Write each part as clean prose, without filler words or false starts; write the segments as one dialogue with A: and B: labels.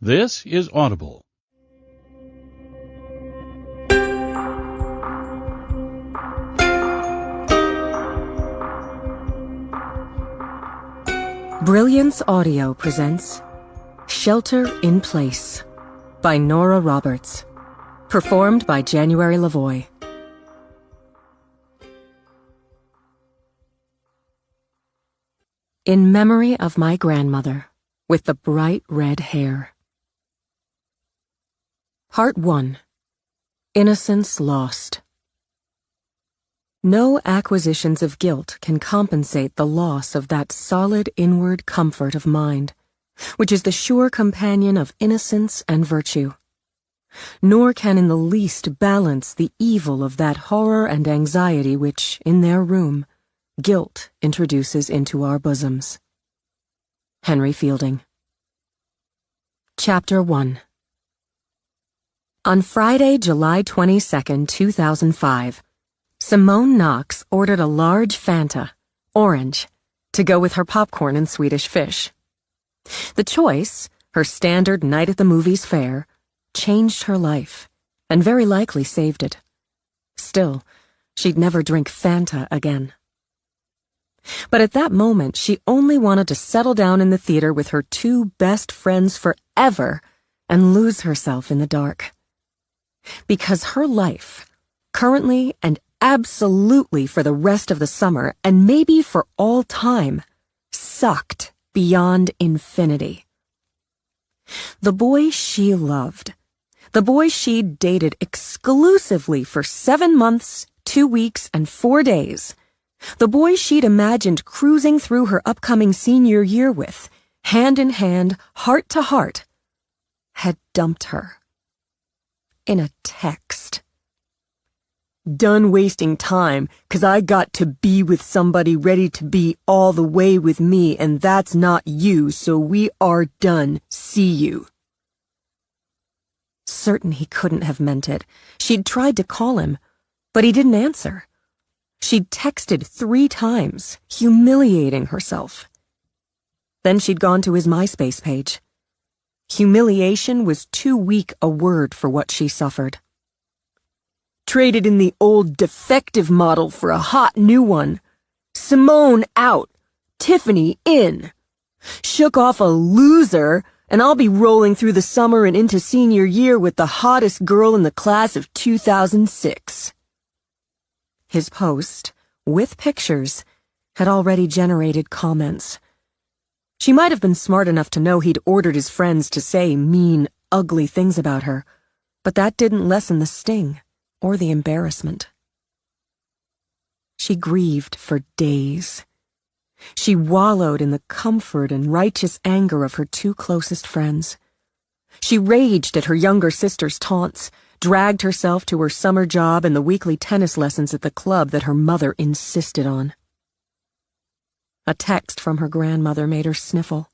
A: This is Audible.
B: Brilliance Audio presents Shelter in Place by Nora Roberts. Performed by January Lavoie. In memory of my grandmother with the bright red hair. Part 1. Innocence Lost. No acquisitions of guilt can compensate the loss of that solid inward comfort of mind, which is the sure companion of innocence and virtue. Nor can in the least balance the evil of that horror and anxiety which, in their room, guilt introduces into our bosoms. Henry Fielding. Chapter 1. On Friday, July 22, 2005, Simone Knox ordered a large Fanta, orange, to go with her popcorn and Swedish fish. The choice, her standard night at the movies fare, changed her life, and very likely saved it. Still, she'd never drink Fanta again. But at that moment, she only wanted to settle down in the theater with her two best friends forever and lose herself in the dark. Because her life, currently and absolutely for the rest of the summer, and maybe for all time, sucked beyond infinity. The boy she loved, the boy she'd dated exclusively for 7 months, 2 weeks, and 4 days, the boy she'd imagined cruising through her upcoming senior year with, hand in hand, heart to heart, had dumped her. In a text. Done wasting time, 'cause I got to be with somebody ready to be all the way with me, and that's not you, so we are done. See you. Certain he couldn't have meant it. She'd tried to call him, but he didn't answer. She'd texted 3 times, humiliating herself. Then she'd gone to his MySpace page. Humiliation was too weak a word for what she suffered. Traded in the old defective model for a hot new one. Simone out. Tiffany in. Shook off a loser, and I'll be rolling through the summer and into senior year with the hottest girl in the class of 2006. His post, with pictures, had already generated comments. She might have been smart enough to know he'd ordered his friends to say mean, ugly things about her, but that didn't lessen the sting or the embarrassment. She grieved for days. She wallowed in the comfort and righteous anger of her 2 closest friends. She raged at her younger sister's taunts, dragged herself to her summer job and the weekly tennis lessons at the club that her mother insisted on. A text from her grandmother made her sniffle.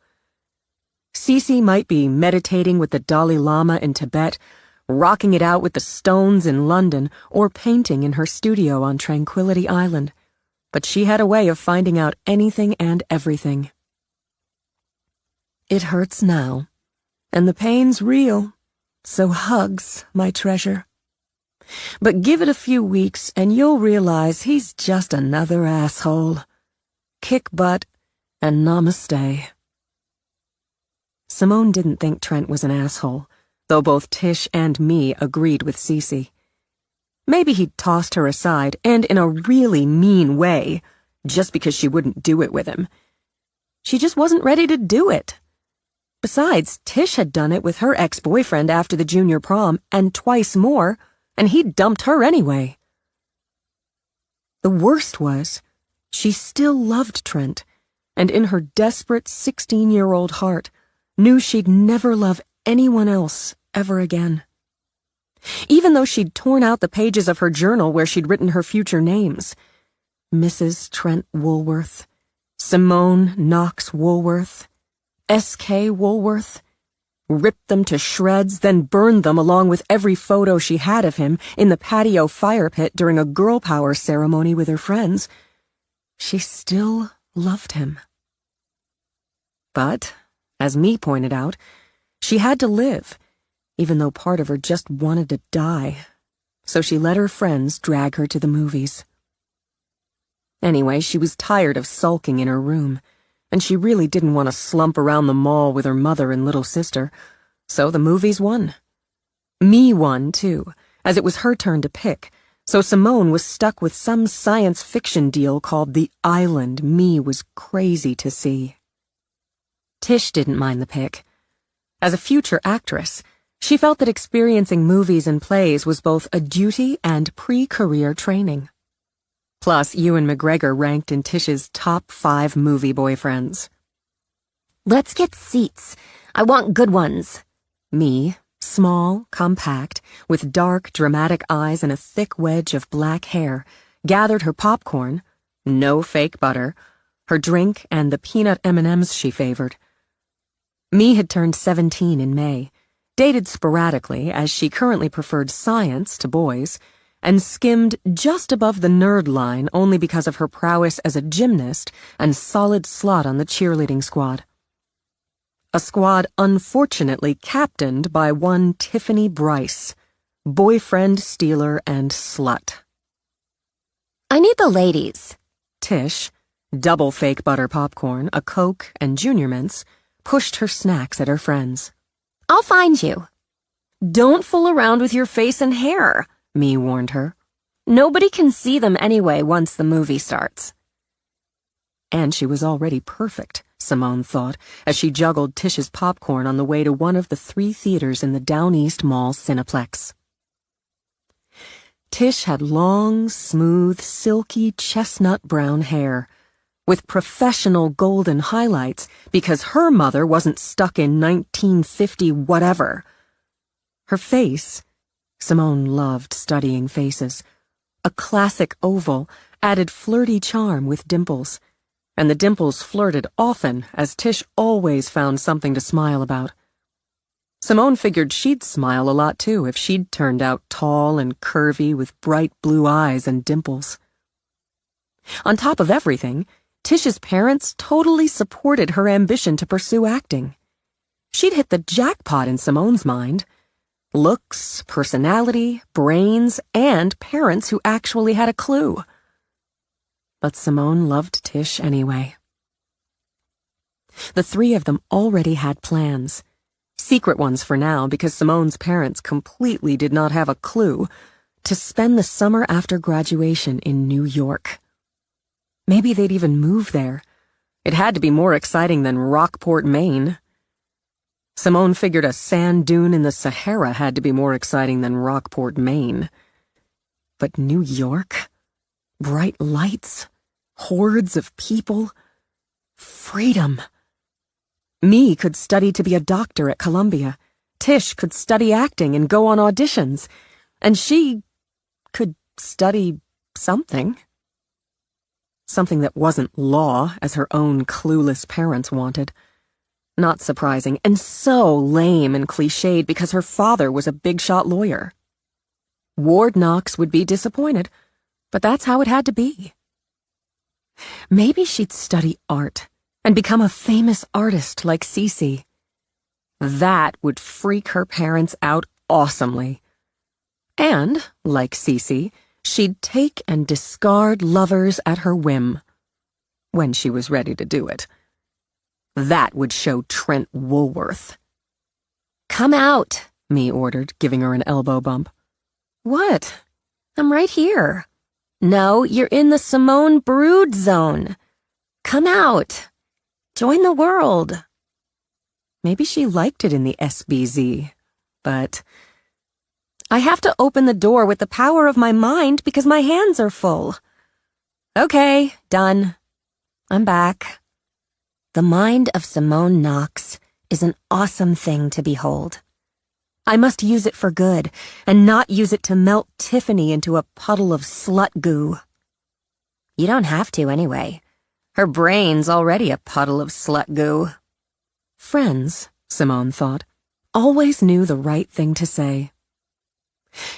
B: Cece might be meditating with the Dalai Lama in Tibet, rocking it out with the Stones in London, or painting in her studio on Tranquility Island, but she had a way of finding out anything and everything. It hurts now, and the pain's real, so hugs, my treasure. But give it a few weeks and you'll realize he's just another asshole. Kick butt, and namaste. Simone didn't think Trent was an asshole, though both Tish and me agreed with Cece. Maybe he'd tossed her aside, and in a really mean way, just because she wouldn't do it with him. She just wasn't ready to do it. Besides, Tish had done it with her ex-boyfriend after the junior prom, and twice more, and he'd dumped her anyway. The worst was, she still loved Trent, and in her desperate 16-year-old heart, knew she'd never love anyone else ever again. Even though she'd torn out the pages of her journal where she'd written her future names. Mrs. Trent Woolworth, Simone Knox Woolworth, S.K. Woolworth, ripped them to shreds, then burned them along with every photo she had of him in the patio fire pit during a girl power ceremony with her friends. She still loved him. But, as me pointed out, She had to live, even though part of her just wanted to die. So she let her friends drag her to the movies. Anyway, she was tired of sulking in her room, and she really didn't want to slump around the mall with her mother and little sister, so the movies won. Me won, too, as it was her turn to pick, so Simone was stuck with some science fiction deal called The Island Me was crazy to see. Tish didn't mind the pick. As a future actress, she felt that experiencing movies and plays was both a duty and pre-career training. Plus, Ewan McGregor ranked in Tish's top 5 movie boyfriends.
A: Let's get seats. I want good ones.
B: Me, small, compact, with dark, dramatic eyes and a thick wedge of black hair, gathered her popcorn, no fake butter, her drink, and the peanut M&Ms she favored. Me had turned 17 in May, dated sporadically as she currently preferred science to boys, and skimmed just above the nerd line only because of her prowess as a gymnast and solid slot on the cheerleading squad. A squad unfortunately captained by one Tiffany Bryce, boyfriend stealer and slut.
A: I need the ladies.
B: Tish, double fake butter popcorn, a Coke, and Junior Mints, pushed her snacks at her friends.
A: I'll find you.
B: Don't fool around with your face and hair, Me warned her.
A: Nobody can see them anyway once the movie starts.
B: And she was already perfect, Simone thought, as she juggled Tish's popcorn on the way to one of the 3 theaters in the Down East Mall Cineplex. Tish had long, smooth, silky, chestnut brown hair, with professional golden highlights because her mother wasn't stuck in 1950 whatever. Her face, Simone loved studying faces, a classic oval, added flirty charm with dimples, and the dimples flirted often as Tish always found something to smile about. Simone figured she'd smile a lot too if she'd turned out tall and curvy with bright blue eyes and dimples. On top of everything, Tish's parents totally supported her ambition to pursue acting. She'd hit the jackpot in Simone's mind. Looks, personality, brains, and parents who actually had a clue. But Simone loved Tish anyway. The 3 of them already had plans. Secret ones for now because Simone's parents completely did not have a clue, to spend the summer after graduation in New York. Maybe they'd even move there. It had to be more exciting than Rockport, Maine. Simone figured a sand dune in the Sahara had to be more exciting than Rockport, Maine. But New York? Bright lights? Hordes of people? Freedom. Me could study to be a doctor at Columbia. Tish could study acting and go on auditions. And she could study something. Something that wasn't law, as her own clueless parents wanted. Not surprising, and so lame and cliched because her father was a big-shot lawyer. Ward Knox would be disappointed, but that's how it had to be. Maybe she'd study art and become a famous artist like Cece. That would freak her parents out awesomely. And, like Cece, she'd take and discard lovers at her whim, when she was ready to do it. That would show Trent Woolworth.
A: Come out,
B: Me ordered, giving her an elbow bump. What?
A: I'm right here. No, you're in the Simone Brood zone. Come out. Join the world.
B: Maybe she liked it in the SBZ, but I have to open the door with the power of my mind because my hands are full. Okay, done. I'm back.
A: The mind of Simone Knox is an awesome thing to behold.
B: I must use it for good, and not use it to melt Tiffany into a puddle of slut goo.
A: You don't have to anyway.
B: Her brain's already a puddle of slut goo. Friends, Simone thought, always knew the right thing to say.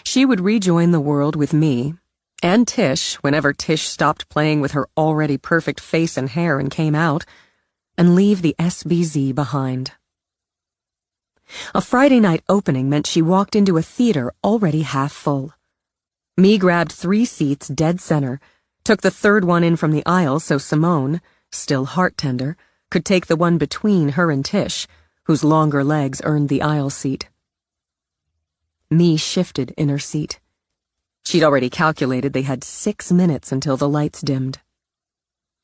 B: She would rejoin the world with me, and Tish, whenever Tish stopped playing with her already perfect face and hair and came out, and leave the SBZ behind. A Friday night opening meant she walked into a theater already half full. Me grabbed 3 seats dead center, took the third one in from the aisle so Simone, still heart-tender, could take the one between her and Tish, whose longer legs earned the aisle seat. Me shifted in her seat. She'd already calculated they had 6 minutes until the lights dimmed.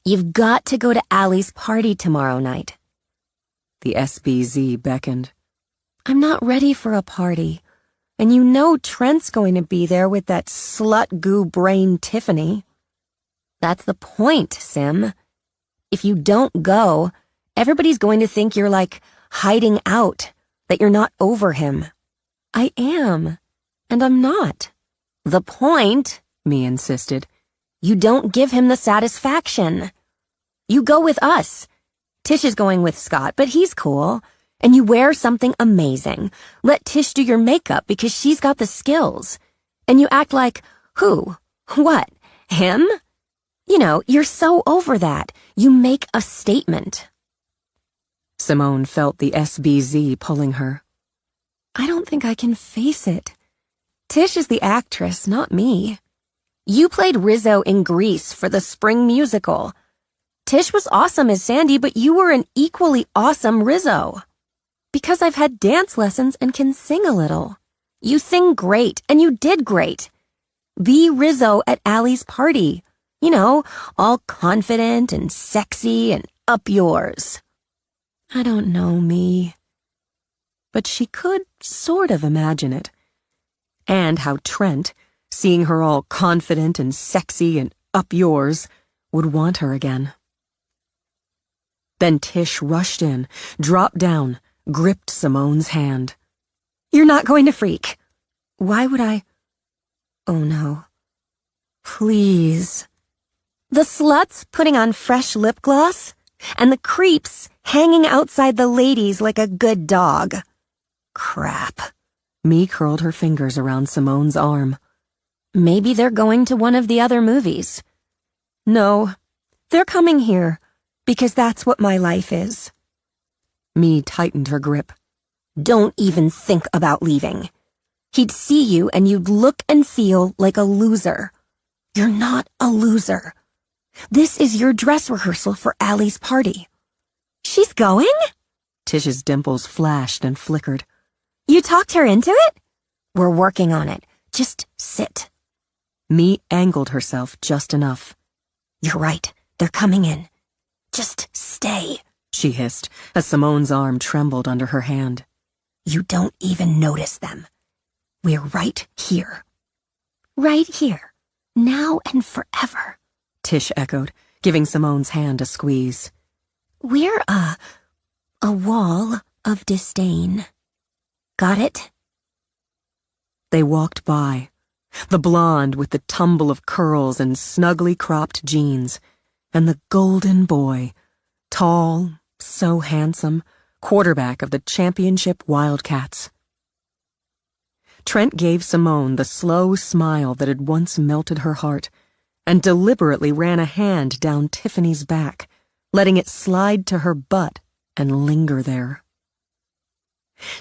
A: You've got to go to Allie's party tomorrow night.
B: The SBZ beckoned.
A: I'm not ready for a party. And you know Trent's going to be there with that slut-goo brain Tiffany. That's the point, Sim. If you don't go, everybody's going to think you're like hiding out, that you're not over him. I am, and I'm not. The point, me insisted, you don't give him the satisfaction. You go with us. Tish is going with Scott, but he's cool. And you wear something amazing. Let Tish do your makeup because she's got the skills. And you act like, who? What? Him? You know, you're so over that. You make a statement.
B: Simone felt the SBZ pulling her.
A: I don't think I can face it. Tish is the actress, not me. You played Rizzo in Grease for the spring musical. Tish was awesome as Sandy, but you were an equally awesome Rizzo. Because I've had dance lessons and can sing a little. You sing great, and you did great. Be Rizzo at Allie's party. You know, all confident and sexy and up yours. I don't know, me.
B: But she could sort of imagine it. And how Trent, seeing her all confident and sexy and up yours, would want her again. Then Tish rushed in, dropped down, gripped Simone's hand.
A: You're not going to freak. Why would I? Oh no. Please. The sluts putting on fresh lip gloss, and the creeps hanging outside the ladies like a good dog. Crap.
B: Me curled her fingers around Simone's arm.
A: Maybe they're going to one of the other movies. No, they're coming here, because that's what my life is.
B: Me tightened her grip.
A: Don't even think about leaving. He'd see you and you'd look and feel like a loser. You're not a loser. This is your dress rehearsal for Allie's party. She's going?
B: Tish's dimples flashed and flickered.
A: You talked her into it? We're working on it. Just sit.
B: Me angled herself just enough.
A: You're right. They're coming in. Just stay,
B: she hissed as Simone's arm trembled under her hand.
A: You don't even notice them. We're right here. Right here. Now and forever,
B: Tish echoed, giving Simone's hand a squeeze.
A: We're a wall of disdain. Got it?
B: They walked by, the blonde with the tumble of curls and snugly cropped jeans, and the golden boy, tall, so handsome, quarterback of the championship Wildcats. Trent gave Simone the slow smile that had once melted her heart, and deliberately ran a hand down Tiffany's back, letting it slide to her butt and linger there.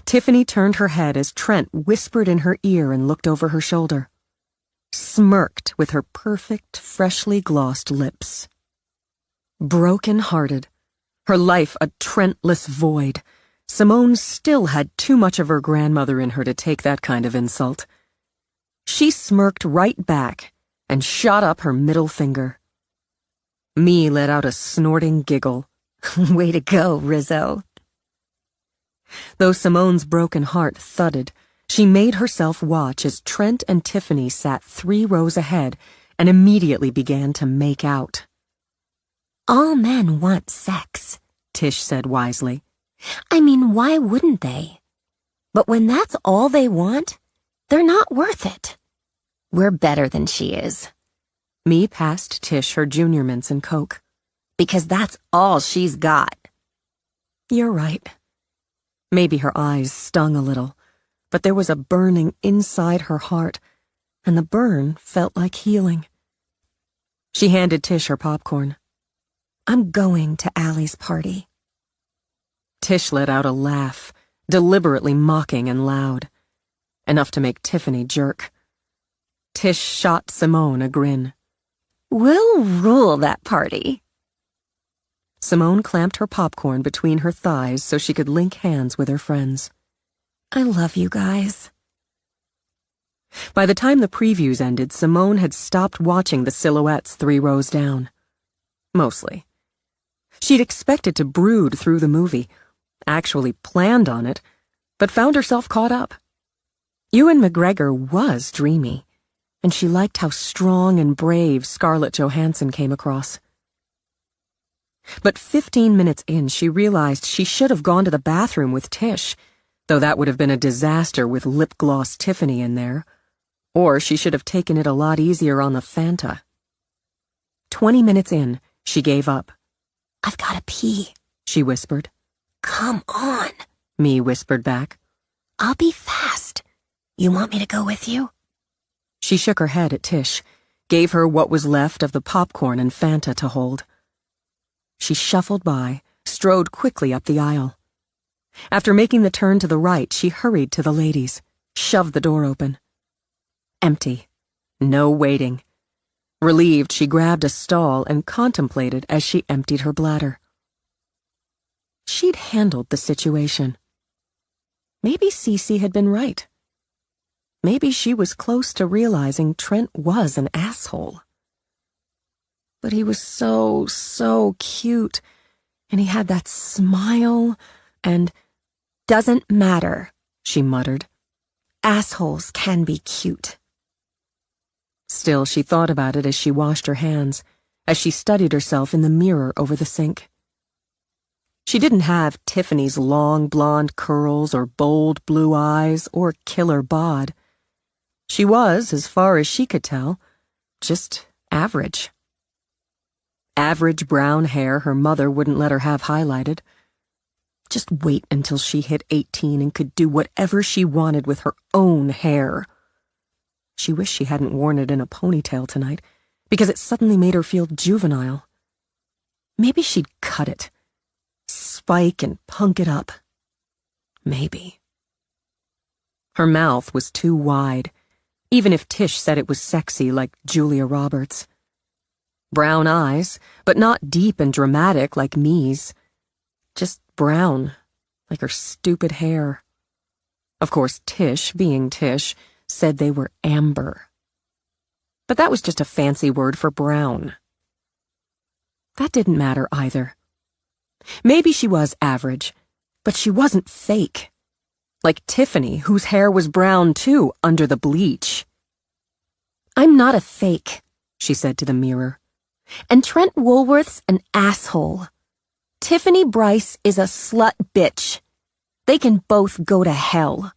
B: Tiffany turned her head as Trent whispered in her ear and looked over her shoulder, smirked with her perfect, freshly glossed lips. Broken-hearted, her life a Trentless void, Simone still had too much of her grandmother in her to take that kind of insult. She smirked right back and shot up her middle finger. Me let out a snorting giggle.
A: Way to go, Rizzo.
B: Though Simone's broken heart thudded, she made herself watch as Trent and Tiffany sat 3 rows ahead and immediately began to make out.
A: All men want sex,
B: Tish said wisely.
A: I mean, why wouldn't they? But when that's all they want, they're not worth it. We're better than she is.
B: Me passed Tish her Junior Mints and Coke.
A: Because that's all she's got.
B: You're right. Maybe her eyes stung a little, but there was a burning inside her heart, and the burn felt like healing. She handed Tish her popcorn.
A: I'm going to Allie's party.
B: Tish let out a laugh, deliberately mocking and loud, enough to make Tiffany jerk. Tish shot Simone a grin.
A: We'll rule that party.
B: Simone clamped her popcorn between her thighs so she could link hands with her friends.
A: I love you guys.
B: By the time the previews ended, Simone had stopped watching the silhouettes 3 rows down. Mostly. She'd expected to brood through the movie, actually planned on it, but found herself caught up. Ewan McGregor was dreamy, and she liked how strong and brave Scarlett Johansson came across. But 15 minutes in, she realized she should have gone to the bathroom with Tish, though that would have been a disaster with lip gloss Tiffany in there. Or she should have taken it a lot easier on the Fanta. 20 minutes in, she gave up.
A: I've got to pee,
B: she whispered.
A: Come on,
B: Me whispered back.
A: I'll be fast. You want me to go with you?
B: She shook her head at Tish, gave her what was left of the popcorn and Fanta to hold. She shuffled by, strode quickly up the aisle. After making the turn to the right, she hurried to the ladies, shoved the door open. Empty. No waiting. Relieved, she grabbed a stall and contemplated as she emptied her bladder. She'd handled the situation. Maybe Cece had been right. Maybe she was close to realizing Trent was an asshole. But he was so cute, and he had that smile, and
A: doesn't matter,
B: she muttered.
A: Assholes can be cute.
B: Still, she thought about it as she washed her hands, as she studied herself in the mirror over the sink. She didn't have Tiffany's long blonde curls or bold blue eyes or killer bod. She was, as far as she could tell, just average. Average brown hair her mother wouldn't let her have highlighted. Just wait until she hit 18 and could do whatever she wanted with her own hair. She wished she hadn't worn it in a ponytail tonight, because it suddenly made her feel juvenile. Maybe she'd cut it, spike and punk it up. Maybe. Her mouth was too wide, even if Tish said it was sexy like Julia Roberts. Brown eyes, but not deep and dramatic like Me's. Just brown, like her stupid hair. Of course, Tish, being Tish, said they were amber. But that was just a fancy word for brown. That didn't matter either. Maybe she was average, but she wasn't fake. Like Tiffany, whose hair was brown too under the bleach.
A: I'm not a fake,
B: she said to the mirror.
A: And Trent Woolworth's an asshole. Tiffany Bryce is a slut bitch. They can both go to hell.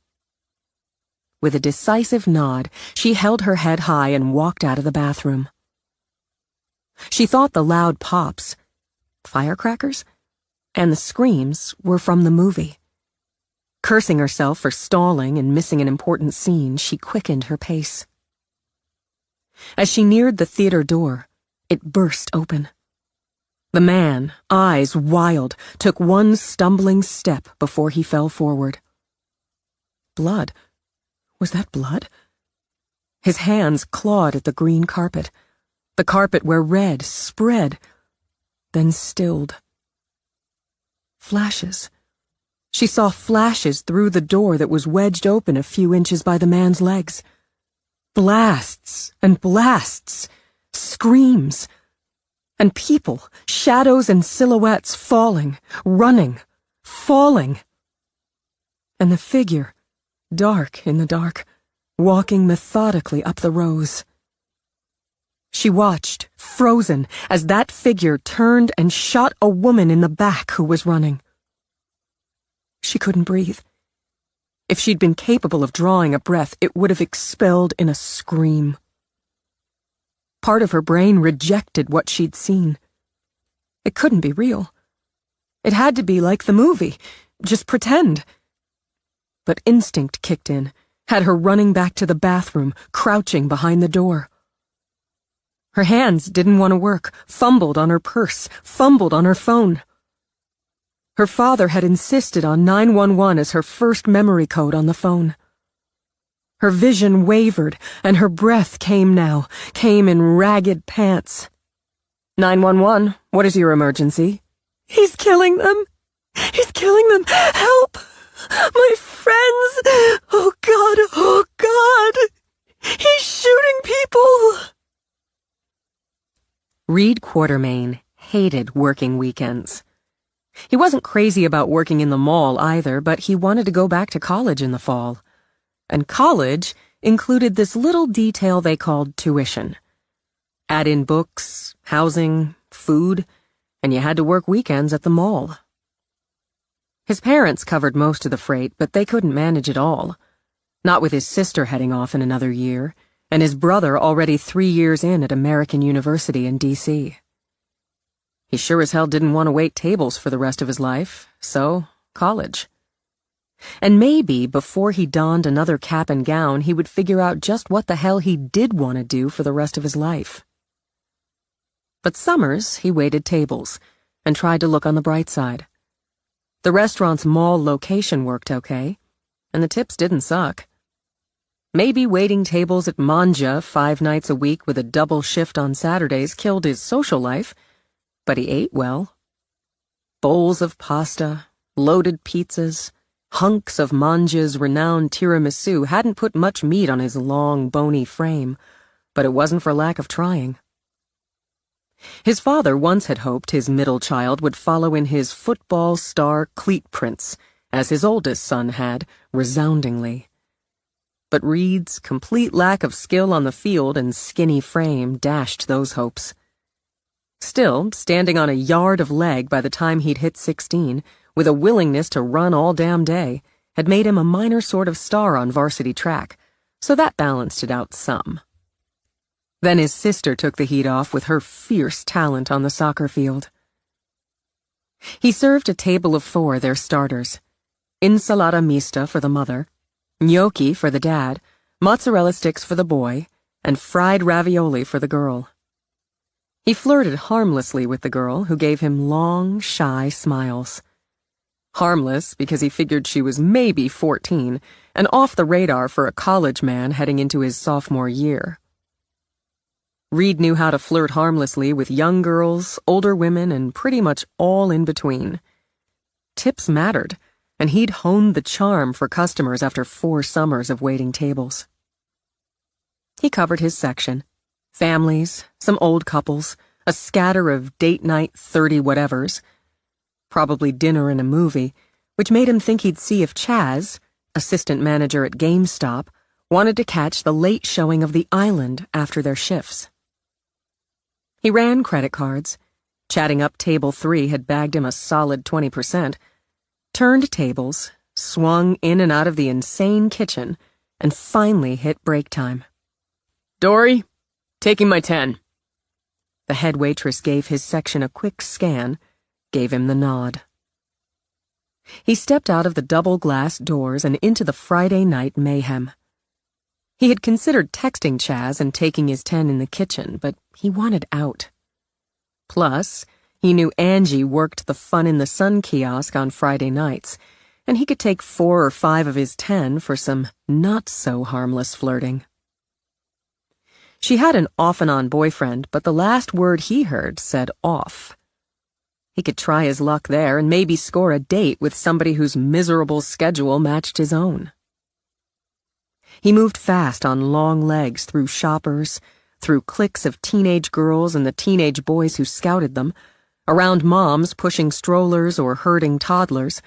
B: With a decisive nod, she held her head high and walked out of the bathroom. She thought the loud pops, firecrackers, and the screams were from the movie. Cursing herself for stalling and missing an important scene, she quickened her pace. As she neared the theater door, it burst open. The man, eyes wild, took one stumbling step before he fell forward. Blood. Was that blood? His hands clawed at the green carpet, the carpet where red spread, then stilled. Flashes. She saw flashes through the door that was wedged open a few inches by the man's legs. Blasts and blasts, screams, and people, shadows and silhouettes falling, running, falling. And the figure, dark in the dark, walking methodically up the rows. She watched, frozen, as that figure turned and shot a woman in the back who was running. She couldn't breathe. If she'd been capable of drawing a breath, it would have expelled in a scream. Part of her brain rejected what she'd seen. It couldn't be real. It had to be like the movie, just pretend. But instinct kicked in, had her running back to the bathroom, crouching behind the door. Her hands didn't want to work, fumbled on her purse, fumbled on her phone. Her father had insisted on 911 as her first memory code on the phone. Her vision wavered, and her breath came in ragged pants. 911, what is your emergency? He's killing them. He's killing them. Help! My friends! Oh God! He's shooting people! Reed Quartermain hated working weekends. He wasn't crazy about working in the mall either, but he wanted to go back to college in the fall. And college included this little detail they called tuition. Add in books, housing, food, and you had to work weekends at the mall. His parents covered most of the freight, but they couldn't manage it all. Not with his sister heading off in another year, and his brother already 3 years in at American University in D.C. He sure as hell didn't want to wait tables for the rest of his life, so college. And maybe before he donned another cap and gown, he would figure out just what the hell he did want to do for the rest of his life. But summers, he waited tables and tried to look on the bright side. The restaurant's mall location worked okay, and the tips didn't suck. Maybe waiting tables at Manja 5 nights a week with a double shift on Saturdays killed his social life, but he ate well. Bowls of pasta, loaded pizzas, hunks of Manja's renowned tiramisu hadn't put much meat on his long, bony frame, but it wasn't for lack of trying. His father once had hoped his middle child would follow in his football star cleat prints, as his oldest son had, resoundingly. But Reed's complete lack of skill on the field and skinny frame dashed those hopes. Still, standing on a yard of leg by the time he'd hit 16, with a willingness to run all damn day, had made him a minor sort of star on varsity track, so that balanced it out some. Then his sister took the heat off with her fierce talent on the soccer field. He served a table of 4 their starters. Insalata mista for the mother, gnocchi for the dad, mozzarella sticks for the boy, and fried ravioli for the girl. He flirted harmlessly with the girl, who gave him long, shy smiles. Harmless because he figured she was maybe 14, and off the radar for a college man heading into his sophomore year. Reed knew how to flirt harmlessly with young girls, older women, and pretty much all in between. Tips mattered, and he'd honed the charm for customers after 4 summers of waiting tables. He covered his section. Families, some old couples, a scatter of date night 30-whatevers, probably dinner and a movie, which made him think he'd see if Chaz, assistant manager at GameStop, wanted to catch the late showing of The Island after their shifts. He ran credit cards. Chatting up table 3 had bagged him a solid 20%, turned tables, swung in and out of the insane kitchen, and finally hit break time. "Dory, taking my 10. The head waitress gave his section a quick scan, gave him the nod. He stepped out of the double glass doors and into the Friday night mayhem. He had considered texting Chaz and taking his 10 in the kitchen, but he wanted out. Plus, he knew Angie worked the Fun in the Sun kiosk on Friday nights, and he could take 4 or 5 of his 10 for some not-so-harmless flirting. She had an off-and-on boyfriend, but the last word he heard said off. He could try his luck there and maybe score a date with somebody whose miserable schedule matched his own. He moved fast on long legs through shoppers, through cliques of teenage girls and the teenage boys who scouted them, around moms pushing strollers or herding toddlers,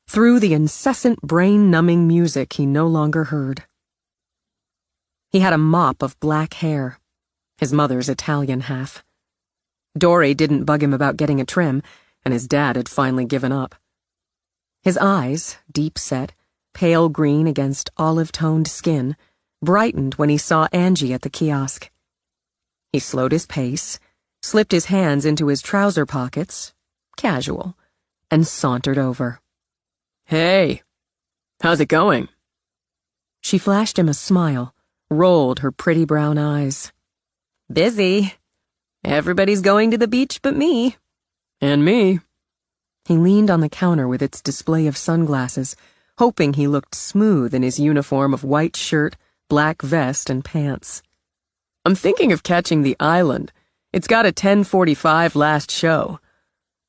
B: through the incessant brain-numbing music he no longer heard. He had a mop of black hair, his mother's Italian half. Dory didn't bug him about getting a trim, and his dad had finally given up. His eyes, deep-set, pale green against olive-toned skin, brightened when he saw Angie at the kiosk. He slowed his pace, slipped his hands into his trouser pockets, casual, and sauntered over. "Hey, how's it going?" She flashed him a smile, rolled her pretty brown eyes. "Busy. Everybody's going to the beach but me." "And me." He leaned on the counter with its display of sunglasses, hoping he looked smooth in his uniform of white shirt, black vest, and pants. I'm thinking of catching the Island. It's got a 10:45 last show.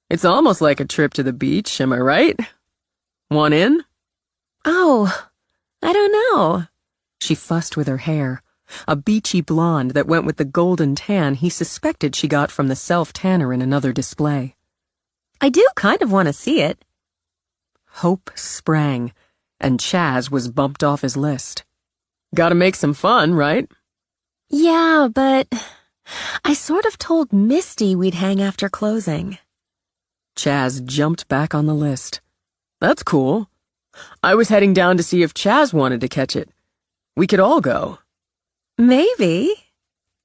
B: It's almost like a trip to the beach, am I right? Want in?
A: Oh, I don't know.
B: She fussed with her hair, a beachy blonde that went with the golden tan he suspected she got from the self-tanner in another display.
A: I do kind of want to see it.
B: Hope sprang, and Chaz was bumped off his list. Gotta make some fun, right?
A: Yeah, but I sort of told Misty we'd hang after closing.
B: Chaz jumped back on the list. That's cool. I was heading down to see if Chaz wanted to catch it. We could all go.
A: Maybe.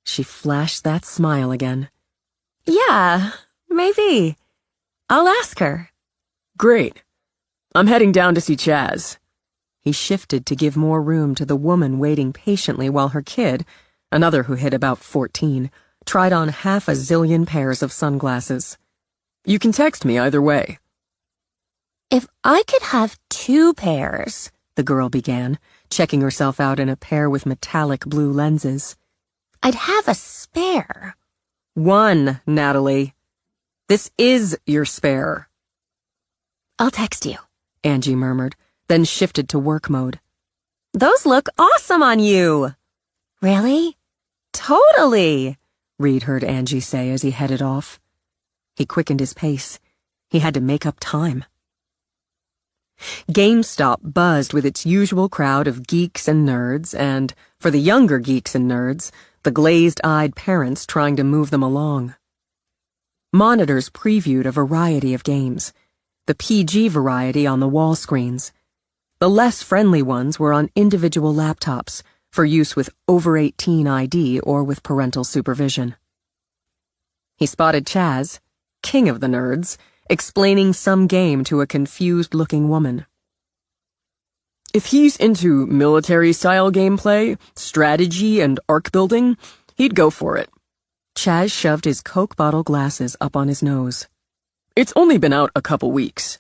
B: She flashed that smile again.
A: Yeah, maybe. I'll ask her.
B: Great. I'm heading down to see Chaz. He shifted to give more room to the woman waiting patiently while her kid, another who hit about 14, tried on half a zillion pairs of sunglasses. You can text me either way.
A: If I could have 2 pairs,
B: the girl began, checking herself out in a pair with metallic blue lenses.
A: I'd have a spare.
B: 1, Natalie. This is your spare.
A: I'll text you,
B: Angie murmured, then shifted to work mode.
A: Those look awesome on you. Really?
B: Totally, Reed heard Angie say as he headed off. He quickened his pace. He had to make up time. GameStop buzzed with its usual crowd of geeks and nerds, and, for the younger geeks and nerds, the glazed-eyed parents trying to move them along. Monitors previewed a variety of games, the PG variety on the wall screens. The less friendly ones were on individual laptops for use with over 18 ID or with parental supervision. He spotted Chaz, king of the nerds, explaining some game to a confused-looking woman. If he's into military-style gameplay, strategy, and arc building, he'd go for it. Chaz shoved his Coke bottle glasses up on his nose. It's only been out a couple weeks.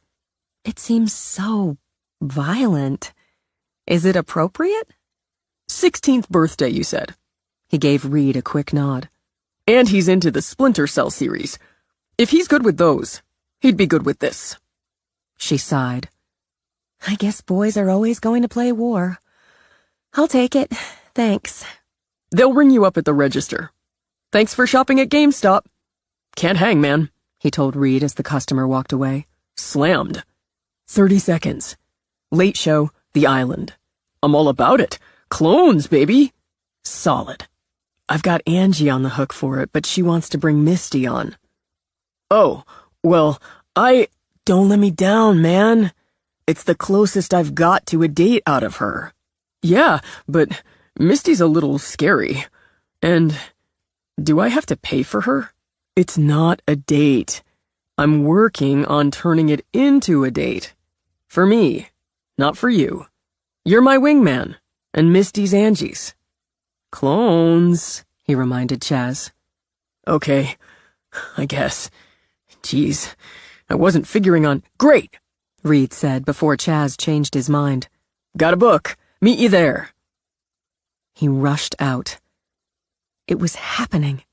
A: It seems so violent. Is it appropriate?
B: 16th birthday, you said. He gave Reed a quick nod. And he's into the Splinter Cell series. If he's good with those, he'd be good with this. She sighed.
A: I guess boys are always going to play war. I'll take it, thanks.
B: They'll ring you up at the register. Thanks for shopping at GameStop. Can't hang, man, he told Reed as the customer walked away. Slammed. 30 seconds. Late show, The Island. I'm all about it. Clones, baby. Solid. I've got Angie on the hook for it, but she wants to bring Misty on. Oh, well, Don't let me down, man. It's the closest I've got to a date out of her. Yeah, but Misty's a little scary. And do I have to pay for her? It's not a date. I'm working on turning it into a date. For me, not for you. You're my wingman, and Misty's Angie's. Clones, he reminded Chaz. Okay, I guess. Geez, I wasn't figuring on— Great, Reed said before Chaz changed his mind. Got a book. Meet you there. He rushed out. It was happening.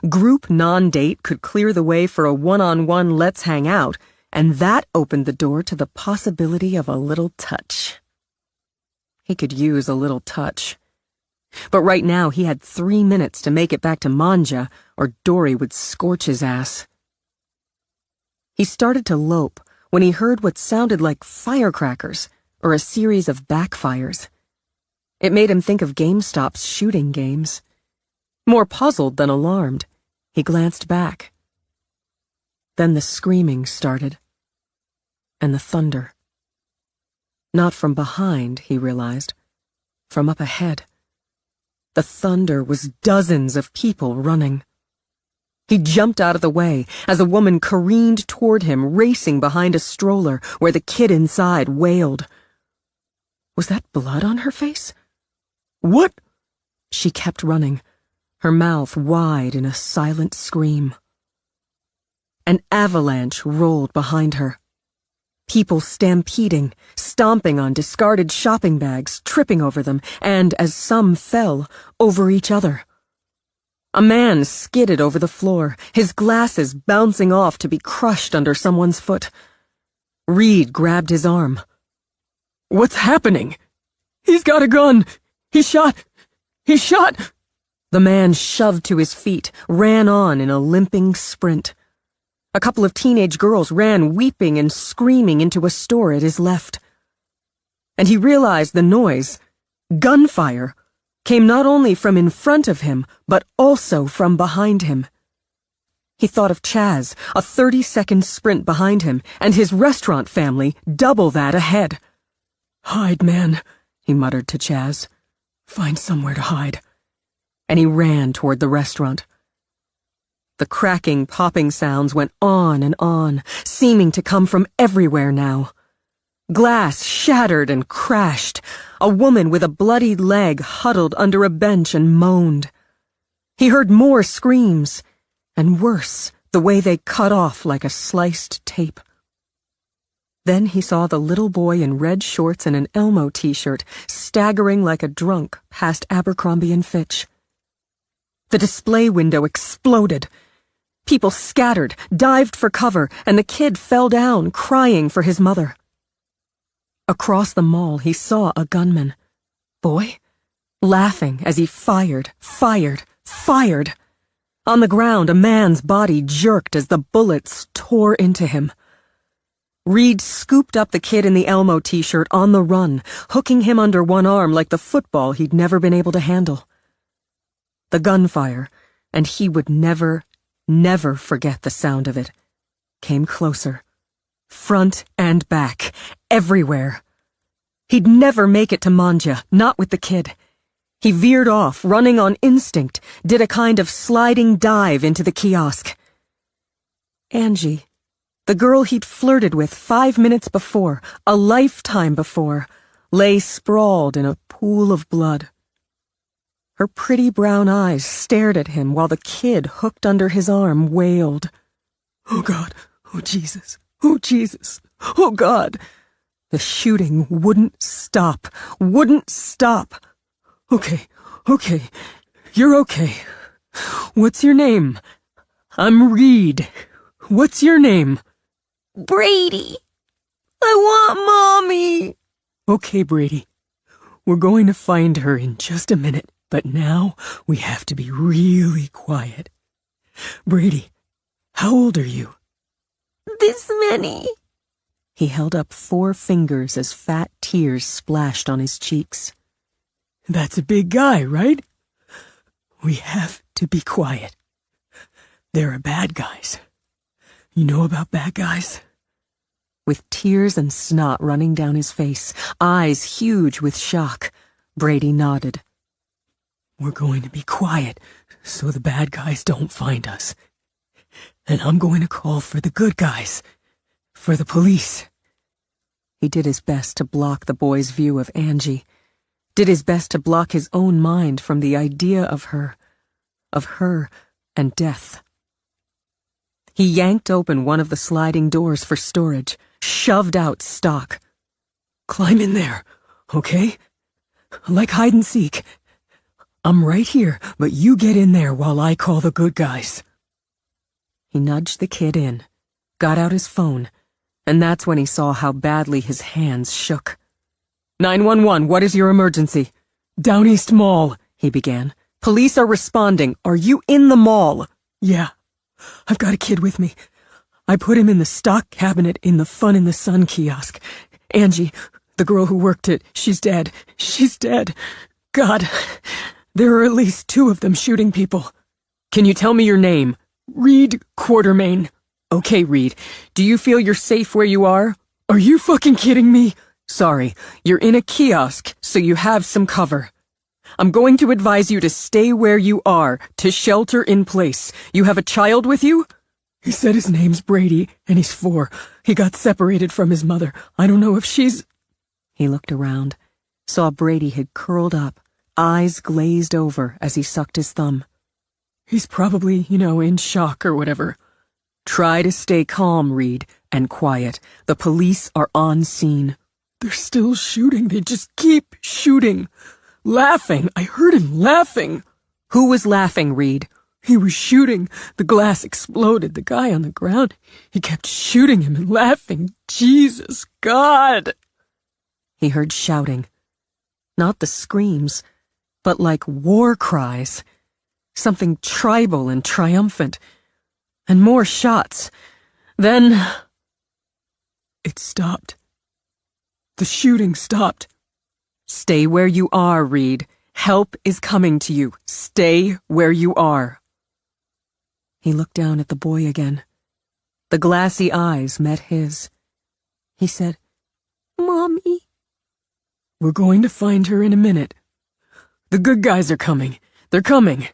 B: Group non-date could clear the way for a one-on-one let's hang out, and that opened the door to the possibility of a little touch. He could use a little touch. But right now he had 3 minutes to make it back to Manja, or Dory would scorch his ass. He started to lope when he heard what sounded like firecrackers, or a series of backfires. It made him think of GameStop's shooting games. More puzzled than alarmed, he glanced back. Then the screaming started. And the thunder. Not from behind, he realized. From up ahead. The thunder was dozens of people running. He jumped out of the way as a woman careened toward him, racing behind a stroller where the kid inside wailed. Was that blood on her face? What? She kept running, her mouth wide in a silent scream. An avalanche rolled behind her. People stampeding, stomping on discarded shopping bags, tripping over them, and, as some fell, over each other. A man skidded over the floor, his glasses bouncing off to be crushed under someone's foot. Reed grabbed his arm. "What's happening? He's got a gun! He shot! The man shoved to his feet, ran on in a limping sprint. A couple of teenage girls ran weeping and screaming into a store at his left. And he realized the noise, gunfire, came not only from in front of him, but also from behind him. He thought of Chaz, a 30-second sprint behind him, and his restaurant family, double that ahead. "Hide, man," he muttered to Chaz. "Find somewhere to hide." And he ran toward the restaurant. The cracking, popping sounds went on, seeming to come from everywhere now. Glass shattered and crashed. A woman with a bloodied leg huddled under a bench and moaned. He heard more screams, and worse, the way they cut off like a sliced tape. Then he saw the little boy in red shorts and an Elmo t-shirt staggering like a drunk past Abercrombie & Fitch. The display window exploded. People scattered, dived for cover, and the kid fell down, crying for his mother. Across the mall, he saw a gunman. Boy? Laughing as he fired. On the ground, a man's body jerked as the bullets tore into him. Reed scooped up the kid in the Elmo t-shirt on the run, hooking him under one arm like the football he'd never been able to handle. The gunfire, and he would never forget the sound of it, came closer. Front and back, everywhere. He'd never make it to Manja, not with the kid. He veered off, running on instinct, did a kind of sliding dive into the kiosk. Angie, the girl he'd flirted with 5 minutes before, a lifetime before, lay sprawled in a pool of blood. Her pretty brown eyes stared at him while the kid hooked under his arm wailed. "Oh God, oh Jesus, oh Jesus, oh God." The shooting wouldn't stop. Okay, you're okay. What's your name? I'm Reed. What's your name?
A: Brady. I want Mommy.
B: Okay, Brady. We're going to find her in just a minute. But now we have to be really quiet. Brady, how old are you?
A: This many.
B: He held up 4 fingers as fat tears splashed on his cheeks. That's a big guy, right? We have to be quiet. There are bad guys. You know about bad guys? With tears and snot running down his face, eyes huge with shock, Brady nodded. We're going to be quiet so the bad guys don't find us. And I'm going to call for the good guys, for the police. He did his best to block the boy's view of Angie, did his best to block his own mind from the idea of her and death. He yanked open one of the sliding doors for storage, shoved out stock. Climb in there, okay? Like hide and seek. I'm right here, but you get in there while I call the good guys. He nudged the kid in, got out his phone, and that's when he saw how badly his hands shook. 911, what is your emergency? Down East Mall, he began. Police are responding. Are you in the mall? Yeah. I've got a kid with me. I put him in the stock cabinet in the Fun in the Sun kiosk. Angie, the girl who worked it, she's dead. She's dead. God, there are at least 2 of them shooting people. Can you tell me your name? Reed Quartermain. Okay, Reed. Do you feel you're safe where you are? Are you fucking kidding me? Sorry, you're in a kiosk, so you have some cover. I'm going to advise you to stay where you are, to shelter in place. You have a child with you? He said his name's Brady, and he's 4. He got separated from his mother. I don't know if she's... He looked around, saw Brady had curled up, eyes glazed over as he sucked his thumb. He's probably, in shock or whatever. Try to stay calm, Reed, and quiet. The police are on scene. They're still shooting. They just keep shooting. Laughing. I heard him laughing. Who was laughing, Reed? He was shooting. The glass exploded. The guy on the ground, he kept shooting him and laughing. Jesus, God! He heard shouting. Not the screams, but like war cries. Something tribal and triumphant. And more shots. Then it stopped. The shooting stopped. Stay where you are, Reed. Help is coming to you. Stay where you are. He looked down at the boy again. The glassy eyes met his. He said, "Mommy." "We're going to find her in a minute. The good guys are coming. They're coming."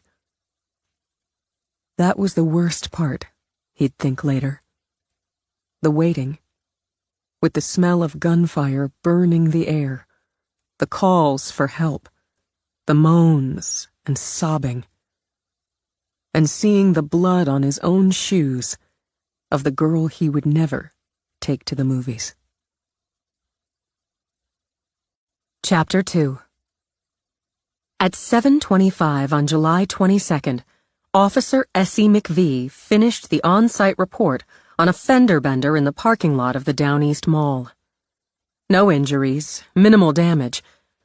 B: That was the worst part, he'd think later. The waiting, with the smell of gunfire burning the air, the calls for help, the moans and sobbing, and seeing the blood on his own shoes of the girl he would never take to the movies. Chapter 2. At 7:25 on July 22nd, Officer Essie McVie finished the on-site report on a fender bender in the parking lot of the Downeast Mall. No injuries, minimal damage,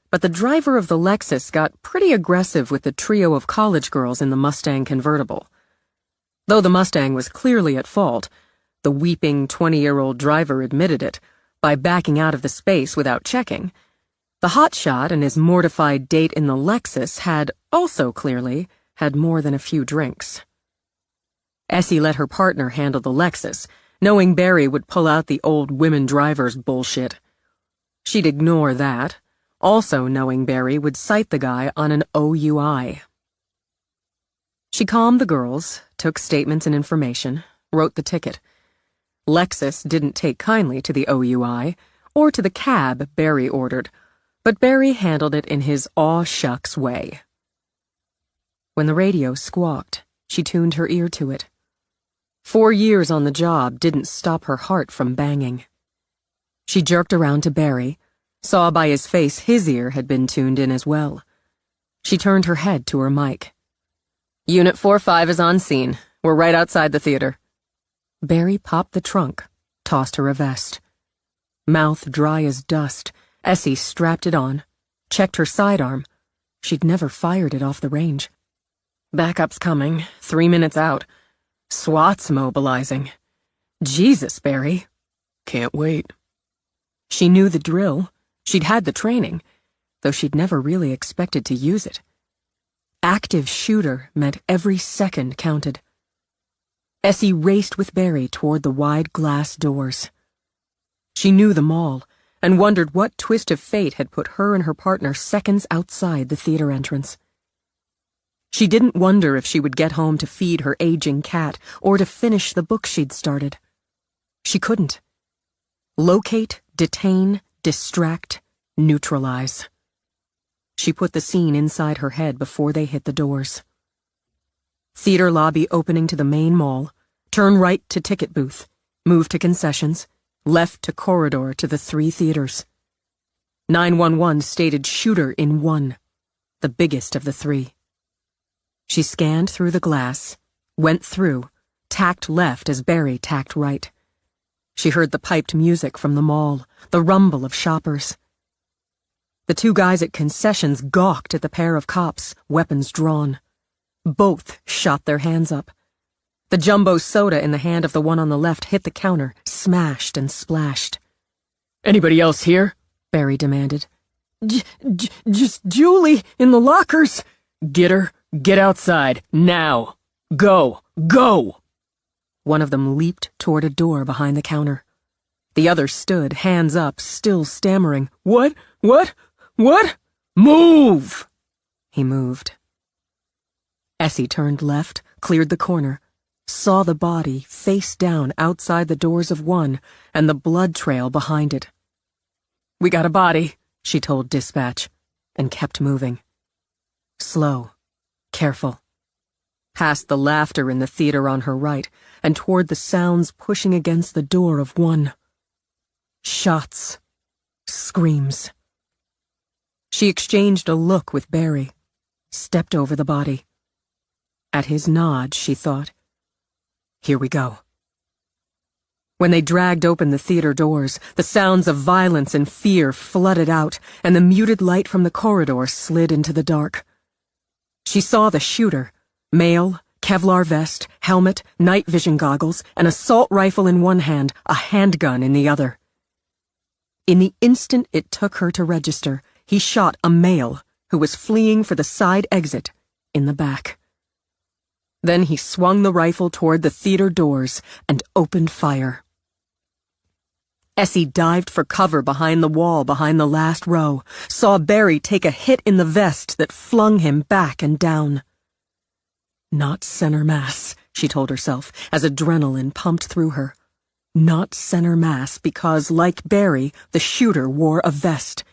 B: but the driver of the Lexus got pretty aggressive with the trio of college girls in the Mustang convertible. Though the Mustang was clearly at fault, the weeping 20-year-old driver admitted it by backing out of the space without checking. The hotshot and his mortified date in the Lexus had also clearly had more than a few drinks. Essie let her partner handle the Lexus, knowing Barry would pull out the old women drivers bullshit. She'd ignore that, also knowing Barry would cite the guy on an OUI. She calmed the girls, took statements and information, wrote the ticket. Lexus didn't take kindly to the OUI, or to the cab Barry ordered, but Barry handled it in his aw-shucks way. When the radio squawked, she tuned her ear to it. 4 years on the job didn't stop her heart from banging. She jerked around to Barry, saw by his face his ear had been tuned in as well. She turned her head to her mic. "Unit 45 is on scene. We're right outside the theater." Barry popped the trunk, tossed her a vest. Mouth dry as dust, Essie strapped it on, checked her sidearm. She'd never fired it off the range. "Backup's coming, 3 minutes out. SWAT's mobilizing. Jesus, Barry." "Can't wait." She knew the drill. She'd had the training, though she'd never really expected to use it. Active shooter meant every second counted. Essie raced with Barry toward the wide glass doors. She knew the mall, and wondered what twist of fate had put her and her partner seconds outside the theater entrance. She didn't wonder if she would get home to feed her aging cat or to finish the book she'd started. She couldn't. Locate, detain, distract, neutralize. She put the scene inside her head before they hit the doors. Theater lobby opening to the main mall, turn right to ticket booth, move to concessions, left to corridor to the 3 theaters. 911 stated shooter in 1, the biggest of the 3. She scanned through the glass, went through, tacked left as Barry tacked right. She heard the piped music from the mall, the rumble of shoppers. The 2 guys at concessions gawked at the pair of cops, weapons drawn. Both shot their hands up. The jumbo soda in the hand of the one on the left hit the counter, smashed and splashed. "Anybody else here?" Barry demanded. Just Julie in the lockers." "Get her. Get outside, now. Go, go!" One of them leaped toward a door behind the counter. The other stood, hands up, still stammering. What? Move!" He moved. Essie turned left, cleared the corner, saw the body face down outside the doors of one and the blood trail behind it. "We got a body," she told dispatch, and kept moving. Slow. Careful. past the laughter in the theater on her right, and toward the sounds pushing against the door of one. Shots. Screams. She exchanged a look with Barry, stepped over the body. At his nod, she thought, "Here we go." When they dragged open the theater doors, the sounds of violence and fear flooded out, and the muted light from the corridor slid into the dark. She saw the shooter, male, Kevlar vest, helmet, night vision goggles, an assault rifle in one hand, a handgun in the other. In the instant it took her to register, he shot a male who was fleeing for the side exit in the back. Then he swung the rifle toward the theater doors and opened fire. Essie dived for cover behind the wall behind the last row, saw Barry take a hit in the vest that flung him back and down. Not center mass, she told herself, as adrenaline pumped through her. Not center mass because, like Barry, the shooter wore a vest.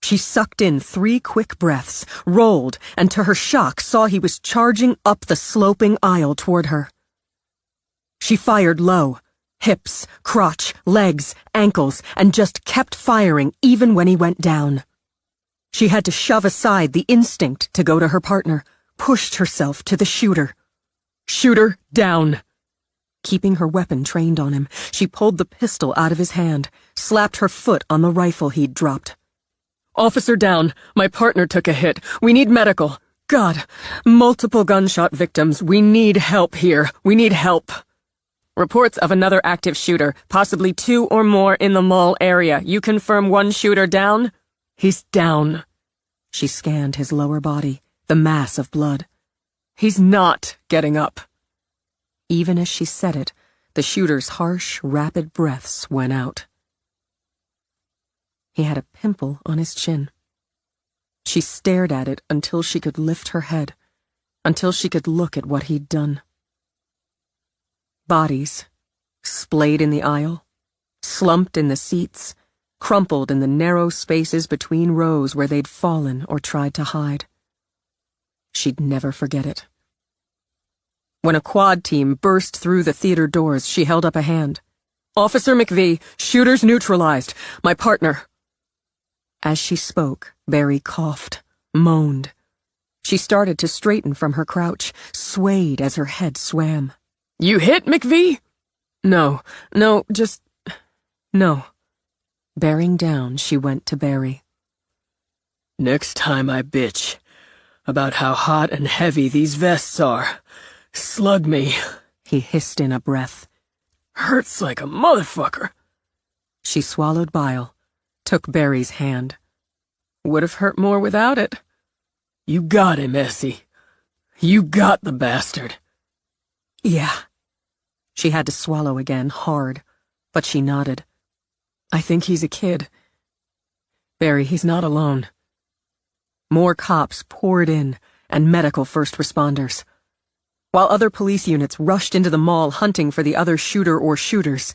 B: She sucked in 3 quick breaths, rolled, and to her shock saw he was charging up the sloping aisle toward her. She fired low, hips, crotch, legs, ankles, and just kept firing even when he went down. She had to shove aside the instinct to go to her partner, pushed herself to the shooter. Shooter down. Keeping her weapon trained on him, she pulled the pistol out of his hand, slapped her foot on the rifle he'd dropped. "Officer down. My partner took a hit. We need medical. God, multiple gunshot victims. We need help here. We need help." "Reports of another active shooter, possibly 2 or more in the mall area. You confirm one shooter down?" "He's down." She scanned his lower body, the mass of blood. "He's not getting up." Even as she said it, the shooter's harsh, rapid breaths went out. He had a pimple on his chin. She stared at it until she could lift her head, until she could look at what he'd done. Bodies, splayed in the aisle, slumped in the seats, crumpled in the narrow spaces between rows where they'd fallen or tried to hide. She'd never forget it. When a quad team burst through the theater doors, she held up a hand. "Officer McVee, shooter's neutralized. My partner." As she spoke, Barry coughed, moaned. She started to straighten from her crouch, swayed as her head swam. "You hit, McVee?" No, just... no." Bearing down, she went to Barry. "Next time I bitch about how hot and heavy these vests are, slug me," he hissed in a breath. "Hurts like a motherfucker." She swallowed bile, took Barry's hand. "Would have hurt more without it." "You got him, Essie. You got the bastard." "Yeah." She had to swallow again, hard, but she nodded. "I think he's a kid. Barry, he's not alone." More cops poured in, and medical first responders. While other police units rushed into the mall hunting for the other shooter or shooters,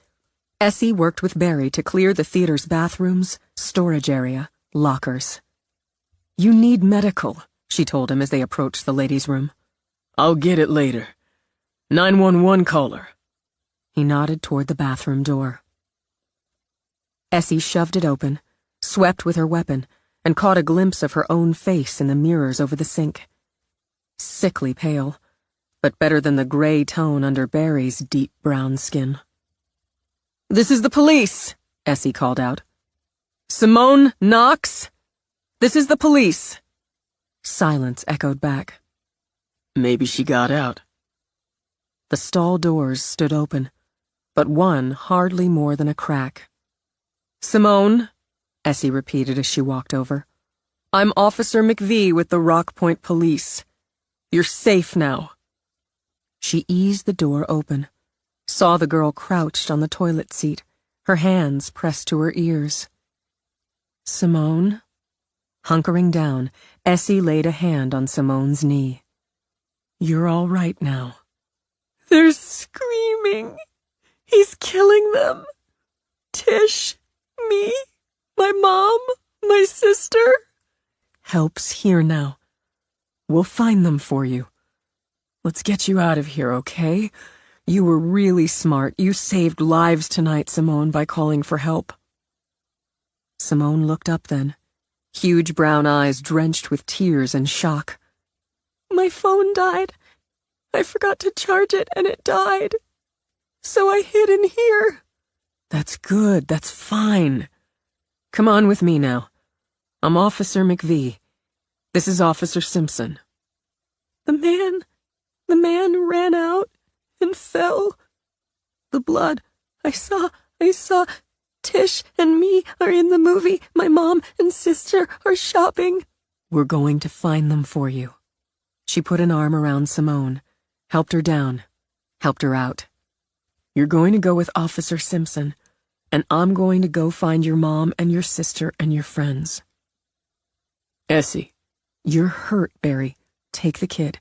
B: Essie worked with Barry to clear the theater's bathrooms, storage area, lockers. "You need medical," she told him as they approached the ladies' room. "I'll get it later. 911 caller." He nodded toward the bathroom door. Essie shoved it open, swept with her weapon, and caught a glimpse of her own face in the mirrors over the sink. Sickly pale, but better than the gray tone under Barry's deep brown skin. "This is the police," Essie called out. "Simone Knox? This is the police." Silence echoed back. "Maybe she got out." The stall doors stood open, but one hardly more than a crack. "Simone," Essie repeated as she walked over. "I'm Officer McVee with the Rock Point Police. You're safe now." She eased the door open, saw the girl crouched on the toilet seat, her hands pressed to her ears. "Simone?" Hunkering down, Essie laid a hand on Simone's knee. "You're all right now." "They're screaming. He's killing them. Tish, me, my mom, my sister." "Help's here now. We'll find them for you. Let's get you out of here, okay? You were really smart. You saved lives tonight, Simone, by calling for help. Simone looked up then, huge brown eyes drenched with tears and shock. My phone died. I forgot to charge it and it died. So I hid in here. That's good. That's fine. Come on with me now. I'm Officer McVee. This is Officer Simpson. The man ran out and fell. The blood. I saw. Tish and me are in the movie. My mom and sister are shopping. We're going to find them for you. She put an arm around Simone, helped her down, helped her out. You're going to go with Officer Simpson, and I'm going to go find your mom and your sister and your friends. Essie. You're hurt, Barry. Take the kid.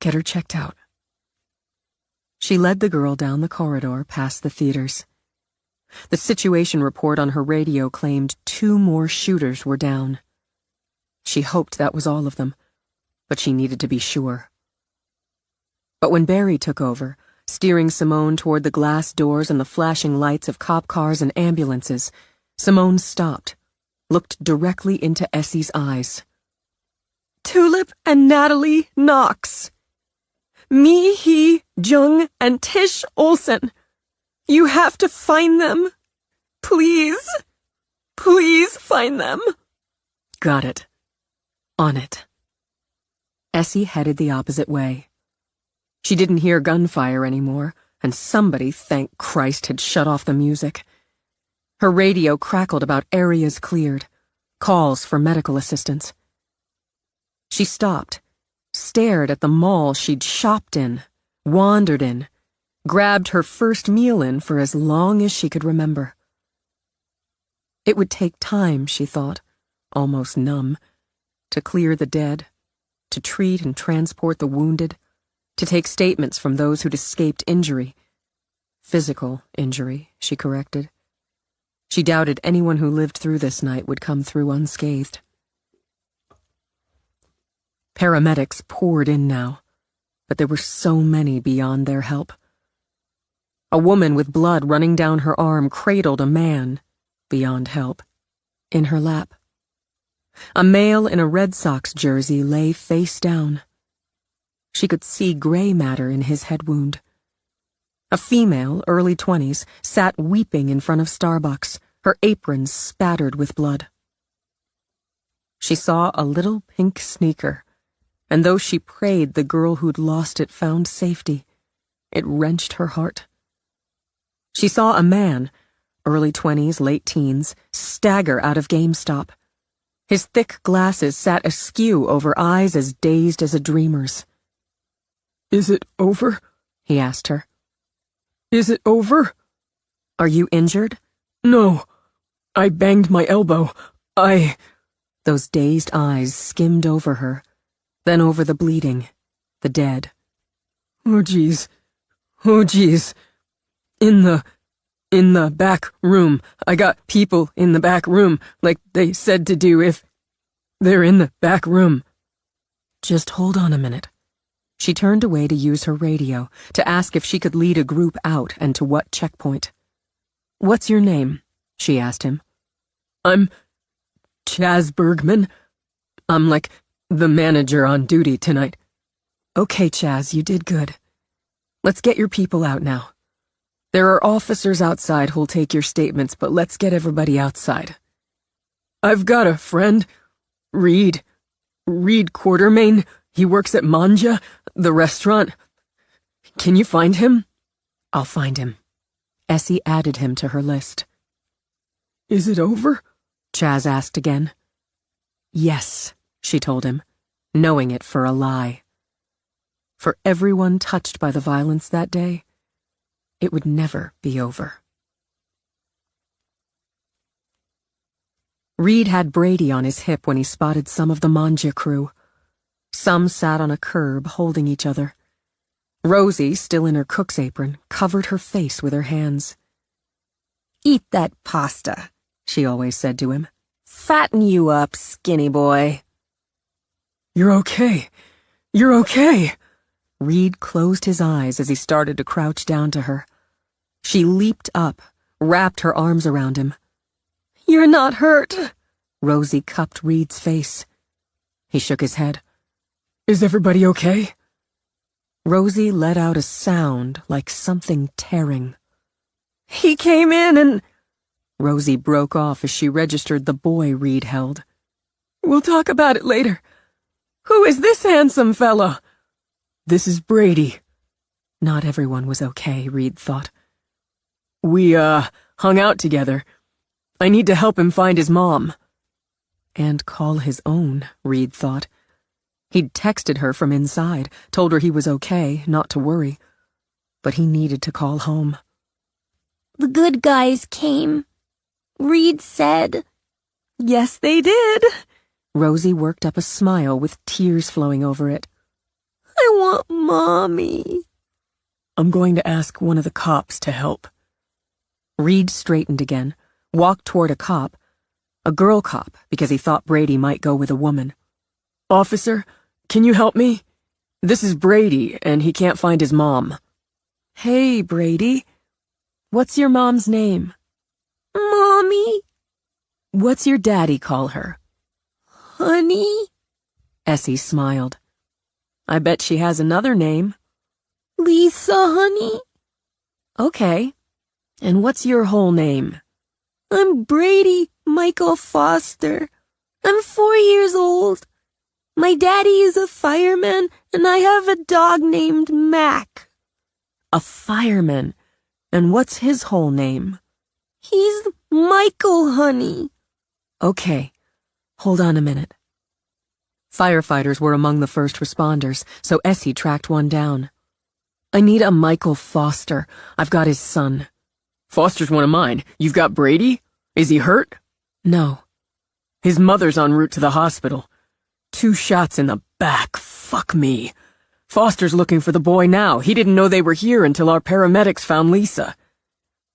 B: Get her checked out. She led the girl down the corridor past the theaters. The situation report on her radio claimed 2 more shooters were down. She hoped that was all of them, but she needed to be sure. But when Barry took over, steering Simone toward the glass doors and the flashing lights of cop cars and ambulances, Simone stopped, looked directly into Essie's eyes. Tulip and Natalie Knox. Mi Hee Jung and Tish Olsen. You have to find them. Please. Please find them. Got it. On it. Essie headed the opposite way. She didn't hear gunfire anymore, and somebody, thank Christ, had shut off the music. Her radio crackled about areas cleared, calls for medical assistance. She stopped, stared at the mall she'd shopped in, wandered in, grabbed her first meal in for as long as she could remember. It would take time, she thought, almost numb, to clear the dead, to treat and transport the wounded, to take statements from those who'd escaped injury. Physical injury, she corrected. She doubted anyone who lived through this night would come through unscathed. Paramedics poured in now, but there were so many beyond their help. A woman with blood running down her arm cradled a man, beyond help, in her lap. A male in a Red Sox jersey lay face down. She could see gray matter in his head wound. A female, early 20s, sat weeping in front of Starbucks, her apron spattered with blood. She saw a little pink sneaker, and though she prayed the girl who'd lost it found safety, it wrenched her heart. She saw a man, early 20s, late teens, stagger out of GameStop. His thick glasses sat askew over eyes as dazed as a dreamer's. Is it over? He asked her. Is it over? Are you injured? No. I banged my elbow. Those dazed eyes skimmed over her, then over the bleeding, the dead. Oh, geez. In the back room. I got people in the back room, like they said to do if they're in the back room. Just hold on a minute. She turned away to use her radio, to ask if she could lead a group out and to what checkpoint. What's your name? She asked him. I'm Chaz Bergman. I'm like the manager on duty tonight. Okay, Chaz, you did good. Let's get your people out now. There are officers outside who'll take your statements, but let's get everybody outside. I've got a friend, Reed Quartermain. He works at Manja, the restaurant. Can you find him? I'll find him. Essie added him to her list. Is it over? Chaz asked again. Yes, she told him, knowing it for a lie. For everyone touched by the violence that day, it would never be over. Reed had Brady on his hip when he spotted some of the Manja crew. Some sat on a curb holding each other. Rosie, still in her cook's apron, covered her face with her hands. Eat that pasta, she always said to him. Fatten you up, skinny boy. You're okay. You're okay. Reed closed his eyes as he started to crouch down to her. She leaped up, wrapped her arms around him. "You're not hurt." Rosie cupped Reed's face. He shook his head. "Is everybody okay?" Rosie let out a sound like something tearing. "He came in and—" Rosie broke off as she registered the boy Reed held. "We'll talk about it later. Who is this handsome fellow?" "This is Brady." Not everyone was okay, Reed thought. "We, hung out together. I need to help him find his mom." And call his own, Reed thought. He'd texted her from inside, told her he was okay, not to worry. But he needed to call home.
A: "The good guys came," Reed said.
B: "Yes, they did." Rosie worked up a smile with tears flowing over it.
A: "I want Mommy."
B: "I'm going to ask one of the cops to help." Reed straightened again, walked toward a cop, a girl cop because he thought Brady might go with a woman. "Officer, can you help me? This is Brady, and he can't find his mom." "Hey, Brady. What's your mom's name?"
A: "Mommy."
B: "What's your daddy call her?"
A: "Honey."
B: Essie smiled. "I bet she has another name."
A: "Lisa, honey."
B: "Okay. And what's your whole name?"
A: "I'm Brady Michael Foster. I'm 4 years old. My daddy is a fireman, and I have a dog named Mac."
B: "A fireman? And what's his whole name?"
A: "He's Michael, honey."
B: "Okay. Hold on a minute." Firefighters were among the first responders, so Essie tracked one down. "I need a Michael Foster. I've got his son." "Foster's one of mine. You've got Brady? Is he hurt?" "No." "His mother's en route to the hospital. 2 shots in the back. Fuck me. Foster's looking for the boy now. He didn't know they were here until our paramedics found Lisa."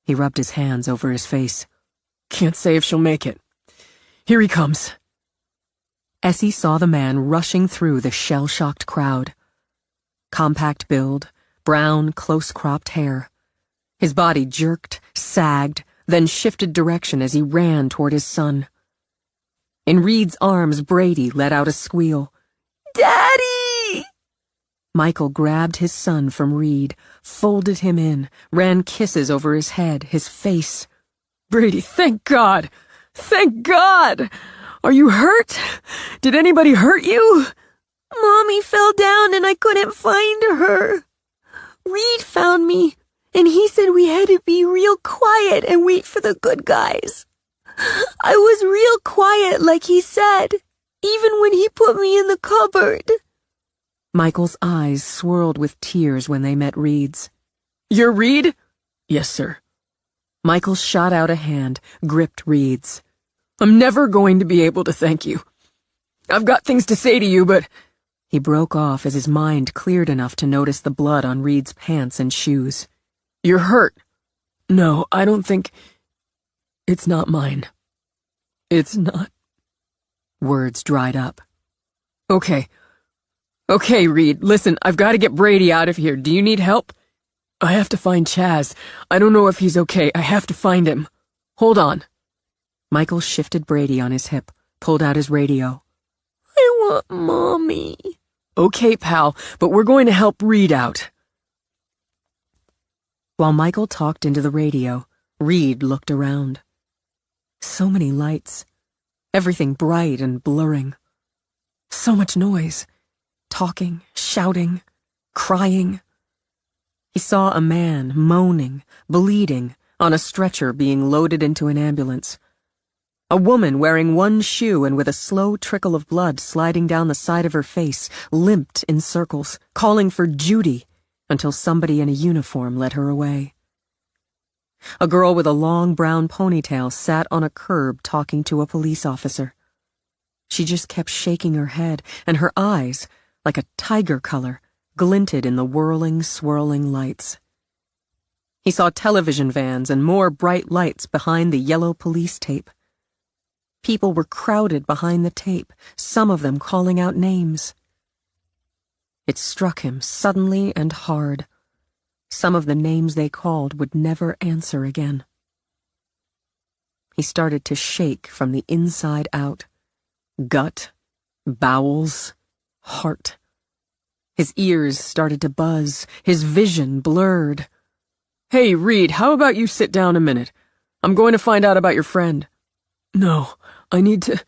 B: He rubbed his hands over his face. "Can't say if she'll make it. Here he comes." Essie saw the man rushing through the shell-shocked crowd. Compact build, brown, close-cropped hair. His body jerked, sagged, then shifted direction as he ran toward his son. In Reed's arms, Brady let out a squeal. "Daddy!" Michael grabbed his son from Reed, folded him in, ran kisses over his head, his face. "Brady, thank God! Thank God! Are you hurt? Did anybody hurt you?"
A: "Mommy fell down and I couldn't find her. Reed found me, and he said we had to be real quiet and wait for the good guys. I was real quiet like he said, even when he put me in the cupboard."
B: Michael's eyes swirled with tears when they met Reed's. "You're Reed?" "Yes, sir." Michael shot out a hand, gripped Reed's. "I'm never going to be able to thank you. I've got things to say to you, but—" He broke off as his mind cleared enough to notice the blood on Reed's pants and shoes. "You're hurt." "No, I don't think— It's not mine. It's not—" Words dried up. Okay, Reed, listen, I've got to get Brady out of here. Do you need help?" "I have to find Chaz. I don't know if he's okay. I have to find him. Hold on." Michael shifted Brady on his hip, pulled out his radio.
A: "I want Mommy."
B: "Okay, pal, but we're going to help Reed out." While Michael talked into the radio, Reed looked around. So many lights, everything bright and blurring. So much noise, talking, shouting, crying. He saw a man moaning, bleeding, on a stretcher being loaded into an ambulance. A woman wearing one shoe and with a slow trickle of blood sliding down the side of her face limped in circles, calling for Judy, until somebody in a uniform led her away. A girl with a long brown ponytail sat on a curb talking to a police officer. She just kept shaking her head, and her eyes, like a tiger color, glinted in the whirling, swirling lights. He saw television vans and more bright lights behind the yellow police tape. People were crowded behind the tape, some of them calling out names. It struck him suddenly and hard. Some of the names they called would never answer again. He started to shake from the inside out. Gut, bowels, heart. His ears started to buzz, his vision blurred. "Hey, Reed, how about you sit down a minute? I'm going to find out about your friend." "No, I need to—"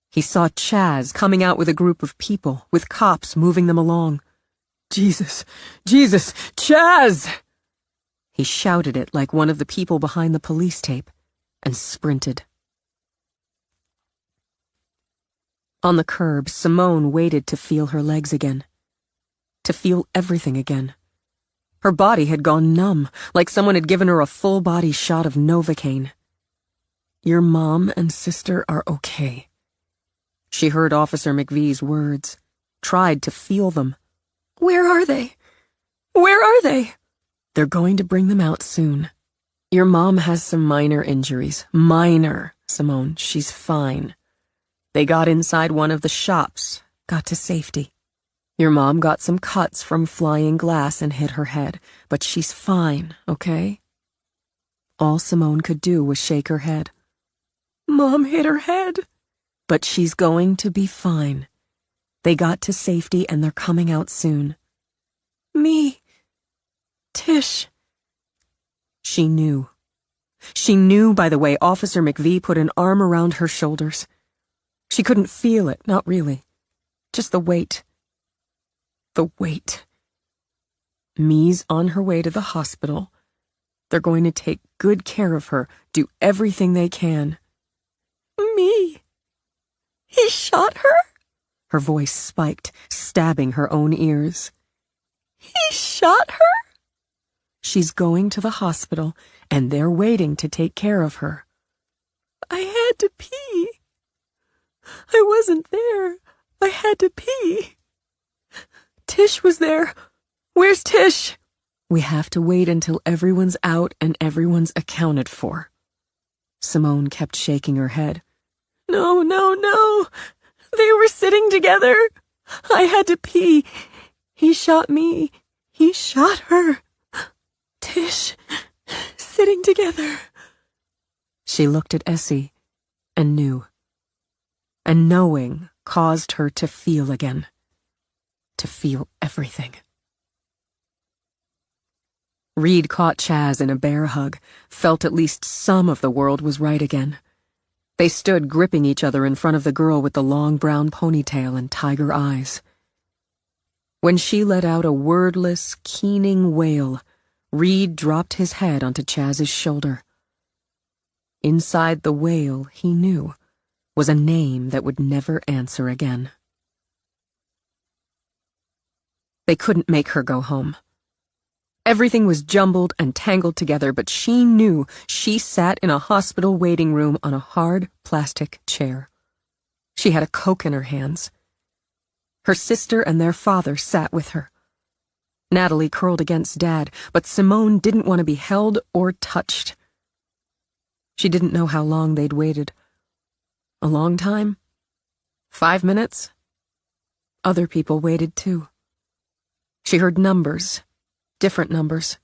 B: He saw Chaz coming out with a group of people, with cops moving them along. Jesus, Chaz! He shouted it like one of the people behind the police tape, and sprinted. On the curb, Simone waited to feel her legs again. To feel everything again. Her body had gone numb, like someone had given her a full-body shot of Novocaine. "Your mom and sister are okay." She heard Officer McVee's words, tried to feel them. "Where are they? Where are they?" "They're going to bring them out soon. Your mom has some minor injuries. Minor, Simone. She's fine. They got inside one of the shops, got to safety. Your mom got some cuts from flying glass and hit her head, but she's fine, okay?" All Simone could do was shake her head. "Mom hit her head." "But she's going to be fine. They got to safety and they're coming out soon." "Me. Tish." She knew. She knew by the way Officer McVee put an arm around her shoulders. She couldn't feel it, not really. Just the weight. The weight. Me's on her way to the hospital. They're going to take good care of her, do everything they can. "Me? He shot her?" Her voice spiked, stabbing her own ears. "He shot her?" "She's going to the hospital, and they're waiting to take care of her." "I had to pee. I wasn't there. I had to pee. Tish was there. Where's Tish?" "We have to wait until everyone's out and everyone's accounted for." Simone kept shaking her head. No. They were sitting together. I had to pee. He shot me. He shot her. Tish, sitting together." She looked at Essie and knew. And knowing caused her to feel again. To feel everything. Reed caught Chaz in a bear hug, felt at least some of the world was right again. They stood gripping each other in front of the girl with the long brown ponytail and tiger eyes. When she let out a wordless, keening wail, Reed dropped his head onto Chaz's shoulder. Inside the wail, he knew, was a name that would never answer again. They couldn't make her go home. Everything was jumbled and tangled together, but she knew she sat in a hospital waiting room on a hard plastic chair. She had a Coke in her hands. Her sister and their father sat with her. Natalie curled against Dad, but Simone didn't want to be held or touched. She didn't know how long they'd waited. A long time? 5 minutes? Other people waited too. She heard numbers. Different numbers.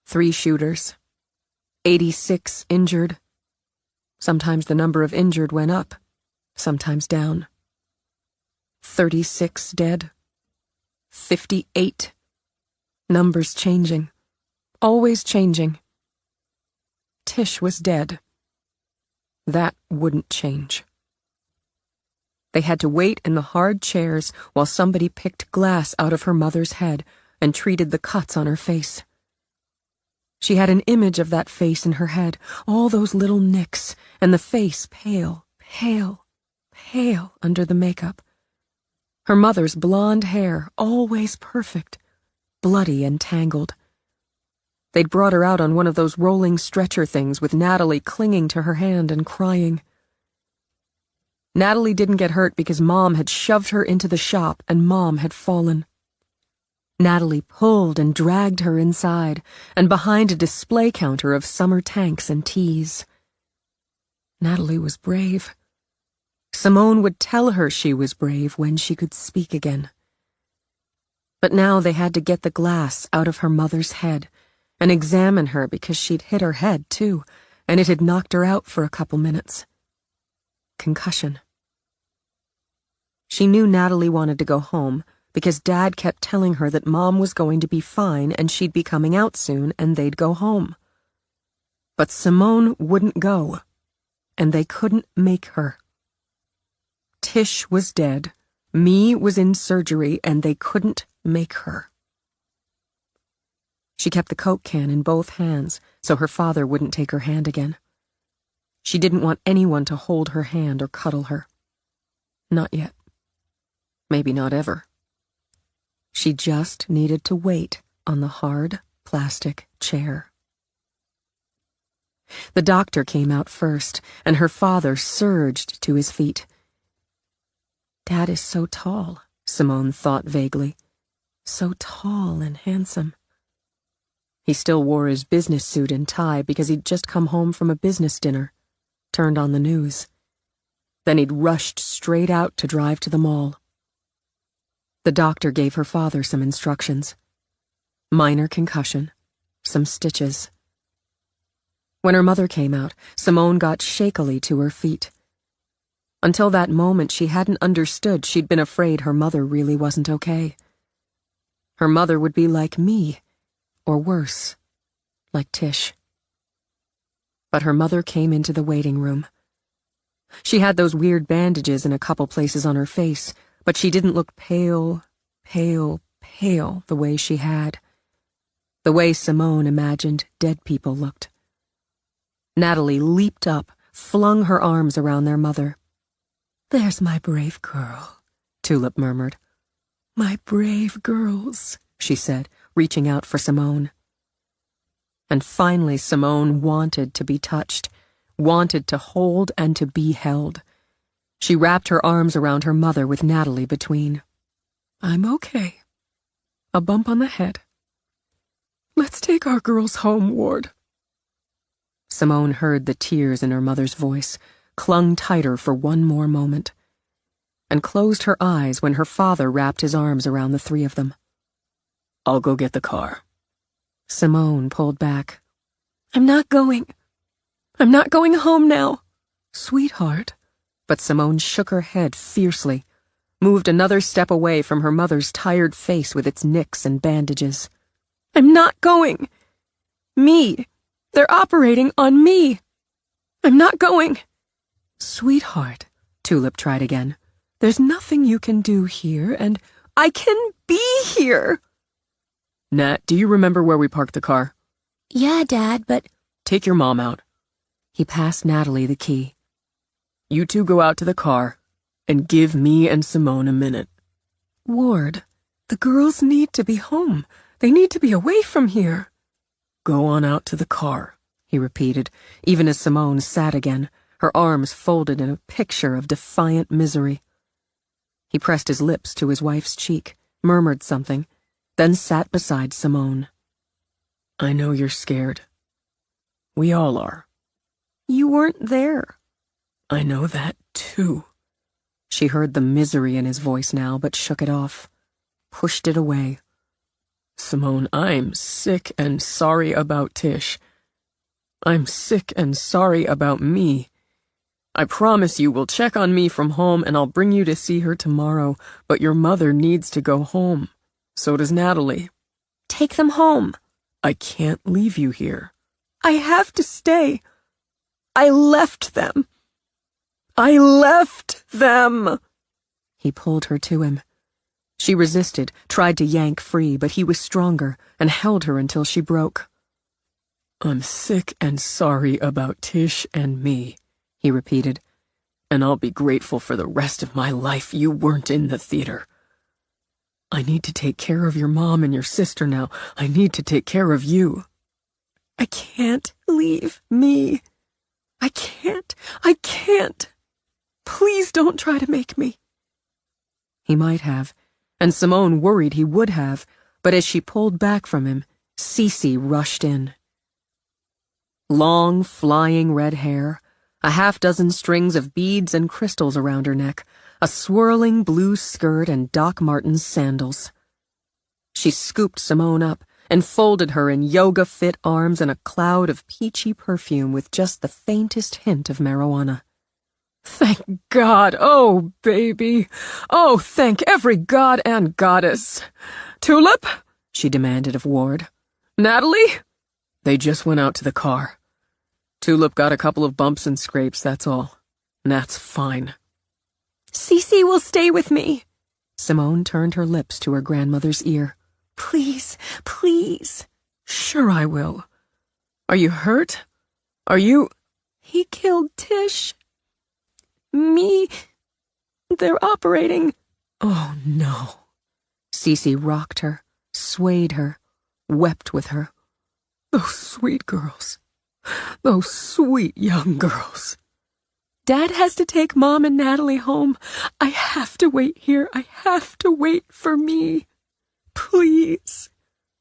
B: 3 shooters. 86 injured. Sometimes the number of injured went up, sometimes down. 36 dead. 58. Numbers changing. Always changing. Tish was dead. That wouldn't change. They had to wait in the hard chairs while somebody picked glass out of her mother's head and treated the cuts on her face. She had an image of that face in her head, all those little nicks, and the face pale under the makeup. Her mother's blonde hair, always perfect, bloody and tangled. They'd brought her out on one of those rolling stretcher things with Natalie clinging to her hand and crying. Natalie didn't get hurt because Mom had shoved her into the shop and Mom had fallen. Natalie pulled and dragged her inside and behind a display counter of summer tanks and teas. Natalie was brave. Simone would tell her she was brave when she could speak again. But now they had to get the glass out of her mother's head and examine her because she'd hit her head, too, and it had knocked her out for a couple minutes. Concussion. She knew Natalie wanted to go home because Dad kept telling her that Mom was going to be fine and she'd be coming out soon and they'd go home. But Simone wouldn't go, and they couldn't make her. Tish was dead, Me was in surgery, and they couldn't make her. She kept the Coke can in both hands so her father wouldn't take her hand again. She didn't want anyone to hold her hand or cuddle her. Not yet. Maybe not ever. She just needed to wait on the hard plastic chair. The doctor came out first, and her father surged to his feet. Dad is so tall, Simone thought vaguely. So tall and handsome. He still wore his business suit and tie because he'd just come home from a business dinner, turned on the news. Then he'd rushed straight out to drive to the mall. The doctor gave her father some instructions. Minor concussion, some stitches. When her mother came out, Simone got shakily to her feet. Until that moment, she hadn't understood she'd been afraid her mother really wasn't okay. Her mother would be like me, or worse, like Tish. But her mother came into the waiting room. She had those weird bandages in a couple places on her face, but she didn't look pale the way she had. The way Simone imagined dead people looked. Natalie leaped up, flung her arms around their mother. "There's my brave girl," Tulip murmured. "My brave girls," she said, reaching out for Simone. And finally Simone wanted to be touched, wanted to hold and to be held. She wrapped her arms around her mother with Natalie between. "I'm okay. A bump on the head. Let's take our girls home, Ward." Simone heard the tears in her mother's voice, clung tighter for one more moment, and closed her eyes when her father wrapped his arms around the three of them. "I'll go get the car." Simone pulled back. I'm not going home now." "Sweetheart." But Simone shook her head fiercely, moved another step away from her mother's tired face with its nicks and bandages. "I'm not going. Me. They're operating on me. I'm not going." "Sweetheart," Tulip tried again. "There's nothing you can do here, and I can be here." "Nat, do you remember where we parked the car?"
A: "Yeah, Dad, but—"
B: "Take your mom out." He passed Natalie the key. "You two go out to the car and give me and Simone a minute." "Ward, the girls need to be home. They need to be away from here." "Go on out to the car," he repeated, even as Simone sat again, her arms folded in a picture of defiant misery. He pressed his lips to his wife's cheek, murmured something, then sat beside Simone. "I know you're scared. We all are." "You weren't there." "I know that, too." She heard the misery in his voice now, but shook it off, pushed it away. "Simone, I'm sick and sorry about Tish. I'm sick and sorry about me. I promise you we'll check on me from home and I'll bring you to see her tomorrow, but your mother needs to go home. So does Natalie."
A: "Take them home."
B: "I can't leave you here."
A: "I have to stay. I left them. I left them."
B: He pulled her to him. She resisted, tried to yank free, but he was stronger and held her until she broke. "I'm sick and sorry about Tish and me," he repeated, "and I'll be grateful for the rest of my life you weren't in the theater. I need to take care of your mom and your sister now. I need to take care of you."
A: "I can't leave me. I can't. Please don't try to make me."
B: He might have, and Simone worried he would have, but as she pulled back from him, Cece rushed in. Long, flying red hair, a half-dozen strings of beads and crystals around her neck, a swirling blue skirt and Doc Martens sandals. She scooped Simone up and folded her in yoga-fit arms in a cloud of peachy perfume with just the faintest hint of marijuana. "Thank God, oh, baby. Oh, thank every god and goddess. Tulip?" she demanded of Ward. "Natalie?" They just went out to the car. Tulip got a couple of bumps and scrapes, that's all. Nat's fine.
A: Cece will stay with me.
B: Simone turned her lips to her grandmother's ear.
A: Please, please.
B: Sure I will. Are you hurt? Are you...
A: He killed Tish. Me. They're operating.
B: Oh, no. Cece rocked her, swayed her, wept with her. Those sweet girls. Those sweet young girls.
A: Dad has to take Mom and Natalie home. I have to wait here. I have to wait for me. Please.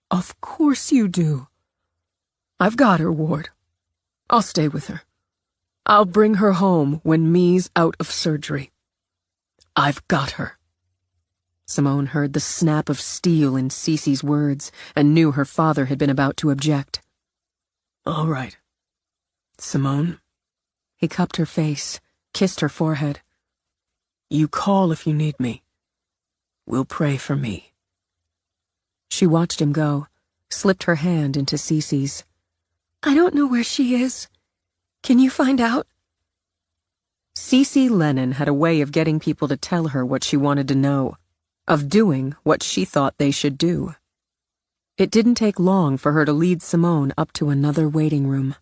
B: Of course you do. I've got her, Ward. I'll stay with her. I'll bring her home when Me's out of surgery. I've got her. Simone heard the snap of steel in Cece's words and knew her father had been about to object. All right. Simone. He cupped her face, kissed her forehead. You call if you need me. We'll pray for me. She watched him go, slipped her hand into Cece's.
A: I don't know where she is. Can you find out?
B: Cece Lennon had a way of getting people to tell her what she wanted to know, of doing what she thought they should do. It didn't take long for her to lead Simone up to another waiting room.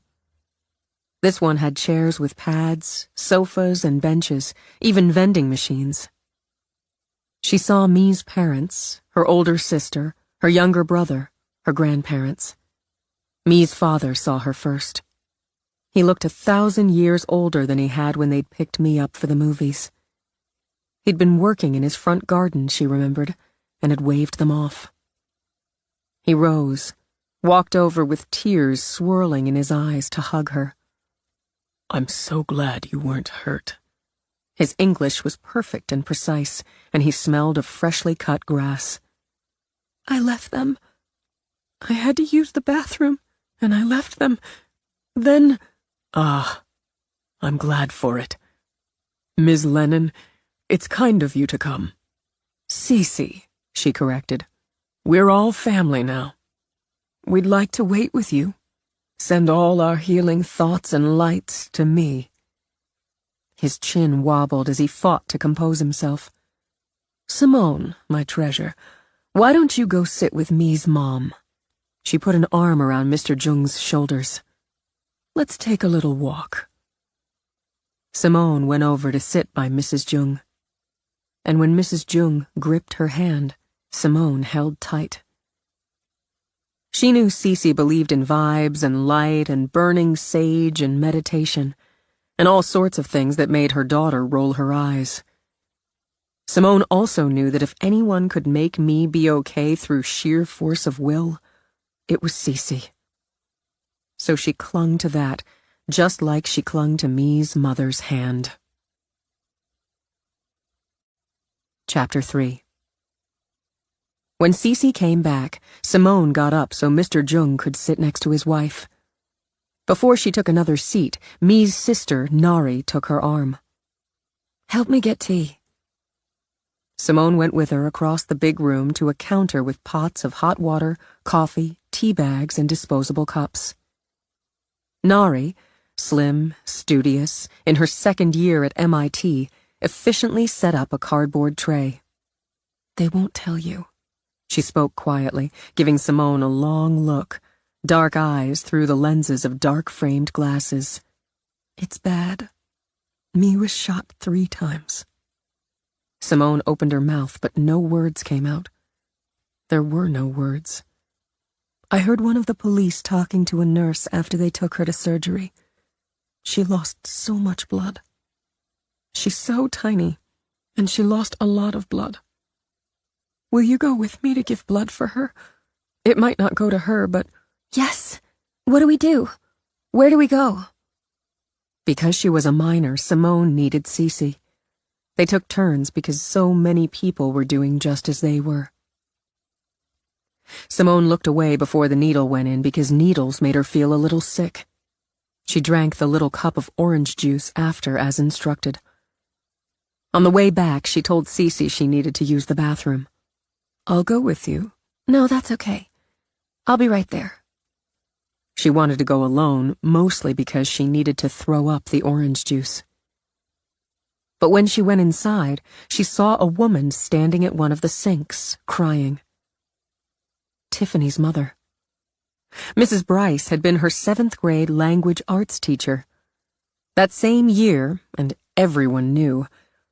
B: This one had chairs with pads, sofas and benches, even vending machines. She saw Me's parents, her older sister, her younger brother, her grandparents. Me's father saw her first. He looked 1,000 years older than he had when they'd picked Me up for the movies. He'd been working in his front garden, she remembered, and had waved them off. He rose, walked over with tears swirling in his eyes to hug her. I'm so glad you weren't hurt. His English was perfect and precise, and he smelled of freshly cut grass.
A: I left them. I had to use the bathroom, and I left them. Then...
B: Ah, I'm glad for it. Ms. Lennon, it's kind of you to come. Cece, she corrected. We're all family now. We'd like to wait with you. Send all our healing thoughts and lights to Me. His chin wobbled as he fought to compose himself. Simone, my treasure, why don't you go sit with Me's mom? She put an arm around Mr. Jung's shoulders. Let's take a little walk. Simone went over to sit by Mrs. Jung. And when Mrs. Jung gripped her hand, Simone held tight. She knew Cece believed in vibes and light and burning sage and meditation, and all sorts of things that made her daughter roll her eyes. Simone also knew that if anyone could make Me be okay through sheer force of will, it was Cece. So she clung to that, just like she clung to Me's mother's hand. Chapter 3. When Cece came back, Simone got up so Mr. Jung could sit next to his wife. Before she took another seat, Me's sister, Nari, took her arm. Help me get tea. Simone went with her across the big room to a counter with pots of hot water, coffee, tea bags, and disposable cups. Nari, slim, studious, in her second year at MIT, efficiently set up a cardboard tray. They won't tell you. She spoke quietly, giving Simone a long look, dark eyes through the lenses of dark-framed glasses. It's bad. Me was shot 3 times. Simone opened her mouth, but no words came out. There were no words. I heard one of the police talking to a nurse after they took her to surgery. She lost so much blood. She's so tiny, and she lost a lot of blood. Will you go with me to give blood for her? It might not go to her, but...
A: Yes. What do we do? Where do we go?
B: Because she was a minor, Simone needed Cece. They took turns because so many people were doing just as they were. Simone looked away before the needle went in because needles made her feel a little sick. She drank the little cup of orange juice after as instructed. On the way back, she told Cece she needed to use the bathroom.
A: "I'll go with you." "No, that's okay. I'll be right there."
B: She wanted to go alone, mostly because she needed to throw up the orange juice. But when she went inside, she saw a woman standing at one of the sinks, crying. Tiffany's mother. Mrs. Bryce had been her 7th grade language arts teacher. That same year, and everyone knew,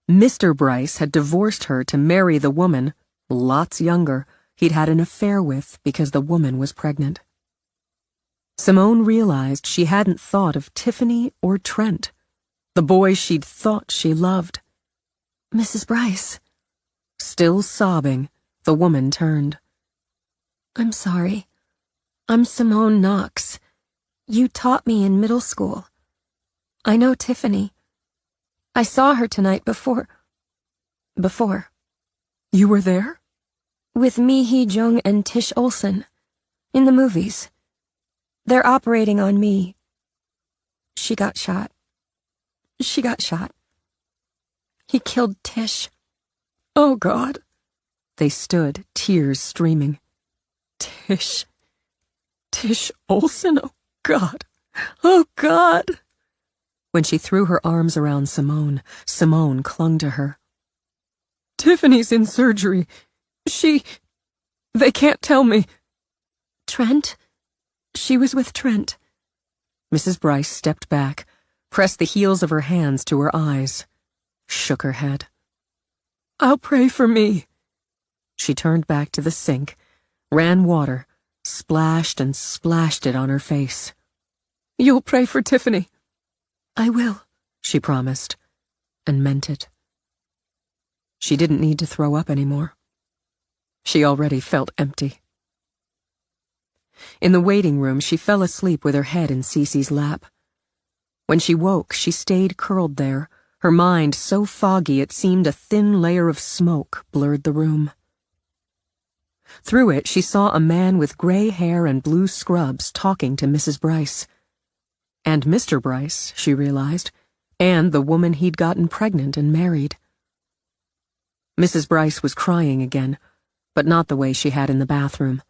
B: Mr. Bryce had divorced her to marry the woman, lots younger, he'd had an affair with because the woman was pregnant. Simone realized she hadn't thought of Tiffany or Trent, the boy she'd thought she loved.
A: "Mrs. Bryce."
B: Still sobbing, the woman turned.
A: "I'm sorry. I'm Simone Knox. You taught me in middle school. I know Tiffany. I saw her tonight before.
B: You were there?
A: With Mi Hee Jung and Tish Olsen. In the movies. They're operating on me. She got shot. He killed Tish."
B: Oh, God. They stood, tears streaming. Tish Olsen, oh, God. Oh, God. When she threw her arms around Simone, Simone clung to her. Tiffany's in surgery. They can't tell me.
A: "Trent? She was with Trent."
B: Mrs. Bryce stepped back, pressed the heels of her hands to her eyes, shook her head. "I'll pray for me." She turned back to the sink, ran water, splashed and splashed it on her face. "You'll pray for Tiffany."
A: "I will,"
B: she promised, and meant it. She didn't need to throw up anymore. She already felt empty. In the waiting room, she fell asleep with her head in Cece's lap. When she woke, she stayed curled there, her mind so foggy it seemed a thin layer of smoke blurred the room. Through it, she saw a man with gray hair and blue scrubs talking to Mrs. Bryce. And Mr. Bryce, she realized, and the woman he'd gotten pregnant and married. Mrs. Bryce was crying again, but not the way she had in the bathroom.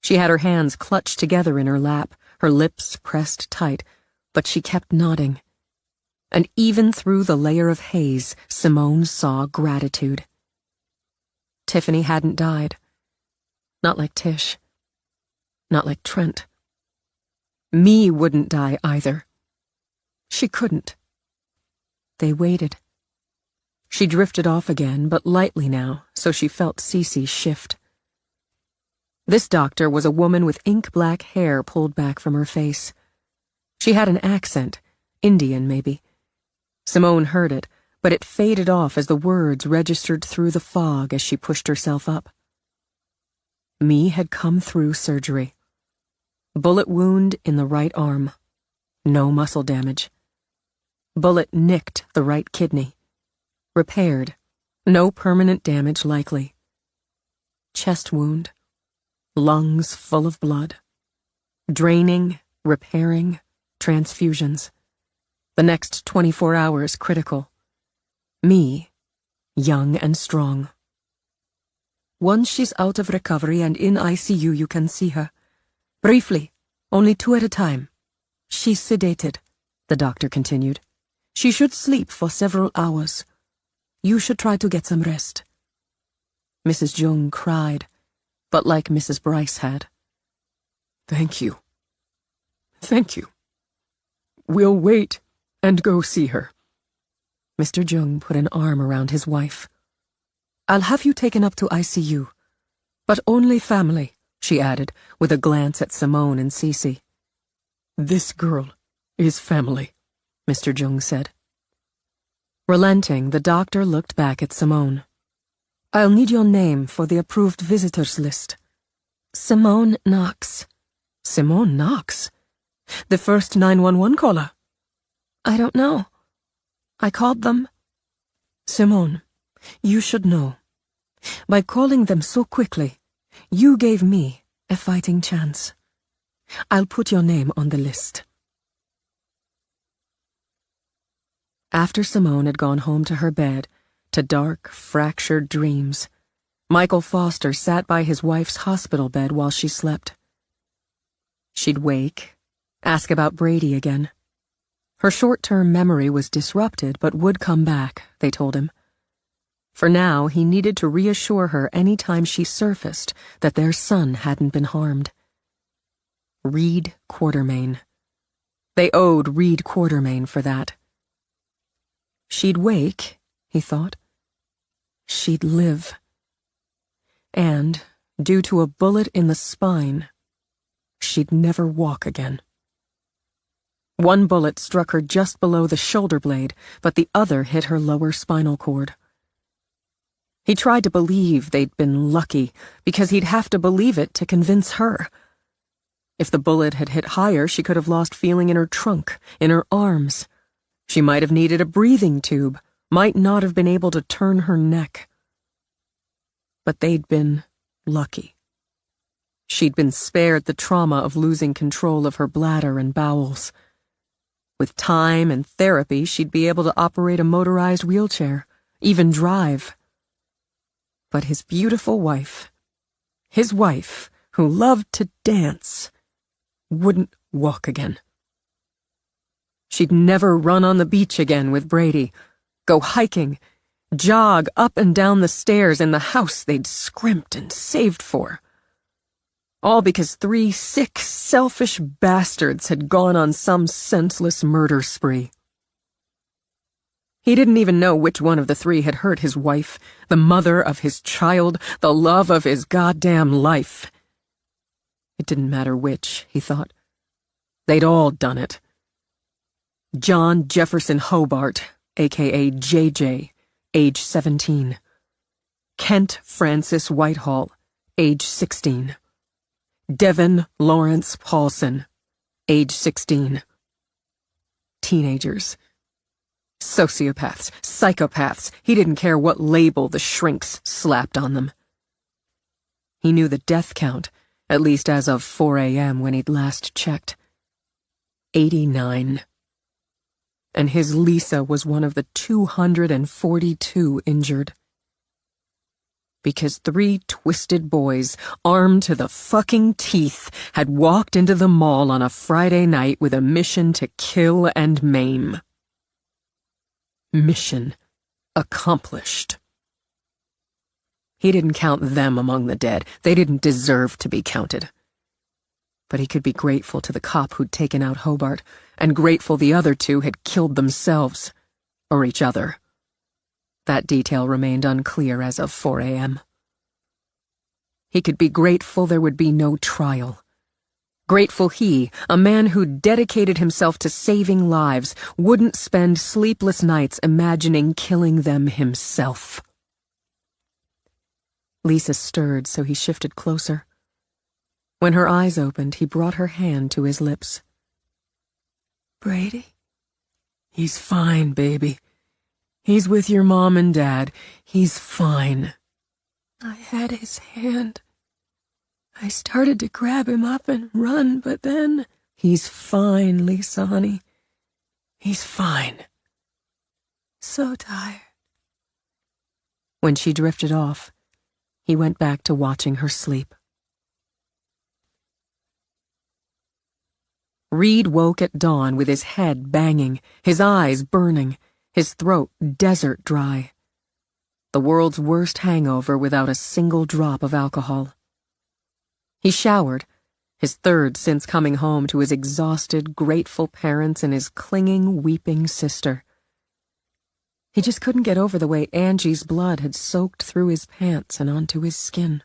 B: She had her hands clutched together in her lap, her lips pressed tight, but she kept nodding. And even through the layer of haze, Simone saw gratitude. Tiffany hadn't died. Not like Tish. Not like Trent. Me wouldn't die either. She couldn't. They waited. She drifted off again, but lightly now, so she felt Cece shift. This doctor was a woman with ink-black hair pulled back from her face. She had an accent, Indian maybe. Simone heard it, but it faded off as the words registered through the fog as she pushed herself up. Me had come through surgery. Bullet wound in the right arm. No muscle damage. Bullet nicked the right kidney. Repaired. No permanent damage likely. Chest wound. Lungs full of blood. Draining, repairing, transfusions. The next 24 hours critical. Me, young and strong. Once she's out of recovery and in ICU, you can see her. Briefly, only 2 at a time. She's sedated, the doctor continued. She should sleep for several hours. You should try to get some rest. Mrs. Jung cried, but like Mrs. Bryce had. Thank you. Thank you. We'll wait and go see her. Mr. Jung put an arm around his wife. I'll have you taken up to ICU, but only family, she added, with a glance at Simone and Cece. This girl is family, Mr. Jung said. Relenting, the doctor looked back at Simone. I'll need your name for the approved visitors list. Simone Knox. Simone Knox? The first 911 caller? I don't know. I called them. Simone, you should know. By calling them so quickly, You gave me a fighting chance. I'll put your name on the list. After Simone had gone home to her bed, to dark, fractured dreams, Michael Foster sat by his wife's hospital bed while she slept. She'd wake, ask about Brady again. Her short-term memory was disrupted, but would come back, they told him. For now, he needed to reassure her any time she surfaced that their son hadn't been harmed. Reed Quartermain. They owed Reed Quartermain for that. She'd wake, he thought. She'd live. And, due to a bullet in the spine, she'd never walk again. One bullet struck her just below the shoulder blade, but the other hit her lower spinal cord. He tried to believe they'd been lucky, because he'd have to believe it to convince her. If the bullet had hit higher, she could have lost feeling in her trunk, in her arms. She might have needed a breathing tube, might not have been able to turn her neck. But they'd been lucky. She'd been spared the trauma of losing control of her bladder and bowels. With time and therapy, she'd be able to operate a motorized wheelchair, even drive. But his beautiful wife, his wife, who loved to dance, wouldn't walk again. She'd never run on the beach again with Brady, go hiking, jog up and down the stairs in the house they'd scrimped and saved for. All because 3 sick, selfish bastards had gone on some senseless murder spree. He didn't even know which one of the 3 had hurt his wife, the mother of his child, the love of his goddamn life. It didn't matter which, he thought. They'd all done it. John Jefferson Hobart, a.k.a. JJ, age 17. Kent Francis Whitehall, age 16. Devin Lawrence Paulson, age 16. Teenagers. Sociopaths, psychopaths, he didn't care what label the shrinks slapped on them. He knew the death count, at least as of 4 a.m. when he'd last checked. 89. And his Lisa was one of the 242 injured. Because 3 twisted boys, armed to the fucking teeth, had walked into the mall on a Friday night with a mission to kill and maim. Mission accomplished. He didn't count them among the dead. They didn't deserve to be counted. But he could be grateful to the cop who'd taken out Hobart, and grateful the other 2 had killed themselves, or each other. That detail remained unclear as of 4 a.m. He could be grateful there would be no trial. Grateful he, a man who'd dedicated himself to saving lives, wouldn't spend sleepless nights imagining killing them himself. Lisa stirred, so he shifted closer. When her eyes opened, he brought her hand to his lips. Brady? He's fine, baby. He's with your mom and dad. He's fine. I had his hand. I started to grab him up and run, but then... He's fine, Lisa, honey. He's fine. So tired. When she drifted off, he went back to watching her sleep. Reed woke at dawn with his head banging, his eyes burning, his throat desert dry. The world's worst hangover without a single drop of alcohol. He showered, his 3rd since coming home to his exhausted, grateful parents and his clinging, weeping sister. He just couldn't get over the way Angie's blood had soaked through his pants and onto his skin.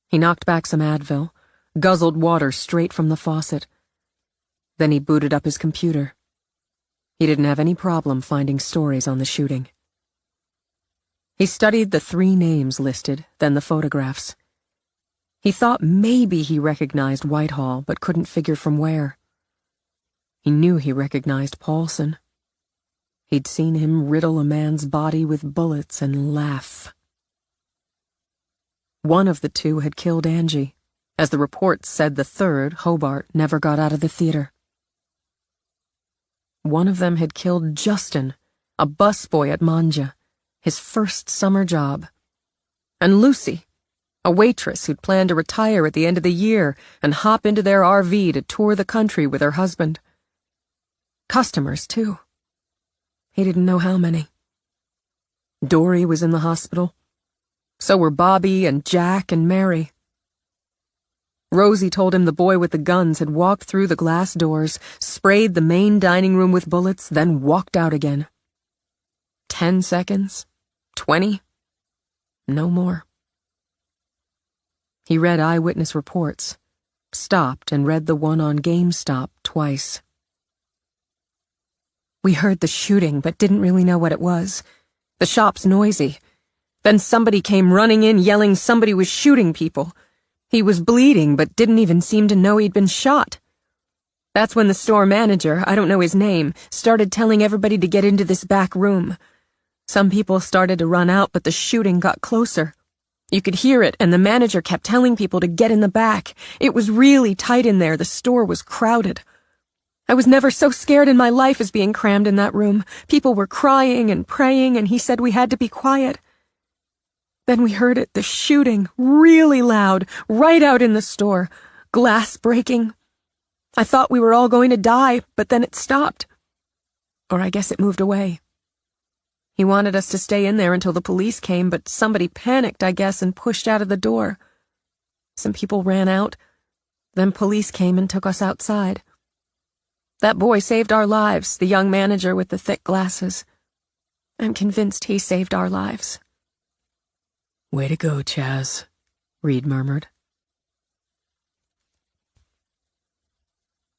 B: He knocked back some Advil, guzzled water straight from the faucet. Then he booted up his computer. He didn't have any problem finding stories on the shooting. He studied the 3 names listed, then the photographs. He thought maybe he recognized Whitehall, but couldn't figure from where. He knew he recognized Paulson. He'd seen him riddle a man's body with bullets and laugh. One of the two had killed Angie. As the reports said, the third, Hobart, never got out of the theater. One of them had killed Justin, a busboy at Manja, his first summer job. And Lucy, a waitress who'd planned to retire at the end of the year and hop into their RV to tour the country with her husband. Customers, too. He didn't know how many. Dory was in the hospital. So were Bobby and Jack and Mary. Rosie told him the boy with the guns had walked through the glass doors, sprayed the main dining room with bullets, then walked out again. 10 seconds? 20? No more. He read eyewitness reports, stopped and read the one on GameStop twice. We heard the shooting, but didn't really know what it was. The shop's noisy. Then somebody came running in yelling somebody was shooting people. He was bleeding, but didn't even seem to know he'd been shot. That's when the store manager, I don't know his name, started telling everybody to get into this back room. Some people started to run out, but the shooting got closer. You could hear it, and the manager kept telling people to get in the back. It was really tight in there. The store was crowded. I was never so scared in my life as being crammed in that room. People were crying and praying, and he said we had to be quiet. Then we heard it, the shooting, really loud, right out in the store, glass breaking. I thought we were all going to die, but then it stopped. Or I guess it moved away. He wanted us to stay in there until the police came, but somebody panicked, I guess, and pushed out of the door. Some people ran out. Then police came and took us outside. That boy saved our lives, the young manager with the thick glasses. I'm convinced he saved our lives.
C: Way to go, Chaz, Reed murmured.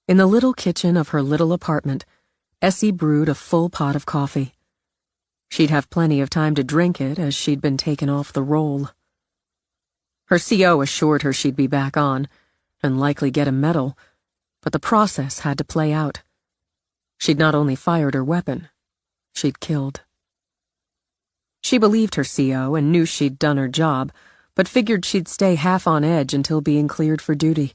B: In the little kitchen of her little apartment, Essie brewed a full pot of coffee. She'd have plenty of time to drink it as she'd been taken off the roll. Her CO assured her she'd be back on, and likely get a medal, but the process had to play out. She'd not only fired her weapon, she'd killed. She believed her CO and knew she'd done her job, but figured she'd stay half on edge until being cleared for duty.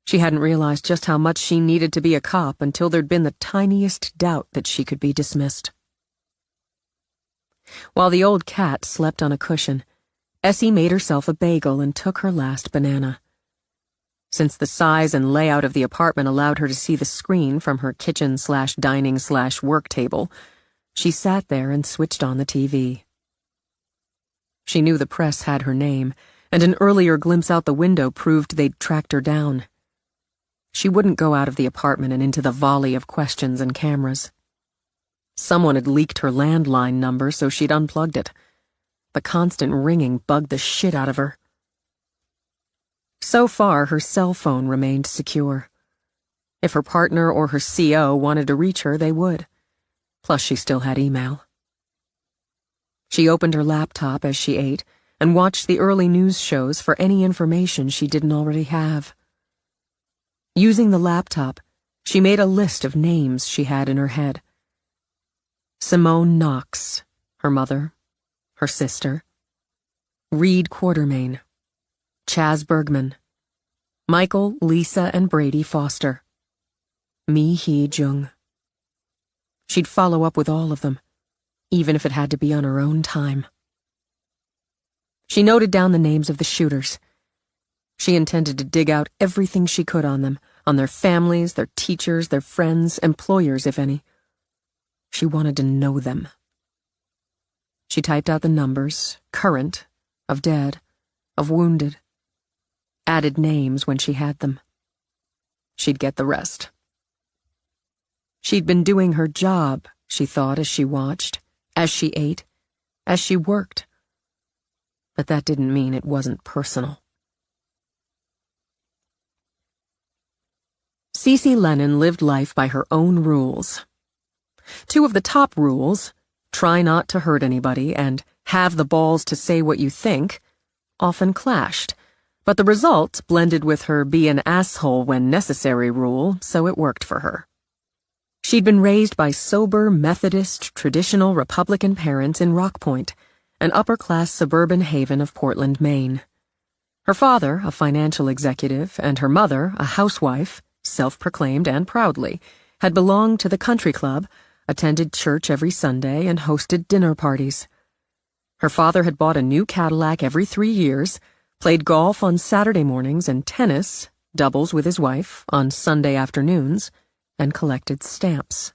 B: She hadn't realized just how much she needed to be a cop until there'd been the tiniest doubt that she could be dismissed. While the old cat slept on a cushion, Essie made herself a bagel and took her last banana. Since the size and layout of the apartment allowed her to see the screen from her kitchen/dining/work table, she sat there and switched on the TV. She knew the press had her name, and an earlier glimpse out the window proved they'd tracked her down. She wouldn't go out of the apartment and into the volley of questions and cameras. Someone had leaked her landline number, so she'd unplugged it. The constant ringing bugged the shit out of her. So far, her cell phone remained secure. If her partner or her CO wanted to reach her, they would. Plus, she still had email. She opened her laptop as she ate and watched the early news shows for any information she didn't already have. Using the laptop, she made a list of names she had in her head. Simone Knox, her mother, her sister. Reed Quartermain. Chaz Bergman. Michael, Lisa, and Brady Foster. Mi Hee Jung. She'd follow up with all of them, even if it had to be on her own time. She noted down the names of the shooters. She intended to dig out everything she could on them, on their families, their teachers, their friends, employers, if any. She wanted to know them. She typed out the numbers, current, of dead, of wounded. Added names when she had them. She'd get the rest. She'd been doing her job, she thought as she watched, as she ate, as she worked. But that didn't mean it wasn't personal. Cece Lennon lived life by her own rules. Two of the top rules, try not to hurt anybody and have the balls to say what you think, often clashed, but the result blended with her be an asshole when necessary rule, so it worked for her. She'd been raised by sober, Methodist, traditional Republican parents in Rock Point, an upper-class suburban haven of Portland, Maine. Her father, a financial executive, and her mother, a housewife, self-proclaimed and proudly, had belonged to the country club, attended church every Sunday, and hosted dinner parties. Her father had bought a new Cadillac every 3 years, played golf on Saturday mornings and tennis, doubles with his wife, on Sunday afternoons, and collected stamps.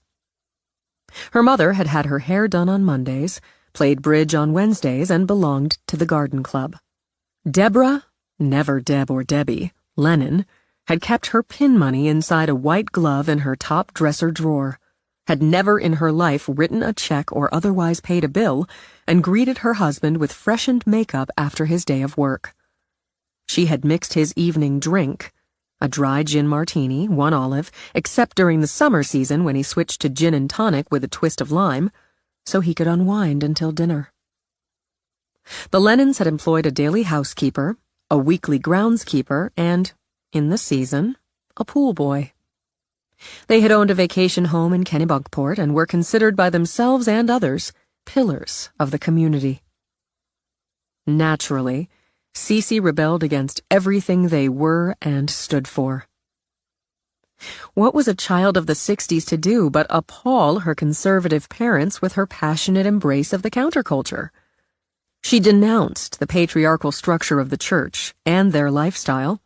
B: Her mother had had her hair done on Mondays, played bridge on Wednesdays, and belonged to the garden club. Deborah, never Deb or Debbie, Lennon, had kept her pin money inside a white glove in her top dresser drawer, had never in her life written a check or otherwise paid a bill, and greeted her husband with freshened makeup after his day of work. She had mixed his evening drink, a dry gin martini, 1 olive, except during the summer season when he switched to gin and tonic with a twist of lime, so he could unwind until dinner. The Lennons had employed a daily housekeeper, a weekly groundskeeper, and, in the season, a pool boy. They had owned a vacation home in Kennebunkport and were considered by themselves and others pillars of the community. Naturally, Cece rebelled against everything they were and stood for. What was a child of the 60s to do but appall her conservative parents with her passionate embrace of the counterculture? She denounced the patriarchal structure of the church and their lifestyle,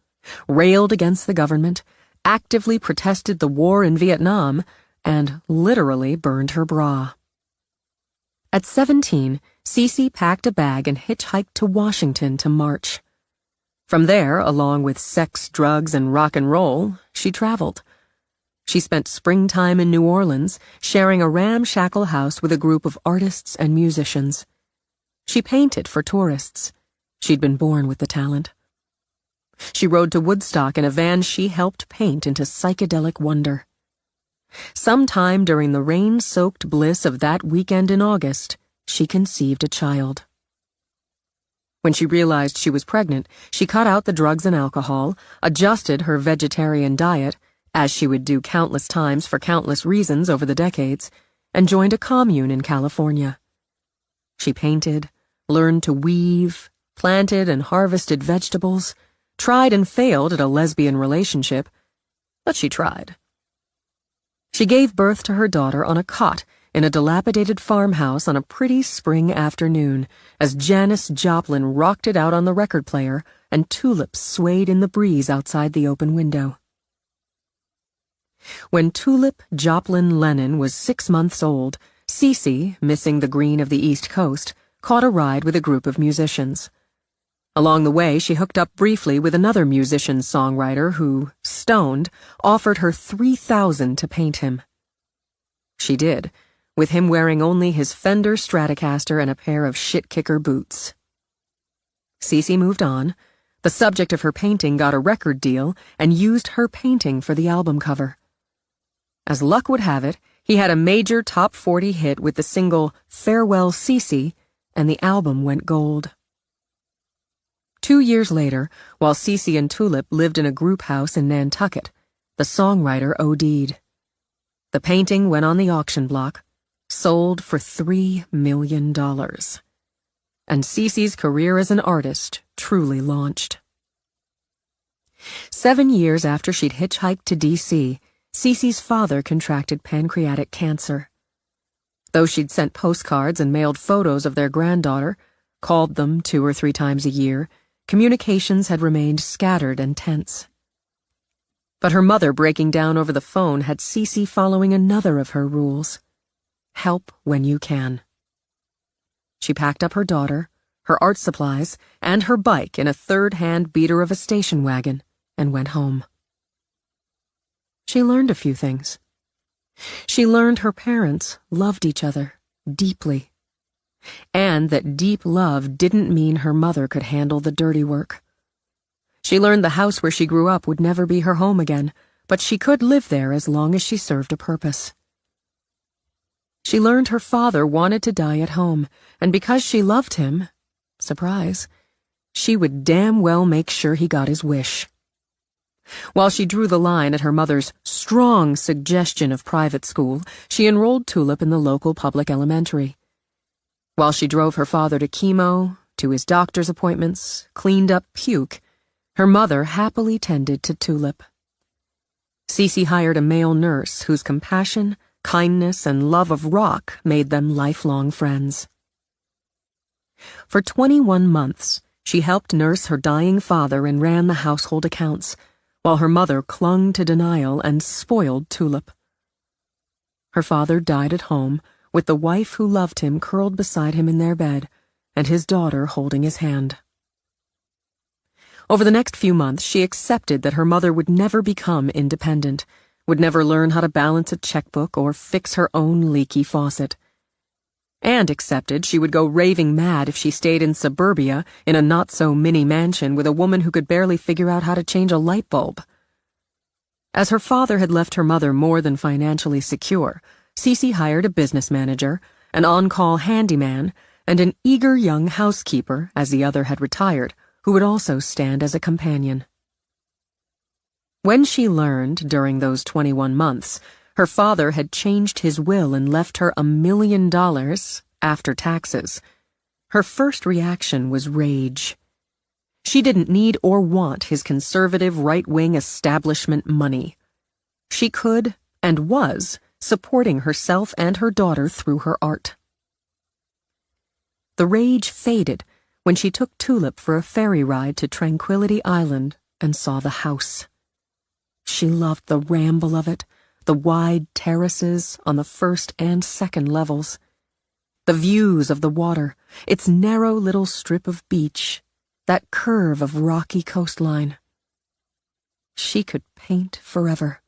B: railed against the government, actively protested the war in Vietnam, and literally burned her bra. At 17, Cece packed a bag and hitchhiked to Washington to march. From there, along with sex, drugs, and rock and roll, she traveled. She spent springtime in New Orleans, sharing a ramshackle house with a group of artists and musicians. She painted for tourists. She'd been born with the talent. She rode to Woodstock in a van she helped paint into psychedelic wonder. Sometime during the rain-soaked bliss of that weekend in August, she conceived a child. When she realized she was pregnant, she cut out the drugs and alcohol, adjusted her vegetarian diet, as she would do countless times for countless reasons over the decades, and joined a commune in California. She painted, learned to weave, planted and harvested vegetables, tried and failed at a lesbian relationship, but she tried. She gave birth to her daughter on a cot in a dilapidated farmhouse on a pretty spring afternoon as Janis Joplin rocked it out on the record player and tulips swayed in the breeze outside the open window. When Tulip Joplin Lennon was 6 months old, Cece, missing the green of the East Coast, caught a ride with a group of musicians. Along the way, she hooked up briefly with another musician-songwriter who, stoned, offered her $3,000 to paint him. She did, with him wearing only his Fender Stratocaster and a pair of shit-kicker boots. Cece moved on. The subject of her painting got a record deal and used her painting for the album cover. As luck would have it, he had a major top 40 hit with the single Farewell Cece, and the album went gold. 2 years later, while Cece and Tulip lived in a group house in Nantucket, the songwriter OD'd. The painting went on the auction block, sold for $3 million. And Cece's career as an artist truly launched. 7 years after she'd hitchhiked to D.C., Cece's father contracted pancreatic cancer. Though she'd sent postcards and mailed photos of their granddaughter, called them 2 or 3 times a year, communications had remained scattered and tense. But her mother breaking down over the phone had Cece following another of her rules: help when you can. She packed up her daughter, her art supplies, and her bike in a third-hand beater of a station wagon and went home. She learned a few things. She learned her parents loved each other deeply, and that deep love didn't mean her mother could handle the dirty work. She learned the house where she grew up would never be her home again, but she could live there as long as she served a purpose. She learned her father wanted to die at home, and because she loved him, surprise, she would damn well make sure he got his wish. While she drew the line at her mother's strong suggestion of private school, she enrolled Tulip in the local public elementary. While she drove her father to chemo, to his doctor's appointments, cleaned up puke, her mother happily tended to Tulip. Cece hired a male nurse whose compassion, kindness, and love of rock made them lifelong friends. For 21 months, she helped nurse her dying father and ran the household accounts, while her mother clung to denial and spoiled Tulip. Her father died at home, with the wife who loved him curled beside him in their bed, and his daughter holding his hand. Over the next few months, she accepted that her mother would never become independent, would never learn how to balance a checkbook or fix her own leaky faucet. And accepted she would go raving mad if she stayed in suburbia in a not-so-mini mansion with a woman who could barely figure out how to change a light bulb. As her father had left her mother more than financially secure, Cece hired a business manager, an on-call handyman, and an eager young housekeeper, as the other had retired, who would also stand as a companion. When she learned, during those 21 months, her father had changed his will and left her $1 million after taxes, her first reaction was rage. She didn't need or want his conservative right-wing establishment money. She could, and was, supporting herself and her daughter through her art. The rage faded when she took Tulip for a ferry ride to Tranquility Island and saw the house. She loved the ramble of it, the wide terraces on the first and second levels, the views of the water, its narrow little strip of beach, that curve of rocky coastline. She could paint forever.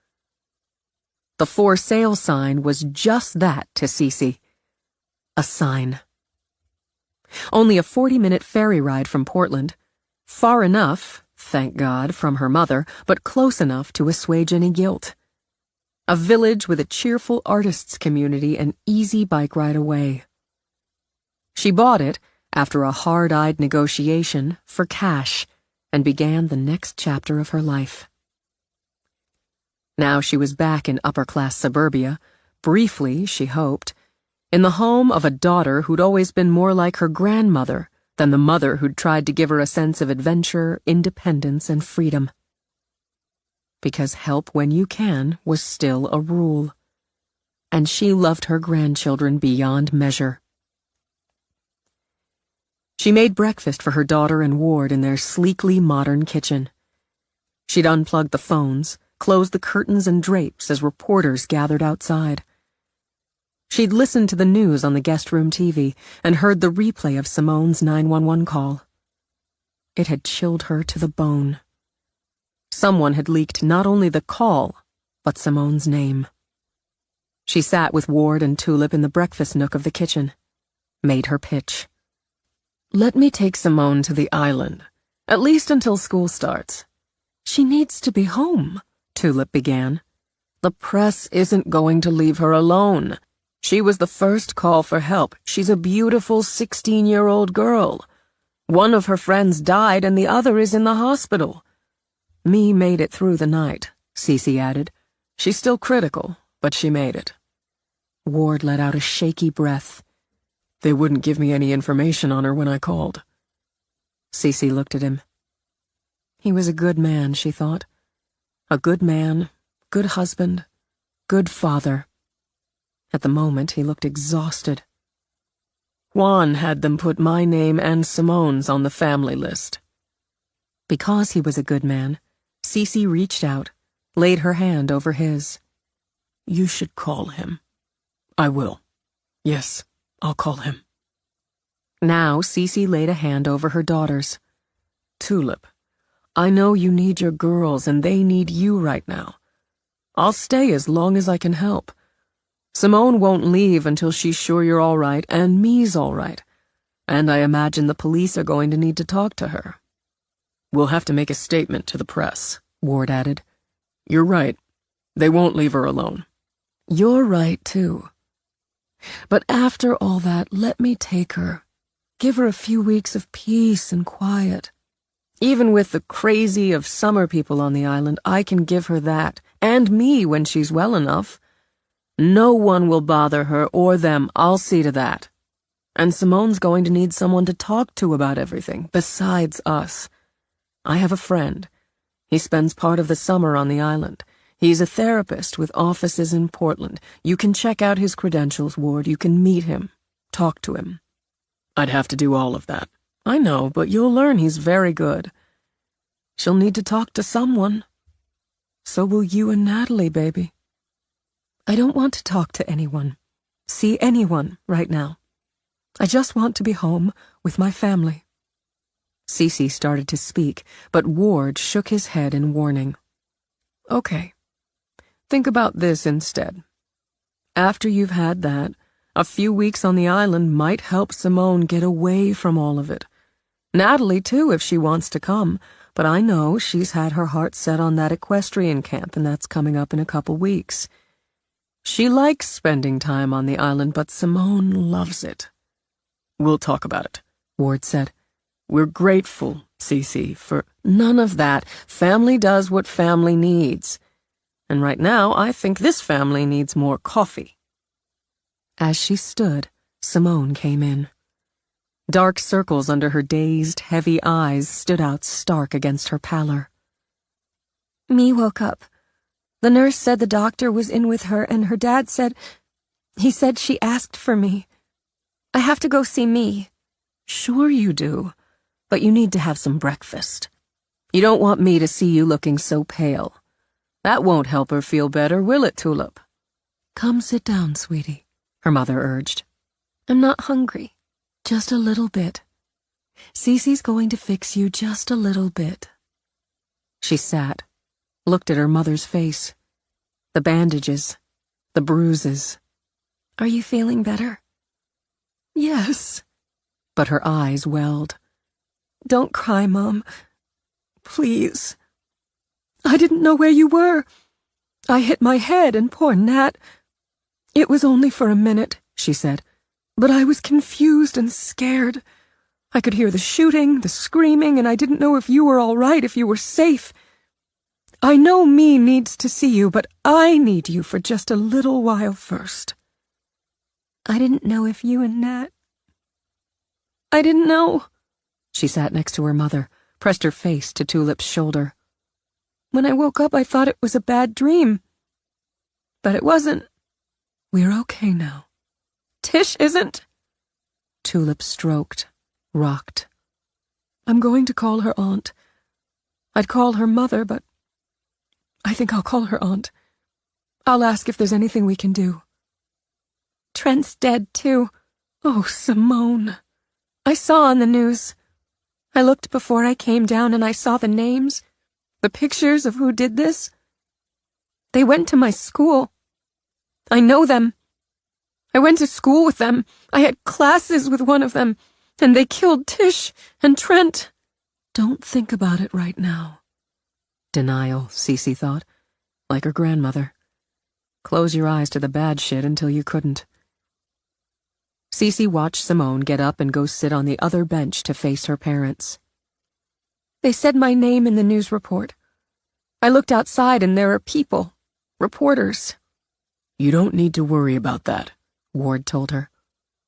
B: The for sale sign was just that to Cece. A sign. Only a 40-minute ferry ride from Portland. Far enough, thank God, from her mother, but close enough to assuage any guilt. A village with a cheerful artists' community and easy bike ride away. She bought it, after a hard-eyed negotiation, for cash, and began the next chapter of her life. Now she was back in upper-class suburbia, briefly, she hoped, in the home of a daughter who'd always been more like her grandmother than the mother who'd tried to give her a sense of adventure, independence, and freedom. Because help when you can was still a rule. And she loved her grandchildren beyond measure. She made breakfast for her daughter and Ward in their sleekly modern kitchen. She'd unplugged the phones, closed the curtains and drapes as reporters gathered outside. She'd listened to the news on the guest room TV and heard the replay of Simone's 911 call. It had chilled her to the bone. Someone had leaked not only the call, but Simone's name. She sat with Ward and Tulip in the breakfast nook of the kitchen, made her pitch. "Let me take Simone to the island, at least until school starts." "She needs to be home," Tulip began. "The press isn't going to leave her alone. She was the first call for help. She's a beautiful 16-year-old girl. One of her friends died and the other is in the hospital." "Me made it through the night," Cece added. "She's still critical, but she made it." Ward let out a shaky breath. "They wouldn't give me any information on her when I called." Cece looked at him. He was a good man, she thought. A good man, good husband, good father. At the moment, he looked exhausted. "Juan had them put my name and Simone's on the family list." Because he was a good man, Cece reached out, laid her hand over his. "You should call him." "I will. Yes, I'll call him." Now Cece laid a hand over her daughter's. "Tulip, I know you need your girls and they need you right now. I'll stay as long as I can help. Simone won't leave until she's sure you're all right and me's all right. And I imagine the police are going to need to talk to her." "We'll have to make a statement to the press," Ward added. "You're right. They won't leave her alone." "You're right, too. But after all that, let me take her. Give her a few weeks of peace and quiet. Even with the crazy of summer people on the island, I can give her that, and me when she's well enough. No one will bother her or them, I'll see to that." And Simone's going to need someone to talk to about everything, besides us. I have a friend. He spends part of the summer on the island. He's a therapist with offices in Portland. You can check out his credentials, Ward. You can meet him. Talk to him. I'd have to do all of that. I know, but you'll learn he's very good. She'll need to talk to someone. So will you and Natalie, baby. I don't want to talk to anyone, see anyone right now. I just want to be home with my family. Cece started to speak, but Ward shook his head in warning. Okay. Think about this instead. After you've had that, a few weeks on the island might help Simone get away from all of it. Natalie, too, if she wants to come, but I know she's had her heart set on that equestrian camp, and that's coming up in a couple weeks. She likes spending time on the island, but Simone loves it. We'll talk about it, Ward said. We're grateful, Cece, for none of that. Family does what family needs. And right now, I think this family needs more coffee. As she stood, Simone came in. Dark circles under her dazed, heavy eyes stood out stark against her pallor.
A: Me woke up. The nurse said the doctor was in with her, and her dad said... He said she asked for me. I have to go see me.
B: Sure you do, but you need to have some breakfast. You don't want me to see you looking so pale. That won't help her feel better, will it, Tulip? Come sit down, sweetie, her mother urged.
A: I'm not hungry.
B: Just a little bit. Cece's going to fix you just a little bit. She sat, looked at her mother's face. The bandages, the bruises.
A: Are you feeling better?
B: Yes. But her eyes welled.
A: Don't cry, Mom. Please. I didn't know where you were. I hit my head, and poor Nat... It was only for a minute, she said. But I was confused and scared. I could hear the shooting, the screaming, and I didn't know if you were all right, if you were safe. I know me needs to see you, but I need you for just a little while first. I didn't know if you and Nat... I didn't know.
B: She sat next to her mother, pressed her face to Tulip's shoulder.
A: When I woke up, I thought it was a bad dream. But it wasn't.
B: We're okay now.
A: Tish isn't.
B: Tulip stroked, rocked.
A: I'm going to call her aunt. I'd call her mother, but I think I'll call her aunt. I'll ask if there's anything we can do. Trent's dead, too. Oh, Simone. I saw on the news. I looked before I came down and I saw the names, the pictures of who did this. They went to my school. I know them. I went to school with them. I had classes with one of them, and they killed Tish and Trent.
B: Don't think about it right now. Denial, Cece thought, like her grandmother. Close your eyes to the bad shit until you couldn't. Cece watched Simone get up and go sit on the other bench to face her parents.
A: They said my name in the news report. I looked outside and there are people, reporters.
B: You don't need to worry about that, Ward told her.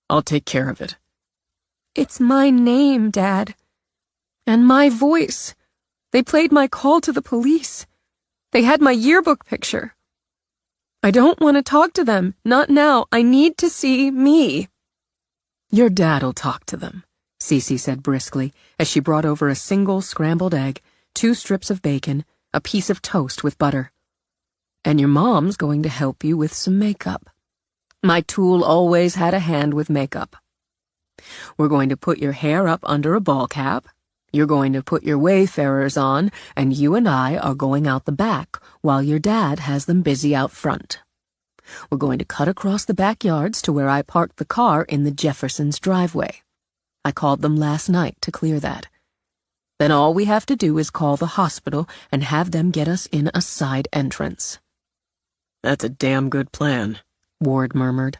B: I'll take care of it.
A: It's my name, Dad. And my voice. They played my call to the police. They had my yearbook picture. I don't want to talk to them. Not now. I need to see me.
B: Your dad'll talk to them, Cece said briskly as she brought over a single scrambled egg, 2 strips of bacon, a piece of toast with butter. And your mom's going to help you with some makeup. My tool always had a hand with makeup. We're going to put your hair up under a ball cap. You're going to put your wayfarers on, and you and I are going out the back while your dad has them busy out front. We're going to cut across the backyards to where I parked the car in the Jeffersons' driveway. I called them last night to clear that. Then all we have to do is call the hospital and have them get us in a side entrance. That's a damn good plan, Ward murmured.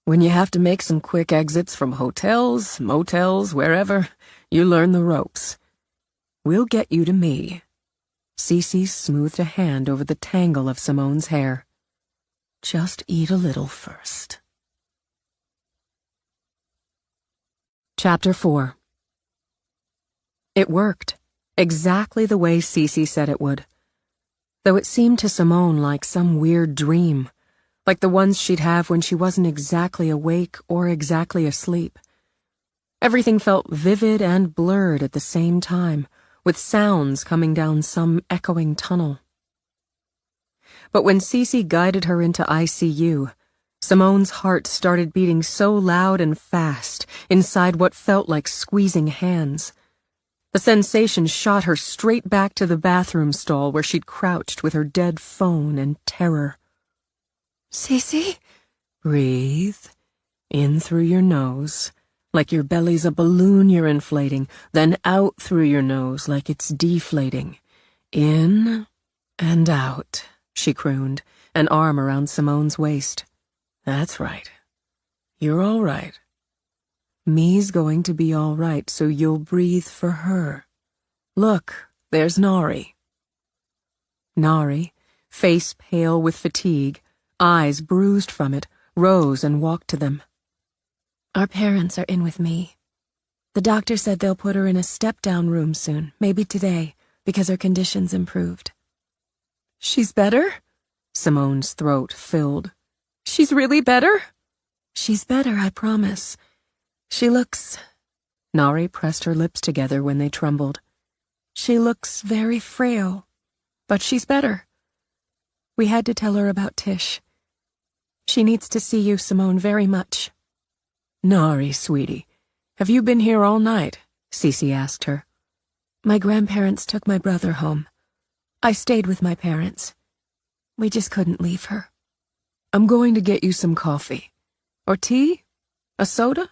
B: When you have to make some quick exits from hotels, motels, wherever, you learn the ropes. We'll get you to me. Cece smoothed a hand over the tangle of Simone's hair. Just eat a little first. Chapter 4. It worked, exactly the way Cece said it would. Though it seemed to Simone like some weird dream, like the ones she'd have when she wasn't exactly awake or exactly asleep. Everything felt vivid and blurred at the same time, with sounds coming down some echoing tunnel. But when Cece guided her into ICU, Simone's heart started beating so loud and fast inside what felt like squeezing hands. The sensation shot her straight back to the bathroom stall where she'd crouched with her dead phone and terror.
A: Cece?
B: Breathe. In through your nose, like your belly's a balloon you're inflating, then out through your nose like it's deflating. In and out, she crooned, an arm around Simone's waist. That's right. You're all right. Me's going to be all right, so you'll breathe for her. Look, there's Nari. Nari, face pale with fatigue, eyes bruised from it, rose and walked to them.
A: Our parents are in with me. The doctor said they'll put her in a step-down room soon, maybe today, because her condition's improved.
B: She's better? Simone's throat filled. She's really better?
A: She's better, I promise. She looks...
B: Nari pressed her lips together when they trembled.
A: She looks very frail, but she's better. We had to tell her about Tish. She needs to see you, Simone, very much.
B: Nari, sweetie, have you been here all night? Cece asked her.
A: My grandparents took my brother home. I stayed with my parents. We just couldn't leave her.
B: I'm going to get you some coffee. Or tea? A soda?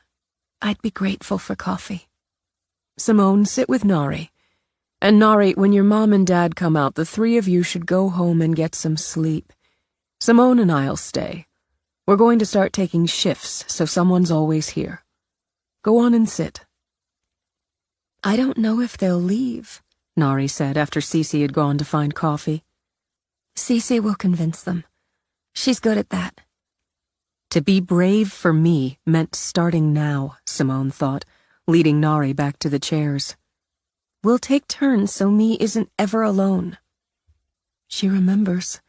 A: I'd be grateful for coffee.
B: Simone, sit with Nari. And Nari, when your mom and dad come out, the three of you should go home and get some sleep. Simone and I'll stay. We're going to start taking shifts, so someone's always here. Go on and sit.
A: I don't know if they'll leave,
B: Nari said after Cece had gone to find coffee.
A: Cece will convince them. She's good at that.
B: To be brave for me meant starting now, Simone thought, leading Nari back to the chairs. We'll take turns so Me isn't ever alone.
A: She remembers.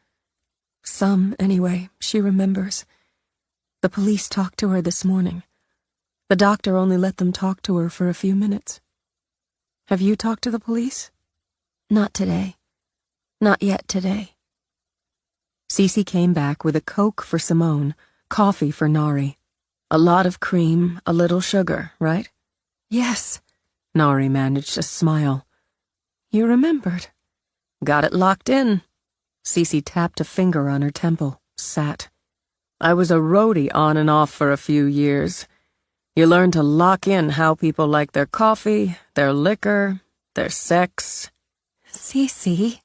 A: Some, anyway, she remembers. The police talked to her this morning. The doctor only let them talk to her for a few minutes.
B: Have you talked to the police?
A: Not today. Not yet today.
B: Cece came back with a Coke for Simone, coffee for Nari. A lot of cream, a little sugar, right?
A: Yes.
B: Nari managed a smile. You remembered. Got it locked in. Cece tapped a finger on her temple, sat. I was a roadie on and off for a few years. You learn to lock in how people like their coffee, their liquor, their sex.
A: Cece.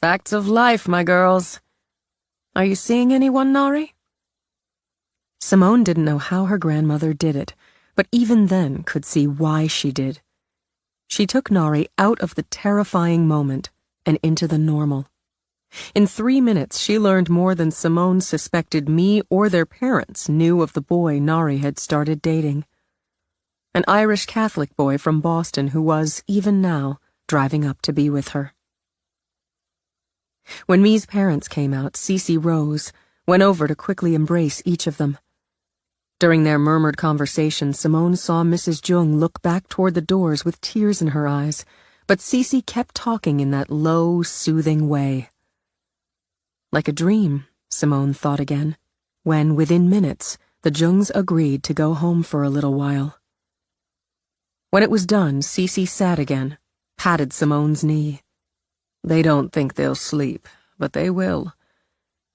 B: Facts of life, my girls. Are you seeing anyone, Nari? Simone didn't know how her grandmother did it, but even then could see why she did. She took Nari out of the terrifying moment and into the normal. In 3 minutes, she learned more than Simone suspected Me or their parents knew of the boy Nari had started dating. An Irish Catholic boy from Boston who was, even now, driving up to be with her. When Me's parents came out, Cece rose, went over to quickly embrace each of them. During their murmured conversation, Simone saw Mrs. Jung look back toward the doors with tears in her eyes, but Cece kept talking in that low, soothing way. Like a dream, Simone thought again, when, within minutes, the Jungs agreed to go home for a little while. When it was done, Cece sat again, patted Simone's knee. They don't think they'll sleep, but they will.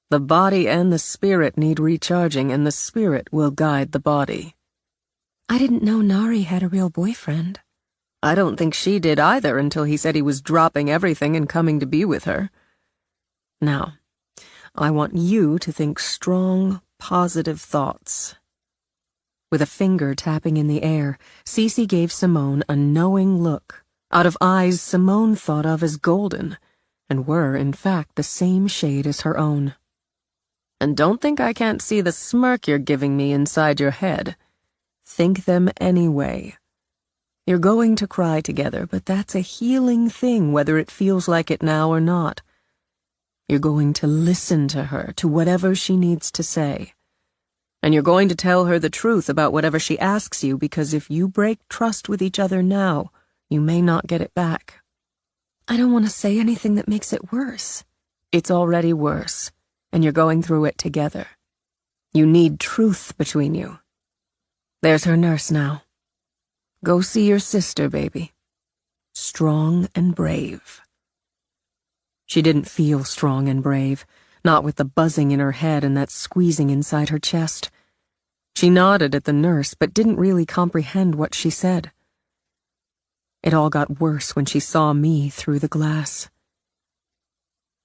B: The body and the spirit need recharging, and the spirit will guide the body.
A: I didn't know Nari had a real boyfriend.
B: I don't think she did either until he said he was dropping everything and coming to be with her. Now, I want you to think strong, positive thoughts. With a finger tapping in the air, Cece gave Simone a knowing look, out of eyes Simone thought of as golden, and were, in fact, the same shade as her own. And don't think I can't see the smirk you're giving me inside your head. Think them anyway. You're going to cry together, but that's a healing thing whether it feels like it now or not. You're going to listen to her, to whatever she needs to say. And you're going to tell her the truth about whatever she asks you, because if you break trust with each other now, you may not get it back.
A: I don't want to say anything that makes it worse.
B: It's already worse, and you're going through it together. You need truth between you. There's her nurse now. Go see your sister, baby. Strong and brave. She didn't feel strong and brave, not with the buzzing in her head and that squeezing inside her chest. She nodded at the nurse, but didn't really comprehend what she said. It all got worse when she saw me through the glass.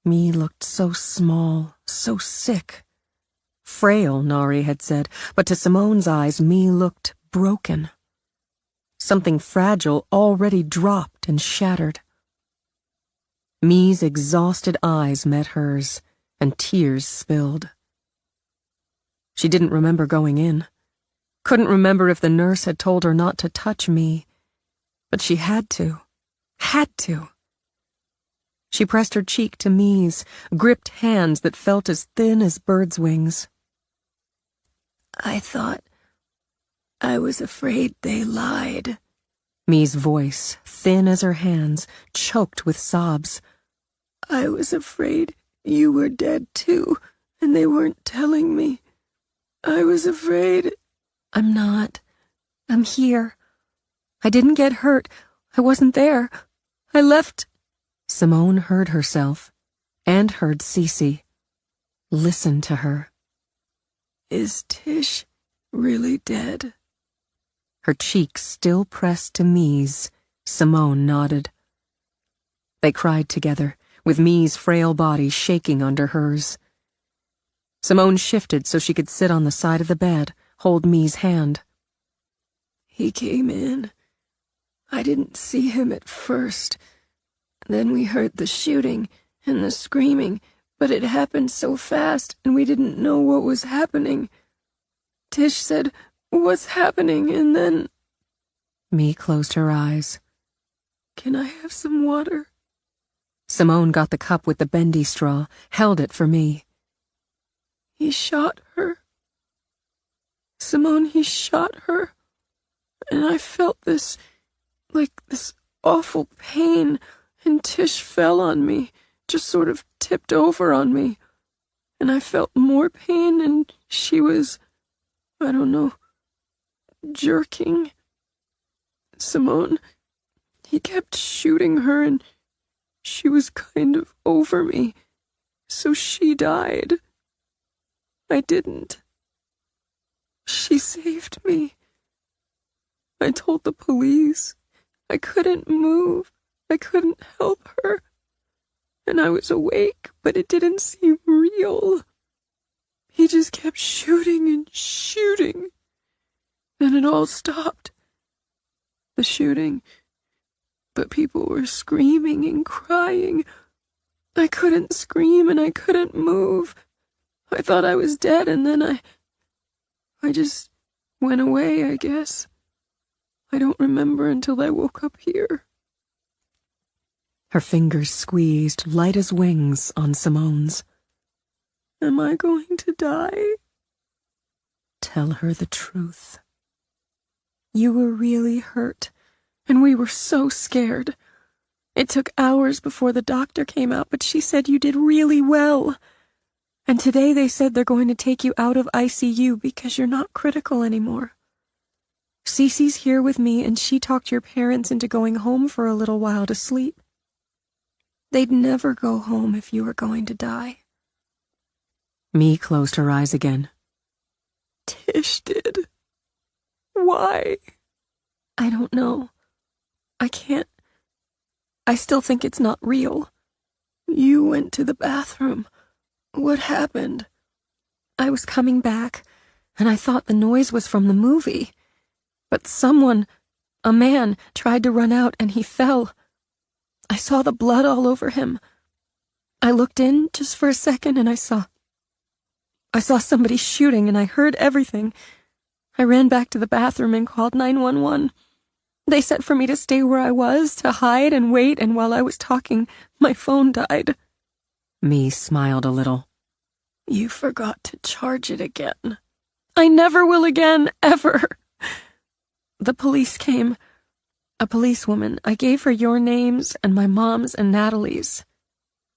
B: Me looked so small, so sick. Frail, Nari had said, but to Simone's eyes, me looked broken. Something fragile already dropped and shattered. Me's exhausted eyes met hers, and tears spilled. She didn't remember going in. Couldn't remember if the nurse had told her not to touch me, but she had to. Had to. She pressed her cheek to Me's, gripped hands that felt as thin as birds' wings.
A: I was afraid they lied.
B: Me's voice, thin as her hands, choked with sobs.
A: I was afraid you were dead too, and they weren't telling me. I was afraid.
B: I'm not. I'm here. I didn't get hurt. I wasn't there. I left. Simone heard herself, and heard Cece. Listen to her.
A: Is Tish really dead?
B: Her cheeks still pressed to Me's, Simone nodded. They cried together, with Me's frail body shaking under hers. Simone shifted so she could sit on the side of the bed, hold Me's hand.
A: He came in. I didn't see him at first. Then we heard the shooting and the screaming, but it happened so fast and we didn't know what was happening. Tish said, "What's happening?" and then...
B: Me closed her eyes.
A: Can I have some water?
B: Simone got the cup with the bendy straw, held it for me.
A: He shot her. Simone, he shot her. And I felt this awful pain, and Tish fell on me, just sort of tipped over on me. And I felt more pain, and she was, I don't know, jerking. Simone, he kept shooting her, and she was kind of over me, so she died. I didn't. She saved me. I told the police. I couldn't move. I couldn't help her. And I was awake, but it didn't seem real. He just kept shooting and shooting. Then it all stopped. The shooting. But people were screaming and crying. I couldn't scream and I couldn't move. I thought I was dead, and then I just went away, I guess. I don't remember until I woke up here.
B: Her fingers squeezed, light as wings, on Simone's.
A: Am I going to die?
B: Tell her the truth.
A: You were really hurt, and we were so scared. It took hours before the doctor came out, but she said you did really well. And today they said they're going to take you out of ICU because you're not critical anymore. Cece's here with me, and she talked your parents into going home for a little while to sleep. They'd never go home if you were going to die.
B: Me closed her eyes again.
A: Tish did. Why? I don't know. I can't. I still think it's not real. You went to the bathroom. What happened? I was coming back, and I thought the noise was from the movie. But someone, a man, tried to run out, and he fell. I saw the blood all over him. I looked in just for a second, and I saw somebody shooting, and I heard everything.
B: I ran back to the bathroom and called 911. They said for me to stay where I was, to hide and wait, and while I was talking, my phone died.
C: Me smiled a little.
B: You forgot to charge it again. I never will again, ever. The police came. A policewoman. I gave her your names and my mom's and Natalie's.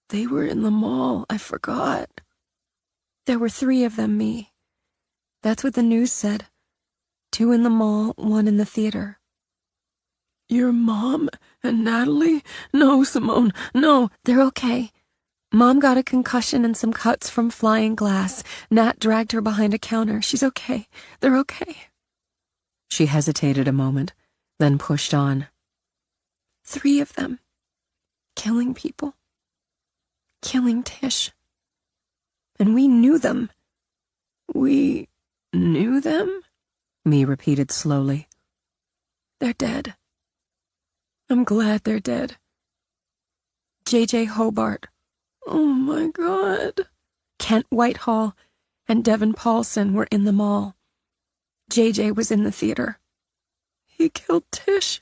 B: They were in the mall. I forgot. There were 3 of them, me. That's what the news said. 2 in the mall, 1 in the theater. Your mom and Natalie? No, Simone, no. They're okay. Mom got a concussion and some cuts from flying glass. Nat dragged her behind a counter. She's okay. They're okay.
C: She hesitated a moment, then pushed on.
B: 3 of them. Killing people. Killing Tish. And we knew them. We knew them?
C: Me repeated slowly.
B: They're dead. I'm glad they're dead. J.J. Hobart. Oh my God. Kent Whitehall and Devin Paulson were in the mall. J.J. was in the theater. He killed Tish.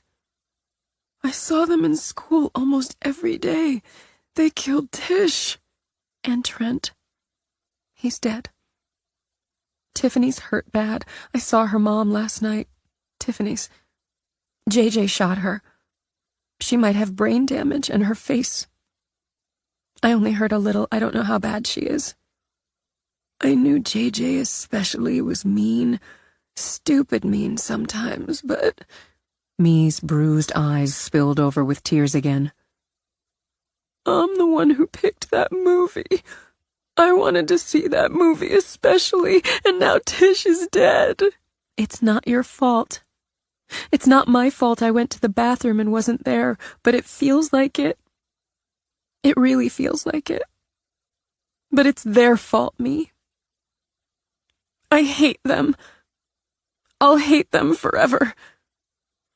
B: I saw them in school almost every day. They killed Tish. And Trent. He's dead. Tiffany's hurt bad. I saw her mom last night. Tiffany's. J.J. shot her. She might have brain damage and her face. I only heard a little. I don't know how bad she is. I knew J.J. especially was mean. Stupid mean sometimes, but...
C: Me's bruised eyes spilled over with tears again.
B: I'm the one who picked that movie. I wanted to see that movie especially, and now Tish is dead. It's not your fault. It's not my fault I went to the bathroom and wasn't there, but it feels like it. It really feels like it. But it's their fault, me. I hate them. I'll hate them forever.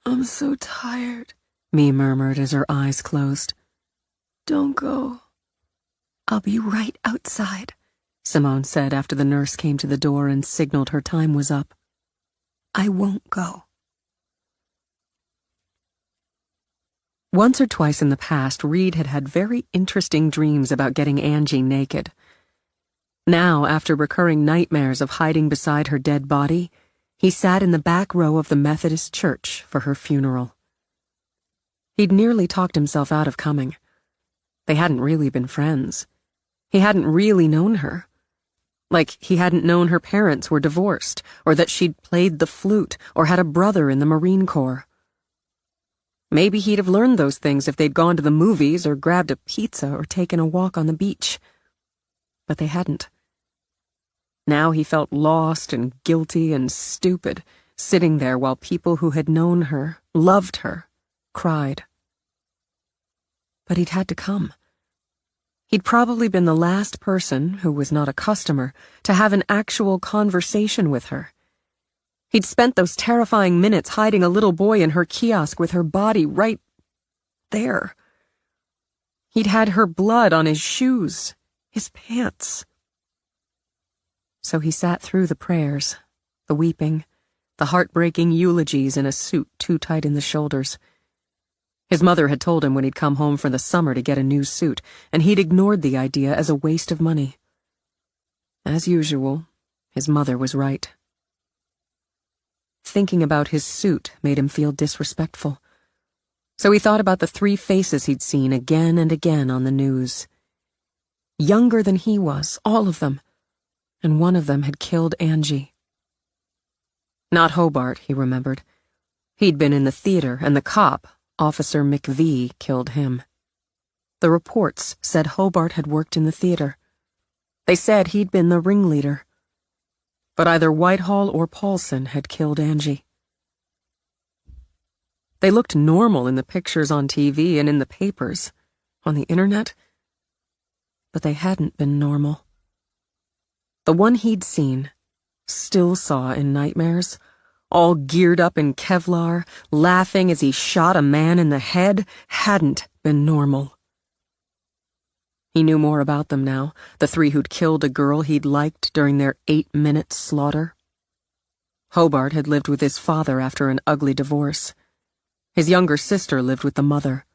B: I'm so tired,
C: Me murmured as her eyes closed.
B: Don't go. I'll be right outside,
C: Simone said after the nurse came to the door and signaled her time was up.
B: I won't go.
C: Once or twice in the past, Reed had had very interesting dreams about getting Angie naked. Now, after recurring nightmares of hiding beside her dead body, he sat in the back row of the Methodist church for her funeral. He'd nearly talked himself out of coming. They hadn't really been friends. He hadn't really known her. Like he hadn't known her parents were divorced, or that she'd played the flute, or had a brother in the Marine Corps. Maybe he'd have learned those things if they'd gone to the movies or grabbed a pizza or taken a walk on the beach. But they hadn't. Now he felt lost and guilty and stupid, sitting there while people who had known her, loved her, cried. But he'd had to come. He'd probably been the last person, who was not a customer, to have an actual conversation with her. He'd spent those terrifying minutes hiding a little boy in her kiosk with her body right there. He'd had her blood on his shoes, his pants. So he sat through the prayers, the weeping, the heartbreaking eulogies in a suit too tight in the shoulders. His mother had told him when he'd come home for the summer to get a new suit, and he'd ignored the idea as a waste of money. As usual, his mother was right. Thinking about his suit made him feel disrespectful. So he thought about the 3 faces he'd seen again and again on the news. Younger than he was, all of them, and one of them had killed Angie. Not Hobart, he remembered. He'd been in the theater, and the cop, Officer McVee, killed him. The reports said Hobart had worked in the theater. They said he'd been the ringleader. But either Whitehall or Paulson had killed Angie. They looked normal in the pictures on TV and in the papers, on the internet, but they hadn't been normal. The one he'd seen, still saw in nightmares, all geared up in Kevlar, laughing as he shot a man in the head, hadn't been normal. He knew more about them now, the 3 who'd killed a girl he'd liked during their 8-minute slaughter. Hobart had lived with his father after an ugly divorce. His younger sister lived with the mother.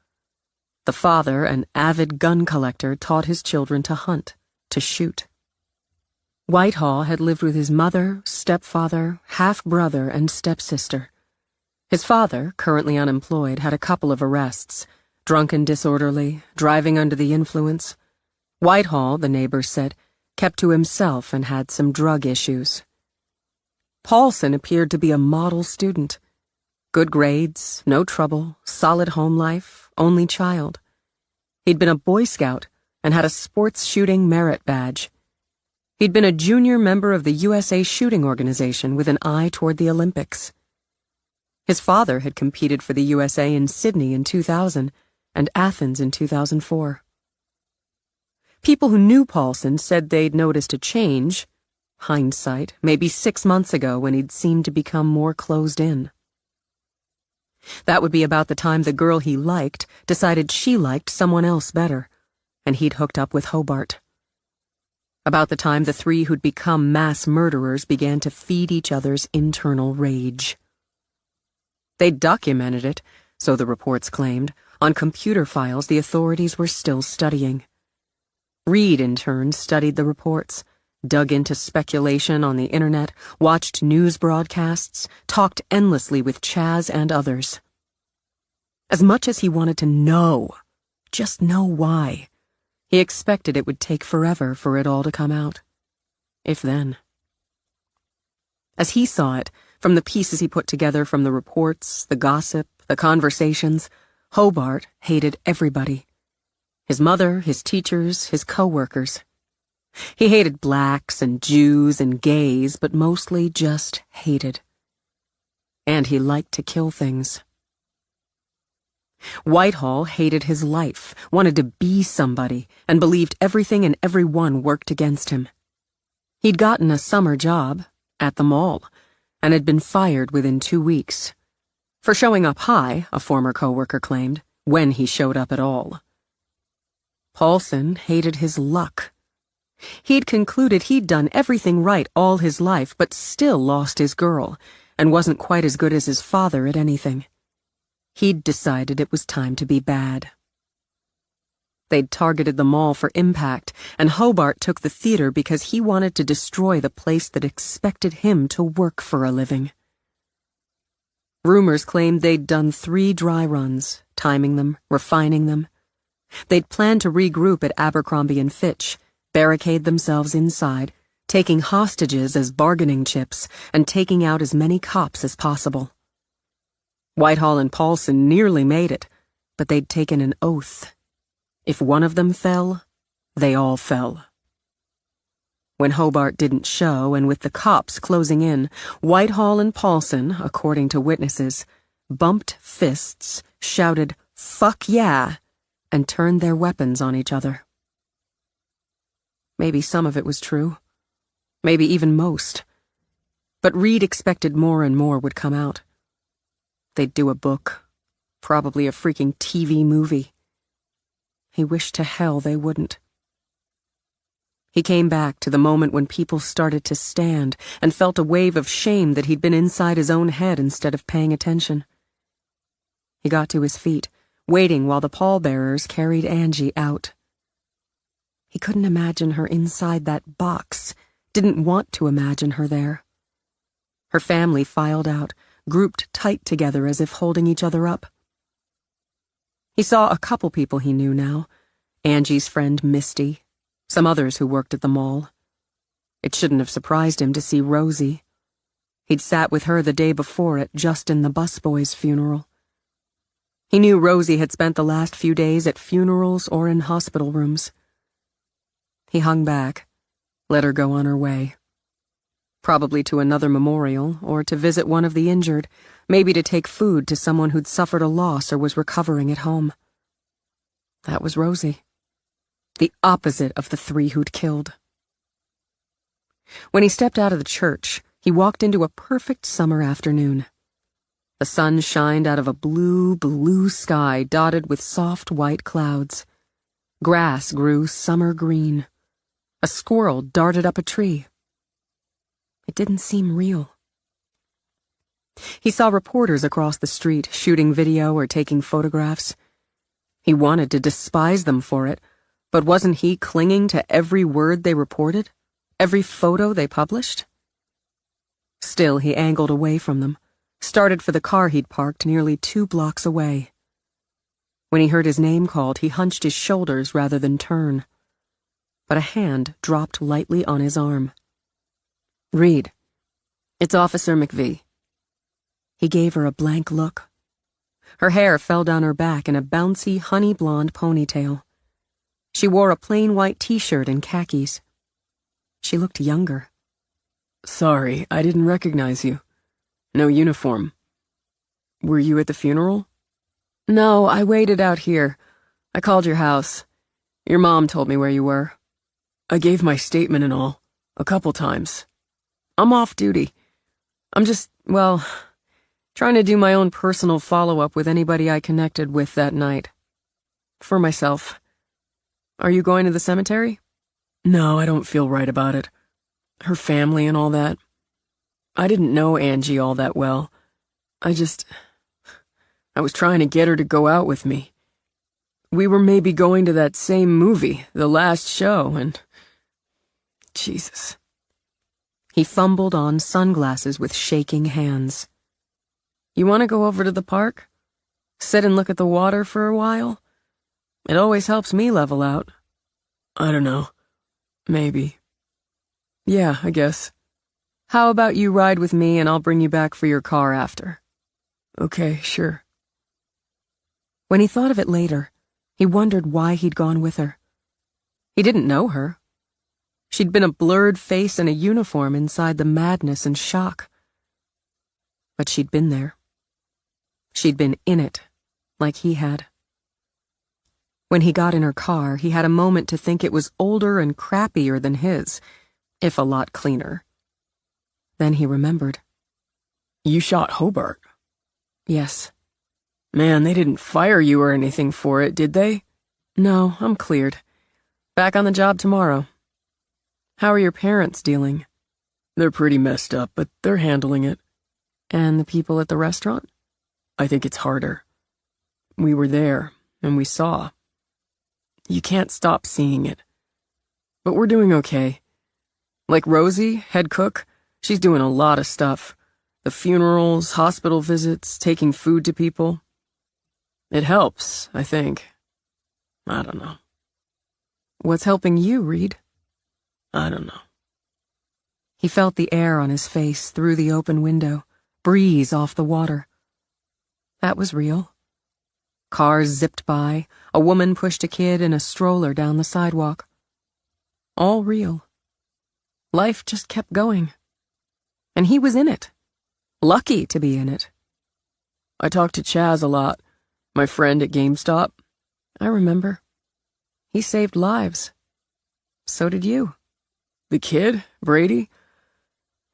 C: The father, an avid gun collector, taught his children to hunt, to shoot. Whitehall had lived with his mother, stepfather, half-brother, and stepsister. His father, currently unemployed, had a couple of arrests, drunk and disorderly, driving under the influence. Whitehall, the neighbors said, kept to himself and had some drug issues. Paulson appeared to be a model student. Good grades, no trouble, solid home life, only child. He'd been a Boy Scout and had a sports shooting merit badge. He'd been a junior member of the USA shooting organization with an eye toward the Olympics. His father had competed for the USA in Sydney in 2000 and Athens in 2004. People who knew Paulson said they'd noticed a change, hindsight, maybe 6 months ago when he'd seemed to become more closed in. That would be about the time the girl he liked decided she liked someone else better, and he'd hooked up with Hobart. About the time the three who'd become mass murderers began to feed each other's internal rage. They'd documented it, so the reports claimed, on computer files the authorities were still studying. Reed, in turn, studied the reports, dug into speculation on the internet, watched news broadcasts, talked endlessly with Chaz and others. As much as he wanted to know, just know why, he expected it would take forever for it all to come out. If then. As he saw it, from the pieces he put together from the reports, the gossip, the conversations, Hobart hated everybody. His mother, his teachers, his co-workers. He hated blacks and Jews and gays, but mostly just hated. And he liked to kill things. Whitehall hated his life, wanted to be somebody, and believed everything and everyone worked against him. He'd gotten a summer job, at the mall, and had been fired within 2 weeks. For showing up high, a former co-worker claimed, when he showed up at all. Paulson hated his luck. He'd concluded he'd done everything right all his life, but still lost his girl, and wasn't quite as good as his father at anything. He'd decided it was time to be bad. They'd targeted the mall for impact, and Hobart took the theater because he wanted to destroy the place that expected him to work for a living. Rumors claimed they'd done 3 dry runs, timing them, refining them. They'd planned to regroup at Abercrombie & Fitch, barricade themselves inside, taking hostages as bargaining chips, and taking out as many cops as possible. Whitehall and Paulson nearly made it, but they'd taken an oath. If one of them fell, they all fell. When Hobart didn't show, and with the cops closing in, Whitehall and Paulson, according to witnesses, bumped fists, shouted, "Fuck yeah!" and turned their weapons on each other. Maybe some of it was true. Maybe even most. But Reed expected more and more would come out. They'd do a book, probably a freaking TV movie. He wished to hell they wouldn't. He came back to the moment when people started to stand and felt a wave of shame that he'd been inside his own head instead of paying attention. He got to his feet, waiting while the pallbearers carried Angie out. He couldn't imagine her inside that box, didn't want to imagine her there. Her family filed out, grouped tight together as if holding each other up. He saw a couple people he knew now, Angie's friend Misty, some others who worked at the mall. It shouldn't have surprised him to see Rosie. He'd sat with her the day before at Justin the busboy's funeral. He knew Rosie had spent the last few days at funerals or in hospital rooms. He hung back, let her go on her way. Probably to another memorial, or to visit one of the injured, maybe to take food to someone who'd suffered a loss or was recovering at home. That was Rosie. The opposite of the 3 who'd killed. When he stepped out of the church, he walked into a perfect summer afternoon. The sun shined out of a blue, blue sky dotted with soft white clouds. Grass grew summer green. A squirrel darted up a tree. It didn't seem real. He saw reporters across the street shooting video or taking photographs. He wanted to despise them for it, but wasn't he clinging to every word they reported? Every photo they published? Still, he angled away from them, started for the car he'd parked nearly 2 blocks away. When he heard his name called, he hunched his shoulders rather than turn. But a hand dropped lightly on his arm. "Reed, it's Officer McVee." He gave her a blank look. Her hair fell down her back in a bouncy, honey-blonde ponytail. She wore a plain white t-shirt and khakis. She looked younger. "Sorry, I didn't recognize you. No uniform. Were you at the funeral?" "No, I waited out here. I called your house. Your mom told me where you were. I gave my statement and all, a couple times. I'm off duty. I'm just, well, trying to do my own personal follow-up with anybody I connected with that night. For myself. Are you going to the cemetery?" "No, I don't feel right about it. Her family and all that. I didn't know Angie all that well. I was trying to get her to go out with me. We were maybe going to that same movie, the last show, and... Jesus." He fumbled on sunglasses with shaking hands. "You want to go over to the park? Sit and look at the water for a while? It always helps me level out." "I don't know. Maybe. Yeah, I guess. How about you ride with me and I'll bring you back for your car after?" "Okay, sure." When he thought of it later, he wondered why he'd gone with her. He didn't know her. She'd been a blurred face in a uniform inside the madness and shock. But she'd been there. She'd been in it, like he had. When he got in her car, he had a moment to think it was older and crappier than his, if a lot cleaner. Then he remembered. "You shot Hobart?" "Yes." "Man, they didn't fire you or anything for it, did they?" "No, I'm cleared. Back on the job tomorrow." "How are your parents dealing?" "They're pretty messed up, but they're handling it." "And the people at the restaurant?" "I think it's harder. We were there, and we saw. You can't stop seeing it. But we're doing okay. Like Rosie, head cook, she's doing a lot of stuff. The funerals, hospital visits, taking food to people. It helps, I think. I don't know." "What's helping you, Reed?" "I don't know." He felt the air on his face through the open window, breeze off the water. That was real. Cars zipped by, a woman pushed a kid in a stroller down the sidewalk. All real. Life just kept going. And he was in it. Lucky to be in it. "I talked to Chaz a lot, my friend at GameStop." "I remember. He saved lives. So did you." "The kid, Brady?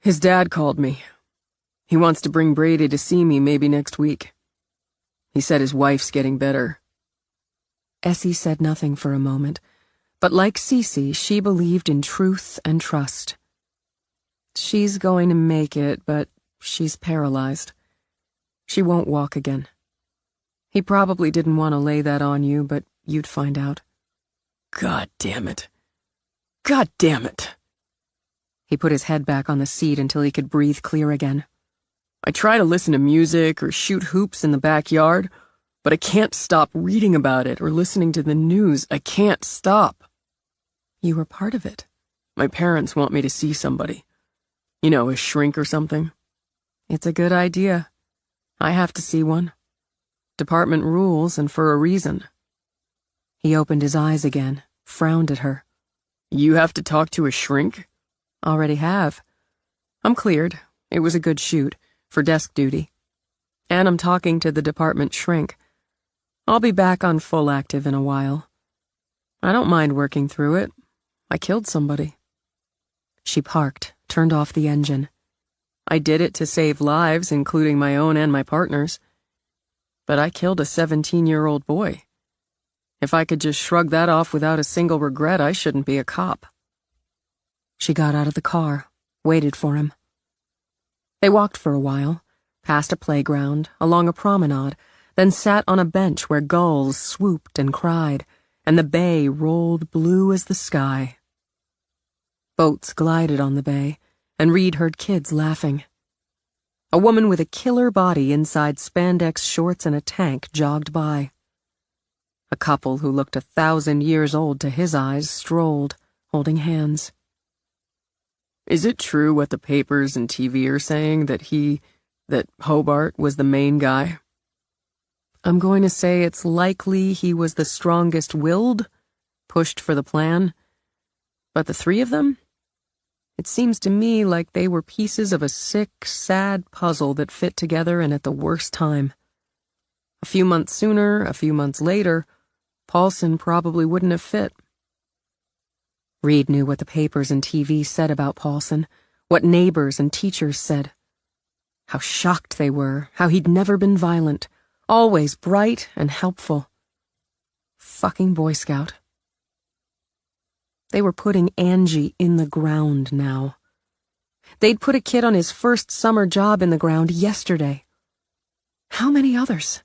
C: His dad called me. He wants to bring Brady to see me maybe next week. He said his wife's getting better." Essie said nothing for a moment, but like Cece, she believed in truth and trust. "She's going to make it, but she's paralyzed. She won't walk again. He probably didn't want to lay that on you, but you'd find out." God damn it. God damn it. He put his head back on the seat until he could breathe clear again. I try to listen to music or shoot hoops in the backyard, but I can't stop reading about it or listening to the news. I can't stop. You were part of it. My parents want me to see somebody. You know, a shrink or something. It's a good idea. I have to see one. Department rules, and for a reason. He opened his eyes again, frowned at her. You have to talk to a shrink? Already have. I'm cleared. It was a good shoot, for desk duty. And I'm talking to the department shrink. I'll be back on full active in a while. I don't mind working through it. I killed somebody. She parked, turned off the engine. I did it to save lives, including my own and my partner's. But I killed a 17-year-old boy. If I could just shrug that off without a single regret, I shouldn't be a cop. She got out of the car, waited for him. They walked for a while, past a playground, along a promenade, then sat on a bench where gulls swooped and cried, and the bay rolled blue as the sky. Boats glided on the bay, and Reed heard kids laughing. A woman with a killer body inside spandex shorts and a tank jogged by. A couple who looked 1,000 years old to his eyes strolled, holding hands. Is it true what the papers and TV are saying, that Hobart was the main guy? I'm going to say it's likely he was the strongest-willed, pushed for the plan. But the three of them? It seems to me like they were pieces of a sick, sad puzzle that fit together and at the worst time. A few months sooner, a few months later, Paulson probably wouldn't have fit. Reed knew what the papers and TV said about Paulson, what neighbors and teachers said. How shocked they were, how he'd never been violent, always bright and helpful. Fucking Boy Scout. They were putting Angie in the ground now. They'd put a kid on his first summer job in the ground yesterday. How many others?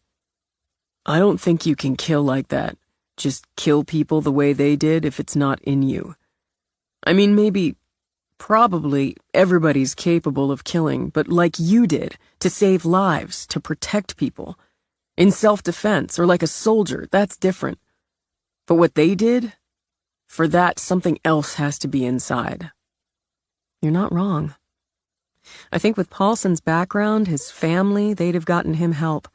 C: I don't think you can kill like that. Just kill people the way they did if it's not in you. I mean, probably everybody's capable of killing, but like you did, to save lives, to protect people. In self-defense, or like a soldier, that's different. But what they did, for that, something else has to be inside. You're not wrong. I think with Paulson's background, his family, they'd have gotten him help.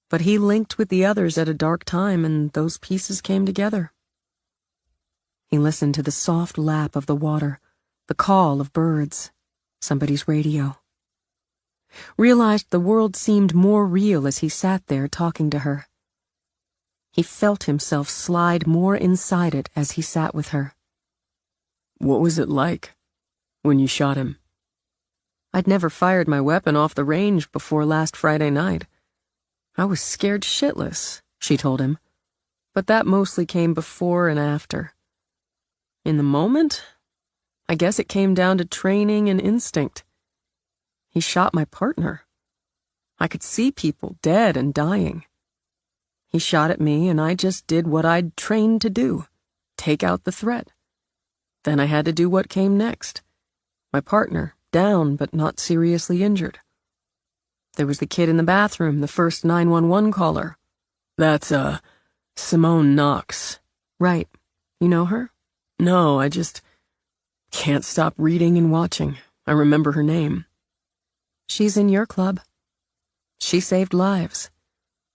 C: But he linked with the others at a dark time, and those pieces came together. He listened to the soft lap of the water, the call of birds, somebody's radio. Realized the world seemed more real as he sat there talking to her. He felt himself slide more inside it as he sat with her. What was it like when you shot him? I'd never fired my weapon off the range before last Friday night. I was scared shitless, she told him, but that mostly came before and after. In the moment, I guess it came down to training and instinct. He shot my partner. I could see people dead and dying. He shot at me, and I just did what I'd trained to do, take out the threat. Then I had to do what came next. My partner, down but not seriously injured. There was the kid in the bathroom, the first 911 caller. That's, Simone Knox. Right. You know her? No, I just can't stop reading and watching. I remember her name. She's in your club. She saved lives.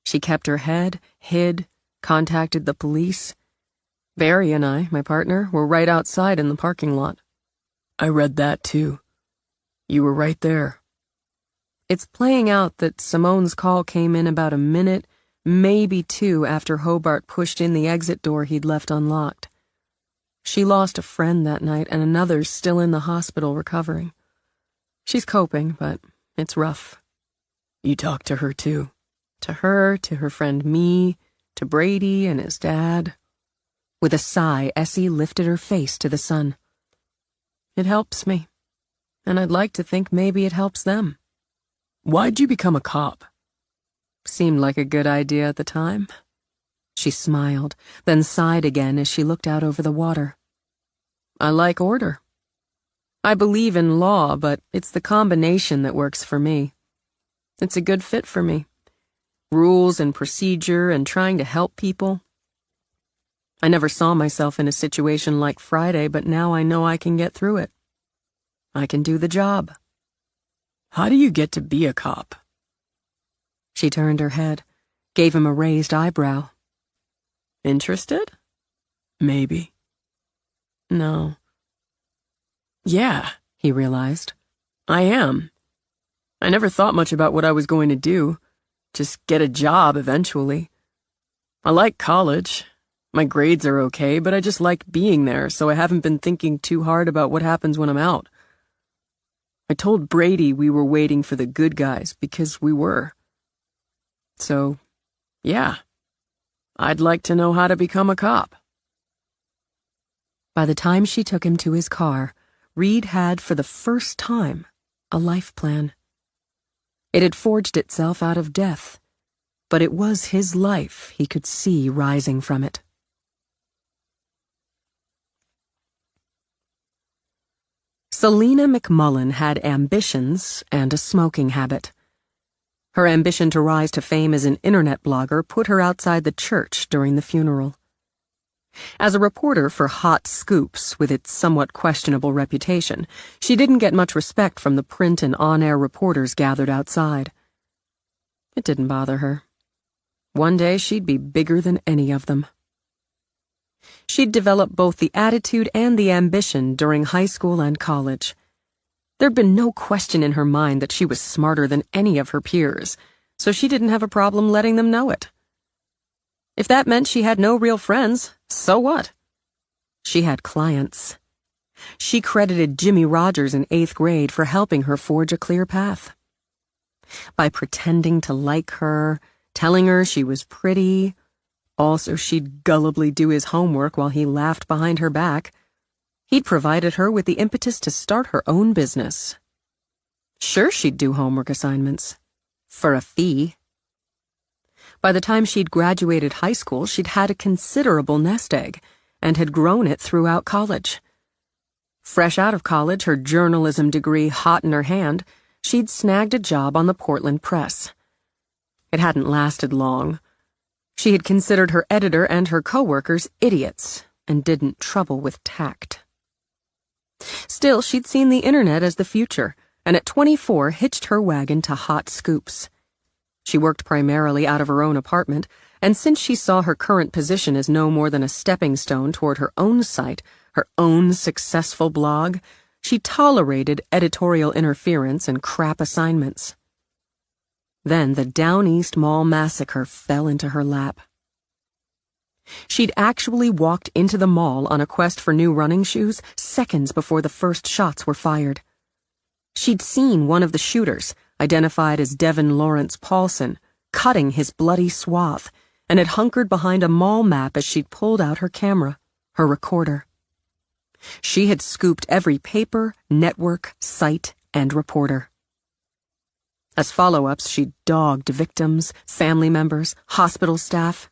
C: She kept her head, hid, contacted the police. Barry and I, my partner, were right outside in the parking lot. I read that too. You were right there. It's playing out that Simone's call came in about a minute, maybe two, after Hobart pushed in the exit door he'd left unlocked. She lost a friend that night, and another's still in the hospital recovering. She's coping, but it's rough. You talked to her too? To her, to her friend me, to Brady and his dad. With a sigh, Essie lifted her face to the sun. It helps me, and I'd like to think maybe it helps them. Why'd you become a cop? Seemed like a good idea at the time. She smiled, then sighed again as she looked out over the water. I like order. I believe in law, but it's the combination that works for me. It's a good fit for me. Rules and procedure and trying to help people. I never saw myself in a situation like Friday, but now I know I can get through it. I can do the job. How do you get to be a cop? She turned her head, gave him a raised eyebrow. Interested? Maybe. No. Yeah, he realized. I am. I never thought much about what I was going to do. Just get a job eventually. I like college. My grades are okay, but I just like being there, so I haven't been thinking too hard about what happens when I'm out. I told Brady we were waiting for the good guys because we were. So, yeah. I'd like to know how to become a cop. By the time she took him to his car, Reed had, for the first time, a life plan. It had forged itself out of death, but it was his life he could see rising from it. Selena McMullen had ambitions and a smoking habit. Her ambition to rise to fame as an internet blogger put her outside the church during the funeral. As a reporter for Hot Scoops, with its somewhat questionable reputation, she didn't get much respect from the print and on-air reporters gathered outside. It didn't bother her. One day she'd be bigger than any of them. She'd developed both the attitude and the ambition during high school and college. There'd been no question in her mind that she was smarter than any of her peers, so she didn't have a problem letting them know it. If that meant she had no real friends, so what? She had clients. She credited Jimmy Rogers in 8th grade for helping her forge a clear path. By pretending to like her, telling her she was pretty, also she'd gullibly do his homework while he laughed behind her back, he'd provided her with the impetus to start her own business. Sure, she'd do homework assignments. For a fee. By the time she'd graduated high school, she'd had a considerable nest egg and had grown it throughout college. Fresh out of college, her journalism degree hot in her hand, she'd snagged a job on the Portland Press. It hadn't lasted long. She had considered her editor and her coworkers idiots and didn't trouble with tact. Still, she'd seen the internet as the future, and at 24 hitched her wagon to Hot Scoops. She worked primarily out of her own apartment, and since she saw her current position as no more than a stepping stone toward her own site, her own successful blog, she tolerated editorial interference and crap assignments. Then the Down East Mall massacre fell into her lap. She'd actually walked into the mall on a quest for new running shoes seconds before the first shots were fired. She'd seen one of the shooters, identified as Devin Lawrence Paulson, cutting his bloody swath, and had hunkered behind a mall map as she'd pulled out her camera, her recorder. She had scooped every paper, network, site, and reporter. As follow-ups, she'd dogged victims, family members, hospital staff.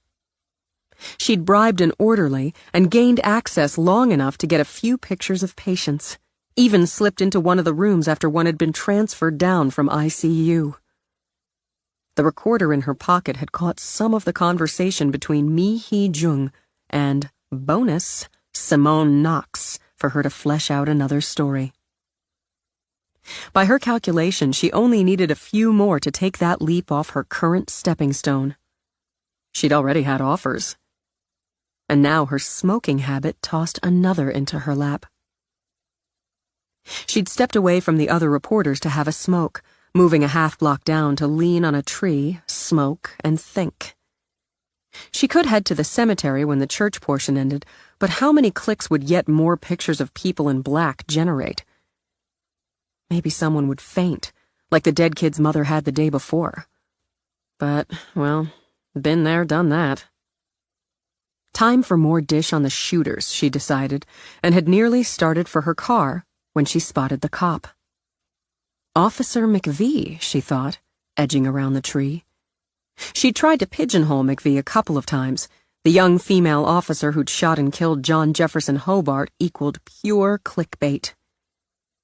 C: She'd bribed an orderly and gained access long enough to get a few pictures of patients, even slipped into one of the rooms after one had been transferred down from ICU. The recorder in her pocket had caught some of the conversation between Mi Hee Jung and, bonus, Simone Knox for her to flesh out another story. By her calculation, she only needed a few more to take that leap off her current stepping stone. She'd already had offers. And now her smoking habit tossed another into her lap. She'd stepped away from the other reporters to have a smoke, moving a half-block down to lean on a tree, smoke, and think. She could head to the cemetery when the church portion ended, but how many clicks would yet more pictures of people in black generate? Maybe someone would faint, like the dead kid's mother had the day before. But, well, been there, done that. Time for more dish on the shooters, she decided, and had nearly started for her car when she spotted the cop. Officer McVee, she thought, edging around the tree. She'd tried to pigeonhole McVee a couple of times. The young female officer who'd shot and killed John Jefferson Hobart equaled pure clickbait.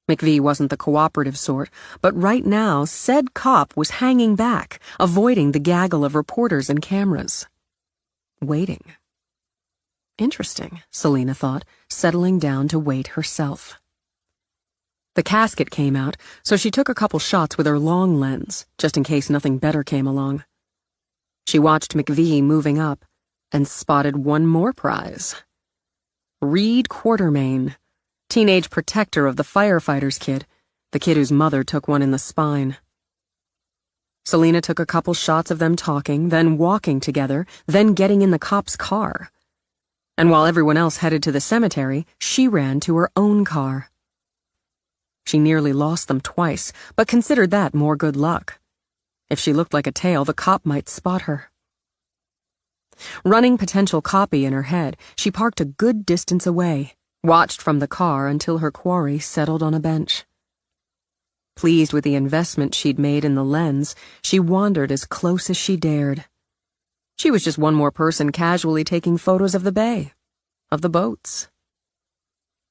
C: McVee wasn't the cooperative sort, but right now said cop was hanging back, avoiding the gaggle of reporters and cameras. Waiting. Interesting, Selena thought, settling down to wait herself. The casket came out, so she took a couple shots with her long lens, just in case nothing better came along. She watched McVee moving up, and spotted one more prize. Reed Quartermain, teenage protector of the firefighter's kid, the kid whose mother took one in the spine. Selena took a couple shots of them talking, then walking together, then getting in the cop's car. And while everyone else headed to the cemetery, she ran to her own car. She nearly lost them twice, but considered that more good luck. If she looked like a tail, the cop might spot her. Running potential copy in her head, she parked a good distance away, watched from the car until her quarry settled on a bench. Pleased with the investment she'd made in the lens, she wandered as close as she dared. She was just one more person casually taking photos of the bay, of the boats.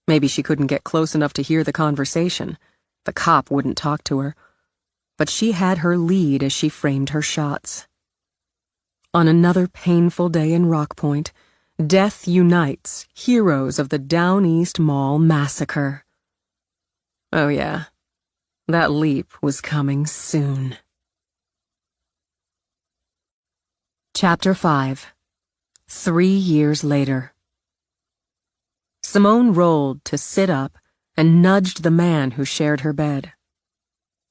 C: Maybe she couldn't get close enough to hear the conversation. The cop wouldn't talk to her. But she had her lead as she framed her shots. On another painful day in Rock Point, death unites heroes of the Down East Mall massacre. Oh yeah, that leap was coming soon. Chapter 5. 3 years later. Simone rolled to sit up and nudged the man who shared her bed.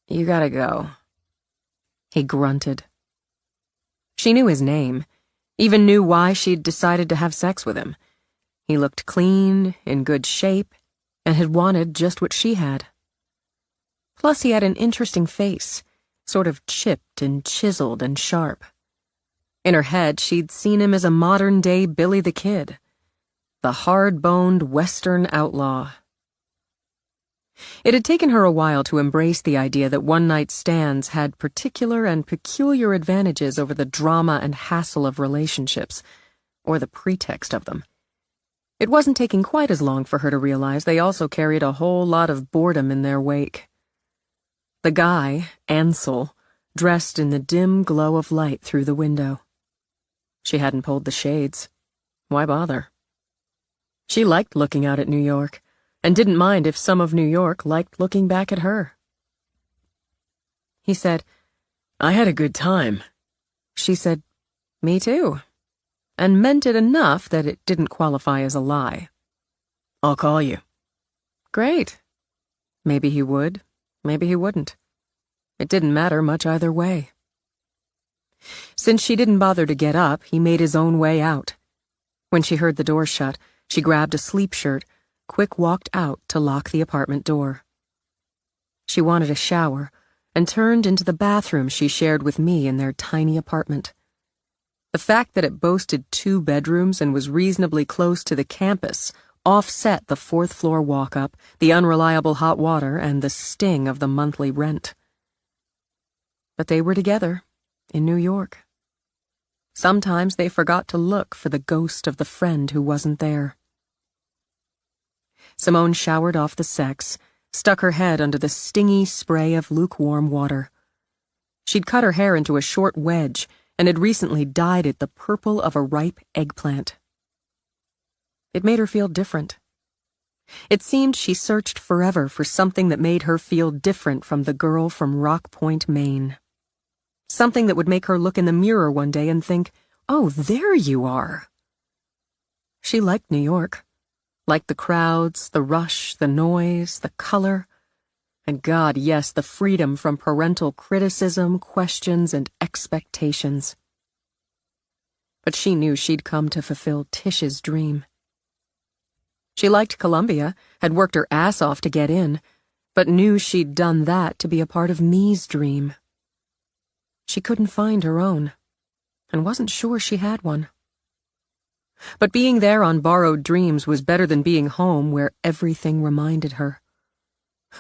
C: "You gotta go." He grunted. She knew his name, even knew why she'd decided to have sex with him. He looked clean, in good shape, and had wanted just what she had. Plus he had an interesting face, sort of chipped and chiseled and sharp. In her head, she'd seen him as a modern-day Billy the Kid, the hard-boned Western outlaw. It had taken her a while to embrace the idea that one-night stands had particular and peculiar advantages over the drama and hassle of relationships, or the pretext of them. It wasn't taking quite as long for her to realize they also carried a whole lot of boredom in their wake. The guy, Ansel, dressed in the dim glow of light through the window. She hadn't pulled the shades. Why bother? She liked looking out at New York, and didn't mind if some of New York liked looking back at her. He said, "I had a good time." She said, "Me too," and meant it enough that it didn't qualify as a lie. "I'll call you." Great. Maybe he would, maybe he wouldn't. It didn't matter much either way. Since she didn't bother to get up, he made his own way out. When she heard the door shut, she grabbed a sleep shirt, quick walked out to lock the apartment door. She wanted a shower, and turned into the bathroom she shared with me in their tiny apartment. The fact that it boasted 2 bedrooms and was reasonably close to the campus offset the 4th-floor walk-up, the unreliable hot water, and the sting of the monthly rent. But they were together, in New York. Sometimes they forgot to look for the ghost of the friend who wasn't there. Simone showered off the sex, stuck her head under the stingy spray of lukewarm water. She'd cut her hair into a short wedge and had recently dyed it the purple of a ripe eggplant. It made her feel different. It seemed she searched forever for something that made her feel different from the girl from Rock Point, Maine. Something that would make her look in the mirror one day and think, "Oh, there you are." She liked New York. Liked the crowds, the rush, the noise, the color, and God, yes, the freedom from parental criticism, questions, and expectations. But she knew she'd come to fulfill Tish's dream. She liked Columbia, had worked her ass off to get in, but knew she'd done that to be a part of me's dream. She couldn't find her own, and wasn't sure she had one. But being there on borrowed dreams was better than being home where everything reminded her.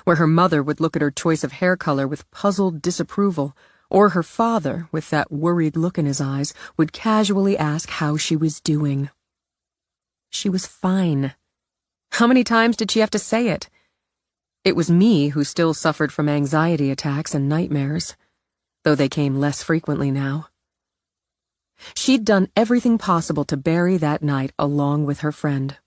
C: Where her mother would look at her choice of hair color with puzzled disapproval, or her father, with that worried look in his eyes, would casually ask how she was doing. She was fine. How many times did she have to say it? It was me who still suffered from anxiety attacks and nightmares, though they came less frequently now. She'd done everything possible to bury that night along with her friend.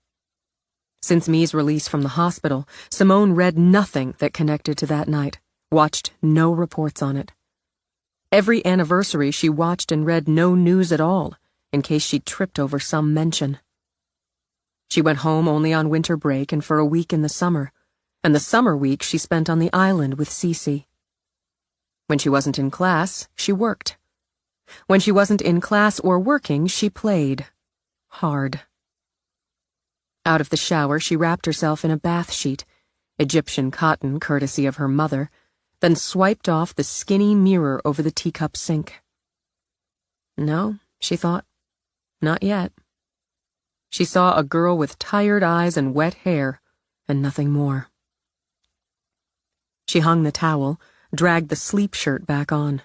C: Since Me's release from the hospital, Simone read nothing that connected to that night, watched no reports on it. Every anniversary she watched and read no news at all, in case she tripped over some mention. She went home only on winter break and for a week in the summer, and the summer week she spent on the island with Cece. When she wasn't in class, she worked. When she wasn't in class or working, she played. Hard. Out of the shower, she wrapped herself in a bath sheet, Egyptian cotton courtesy of her mother, then swiped off the skinny mirror over the teacup sink. No, she thought, not yet. She saw a girl with tired eyes and wet hair, and nothing more. She hung the towel, dragged the sleep shirt back on.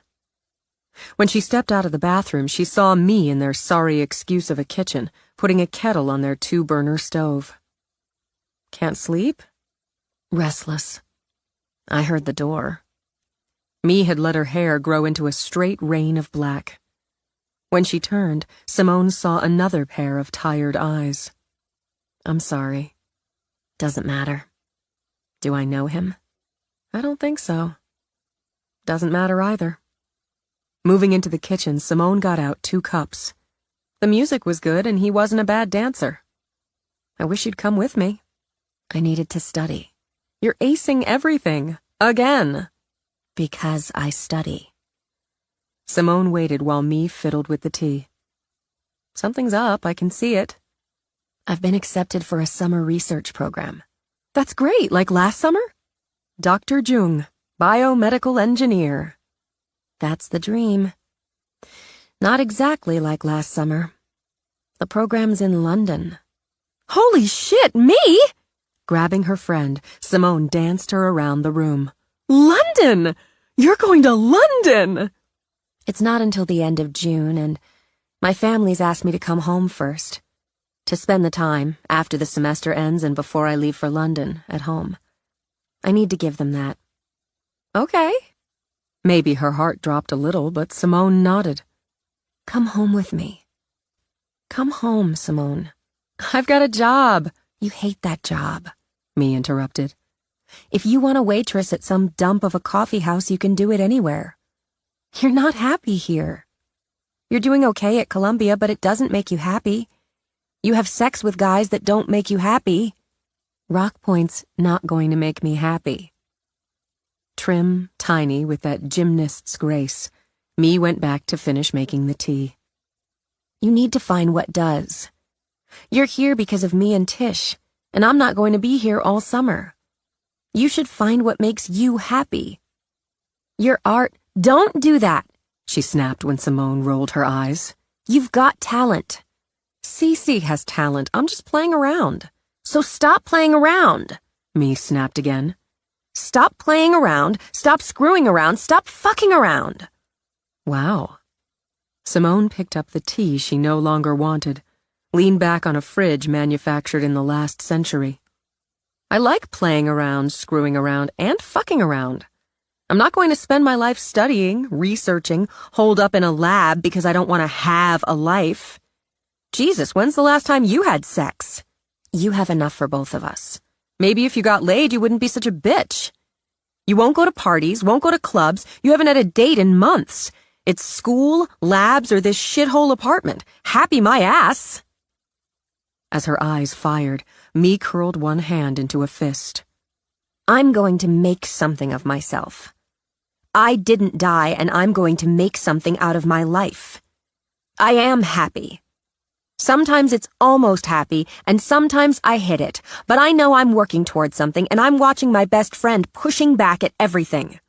C: When she stepped out of the bathroom, she saw me in their sorry excuse of a kitchen, putting a kettle on their 2-burner stove. Can't sleep? Restless. I heard the door. Me had let her hair grow into a straight rain of black. When she turned, Simone saw another pair of tired eyes. I'm sorry. Doesn't matter. Do I know him? I don't think so. Doesn't matter either. Moving into the kitchen, Simone got out 2 cups. The music was good and he wasn't a bad dancer. I wish you'd come with me. I needed to study. You're acing everything. Again. Because I study. Simone waited while me fiddled with the tea. Something's up, I can see it. I've been accepted for a summer research program. That's great, like last summer? Dr. Jung, biomedical engineer. That's the dream. Not exactly like last summer. The program's in London. Holy shit, me? Grabbing her friend, Simone danced her around the room. London! You're going to London! It's not until the end of June, and my family's asked me to come home first. To spend the time, after the semester ends and before I leave for London, at home. I need to give them that. Okay. Maybe her heart dropped a little, but Simone nodded. Come home with me. Come home, Simone. I've got a job. You hate that job, me interrupted. If you want a waitress at some dump of a coffee house, you can do it anywhere. You're not happy here. You're doing okay at Columbia, but it doesn't make you happy. You have sex with guys that don't make you happy. Rock Point's not going to make me happy. Trim, tiny, with that gymnast's grace, me went back to finish making the tea. You need to find what does. You're here because of me and Tish, and I'm not going to be here all summer. You should find what makes you happy. Your art— Don't do that, she snapped when Simone rolled her eyes. You've got talent. Cece has talent. I'm just playing around. So stop playing around, me snapped again. Stop playing around, stop screwing around, stop fucking around. Wow. Simone picked up the tea she no longer wanted, leaned back on a fridge manufactured in the last century. I like playing around, screwing around, and fucking around. I'm not going to spend my life studying, researching, holed up in a lab because I don't want to have a life. Jesus, when's the last time you had sex? You have enough for both of us. Maybe if you got laid, you wouldn't be such a bitch. You won't go to parties, won't go to clubs, you haven't had a date in months. It's school, labs, or this shithole apartment. Happy my ass. As her eyes fired, me curled one hand into a fist. I'm going to make something of myself. I didn't die, and I'm going to make something out of my life. I am happy. Sometimes it's almost happy, and sometimes I hit it, but I know I'm working towards something, and I'm watching my best friend pushing back at everything.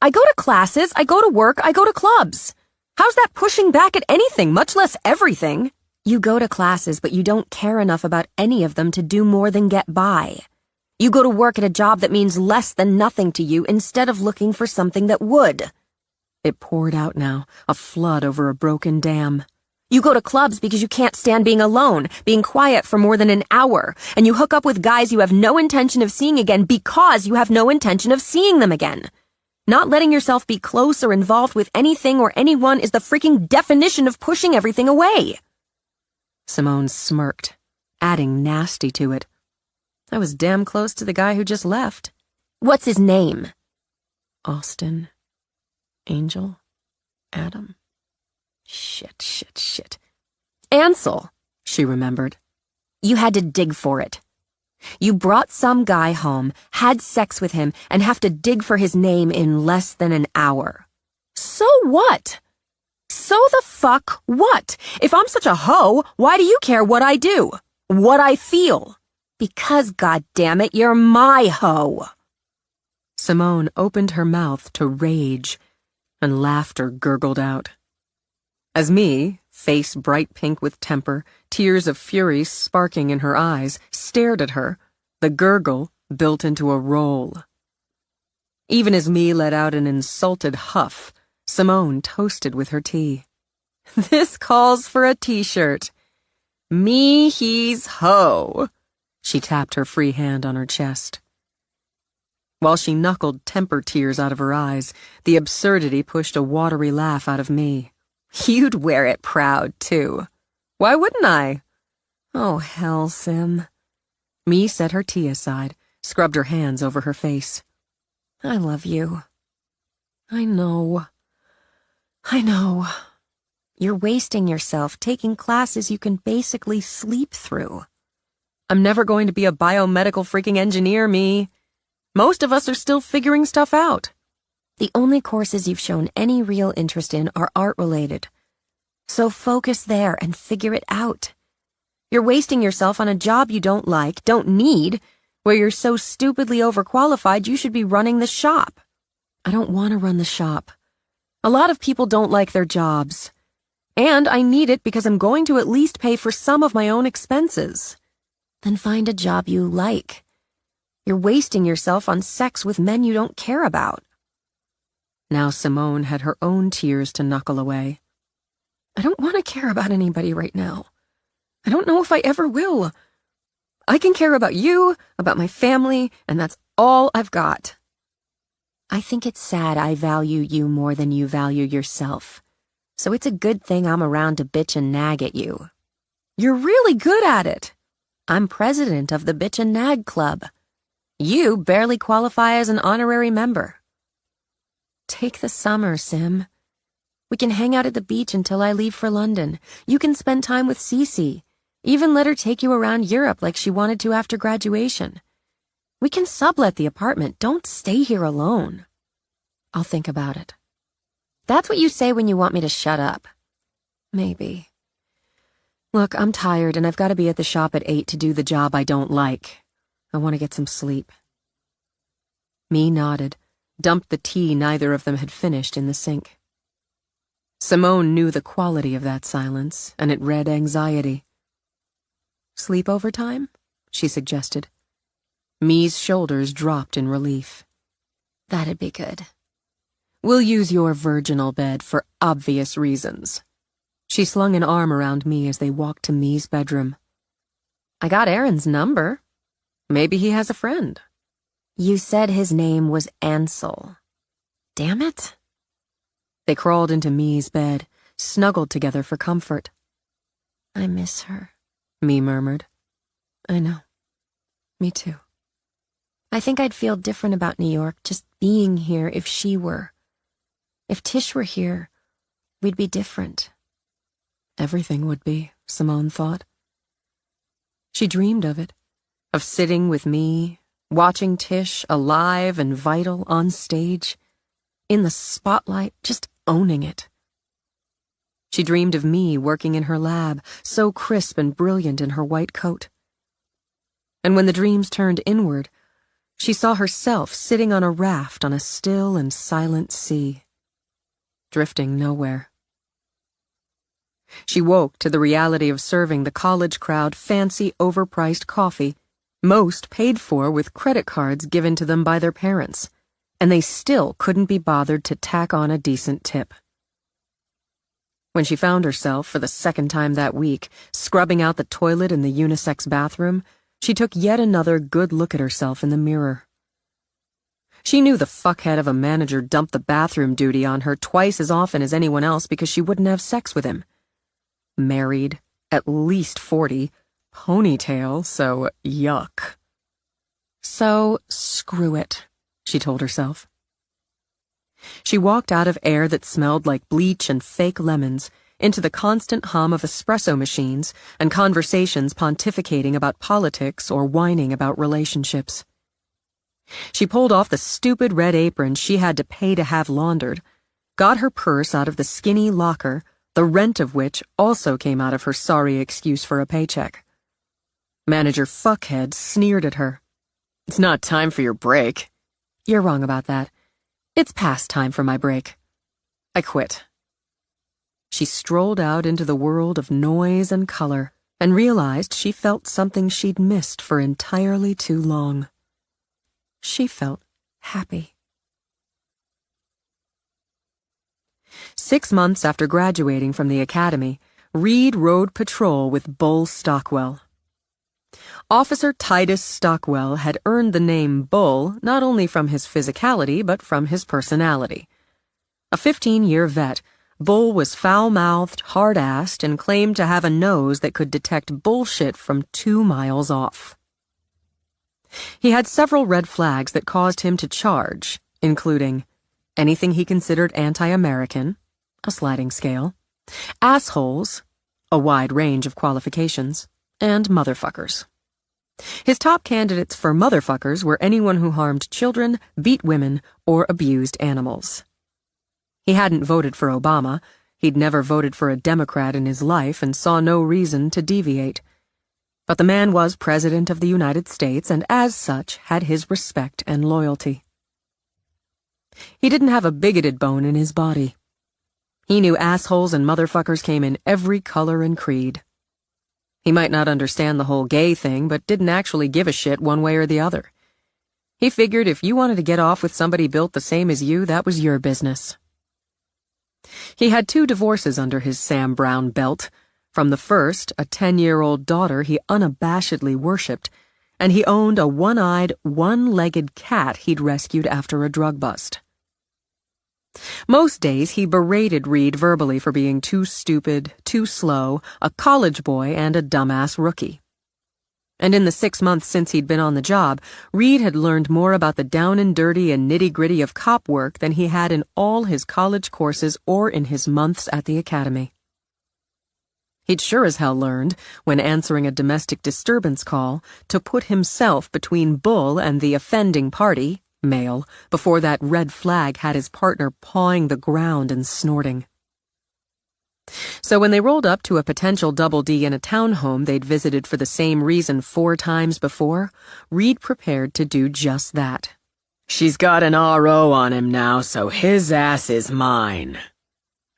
C: I go to classes, I go to work, I go to clubs. How's that pushing back at anything, much less everything? You go to classes, but you don't care enough about any of them to do more than get by. You go to work at a job that means less than nothing to you instead of looking for something that would. It poured out now, a flood over a broken dam. You go to clubs because you can't stand being alone, being quiet for more than an hour, and you hook up with guys you have no intention of seeing again because you have no intention of seeing them again. Not letting yourself be close or involved with anything or anyone is the freaking definition of pushing everything away. Simone smirked, adding nasty to it. I was damn close to the guy who just left. What's his name? Austin. Angel. Adam. Shit. Ansel, she remembered. You had to dig for it. You brought some guy home, had sex with him, and have to dig for his name in less than an hour. So what? So the fuck what? If I'm such a hoe, why do you care what I do? What I feel? Because, goddammit, you're my hoe. Simone opened her mouth to rage, and laughter gurgled out. As me, face bright pink with temper, tears of fury sparking in her eyes, stared at her, the gurgle built into a roll. Even as me let out an insulted huff, Simone toasted with her tea. This calls for a t-shirt. Me he's ho. She tapped her free hand on her chest. While she knuckled temper tears out of her eyes, the absurdity pushed a watery laugh out of me. You'd wear it proud, too. Why wouldn't I? Oh, hell, Sim. Me set her tea aside, scrubbed her hands over her face. I love you. I know.
A: You're wasting yourself taking classes you can basically sleep through.
C: I'm never going to be a biomedical freaking engineer, me. Most of us are still figuring stuff out.
A: The only courses you've shown any real interest in are art-related. So focus there and figure it out. You're wasting yourself on a job you don't like, don't need, where you're so stupidly overqualified you should be running the shop.
C: I don't want to run the shop. A lot of people don't like their jobs. And I need it because I'm going to at least pay for some of my own expenses.
A: Then find a job you like. You're wasting yourself on sex with men you don't care about.
C: Now Simone had her own tears to knuckle away. I don't want to care about anybody right now. I don't know if I ever will. I can care about you, about my family, and that's all I've got.
A: I think it's sad I value you more than you value yourself. So it's a good thing I'm around to bitch and nag at you.
C: You're really good at it.
A: I'm president of the Bitch and Nag Club. You barely qualify as an honorary member. Take the summer, Sim. We can hang out at the beach until I leave for London. You can spend time with Cece. Even let her take you around Europe like she wanted to after graduation. We can sublet the apartment. Don't stay here alone.
C: I'll think about it.
A: That's what you say when you want me to shut up.
C: Maybe. Look, I'm tired and I've got to be at the shop at 8 to do the job I don't like. I want to get some sleep. Me nodded, dumped the tea neither of them had finished in the sink. Simone knew the quality of that silence, and it read anxiety. Sleep over time? She suggested. Me's shoulders dropped in relief.
A: That'd be good.
C: We'll use your virginal bed for obvious reasons. She slung an arm around me as they walked to Me's bedroom. I got Aaron's number. Maybe he has a friend.
A: You said his name was Ansel. Damn it.
C: They crawled into Me's bed, snuggled together for comfort.
A: I miss her,
C: Me murmured.
A: I know.
C: Me too.
A: I think I'd feel different about New York just being here if she were. If Tish were here, we'd be different.
C: Everything would be, Simone thought. She dreamed of it, of sitting with me, watching Tish alive and vital on stage, in the spotlight, just owning it. She dreamed of me working in her lab, so crisp and brilliant in her white coat. And when the dreams turned inward, she saw herself sitting on a raft on a still and silent sea, drifting nowhere. She woke to the reality of serving the college crowd fancy, overpriced coffee, most paid for with credit cards given to them by their parents, and they still couldn't be bothered to tack on a decent tip. When she found herself, for the second time that week, scrubbing out the toilet in the unisex bathroom, she took yet another good look at herself in the mirror. She knew the fuckhead of a manager dumped the bathroom duty on her twice as often as anyone else because she wouldn't have sex with him. Married, at least 40, ponytail, so yuck. So screw it, she told herself. She walked out of air that smelled like bleach and fake lemons into the constant hum of espresso machines and conversations pontificating about politics or whining about relationships. She pulled off the stupid red apron she had to pay to have laundered, got her purse out of the skinny locker, the rent of which also came out of her sorry excuse for a paycheck. Manager Fuckhead sneered at her. It's not time for your break. You're wrong about that. It's past time for my break. I quit. She strolled out into the world of noise and color and realized she felt something she'd missed for entirely too long. She felt happy. 6 months after graduating from the academy, Reed rode patrol with Bull Stockwell. Officer Titus Stockwell had earned the name Bull not only from his physicality but from his personality. A 15-year vet, Bull was foul-mouthed, hard-assed, and claimed to have a nose that could detect bullshit from 2 miles off. He had several red flags that caused him to charge, including anything he considered anti-American, a sliding scale, assholes, a wide range of qualifications, and motherfuckers. His top candidates for motherfuckers were anyone who harmed children, beat women, or abused animals. He hadn't voted for Obama, he'd never voted for a Democrat in his life and saw no reason to deviate. But the man was President of the United States and as such had his respect and loyalty. He didn't have a bigoted bone in his body. He knew assholes and motherfuckers came in every color and creed. He might not understand the whole gay thing, but didn't actually give a shit one way or the other. He figured if you wanted to get off with somebody built the same as you, that was your business. He had 2 divorces under his Sam Brown belt. From the first, a 10-year-old daughter he unabashedly worshipped, and he owned a one-eyed, one-legged cat he'd rescued after a drug bust. Most days he berated Reed verbally for being too stupid, too slow, a college boy, and a dumbass rookie. And in the 6 months since he'd been on the job, Reed had learned more about the down and dirty and nitty-gritty of cop work than he had in all his college courses or in his months at the academy. He'd sure as hell learned, when answering a domestic disturbance call, to put himself between Bull and the offending party, male, before that red flag had his partner pawing the ground and snorting. So when they rolled up to a potential double D in a townhome they'd visited for the same reason 4 times before, Reed prepared to do just that.
D: "She's got an RO on him now, so his ass is mine."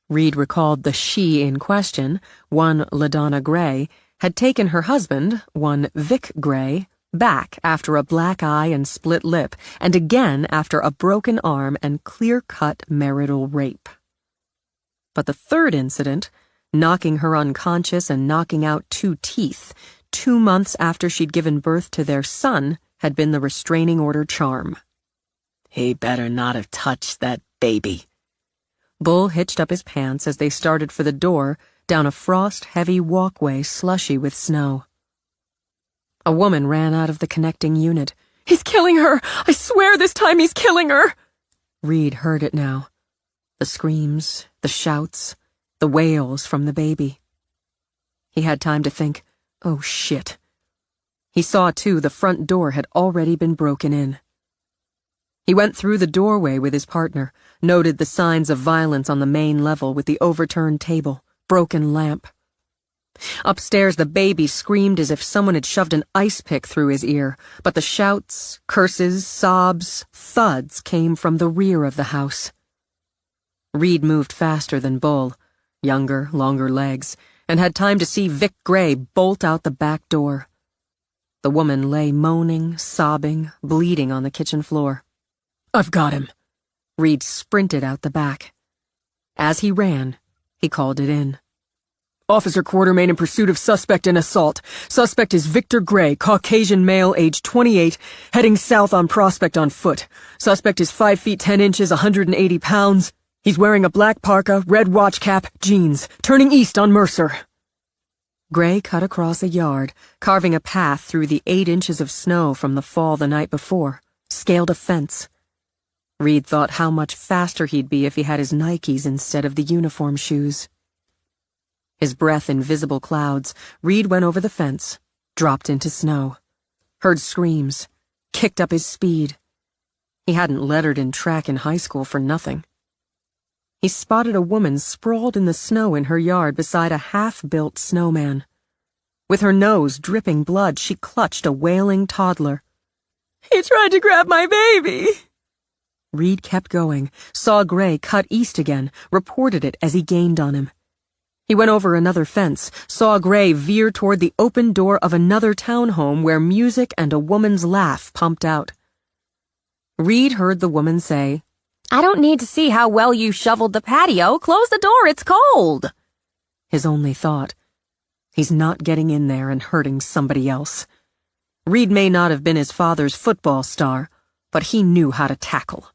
C: Reed recalled the she in question, one LaDonna Gray, had taken her husband, one Vic Gray, back after a black eye and split lip, and again after a broken arm and clear-cut marital rape. But the third incident, knocking her unconscious and knocking out 2 teeth, 2 months after she'd given birth to their son, had been the restraining order charm.
D: "He better not have touched that baby."
C: Bull hitched up his pants as they started for the door, down a frost-heavy walkway slushy with snow. A woman ran out of the connecting unit. "He's killing her! I swear this time he's killing her!" Reed heard it now. The screams, the shouts, the wails from the baby. He had time to think, oh shit. He saw, too, the front door had already been broken in. He went through the doorway with his partner, noted the signs of violence on the main level with the overturned table, broken lamp. Upstairs, the baby screamed as if someone had shoved an ice pick through his ear, but the shouts, curses, sobs, thuds came from the rear of the house. Reed moved faster than Bull, younger, longer legs, and had time to see Vic Gray bolt out the back door. The woman lay moaning, sobbing, bleeding on the kitchen floor. "I've got him." Reed sprinted out the back. As he ran, he called it in. "Officer Quartermain in pursuit of suspect in assault. Suspect is Victor Gray, Caucasian male, age 28, heading south on Prospect on foot. Suspect is 5 feet 10 inches, 180 pounds. He's wearing a black parka, red watch cap, jeans, turning east on Mercer." Gray cut across a yard, carving a path through the 8 inches of snow from the fall the night before, scaled a fence. Reed thought how much faster he'd be if he had his Nikes instead of the uniform shoes. His breath in visible clouds, Reed went over the fence, dropped into snow, heard screams, kicked up his speed. He hadn't lettered in track in high school for nothing. He spotted a woman sprawled in the snow in her yard beside a half-built snowman. With her nose dripping blood, she clutched a wailing toddler. "He tried to grab my baby!" Reed kept going, saw Gray cut east again, reported it as he gained on him. He went over another fence, saw Gray veer toward the open door of another townhome where music and a woman's laugh pumped out. Reed heard the woman say,
A: I don't need to see how well you shoveled the patio. Close the door, it's cold.
B: His only thought. He's not getting in there and hurting somebody else. Reed may not have been his father's football star, but he knew how to tackle.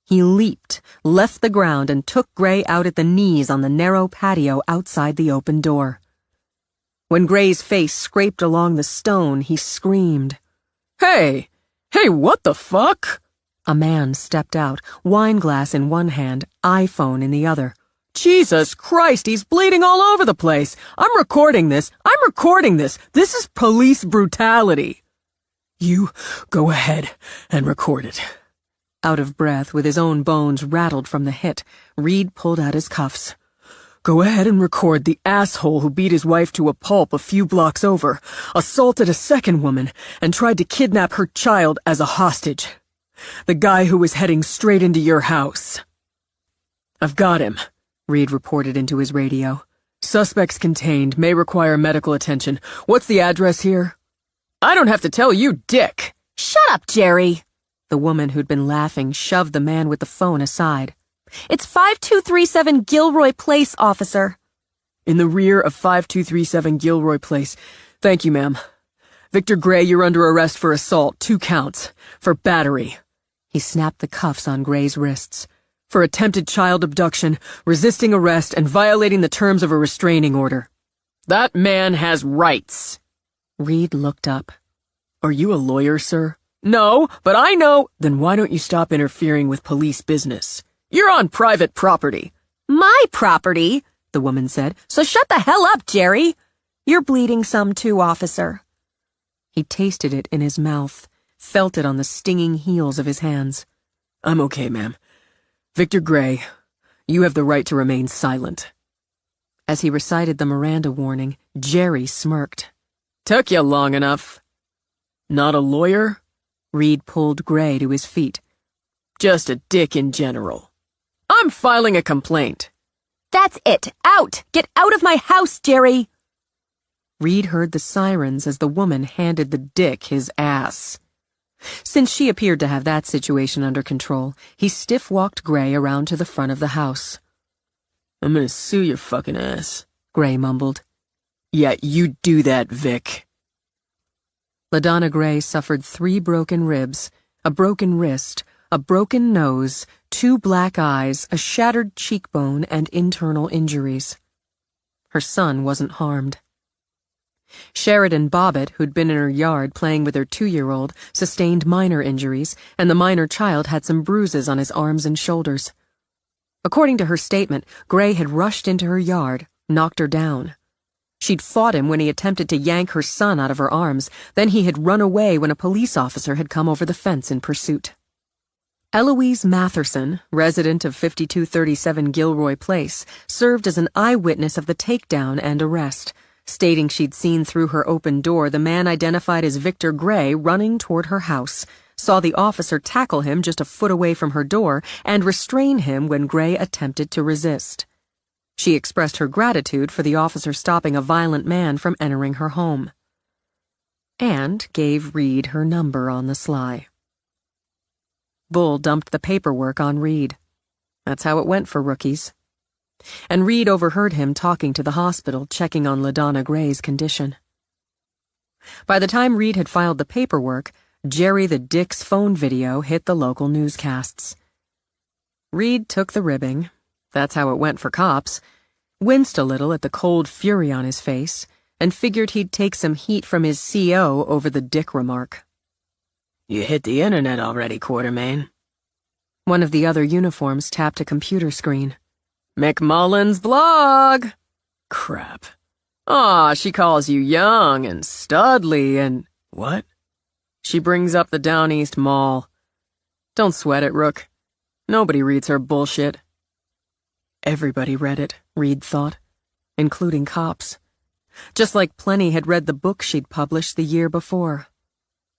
B: He leaped, left the ground, and took Gray out at the knees on the narrow patio outside the open door. When Gray's face scraped along the stone, he screamed.
D: Hey, what the fuck?
B: A man stepped out, wineglass in one hand, iPhone in the other.
D: Jesus Christ, he's bleeding all over the place. I'm recording this. This is police brutality. You go ahead and record it.
B: Out of breath, with his own bones rattled from the hit, Reed pulled out his cuffs.
D: Go ahead and record the asshole who beat his wife to a pulp a few blocks over, assaulted a second woman, and tried to kidnap her child as a hostage. The guy who was heading straight into your house. I've got him, Reed reported into his radio. Suspects contained, may require medical attention. What's the address here? I don't have to tell you, dick.
A: Shut up, Jerry.
B: The woman who'd been laughing shoved the man with the phone aside.
A: It's 5237 Gilroy Place, officer.
D: In the rear of 5237 Gilroy Place. Thank you, ma'am. Victor Gray, you're under arrest for assault, 2 counts. For battery.
B: He snapped the cuffs on Gray's wrists.
D: For attempted child abduction, resisting arrest, and violating the terms of a restraining order. That man has rights.
B: Reed looked up.
D: Are you a lawyer, sir? No, but I know. Then why don't you stop interfering with police business? You're on private property.
A: My property, the woman said. So shut the hell up, Jerry. You're bleeding some too, officer.
B: He tasted it in his mouth, felt it on the stinging heels of his hands.
D: I'm okay, ma'am. Victor Gray, you have the right to remain silent.
B: As he recited the Miranda warning, Jerry smirked.
D: Took you long enough. Not a lawyer?
B: Reed pulled Gray to his feet.
D: Just a dick in general. I'm filing a complaint.
A: That's it. Out! Get out of my house, Jerry!
B: Reed heard the sirens as the woman handed the dick his ass. Since she appeared to have that situation under control, he stiff-walked Gray around to the front of the house.
D: I'm gonna sue your fucking ass,
B: Gray mumbled.
D: Yeah, you do that, Vic.
B: LaDonna Gray suffered 3 broken ribs, a broken wrist, a broken nose, 2 black eyes, a shattered cheekbone, and internal injuries. Her son wasn't harmed. Sheridan Bobbitt, who'd been in her yard playing with her 2-year-old, sustained minor injuries, and the minor child had some bruises on his arms and shoulders. According to her statement, Gray had rushed into her yard, knocked her down. She'd fought him when he attempted to yank her son out of her arms, then he had run away when a police officer had come over the fence in pursuit. Eloise Matherson, resident of 5237 Gilroy Place, served as an eyewitness of the takedown and arrest, stating she'd seen through her open door the man identified as Victor Gray running toward her house, saw the officer tackle him just a foot away from her door, and restrain him when Gray attempted to resist. She expressed her gratitude for the officer stopping a violent man from entering her home. And gave Reed her number on the sly. Bull dumped the paperwork on Reed. That's how it went for rookies. And Reed overheard him talking to the hospital, checking on LaDonna Gray's condition. By the time Reed had filed the paperwork, Jerry the Dick's phone video hit the local newscasts. Reed took the ribbing. That's how it went for cops, winced a little at the cold fury on his face, and figured he'd take some heat from his CO over the Dick remark.
D: You hit the internet already, Quartermain.
B: One of the other uniforms tapped a computer screen.
D: McMullen's blog! Crap. Aw, she calls you young and studly and... What? She brings up the Down East Mall. Don't sweat it, Rook. Nobody reads her bullshit. Everybody read it, Reed thought, including cops. Just like plenty had read the book she'd published the year before.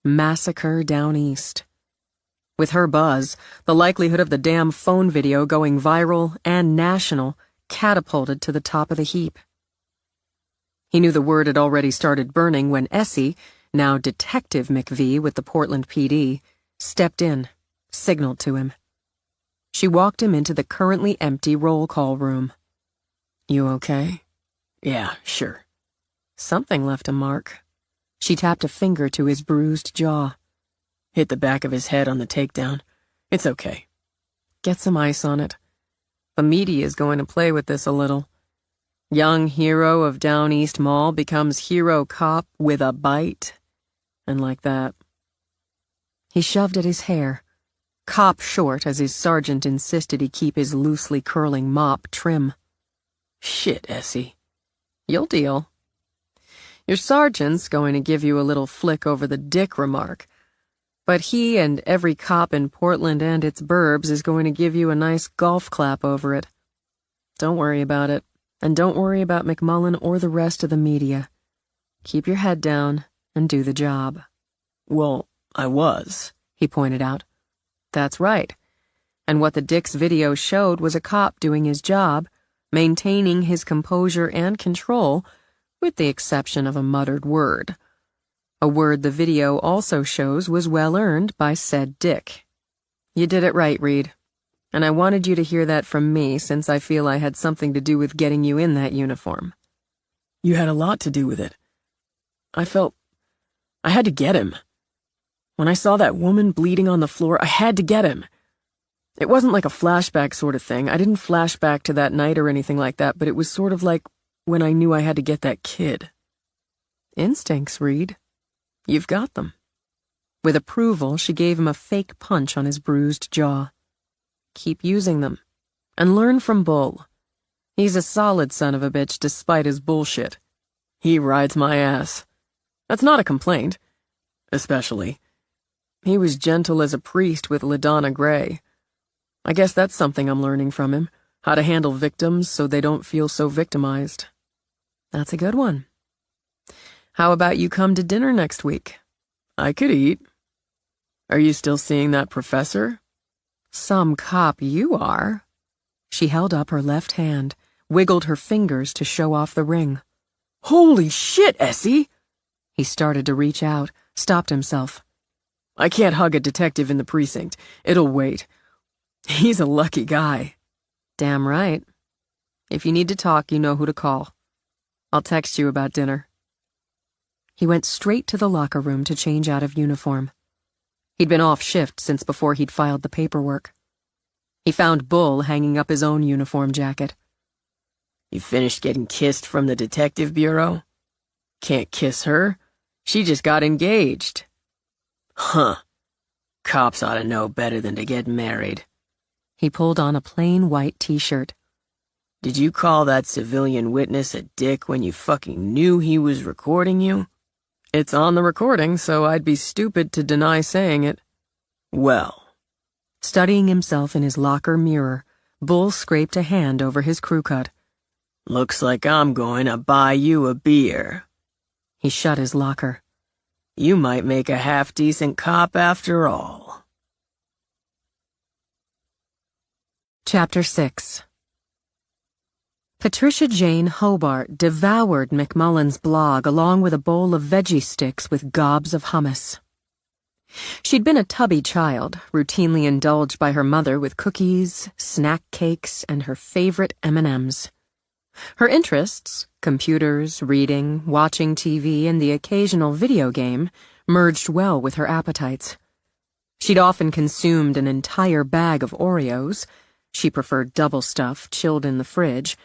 D: Massacre Down East. With her buzz, the likelihood of the damn phone video going viral and national catapulted to the top of the heap. He knew the word had already started burning when Essie, now Detective McVee with the Portland PD, stepped in, signaled to him.
C: She walked him into the currently empty roll call room. "You okay?"
D: "Yeah, sure."
C: Something left a mark. She tapped a finger to his bruised jaw.
D: "Hit the back of his head on the takedown. It's okay."
C: "Get some ice on it. The media is going to play with this a little. Young hero of Down East Mall becomes hero cop with a bite. And like that." He shoved at his hair, cop short as his sergeant insisted he keep his loosely curling mop trim.
D: "Shit, Essie.
C: "You'll deal. Your sergeant's going to give you a little flick over the dick remark, but he and every cop in Portland and its burbs is going to give you a nice golf clap over it. Don't worry about it, and don't worry about McMullen or the rest of the media. Keep your head down and do the job."
D: "Well, I was,"
C: he pointed out. "That's right. And what the Dick's video showed was a cop doing his job, maintaining his composure and control, with the exception of a muttered word. A word the video also shows was well earned by said Dick. You did it right, Reed. And I wanted you to hear that from me since I feel I had something to do with getting you in that uniform."
D: "You had a lot to do with it. I felt I had to get him. When I saw that woman bleeding on the floor, I had to get him. It wasn't like a flashback sort of thing. I didn't flash back to that night or anything like that, but it was sort of like when I knew I had to get that kid."
C: "Instincts, Reed. You've got them." With approval, she gave him a fake punch on his bruised jaw. "Keep using them. And learn from Bull. He's a solid son of a bitch despite his bullshit."
D: "He rides my ass. That's not a complaint. Especially. He was gentle as a priest with LaDonna Gray. I guess that's something I'm learning from him, how to handle victims so they don't feel so victimized."
C: "That's a good one. How about you come to dinner next week?"
D: "I could eat. Are you still seeing that professor?"
C: "Some cop you are." She held up her left hand, wiggled her fingers to show off the ring.
D: "Holy shit, Essie!"
C: He started to reach out, stopped himself.
D: "I can't hug a detective in the precinct. It'll wait. He's a lucky guy."
C: "Damn right. If you need to talk, you know who to call. I'll text you about dinner." He went straight to the locker room to change out of uniform. He'd been off shift since before he'd filed the paperwork. He found Bull hanging up his own uniform jacket.
D: "You finished getting kissed from the detective bureau?" "Can't kiss her. She just got engaged." "Huh. Cops ought to know better than to get married."
C: He pulled on a plain white t-shirt.
D: "Did you call that civilian witness a dick when you fucking knew he was recording you?"
C: "It's on the recording, so I'd be stupid to deny saying it."
D: "Well."
C: Studying himself in his locker mirror, Bull scraped a hand over his crew cut.
D: "Looks like I'm going to buy you a beer."
C: He shut his locker.
D: "You might make a half-decent cop after all."
C: Chapter 6. Patricia Jane Hobart devoured McMullen's blog along with a bowl of veggie sticks with gobs of hummus. She'd been a tubby child, routinely indulged by her mother with cookies, snack cakes, and her favorite M&Ms. Her interests, computers, reading, watching TV, and the occasional video game, merged well with her appetites. She'd often consumed an entire bag of Oreos, she preferred double stuff chilled in the fridge,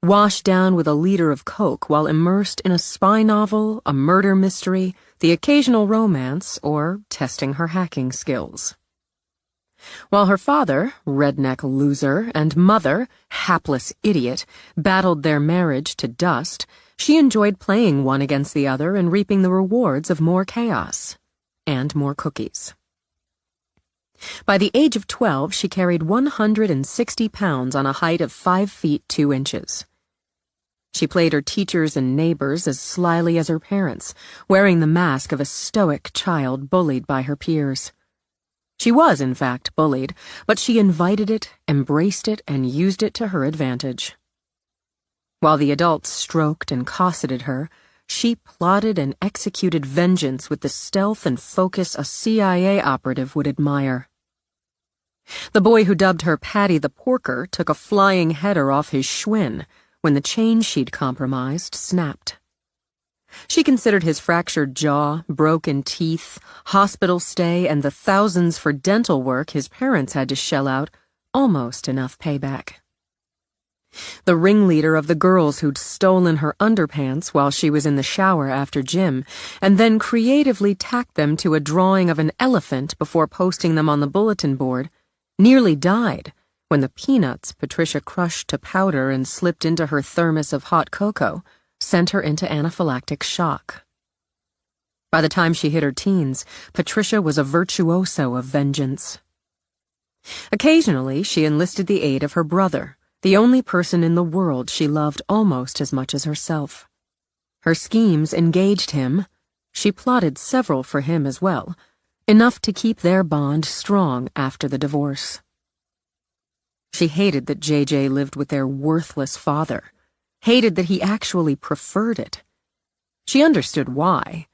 C: washed down with a liter of Coke while immersed in a spy novel, a murder mystery, the occasional romance, or testing her hacking skills. While her father, redneck loser, and mother, hapless idiot, battled their marriage to dust, she enjoyed playing one against the other and reaping the rewards of more chaos. And more cookies. By the age of 12, she carried 160 pounds on a height of 5 feet 2 inches. She played her teachers and neighbors as slyly as her parents, wearing the mask of a stoic child bullied by her peers. She was, in fact, bullied, but she invited it, embraced it, and used it to her advantage. While the adults stroked and cosseted her, she plotted and executed vengeance with the stealth and focus a CIA operative would admire. The boy who dubbed her Patty the Porker took a flying header off his Schwinn when the chain she'd compromised snapped. She considered his fractured jaw, broken teeth, hospital stay, and the thousands for dental work his parents had to shell out almost enough payback. The ringleader of the girls who'd stolen her underpants while she was in the shower after gym, and then creatively tacked them to a drawing of an elephant before posting them on the bulletin board, nearly died when the peanuts Patricia crushed to powder and slipped into her thermos of hot cocoa sent her into anaphylactic shock. By the time she hit her teens, Patricia was a virtuoso of vengeance. Occasionally, she enlisted the aid of her brother, the only person in the world she loved almost as much as herself. Her schemes engaged him. She plotted several for him as well, enough to keep their bond strong after the divorce. She hated that JJ lived with their worthless father, hated that he actually preferred it. She understood why.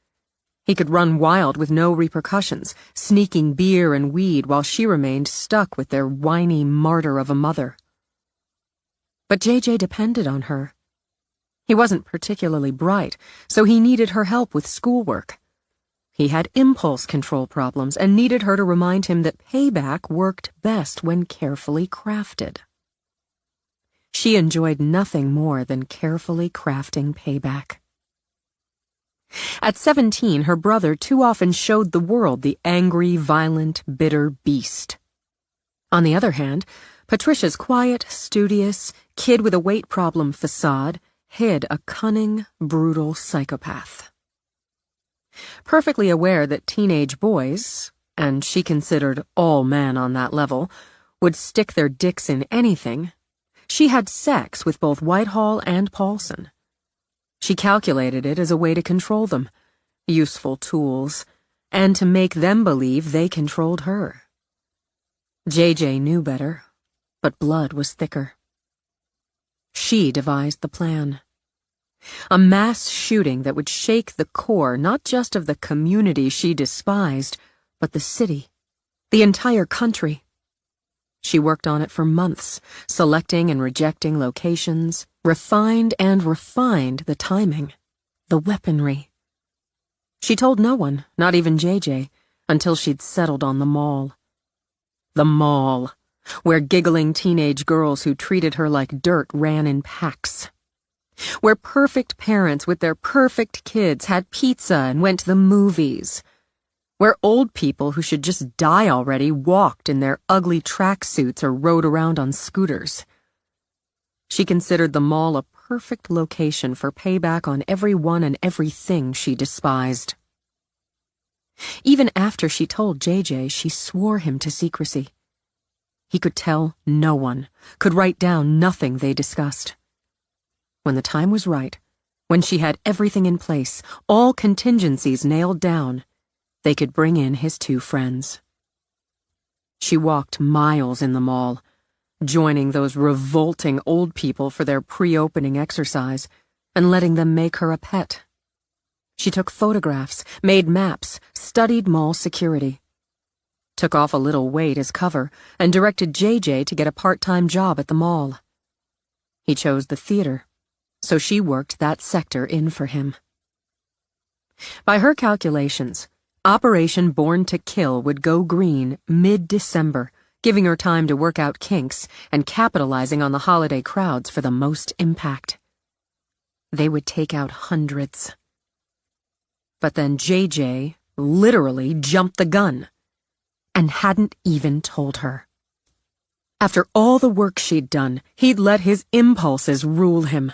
C: He could run wild with no repercussions, sneaking beer and weed while she remained stuck with their whiny martyr of a mother. But JJ depended on her. He wasn't particularly bright, so he needed her help with schoolwork. He had impulse control problems and needed her to remind him that payback worked best when carefully crafted. She enjoyed nothing more than carefully crafting payback. At 17, her brother too often showed the world the angry, violent, bitter beast. On the other hand, Patricia's quiet, studious, kid with a weight problem facade hid a cunning, brutal psychopath. Perfectly aware that teenage boys, and she considered all men on that level, would stick their dicks in anything, she had sex with both Whitehall and Paulson. She calculated it as a way to control them, useful tools, and to make them believe they controlled her. JJ knew better, but blood was thicker. She devised the plan. A mass shooting that would shake the core not just of the community she despised, but the city, the entire country. She worked on it for months, selecting and rejecting locations, refined and refined the timing, the weaponry. She told no one, not even JJ, until she'd settled on the mall. The mall, where giggling teenage girls who treated her like dirt ran in packs. Where perfect parents with their perfect kids had pizza and went to the movies. Where old people who should just die already walked in their ugly tracksuits or rode around on scooters. She considered the mall a perfect location for payback on everyone and everything she despised. Even after she told JJ, she swore him to secrecy. He could tell no one, could write down nothing they discussed. When the time was right, when she had everything in place, all contingencies nailed down, they could bring in his two friends. She walked miles in the mall, joining those revolting old people for their pre-opening exercise, and letting them make her a pet. She took photographs, made maps, studied mall security. Took off a little weight as cover, and directed JJ to get a part-time job at the mall. He chose the theater, so she worked that sector in for him. By her calculations, Operation Born to Kill would go green mid-December, giving her time to work out kinks and capitalizing on the holiday crowds for the most impact. They would take out hundreds. But then JJ literally jumped the gun and hadn't even told her. After all the work she'd done, he'd let his impulses rule him.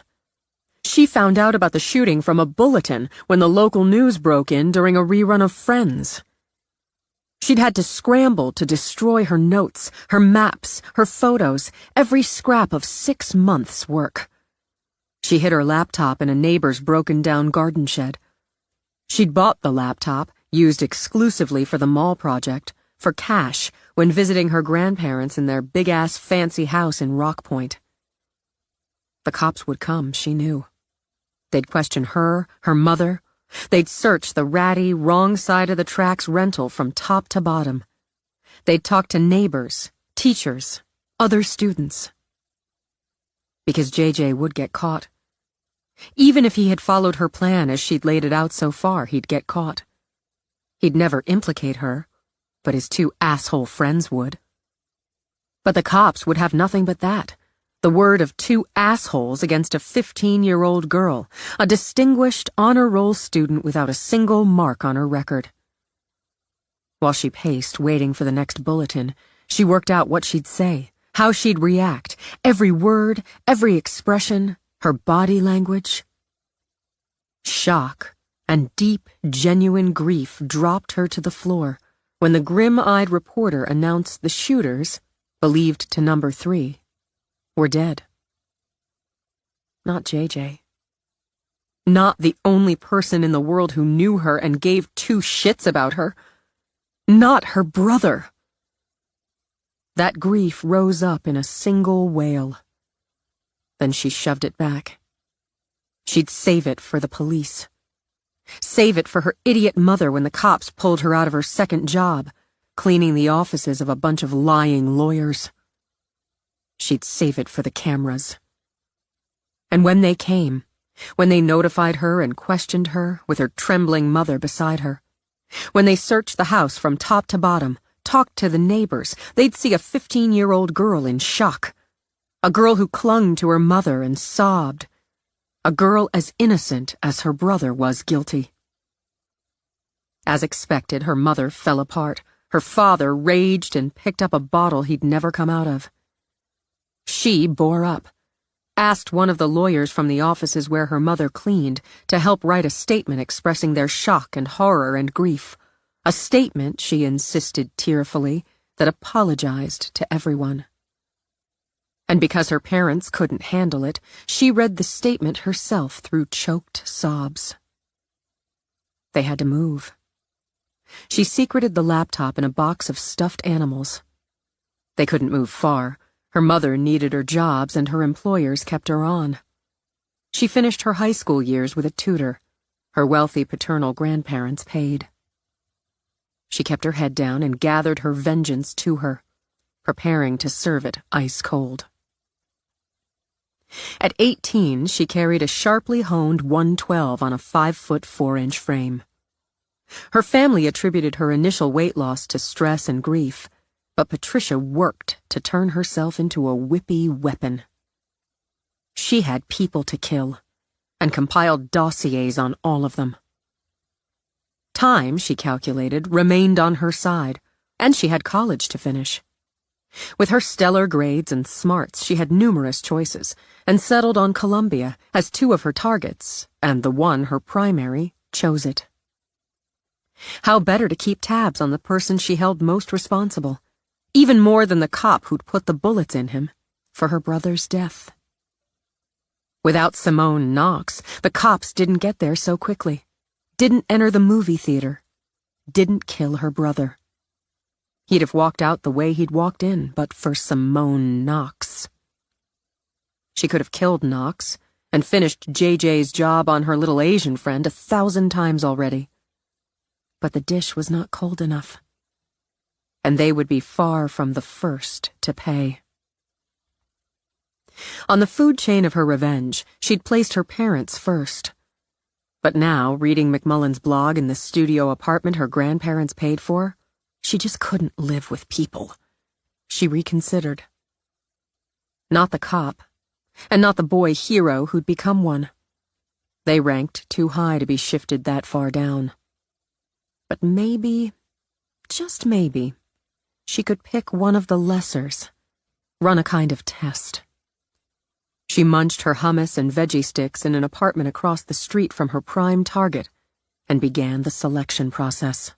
C: She found out about the shooting from a bulletin when the local news broke in during a rerun of Friends. She'd had to scramble to destroy her notes, her maps, her photos, every scrap of 6 months' work. She hid her laptop in a neighbor's broken-down garden shed. She'd bought the laptop, used exclusively for the mall project, for cash when visiting her grandparents in their big-ass fancy house in Rock Point. The cops would come, she knew. They'd question her, her mother. They'd search the ratty, wrong side of the tracks rental from top to bottom. They'd talk to neighbors, teachers, other students. Because JJ would get caught. Even if he had followed her plan as she'd laid it out so far, he'd get caught. He'd never implicate her, but his two asshole friends would. But the cops would have nothing but that. The word of two assholes against a 15-year-old girl, a distinguished honor roll student without a single mark on her record. While she paced, waiting for the next bulletin, she worked out what she'd say, how she'd react, every word, every expression, her body language. Shock and deep, genuine grief dropped her to the floor when the grim-eyed reporter announced the shooters, believed to number 3, were dead. Not JJ. Not the only person in the world who knew her and gave two shits about her. Not her brother. That grief rose up in a single wail. Then she shoved it back. She'd save it for the police. Save it for her idiot mother when the cops pulled her out of her second job, cleaning the offices of a bunch of lying lawyers. She'd save it for the cameras. And when they came, when they notified her and questioned her with her trembling mother beside her, when they searched the house from top to bottom, talked to the neighbors, they'd see a 15-year-old girl in shock. A girl who clung to her mother and sobbed. A girl as innocent as her brother was guilty. As expected, her mother fell apart. Her father raged and picked up a bottle he'd never come out of. She bore up, asked one of the lawyers from the offices where her mother cleaned to help write a statement expressing their shock and horror and grief. A statement, she insisted tearfully, that apologized to everyone. And because her parents couldn't handle it, she read the statement herself through choked sobs. They had to move. She secreted the laptop in a box of stuffed animals. They couldn't move far. Her mother needed her jobs and her employers kept her on. She finished her high school years with a tutor. Her wealthy paternal grandparents paid. She kept her head down and gathered her vengeance to her, preparing to serve it ice cold. At 18, she carried a sharply honed 112 on a 5-foot 4-inch frame. Her family attributed her initial weight loss to stress and grief, but Patricia worked to turn herself into a whippy weapon. She had people to kill, and compiled dossiers on all of them. Time, she calculated, remained on her side, and she had college to finish. With her stellar grades and smarts, she had numerous choices, and settled on Columbia as two of her targets, and the one, her primary, chose it. How better to keep tabs on the person she held most responsible, even more than the cop who'd put the bullets in him, for her brother's death. Without Simone Knox, the cops didn't get there so quickly, didn't enter the movie theater, didn't kill her brother. He'd have walked out the way he'd walked in, but for Simone Knox. She could have killed Knox and finished JJ's job on her little Asian friend 1,000 times already. But the dish was not cold enough, and they would be far from the first to pay. On the food chain of her revenge, she'd placed her parents first. But now, reading McMullen's blog in the studio apartment her grandparents paid for, she just couldn't live with people. She reconsidered. Not the cop, and not the boy hero who'd become one. They ranked too high to be shifted that far down. But maybe, just maybe, she could pick one of the lessers, run a kind of test. She munched her hummus and veggie sticks in an apartment across the street from her prime target and began the selection process.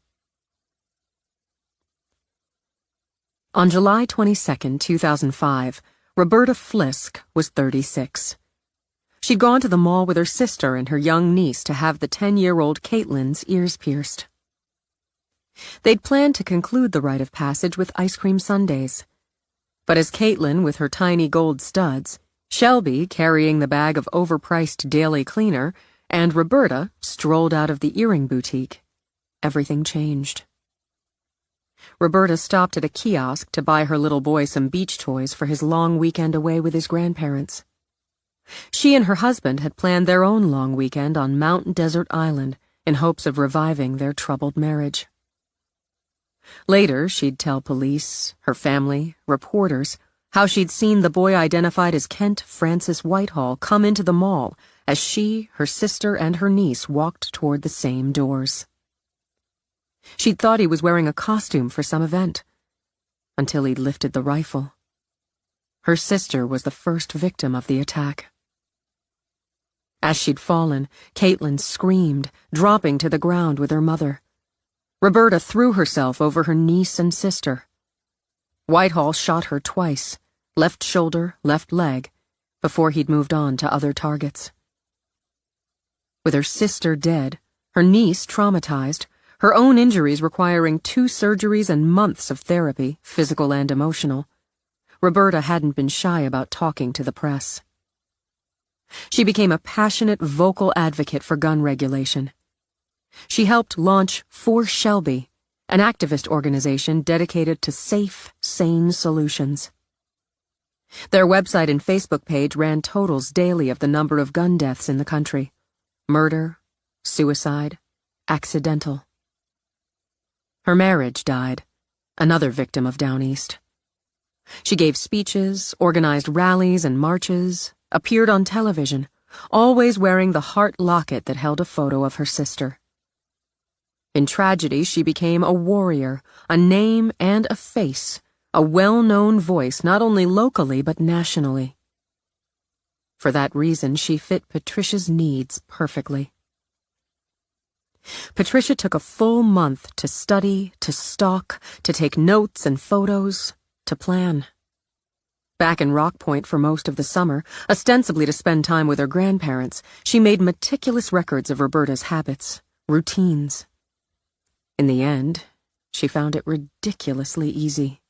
C: On July 22, 2005, Roberta Flisk was 36. She'd gone to the mall with her sister and her young niece to have the 10-year-old Caitlin's ears pierced. They'd planned to conclude the rite of passage with ice cream sundaes. But as Caitlin with her tiny gold studs, Shelby carrying the bag of overpriced daily cleaner, and Roberta strolled out of the earring boutique, everything changed. Roberta stopped at a kiosk to buy her little boy some beach toys for his long weekend away with his grandparents. She and her husband had planned their own long weekend on Mount Desert Island in hopes of reviving their troubled marriage. Later, she'd tell police, her family, reporters, how she'd seen the boy identified as Kent Francis Whitehall come into the mall as she, her sister, and her niece walked toward the same doors. She'd thought he was wearing a costume for some event, until he'd lifted the rifle. Her sister was the first victim of the attack. As she'd fallen, Caitlin screamed, dropping to the ground with her mother. Roberta threw herself over her niece and sister. Whitehall shot her twice, left shoulder, left leg, before he'd moved on to other targets. With her sister dead, her niece traumatized, her own injuries requiring 2 surgeries and months of therapy, physical and emotional, Roberta hadn't been shy about talking to the press. She became a passionate, vocal advocate for gun regulation. She helped launch For Shelby, an activist organization dedicated to safe, sane solutions. Their website and Facebook page ran totals daily of the number of gun deaths in the country: murder, suicide, accidental. Her marriage died, another victim of Down East. She gave speeches, organized rallies and marches, appeared on television, always wearing the heart locket that held a photo of her sister. In tragedy, she became a warrior, a name and a face, a well-known voice not only locally but nationally. For that reason, she fit Patricia's needs perfectly. Patricia took a full month to study, to stalk, to take notes and photos, to plan. Back in Rock Point for most of the summer, ostensibly to spend time with her grandparents, she made meticulous records of Roberta's habits, routines. In the end, she found it ridiculously easy.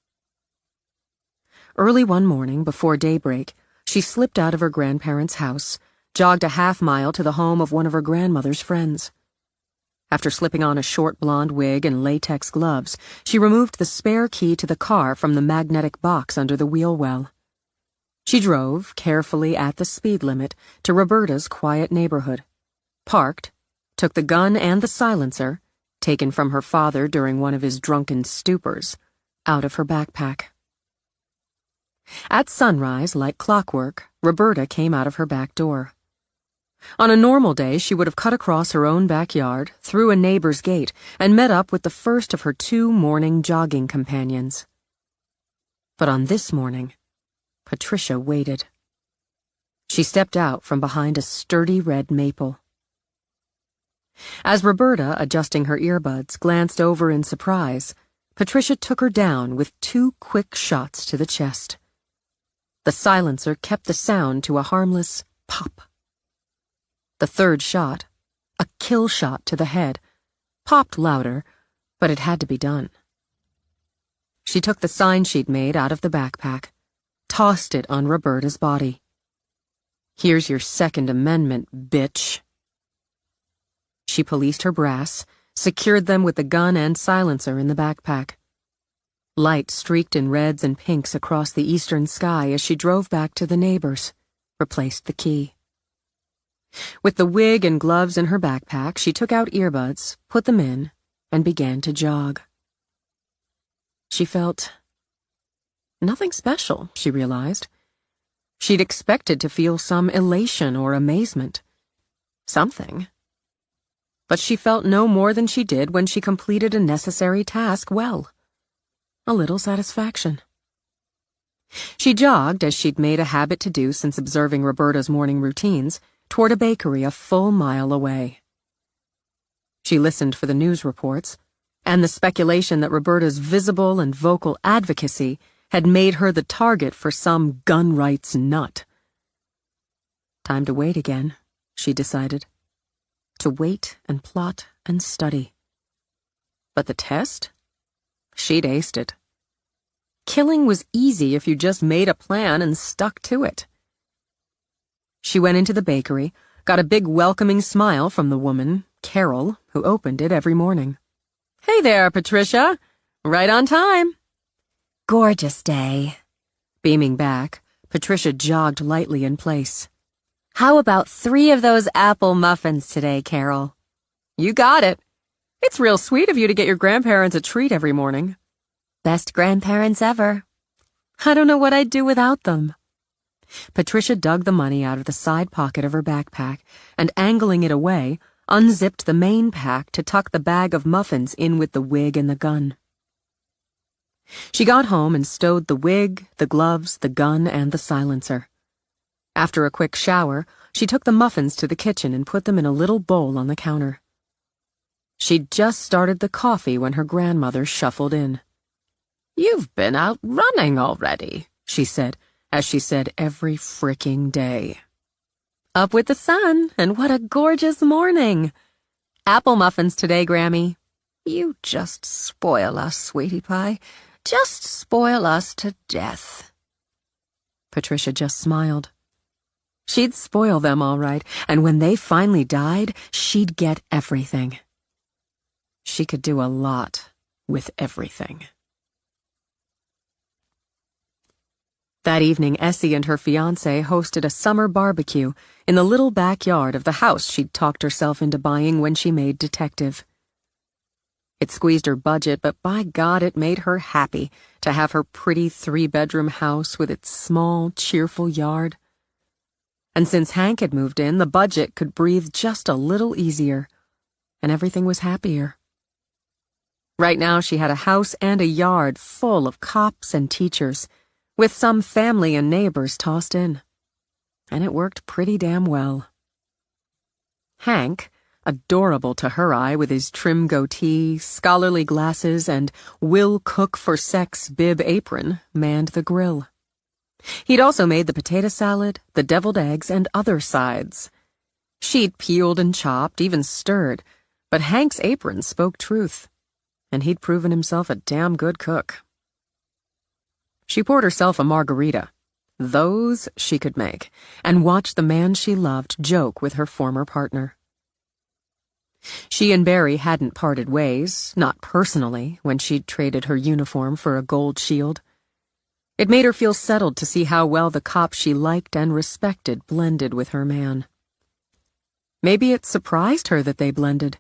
C: Early one morning, before daybreak, she slipped out of her grandparents' house, jogged a half-mile to the home of one of her grandmother's friends. After slipping on a short blonde wig and latex gloves, she removed the spare key to the car from the magnetic box under the wheel well. She drove, carefully at the speed limit, to Roberta's quiet neighborhood, parked, took the gun and the silencer, taken from her father during one of his drunken stupors, out of her backpack. At sunrise, like clockwork, Roberta came out of her back door. On a normal day, she would have cut across her own backyard, through a neighbor's gate, and met up with the first of her 2 morning jogging companions. But on this morning, Patricia waited. She stepped out from behind a sturdy red maple. As Roberta, adjusting her earbuds, glanced over in surprise, Patricia took her down with 2 quick shots to the chest. The silencer kept the sound to a harmless pop. The third shot, a kill shot to the head, popped louder, but it had to be done. She took the sign she'd made out of the backpack, tossed it on Roberta's body. "Here's your Second Amendment, bitch." She policed her brass, secured them with the gun and silencer in the backpack. Light streaked in reds and pinks across the eastern sky as she drove back to the neighbors, replaced the key. With the wig and gloves in her backpack, she took out earbuds, put them in, and began to jog. She felt nothing special, she realized. She'd expected to feel some elation or amazement. Something. But she felt no more than she did when she completed a necessary task well. A little satisfaction. She jogged, as she'd made a habit to do since observing Roberta's morning routines, toward a bakery a full mile away. She listened for the news reports, and the speculation that Roberta's visible and vocal advocacy had made her the target for some gun rights nut. Time to wait again, she decided. To wait and plot and study. But the test? She'd aced it. Killing was easy if you just made a plan and stuck to it. She went into the bakery, got a big welcoming smile from the woman, Carol, who opened it every morning. "Hey there, Patricia.
D: Right on time.
A: Gorgeous day.
C: Beaming back, Patricia jogged lightly in place.
A: How about 3 of those apple muffins today, Carol?
D: You got it. It's real sweet of you to get your grandparents a treat every morning.
A: Best grandparents ever.
C: I don't know what I'd do without them. Patricia dug the money out of the side pocket of her backpack and, angling it away, unzipped the main pack to tuck the bag of muffins in with the wig and the gun. She got home and stowed the wig, the gloves, the gun, and the silencer. After a quick shower, she took the muffins to the kitchen and put them in a little bowl on the counter. She'd just started the coffee when her grandmother shuffled in.
D: You've been out running already,
C: she said, as she said every fricking day.
A: Up with the sun, and what a gorgeous morning. Apple muffins today, Grammy. You just spoil us, sweetie pie. Just spoil us to death.
C: Patricia just smiled. She'd spoil them all right, and when they finally died, she'd get everything. She could do a lot with everything. That evening, Essie and her fiancé hosted a summer barbecue in the little backyard of the house she'd talked herself into buying when she made detective. It squeezed her budget, but by God, it made her happy to have her pretty 3-bedroom house with its small, cheerful yard. And since Hank had moved in, the budget could breathe just a little easier, and everything was happier. Right now, she had a house and a yard full of cops and teachers, with some family and neighbors tossed in. And it worked pretty damn well. Hank, adorable to her eye with his trim goatee, scholarly glasses, and will cook for sex bib apron, manned the grill. He'd also made the potato salad, the deviled eggs, and other sides. She'd peeled and chopped, even stirred, but Hank's apron spoke truth, and he'd proven himself a damn good cook. She poured herself a margarita. Those she could make, and watched the man she loved joke with her former partner. She and Barry hadn't parted ways, not personally, when she'd traded her uniform for a gold shield. It made her feel settled to see how well the cop she liked and respected blended with her man. Maybe it surprised her that they blended,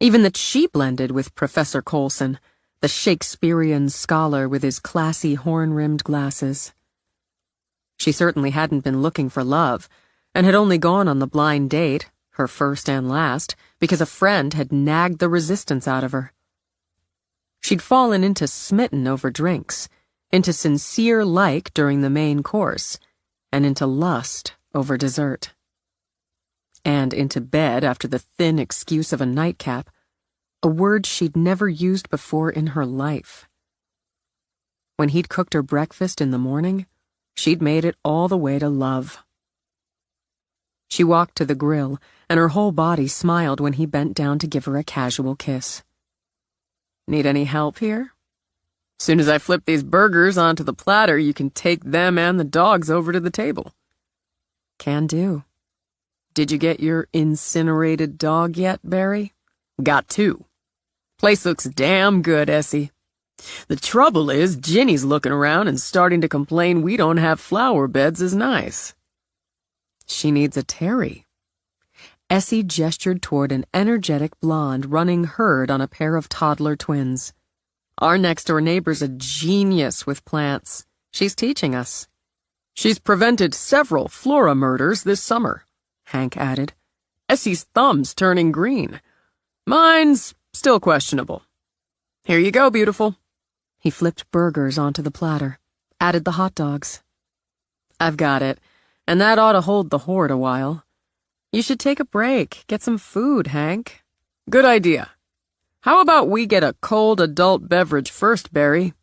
C: even that she blended with Professor Coulson, the Shakespearean scholar with his classy horn-rimmed glasses. She certainly hadn't been looking for love, and had only gone on the blind date, her first and last, because a friend had nagged the resistance out of her. She'd fallen into smitten over drinks, into sincere like during the main course, and into lust over dessert. And into bed after the thin excuse of a nightcap, a word she'd never used before in her life. When he'd cooked her breakfast in the morning, she'd made it all the way to love. She walked to the grill, and her whole body smiled when he bent down to give her a casual kiss. Need any help here?
D: Soon as I flip these burgers onto the platter, you can take them and the dogs over to the table.
C: Can do.
D: Did you get your incinerated dog yet, Barry? Got 2. Place looks damn good, Essie. The trouble is, Ginny's looking around and starting to complain we don't have flower beds as nice.
C: She needs a Terry. Essie gestured toward an energetic blonde running herd on a pair of toddler twins.
D: Our next-door neighbor's a genius with plants. She's teaching us. She's prevented several flora murders this summer, Hank added. Essie's thumb's turning green. Mine's still questionable. Here you go, beautiful.
C: He flipped burgers onto the platter, added the hot dogs.
D: I've got it, and that ought to hold the horde a while. You should take a break, get some food, Hank. Good idea. How about we get a cold adult beverage first, Barry?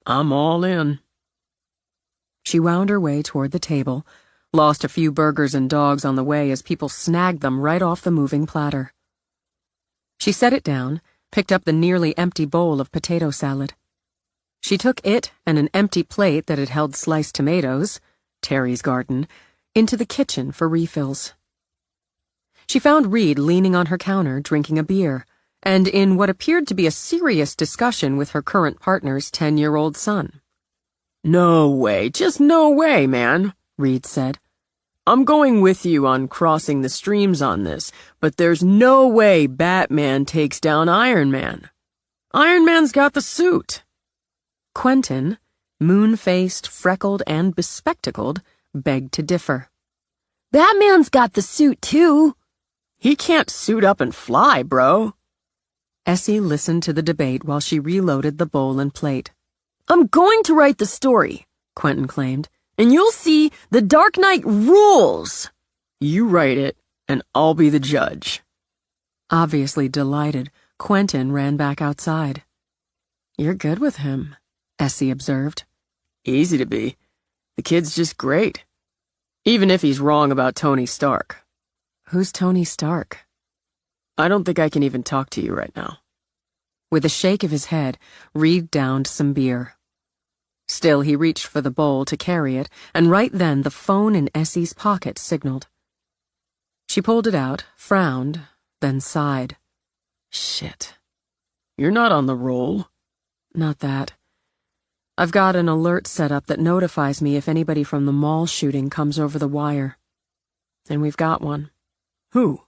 D: I'm all in.
C: She wound her way toward the table, lost a few burgers and dogs on the way as people snagged them right off the moving platter. She set it down, picked up the nearly empty bowl of potato salad. She took it and an empty plate that had held sliced tomatoes, Terry's garden, into the kitchen for refills. She found Reed leaning on her counter, drinking a beer, and in what appeared to be a serious discussion with her current partner's 10-year-old son.
D: No way, just no way, man, Reed said. I'm going with you on crossing the streams on this, but there's no way Batman takes down Iron Man. Iron Man's got the suit.
C: Quentin, moon-faced, freckled, and bespectacled, begged to differ.
A: Batman's got the suit, too.
D: He can't suit up and fly, bro.
C: Essie listened to the debate while she reloaded the bowl and plate.
A: I'm going to write the story, Quentin claimed, and you'll see the Dark Knight rules.
D: You write it, and I'll be the judge.
C: Obviously delighted, Quentin ran back outside. You're good with him, Essie observed.
D: Easy to be. The kid's just great. Even if he's wrong about Tony Stark.
C: Who's Tony Stark?
D: I don't think I can even talk to you right now.
C: With a shake of his head, Reed downed some beer. Still, he reached for the bowl to carry it, and right then the phone in Essie's pocket signaled. She pulled it out, frowned, then sighed. Shit.
D: You're not on the roll.
C: Not that. I've got an alert set up that notifies me if anybody from the mall shooting comes over the wire. And we've got one.
D: Who?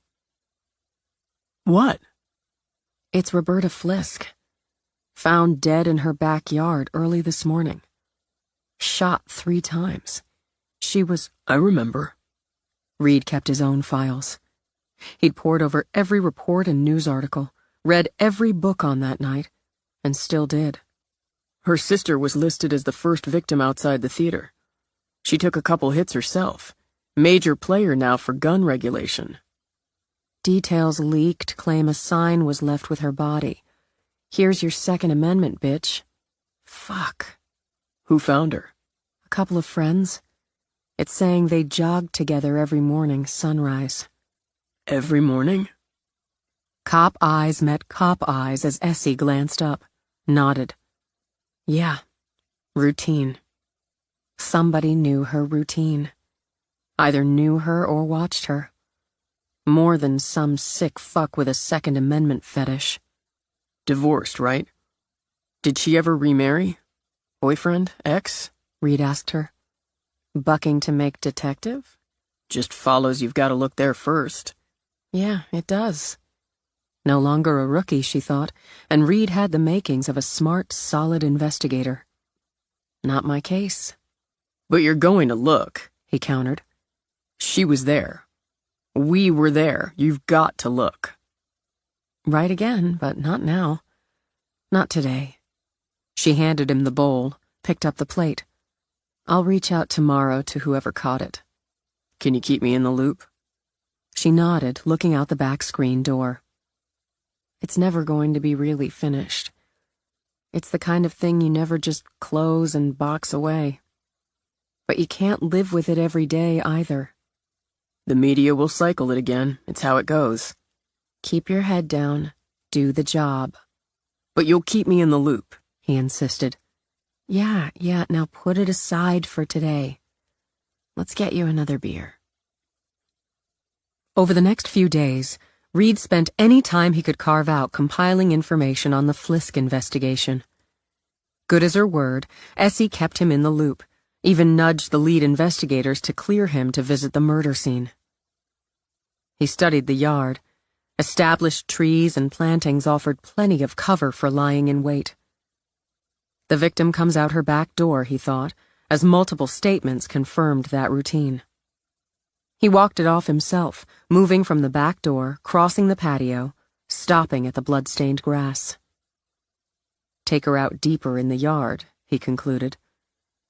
D: What?
C: It's Roberta Flisk. Found dead in her backyard early this morning. Shot 3 times. She was...
D: I remember.
C: Reed kept his own files. He'd pored over every report and news article, read every book on that night, and still did.
D: Her sister was listed as the first victim outside the theater. She took a couple hits herself. Major player now for gun regulation.
C: Details leaked claim a sign was left with her body. Here's your Second Amendment, bitch. Fuck.
D: Who found her?
C: A couple of friends. It's saying they jogged together every morning, sunrise.
D: Every morning?
C: Cop eyes met cop eyes as Essie glanced up, nodded. Yeah, routine. Somebody knew her routine. Either knew her or watched her. More than some sick fuck with a Second Amendment fetish.
D: Divorced, right? Did she ever remarry? Boyfriend? Ex?
C: Reed asked her. Bucking to make detective?
D: Just follows you've got to look there first.
C: Yeah, it does. No longer a rookie, she thought, and Reed had the makings of a smart, solid investigator. Not my case.
D: But you're going to look,
C: he countered.
D: She was there. We were there. You've got to look.
C: Right again, but not now. Not today. She handed him the bowl, picked up the plate. I'll reach out tomorrow to whoever caught it.
D: Can you keep me in the loop?
C: She nodded, looking out the back screen door. It's never going to be really finished. It's the kind of thing you never just close and box away. But you can't live with it every day either.
D: The media will cycle it again. It's how it goes.
C: Keep your head down. Do the job.
D: But you'll keep me in the loop,
C: he insisted. Yeah, now put it aside for today. Let's get you another beer. Over the next few days, Reed spent any time he could carve out compiling information on the Flisk investigation. Good as her word, Essie kept him in the loop, even nudged the lead investigators to clear him to visit the murder scene. He studied the yard. Established trees and plantings offered plenty of cover for lying in wait. The victim comes out her back door, he thought, as multiple statements confirmed that routine. He walked it off himself, moving from the back door, crossing the patio, stopping at the blood-stained grass. Take her out deeper in the yard, he concluded.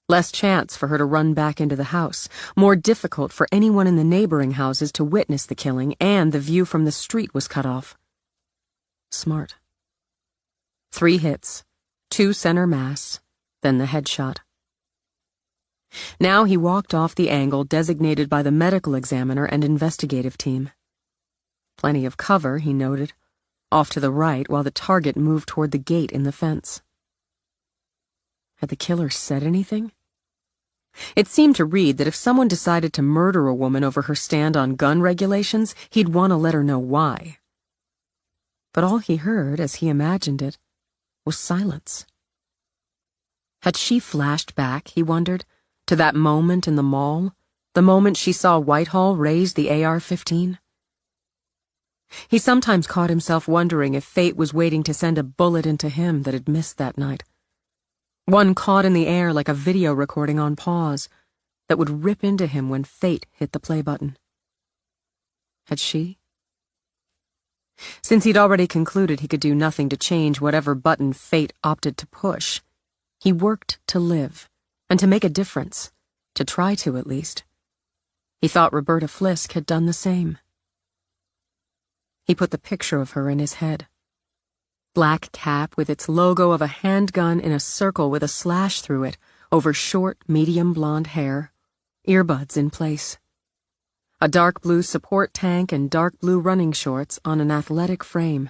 C: Less chance for her to run back into the house, more difficult for anyone in the neighboring houses to witness the killing, and the view from the street was cut off. Smart. 3 hits, 2 center mass, then the headshot. Now he walked off the angle designated by the medical examiner and investigative team. Plenty of cover, he noted, off to the right while the target moved toward the gate in the fence. Had the killer said anything? It seemed to Reed that if someone decided to murder a woman over her stand on gun regulations, he'd want to let her know why. But all he heard, as he imagined it, was silence. Had she flashed back, he wondered, to that moment in the mall, the moment she saw Whitehall raise the AR-15? He sometimes caught himself wondering if fate was waiting to send a bullet into him that had missed that night. One caught in the air like a video recording on pause that would rip into him when fate hit the play button. Had she? Since he'd already concluded he could do nothing to change whatever button fate opted to push, he worked to live, and to make a difference, to try to at least. He thought Roberta Flisk had done the same. He put the picture of her in his head. Black cap with its logo of a handgun in a circle with a slash through it over short, medium blonde hair, earbuds in place. A dark blue support tank and dark blue running shorts on an athletic frame.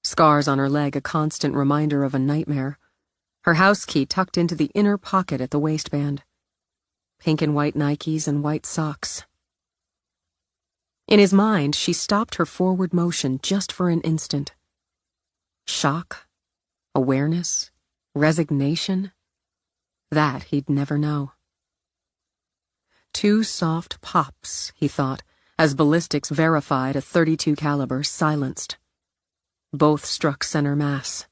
C: Scars on her leg a constant reminder of a nightmare. Her house key tucked into the inner pocket at the waistband. Pink and white Nikes and white socks. In his mind, she stopped her forward motion just for an instant. Shock, awareness, resignation. That he'd never know. 2 soft pops, he thought, as ballistics verified a .32 caliber silenced. Both struck center mass.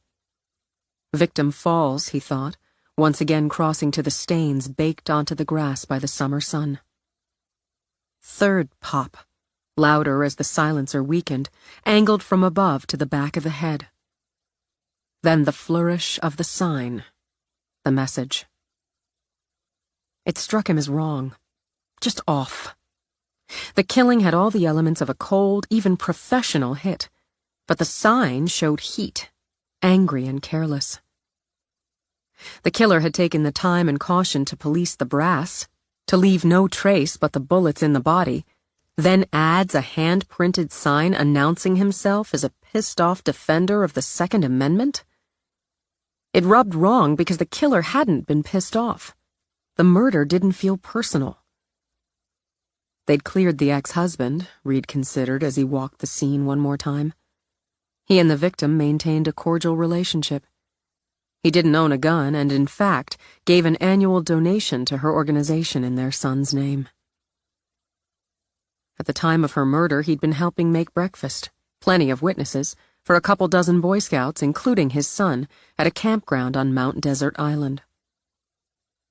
C: Victim falls, he thought, once again crossing to the stains baked onto the grass by the summer sun. 3rd pop, louder as the silencer weakened, angled from above to the back of the head. Then the flourish of the sign, the message. It struck him as wrong, just off. The killing had all the elements of a cold, even professional hit, but the sign showed heat, angry and careless. The killer had taken the time and caution to police the brass, to leave no trace but the bullets in the body, then adds a hand-printed sign announcing himself as a pissed-off defender of the Second Amendment? It rubbed wrong because the killer hadn't been pissed off. The murder didn't feel personal. They'd cleared the ex-husband, Reed considered as he walked the scene one more time. He and the victim maintained a cordial relationship. He didn't own a gun and, in fact, gave an annual donation to her organization in their son's name. At the time of her murder, he'd been helping make breakfast, plenty of witnesses, for a couple dozen Boy Scouts, including his son, at a campground on Mount Desert Island.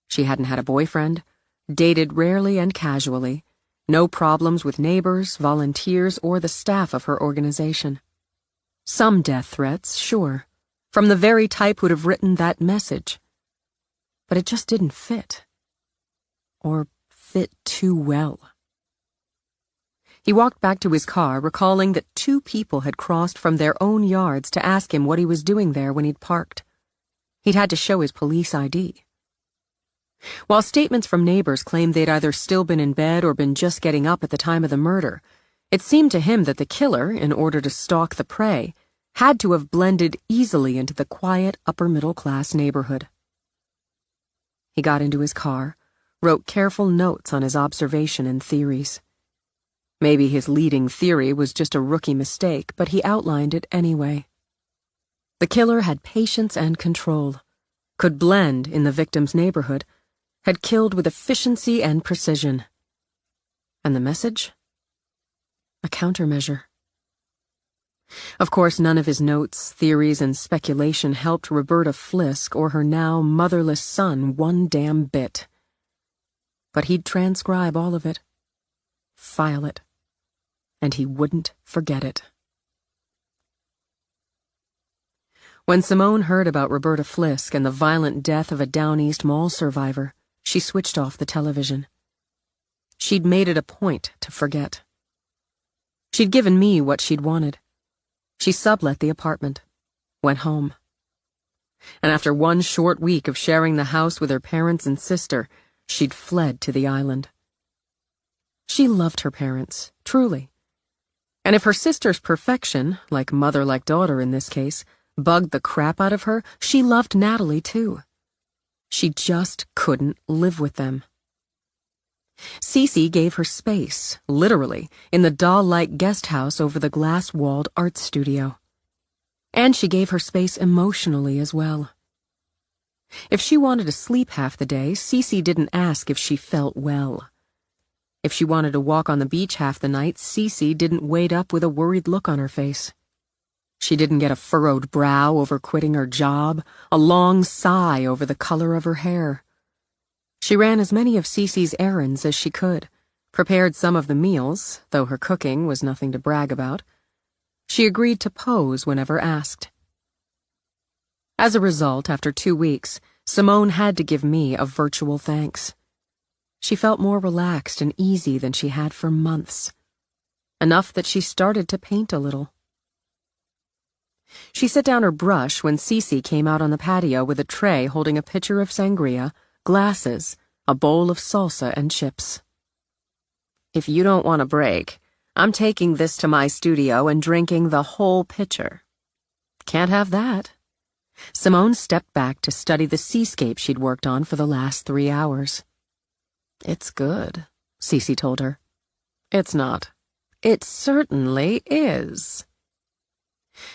C: She hadn't had a boyfriend, dated rarely and casually, no problems with neighbors, volunteers, or the staff of her organization. Some death threats, sure, from the very type who'd have written that message. But it just didn't fit. Or fit too well. He walked back to his car, recalling that 2 people had crossed from their own yards to ask him what he was doing there when he'd parked. He'd had to show his police ID. While statements from neighbors claimed they'd either still been in bed or been just getting up at the time of the murder, it seemed to him that the killer, in order to stalk the prey, had to have blended easily into the quiet upper-middle-class neighborhood. He got into his car, wrote careful notes on his observation and theories. Maybe his leading theory was just a rookie mistake, but he outlined it anyway. The killer had patience and control, could blend in the victim's neighborhood, had killed with efficiency and precision. And the message? A countermeasure. Of course, none of his notes, theories, and speculation helped Roberta Flisk or her now motherless son one damn bit. But he'd transcribe all of it, file it, and he wouldn't forget it. When Simone heard about Roberta Flisk and the violent death of a Down East Mall survivor, she switched off the television. She'd made it a point to forget. She'd given me what she'd wanted. She sublet the apartment, went home. And after one short week of sharing the house with her parents and sister, she'd fled to the island. She loved her parents, truly. And if her sister's perfection, like mother like daughter in this case, bugged the crap out of her, she loved Natalie too. She just couldn't live with them. Cece gave her space, literally, in the doll-like guest house over the glass-walled art studio. And she gave her space emotionally as well. If she wanted to sleep half the day, Cece didn't ask if she felt well. If she wanted to walk on the beach half the night, Cece didn't wait up with a worried look on her face. She didn't get a furrowed brow over quitting her job, a long sigh over the color of her hair. She ran as many of Cece's errands as she could, prepared some of the meals, though her cooking was nothing to brag about. She agreed to pose whenever asked. As a result, after 2 weeks, Simone had to give me a virtual thanks. She felt more relaxed and easy than she had for months. Enough that she started to paint a little. She set down her brush when Cece came out on the patio with a tray holding a pitcher of sangria, glasses, a bowl of salsa, and chips. "If you don't want a break, I'm taking this to my studio and drinking the whole pitcher." "Can't have that." Simone stepped back to study the seascape she'd worked on for the last 3 hours. "It's good," Cece told her. "It's not." "It certainly is."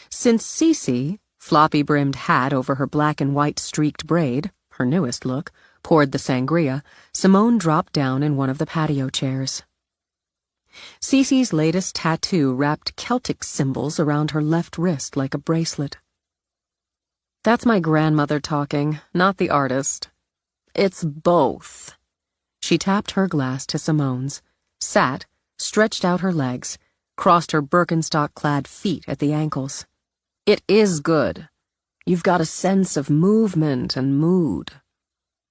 C: Since Cece, floppy-brimmed hat over her black and white streaked braid, her newest look, poured the sangria, Simone dropped down in one of the patio chairs. Cece's latest tattoo wrapped Celtic symbols around her left wrist like a bracelet. "That's my grandmother talking, not the artist." "It's both." She tapped her glass to Simone's, sat, stretched out her legs, crossed her Birkenstock-clad feet at the ankles. "It is good. You've got a sense of movement and mood.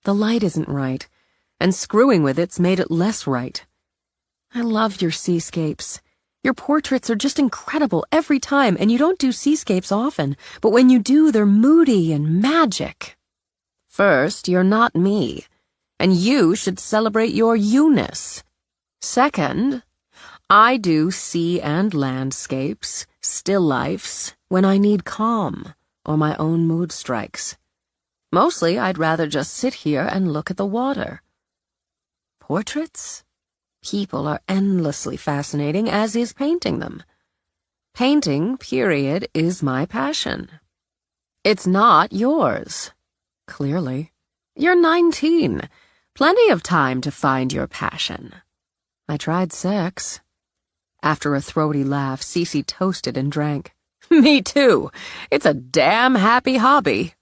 C: The light isn't right, and screwing with it's made it less right. I love your seascapes. Your portraits are just incredible every time, and you don't do seascapes often, but when you do, they're moody and magic. First, you're not me, and you should celebrate your you-ness. Second, I do sea and landscapes, still lifes, when I need calm or my own mood strikes. Mostly, I'd rather just sit here and look at the water. Portraits? People are endlessly fascinating, as is painting them. Painting, period, is my passion. It's not yours. Clearly. You're 19. Plenty of time to find your passion. I tried sex." After a throaty laugh, Cece toasted and drank. "Me too. It's a damn happy hobby."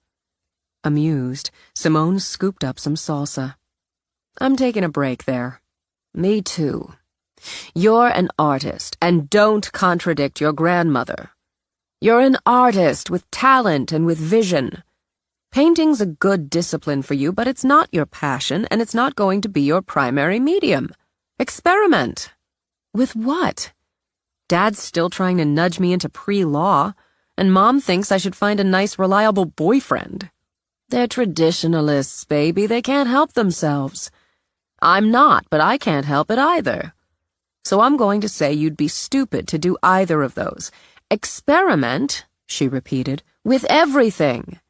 C: Amused, Simone scooped up some salsa. "I'm taking a break there." "Me too. You're an artist, and don't contradict your grandmother. You're an artist with talent and with vision. Painting's a good discipline for you, but it's not your passion, and it's not going to be your primary medium. Experiment." "With what?" "Dad's still trying to nudge me into pre-law, and Mom thinks I should find a nice, reliable boyfriend. They're traditionalists, baby. They can't help themselves. I'm not, but I can't help it either. So I'm going to say you'd be stupid to do either of those. Experiment," she repeated, "with everything.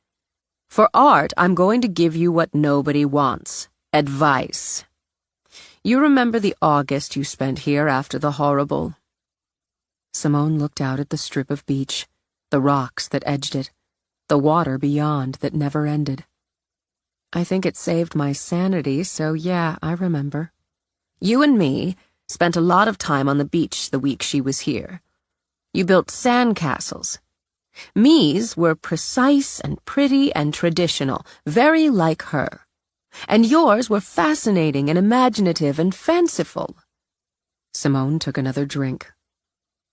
C: For art, I'm going to give you what nobody wants. Advice. You remember the August you spent here after the horrible?" Simone looked out at the strip of beach, the rocks that edged it, the water beyond that never ended. "I think it saved my sanity, so yeah, I remember. You and me spent a lot of time on the beach the week she was here. You built sandcastles. Me's were precise and pretty and traditional, very like her. And yours were fascinating and imaginative and fanciful." Simone took another drink.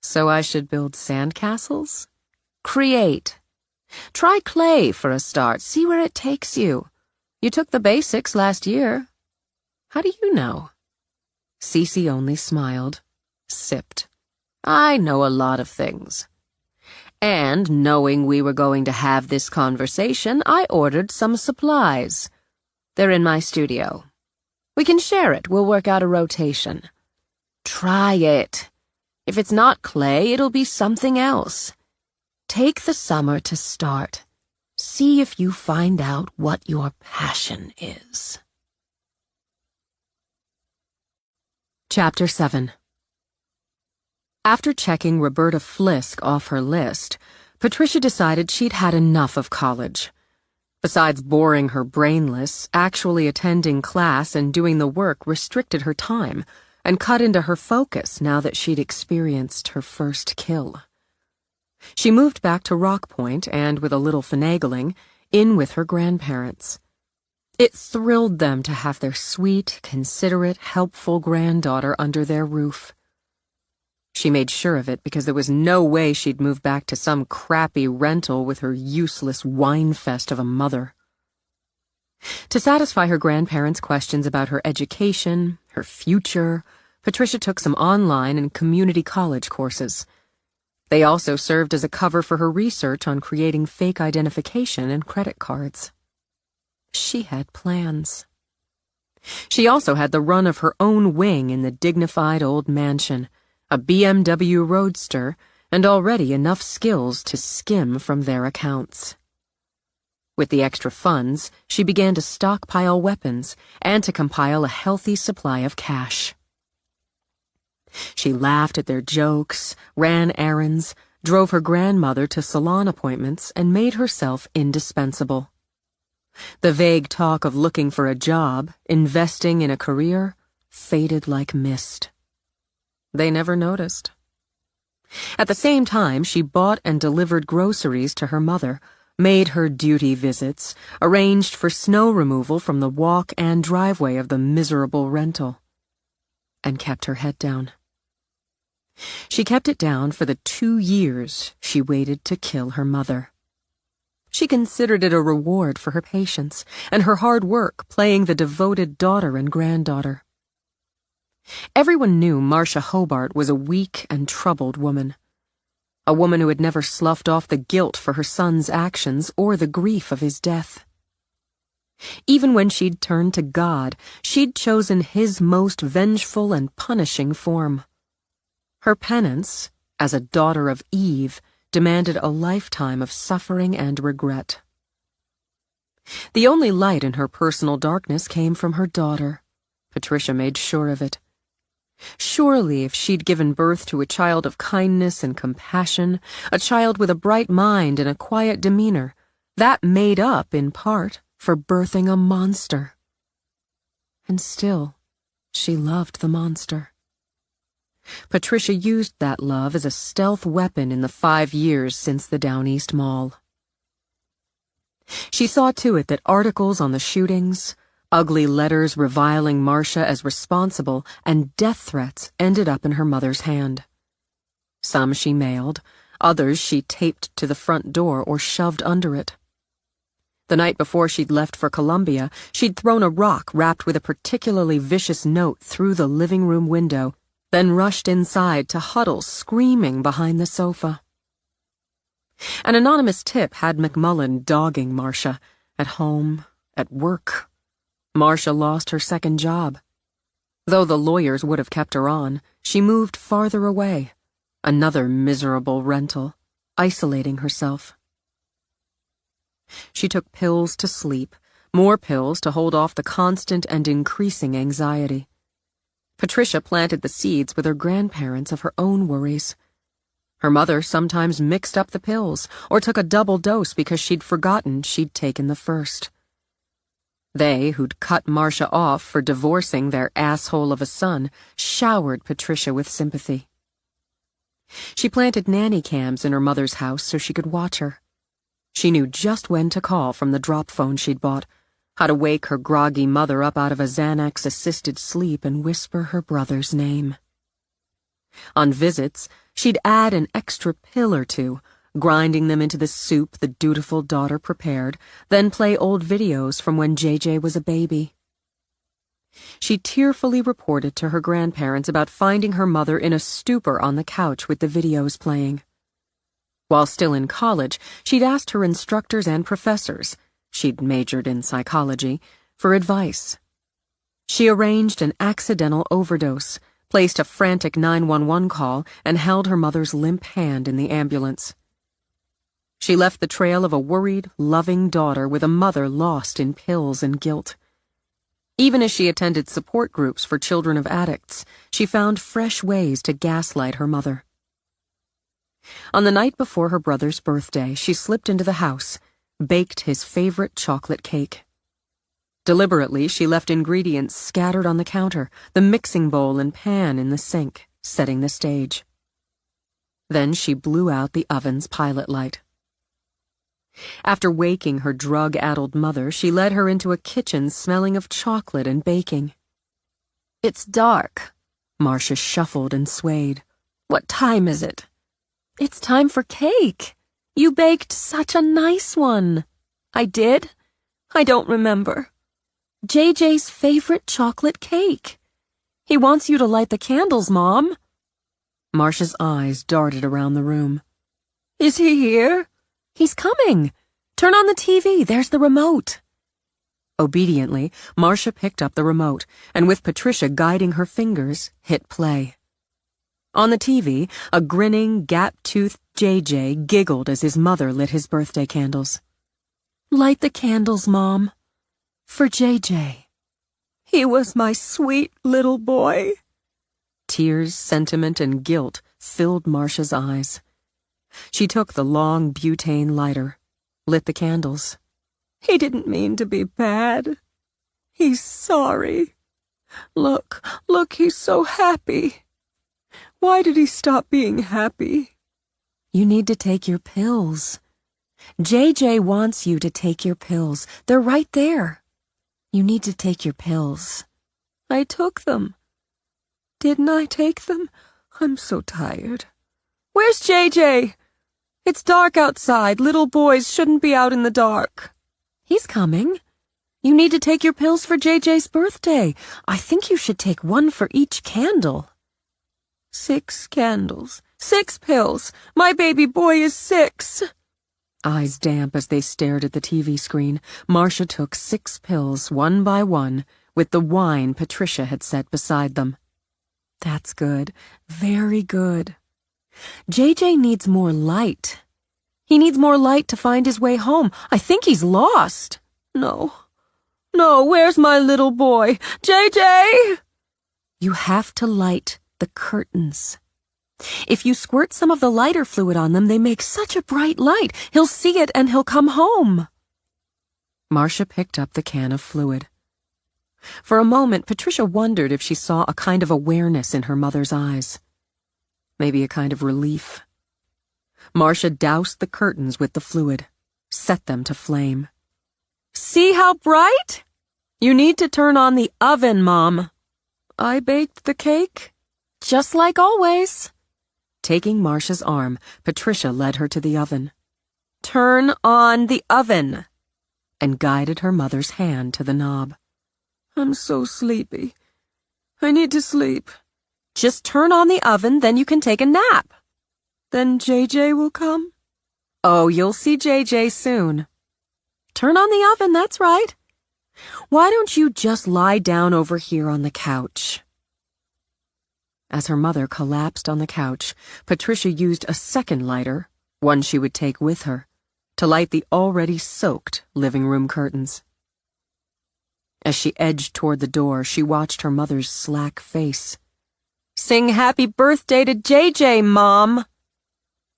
C: "So I should build sandcastles? Create. Try clay for a start. See where it takes you. You took the basics last year." "How do you know?" Cece only smiled, sipped. "I know a lot of things. And knowing we were going to have this conversation, I ordered some supplies. They're in my studio. We can share it. We'll work out a rotation. Try it. If it's not clay, it'll be something else. Take the summer to start. See if you find out what your passion is." Chapter 7. After checking Roberta Flisk off her list, Patricia decided she'd had enough of college. Besides boring her brainless, actually attending class and doing the work restricted her time and cut into her focus now that she'd experienced her first kill. She moved back to Rock Point and, with a little finagling, in with her grandparents. It thrilled them to have their sweet, considerate, helpful granddaughter under their roof. She made sure of it because there was no way she'd move back to some crappy rental with her useless wine fest of a mother. To satisfy her grandparents' questions about her education, her future, Patricia took some online and community college courses. They also served as a cover for her research on creating fake identification and credit cards. She had plans. She also had the run of her own wing in the dignified old mansion, a BMW Roadster, and already enough skills to skim from their accounts. With the extra funds, she began to stockpile weapons and to compile a healthy supply of cash. She laughed at their jokes, ran errands, drove her grandmother to salon appointments, and made herself indispensable. The vague talk of looking for a job, investing in a career, faded like mist. They never noticed. At the same time, she bought and delivered groceries to her mother, made her duty visits, arranged for snow removal from the walk and driveway of the miserable rental, and kept her head down. She kept it down for the 2 years she waited to kill her mother. She considered it a reward for her patience and her hard work playing the devoted daughter and granddaughter. Everyone knew Marcia Hobart was a weak and troubled woman. A woman who had never sloughed off the guilt for her son's actions or the grief of his death. Even when she'd turned to God, she'd chosen his most vengeful and punishing form. Her penance, as a daughter of Eve, demanded a lifetime of suffering and regret. The only light in her personal darkness came from her daughter. Patricia made sure of it. Surely, if she'd given birth to a child of kindness and compassion, a child with a bright mind and a quiet demeanor, that made up, in part, for birthing a monster. And still, she loved the monster. Patricia used that love as a stealth weapon in the 5 years since the Down East Mall. She saw to it that articles on the shootings, ugly letters reviling Marcia as responsible, and death threats ended up in her mother's hand. Some she mailed, others she taped to the front door or shoved under it. The night before she'd left for Columbia, she'd thrown a rock wrapped with a particularly vicious note through the living room window, then rushed inside to huddle screaming behind the sofa. An anonymous tip had McMullen dogging Marcia, at home, at work. Marcia lost her second job. Though the lawyers would have kept her on, she moved farther away, another miserable rental, isolating herself. She took pills to sleep, more pills to hold off the constant and increasing anxiety. Patricia planted the seeds with her grandparents of her own worries. Her mother sometimes mixed up the pills or took a double dose because she'd forgotten she'd taken the first. They, who'd cut Marcia off for divorcing their asshole of a son, showered Patricia with sympathy. She planted nanny cams in her mother's house so she could watch her. She knew just when to call from the drop phone she'd bought, how to wake her groggy mother up out of a Xanax-assisted sleep and whisper her brother's name. On visits, she'd add an extra pill or two, grinding them into the soup the dutiful daughter prepared, then play old videos from when JJ was a baby. She tearfully reported to her grandparents about finding her mother in a stupor on the couch with the videos playing. While still in college, she'd asked her instructors and professors, she'd majored in psychology, for advice. She arranged an accidental overdose, placed a frantic 911 call, and held her mother's limp hand in the ambulance. She left the trail of a worried, loving daughter with a mother lost in pills and guilt. Even as she attended support groups for children of addicts, she found fresh ways to gaslight her mother. On the night before her brother's birthday, she slipped into the house, baked his favorite chocolate cake. Deliberately, she left ingredients scattered on the counter, the mixing bowl and pan in the sink, setting the stage. Then she blew out the oven's pilot light. After waking her drug-addled mother, she led her into a kitchen smelling of chocolate and baking.
A: It's dark.
C: Marcia shuffled and swayed.
A: What time is it? It's time for cake. You baked such a nice one. I did? I don't remember. JJ's favorite chocolate cake. He wants you to light the candles, Mom.
C: Marcia's eyes darted around the room.
A: Is he here? He's coming. Turn on the TV. There's the remote.
C: Obediently, Marcia picked up the remote, and with Patricia guiding her fingers, hit play. On the TV, a grinning, gap-toothed JJ giggled as his mother lit his birthday candles.
A: Light the candles, Mom. For JJ. He was my sweet little boy.
C: Tears, sentiment, and guilt filled Marcia's eyes. She took the long butane lighter, lit the candles.
A: He didn't mean to be bad. He's sorry. Look, he's so happy. Why did he stop being happy? You need to take your pills. JJ wants you to take your pills. They're right there. You need to take your pills. I took them. Didn't I take them? I'm so tired. Where's JJ? It's dark outside. Little boys shouldn't be out in the dark. He's coming. You need to take your pills for JJ's birthday. I think you should take one for each candle. 6 candles. 6 pills. My baby boy is 6.
C: Eyes damp as they stared at the TV screen, Marcia took 6 pills, one by one, with the wine Patricia had set beside them.
A: That's good. Very good. JJ needs more light. He needs more light to find his way home. I think he's lost. No, where's my little boy? JJ! You have to light the curtains. If you squirt some of the lighter fluid on them, they make such a bright light. He'll see it and he'll come home.
C: Marcia picked up the can of fluid. For a moment, Patricia wondered if she saw a kind of awareness in her mother's eyes. Maybe a kind of relief. Marcia doused the curtains with the fluid, set them to flame.
A: See how bright? You need to turn on the oven, Mom. I baked the cake, just like always.
C: Taking Marcia's arm, Patricia led her to the oven.
A: Turn on the oven,
C: and guided her mother's hand to the knob.
A: I'm so sleepy. I need to sleep. Just turn on the oven, then you can take a nap. Then JJ will come?
C: Oh, you'll see JJ soon.
A: Turn on the oven, that's right. Why don't you just lie down over here on the couch?
C: As her mother collapsed on the couch, Patricia used a second lighter, one she would take with her, to light the already soaked living room curtains. As she edged toward the door, she watched her mother's slack face.
A: Sing happy birthday to JJ, Mom.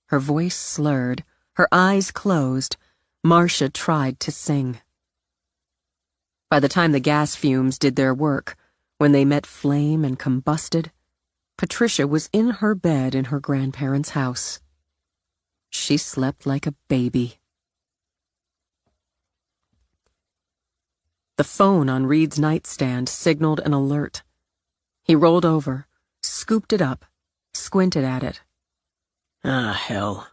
C: Her voice slurred, her eyes closed. Marcia tried to sing. By the time the gas fumes did their work, when they met flame and combusted, Patricia was in her bed in her grandparents' house. She slept like a baby. The phone on Reed's nightstand signaled an alert. He rolled over, scooped it up, squinted at it.
D: Ah, hell.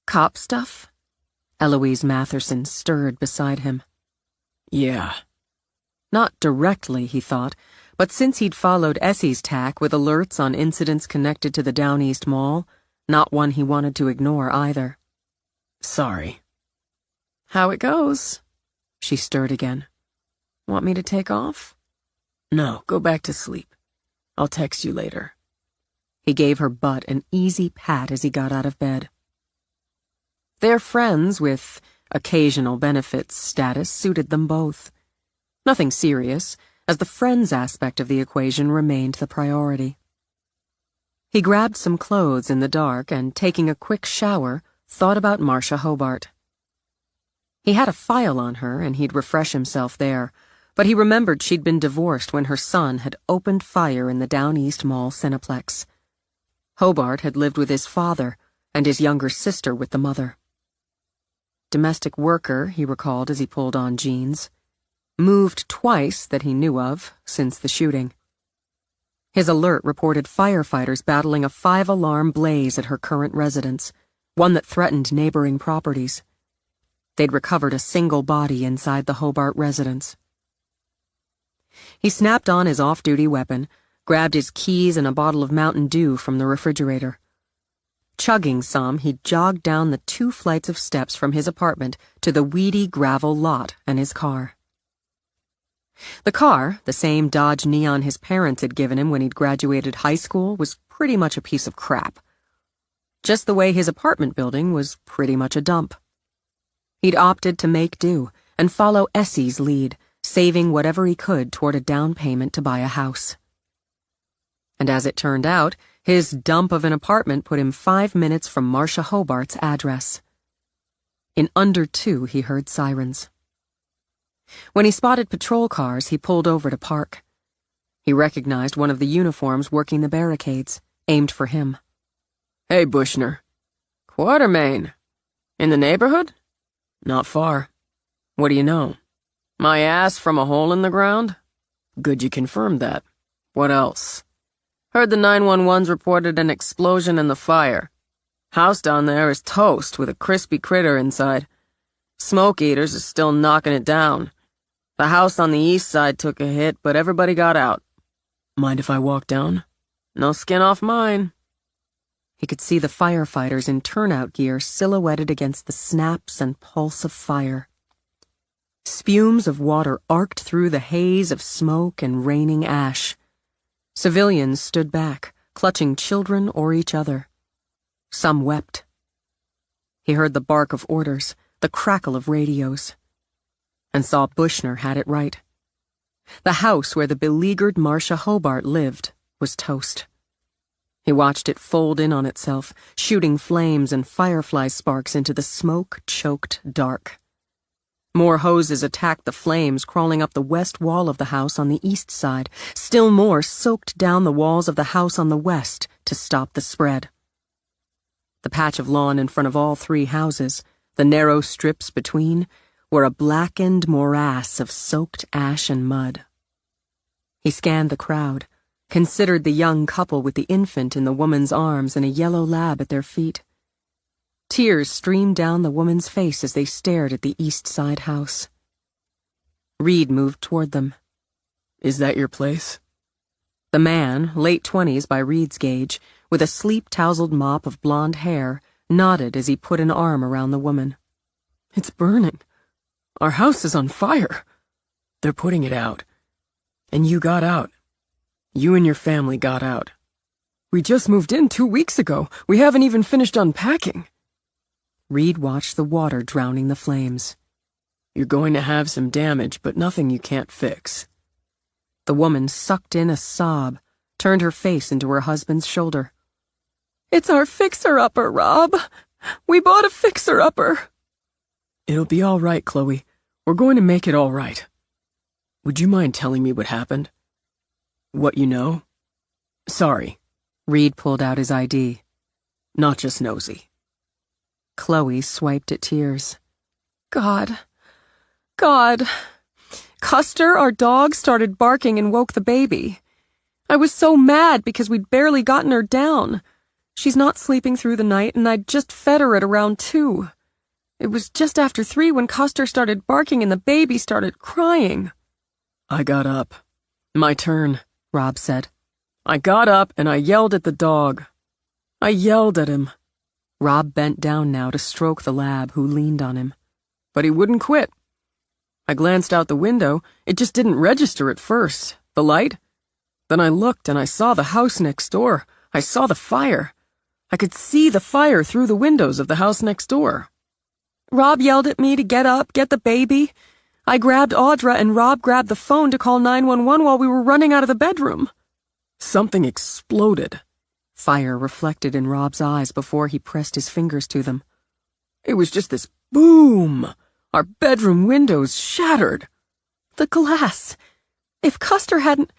C: Cop stuff? Eloise Matherson stirred beside him.
D: Yeah.
C: Not directly, he thought, but since he'd followed Essie's tack with alerts on incidents connected to the Down East Mall, not one he wanted to ignore either.
D: Sorry.
C: How it goes? She stirred again. Want me to take off?
D: No, go back to sleep. I'll text you later.
C: He gave her butt an easy pat as he got out of bed. Their friends with occasional benefits status suited them both. Nothing serious, as the friends aspect of the equation remained the priority. He grabbed some clothes in the dark and, taking a quick shower, thought about Marcia Hobart. He had a file on her and he'd refresh himself there, but he remembered she'd been divorced when her son had opened fire in the Down East Mall Cineplex. Hobart had lived with his father and his younger sister with the mother. Domestic worker, he recalled as he pulled on jeans. Moved twice that he knew of since the shooting. His alert reported firefighters battling a 5-alarm blaze at her current residence, one that threatened neighboring properties. They'd recovered a single body inside the Hobart residence. He snapped on his off-duty weapon, grabbed his keys and a bottle of Mountain Dew from the refrigerator. Chugging some, he jogged down the 2 flights of steps from his apartment to the weedy gravel lot and his car. The car, the same Dodge Neon his parents had given him when he'd graduated high school, was pretty much a piece of crap. Just the way his apartment building was pretty much a dump. He'd opted to make do and follow Essie's lead, saving whatever he could toward a down payment to buy a house. And as it turned out, his dump of an apartment put him 5 minutes from Marcia Hobart's address. In under 2, he heard sirens. When he spotted patrol cars, he pulled over to park. He recognized one of the uniforms working the barricades, aimed for him.
D: Hey, Bushner. Quartermain. In the neighborhood? Not far. What do you know? My ass from a hole in the ground? Good you confirmed that. What else? Heard the 911s reported an explosion in the fire. House down there is toast with a crispy critter inside. Smoke eaters is still knocking it down. The house on the east side took a hit, but everybody got out. Mind if I walk down? No skin off mine.
C: He could see the firefighters in turnout gear silhouetted against the snaps and pulse of fire. Spumes of water arced through the haze of smoke and raining ash. Civilians stood back, clutching children or each other. Some wept. He heard the bark of orders, the crackle of radios, and saw Bushner had it right. The house where the beleaguered Marcia Hobart lived was toast. He watched it fold in on itself, shooting flames and firefly sparks into the smoke-choked dark. More hoses attacked the flames crawling up the west wall of the house on the east side. Still more soaked down the walls of the house on the west to stop the spread. The patch of lawn in front of all 3 houses, the narrow strips between, were a blackened morass of soaked ash and mud. He scanned the crowd, considered the young couple with the infant in the woman's arms and a yellow lab at their feet. Tears streamed down the woman's face as they stared at the east side house. Reed moved toward them.
D: Is that your place?
C: The man, late 20s by Reed's gauge, with a sleep-tousled mop of blonde hair, nodded as he put an arm around the woman.
D: It's burning. Our house is on fire. They're putting it out. And you got out. You and your family got out. We just moved in 2 weeks ago. We haven't even finished unpacking.
C: Reed watched the water drowning the flames.
D: You're going to have some damage, but nothing you can't fix.
C: The woman sucked in a sob, turned her face into her husband's shoulder.
B: It's our fixer-upper, Rob. We bought a fixer-upper.
D: It'll be all right, Chloe. We're going to make it all right. Would you mind telling me what happened? What you know? Sorry.
C: Reed pulled out his ID.
D: Not just nosy.
C: Chloe swiped at tears.
B: God. Custer, our dog, started barking and woke the baby. I was so mad because we'd barely gotten her down. She's not sleeping through the night, and I'd just fed her at around 2. It was just after 3 when Custer started barking and the baby started crying.
D: I got up. My turn,
C: Rob said.
D: I got up and I yelled at the dog. I yelled at him.
C: Rob bent down now to stroke the lab, who leaned on him.
D: But he wouldn't quit. I glanced out the window. It just didn't register at first. The light? Then I looked and I saw the house next door. I saw the fire. I could see the fire through the windows of the house next door.
B: Rob yelled at me to get up, get the baby. I grabbed Audra and Rob grabbed the phone to call 911 while we were running out of the bedroom.
D: Something exploded.
C: Fire reflected in Rob's eyes before he pressed his fingers to them.
D: It was just this boom. Our bedroom windows shattered.
C: The glass. If Custer hadn't...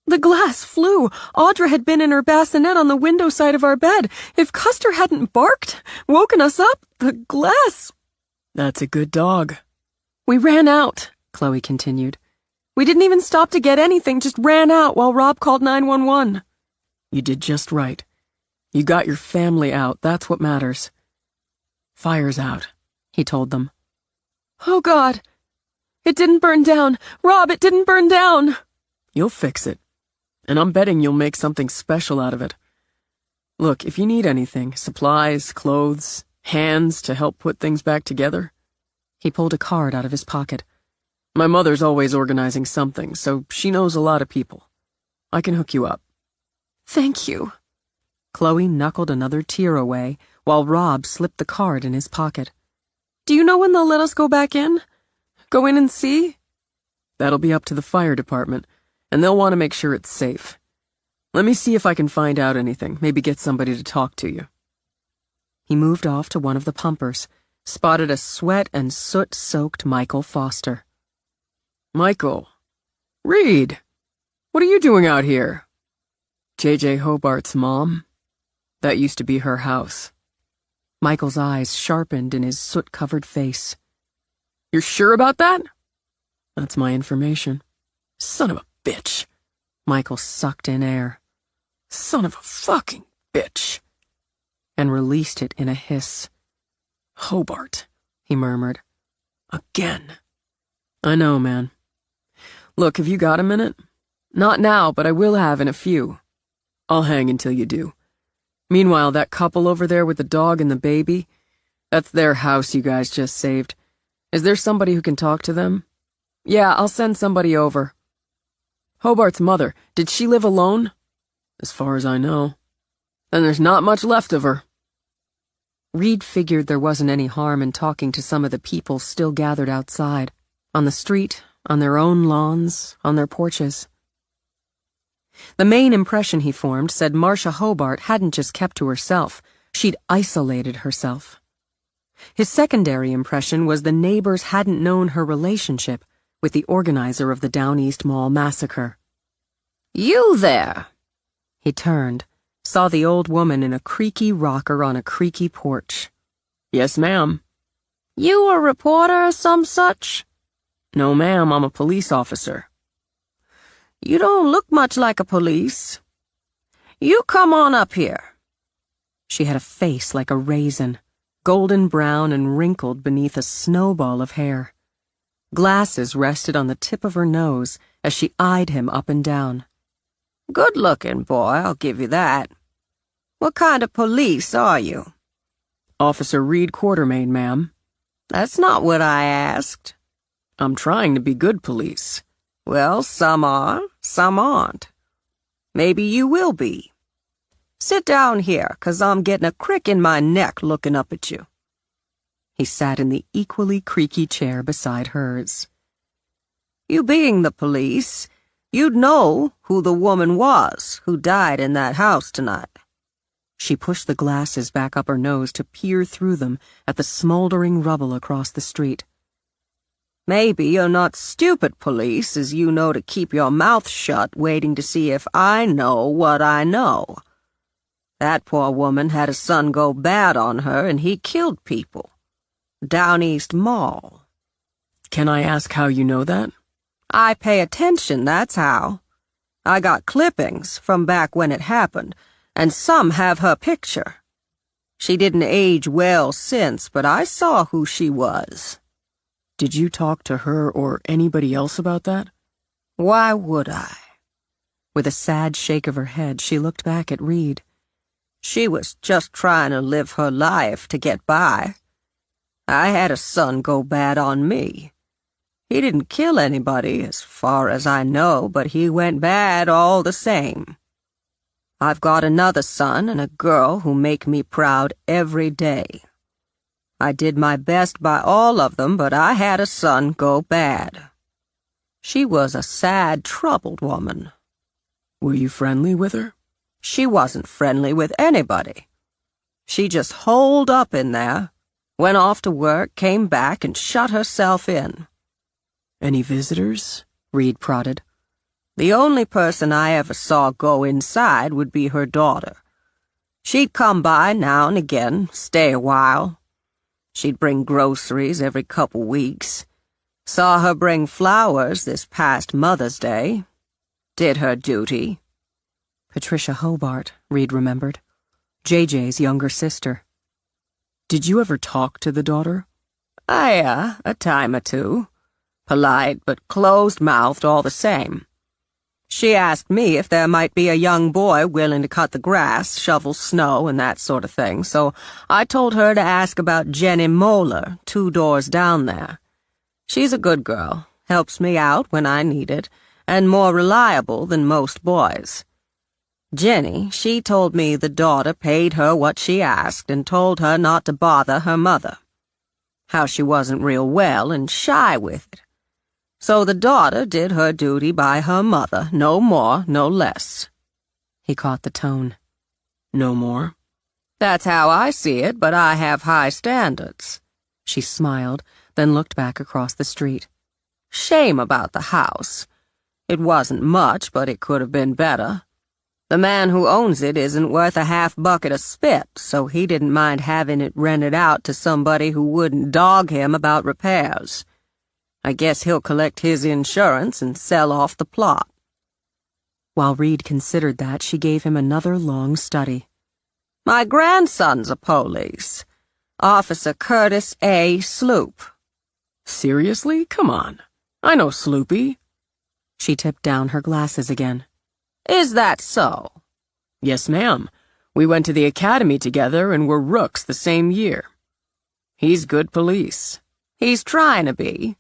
C: The glass flew. Audra had been in her bassinet on the window side of our bed. If Custer hadn't barked, woken us up, the glass...
D: That's a good dog.
C: We ran out, Chloe continued. We didn't even stop to get anything, just ran out while Rob called 911.
D: You did just right. You got your family out, that's what matters. Fire's out, he told them.
C: Oh, God. It didn't burn down. Rob, it didn't burn down.
D: You'll fix it. And I'm betting you'll make something special out of it. Look, if you need anything, supplies, clothes, hands to help put things back together.
C: He pulled a card out of his pocket.
D: My mother's always organizing something, so she knows a lot of people. I can hook you up.
C: Thank you. Chloe knuckled another tear away while Rob slipped the card in his pocket. Do you know when they'll let us go back in? Go in and see?
D: That'll be up to the fire department, and they'll want to make sure it's safe. Let me see if I can find out anything, maybe get somebody to talk to you.
C: He moved off to one of the pumpers, spotted a sweat and soot-soaked Michael Foster.
D: Michael. Reed. What are you doing out here? J.J. Hobart's mom? That used to be her house.
C: Michael's eyes sharpened in his soot-covered face.
D: You're sure about that? That's my information. Son of a bitch.
C: Michael sucked in air.
D: Son of a fucking bitch.
C: And released it in a hiss.
D: Hobart,
C: he murmured.
D: Again. I know, man. Look, have you got a minute? Not now, but I will have in a few. I'll hang until you do. Meanwhile, that couple over there with the dog and the baby, that's their house you guys just saved. Is there somebody who can talk to them? Yeah, I'll send somebody over. Hobart's mother, did she live alone? As far as I know. Then there's not much left of her.
C: Reed figured there wasn't any harm in talking to some of the people still gathered outside, on the street, on their own lawns, on their porches. The main impression he formed said Marcia Hobart hadn't just kept to herself, she'd isolated herself. His secondary impression was the neighbors hadn't known her relationship with the organizer of the Down East Mall massacre.
A: You there?
C: He turned, saw the old woman in a creaky rocker on a creaky porch.
D: Yes, ma'am.
A: You a reporter or some such?
D: No, ma'am, I'm a police officer.
A: You don't look much like a police. You come on up here.
C: She had a face like a raisin, golden brown and wrinkled beneath a snowball of hair. Glasses rested on the tip of her nose as she eyed him up and down.
A: Good-looking boy, I'll give you that. What kind of police are you?
D: Officer Reed Quartermain, ma'am.
A: That's not what I asked.
D: I'm trying to be good police.
A: Well, some are, some aren't. Maybe you will be. Sit down here, 'cause I'm getting a crick in my neck looking up at you.
C: He sat in the equally creaky chair beside hers.
A: You being the police, you'd know who the woman was who died in that house tonight.
C: She pushed the glasses back up her nose to peer through them at the smoldering rubble across the street.
A: Maybe you're not stupid, police, as you know to keep your mouth shut waiting to see if I know what I know. That poor woman had a son go bad on her and he killed people. Down East Mall.
D: Can I ask how you know that?
A: I pay attention, that's how. I got clippings from back when it happened, and some have her picture. She didn't age well since, but I saw who she was.
D: Did you talk to her or anybody else about that?
A: Why would I?
C: With a sad shake of her head, she looked back at Reed.
A: She was just trying to live her life to get by. I had a son go bad on me. He didn't kill anybody, as far as I know, but he went bad all the same. I've got another son and a girl who make me proud every day. I did my best by all of them, but I had a son go bad. She was a sad, troubled woman.
D: Were you friendly with her?
B: She wasn't friendly with anybody. She just holed up in there, went off to work, came back, and shut herself in.
D: Any visitors? Reed prodded.
B: The only person I ever saw go inside would be her daughter. She'd come by now and again, stay a while. She'd bring groceries every couple weeks. Saw her bring flowers this past Mother's Day. Did her duty.
C: Patricia Hobart, Reed remembered. JJ's younger sister.
D: Did you ever talk to the daughter?
B: Yeah, a time or two. Polite, but closed-mouthed all the same. She asked me if there might be a young boy willing to cut the grass, shovel snow, and that sort of thing, so I told her to ask about Jenny Moeller, 2 doors down there. She's a good girl, helps me out when I need it, and more reliable than most boys. Jenny, she told me the daughter paid her what she asked and told her not to bother her mother. How she wasn't real well and shy with it. So the daughter did her duty by her mother, no more, no less.
C: He caught the tone.
D: No more?
B: That's how I see it, but I have high standards.
C: She smiled, then looked back across the street.
B: Shame about the house. It wasn't much, but it could have been better. The man who owns it isn't worth a half bucket of spit, so he didn't mind having it rented out to somebody who wouldn't dog him about repairs. I guess he'll collect his insurance and sell off the plot.
C: While Reed considered that, she gave him another long study.
B: My grandson's a police. Officer Curtis A. Sloop.
D: Seriously? Come on. I know Sloopy.
C: She tipped down her glasses again.
B: Is that so?
D: Yes, ma'am. We went to the academy together and were rooks the same year. He's good police.
B: He's trying to be.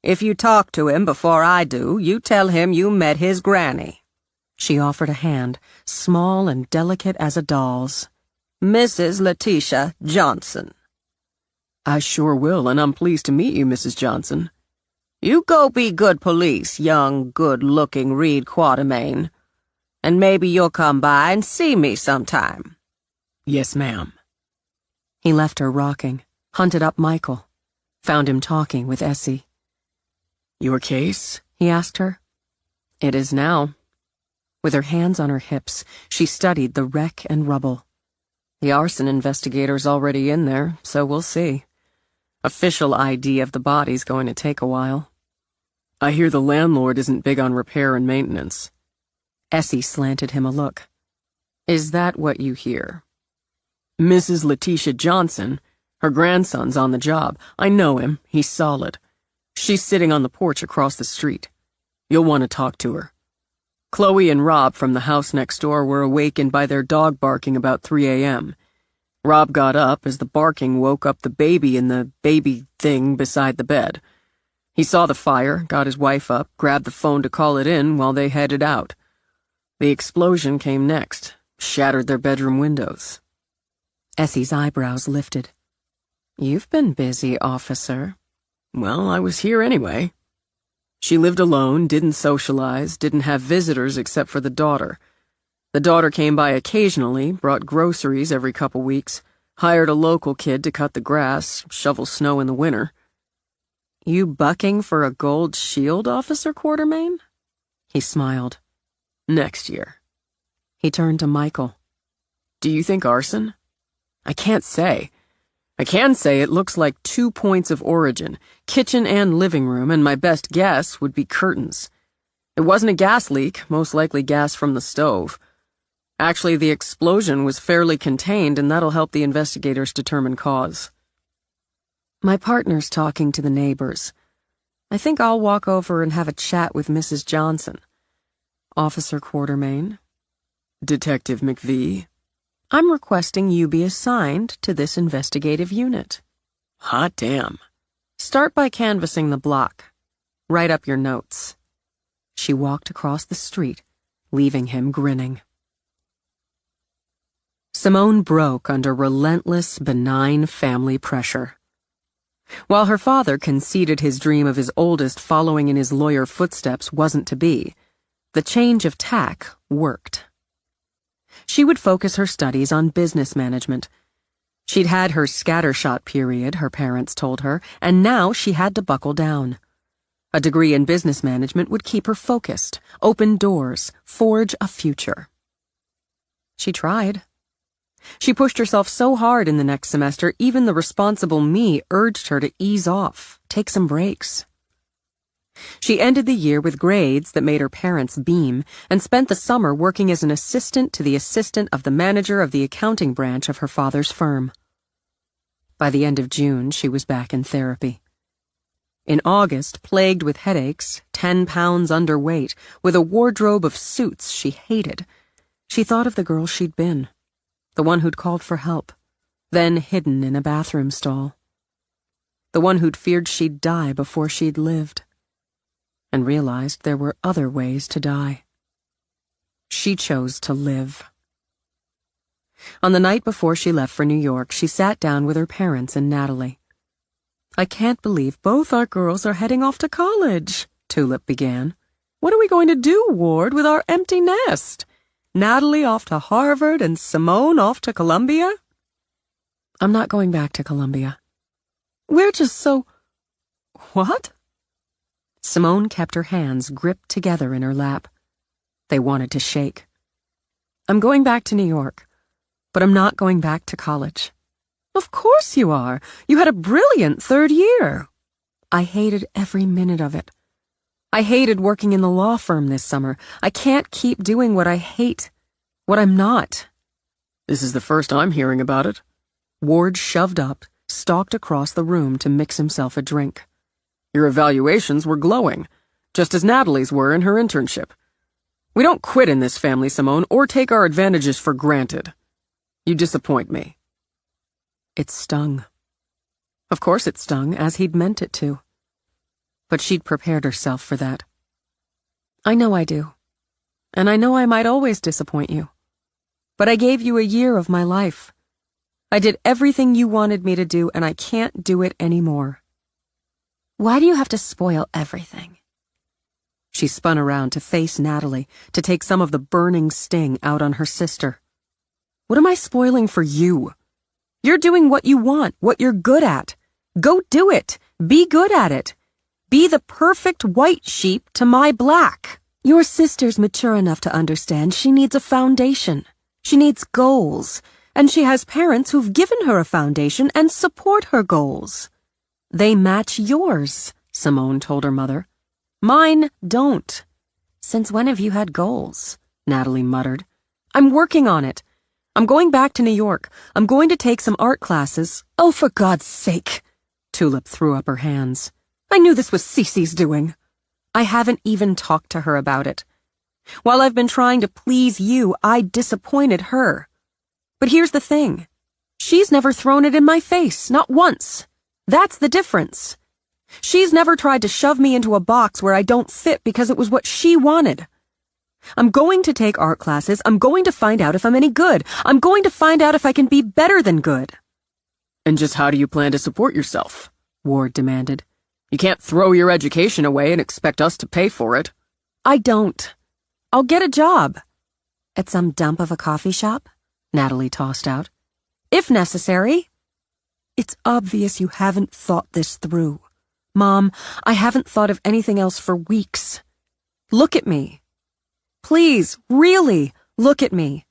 B: If you talk to him before I do, you tell him you met his granny.
C: She offered a hand, small and delicate as a doll's.
B: Mrs. Letitia Johnson.
D: I sure will, and I'm pleased to meet you, Mrs. Johnson.
B: You go be good police, young, good-looking Reed Quatermain. And maybe you'll come by and see me sometime.
D: Yes, ma'am.
C: He left her rocking, hunted up Michael, found him talking with Essie.
D: Your case?
C: He asked her.
D: It is now.
C: With her hands on her hips, she studied the wreck and rubble.
D: The arson investigator's already in there, so we'll see. Official ID of the body's going to take a while. I hear the landlord isn't big on repair and maintenance.
C: Essie slanted him a look.
D: Is that what you hear? Mrs. Letitia Johnson, her grandson's on the job. I know him. He's solid. She's sitting on the porch across the street. You'll want to talk to her. Chloe and Rob from the house next door were awakened by their dog barking about 3 a.m. Rob got up as the barking woke up the baby in the baby thing beside the bed. He saw the fire, got his wife up, grabbed the phone to call it in while they headed out. The explosion came next, shattered their bedroom windows.
C: Essie's eyebrows lifted. You've been busy, officer.
D: Well, I was here anyway. She lived alone, didn't socialize, didn't have visitors except for the daughter. The daughter came by occasionally, brought groceries every couple weeks, hired a local kid to cut the grass, shovel snow in the winter. You bucking for a gold shield, Officer Quatermain? He smiled. Next year. He turned to Michael. Do you think arson? I can't say. I can say it looks like 2 points of origin, kitchen and living room, and my best guess would be curtains. It wasn't a gas leak, most likely gas from the stove. Actually, the explosion was fairly contained, and that'll help the investigators determine cause. My partner's talking to the neighbors. I think I'll walk over and have a chat with Mrs. Johnson. Officer Quatermain. Detective McVee. I'm requesting you be assigned to this investigative unit. Hot damn. Start by canvassing the block. Write up your notes. She walked across the street, leaving him grinning. Simone broke under relentless, benign family pressure. While her father conceded his dream of his oldest following in his lawyer footsteps wasn't to be, the change of tack worked.
C: She would focus her studies on business management. She'd had her scattershot period, her parents told her, and now she had to buckle down. A degree in business management would keep her focused, open doors, forge a future. She tried. She pushed herself so hard in the next semester, even the responsible me urged her to ease off, take some breaks. She ended the year with grades that made her parents beam and spent the summer working as an assistant to the assistant of the manager of the accounting branch of her father's firm. By the end of June, she was back in therapy. In August, plagued with headaches, 10 pounds underweight, with a wardrobe of suits she hated, she thought of the girl she'd been, the one who'd called for help, then hidden in a bathroom stall. The one who'd feared she'd die before she'd lived, and realized there were other ways to die. She chose to live. On the night before she left for New York, she sat down with her parents and Natalie. "I can't believe both our girls are heading off to college," Tulip began. "What are we going to do, Ward, with our empty nest? Natalie off to Harvard and Simone off to Columbia?" "I'm not going back to Columbia." "We're just so—" "What?" Simone kept her hands gripped together in her lap. They wanted to shake. "I'm going back to New York, but I'm not going back to college." "Of course you are. You had a brilliant third year." "I hated every minute of it. I hated working in the law firm this summer. I can't keep doing what I hate, what I'm not."
D: "This is the first I'm hearing about it."
C: Ward shoved up, stalked across the room to mix himself a drink.
D: "Your evaluations were glowing, just as Natalie's were in her internship. We don't quit in this family, Simone, or take our advantages for granted. You disappoint me."
C: It stung. Of course it stung, as he'd meant it to. But she'd prepared herself for that. "I know I do. And I know I might always disappoint you. But I gave you a year of my life. I did everything you wanted me to do, and I can't do it anymore."
A: Why do you have to spoil everything?
C: She spun around to face Natalie, to take some of the burning sting out on her sister. "What am I spoiling for you? You're doing what you want, what you're good at. Go do it. Be good at it. Be the perfect white sheep to my black."
A: Your sister's mature enough to understand she needs a foundation. She needs goals,
C: and she has parents who've given her a foundation and support her goals. "They match yours," Simone told her mother. "Mine don't."
A: "Since when have you had goals?"
C: Natalie muttered. "I'm working on it. I'm going back to New York. I'm going to take some art classes." "Oh, for God's sake!" Tulip threw up her hands. "I knew this was Cece's doing. I haven't even talked to her about it. While I've been trying to please you, I disappointed her. But here's the thing. She's never thrown it in my face, not once. That's the difference. She's never tried to shove me into a box where I don't fit because it was what she wanted. I'm going to take art classes. I'm going to find out if I'm any good. I'm going to find out if I can be better than good."
D: "And just how do you plan to support yourself?" Ward demanded. "You can't throw your education away and expect us to pay for it."
C: "I don't. I'll get a job."
A: "At some dump of a coffee shop?"
C: Natalie tossed out. "If necessary." "It's obvious you haven't thought this through. Mom, I haven't thought of anything else for weeks. Look at me. Please, really, look at me.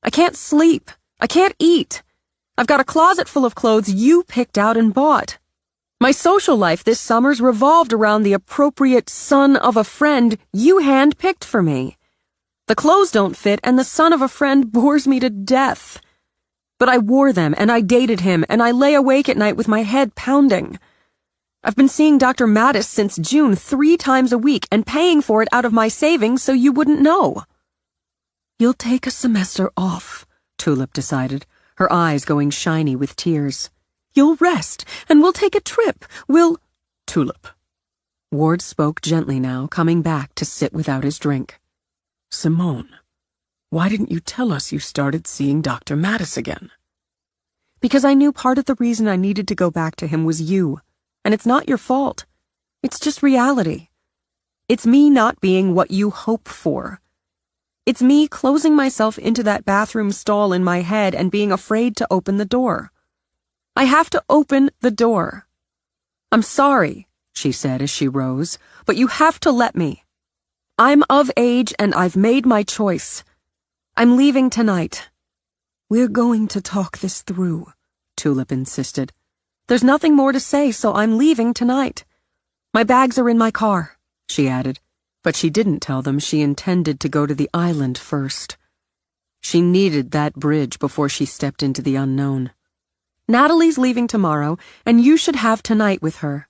C: I can't sleep. I can't eat. I've got a closet full of clothes you picked out and bought. My social life this summer's revolved around the appropriate son of a friend you hand-picked for me. The clothes don't fit, and the son of a friend bores me to death. But I wore them, and I dated him, and I lay awake at night with my head pounding. I've been seeing Dr. Mattis since June 3 times a week and paying for it out of my savings so you wouldn't know." "You'll take a semester off," Tulip decided, her eyes going shiny with tears. "You'll rest, and we'll take a trip.
D: "Tulip."
C: Ward spoke gently now, coming back to sit without his drink.
D: "Simone, why didn't you tell us you started seeing Dr. Mattis again?"
C: "Because I knew part of the reason I needed to go back to him was you. And it's not your fault. It's just reality. It's me not being what you hope for.
B: It's me closing myself into that bathroom stall in my head and being afraid to open the door. I have to open the door. I'm sorry, she said as she rose, but you have to let me. I'm of age and I've made my choice. I'm leaving tonight. We're going to talk this through, Tulip insisted. There's nothing more to say, so I'm leaving tonight. My bags are in my car, she added, but she didn't tell them she intended to go to the island first. She needed that bridge before she stepped into the unknown. Natalie's leaving tomorrow, and you should have tonight with her.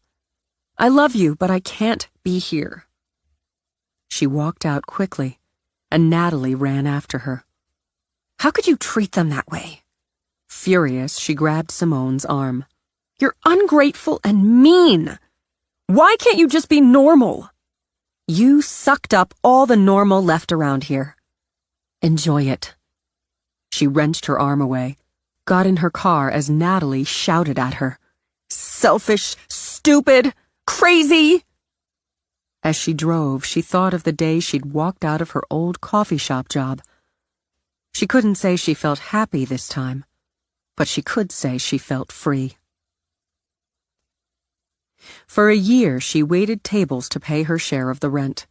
B: I love you, but I can't be here. She walked out quickly, and Natalie ran after her. How could you treat them that way? Furious, she grabbed Simone's arm. You're ungrateful and mean. Why can't you just be normal? You sucked up all the normal left around here. Enjoy it. She wrenched her arm away, got in her car as Natalie shouted at her. Selfish, stupid, crazy. As she drove, she thought of the day she'd walked out of her old coffee shop job. She couldn't say she felt happy this time, but she could say she felt free. For a year, she waited tables to pay her share of the rent.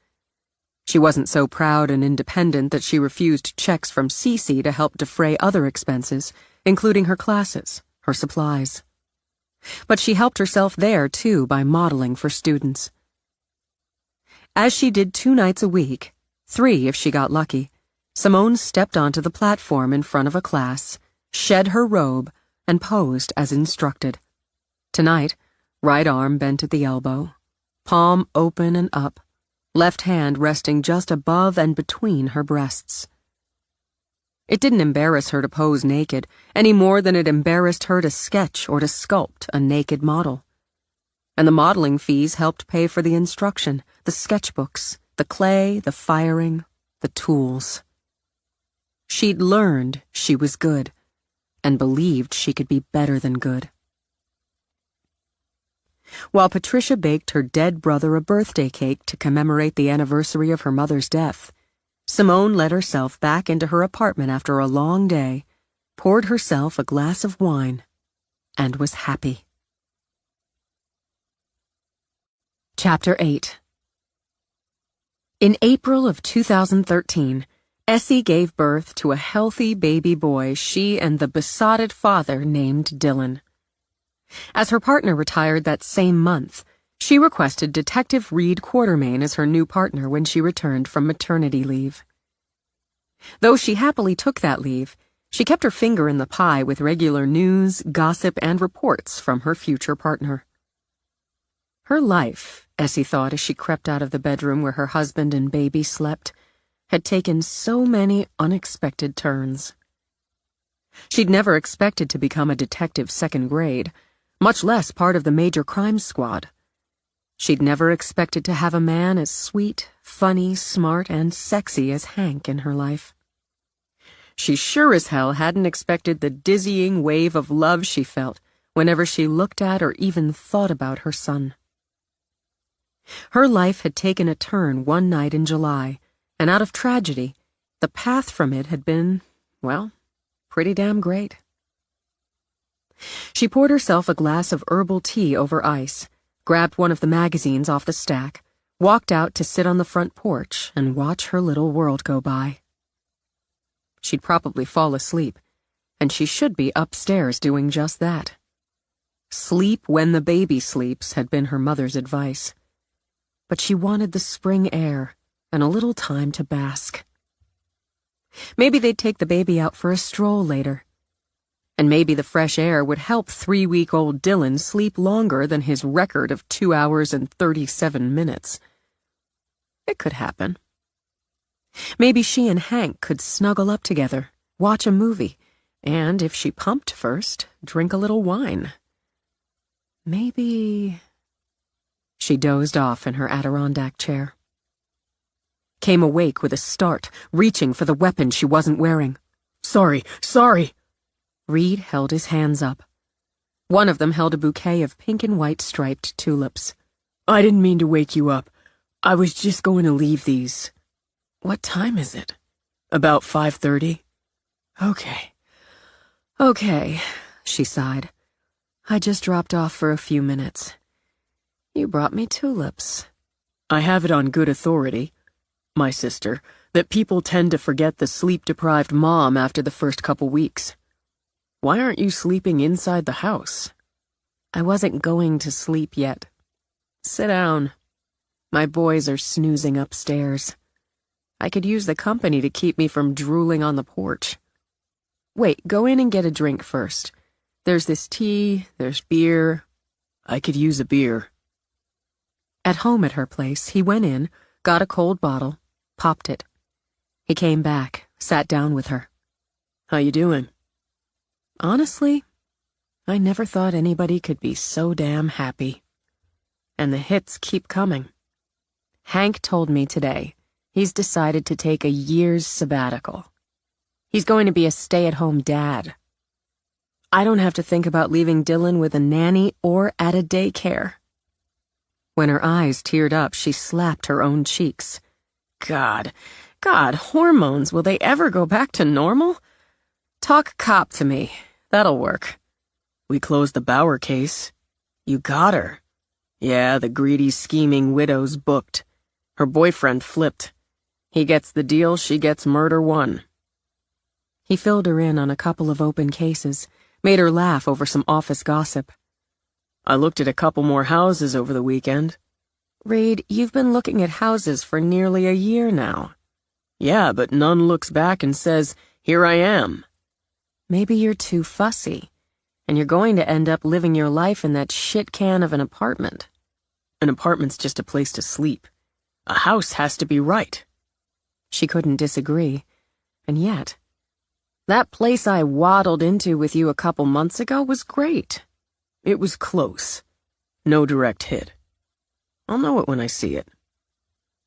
B: She wasn't so proud and independent that she refused checks from Cece to help defray other expenses, including her classes, her supplies. But she helped herself there, too, by modeling for students. As she did 2 nights a week, 3 if she got lucky, Simone stepped onto the platform in front of a class, shed her robe, and posed as instructed. Tonight, right arm bent at the elbow, palm open and up, left hand resting just above and between her breasts. It didn't embarrass her to pose naked, any more than it embarrassed her to sketch or to sculpt a naked model. And the modeling fees helped pay for the instruction, the sketchbooks, the clay, the firing, the tools. She'd learned she was good, and believed she could be better than good. While Patricia baked her dead brother a birthday cake to commemorate the anniversary of her mother's death, Simone let herself back into her apartment after a long day, poured herself a glass of wine, and was happy. Chapter 8. In April of 2013, Essie gave birth to a healthy baby boy she and the besotted father named Dylan. As her partner retired that same month, she requested Detective Reed Quartermain as her new partner when she returned from maternity leave. Though she happily took that leave, she kept her finger in the pie with regular news, gossip, and reports from her future partner. Her life, Essie thought as she crept out of the bedroom where her husband and baby slept, had taken so many unexpected turns. She'd never expected to become a detective second grade, much less part of the major crime squad. She'd never expected to have a man as sweet, funny, smart, and sexy as Hank in her life. She sure as hell hadn't expected the dizzying wave of love she felt whenever she looked at or even thought about her son. Her life had taken a turn one night in July, and out of tragedy, the path from it had been, well, pretty damn great. She poured herself a glass of herbal tea over ice, grabbed one of the magazines off the stack, walked out to sit on the front porch and watch her little world go by. She'd probably fall asleep, and she should be upstairs doing just that. Sleep when the baby sleeps had been her mother's advice. But she wanted the spring air and a little time to bask. Maybe they'd take the baby out for a stroll later. And maybe the fresh air would help 3-week-old Dylan sleep longer than his record of 2 hours and 37 minutes. It could happen. Maybe she and Hank could snuggle up together, watch a movie, and if she pumped first, drink a little wine. Maybe... She dozed off in her Adirondack chair. Came awake with a start, reaching for the weapon she wasn't wearing. Sorry. Reed held his hands up. One of them held a bouquet of pink and white striped tulips. I didn't mean to wake you up. I was just going to leave these. What time is it?
D: About 5:30? Okay, she sighed.
C: I just dropped off for a few minutes. You brought me tulips.
D: I have it on good authority, my sister, that people tend to forget the sleep-deprived mom after the first couple weeks. Why aren't you sleeping inside the house?
C: I wasn't going to sleep yet.
D: Sit down.
C: My boys are snoozing upstairs. I could use the company to keep me from drooling on the porch. Wait, go in and get a drink first. There's this tea, there's beer.
D: I could use a beer.
C: At home at her place, he went in, got a cold bottle, popped it. He came back, sat down with her.
D: How you doing?
C: Honestly, I never thought anybody could be so damn happy. And the hits keep coming. Hank told me today he's decided to take a year's sabbatical. He's going to be a stay-at-home dad. I don't have to think about leaving Dylan with a nanny or at a daycare. When her eyes teared up, she slapped her own cheeks.
D: God, hormones, will they ever go back to normal?
C: Talk cop to me. That'll work.
D: We closed the Bauer case. You got her. Yeah, the greedy, scheming widow's booked. Her boyfriend flipped. He gets the deal, she gets murder one.
C: He filled her in on a couple of open cases, made her laugh over some office gossip.
D: I looked at a couple more houses over the weekend.
C: Reed, you've been looking at houses for nearly a year now.
D: Yeah, but none looks back and says, here I am.
C: Maybe you're too fussy, and you're going to end up living your life in that shit can of an apartment.
D: An apartment's just a place to sleep. A house has to be right.
C: She couldn't disagree, and yet, that place I waddled into with you a couple months ago was great.
D: It was close. No direct hit. I'll know it when I see it.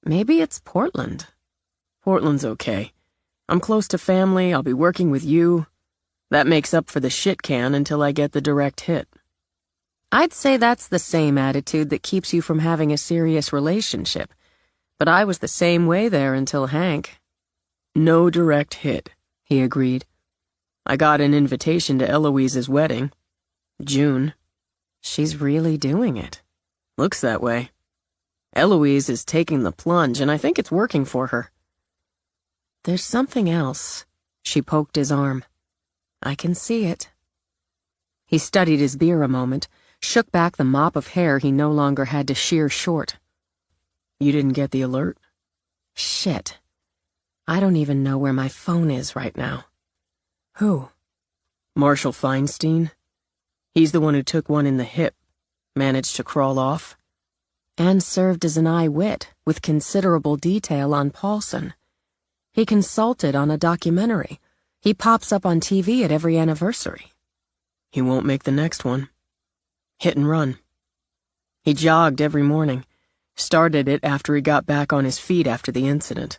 C: Maybe it's Portland.
D: Portland's okay. I'm close to family, I'll be working with you. That makes up for the shit can until I get the direct hit.
C: I'd say that's the same attitude that keeps you from having a serious relationship. But I was the same way there until Hank.
D: No direct hit,
C: he agreed.
D: I got an invitation to Eloise's wedding. June.
C: She's really doing it.
D: Looks that way. Eloise is taking the plunge, and I think it's working for her.
C: There's something else. She poked his arm. I can see it. He studied his beer a moment, shook back the mop of hair he no longer had to shear short.
D: You didn't get the alert?
C: Shit. I don't even know where my phone is right now. Who?
D: Marshall Feinstein. He's the one who took one in the hip, managed to crawl off.
C: And served as an eye-wit, with considerable detail on Paulson. He consulted on a documentary. He pops up on TV at every anniversary.
D: He won't make the next one. Hit and run. He jogged every morning. Started it after he got back on his feet after the incident.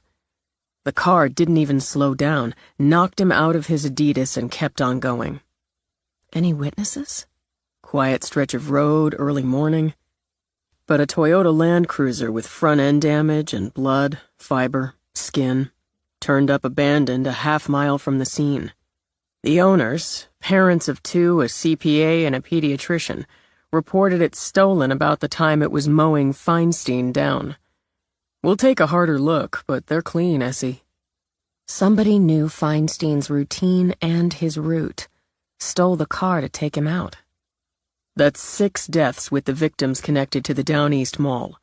D: The car didn't even slow down, knocked him out of his Adidas and kept on going.
C: Any witnesses?
D: Quiet stretch of road, early morning. But a Toyota Land Cruiser with front-end damage and blood, fiber, skin, turned up abandoned a half-mile from the scene. The owners, parents of two, a CPA and a pediatrician, reported it stolen about the time it was mowing Feinstein down. We'll take a harder look, but they're clean, Essie.
C: Somebody knew Feinstein's routine and his route. Stole the car to take him out.
D: That's 6 deaths with the victims connected to the Down East Mall.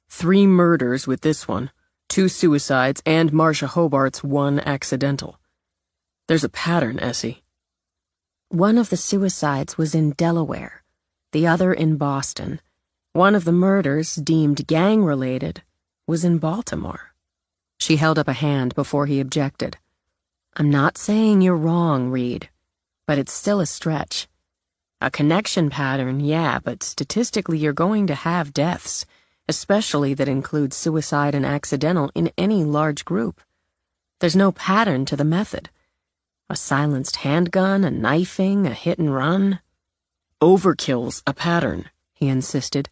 D: 3 murders with this one, 2 suicides, and Marcia Hobart's 1 accidental. There's a pattern, Essie.
C: One of the suicides was in Delaware, the other in Boston. One of the murders, deemed gang-related, was in Baltimore. She held up a hand before he objected. I'm not saying you're wrong, Reed, but it's still a stretch. A connection pattern, yeah, but statistically you're going to have deaths, especially that include suicide and accidental in any large group. There's no pattern to the method. A silenced handgun, a knifing, a hit and run.
D: Overkill's a pattern, he insisted.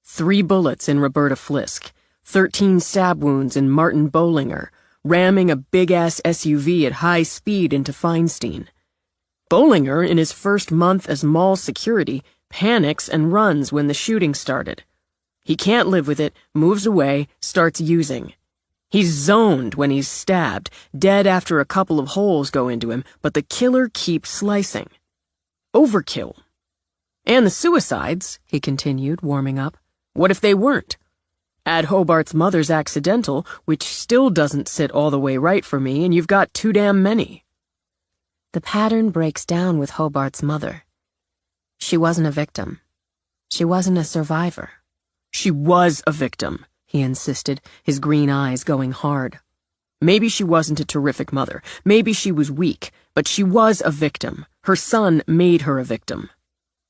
D: 3 bullets in Roberta Flisk, 13 stab wounds in Martin Bollinger, ramming a big-ass SUV at high speed into Feinstein. Bollinger, in his first month as mall security, panics and runs when the shooting started. He can't live with it, moves away, starts using. He's zoned when he's stabbed, dead after a couple of holes go into him, but the killer keeps slicing. Overkill. And the suicides, he continued, warming up. What if they weren't? Add Hobart's mother's accidental, which still doesn't sit all the way right for me, and you've got too damn many.
A: The pattern breaks down with Hobart's mother. She wasn't a victim. She wasn't a survivor.
D: She was a victim, he insisted, his green eyes going hard. Maybe she wasn't a terrific mother. Maybe she was weak, but she was a victim. Her son made her a victim.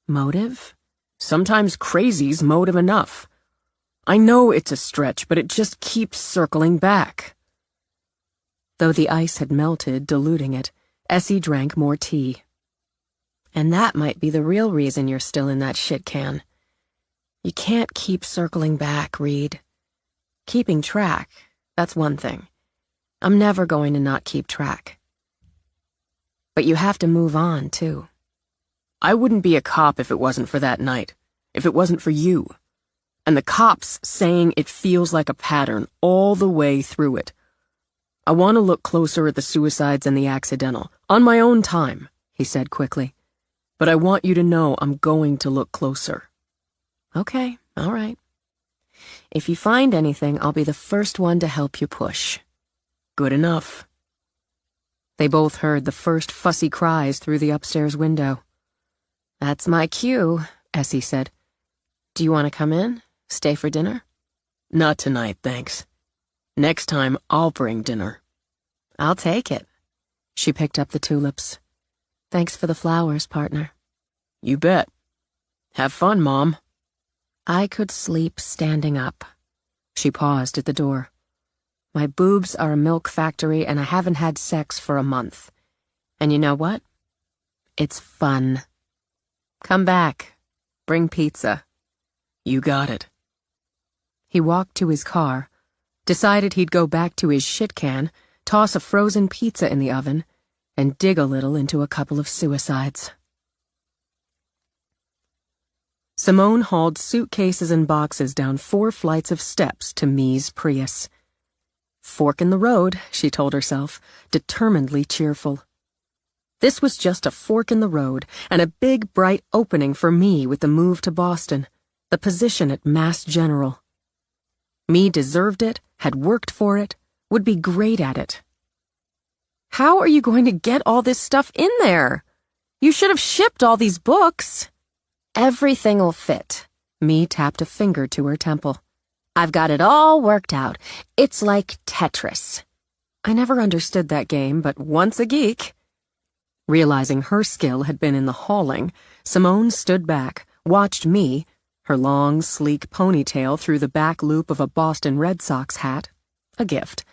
A: Motive?
D: Sometimes crazy's motive enough. I know it's a stretch, but it just keeps circling back.
C: Though the ice had melted, diluting it, Essie drank more tea.
A: And that might be the real reason you're still in that shit can. You can't keep circling back, Reed. Keeping track, that's one thing. I'm never going to not keep track. But you have to move on, too.
D: I wouldn't be a cop if it wasn't for that night, if it wasn't for you. And the cops saying it feels like a pattern all the way through it. I want to look closer at the suicides and the accidental, on my own time, he said quickly. But I want you to know I'm going to look closer.
A: Okay, all right. If you find anything, I'll be the first one to help you push.
D: Good enough.
C: They both heard the first fussy cries through the upstairs window.
A: That's my cue, Essie said. Do you want to come in? Stay for dinner?
D: Not tonight, thanks. Next time, I'll bring dinner.
A: I'll take it. She picked up the tulips. Thanks for the flowers, partner.
D: You bet. Have fun, Mom.
A: I could sleep standing up. She paused at the door. My boobs are a milk factory and I haven't had sex for a month. And you know what? It's fun. Come back. Bring pizza.
D: You got it.
C: He walked to his car, decided he'd go back to his shit can, toss a frozen pizza in the oven, and dig a little into a couple of suicides. Simone hauled suitcases and boxes down 4 flights of steps to Me's Prius. Fork in the road, she told herself, determinedly cheerful. This was just a fork in the road and a big, bright opening for me with the move to Boston, the position at Mass General. Me deserved it, had worked for it, would be great at it.
A: How are you going to get all this stuff in there? You should have shipped all these books. Everything'll fit. Me tapped a finger to her temple. I've got it all worked out. It's like Tetris.
C: I never understood that game, but once a geek. Realizing her skill had been in the hauling, Simone stood back, watched me, her long, sleek ponytail through the back loop of a Boston Red Sox hat, a gift,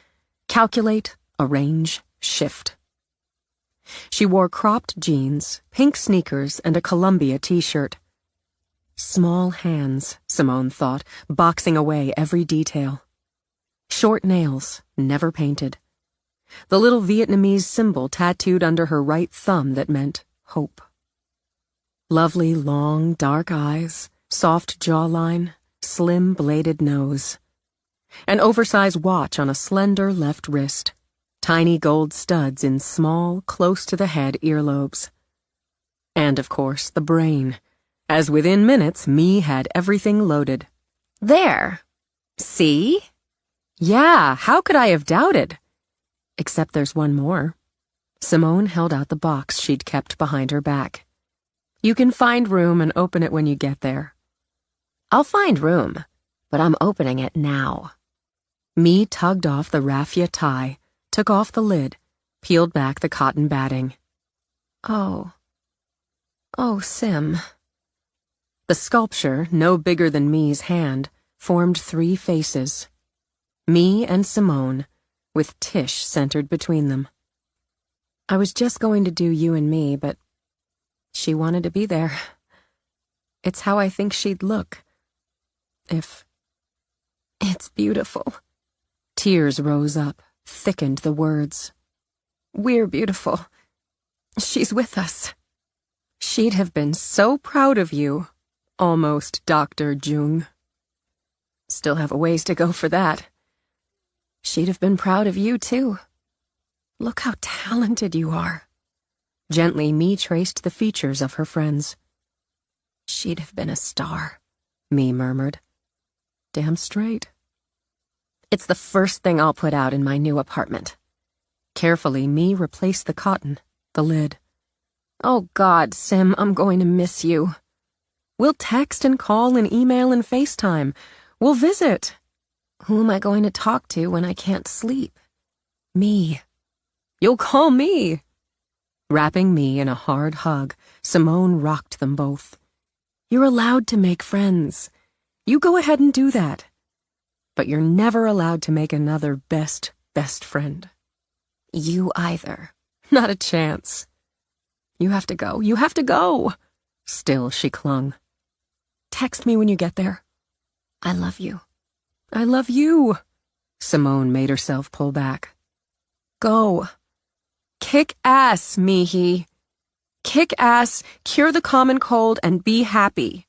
C: calculate, arrange, shift. She wore cropped jeans, pink sneakers, and a Columbia t-shirt. Small hands, Simone thought, boxing away every detail. Short nails, never painted. The little Vietnamese symbol tattooed under her right thumb that meant hope. Lovely, long, dark eyes, soft jawline, slim, bladed nose. An oversized watch on a slender left wrist. Tiny gold studs in small, close-to-the-head earlobes. And, of course, the brain, as within minutes Me had everything loaded.
A: There. See?
C: Yeah, how could I have doubted? Except there's one more. Simone held out the box she'd kept behind her back. You can find room and open it when you get there.
A: I'll find room, but I'm opening it now.
C: Me tugged off the raffia tie, took off the lid, peeled back the cotton batting.
A: Oh, Sim.
C: The sculpture, no bigger than Me's hand, formed 3 faces. Me and Simone, with Tish centered between them. I was just going to do you and me, but she wanted to be there. It's how I think she'd look. It's beautiful. Tears rose up,
B: thickened the words. "We're beautiful. She's with us. She'd have been so proud of you, almost Dr. Jung. Still have a ways to go for that. She'd have been proud of you, too. Look how talented you are." Gently, Me traced the features of her friends. "She'd have been a star," Me murmured. "Damn straight." "It's the first thing I'll put out in my new apartment." Carefully, Me replaced the cotton, the lid. "Oh God, Sim, I'm going to miss you. We'll text and call and email and FaceTime. We'll visit. Who am I going to talk to when I can't sleep? Me. You'll call me." Wrapping Me in a hard hug, Simone rocked them both. "You're allowed to make friends. You go ahead and do that. But you're never allowed to make another best friend. You either. Not a chance. You have to go. You have to go." Still she clung. "Text me when you get there. I love you." "I love you." Simone made herself pull back. "Go. Kick ass, Mihi. Kick ass, cure the common cold, and be happy."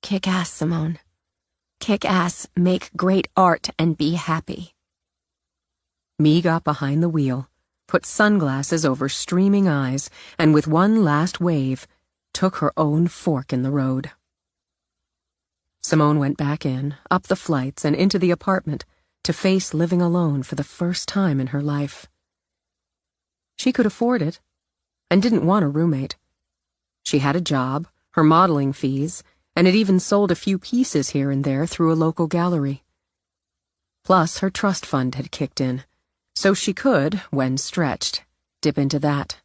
B: "Kick ass, Simone. Kick ass, make great art, and be happy." Me got behind the wheel, put sunglasses over streaming eyes, and with one last wave, took her own fork in the road. Simone went back in, up the flights, and into the apartment to face living alone for the first time in her life. She could afford it, and didn't want a roommate. She had a job, her modeling fees, and had even sold a few pieces here and there through a local gallery. Plus, her trust fund had kicked in, so she could, when stretched, dip into that.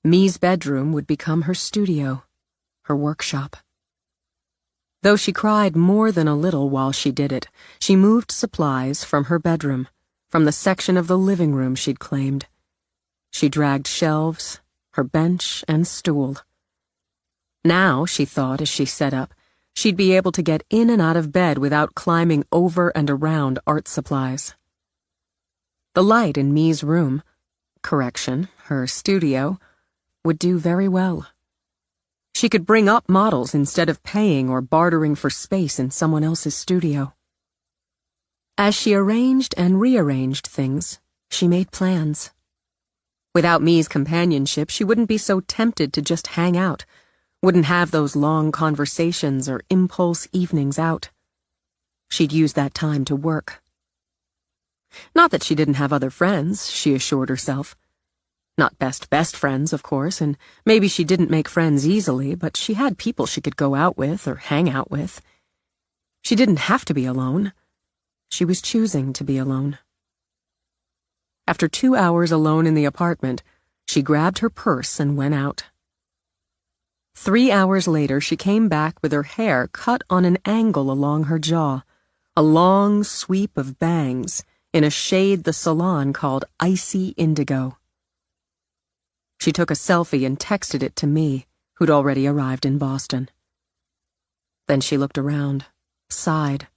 B: Me's bedroom would become her studio, her workshop. Though she cried more than a little while she did it, she moved supplies from her bedroom, from the section of the living room she'd claimed. She dragged shelves, her bench, and stool. Now, she thought as she set up, she'd be able to get in and out of bed without climbing over and around art supplies. The light in Me's room, correction, her studio, would do very well. She could bring up models instead of paying or bartering for space in someone else's studio. As she arranged and rearranged things, she made plans. Without Me's companionship, she wouldn't be so tempted to just hang out, wouldn't have those long conversations or impulse evenings out. She'd use that time to work. Not that she didn't have other friends, she assured herself. Not best friends, of course, and maybe she didn't make friends easily, but she had people she could go out with or hang out with. She didn't have to be alone. She was choosing to be alone. After 2 hours alone in the apartment, she grabbed her purse and went out. 3 hours later, she came back with her hair cut on an angle along her jaw, a long sweep of bangs in a shade the salon called icy indigo. She took a selfie and texted it to me, who'd already arrived in Boston. Then she looked around, sighed.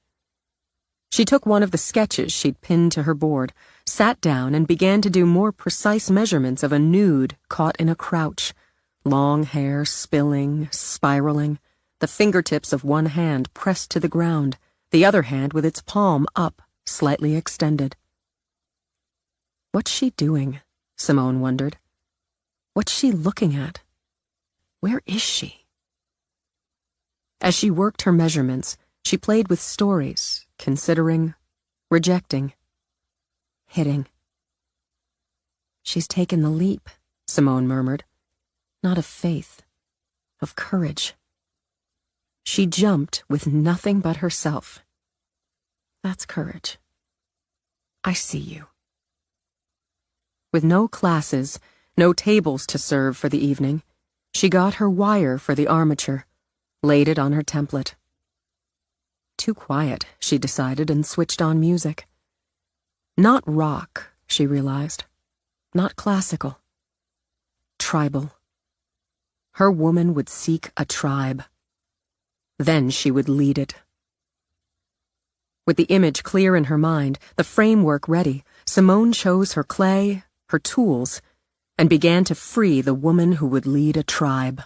B: She took one of the sketches she'd pinned to her board, sat down and began to do more precise measurements of a nude caught in a crouch, long hair spilling, spiraling, the fingertips of one hand pressed to the ground, the other hand with its palm up, slightly extended. What's she doing? Simone wondered. What's she looking at? Where is she? As she worked her measurements, she played with stories, considering, rejecting, hitting. She's taken the leap, Simone murmured. Not of faith, of courage. She jumped with nothing but herself. That's courage. I see you. With no classes, no tables to serve for the evening, she got her wire for the armature, laid it on her template. Too quiet, she decided, and switched on music. Not rock, she realized. Not classical. Tribal. Her woman would seek a tribe. Then she would lead it. With the image clear in her mind, the framework ready,
C: Simone chose her clay, her tools, and began to free the woman who would lead a tribe.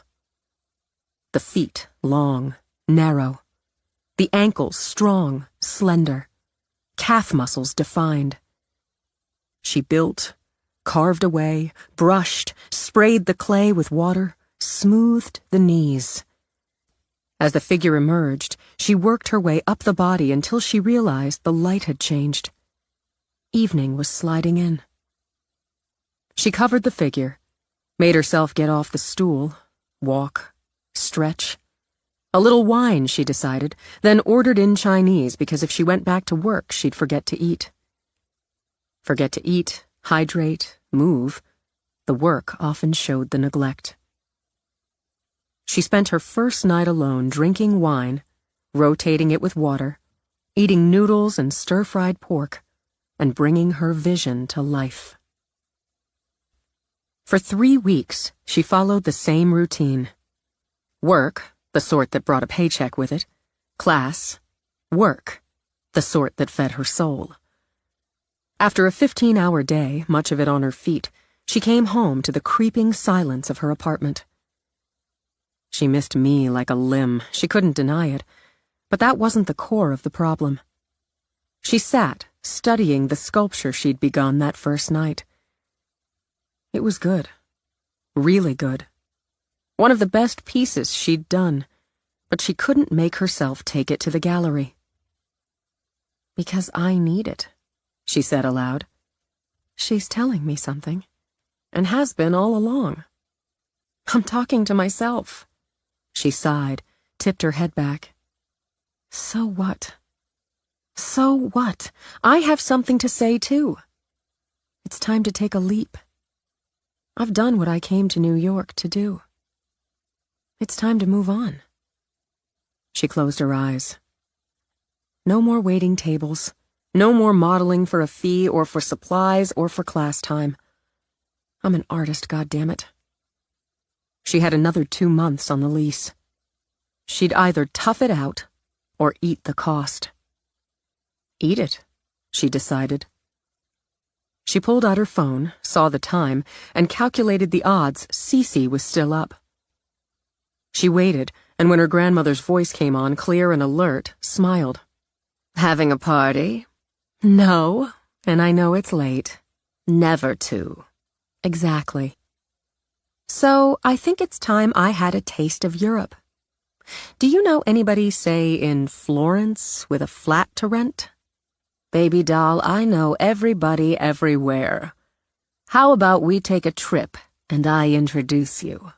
C: The feet long, narrow. The ankles strong, slender. Calf muscles defined. She built, carved away, brushed, sprayed the clay with water, smoothed the knees. As the figure emerged, she worked her way up the body until she realized the light had changed. Evening was sliding in. She covered the figure, made herself get off the stool, walk, stretch. A little wine, she decided, then ordered in Chinese because if she went back to work, she'd forget to eat. Forget to eat, hydrate, move. The work often showed the neglect. She spent her first night alone drinking wine, rotating it with water, eating noodles and stir-fried pork, and bringing her vision to life. For 3 weeks, she followed the same routine. Work, the sort that brought a paycheck with it. Class. Work, the sort that fed her soul. After a 15-hour day, much of it on her feet, she came home to the creeping silence of her apartment. She missed me like a limb. She couldn't deny it. But that wasn't the core of the problem. She sat, studying the sculpture she'd begun that first night. It was good. Really good. One of the best pieces she'd done, but she couldn't make herself take it to the gallery. "Because I need it," she said aloud. "She's telling me something, and has been all along. I'm talking to myself." She sighed, tipped her head back. "So what? So what? I have something to say, too. It's time to take a leap. I've done what I came to New York to do. It's time to move on." She closed her eyes. No more waiting tables. No more modeling for a fee or for supplies or for class time. I'm an artist, goddammit. She had another 2 months on the lease. She'd either tough it out or eat the cost. Eat it, she decided. She pulled out her phone, saw the time, and calculated the odds Cece was still up. She waited, and when her grandmother's voice came on, clear and alert, smiled. "Having a party?" "No, and I know it's late." "Never to." "Exactly. So I think it's time I had a taste of Europe. Do you know anybody, say, in Florence with a flat to rent?" "Baby doll, I know everybody everywhere. How about we take a trip and I introduce you?"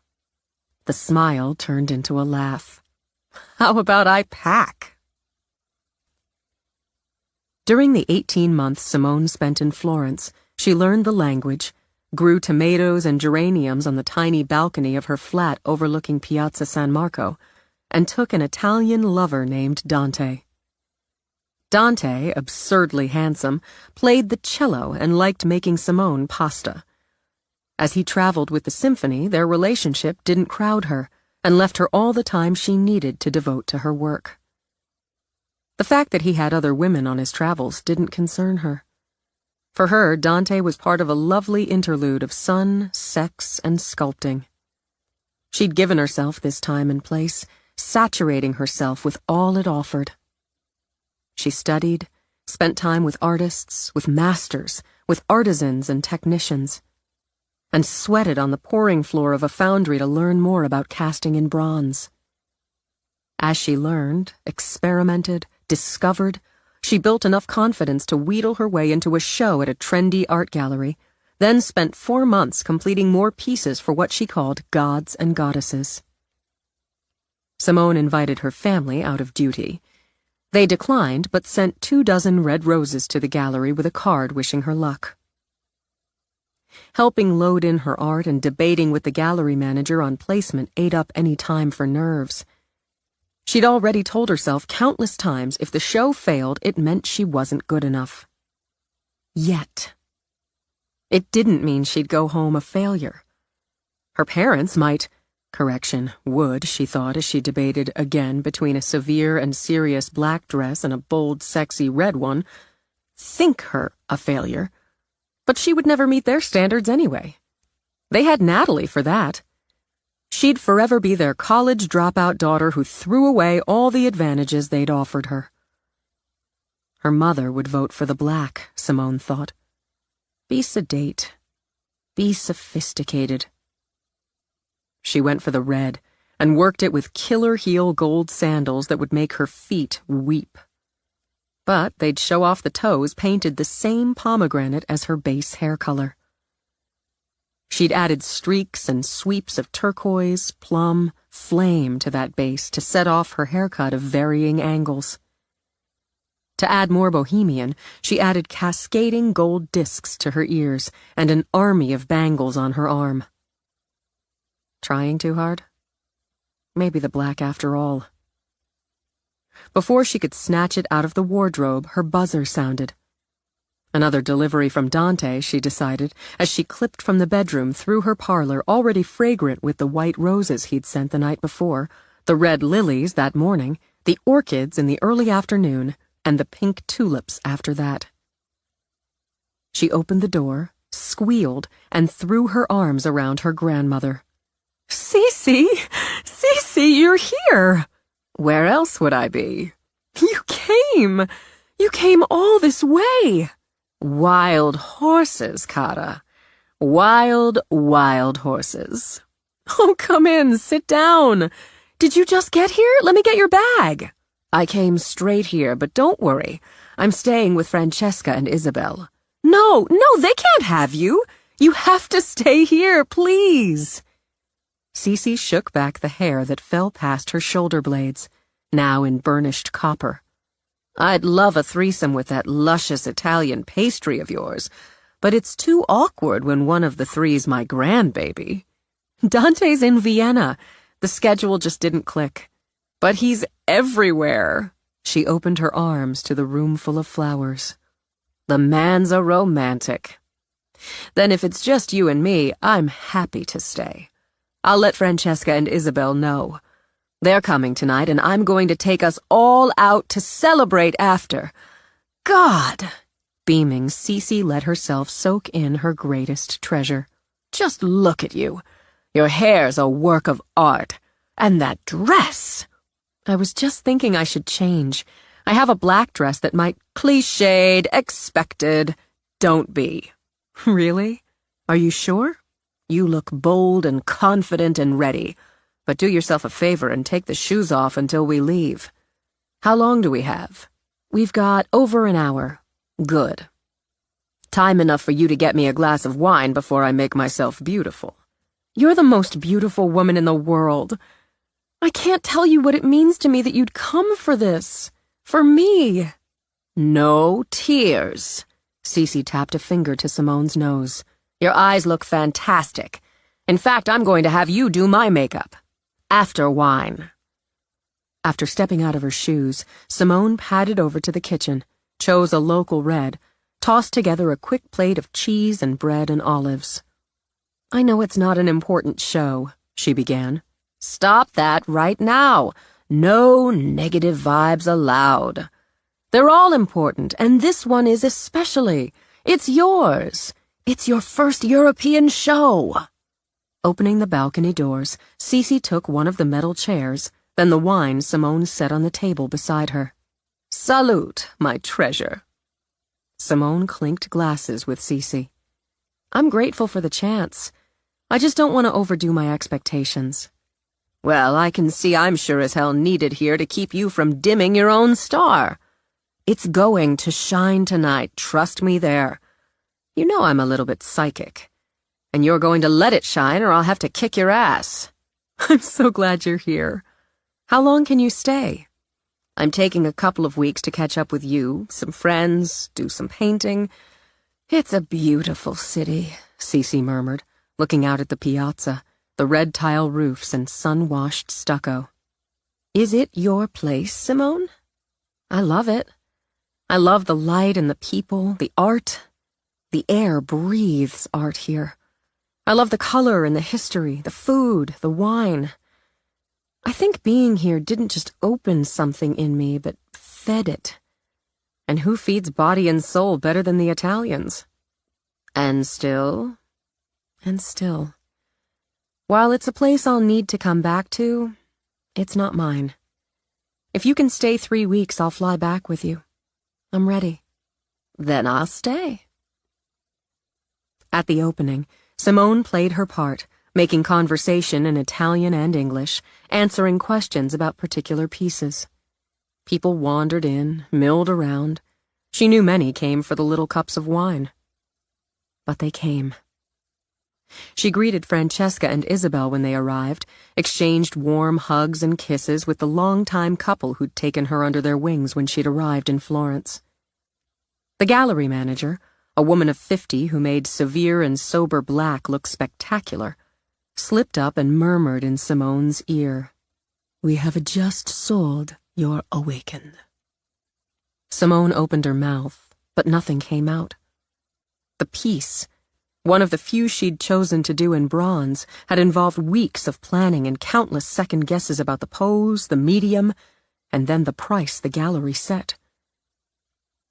C: The smile turned into a laugh. "How about I pack?" During the 18 months Simone spent in Florence, she learned the language, grew tomatoes and geraniums on the tiny balcony of her flat overlooking Piazza San Marco, and took an Italian lover named Dante. Dante, absurdly handsome, played the cello and liked making Simone pasta. As he traveled with the symphony, their relationship didn't crowd her and left her all the time she needed to devote to her work. The fact that he had other women on his travels didn't concern her. For her, Dante was part of a lovely interlude of sun, sex, and sculpting. She'd given herself this time and place, saturating herself with all it offered. She studied, spent time with artists, with masters, with artisans and technicians, and sweated on the pouring floor of a foundry to learn more about casting in bronze. As she learned, experimented, discovered, she built enough confidence to wheedle her way into a show at a trendy art gallery, then spent 4 months completing more pieces for what she called gods and goddesses. Simone invited her family out of duty. They declined, but sent 24 red roses to the gallery with a card wishing her luck. Helping load in her art and debating with the gallery manager on placement ate up any time for nerves. She'd already told herself countless times if the show failed, it meant she wasn't good enough. Yet. It didn't mean she'd go home a failure. Her parents might, would, she thought as she debated again between a severe and serious black dress and a bold, sexy red one, think her a failure, But she would never meet their standards anyway. They had Natalie for that. She'd forever be their college dropout daughter who threw away all the advantages they'd offered her. Her mother would vote for the black, Simone thought. Be sedate. Be sophisticated. She went for the red and worked it with killer heel gold sandals that would make her feet weep. But they'd show off the toes painted the same pomegranate as her base hair color. She'd added streaks and sweeps of turquoise, plum, flame to that base to set off her haircut of varying angles. To add more bohemian, she added cascading gold discs to her ears and an army of bangles on her arm. Trying too hard? Maybe the black after all. Before she could snatch it out of the wardrobe, her buzzer sounded. Another delivery from Dante, she decided, as she clipped from the bedroom through her parlor already fragrant with the white roses he'd sent the night before, the red lilies that morning, the orchids in the early afternoon, and the pink tulips after that. She opened the door, squealed, and threw her arms around her grandmother. Cece! Cece, you're here! Where else would I be? You came! You came all this way! Wild horses, Kata. Wild, wild horses. Oh, come in, sit down. Did you just get here? Let me get your bag. I came straight here, but don't worry. I'm staying with Francesca and Isabel. No, they can't have you. You have to stay here, please. Cece shook back the hair that fell past her shoulder blades, now in burnished copper. I'd love a threesome with that luscious Italian pastry of yours, but it's too awkward when one of the three's my grandbaby. Dante's in Vienna. The schedule just didn't click. But he's everywhere. She opened her arms to the room full of flowers. The man's a romantic. Then if it's just you and me, I'm happy to stay. I'll let Francesca and Isabel know. They're coming tonight, and I'm going to take us all out to celebrate after. God! Beaming, Cece let herself soak in her greatest treasure. Just look at you. Your hair's a work of art. And that dress! I was just thinking I should change. I have a black dress that might cliched, expected. Don't be. Really? Are you sure? You look bold and confident and ready. But do yourself a favor and take the shoes off until we leave. How long do we have? We've got over an hour. Good. Time enough for you to get me a glass of wine before I make myself beautiful. You're the most beautiful woman in the world. I can't tell you what it means to me that you'd come for this. For me. No tears. Cece tapped a finger to Simone's nose. Your eyes look fantastic. In fact, I'm going to have you do my makeup. After wine. After stepping out of her shoes, Simone padded over to the kitchen, chose a local red, tossed together a quick plate of cheese and bread and olives. I know it's not an important show, she began. Stop that right now. No negative vibes allowed. They're all important, and this one is especially. It's yours. It's your first European show. Opening the balcony doors, Cece took one of the metal chairs, then the wine Simone set on the table beside her. Salute, my treasure. Simone clinked glasses with Cece. I'm grateful for the chance. I just don't want to overdo my expectations. Well, I can see I'm sure as hell needed here to keep you from dimming your own star. It's going to shine tonight, trust me there. You know I'm a little bit psychic. And you're going to let it shine or I'll have to kick your ass. I'm so glad you're here. How long can you stay? I'm taking a couple of weeks to catch up with you, some friends, do some painting. It's a beautiful city, Cece murmured, looking out at the piazza, the red tile roofs and sun-washed stucco. Is it your place, Simone? I love it. I love the light and the people, the art. The air breathes art here. I love the color and the history, the food, the wine. I think being here didn't just open something in me, but fed it. And who feeds body and soul better than the Italians?
B: And still, and still. While it's a place I'll need to come back to, it's not mine. If you can stay 3 weeks, I'll fly back with you. I'm ready. Then I'll stay. At the opening, Simone played her part, making conversation in Italian and English, answering questions about particular pieces. People wandered in, milled around. She knew many came for the little cups of wine. But they came. She greeted Francesca and Isabel when they arrived, exchanged warm hugs and kisses with the long-time couple who'd taken her under their wings when she'd arrived in Florence. The gallery manager, a woman of 50 who made severe and sober black look spectacular, slipped up and murmured in Simone's ear, "We have just sold your Awakened." Simone opened her mouth, but nothing came out. The piece, one of the few she'd chosen to do in bronze, had involved weeks of planning and countless second guesses about the pose, the medium, and then the price the gallery set.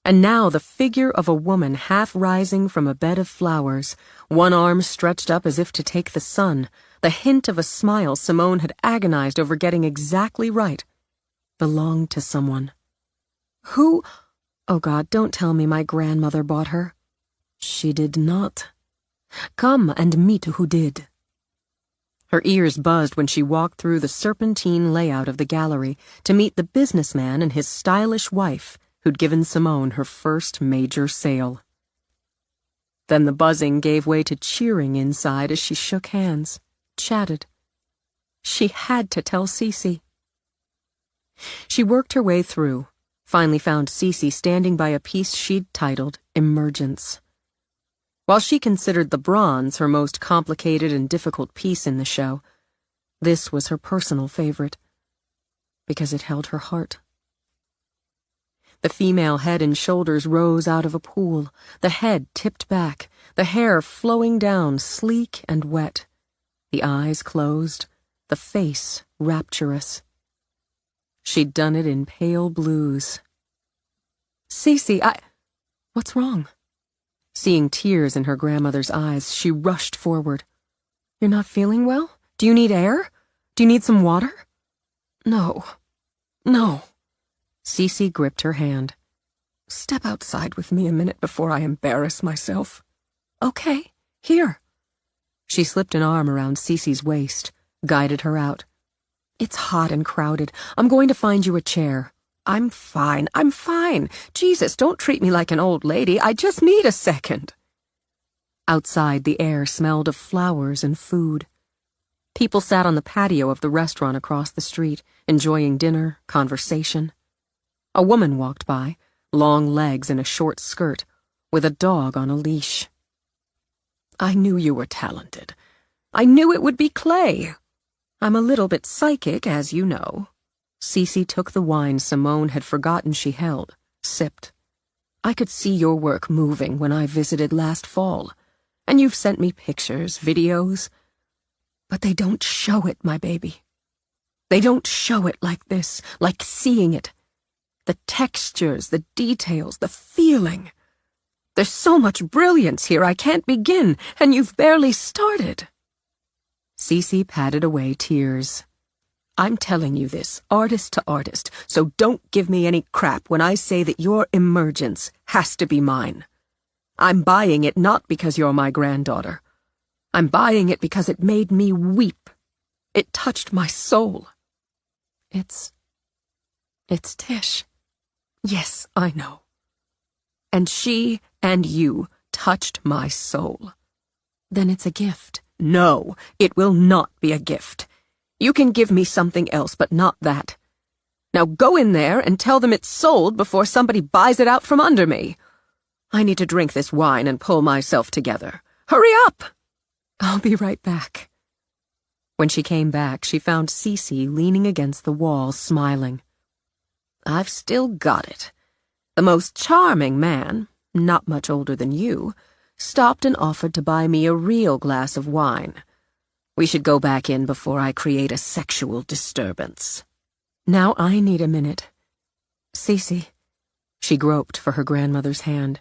B: And now the figure of a woman half rising from a bed of flowers, one arm stretched up as if to take the sun, the hint of a smile Simone had agonized over getting exactly right, belonged to someone. Who? Oh God, don't tell me my grandmother bought her. She did not. Come and meet who did. Her ears buzzed when she walked through the serpentine layout of the gallery to meet the businessman and his stylish wife who'd given Simone her first major sale. Then the buzzing gave way to cheering inside as she shook hands, chatted. She had to tell Cece. She worked her way through, finally found Cece standing by a piece she'd titled Emergence. While she considered the bronze her most complicated and difficult piece in the show, this was her personal favorite, because it held her heart. The female head and shoulders rose out of a pool, the head tipped back, the hair flowing down sleek and wet, the eyes closed, the face rapturous. She'd done it in pale blues. Cece, What's wrong? Seeing tears in her grandmother's eyes, she rushed forward. You're not feeling well? Do you need air? Do you need some water? No. Cece gripped her hand. Step outside with me a minute before I embarrass myself. Okay, here. She slipped an arm around Cece's waist, guided her out. It's hot and crowded. I'm going to find you a chair. I'm fine. Jesus, don't treat me like an old lady. I just need a second. Outside, the air smelled of flowers and food. People sat on the patio of the restaurant across the street, enjoying dinner, conversation. A woman walked by, long legs in a short skirt, with a dog on a leash. I knew you were talented. I knew it would be clay. I'm a little bit psychic, as you know. Cece took the wine Simone had forgotten she held, sipped. I could see your work moving when I visited last fall, and you've sent me pictures, videos. But they don't show it, my baby. They don't show it like this, like seeing it. The textures, the details, the feeling. There's so much brilliance here I can't begin, and you've barely started. Cece patted away tears. I'm telling you this, artist to artist, so don't give me any crap when I say that your emergence has to be mine. I'm buying it not because you're my granddaughter. I'm buying it because it made me weep. It touched my soul. It's Tish. Yes, I know. And she and you touched my soul. Then it's a gift. No, it will not be a gift. You can give me something else, but not that. Now go in there and tell them it's sold before somebody buys it out from under me. I need to drink this wine and pull myself together. Hurry up! I'll be right back. When she came back, she found Cece leaning against the wall, smiling. I've still got it. The most charming man, not much older than you, stopped and offered to buy me a real glass of wine. We should go back in before I create a sexual disturbance. Now I need a minute. Cece. She groped for her grandmother's hand.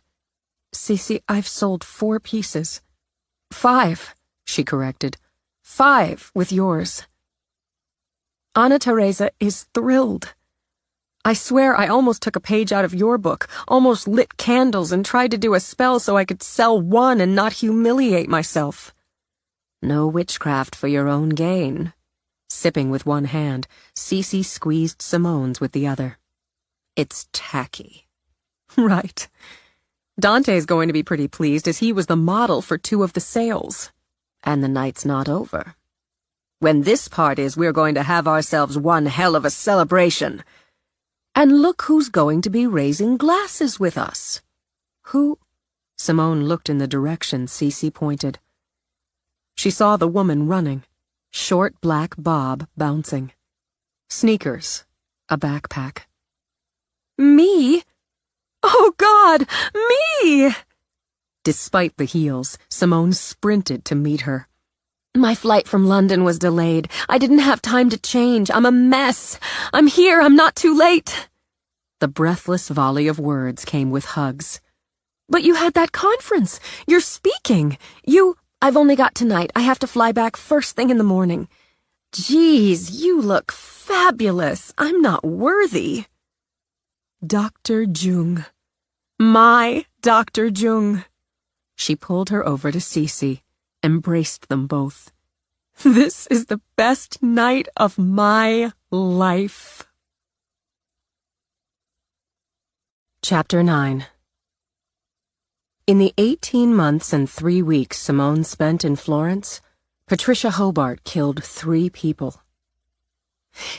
B: Cece, I've sold 4 pieces. 5, she corrected. 5 with yours. Anna Teresa is thrilled. I swear I almost took a page out of your book, almost lit candles and tried to do a spell so I could sell 1 and not humiliate myself. No witchcraft for your own gain. Sipping with one hand, Cece squeezed Simone's with the other. It's tacky. Right. Dante's going to be pretty pleased as he was the model for 2 of the sales. And the night's not over. When this part is, we're going to have ourselves one hell of a celebration. And look who's going to be raising glasses with us. Who? Simone looked in the direction Cece pointed. She saw the woman running, short black bob bouncing. Sneakers, a backpack. Me? Oh, God, me! Despite the heels, Simone sprinted to meet her. My flight from London was delayed. I didn't have time to change. I'm a mess. I'm here. I'm not too late. The breathless volley of words came with hugs. But you had that conference. You're speaking. I've only got tonight. I have to fly back first thing in the morning. Geez, you look fabulous. I'm not worthy. Dr. Jung. My Dr. Jung. She pulled her over to Cece, embraced them both. This is the best night of my life. Chapter 9. In the 18 months and 3 weeks Simone spent in Florence, Patricia Hobart killed 3 people.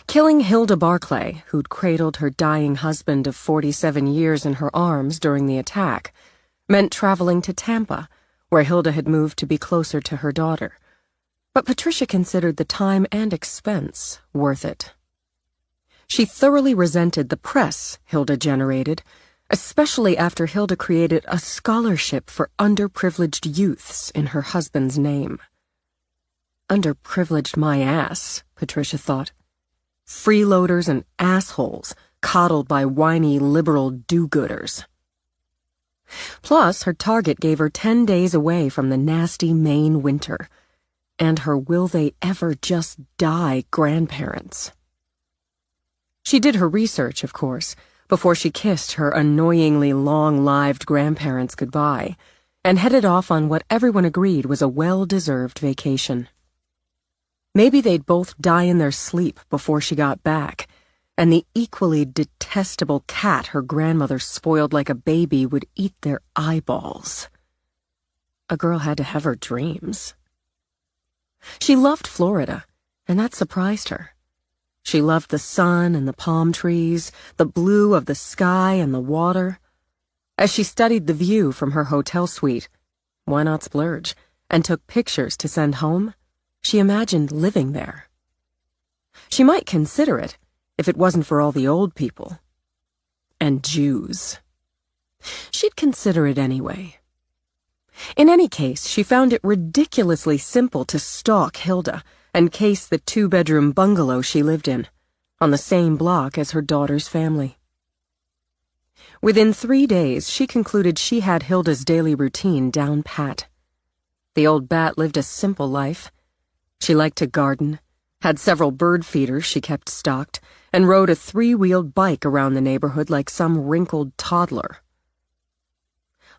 B: Killing Hilda Barclay, who'd cradled her dying husband of 47 years in her arms during the attack, meant traveling to Tampa, where Hilda had moved to be closer to her daughter. But Patricia considered the time and expense worth it. She thoroughly resented the press Hilda generated, especially after Hilda created a scholarship for underprivileged youths in her husband's name. Underprivileged my ass, Patricia thought. Freeloaders and assholes coddled by whiny liberal do-gooders. Plus, her target gave her 10 days away from the nasty Maine winter, and her will-they-ever-just-die grandparents. She did her research, of course, before she kissed her annoyingly long-lived grandparents goodbye, and headed off on what everyone agreed was a well-deserved vacation. Maybe they'd both die in their sleep before she got back, and the equally detestable cat her grandmother spoiled like a baby would eat their eyeballs. A girl had to have her dreams. She loved Florida, and that surprised her. She loved the sun and the palm trees, the blue of the sky and the water. As she studied the view from her hotel suite, why not splurge, and took pictures to send home, she imagined living there. She might consider it, if it wasn't for all the old people. And Jews. She'd consider it anyway. In any case, she found it ridiculously simple to stalk Hilda and case the 2-bedroom bungalow she lived in, on the same block as her daughter's family. Within 3 days, she concluded she had Hilda's daily routine down pat. The old bat lived a simple life. She liked to garden, had several bird feeders she kept stocked, and rode a 3-wheeled bike around the neighborhood like some wrinkled toddler.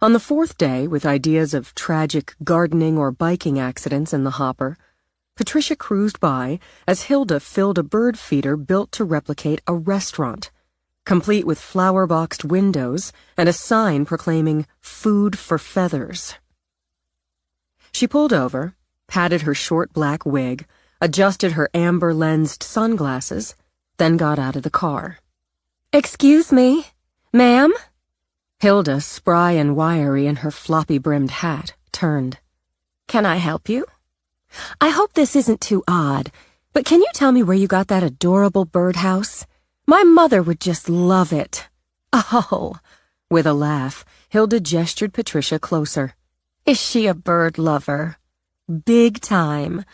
B: On the 4th day, with ideas of tragic gardening or biking accidents in the hopper, Patricia cruised by as Hilda filled a bird feeder built to replicate a restaurant, complete with flower-boxed windows and a sign proclaiming "Food for Feathers." She pulled over, patted her short black wig, adjusted her amber-lensed sunglasses, then got out of the car. "Excuse me, ma'am?" Hilda, spry and wiry in her floppy-brimmed hat, turned. "Can I help you? I hope this isn't too odd, but can you tell me where you got that adorable birdhouse? My mother would just love it." "Oh," with a laugh, Hilda gestured Patricia closer. "Is she a bird lover? Big time.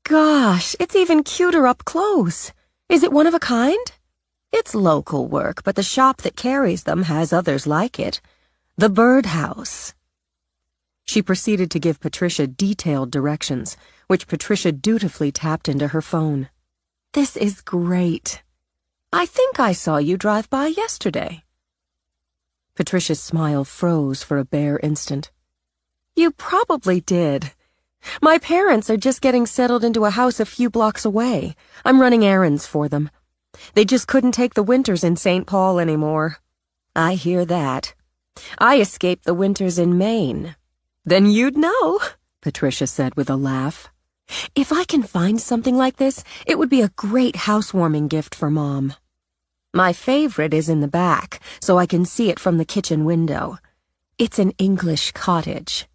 B: Gosh, it's even cuter up close. Is it one of a kind?" "It's local work, but the shop that carries them has others like it. The birdhouse. She proceeded to give Patricia detailed directions, which Patricia dutifully tapped into her phone. This is great. I think I saw you drive by yesterday. Patricia's smile froze for a bare instant. You probably did. My parents are just getting settled into a house a few blocks away. I'm running errands for them. They just couldn't take the winters in St. Paul anymore. I hear that. I escaped the winters in Maine. Then you'd know, Patricia said with a laugh. If I can find something like this, it would be a great housewarming gift for Mom. My favorite is in the back, so I can see it from the kitchen window. It's an English cottage.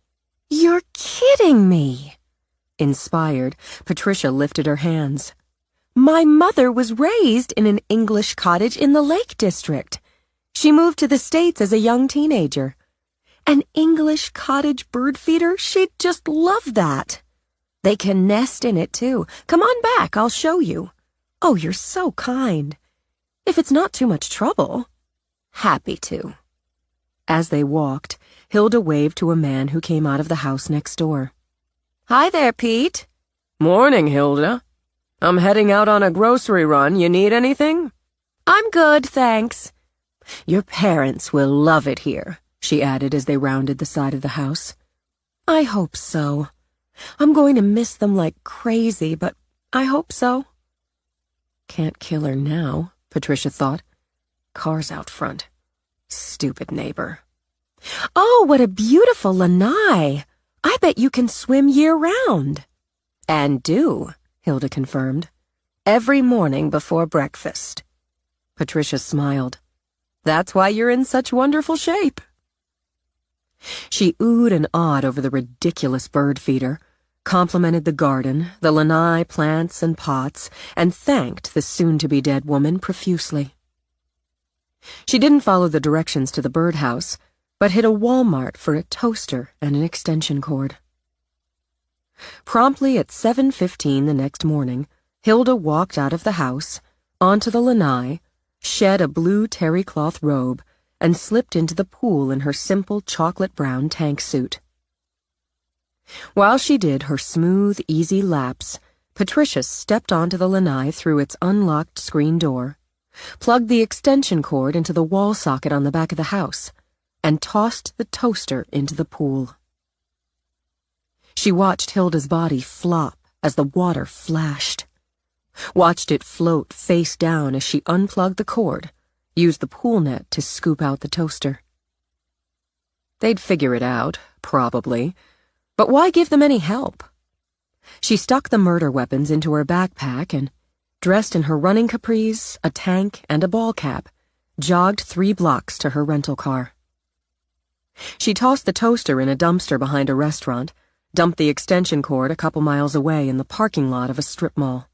B: You're kidding me! Inspired, Patricia lifted her hands. My mother was raised in an English cottage in the Lake District. She moved to the States as a young teenager. An English cottage bird feeder? She'd just love that. They can nest in it, too. Come on back, I'll show you. Oh, you're so kind. If it's not too much trouble. Happy to. As they walked, Hilda waved to a man who came out of the house next door. Hi there, Pete.
D: Morning, Hilda. I'm heading out on a grocery run. You need anything?
B: I'm good, thanks. Your parents will love it here, she added as they rounded the side of the house. I hope so. I'm going to miss them like crazy, but I hope so. Can't kill her now, Patricia thought. Car's out front. Stupid neighbor. Oh, what a beautiful lanai! I bet you can swim year-round. And do, Hilda confirmed. Every morning before breakfast. Patricia smiled. That's why you're in such wonderful shape. She oohed and awed over the ridiculous bird feeder, complimented the garden, the lanai plants and pots, and thanked the soon-to-be-dead woman profusely. She didn't follow the directions to the birdhouse, but hit a Walmart for a toaster and an extension cord. Promptly at 7:15 the next morning, Hilda walked out of the house, onto the lanai, shed a blue terry cloth robe, and slipped into the pool in her simple chocolate-brown tank suit. While she did her smooth, easy laps, Patricia stepped onto the lanai through its unlocked screen door, plugged the extension cord into the wall socket on the back of the house, and tossed the toaster into the pool. She watched Hilda's body flop as the water flashed, watched it float face down as she unplugged the cord, used the pool net to scoop out the toaster. They'd figure it out, probably, but why give them any help? She stuck the murder weapons into her backpack and, dressed in her running capris, a tank, and a ball cap, jogged 3 blocks to her rental car. She tossed the toaster in a dumpster behind a restaurant, dumped the extension cord a couple miles away in the parking lot of a strip mall.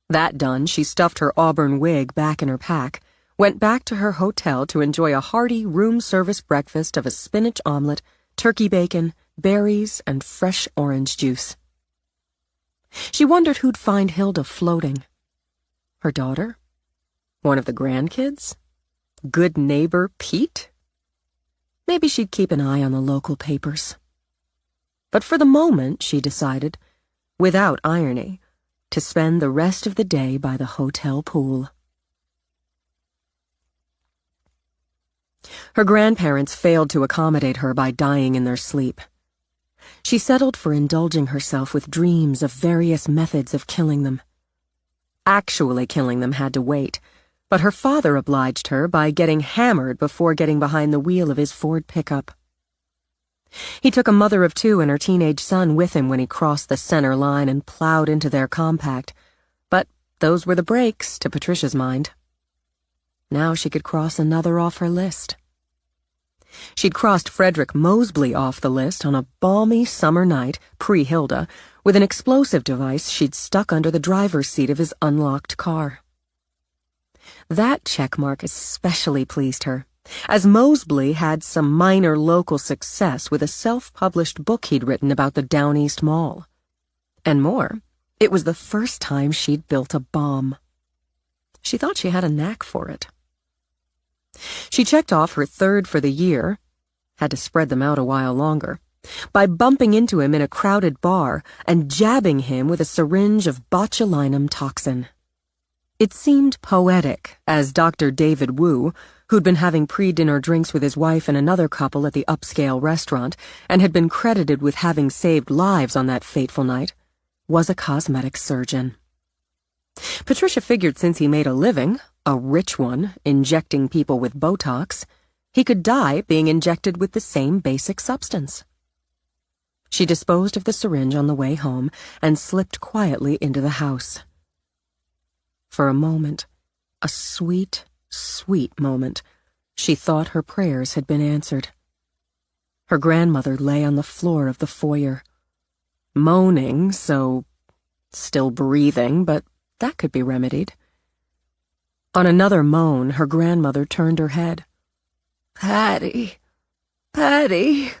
B: That done, she stuffed her auburn wig back in her pack, went back to her hotel to enjoy a hearty room-service breakfast of a spinach omelet, turkey bacon, berries, and fresh orange juice. She wondered who'd find Hilda floating. Her daughter? One of the grandkids? Good neighbor Pete? Maybe she'd keep an eye on the local papers. But for the moment, she decided, without irony, to spend the rest of the day by the hotel pool. Her grandparents failed to accommodate her by dying in their sleep. She settled for indulging herself with dreams of various methods of killing them. Actually killing them had to wait, but her father obliged her by getting hammered before getting behind the wheel of his Ford pickup. He took a mother of 2 and her teenage son with him when he crossed the center line and plowed into their compact, but those were the breaks, to Patricia's mind. Now she could cross another off her list. She'd crossed Frederick Moseley off the list on a balmy summer night, pre-Hilda, with an explosive device she'd stuck under the driver's seat of his unlocked car. That checkmark especially pleased her, as Moseley had some minor local success with a self-published book he'd written about the Down East Mall. And more, it was the first time she'd built a bomb. She thought she had a knack for it. She checked off her 3rd for the year, had to spread them out a while longer, by bumping into him in a crowded bar and jabbing him with a syringe of botulinum toxin. It seemed poetic as Dr. David Wu, who'd been having pre-dinner drinks with his wife and another couple at the upscale restaurant and had been credited with having saved lives on that fateful night, was a cosmetic surgeon. Patricia figured since he made a living, a rich one, injecting people with Botox, he could die being injected with the same basic substance. She disposed of the syringe on the way home and slipped quietly into the house. For a moment, a sweet, sweet moment, she thought her prayers had been answered. Her grandmother lay on the floor of the foyer, moaning, still breathing, but that could be remedied. On another moan, her grandmother turned her head. "Patty, Patty."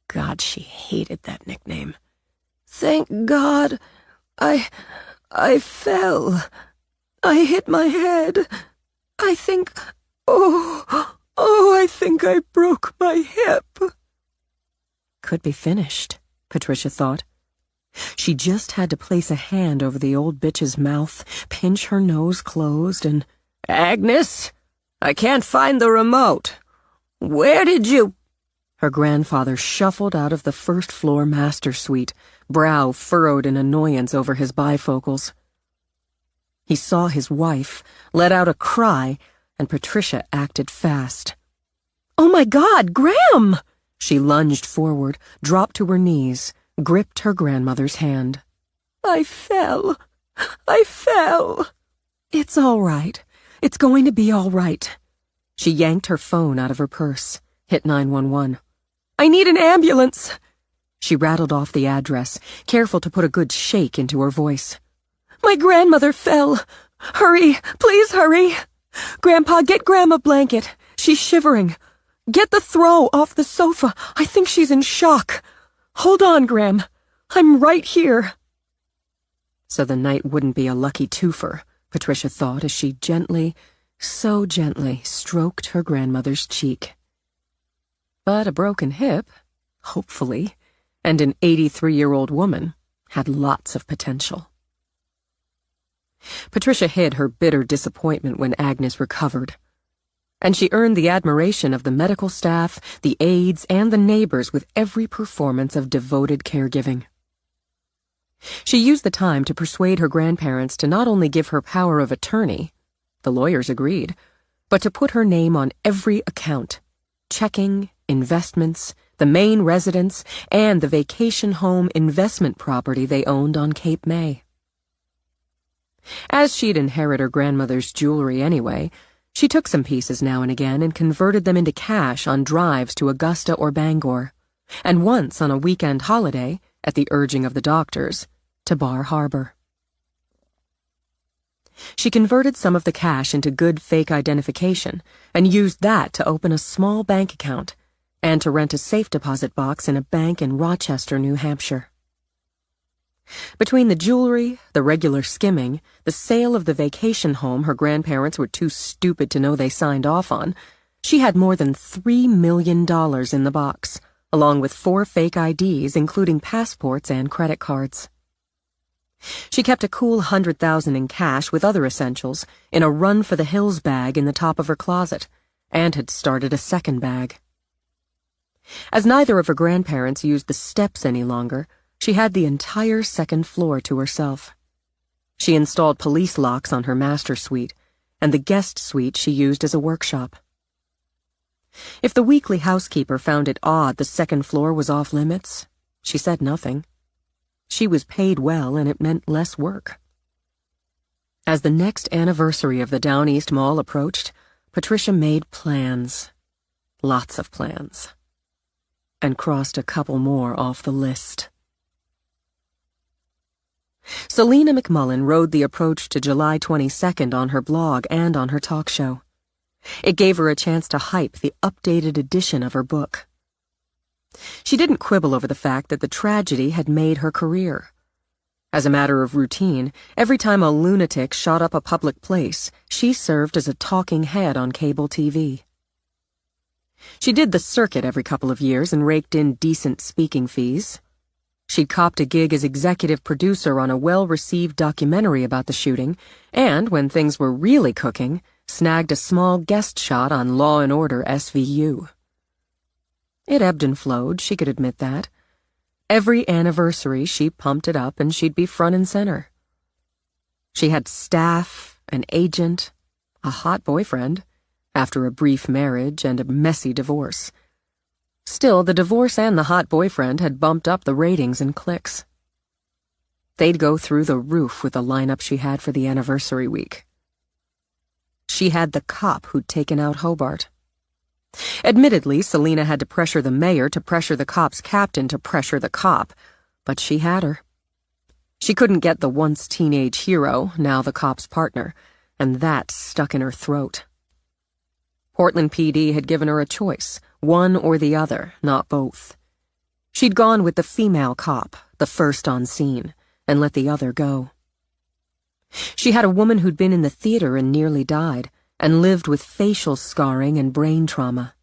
B: God, she hated that nickname. "Thank God, I fell. I hit my head. I think I broke my hip." Could be finished, Patricia thought. She just had to place a hand over the old bitch's mouth, pinch her nose closed, and, "Agnes, I can't find the remote. Where did you—" Her grandfather shuffled out of the first-floor master suite, brow furrowed in annoyance over his bifocals. He saw his wife, let out a cry, and Patricia acted fast. "Oh my God, Gram!" She lunged forward, dropped to her knees, gripped her grandmother's hand. I fell. "It's all right. It's going to be all right." She yanked her phone out of her purse, hit 911. "I need an ambulance." She rattled off the address, careful to put a good shake into her voice. "My grandmother fell. Hurry, please hurry. Grandpa, get Gram a blanket. She's shivering. Get the throw off the sofa. I think she's in shock. Hold on, Gram. I'm right here." So the night wouldn't be a lucky twofer, Patricia thought as she gently, so gently, stroked her grandmother's cheek. But a broken hip, hopefully, and an 83-year-old woman had lots of potential. Patricia hid her bitter disappointment when Agnes recovered, and she earned the admiration of the medical staff, the aides, and the neighbors with every performance of devoted caregiving. She used the time to persuade her grandparents to not only give her power of attorney, the lawyers agreed, but to put her name on every account, checking, investments, the main residence, and the vacation home investment property they owned on Cape May. As she'd inherit her grandmother's jewelry anyway, she took some pieces now and again and converted them into cash on drives to Augusta or Bangor, and once on a weekend holiday, at the urging of the doctors, to Bar Harbor. She converted some of the cash into good fake identification and used that to open a small bank account and to rent a safe deposit box in a bank in Rochester, New Hampshire. Between the jewelry, the regular skimming, the sale of the vacation home her grandparents were too stupid to know they signed off on, she had more than $3 million in the box, along with 4 fake IDs, including passports and credit cards. She kept a cool $100,000 in cash with other essentials in a run-for-the-hills bag in the top of her closet, and had started a second bag. As neither of her grandparents used the steps any longer, she had the entire second floor to herself. She installed police locks on her master suite, and the guest suite she used as a workshop. If the weekly housekeeper found it odd the second floor was off limits, she said nothing. She was paid well, and it meant less work. As the next anniversary of the Down East Mall approached, Patricia made plans. Lots of plans. And crossed a couple more off the list. Selena McMullen rode the approach to July 22nd on her blog and on her talk show. It gave her a chance to hype the updated edition of her book. She didn't quibble over the fact that the tragedy had made her career. As a matter of routine, every time a lunatic shot up a public place, she served as a talking head on cable TV.
C: She did the circuit every couple of years and raked in decent speaking fees. She'd copped a gig as executive producer on a well-received documentary about the shooting, and, when things were really cooking, snagged a small guest shot on Law and Order SVU. It ebbed and flowed, she could admit that. Every anniversary she pumped it up and she'd be front and center. She had staff, an agent, a hot boyfriend, after a brief marriage and a messy divorce. Still, the divorce and the hot boyfriend had bumped up the ratings and clicks. They'd go through the roof with the lineup she had for the anniversary week. She had the cop who'd taken out Hobart. Admittedly, Selena had to pressure the mayor to pressure the cop's captain to pressure the cop, but she had her. She couldn't get the once teenage hero, now the cop's partner, and that stuck in her throat. Portland PD had given her a choice, one or the other, not both. She'd gone with the female cop, the first on scene, and let the other go. She had a woman who'd been in the theater and nearly died, and lived with facial scarring and brain trauma.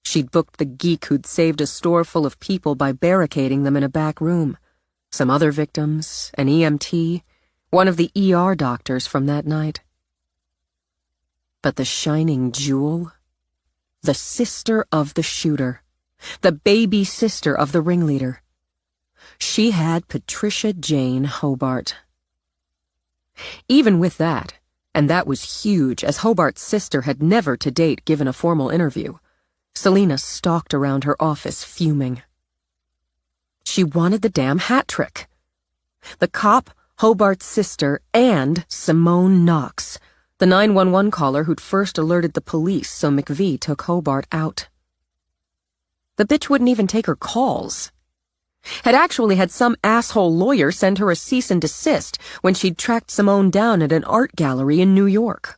C: She'd booked the geek who'd saved a store full of people by barricading them in a back room, some other victims, an EMT, one of the ER doctors from that night. But the shining jewel? The sister of the shooter, the baby sister of the ringleader. She had Patricia Jane Hobart. Even with that, and that was huge, as Hobart's sister had never to date given a formal interview, Selena stalked around her office fuming. She wanted the damn hat trick. The cop, Hobart's sister, and Simone Knox, the 911 caller who'd first alerted the police so McVie took Hobart out. The bitch wouldn't even take her calls. Had actually had some asshole lawyer send her a cease and desist when she'd tracked Simone down at an art gallery in New York.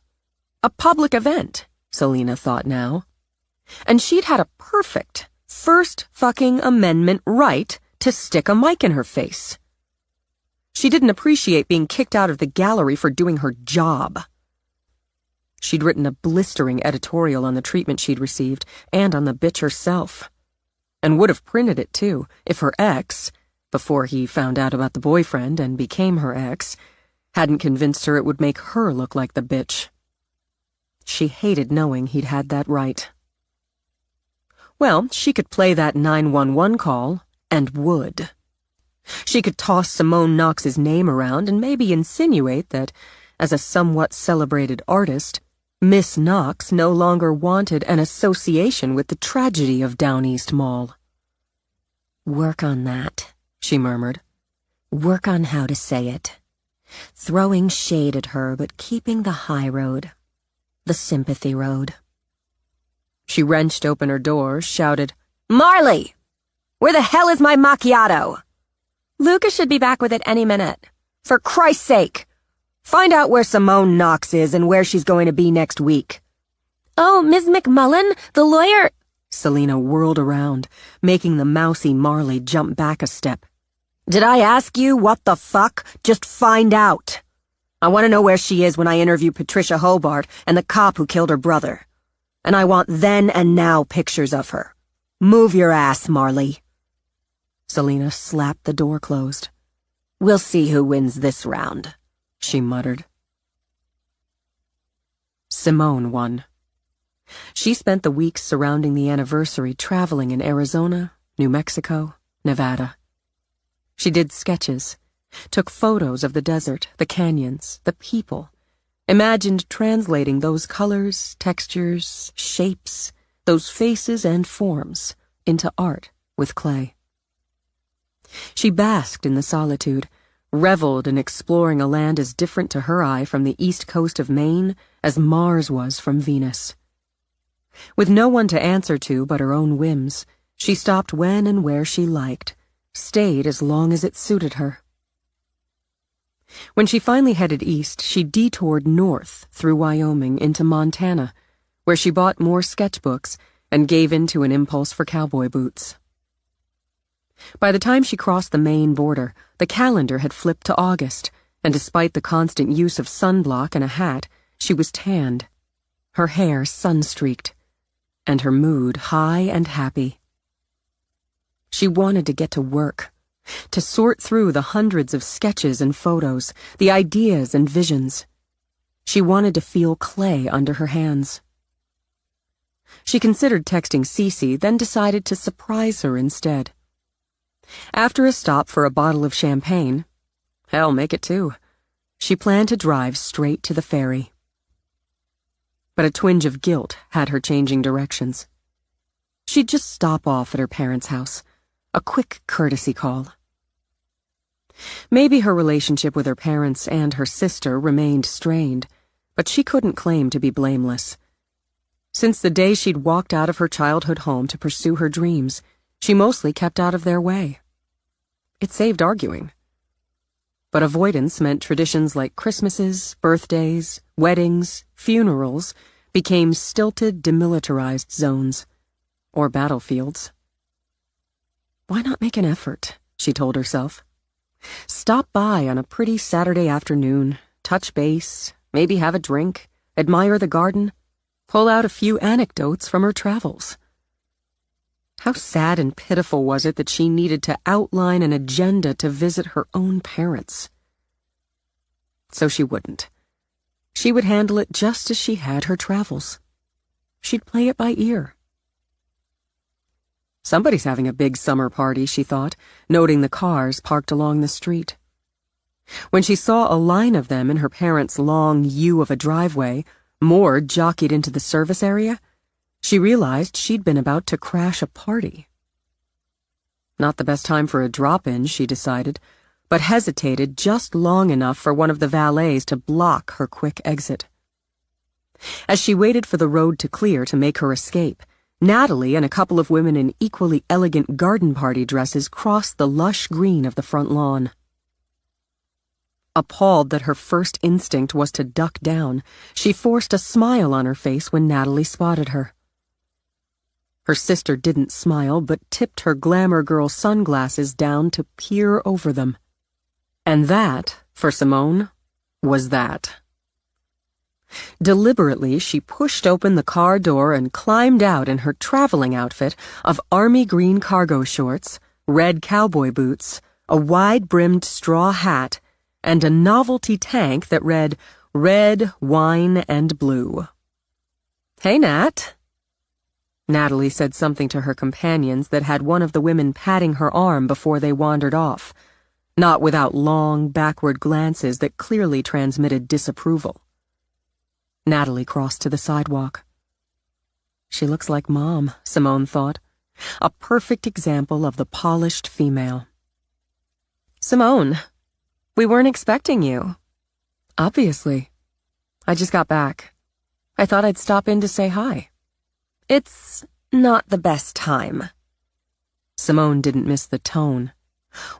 C: A public event, Selena thought now. And she'd had a perfect First fucking Amendment right to stick a mic in her face. She didn't appreciate being kicked out of the gallery for doing her job. She'd written a blistering editorial on the treatment she'd received and on the bitch herself. And would have printed it, too, if her ex, before he found out about the boyfriend and became her ex, hadn't convinced her it would make her look like the bitch. She hated knowing he'd had that right. Well, she could play that 911 call, and would. She could toss Simone Knox's name around and maybe insinuate that, as a somewhat celebrated artist, Miss Knox no longer wanted an association with the tragedy of Down East Mall.
A: "Work on that," she murmured. "Work on how to say it. Throwing shade at her, but keeping the high road. The sympathy road."
B: She wrenched open her door, shouted,
A: "Marley! Where the hell is my macchiato? Lucas should be back with it any minute. For Christ's sake! Find out where Simone Knox is and where she's going to be next week." "Oh, Ms. McMullen, the lawyer—"
B: Selena whirled around, making the mousy Marley jump back a step.
A: "Did I ask you what the fuck? Just find out. I want to know where she is when I interview Patricia Hobart and the cop who killed her brother. And I want then and now pictures of her. Move your ass, Marley."
B: Selena slapped the door closed.
A: "We'll see who wins this round," she muttered.
B: Simone won. She spent the weeks surrounding the anniversary traveling in Arizona, New Mexico, Nevada. She did sketches, took photos of the desert, the canyons, the people, imagined translating those colors, textures, shapes, those faces and forms into art with clay. She basked in the solitude, reveled in exploring a land as different to her eye from the east coast of Maine as Mars was from Venus. With no one to answer to but her own whims, she stopped when and where she liked, stayed as long as it suited her. When she finally headed east, she detoured north through Wyoming into Montana, where she bought more sketchbooks and gave in to an impulse for cowboy boots. By the time she crossed the Maine border, the calendar had flipped to August, and despite the constant use of sunblock and a hat, she was tanned, her hair sun-streaked,
C: and her mood high and happy. She wanted to get to work, to sort through the hundreds of sketches and photos, the ideas and visions. She wanted to feel clay under her hands. She considered texting Cece, then decided to surprise her instead. After a stop for a bottle of champagne, hell, make it two, she planned to drive straight to the ferry. But a twinge of guilt had her changing directions. She'd just stop off at her parents' house, a quick courtesy call. Maybe her relationship with her parents and her sister remained strained, but she couldn't claim to be blameless. Since the day she'd walked out of her childhood home to pursue her dreams, she mostly kept out of their way. It saved arguing. But avoidance meant traditions like Christmases, birthdays, weddings, funerals became stilted, demilitarized zones, or battlefields. Why not make an effort, she told herself. Stop by on a pretty Saturday afternoon, touch base, maybe have a drink, admire the garden, pull out a few anecdotes from her travels. How sad and pitiful was it that she needed to outline an agenda to visit her own parents? So she wouldn't. She would handle it just as she had her travels. She'd play it by ear. Somebody's having a big summer party, she thought, noting the cars parked along the street. When she saw a line of them in her parents' long U of a driveway, moored jockeyed into the service area, she realized she'd been about to crash a party. Not the best time for a drop-in, she decided, but hesitated just long enough for one of the valets to block her quick exit. As she waited for the road to clear to make her escape, Natalie and a couple of women in equally elegant garden party dresses crossed the lush green of the front lawn. Appalled that her first instinct was to duck down, she forced a smile on her face when Natalie spotted her. Her sister didn't smile, but tipped her glamour girl sunglasses down to peer over them. And that, for Simone, was that. Deliberately, she pushed open the car door and climbed out in her traveling outfit of army green cargo shorts, red cowboy boots, a wide-brimmed straw hat, and a novelty tank that read, "Red, Wine, and Blue." "Hey, Nat." Natalie said something to her companions that had one of the women patting her arm before they wandered off, not without long, backward glances that clearly transmitted disapproval. Natalie crossed to the sidewalk. She looks like Mom, Simone thought, a perfect example of the polished female. "Simone, we weren't expecting you." "Obviously. I just got back. I thought I'd stop in to say hi." "It's not the best time." Simone didn't miss the tone,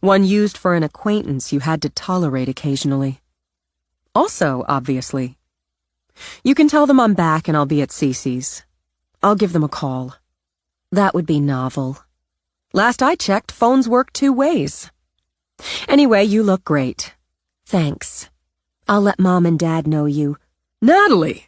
C: one used for an acquaintance you had to tolerate occasionally. "Also, obviously. You can tell them I'm back and I'll be at Cece's. I'll give them a call." "That would be novel. Last I checked, phones work 2 ways. Anyway, you look great." "Thanks. I'll let Mom and Dad know you."
D: "Natalie!"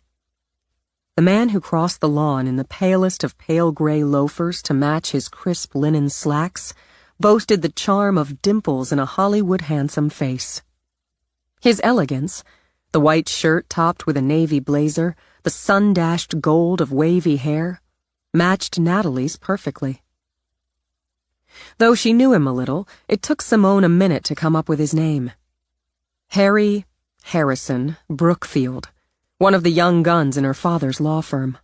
C: The man who crossed the lawn in the palest of pale gray loafers to match his crisp linen slacks boasted the charm of dimples in a Hollywood handsome face. His elegance, the white shirt topped with a navy blazer, the sun-dashed gold of wavy hair, matched Natalie's perfectly. Though she knew him a little, it took Simone a minute to come up with his name. Harry Harrison Brookfield, one of the young guns in her father's law firm.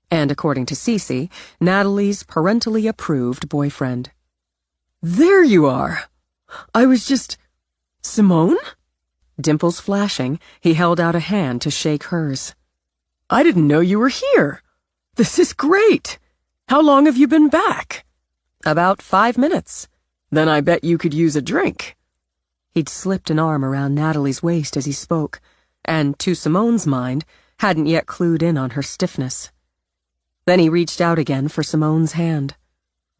C: And according to Cece, Natalie's parentally approved boyfriend.
D: "There you are. I was just... Simone?"
C: Dimples flashing, he held out a hand to shake hers.
D: "I didn't know you were here. This is great. How long have you been back?"
C: "About 5 minutes.
D: "Then I bet you could use a drink."
C: He'd slipped an arm around Natalie's waist as he spoke, and, to Simone's mind, hadn't yet clued in on her stiffness. Then he reached out again for Simone's hand.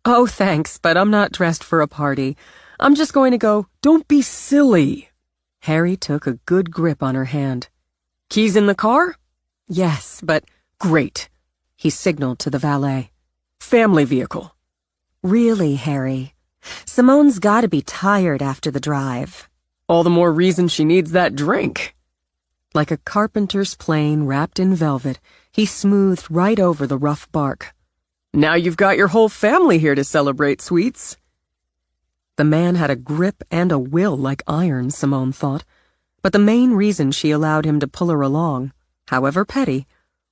C: "Oh, thanks, but I'm not dressed for a party. I'm just going to go—"
D: "Don't be silly."
C: Harry took a good grip on her hand.
D: "Keys in the car?"
C: "Yes, but—"
D: "Great."
C: He signaled to the valet.
D: Family vehicle.
A: Really, Harry? Simone's gotta be tired after the drive.
D: All the more reason she needs that drink.
C: Like a carpenter's plane wrapped in velvet, he smoothed right over the rough bark.
D: Now you've got your whole family here to celebrate, sweets.
C: The man had a grip and a will like iron, Simone thought, but the main reason she allowed him to pull her along, however petty,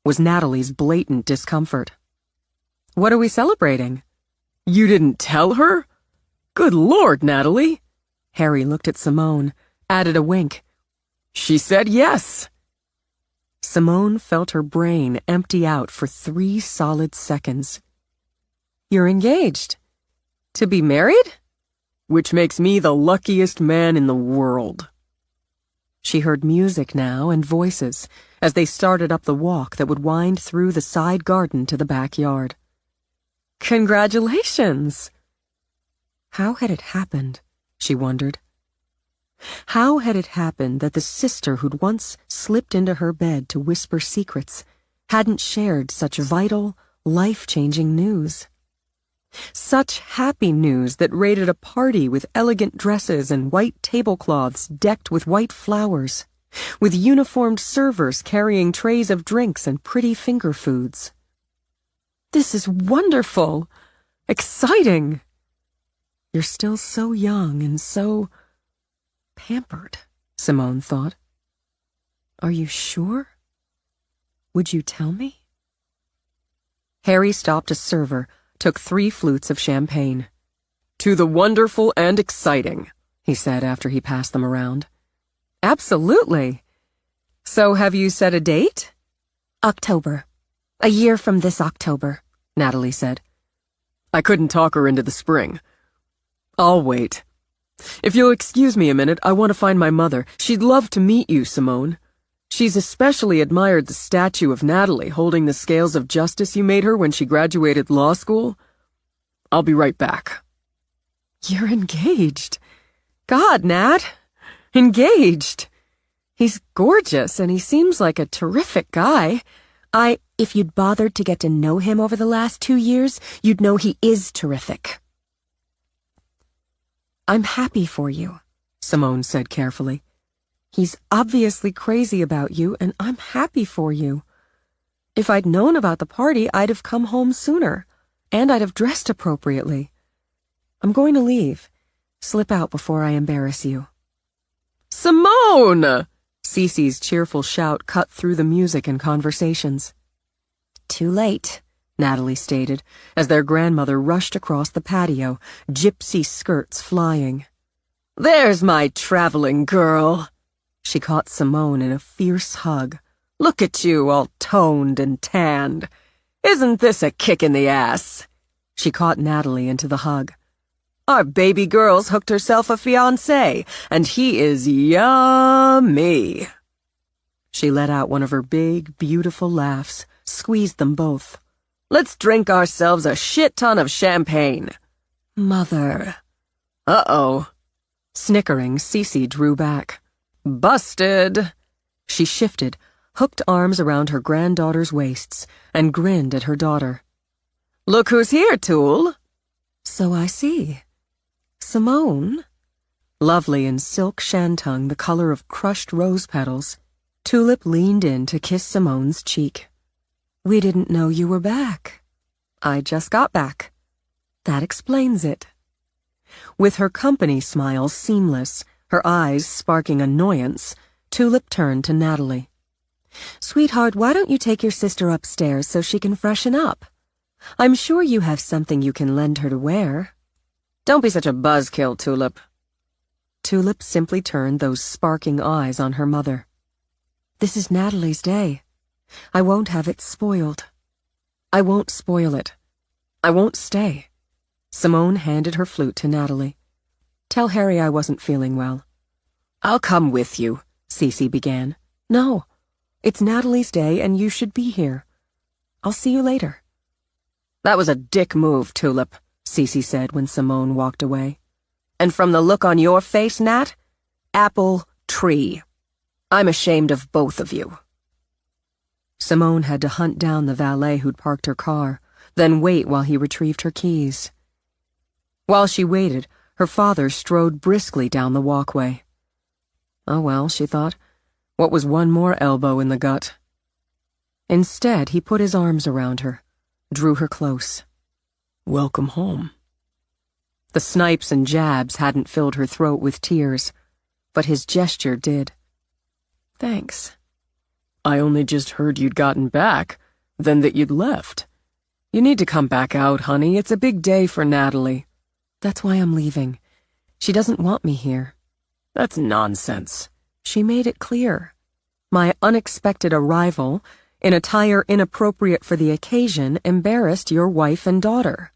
C: was Natalie's blatant discomfort.
D: What are we celebrating? You didn't tell her? Good Lord, Natalie.
C: Harry looked at Simone, added a wink.
D: She said yes.
C: Simone felt her brain empty out for 3 solid seconds.
D: You're engaged? To be married? Which makes me the luckiest man in the world.
C: She heard music now and voices as they started up the walk that would wind through the side garden to the backyard.
D: Congratulations!
C: How had it happened, she wondered. How had it happened that the sister who'd once slipped into her bed to whisper secrets hadn't shared such vital, life-changing news? Such happy news that raided a party with elegant dresses and white tablecloths decked with white flowers, with uniformed servers carrying trays of drinks and pretty finger foods.
D: This is wonderful! Exciting!
C: You're still so young and so pampered, Simone thought. Are you sure? Would you tell me? Harry stopped a server, took 3 flutes of champagne.
D: To the wonderful and exciting,
C: he said after he passed them around.
D: Absolutely. So have you set a date?
A: October. A year from this October,
C: Natalie said.
D: I couldn't talk her into the spring. I'll wait. If you'll excuse me a minute, I want to find my mother. She'd love to meet you, Simone. She's especially admired the statue of Natalie holding the scales of justice you made her when she graduated law school. I'll be right back.
C: You're engaged. God, Nat. Engaged. He's gorgeous, and he seems like a terrific guy.
A: If you'd bothered to get to know him over the last 2 years, you'd know he is terrific.
C: I'm happy for you, Simone said carefully. He's obviously crazy about you, and I'm happy for you. If I'd known about the party, I'd have come home sooner, and I'd have dressed appropriately. I'm going to leave. Slip out before I embarrass you.
D: Simone!
C: Cece's cheerful shout cut through the music and conversations.
A: Too late,
C: Natalie stated, as their grandmother rushed across the patio, gypsy skirts flying.
D: There's my traveling girl.
C: She caught Simone in a fierce hug.
D: Look at you, all toned and tanned. Isn't this a kick in the ass?
C: She caught Natalie into the hug.
D: Our baby girl's hooked herself a fiancé, and he is yummy.
C: She let out one of her big, beautiful laughs, squeezed them both.
D: Let's drink ourselves a shit ton of champagne.
A: Mother.
D: Uh-oh.
C: Snickering, Cece drew back.
D: Busted.
C: She shifted, hooked arms around her granddaughter's waists, and grinned at her daughter.
D: Look who's here, Tool.
C: So I see. Simone? Lovely in silk shantung the color of crushed rose petals, Tulip leaned in to kiss Simone's cheek. We didn't know you were back. I just got back. That explains it. With her company smile seamless, her eyes sparking annoyance, Tulip turned to Natalie. Sweetheart, why don't you take your sister upstairs so she can freshen up? I'm sure you have something you can lend her to wear.
D: Don't be such a buzzkill, Tulip.
C: Tulip simply turned those sparking eyes on her mother. This is Natalie's day. I won't have it spoiled. I won't spoil it. I won't stay. Simone handed her flute to Natalie. Tell Harry I wasn't feeling well.
D: I'll come with you,
C: Cece began. No, it's Natalie's day and you should be here. I'll see you later.
D: That was a dick move, Tulip, Cece said when Simone walked away. And from the look on your face, Nat, apple tree. I'm ashamed of both of you.
C: Simone had to hunt down the valet who'd parked her car, then wait while he retrieved her keys. While she waited, her father strode briskly down the walkway. Oh well, she thought, what was one more elbow in the gut? Instead, he put his arms around her, drew her close. Welcome home. The snipes and jabs hadn't filled her throat with tears, but his gesture did. Thanks. I only just heard you'd gotten back, then that you'd left. You need to come back out, honey. It's a big day for Natalie. That's why I'm leaving. She doesn't want me here. That's nonsense. She made it clear. My unexpected arrival, in attire inappropriate for the occasion, embarrassed your wife and daughter.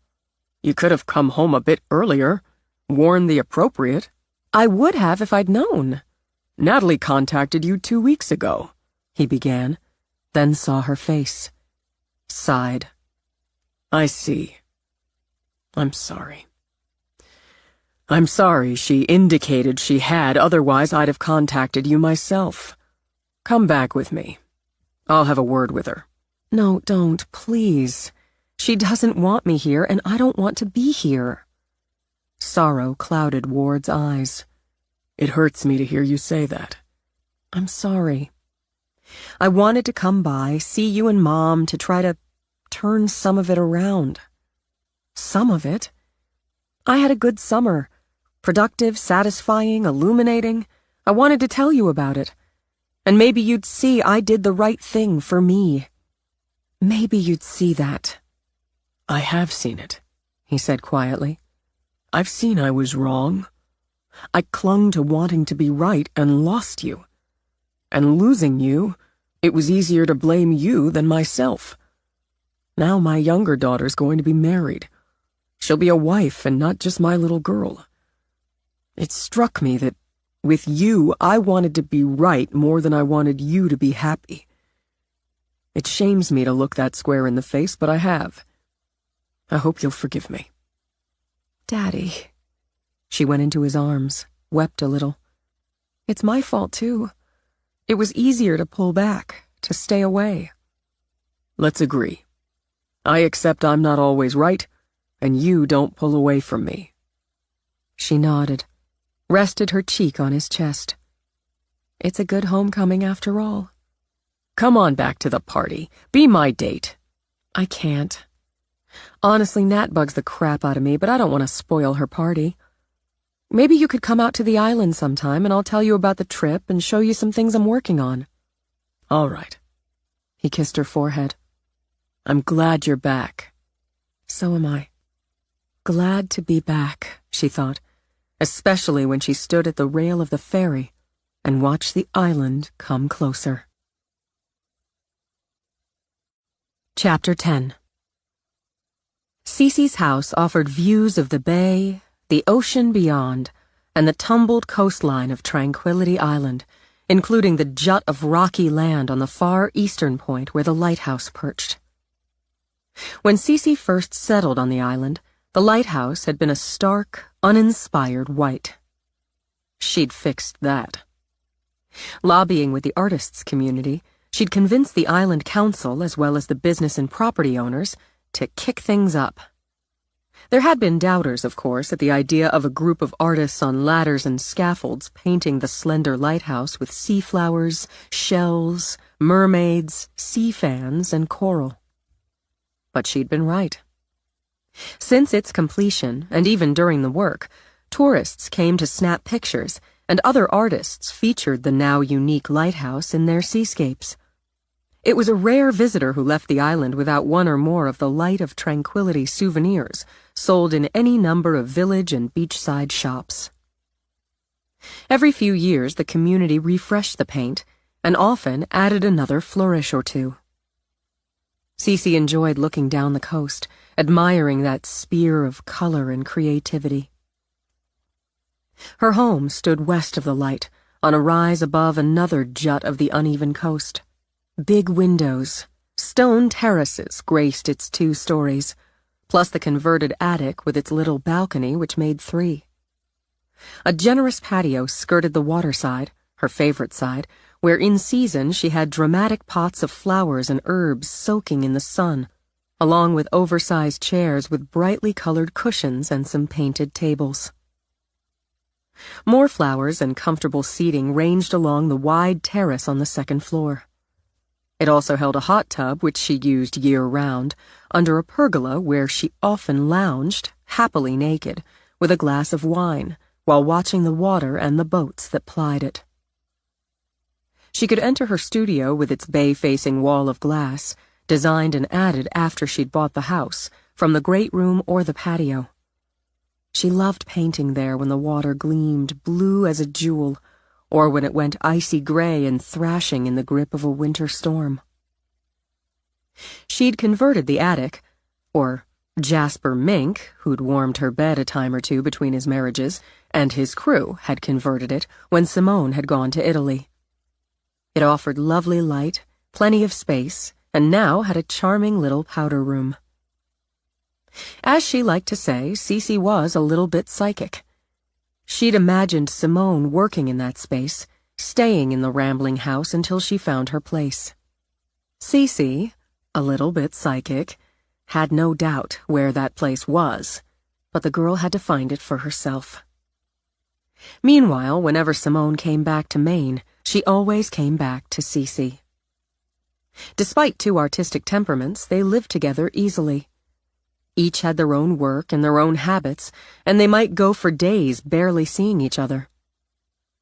C: You could have come home a bit earlier, worn the appropriate. I would have if I'd known. Natalie contacted you 2 weeks ago, he began, then saw her face. Sighed. I see. I'm sorry. I'm sorry she indicated she had, otherwise I'd have contacted you myself. Come back with me. I'll have a word with her. No, don't, please. She doesn't want me here, and I don't want to be here. Sorrow clouded Ward's eyes. It hurts me to hear you say that. I'm sorry. I wanted to come by, see you and Mom, to try to turn some of it around. Some of it? I had a good summer. Productive, satisfying, illuminating. I wanted to tell you about it. And maybe you'd see I did the right thing for me. Maybe you'd see that. I have seen it, he said quietly. I've seen I was wrong. I clung to wanting to be right and lost you. And losing you, it was easier to blame you than myself. Now my younger daughter's going to be married. She'll be a wife and not just my little girl. It struck me that with you, I wanted to be right more than I wanted you to be happy. It shames me to look that square in the face, but I have. I hope you'll forgive me. Daddy. She went into his arms, wept a little. It's my fault, too. It was easier to pull back, to stay away. Let's agree. I accept I'm not always right, and you don't pull away from me. She nodded, rested her cheek on his chest. It's a good homecoming after all. Come on back to the party. Be my date. I can't. Honestly, Nat bugs the crap out of me, but I don't want to spoil her party. Maybe you could come out to the island sometime and I'll tell you about the trip and show you some things I'm working on. All right. He kissed her forehead. I'm glad you're back. So am I. Glad to be back, she thought, especially when she stood at the rail of the ferry and watched the island come closer. Chapter 10. Cece's house offered views of the bay, the ocean beyond, and the tumbled coastline of Tranquility Island, including the jut of rocky land on the far eastern point where the lighthouse perched. When Cece first settled on the island, the lighthouse had been a stark, uninspired white. She'd fixed that. Lobbying with the artists' community, she'd convinced the island council, as well as the business and property owners, to kick things up. There had been doubters, of course, at the idea of a group of artists on ladders and scaffolds painting the slender lighthouse with sea flowers, shells, mermaids, sea fans, and coral. But she'd been right. Since its completion, and even during the work, tourists came to snap pictures, and other artists featured the now unique lighthouse in their seascapes. It was a rare visitor who left the island without one or more of the Light of Tranquility souvenirs sold in any number of village and beachside shops. Every few years, the community refreshed the paint and often added another flourish or two. Cece enjoyed looking down the coast, admiring that spear of color and creativity. Her home stood west of the light, on a rise above another jut of the uneven coast. Big windows, stone terraces graced its 2 stories, plus the converted attic with its little balcony which made 3. A generous patio skirted the waterside, her favorite side, where in season she had dramatic pots of flowers and herbs soaking in the sun, along with oversized chairs with brightly colored cushions and some painted tables. More flowers and comfortable seating ranged along the wide terrace on the second floor. It also held a hot tub, which she used year-round, under a pergola where she often lounged, happily naked, with a glass of wine, while watching the water and the boats that plied it. She could enter her studio with its bay-facing wall of glass, designed and added after she'd bought the house, from the great room or the patio. She loved painting there when the water gleamed blue as a jewel, or when it went icy gray and thrashing in the grip of a winter storm. She'd converted the attic, or Jasper Mink, who'd warmed her bed a time or two between his marriages, and his crew had converted it when Simone had gone to Italy. It offered lovely light, plenty of space, and now had a charming little powder room. As she liked to say, Cece was a little bit psychic. She'd imagined Simone working in that space, staying in the rambling house until she found her place. Cece, a little bit psychic, had no doubt where that place was, but the girl had to find it for herself. Meanwhile, whenever Simone came back to Maine, she always came back to Cece. Despite two artistic temperaments, they lived together easily. Each had their own work and their own habits, and they might go for days barely seeing each other.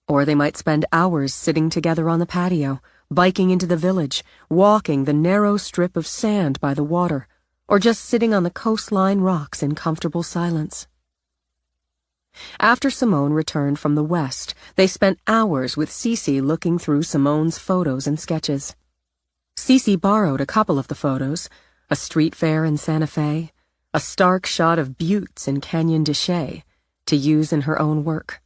C: Or they might spend hours sitting together on the patio, biking into the village, walking the narrow strip of sand by the water, or just sitting on the coastline rocks in comfortable silence. After Simone returned from the West, they spent hours with Cece looking through Simone's photos and sketches. Cece borrowed a couple of the photos, a street fair in Santa Fe, a stark shot of buttes in Canyon de Chelly, to use in her own work.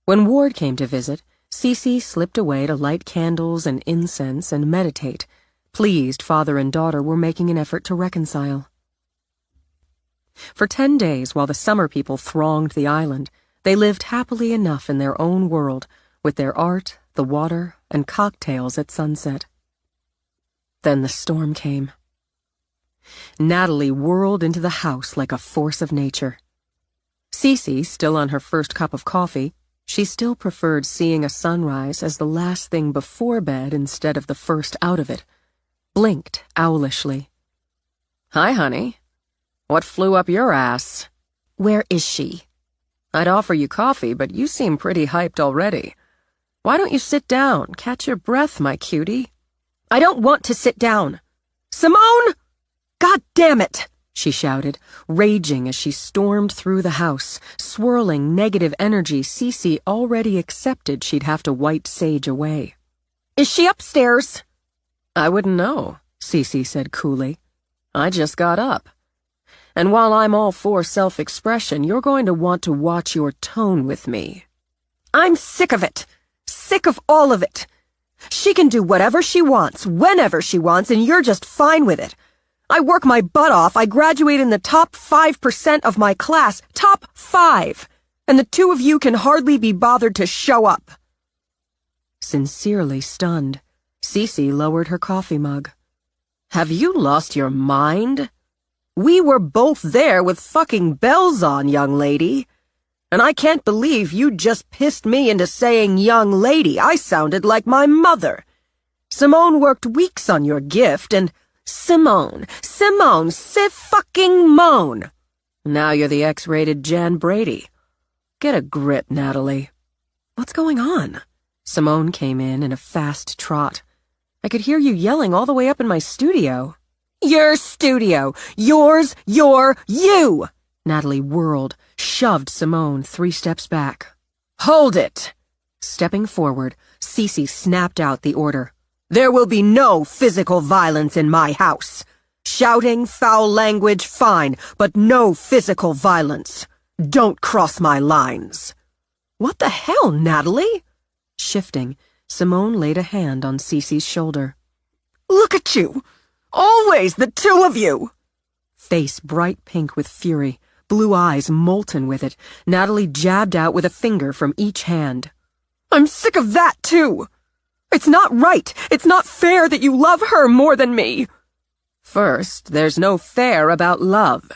C: When Ward came to visit, Cece slipped away to light candles and incense and meditate, pleased father and daughter were making an effort to reconcile. For 10 days, while the summer people thronged the island, they lived happily enough in their own world, with their art, the water, and cocktails at sunset. Then the storm came. Natalie whirled into the house like a force of nature. Cece, still on her first cup of coffee, she still preferred seeing a sunrise as the last thing before bed instead of the first out of it, blinked owlishly. "Hi, honey. What flew up your ass?"
A: Where is she?
D: "I'd offer you coffee, but you seem pretty hyped already. Why don't you sit down, catch your breath, my cutie?"
A: I don't want to sit down. Simone! God damn it! She shouted, raging as she stormed through the house, swirling negative energy Cece already accepted she'd have to white sage away. Is she upstairs?
D: "I wouldn't know," Cece said coolly. "I just got up. And while I'm all for self-expression, you're going to want to watch your tone with me."
A: I'm sick of it. Sick of all of it. She can do whatever she wants, whenever she wants, and you're just fine with it. I work my butt off. I graduate in the top 5% of my class. Top 5. And the two of you can hardly be bothered to show up.
C: Sincerely stunned, Cece lowered her coffee mug.
D: "Have you lost your mind?"
A: We were both there with fucking bells on, young lady. And I can't believe you just pissed me into saying young lady. I sounded like my mother. Simone worked weeks on your gift, and Simone, fucking moan.
D: Now you're the X-rated Jan Brady. Get a grip, Natalie.
C: What's going on? Simone came in a fast trot. I could hear you yelling all the way up in my studio.
A: Your studio. Yours, you!
C: Natalie whirled, shoved Simone 3 steps back.
A: Hold it!
C: Stepping forward, Cece snapped out the order.
A: There will be no physical violence in my house. Shouting, foul language, fine, but no physical violence. Don't cross my lines. What the hell, Natalie?
C: Shifting, Simone laid a hand on Cece's shoulder.
A: Look at you! Always the two of you!
C: Face bright pink with fury, blue eyes molten with it, Natalie jabbed out with a finger from each hand.
A: I'm sick of that, too!
B: It's not right. It's not fair that you love her more than me.
D: First, there's no fair about love.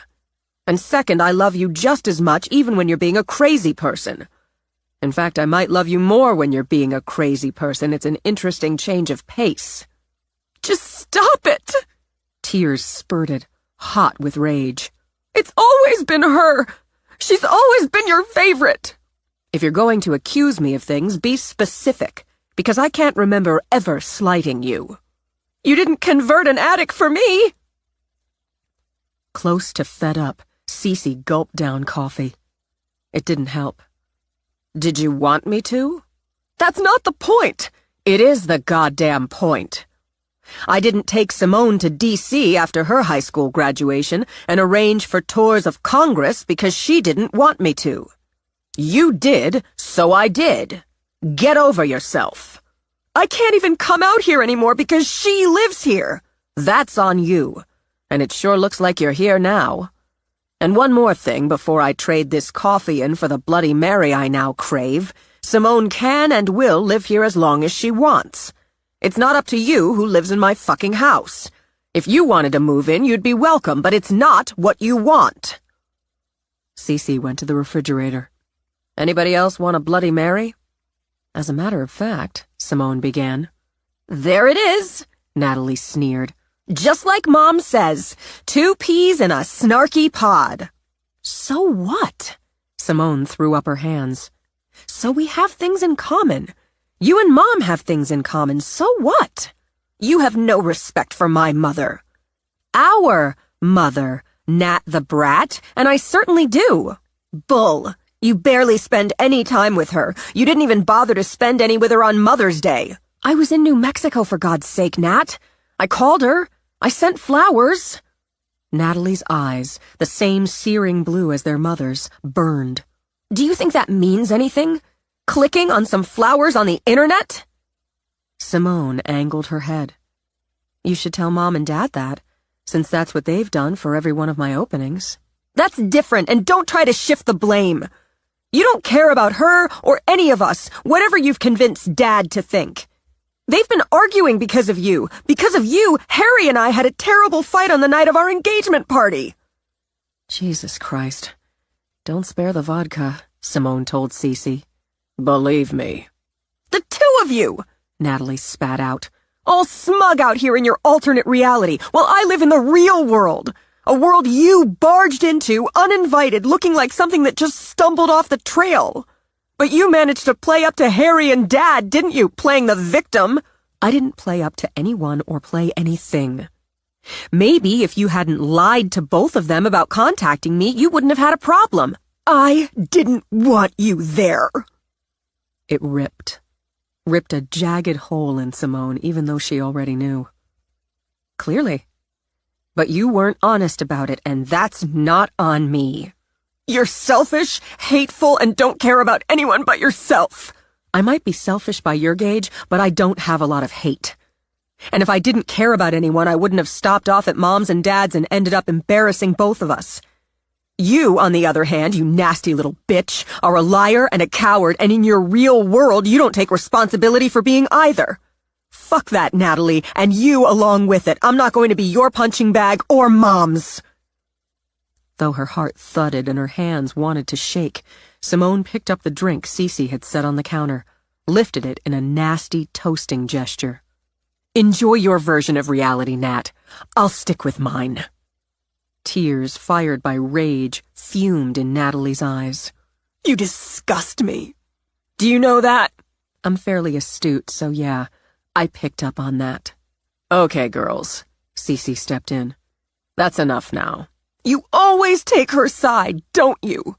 D: And second, I love you just as much even when you're being a crazy person. In fact, I might love you more when you're being a crazy person. It's an interesting change of pace.
B: Just stop it!
C: Tears spurted, hot with rage.
B: It's always been her. She's always been your favorite.
C: If you're going to accuse me of things, be specific, because I can't remember ever slighting you.
B: You didn't convert an attic for me.
C: Close to fed up, Cece gulped down coffee. It didn't help.
D: Did you want me to?
B: That's not the point.
D: It is the goddamn point. I didn't take Simone to D.C. after her high school graduation and arrange for tours of Congress because she didn't want me to. You did, so I did. Get over yourself.
B: I can't even come out here anymore because she lives here.
D: That's on you. And it sure looks like you're here now. And one more thing before I trade this coffee in for the Bloody Mary I now crave. Simone can and will live here as long as she wants. It's not up to you who lives in my fucking house. If you wanted to move in, you'd be welcome, but it's not what you want.
C: Cece went to the refrigerator.
D: Anybody else want a Bloody Mary?
C: As a matter of fact, Simone began.
D: There it is, Natalie sneered. Just like Mom says, 2 peas in a snarky pod.
B: So what?
C: Simone threw up her hands.
B: So we have things in common. You and Mom have things in common. So what?
D: You have no respect for my mother. Our mother, Nat the brat, and I certainly do. Bull. You barely spend any time with her. You didn't even bother to spend any with her on Mother's Day.
B: I was in New Mexico, for God's sake, Nat. I called her. I sent flowers.
C: Natalie's eyes, the same searing blue as their mother's, burned.
B: Do you think that means anything? Clicking on some flowers on the internet?
C: Simone angled her head. You should tell Mom and Dad that, since that's what they've done for every one of my openings.
B: That's different, and don't try to shift the blame. You don't care about her or any of us, whatever you've convinced Dad to think. They've been arguing because of you. Because of you, Harry and I had a terrible fight on the night of our engagement party.
C: Jesus Christ. Don't spare the vodka, Simone told Cece.
D: Believe me.
B: The 2 of you,
C: Natalie spat out.
B: All smug out here in your alternate reality, while I live in the real world. A world you barged into, uninvited, looking like something that just stumbled off the trail. But you managed to play up to Harry and Dad, didn't you, playing the victim?
C: I didn't play up to anyone or play anything. Maybe if you hadn't lied to both of them about contacting me, you wouldn't have had a problem.
B: I didn't want you there.
C: It ripped a jagged hole in Simone, even though she already knew. Clearly. But you weren't honest about it, and that's not on me.
B: You're selfish, hateful, and don't care about anyone but yourself.
C: I might be selfish by your gauge, but I don't have a lot of hate. And if I didn't care about anyone, I wouldn't have stopped off at Mom's and Dad's and ended up embarrassing both of us.
B: You, on the other hand, you nasty little bitch, are a liar and a coward, and in your real world, you don't take responsibility for being either. Fuck that, Natalie, and you along with it. I'm not going to be your punching bag or Mom's.
C: Though her heart thudded and her hands wanted to shake, Simone picked up the drink Cece had set on the counter, lifted it in a nasty toasting gesture.
B: Enjoy your version of reality, Nat. I'll stick with mine.
C: Tears, fired by rage, fumed in Natalie's eyes.
B: You disgust me. Do you know that?
C: I'm fairly astute, so yeah, I picked up on that.
D: Okay, girls, Cece stepped in. That's enough now.
B: You always take her side, don't you?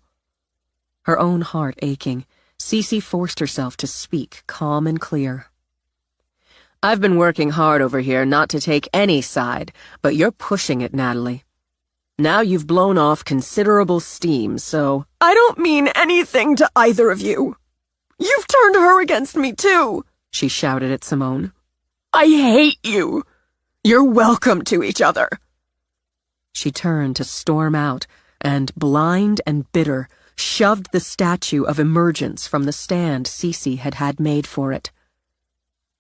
C: Her own heart aching, Cece forced herself to speak calm and clear.
D: I've been working hard over here not to take any side, but you're pushing it, Natalie. Now you've blown off considerable steam, so...
B: I don't mean anything to either of you. You've turned her against me, too,
C: she shouted at Simone.
B: I hate you. You're welcome to each other.
C: She turned to storm out, and, blind and bitter, shoved the statue of emergence from the stand Cece had made for it.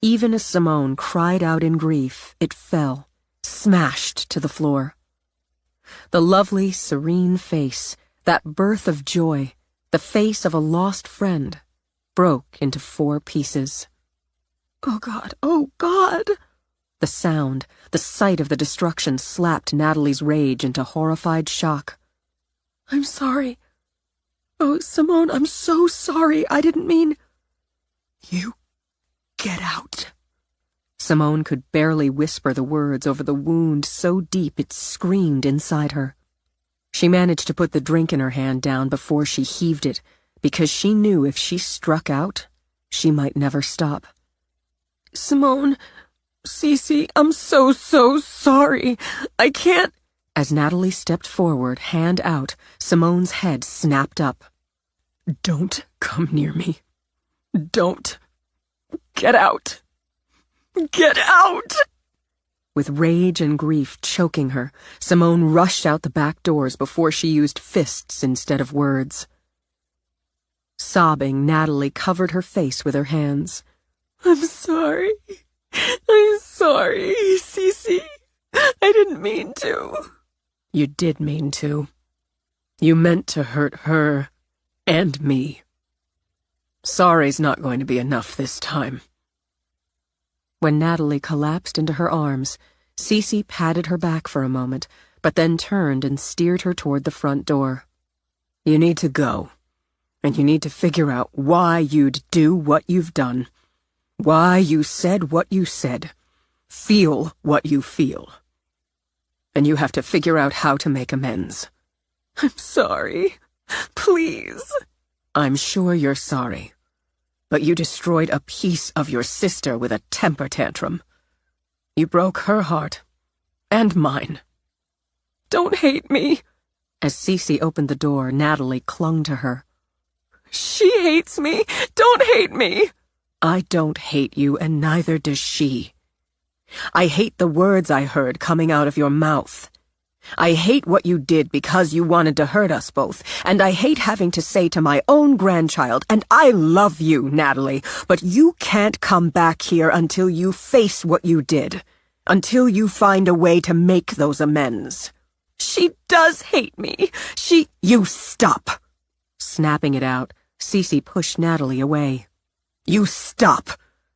C: even as Simone cried out in grief, it fell, smashed to the floor. The lovely, serene face, that birth of joy, the face of a lost friend, broke into 4 pieces. "Oh, God! Oh, God!" The sound, the sight of the destruction slapped Natalie's rage into horrified shock. "I'm sorry. Oh, Simone, I'm so sorry. I didn't mean—" "You get out." Simone could barely whisper the words over the wound so deep it screamed inside her. She managed to put the drink in her hand down before she heaved it, because she knew if she struck out, she might never stop. "Simone, Cece, I'm so sorry. I can't—" As Natalie stepped forward, hand out, Simone's head snapped up. "Don't come near me. Don't. Get out. Get out!" With rage and grief choking her, Simone rushed out the back doors before she used fists instead of words. Sobbing, Natalie covered her face with her hands. I'm sorry, Cece. I didn't mean to." "You did mean to. You meant to hurt her and me. Sorry's not going to be enough this time." When Natalie collapsed into her arms, Cece patted her back for a moment, but then turned and steered her toward the front door. "You need to go, and you need to figure out why you'd do what you've done, why you said what you said, feel what you feel. And you have to figure out how to make amends." "I'm sorry. Please." "I'm sure you're sorry. But you destroyed a piece of your sister with a temper tantrum. You broke her heart. And mine." "Don't hate me." As Cece opened the door, Natalie clung to her. "She hates me. Don't hate me." "I don't hate you, and neither does she. I hate the words I heard coming out of your mouth. I hate what you did because you wanted to hurt us both, and I hate having to say to my own grandchild, and I love you, Natalie, but you can't come back here until you face what you did, until you find a way to make those amends." "She does hate me. You stop." Snapping it out, Cece pushed Natalie away. "You stop,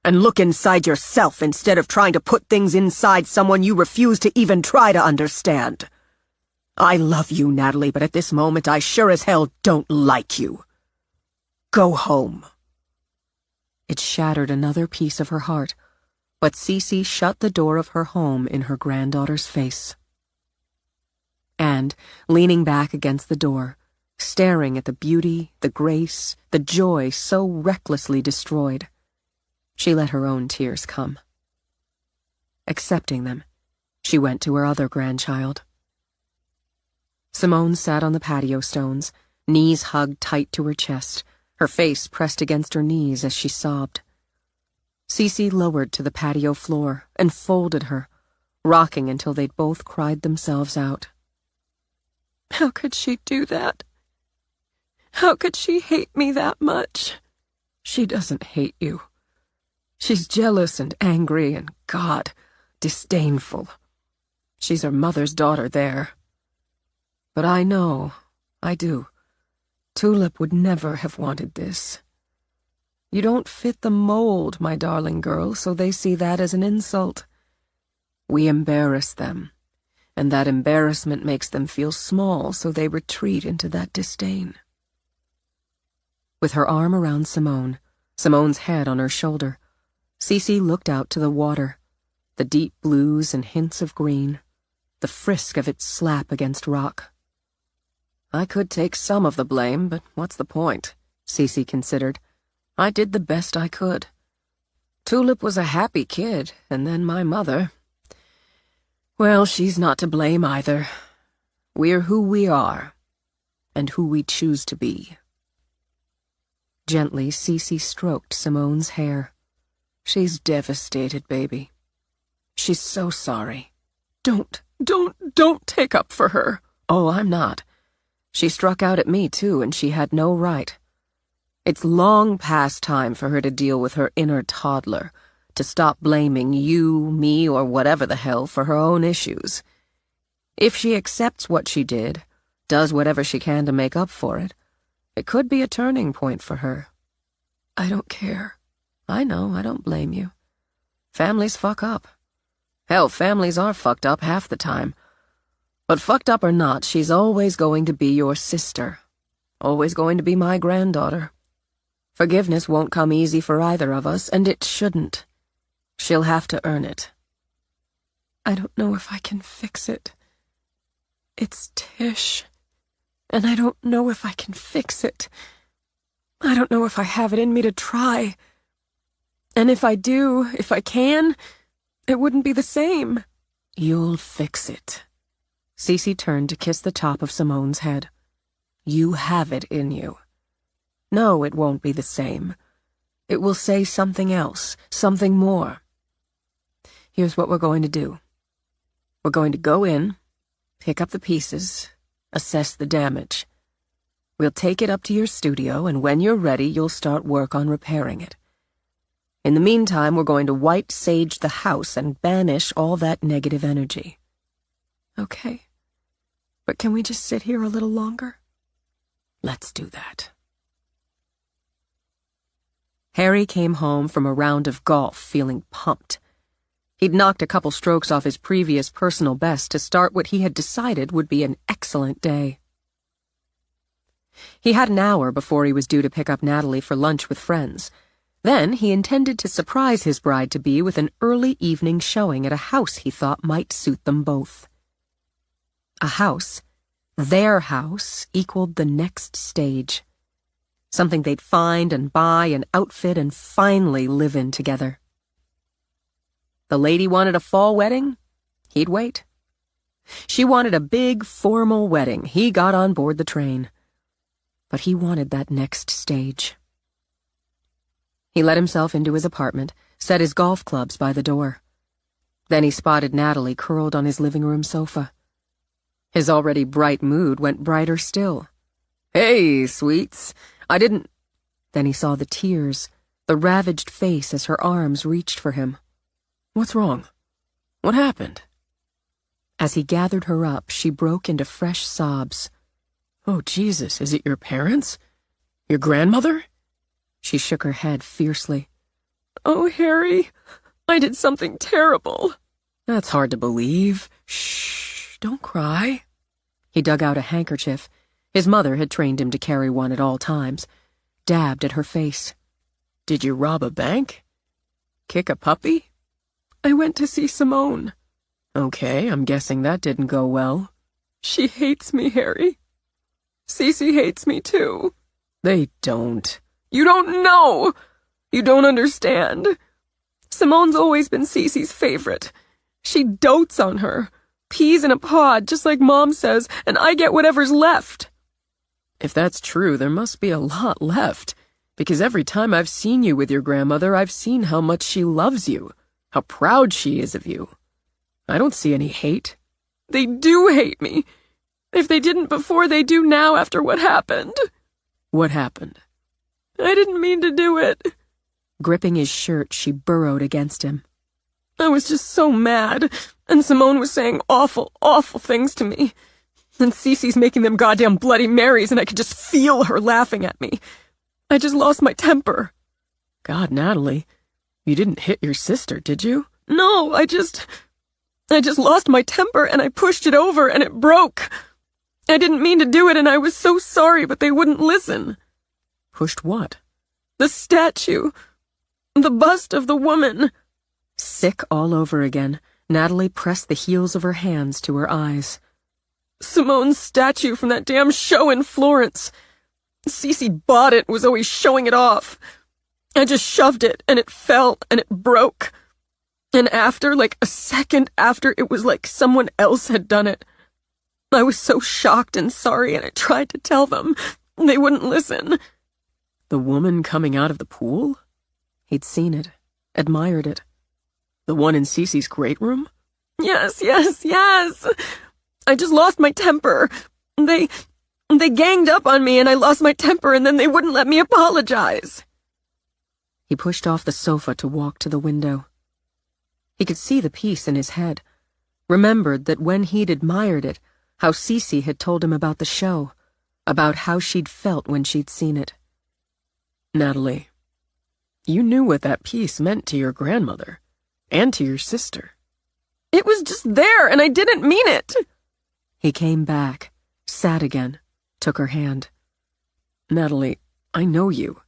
C: and look inside yourself instead of trying to put things inside someone you refuse to even try to understand. I love you, Natalie, but at this moment I sure as hell don't like you. Go home." It shattered another piece of her heart, but Cece shut the door of her home in her granddaughter's face. And, leaning back against the door, staring at the beauty, the grace, the joy so recklessly destroyed, she let her own tears come. Accepting them, she went to her other grandchild. Simone sat on the patio stones, knees hugged tight to her chest, her face pressed against her knees as she sobbed. Cece lowered to the patio floor and folded her, rocking until they'd both cried themselves out. "How could she do that? How could she hate me that much?" "She doesn't hate you. She's jealous and angry and, God, disdainful. She's her mother's daughter there. But I know, I do. Tulip would never have wanted this. You don't fit the mold, my darling girl, so they see that as an insult. We embarrass them, and that embarrassment makes them feel small, so they retreat into that disdain." With her arm around Simone, Simone's head on her shoulder, Cece looked out to the water, the deep blues and hints of green, the frisk of its slap against rock. "I could take some of the blame, but what's the point?" Cece considered. "I did the best I could. Tulip was a happy kid, and then my mother. Well, she's not to blame either. We're who we are, and who we choose to be." Gently, Cece stroked Simone's hair. "She's devastated, baby. She's so sorry. Don't take up for her." "Oh, I'm not. She struck out at me, too, and she had no right. It's long past time for her to deal with her inner toddler,
D: to stop blaming you, me, or whatever the hell for her own issues. If she accepts what she did, does whatever she can to make up for it, it could be a turning point for her. I don't care. I know, I don't blame you. Families fuck up. Hell, families are fucked up half the time. But fucked up or not, she's always going to be your sister. Always going to be my granddaughter. Forgiveness won't come easy for either of us, and it shouldn't. She'll have to earn it.
B: I don't know if I can fix it. It's Tish, and I don't know if I can fix it. I don't know if I have it in me to try. And if I do, if I can, it wouldn't be the same.
D: You'll fix it. Cece turned to kiss the top of Simone's head. You have it in you. No, it won't be the same. It will say something else, something more. Here's what we're going to do. We're going to go in, pick up the pieces, assess the damage. We'll take it up to your studio, and when you're ready, you'll start work on repairing it. In the meantime, we're going to white sage the house and banish all that negative energy.
B: Okay. But can we just sit here a little longer?
D: Let's do that.
C: Harry came home from a round of golf feeling pumped. He'd knocked a couple strokes off his previous personal best to start what he had decided would be an excellent day. He had an hour before he was due to pick up Natalie for lunch with friends. Then he intended to surprise his bride-to-be with an early evening showing at a house he thought might suit them both. A house, their house, equaled the next stage. Something they'd find and buy and outfit and finally live in together. The lady wanted a fall wedding? He'd wait. She wanted a big, formal wedding. He got on board the train. But he wanted that next stage. He let himself into his apartment, set his golf clubs by the door. Then he spotted Natalie curled on his living room sofa. His already bright mood went brighter still.
D: Hey, sweets, I didn't...
C: Then he saw the tears, the ravaged face as her arms reached for him.
D: What's wrong? What happened?
C: As he gathered her up, she broke into fresh sobs.
D: Oh, Jesus, is it your parents? Your grandmother?
C: She shook her head fiercely.
B: Oh, Harry, I did something terrible.
D: That's hard to believe. Shh, don't cry.
C: He dug out a handkerchief. His mother had trained him to carry one at all times. Dabbed at her face.
D: Did you rob a bank? Kick a puppy?
B: I went to see Simone.
D: Okay, I'm guessing that didn't go well.
B: She hates me, Harry. Cece hates me, too.
D: They don't.
B: You don't know! You don't understand. Simone's always been Cece's favorite. She dotes on her. Peas in a pod, just like Mom says, and I get whatever's left.
D: If that's true, there must be a lot left. Because every time I've seen you with your grandmother, I've seen how much she loves you. How proud she is of you. I don't see any hate.
B: They do hate me. If they didn't before, they do now after what happened.
D: What happened?
B: I didn't mean to do it.
C: Gripping his shirt, she burrowed against him.
B: I was just so mad, and Simone was saying awful, awful things to me. And Cece's making them goddamn Bloody Marys, and I could just feel her laughing at me. I just lost my temper.
D: God, Natalie, you didn't hit your sister, did you?
B: No, I just lost my temper, and I pushed it over, and it broke. I didn't mean to do it, and I was so sorry, but they wouldn't listen.
D: Pushed what?
B: The statue. The bust of the woman.
C: Sick all over again, Natalie pressed the heels of her hands to her eyes.
B: Simone's statue from that damn show in Florence. Cece bought it, was always showing it off. I just shoved it, and it fell, and it broke. And after, like a second after, it was like someone else had done it. I was so shocked and sorry, and I tried to tell them. They wouldn't listen.
D: The woman coming out of the pool?
C: He'd seen it, admired it.
D: The one in Cece's great room?
B: Yes, yes, yes. I just lost my temper. They ganged up on me, and I lost my temper, and then they wouldn't let me apologize.
C: He pushed off the sofa to walk to the window. He could see the piece in his head, remembered that when he'd admired it, how Cece had told him about the show, about how she'd felt when she'd seen it.
D: Natalie, you knew what that piece meant to your grandmother, and to your sister. It was just there, and I didn't mean it.
C: He came back, sat again, took her hand.
D: Natalie, I know you,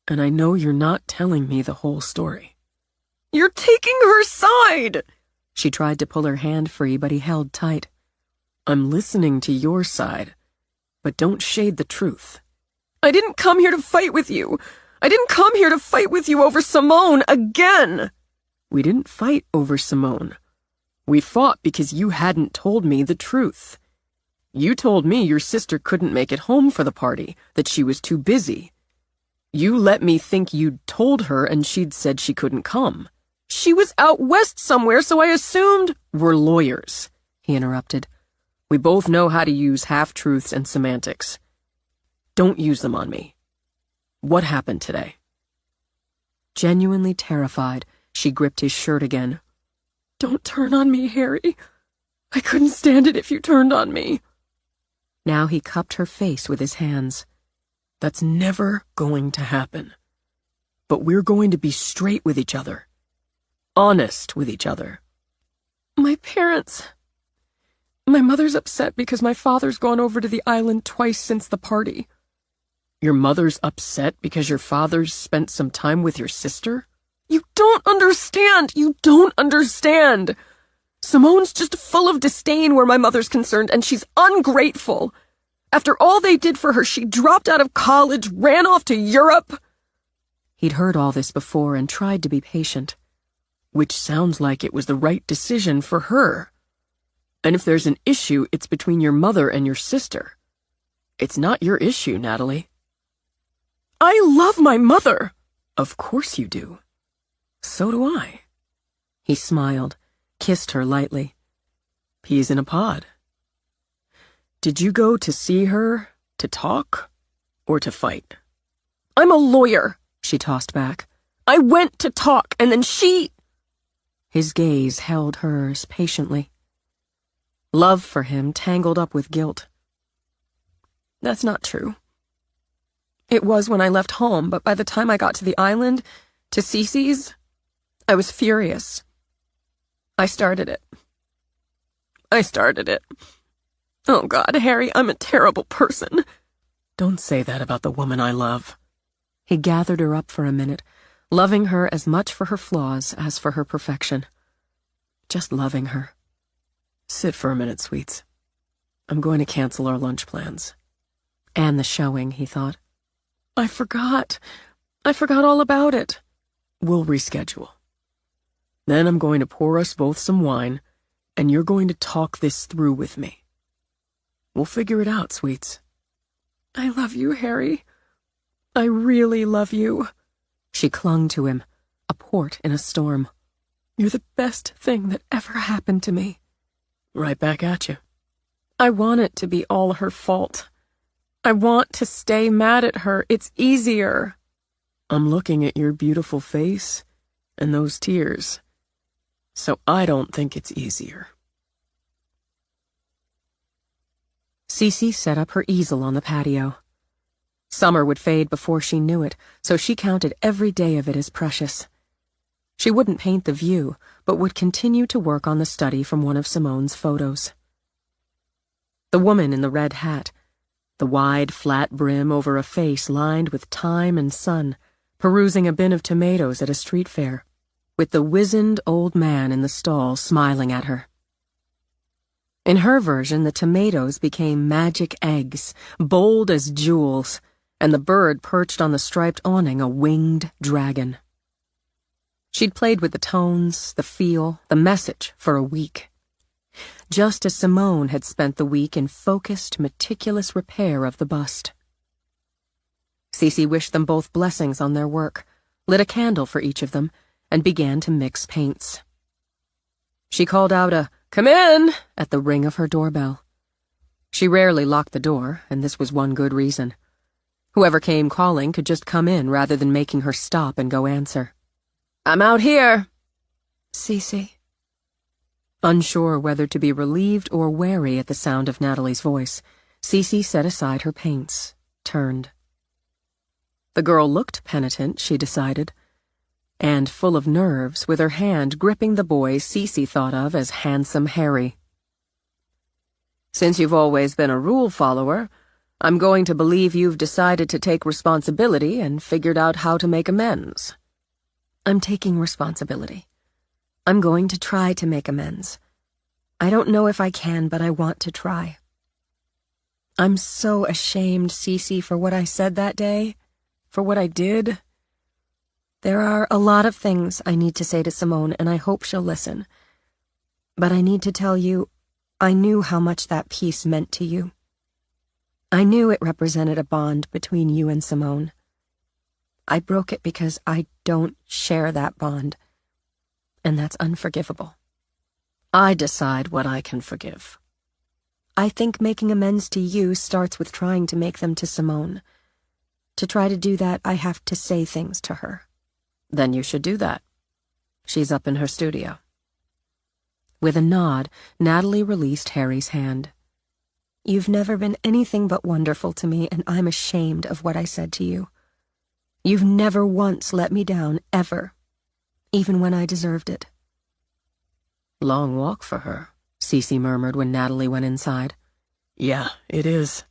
D: and I know you're not telling me the whole story. You're taking her side!
C: She tried to pull her hand free, but he held tight.
D: I'm listening to your side, but don't shade the truth. I didn't come here to fight with you. I didn't come here to fight with you over Simone again. We didn't fight over Simone. We fought because you hadn't told me the truth. You told me your sister couldn't make it home for the party, that she was too busy. You let me think you'd told her and she'd said she couldn't come. She was out west somewhere, so I assumed— We're lawyers, he interrupted. We both know how to use half-truths and semantics. Don't use them on me. What happened today?
C: Genuinely terrified, she gripped his shirt again.
D: Don't turn on me, Harry. I couldn't stand it if you turned on me.
C: Now he cupped her face with his hands.
D: That's never going to happen. But we're going to be straight with each other. Honest with each other. My mother's upset because my father's gone over to the island twice since the party. Your mother's upset because your father's spent some time with your sister? You don't understand! You don't understand! Simone's just full of disdain where my mother's concerned, and she's ungrateful. After all they did for her, she dropped out of college, ran off to Europe.
C: He'd heard all this before and tried to be patient.
D: Which sounds like it was the right decision for her. And if there's an issue, it's between your mother and your sister. It's not your issue, Natalie. I love my mother. Of course you do. So do I.
C: He smiled, kissed her lightly.
D: Peas in a pod. Did you go to see her, to talk, or to fight? I'm a lawyer, she tossed back. I went to talk, and then she—
C: His gaze held hers patiently. Love for him tangled up with guilt.
D: That's not true. It was when I left home, but by the time I got to the island, to Cece's, I was furious. I started it. Oh God, Harry, I'm a terrible person. Don't say that about the woman I love.
C: He gathered her up for a minute, loving her as much for her flaws as for her perfection. Just loving her.
D: Sit for a minute, sweets. I'm going to cancel our lunch plans.
C: And the showing, he thought.
D: I forgot all about it. We'll reschedule. Then I'm going to pour us both some wine, and you're going to talk this through with me. We'll figure it out, sweets. I love you, Harry. I really love you.
C: She clung to him, a port in a storm.
D: You're the best thing that ever happened to me. Right back at you. I want it to be all her fault. I want to stay mad at her. It's easier. I'm looking at your beautiful face and those tears, so I don't think it's easier.
C: Cece set up her easel on the patio. Summer would fade before she knew it, so she counted every day of it as precious. She wouldn't paint the view, but would continue to work on the study from one of Simone's photos. The woman in the red hat, the wide, flat brim over a face lined with time and sun, perusing a bin of tomatoes at a street fair, with the wizened old man in the stall smiling at her. In her version, the tomatoes became magic eggs, bold as jewels, and the bird perched on the striped awning a winged dragon. She'd played with the tones, the feel, the message for a week. Just as Simone had spent the week in focused, meticulous repair of the bust. Cece wished them both blessings on their work, lit a candle for each of them, and began to mix paints. She called out a "Come in!" at the ring of her doorbell. She rarely locked the door, and this was one good reason. Whoever came calling could just come in rather than making her stop and go answer.
D: I'm out here.
C: Cece. Unsure whether to be relieved or wary at the sound of Natalie's voice, Cece set aside her paints, turned. The girl looked penitent, she decided, and full of nerves, with her hand gripping the boy Cece thought of as Handsome Harry.
D: Since you've always been a rule follower, I'm going to believe you've decided to take responsibility and figured out how to make amends.
B: I'm taking responsibility. I'm going to try to make amends. I don't know if I can, but I want to try. I'm so ashamed, Cece, for what I said that day, for what I did. There are a lot of things I need to say to Simone, and I hope she'll listen. But I need to tell you, I knew how much that piece meant to you. I knew it represented a bond between you and Simone. I broke it because I don't share that bond, and that's unforgivable.
D: I decide what I can forgive.
B: I think making amends to you starts with trying to make them to Simone. To try to do that, I have to say things to her.
D: Then you should do that. She's up in her studio.
C: With a nod, Natalie released Harry's hand.
B: You've never been anything but wonderful to me, and I'm ashamed of what I said to you. You've never once let me down, ever, even when I deserved it.
C: Long walk for her, Cece murmured when Natalie went inside.
D: Yeah, it is.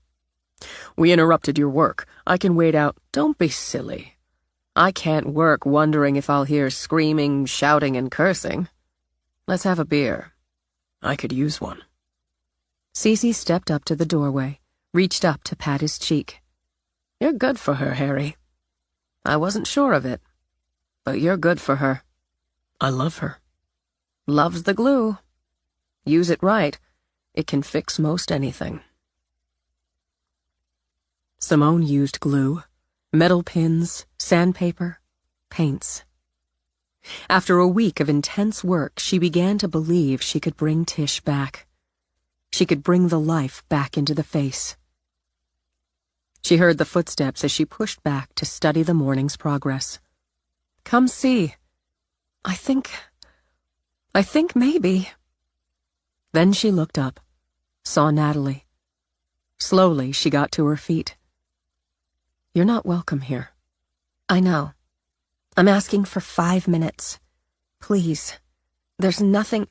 D: We interrupted your work. I can wait out. Don't be silly. I can't work wondering if I'll hear screaming, shouting, and cursing. Let's have a beer. I could use one.
C: Cece stepped up to the doorway, reached up to pat his cheek.
D: You're good for her, Harry. I wasn't sure of it, but you're good for her.
C: I love her.
D: Love's the glue. Use it right. It can fix most anything.
C: Simone used glue, metal pins, sandpaper, paints. After a week of intense work, she began to believe she could bring Tish back. She could bring the life back into the face. She heard the footsteps as she pushed back to study the morning's progress.
B: Come see. I think maybe.
C: Then she looked up, saw Natalie. Slowly, she got to her feet. You're not welcome here.
B: I know. I'm asking for 5 minutes. Please. There's nothing...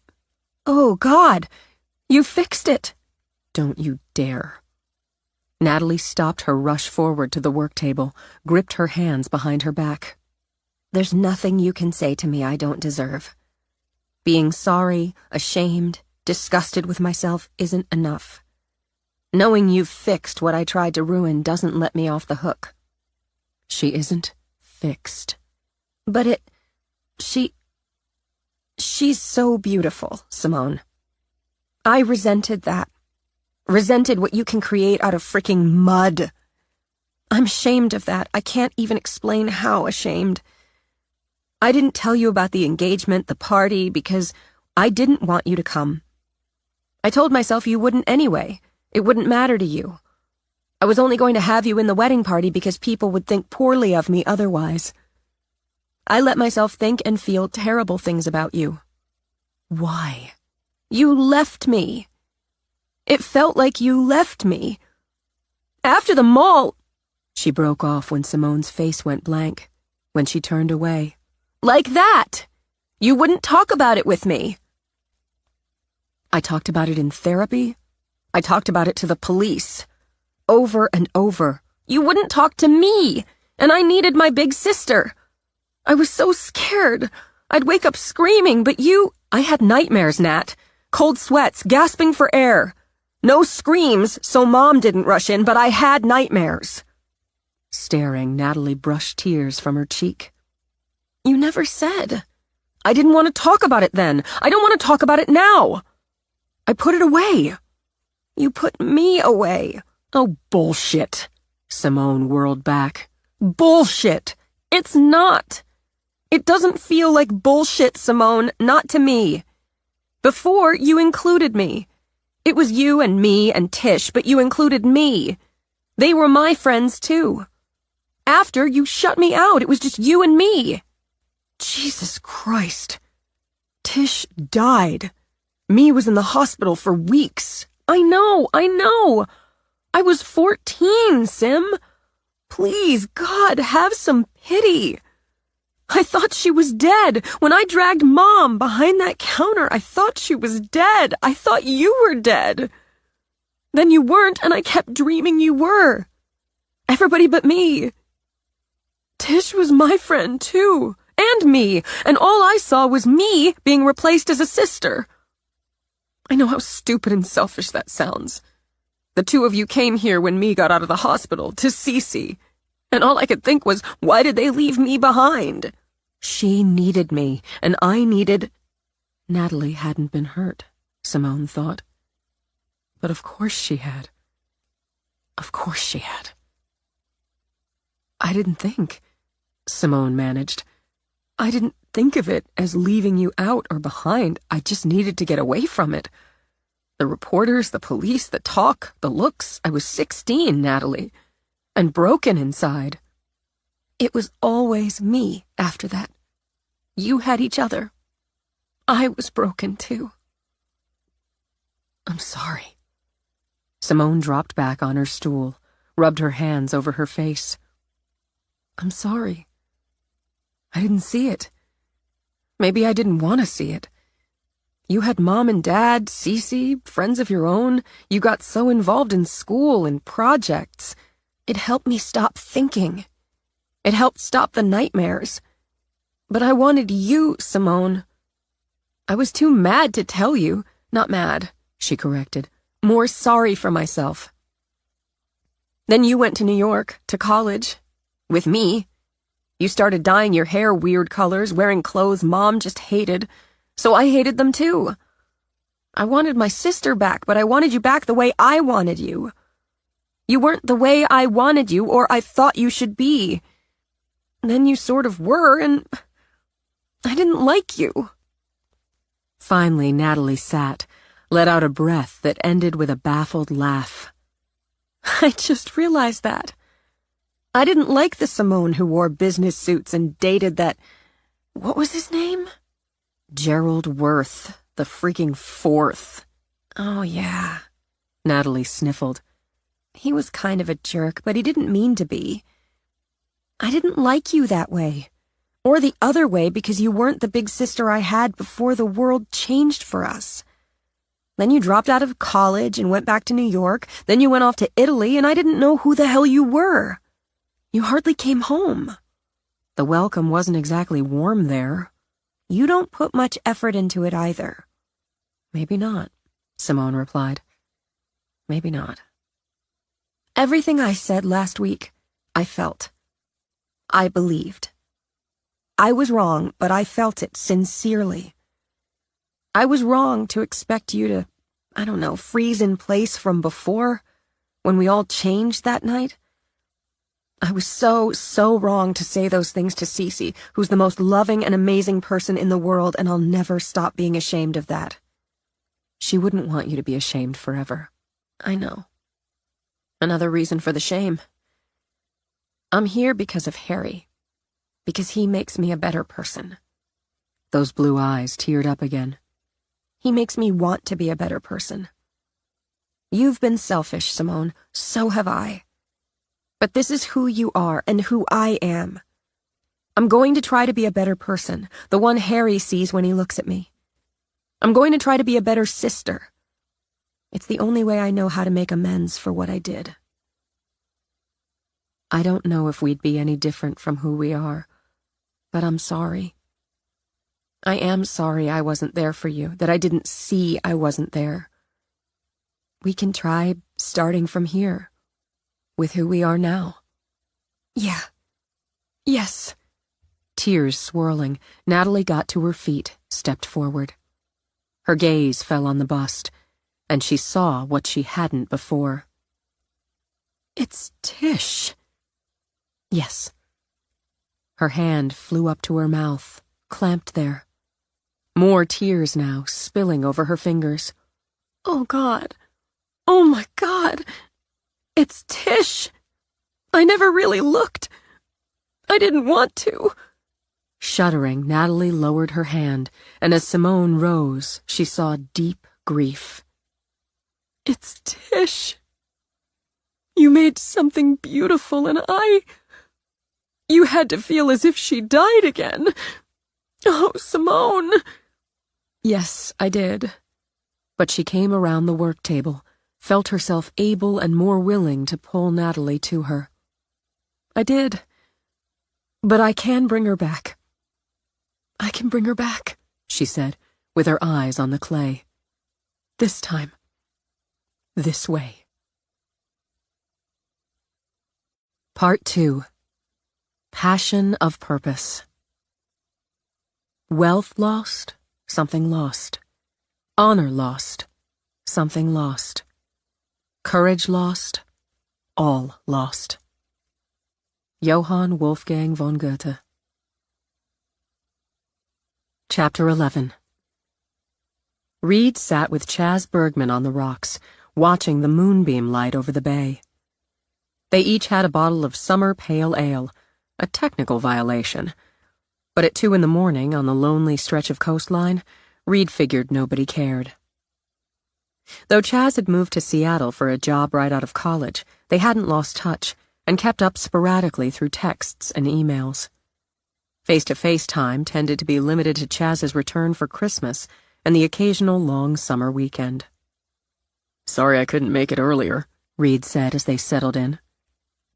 B: Oh, God! You fixed it!
C: Don't you dare. Natalie stopped her rush forward to the work table, gripped her hands behind her back.
B: There's nothing you can say to me I don't deserve. Being sorry, ashamed, disgusted with myself isn't enough. Knowing you've fixed what I tried to ruin doesn't let me off the hook.
C: She isn't fixed.
B: But she's so beautiful, Simone. I resented that. Resented what you can create out of freaking mud. I'm ashamed of that. I can't even explain how ashamed. I didn't tell you about the engagement, the party, because I didn't want you to come. I told myself you wouldn't anyway. It wouldn't matter to you. I was only going to have you in the wedding party because people would think poorly of me otherwise. I let myself think and feel terrible things about you.
C: Why?
B: You left me. It felt like you left me. After the mall...
C: She broke off when Simone's face went blank, when she turned away.
B: Like that! You wouldn't talk about it with me. I talked about it in therapy. I talked about it to the police. Over and over. You wouldn't talk to me, and I needed my big sister. I was so scared. I'd wake up screaming, but I had nightmares, Nat. Cold sweats, gasping for air. No screams, so Mom didn't rush in, but I had nightmares.
C: Staring, Natalie brushed tears from her cheek.
B: You never said. I didn't want to talk about it then. I don't want to talk about it now. I put it away. You put me away.
C: Oh, bullshit. Simone whirled back.
B: Bullshit. It's not. It doesn't feel like bullshit, Simone, not to me. Before, you included me. It was you and me and Tish, but you included me. They were my friends, too. After you shut me out, it was just you and me. Jesus Christ. Tish died. Me was in the hospital for weeks. I know. I was 14, Sim. Please, God, have some pity. I thought she was dead. When I dragged Mom behind that counter, I thought she was dead. I thought you were dead. Then you weren't, and I kept dreaming you were. Everybody but me. Tish was my friend, too. And me. And all I saw was me being replaced as a sister. I know how stupid and selfish that sounds. The two of you came here when me got out of the hospital, to Cece. And all I could think was, why did they leave me behind? She needed me, and I needed... Natalie hadn't been hurt, Simone thought. But of course she had. Of course she had. I didn't think, Simone managed. I didn't think of it as leaving you out or behind. I just needed to get away from it. The reporters, the police, the talk, the looks. I was 16, Natalie. And broken inside. It was always me after that. You had each other. I was broken too. I'm sorry. Simone dropped back on her stool, rubbed her hands over her face. I'm sorry. I didn't see it. Maybe I didn't want to see it. You had Mom and Dad, Cece, friends of your own. You got so involved in school and projects. It helped me stop thinking. It helped stop the nightmares. But I wanted you, Simone. I was too mad to tell you. Not mad, she corrected. More sorry for myself. Then you went to New York, to college. With me. You started dyeing your hair weird colors, wearing clothes Mom just hated. So I hated them too. I wanted my sister back, but I wanted you back the way I wanted you. You weren't the way I wanted you or I thought you should be. Then you sort of were, and I didn't like you. Finally, Natalie sat, let out a breath that ended with a baffled laugh. I just realized that. I didn't like the Simone who wore business suits and dated that... What was his name? Gerald Worth, the freaking fourth. Oh, yeah. Natalie sniffled. He was kind of a jerk, but he didn't mean to be. I didn't like you that way. Or the other way because you weren't the big sister I had before the world changed for us. Then you dropped out of college and went back to New York. Then you went off to Italy, and I didn't know who the hell you were. You hardly came home. The welcome wasn't exactly warm there. You don't put much effort into it either. Maybe not, Simone replied. Maybe not. Everything I said last week, I felt. I believed. I was wrong, but I felt it sincerely. I was wrong to expect you to, I don't know, freeze in place from before, when we all changed that night. I was so wrong to say those things to Cece, who's the most loving and amazing person in the world, and I'll never stop being ashamed of that. She wouldn't want you to be ashamed forever. I know. Another reason for the shame. I'm here because of Harry. Because he makes me a better person. Those blue eyes teared up again. He makes me want to be a better person. You've been selfish, Simone. So have I. But this is who you are and who I am. I'm going to try to be a better person, the one Harry sees when he looks at me. I'm going to try to be a better sister. It's the only way I know how to make amends for what I did. I don't know if we'd be any different from who we are, but I'm sorry. I am sorry I wasn't there for you, that I didn't see I wasn't there. We can try starting from here, with who we are now. Yeah. Yes. Tears swirling, Natalie got to her feet, stepped forward. Her gaze fell on the bust, and she saw what she hadn't before. It's Tish. Yes. Her hand flew up to her mouth, clamped there. More tears now, spilling over her fingers. Oh, God. Oh, my God. It's Tish. I never really looked. I didn't want to."
C: Shuddering, Natalie lowered her hand, and as Simone rose, she saw deep grief.
B: "It's Tish. You made something beautiful, and you had to feel as if she died again. Oh, Simone."
C: Yes, I did. But she came around the work table, felt herself able and more willing to pull Natalie to her. "I did. But I can bring her back. I can bring her back," she said, with her eyes on the clay. "This time. This way." Part 2. Passion of Purpose. Wealth lost, something lost. Honor lost, something lost. Courage lost, all lost. Johann Wolfgang von Goethe. Chapter 11. Reed sat with Chaz Bergman on the rocks, watching the moonbeam light over the bay. They each had a bottle of summer pale ale, a technical violation. But at 2 a.m, on the lonely stretch of coastline, Reed figured nobody cared. Though Chaz had moved to Seattle for a job right out of college, they hadn't lost touch, and kept up sporadically through texts and emails. Face-to-face time tended to be limited to Chaz's return for Christmas and the occasional long summer weekend.
D: "Sorry I couldn't make it earlier,"
C: Reed said as they settled in.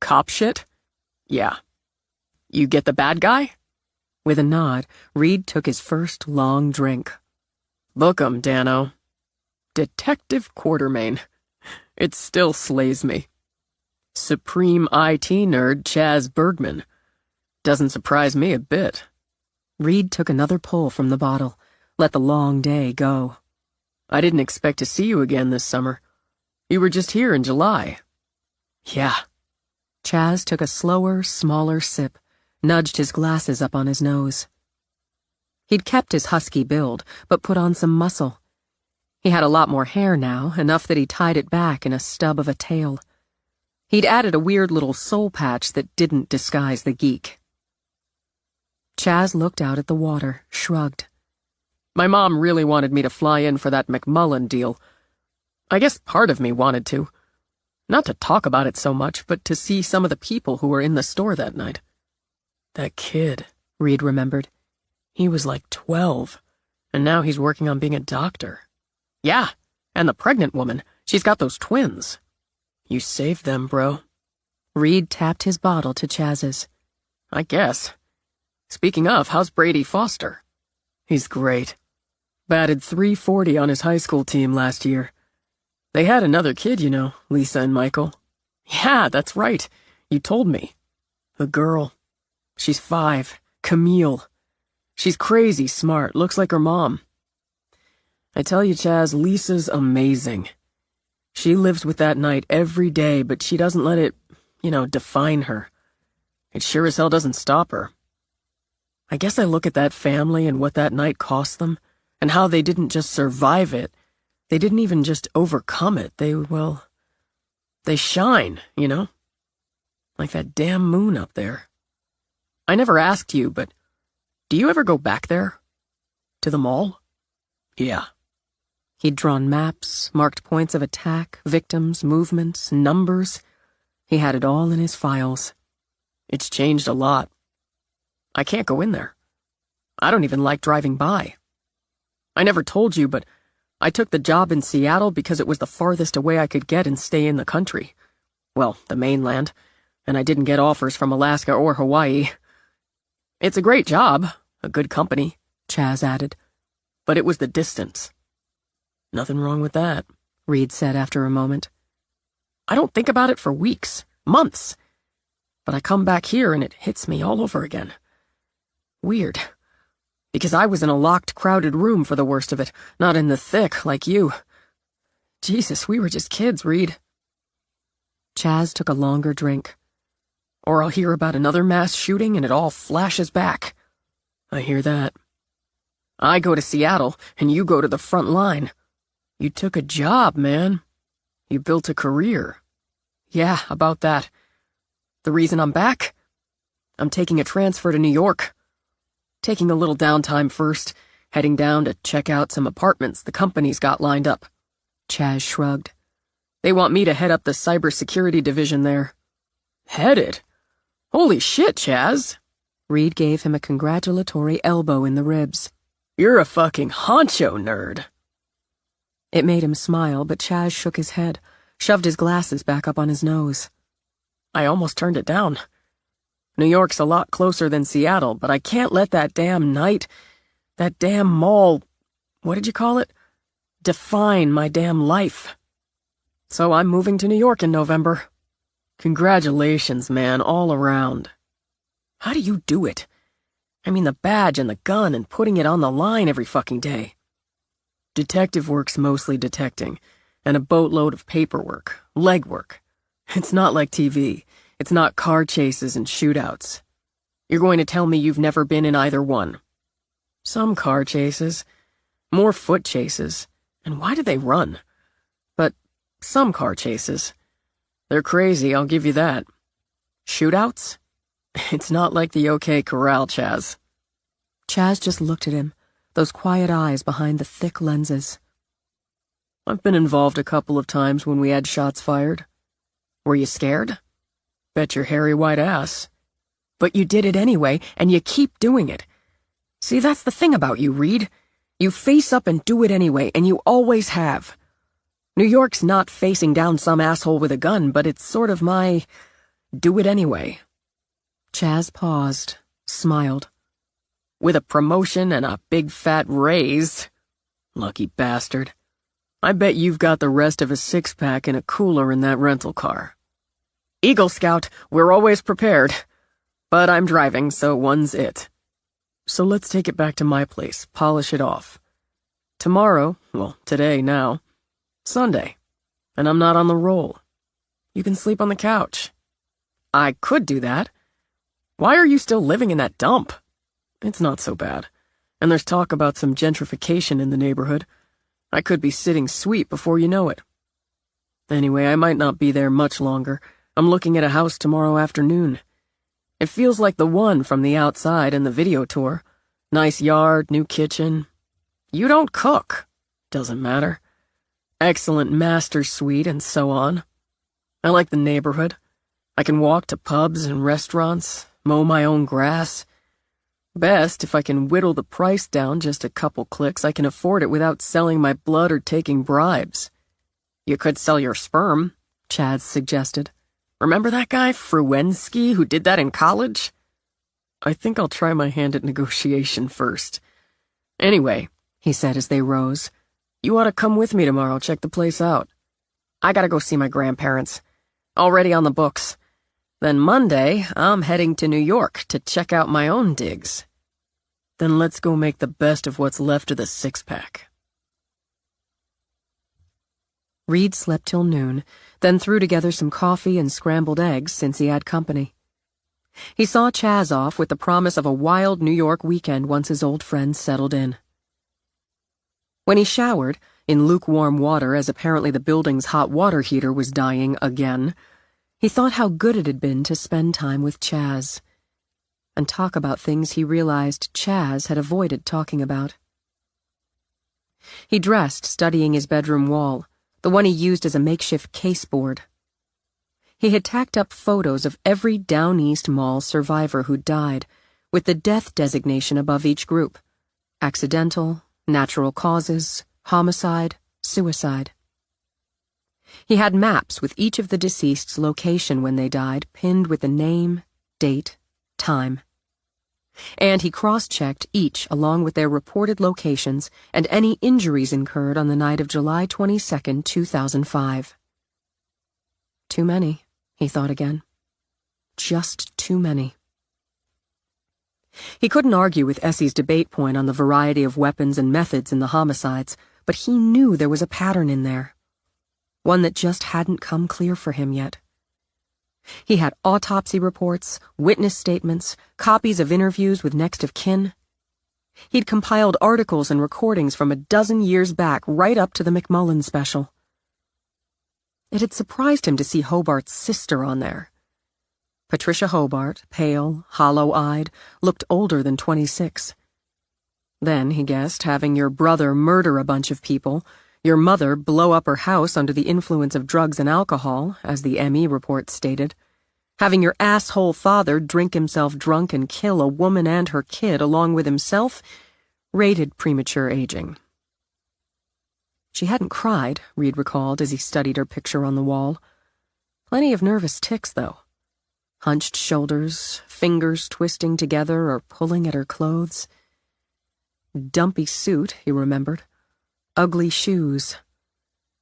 D: "Cop shit? Yeah. You get the bad guy?"
C: With a nod, Reed took his first long drink.
D: "Book 'em, Dano. Detective Quartermain. It still slays me. Supreme IT nerd Chaz Bergman. Doesn't surprise me a bit."
C: Reed took another pull from the bottle, let the long day go.
D: "I didn't expect to see you again this summer. You were just here in July." "Yeah."
C: Chaz took a slower, smaller sip, nudged his glasses up on his nose. He'd kept his husky build, but put on some muscle. He had a lot more hair now, enough that he tied it back in a stub of a tail. He'd added a weird little soul patch that didn't disguise the geek. Chaz looked out at the water, shrugged.
D: "My mom really wanted me to fly in for that McMullen deal. I guess part of me wanted to. Not to talk about it so much, but to see some of the people who were in the store that night. That kid," Reed remembered. "He was like 12, and now he's working on being a doctor. Yeah, and the pregnant woman. She's got those twins. You saved them, bro."
C: Reed tapped his bottle to Chaz's.
D: "I guess. Speaking of, how's Brady Foster?" "He's great. Batted .340 on his high school team last year. They had another kid, you know, Lisa and Michael." "Yeah, that's right. You told me. The girl. She's 5. Camille. She's crazy smart, looks like her mom. I tell you, Chaz, Lisa's amazing. She lives with that night every day, but she doesn't let it, define her. It sure as hell doesn't stop her. I guess I look at that family and what that night cost them, and how they didn't just survive it. They didn't even just overcome it. They shine, Like that damn moon up there. I never asked you, but do you ever go back there? To the mall?" "Yeah."
C: He'd drawn maps, marked points of attack, victims, movements, numbers. He had it all in his files.
D: "It's changed a lot. I can't go in there. I don't even like driving by. I never told you, but I took the job in Seattle because it was the farthest away I could get and stay in the country. Well, the mainland, and I didn't get offers from Alaska or Hawaii. It's a great job, a good company," Chaz added, "but it was the distance." "Nothing wrong with that," Reed said after a moment. "I don't think about it for weeks, months. But I come back here and it hits me all over again. Weird. Because I was in a locked, crowded room for the worst of it, not in the thick like you. Jesus, we were just kids, Reed."
C: Chaz took a longer drink.
D: "Or I'll hear about another mass shooting and it all flashes back. I hear that. I go to Seattle and you go to the front line. You took a job, man. You built a career. Yeah, about that. The reason I'm back? I'm taking a transfer to New York. Taking a little downtime first, heading down to check out some apartments the company's got lined up. Chaz shrugged. They want me to head up the cybersecurity division there. Head it? Holy shit, Chaz.
C: Reed gave him a congratulatory elbow in the ribs.
D: You're a fucking honcho nerd.
C: It made him smile, but Chaz shook his head, shoved his glasses back up on his nose.
D: I almost turned it down. New York's a lot closer than Seattle, but I can't let that damn mall, what did you call it? Define my damn life. So I'm moving to New York in November. Congratulations, man, all around. How do you do it? I mean, the badge and the gun and putting it on the line every fucking day. Detective work's mostly detecting, and a boatload of paperwork, legwork. It's not like TV. It's not car chases and shootouts. You're going to tell me you've never been in either one. Some car chases, more foot chases, and why do they run? But some car chases. They're crazy, I'll give you that. Shootouts? It's not like the OK Corral, Chaz.
C: Chaz just looked at him, those quiet eyes behind the thick lenses.
D: I've been involved a couple of times when we had shots fired. Were you scared? Bet your hairy white ass. But you did it anyway, and you keep doing it. See, that's the thing about you, Reed. You face up and do it anyway, and you always have. New York's not facing down some asshole with a gun, but it's sort of my do it anyway.
C: Chaz paused, smiled.
D: With a promotion and a big fat raise. Lucky bastard. I bet you've got the rest of a six-pack in a cooler in that rental car. Eagle Scout, we're always prepared. But I'm driving, so one's it. So let's take it back to my place, polish it off. Tomorrow, well, today now, Sunday, and I'm not on the roll. You can sleep on the couch. I could do that. Why are you still living in that dump? It's not so bad, and there's talk about some gentrification in the neighborhood. I could be sitting sweet before you know it. Anyway, I might not be there much longer. I'm looking at a house tomorrow afternoon. It feels like the one from the outside in the video tour. Nice yard, new kitchen. You don't cook. Doesn't matter. Excellent master suite and so on. I like the neighborhood. I can walk to pubs and restaurants, mow my own grass. Best, if I can whittle the price down just a couple clicks, I can afford it without selling my blood or taking bribes. You could sell your sperm, Chaz suggested. Remember that guy, Fruensky, who did that in college? I think I'll try my hand at negotiation first. Anyway, he said as they rose, you ought to come with me tomorrow, check the place out. I gotta go see my grandparents. Already on the books. Then Monday, I'm heading to New York to check out my own digs. Then let's go make the best of what's left of the six-pack.
C: Reed slept till noon, then threw together some coffee and scrambled eggs since he had company. He saw Chaz off with the promise of a wild New York weekend once his old friends settled in. When he showered, in lukewarm water as apparently the building's hot water heater was dying again, he thought how good it had been to spend time with Chaz, and talk about things he realized Chaz had avoided talking about. He dressed, studying his bedroom wall, the one he used as a makeshift caseboard. He had tacked up photos of every Down East Mall survivor who'd died, with the death designation above each group: accidental, natural causes, homicide, suicide. He had maps with each of the deceased's location when they died, pinned with the name, date, time. And he cross-checked each along with their reported locations and any injuries incurred on the night of July 22nd, 2005. Too many, he thought again. Just too many. He couldn't argue with Essie's debate point on the variety of weapons and methods in the homicides, but he knew there was a pattern in there. One that just hadn't come clear for him yet. He had autopsy reports, witness statements, copies of interviews with next of kin. He'd compiled articles and recordings from a dozen years back right up to the McMullen special. It had surprised him to see Hobart's sister on there. Patricia Hobart, pale, hollow-eyed, looked older than 26. Then, he guessed, having your brother murder a bunch of people, your mother blow up her house under the influence of drugs and alcohol, as the ME report stated, having your asshole father drink himself drunk and kill a woman and her kid along with himself, rated premature aging. She hadn't cried, Reed recalled as he studied her picture on the wall. Plenty of nervous tics, though. Hunched shoulders, fingers twisting together or pulling at her clothes. Dumpy suit, he remembered. Ugly shoes.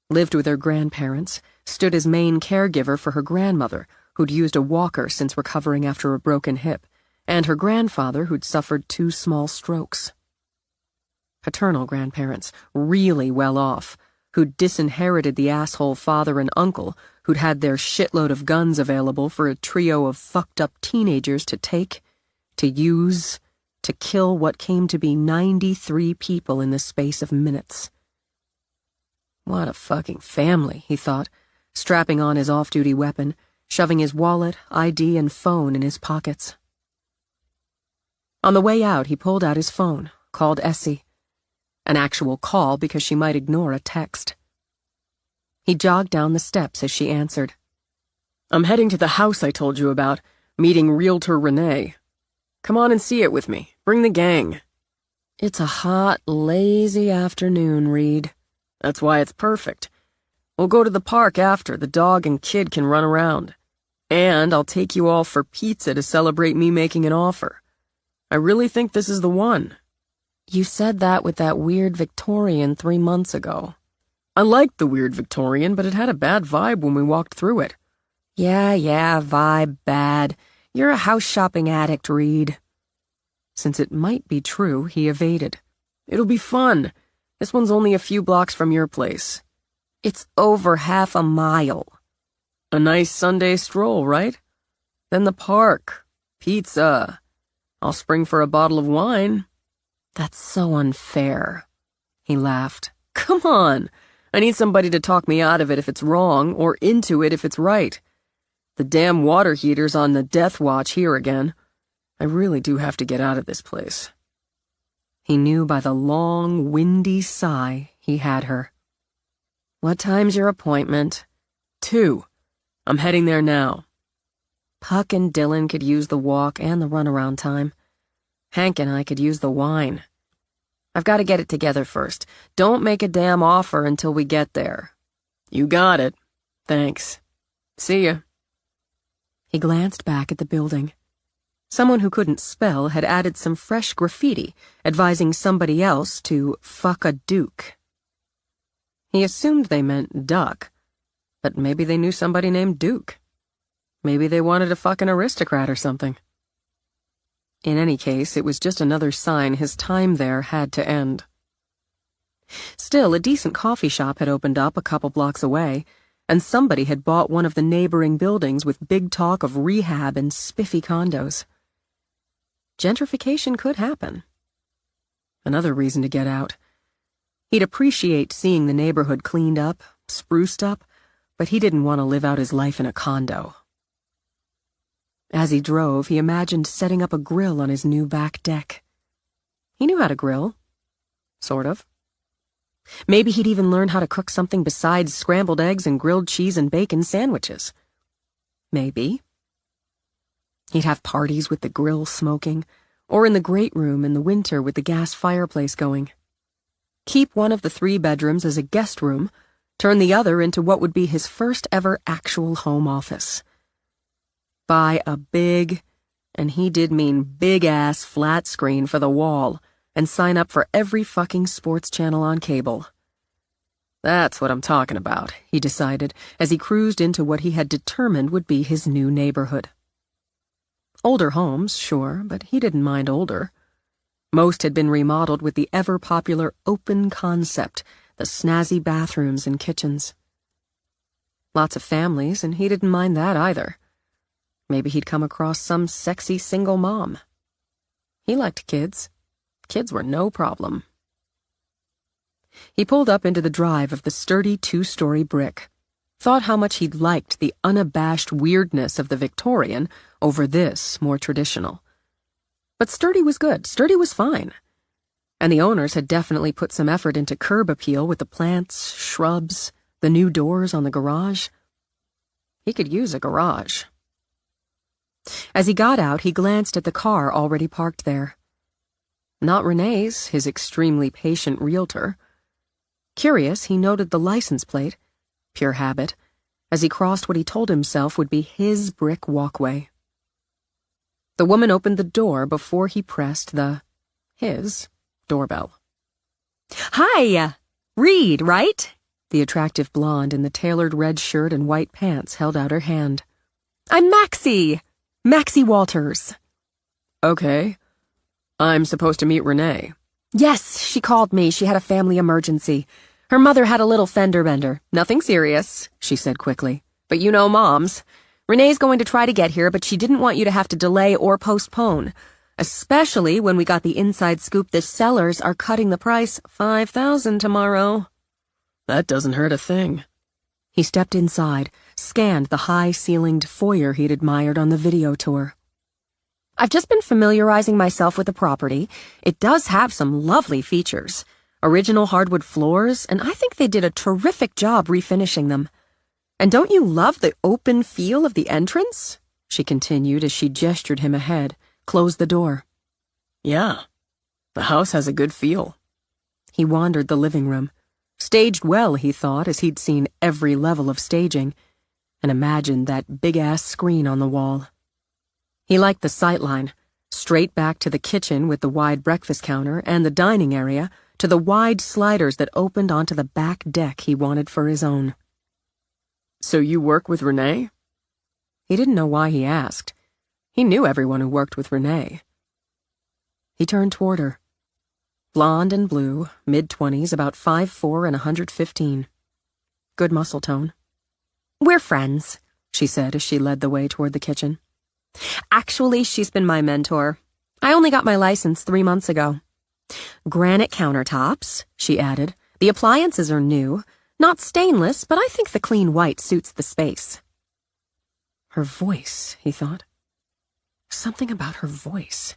C: Lived with her grandparents, stood as main caregiver for her grandmother, who'd used a walker since recovering after a broken hip, and her grandfather who'd suffered 2 small strokes. Paternal grandparents, really well off, who'd disinherited the asshole father and uncle, who'd had their shitload of guns available for a trio of fucked-up teenagers to take, to use, to kill what came to be 93 people in the space of minutes. What a fucking family, he thought, strapping on his off-duty weapon, shoving his wallet, ID, and phone in his pockets. On the way out, he pulled out his phone, called Essie. An actual call because she might ignore a text. He jogged down the steps as she answered. "I'm heading to the house I told you about, meeting realtor Renee. Come on and see it with me. Bring the gang." "It's a hot, lazy afternoon, Reed." "That's why it's perfect. We'll go to the park after. The dog and kid can run around. And I'll take you all for pizza to celebrate me making an offer. I really think this is the one." "You said that with that weird Victorian 3 months ago." "I liked the weird Victorian, but it had a bad vibe when we walked through it." Yeah, vibe bad. You're a house-shopping addict, Reed." Since it might be true, he evaded. "It'll be fun. This one's only a few blocks from your place." "It's over half a mile." "A nice Sunday stroll, right? Then the park. Pizza. I'll spring for a bottle of wine." "That's so unfair." He laughed. "Come on. I need somebody to talk me out of it if it's wrong, or into it if it's right. The damn water heater's on the death watch here again. I really do have to get out of this place." He knew by the long, windy sigh he had her. "What time's your appointment?" 2. I'm heading there now." Puck and Dylan could use the walk and the runaround time. Hank and I could use the wine. I've got to get it together first. Don't make a damn offer until we get there." "You got it. Thanks. See ya." He glanced back at the building. Someone who couldn't spell had added some fresh graffiti advising somebody else to fuck a duke. He assumed they meant duck, but maybe they knew somebody named Duke. Maybe they wanted to fuck an aristocrat or something. In any case, it was just another sign his time there had to end. Still, a decent coffee shop had opened up a couple blocks away, and somebody had bought one of the neighboring buildings with big talk of rehab and spiffy condos. Gentrification could happen. Another reason to get out. He'd appreciate seeing the neighborhood cleaned up, spruced up, but he didn't want to live out his life in a condo. As he drove, he imagined setting up a grill on his new back deck. He knew how to grill. Sort of. Maybe he'd even learn how to cook something besides scrambled eggs and grilled cheese and bacon sandwiches. Maybe. He'd have parties with the grill smoking, or in the great room in the winter with the gas fireplace going. Keep one of the 3 bedrooms as a guest room, turn the other into what would be his first ever actual home office. Buy a big, and he did mean big-ass flat screen for the wall, and sign up for every fucking sports channel on cable. That's what I'm talking about, he decided, as he cruised into what he had determined would be his new neighborhood. Older homes, sure, but he didn't mind older. Most had been remodeled with the ever-popular open concept, the snazzy bathrooms and kitchens. Lots of families, and he didn't mind that either. Maybe he'd come across some sexy single mom. He liked kids. Kids were no problem. He pulled up into the drive of the sturdy 2-story brick. thought how much he'd liked the unabashed weirdness of the Victorian over this, more traditional. But sturdy was good, sturdy was fine. And the owners had definitely put some effort into curb appeal with the plants, shrubs, the new doors on the garage. He could use a garage. As he got out, he glanced at the car already parked there. Not Renee's, his extremely patient realtor. Curious, he noted the license plate, pure habit, as he crossed what he told himself would be his brick walkway. The woman opened the door before he pressed his doorbell.
B: Hi, Reed, right?
C: The attractive blonde in the tailored red shirt and white pants held out her hand.
B: I'm Maxie Walters.
D: Okay. I'm supposed to meet Renee.
B: Yes, she called me. She had a family emergency. Her mother had a little fender bender. Nothing serious, she said quickly. But you know moms. Renee's going to try to get here, but she didn't want you to have to delay or postpone. Especially when we got the inside scoop the sellers are cutting the price $5,000 tomorrow.
D: That doesn't hurt a thing.
C: He stepped inside, scanned the high-ceilinged foyer he'd admired on the video tour.
B: I've just been familiarizing myself with the property. It does have some lovely features. Original hardwood floors, and I think they did a terrific job refinishing them. And don't you love the open feel of the entrance?
C: She continued as she gestured him ahead, closed the door.
D: Yeah, the house has a good feel.
C: He wandered the living room. Staged well, he thought, as he'd seen every level of staging, and imagined that big-ass screen on the wall. He liked the sightline, straight back to the kitchen with the wide breakfast counter and the dining area, to the wide sliders that opened onto the back deck he wanted for his own.
D: So you work with Renee?
C: He didn't know why he asked. He knew everyone who worked with Renee. He turned toward her. Blonde and blue, mid-20s, about 5'4" and 115. Good muscle tone.
B: We're friends,
C: she said as she led the way toward the kitchen.
B: Actually, she's been my mentor. I only got my license 3 months ago. Granite countertops, she added. The appliances are new. Not stainless, but I think the clean white suits the space.
C: Her voice, he thought. Something about her voice.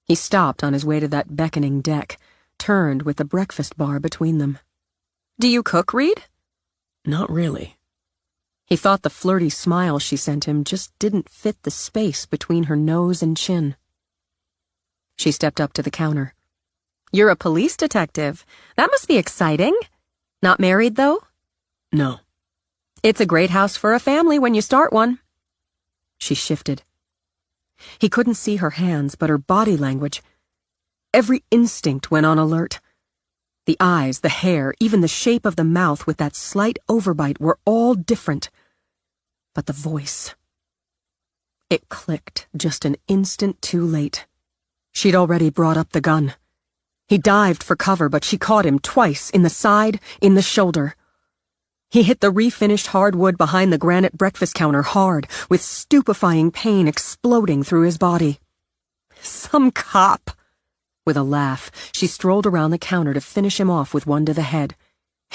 C: He stopped on his way to that beckoning deck, turned with the breakfast bar between them.
B: Do you cook, Reed?
D: Not really.
C: He thought the flirty smile she sent him just didn't fit the space between her nose and chin. She stepped up to the counter.
B: You're a police detective. That must be exciting. Not married, though?
D: No.
B: It's a great house for a family when you start one.
C: She shifted. He couldn't see her hands, but her body language. Every instinct went on alert. The eyes, the hair, even the shape of the mouth with that slight overbite were all different. But the voice. It clicked just an instant too late. She'd already brought up the gun. He dived for cover, but she caught him twice, in the side, in the shoulder. He hit the refinished hardwood behind the granite breakfast counter hard, with stupefying pain exploding through his body.
B: Some cop.
C: With a laugh, she strolled around the counter to finish him off with one to the head.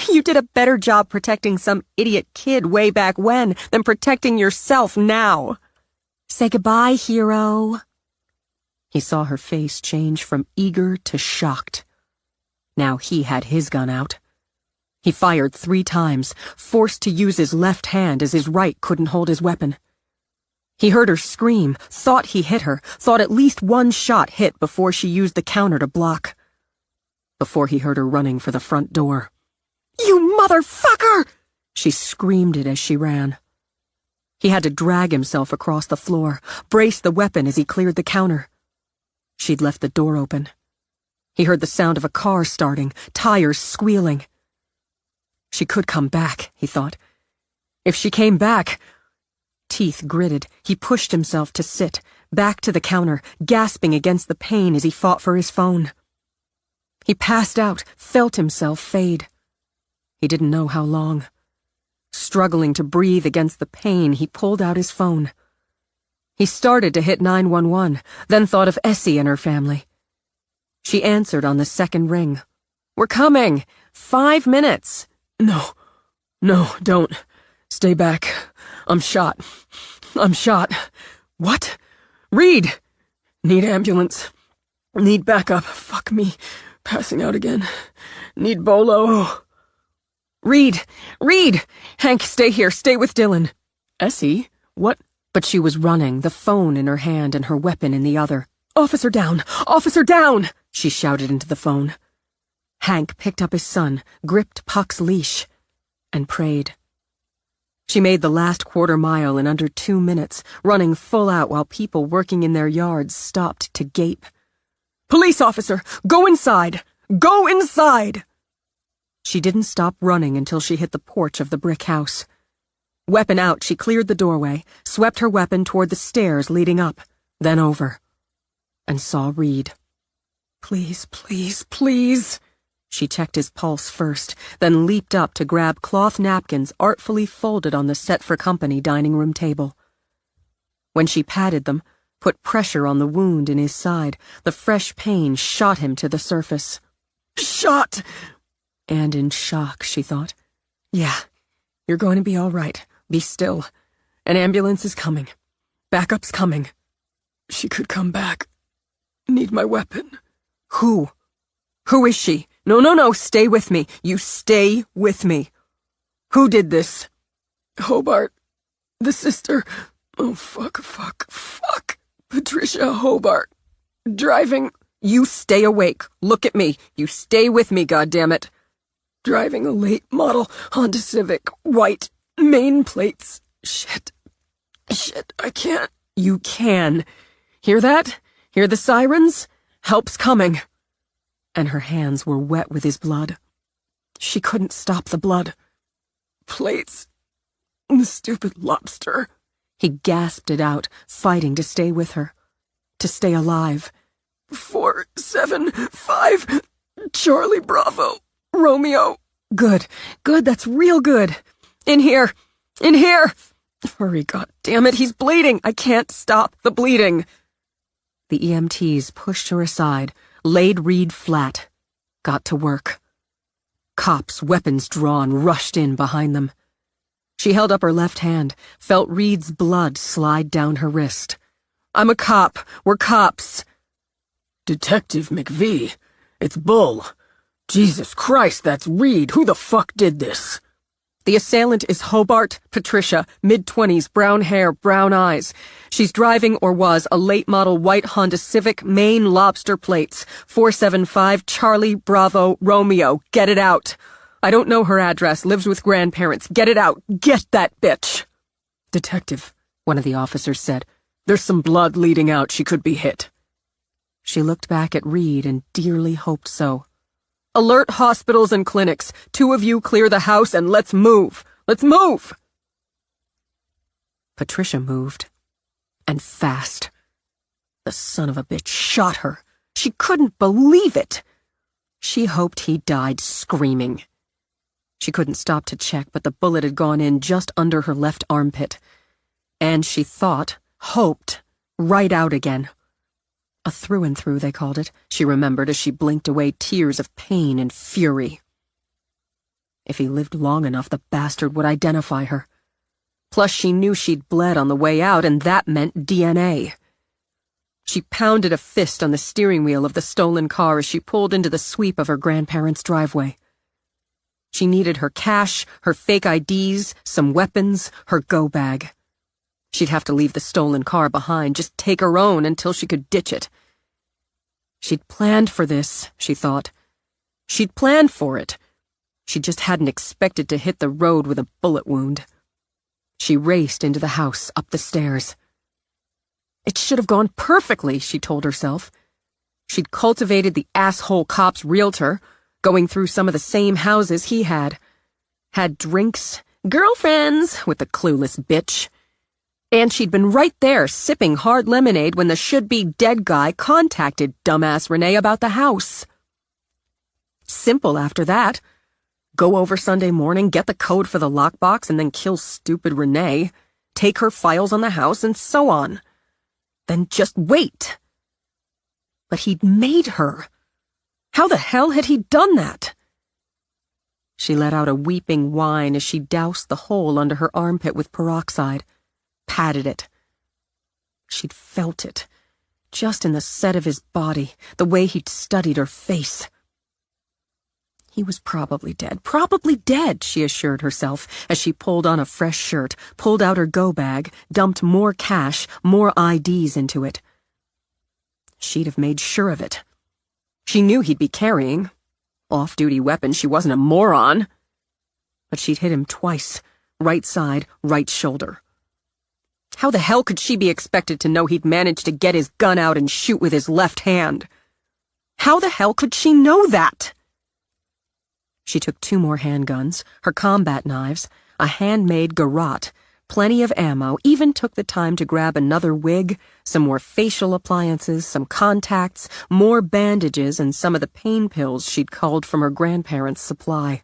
B: You did a better job protecting some idiot kid way back when than protecting yourself now. Say goodbye, hero.
C: He saw her face change from eager to shocked. Now he had his gun out. He fired 3 times, forced to use his left hand as his right couldn't hold his weapon. He heard her scream, thought he hit her, thought at least one shot hit before she used the counter to block. Before he heard her running for the front door.
B: You motherfucker!
C: She screamed it as she ran. He had to drag himself across the floor, brace the weapon as he cleared the counter. She'd left the door open. He heard the sound of a car starting, tires squealing. She could come back, he thought. If she came back... Teeth gritted, he pushed himself to sit, back to the counter, gasping against the pain as he fought for his phone. He passed out, felt himself fade. He didn't know how long. Struggling to breathe against the pain, he pulled out his phone. He started to hit 911, then thought of Essie and her family. She answered on the second ring.
B: We're coming. 5 minutes.
D: No, don't. Stay back. I'm shot. I'm shot. What? Reed! Need ambulance. Need backup. Fuck me. Passing out again. Need bolo. Reed! Reed! Hank, stay here. Stay with Dylan. Essie? What? But she was running, the phone in her hand and her weapon in the other. Officer down! Officer down! She shouted into the phone. Hank picked up his son, gripped Puck's leash, and prayed. She made the last quarter-mile in under 2 minutes, running full out while people working in their yards stopped to gape. Police officer! Go inside! Go inside! She didn't stop running until she hit the porch of the brick house. Weapon out, she cleared the doorway, swept her weapon toward the stairs leading up, then over, and saw Reed. Please, please, please. She checked his pulse first, then leaped up to grab cloth napkins artfully folded on the set-for-company dining room table. When she patted them, put pressure on the wound in his side, the fresh pain shot him to the surface. Shot! And in shock, she thought. Yeah, you're going to be all right. Be still. An ambulance is coming. Backup's coming. She could come back. Need my weapon. Who? Who is she? No, stay with me. You stay with me. Who did this? Hobart. The sister. Oh, fuck. Patricia Hobart. Driving. You stay awake. Look at me. You stay with me, goddammit. Driving a late model Honda Civic. White. Main plates. Shit, I can't. You can. Hear that? Hear the sirens? Help's coming. And her hands were wet with his blood. She couldn't stop the blood. Plates. The stupid lobster. He gasped it out, fighting to stay with her. To stay alive. 475. Charlie Bravo. Romeo. Good, that's real good. In here. Hurry, goddammit, he's bleeding. I can't stop the bleeding. The EMTs pushed her aside, laid Reed flat, got to work. Cops, weapons drawn, rushed in behind them. She held up her left hand, felt Reed's blood slide down her wrist. I'm a cop. We're cops. Detective McVee. It's Bull. Jesus Christ, that's Reed. Who the fuck did this? The assailant is Hobart Patricia, mid-20s, brown hair, brown eyes. She's driving, or was, a late-model white Honda Civic, Maine lobster plates, 475 Charlie Bravo Romeo. Get it out. I don't know her address, lives with grandparents. Get it out. Get that bitch. Detective, one of the officers said. There's some blood leading out. She could be hit. She looked back at Reed and dearly hoped so. Alert hospitals and clinics. 2 of you clear the house and let's move. Let's move! Patricia moved. And fast. The son of a bitch shot her. She couldn't believe it. She hoped he died screaming. She couldn't stop to check, but the bullet had gone in just under her left armpit. And she thought, hoped, right out again. A through-and-through, they called it, she remembered as she blinked away tears of pain and fury. If he lived long enough, the bastard would identify her. Plus, she knew she'd bled on the way out, and that meant DNA. She pounded a fist on the steering wheel of the stolen car as she pulled into the sweep of her grandparents' driveway. She needed her cash, her fake IDs, some weapons, her go-bag. She'd have to leave the stolen car behind, just take her own until she could ditch it. She'd planned for this, she thought. She'd planned for it. She just hadn't expected to hit the road with a bullet wound. She raced into the house, up the stairs. It should have gone perfectly, she told herself. She'd cultivated the asshole cop's realtor, going through some of the same houses he had. Had drinks, girlfriends with the clueless bitch. And she'd been right there sipping hard lemonade when the should-be dead guy contacted dumbass Renee about the house. Simple after that. Go over Sunday morning, get the code for the lockbox, and then kill stupid Renee, take her files on the house, and so on. Then just wait. But he'd made her. How the hell had he done that?
C: She let out a weeping whine as she doused the hole under her armpit with peroxide, patted it. She'd felt it, just in the set of his body, the way he'd studied her face. He was probably dead, she assured herself as she pulled on a fresh shirt, pulled out her go bag, dumped more cash, more IDs into it. She'd have made sure of it. She knew he'd be carrying off-duty weapons. She wasn't a moron. But she'd hit him twice, right side, right shoulder. How the hell could she be expected to know he'd managed to get his gun out and shoot with his left hand? How the hell could she know that? She took 2 more handguns, her combat knives, a handmade garrote, plenty of ammo, even took the time to grab another wig, some more facial appliances, some contacts, more bandages, and some of the pain pills she'd culled from her grandparents' supply.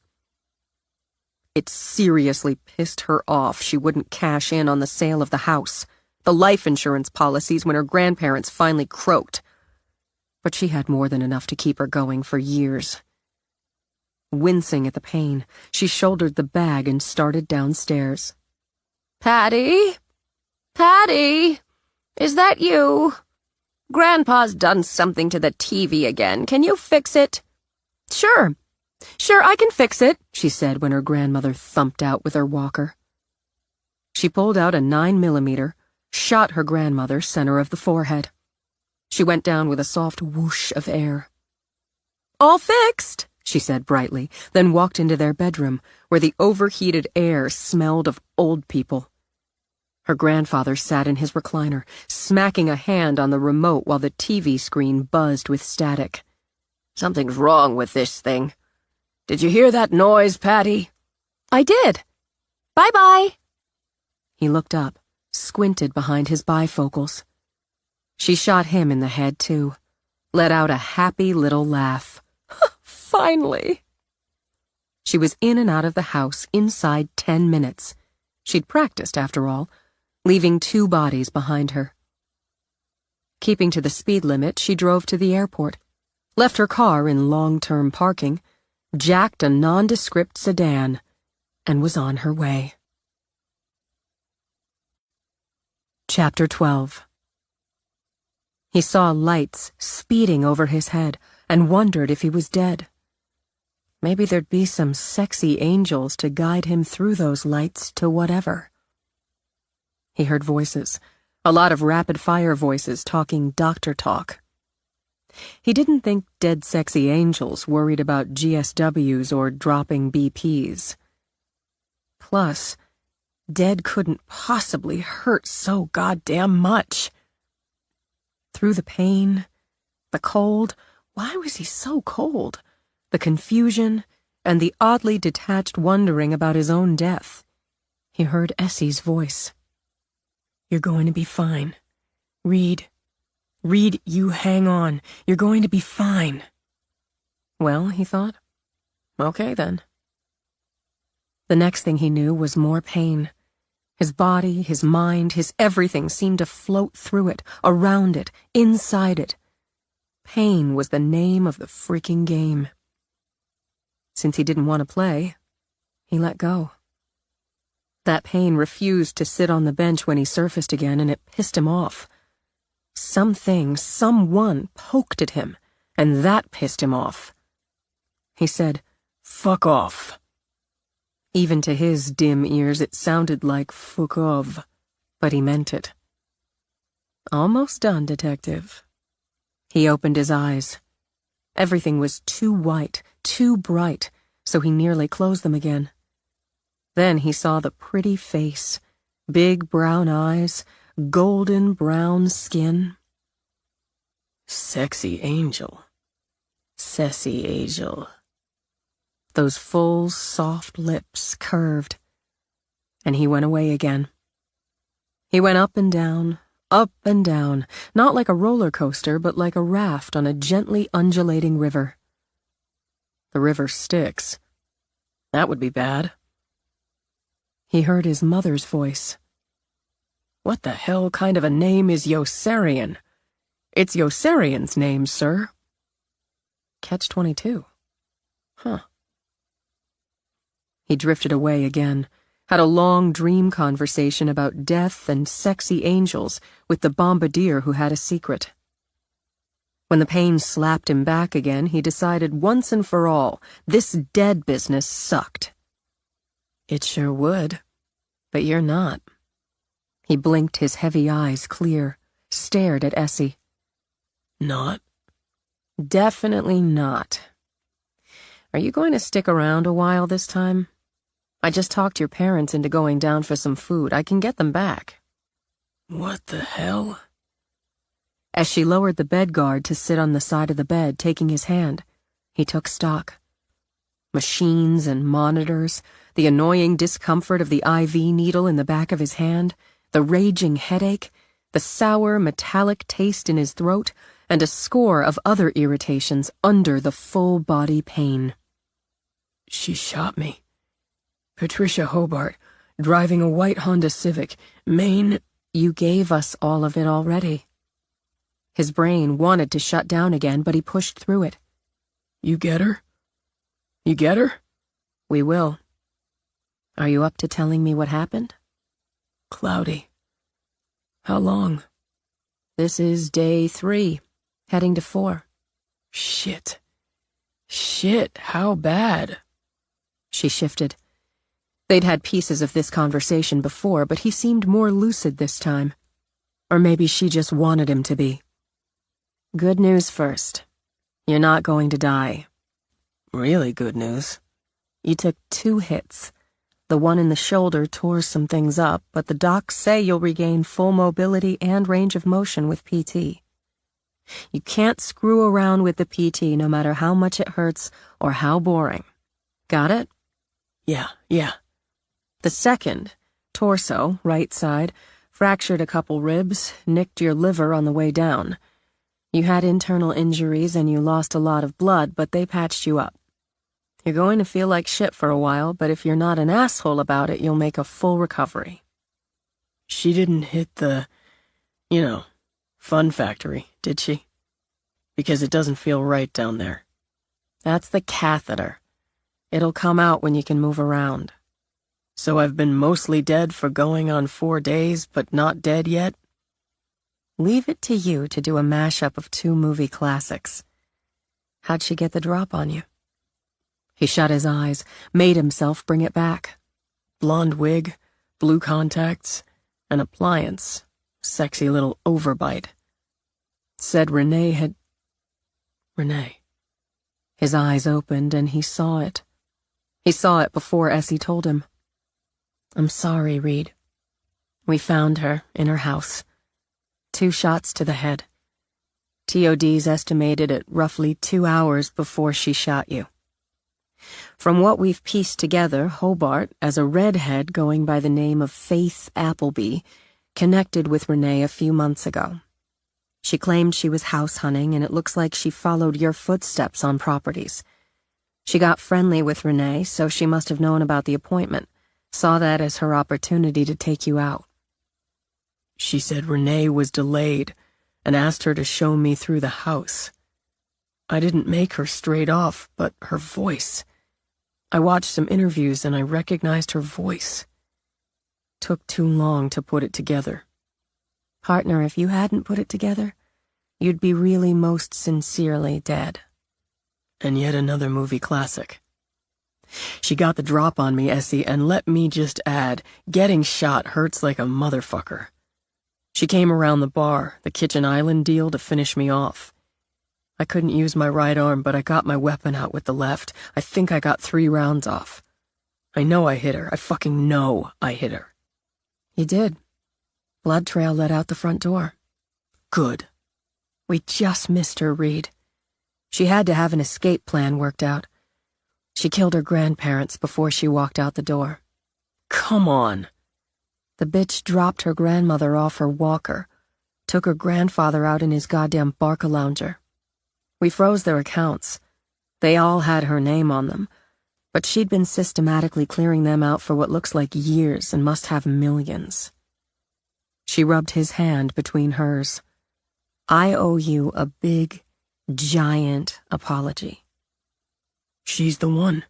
C: It seriously pissed her off she wouldn't cash in on the sale of the house, the life insurance policies when her grandparents finally croaked. But she had more than enough to keep her going for years. Wincing at the pain, she shouldered the bag and started downstairs.
A: Patty? Patty? Is that you? Grandpa's done something to the TV again. Can you fix it?
C: Sure, I can fix it, she said when her grandmother thumped out with her walker. She pulled out a 9mm, shot her grandmother center of the forehead. She went down with a soft whoosh of air. All fixed, she said brightly, then walked into their bedroom, where the overheated air smelled of old people. Her grandfather sat in his recliner, smacking a hand on the remote while the TV screen buzzed with static.
A: Something's wrong with this thing. Did you hear that noise, Patty?
C: I did.
A: Bye-bye.
C: He looked up, squinted behind his bifocals. She shot him in the head, too, let out a happy little laugh. Finally. She was in and out of the house inside 10 minutes. She'd practiced, after all, leaving 2 bodies behind her. Keeping to the speed limit, she drove to the airport, left her car in long-term parking, jacked a nondescript sedan, and was on her way. Chapter 12. He saw lights speeding over his head and wondered if he was dead. Maybe there'd be some sexy angels to guide him through those lights to whatever. He heard voices, a lot of rapid-fire voices talking doctor talk. He didn't think dead sexy angels worried about GSWs or dropping BPs. Plus, dead couldn't possibly hurt so goddamn much. Through the pain, the cold, why was he so cold? The confusion, and the oddly detached wondering about his own death, he heard Essie's voice. You're going to be fine. Reed, you hang on. You're going to be fine. Well, he thought, okay then. The next thing he knew was more pain. His body, his mind, his everything seemed to float through it, around it, inside it. Pain was the name of the freaking game. Since he didn't want to play, he let go. That pain refused to sit on the bench when he surfaced again, and it pissed him off. Something, someone poked at him, and that pissed him off. He said, "Fuck off." Even to his dim ears it sounded like "fuck off," but he meant it. Almost done, Detective. He opened his eyes. Everything was too white, too bright, so he nearly closed them again. Then he saw the pretty face, big brown eyes, golden brown skin. Sexy angel. Sassy angel. Those full, soft lips curved. And he went away again. He went up and down, not like a roller coaster, but like a raft on a gently undulating river. The river Styx. That would be bad. He heard his mother's voice. What the hell kind of a name is Yossarian? It's Yossarian's name, sir. Catch-22. Huh. He drifted away again, had a long dream conversation about death and sexy angels with the bombardier who had a secret. When the pain slapped him back again, he decided once and for all, this dead business sucked. It sure would, but you're not. He blinked his heavy eyes clear, stared at Essie. Not? Definitely not. Are you going to stick around a while this time? I just talked your parents into going down for some food. I can get them back. What the hell? As she lowered the bed guard to sit on the side of the bed, taking his hand, he took stock. Machines and monitors, the annoying discomfort of the IV needle in the back of his hand, the raging headache, the sour, metallic taste in his throat, and a score of other irritations under the full-body pain. She shot me. Patricia Hobart, driving a white Honda Civic, Maine. You gave us all of it already. His brain wanted to shut down again, but he pushed through it. You get her? You get her? We will. Are you up to telling me what happened? Cloudy. How long? This is day 3, heading to 4. Shit. Shit, how bad? She shifted. They'd had pieces of this conversation before, but he seemed more lucid this time. Or maybe she just wanted him to be. Good news first. You're not going to die. Really good news. You took 2 hits. The one in the shoulder tore some things up, but the docs say you'll regain full mobility and range of motion with PT. You can't screw around with the PT no matter how much it hurts or how boring. Got it? Yeah. The second, torso, right side, fractured a couple ribs, nicked your liver on the way down. You had internal injuries and you lost a lot of blood, but they patched you up. You're going to feel like shit for a while, but if you're not an asshole about it, you'll make a full recovery. She didn't hit the, fun factory, did she? Because it doesn't feel right down there. That's the catheter. It'll come out when you can move around. So I've been mostly dead for going on 4 days, but not dead yet? Leave it to you to do a mashup of 2 movie classics. How'd she get the drop on you? He shut his eyes, made himself bring it back. Blonde wig, blue contacts, an appliance, sexy little overbite. Said Renee had... Renee. His eyes opened and he saw it. He saw it before Essie told him. I'm sorry, Reed. We found her in her house. 2 shots to the head. TOD's estimated at roughly 2 hours before she shot you. From what we've pieced together, Hobart, as a redhead going by the name of Faith Appleby, connected with Renee a few months ago. She claimed she was house hunting, and it looks like she followed your footsteps on properties. She got friendly with Renee, so she must have known about the appointment, saw that as her opportunity to take you out. She said Renee was delayed and asked her to show me through the house. I didn't make her straight off, but her voice. I watched some interviews and I recognized her voice. Took too long to put it together. Partner, if you hadn't put it together, you'd be really most sincerely dead. And yet another movie classic. She got the drop on me, Essie, and let me just add, getting shot hurts like a motherfucker. She came around the bar, the kitchen island deal, to finish me off. I couldn't use my right arm, but I got my weapon out with the left. I think I got 3 rounds off. I know I hit her. I fucking know I hit her. You did. Blood trail led out the front door. Good. We just missed her, Reed. She had to have an escape plan worked out. She killed her grandparents before she walked out the door. Come on. The bitch dropped her grandmother off her walker, took her grandfather out in his goddamn Barcalounger. We froze their accounts. They all had her name on them, but she'd been systematically clearing them out for what looks like years and must have millions. She rubbed his hand between hers. I owe you a big, giant apology. She's the one.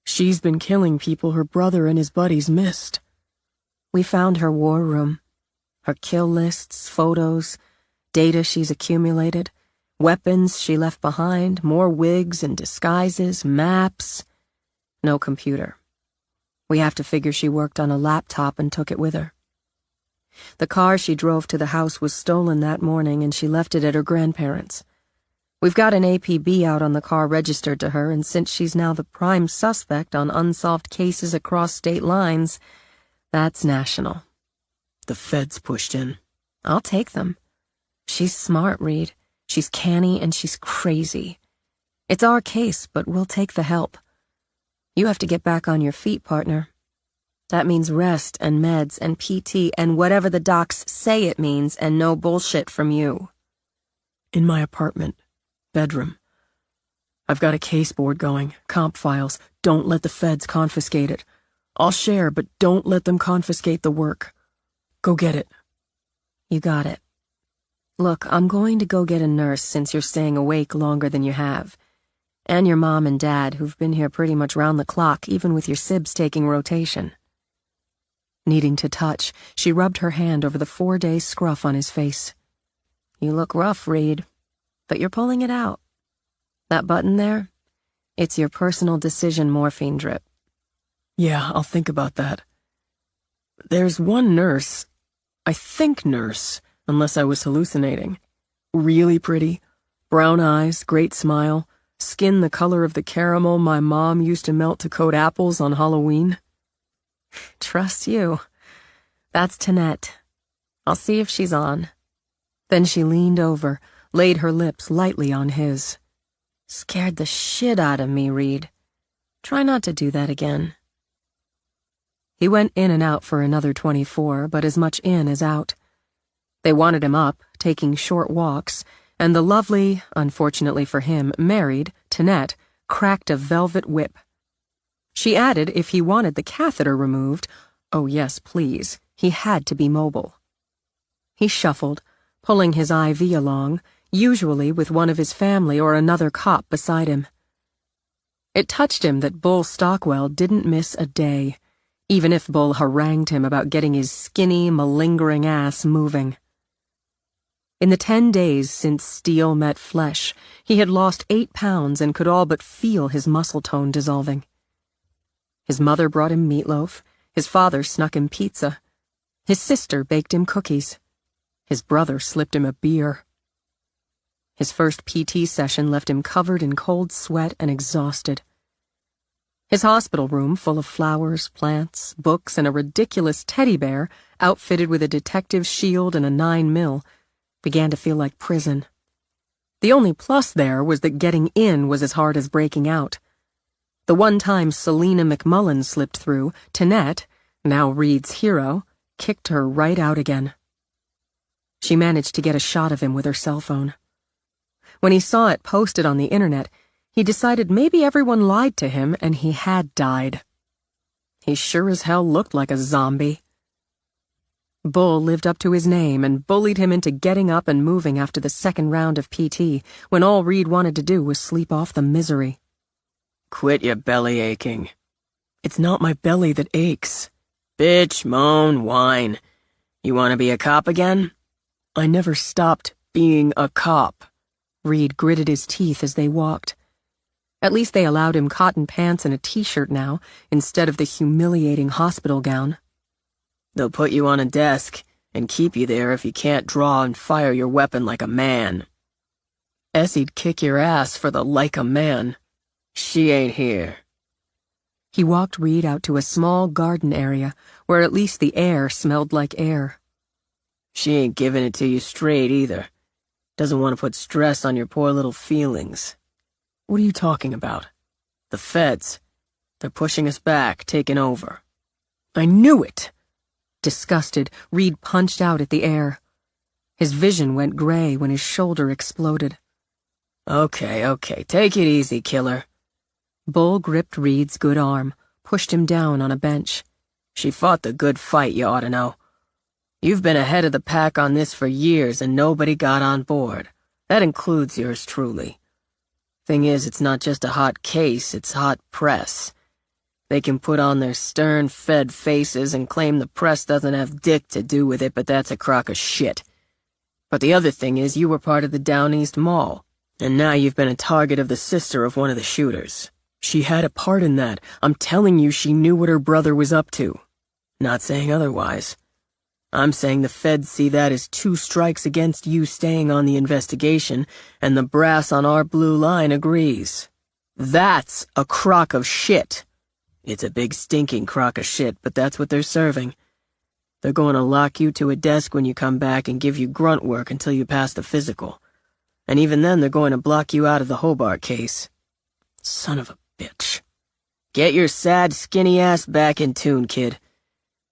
D: She's been killing people her brother and his buddies missed.
B: We found her war room. Her kill lists, photos, data she's accumulated, weapons she left behind, more wigs and disguises, maps. No computer. We have to figure she worked on a laptop and took it with her. The car she drove to the house was stolen that morning, and she left it at her grandparents'. We've got an APB out on the car registered to her, and since she's now the prime suspect on unsolved cases across state lines, that's national.
D: The feds pushed in.
B: I'll take them. She's smart, Reed. She's canny and she's crazy. It's our case, but we'll take the help. You have to get back on your feet, partner. That means rest and meds and PT and whatever the docs say it means, and no bullshit from you.
D: In my apartment. Bedroom. I've got a case board going, comp files. Don't let the feds confiscate it. I'll share, but don't let them confiscate the work. Go get it.
B: You got it. Look, I'm going to go get a nurse since you're staying awake longer than you have. And your mom and dad, who've been here pretty much round the clock, even with your sibs taking rotation. Needing to touch, she rubbed her hand over the 4-day scruff on his face. You look rough, Reed, but you're pulling it out. That button there? It's your personal decision morphine drip.
D: Yeah, I'll think about that. There's one nurse, I think nurse, unless I was hallucinating. Really pretty, brown eyes, great smile, skin the color of the caramel my mom used to melt to coat apples on Halloween.
B: Trust you. That's Tanette. I'll see if she's on. Then she leaned over, laid her lips lightly on his. Scared the shit out of me, Reed. Try not to do that again. He went in and out for another 24, but as much in as out. They wanted him up, taking short walks, and the lovely, unfortunately for him, married, Tanette, cracked a velvet whip. She added if he wanted the catheter removed, oh yes, please, he had to be mobile. He shuffled, pulling his IV along, usually with one of his family or another cop beside him. It touched him that Bull Stockwell didn't miss a day, even if Bull harangued him about getting his skinny, malingering ass moving. In the 10 days since steel met flesh, he had lost 8 pounds and could all but feel his muscle tone dissolving. His mother brought him meatloaf, his father snuck him pizza, his sister baked him cookies, his brother slipped him a beer. His first PT session left him covered in cold sweat and exhausted. His hospital room, full of flowers, plants, books, and a ridiculous teddy bear outfitted with a detective's shield and a 9mm, began to feel like prison. The only plus there was that getting in was as hard as breaking out. The one time Selena McMullen slipped through, Tanette, now Reed's hero, kicked her right out again. She managed to get a shot of him with her cell phone. When he saw it posted on the internet, he decided maybe everyone lied to him and he had died. He sure as hell looked like a zombie. Bull lived up to his name and bullied him into getting up and moving after the second round of PT, when all Reed wanted to do was sleep off the misery.
D: Quit your belly aching. It's not my belly that aches. Bitch, moan, whine. You want to be a cop again? I never stopped being a cop.
B: Reed gritted his teeth as they walked. At least they allowed him cotton pants and a t-shirt now, instead of the humiliating hospital gown.
D: They'll put you on a desk and keep you there if you can't draw and fire your weapon like a man. Essie'd kick your ass for the like a man. She ain't here.
B: He walked Reed out to a small garden area where at least the air smelled like air.
D: She ain't giving it to you straight either. Doesn't want to put stress on your poor little feelings. What are you talking about? The feds. They're pushing us back, taking over. I knew it!
B: Disgusted, Reed punched out at the air. His vision went gray when his shoulder exploded.
D: Okay, take it easy, killer.
B: Bull gripped Reed's good arm, pushed him down on a bench.
D: She fought the good fight, you ought to know. You've been ahead of the pack on this for years and nobody got on board. That includes yours truly. Thing is, it's not just a hot case, it's hot press. They can put on their stern, fed faces and claim the press doesn't have dick to do with it, but that's a crock of shit. But the other thing is you were part of the Down East Mall, and now you've been a target of the sister of one of the shooters. She had a part in that. I'm telling you, she knew what her brother was up to. Not saying otherwise. I'm saying the feds see that as 2 strikes against you staying on the investigation, and the brass on our blue line agrees. That's a crock of shit. It's a big stinking crock of shit, but that's what they're serving. They're going to lock you to a desk when you come back and give you grunt work until you pass the physical. And even then they're going to block you out of the Hobart case. Son of a bitch. Get your sad, skinny ass back in tune, kid.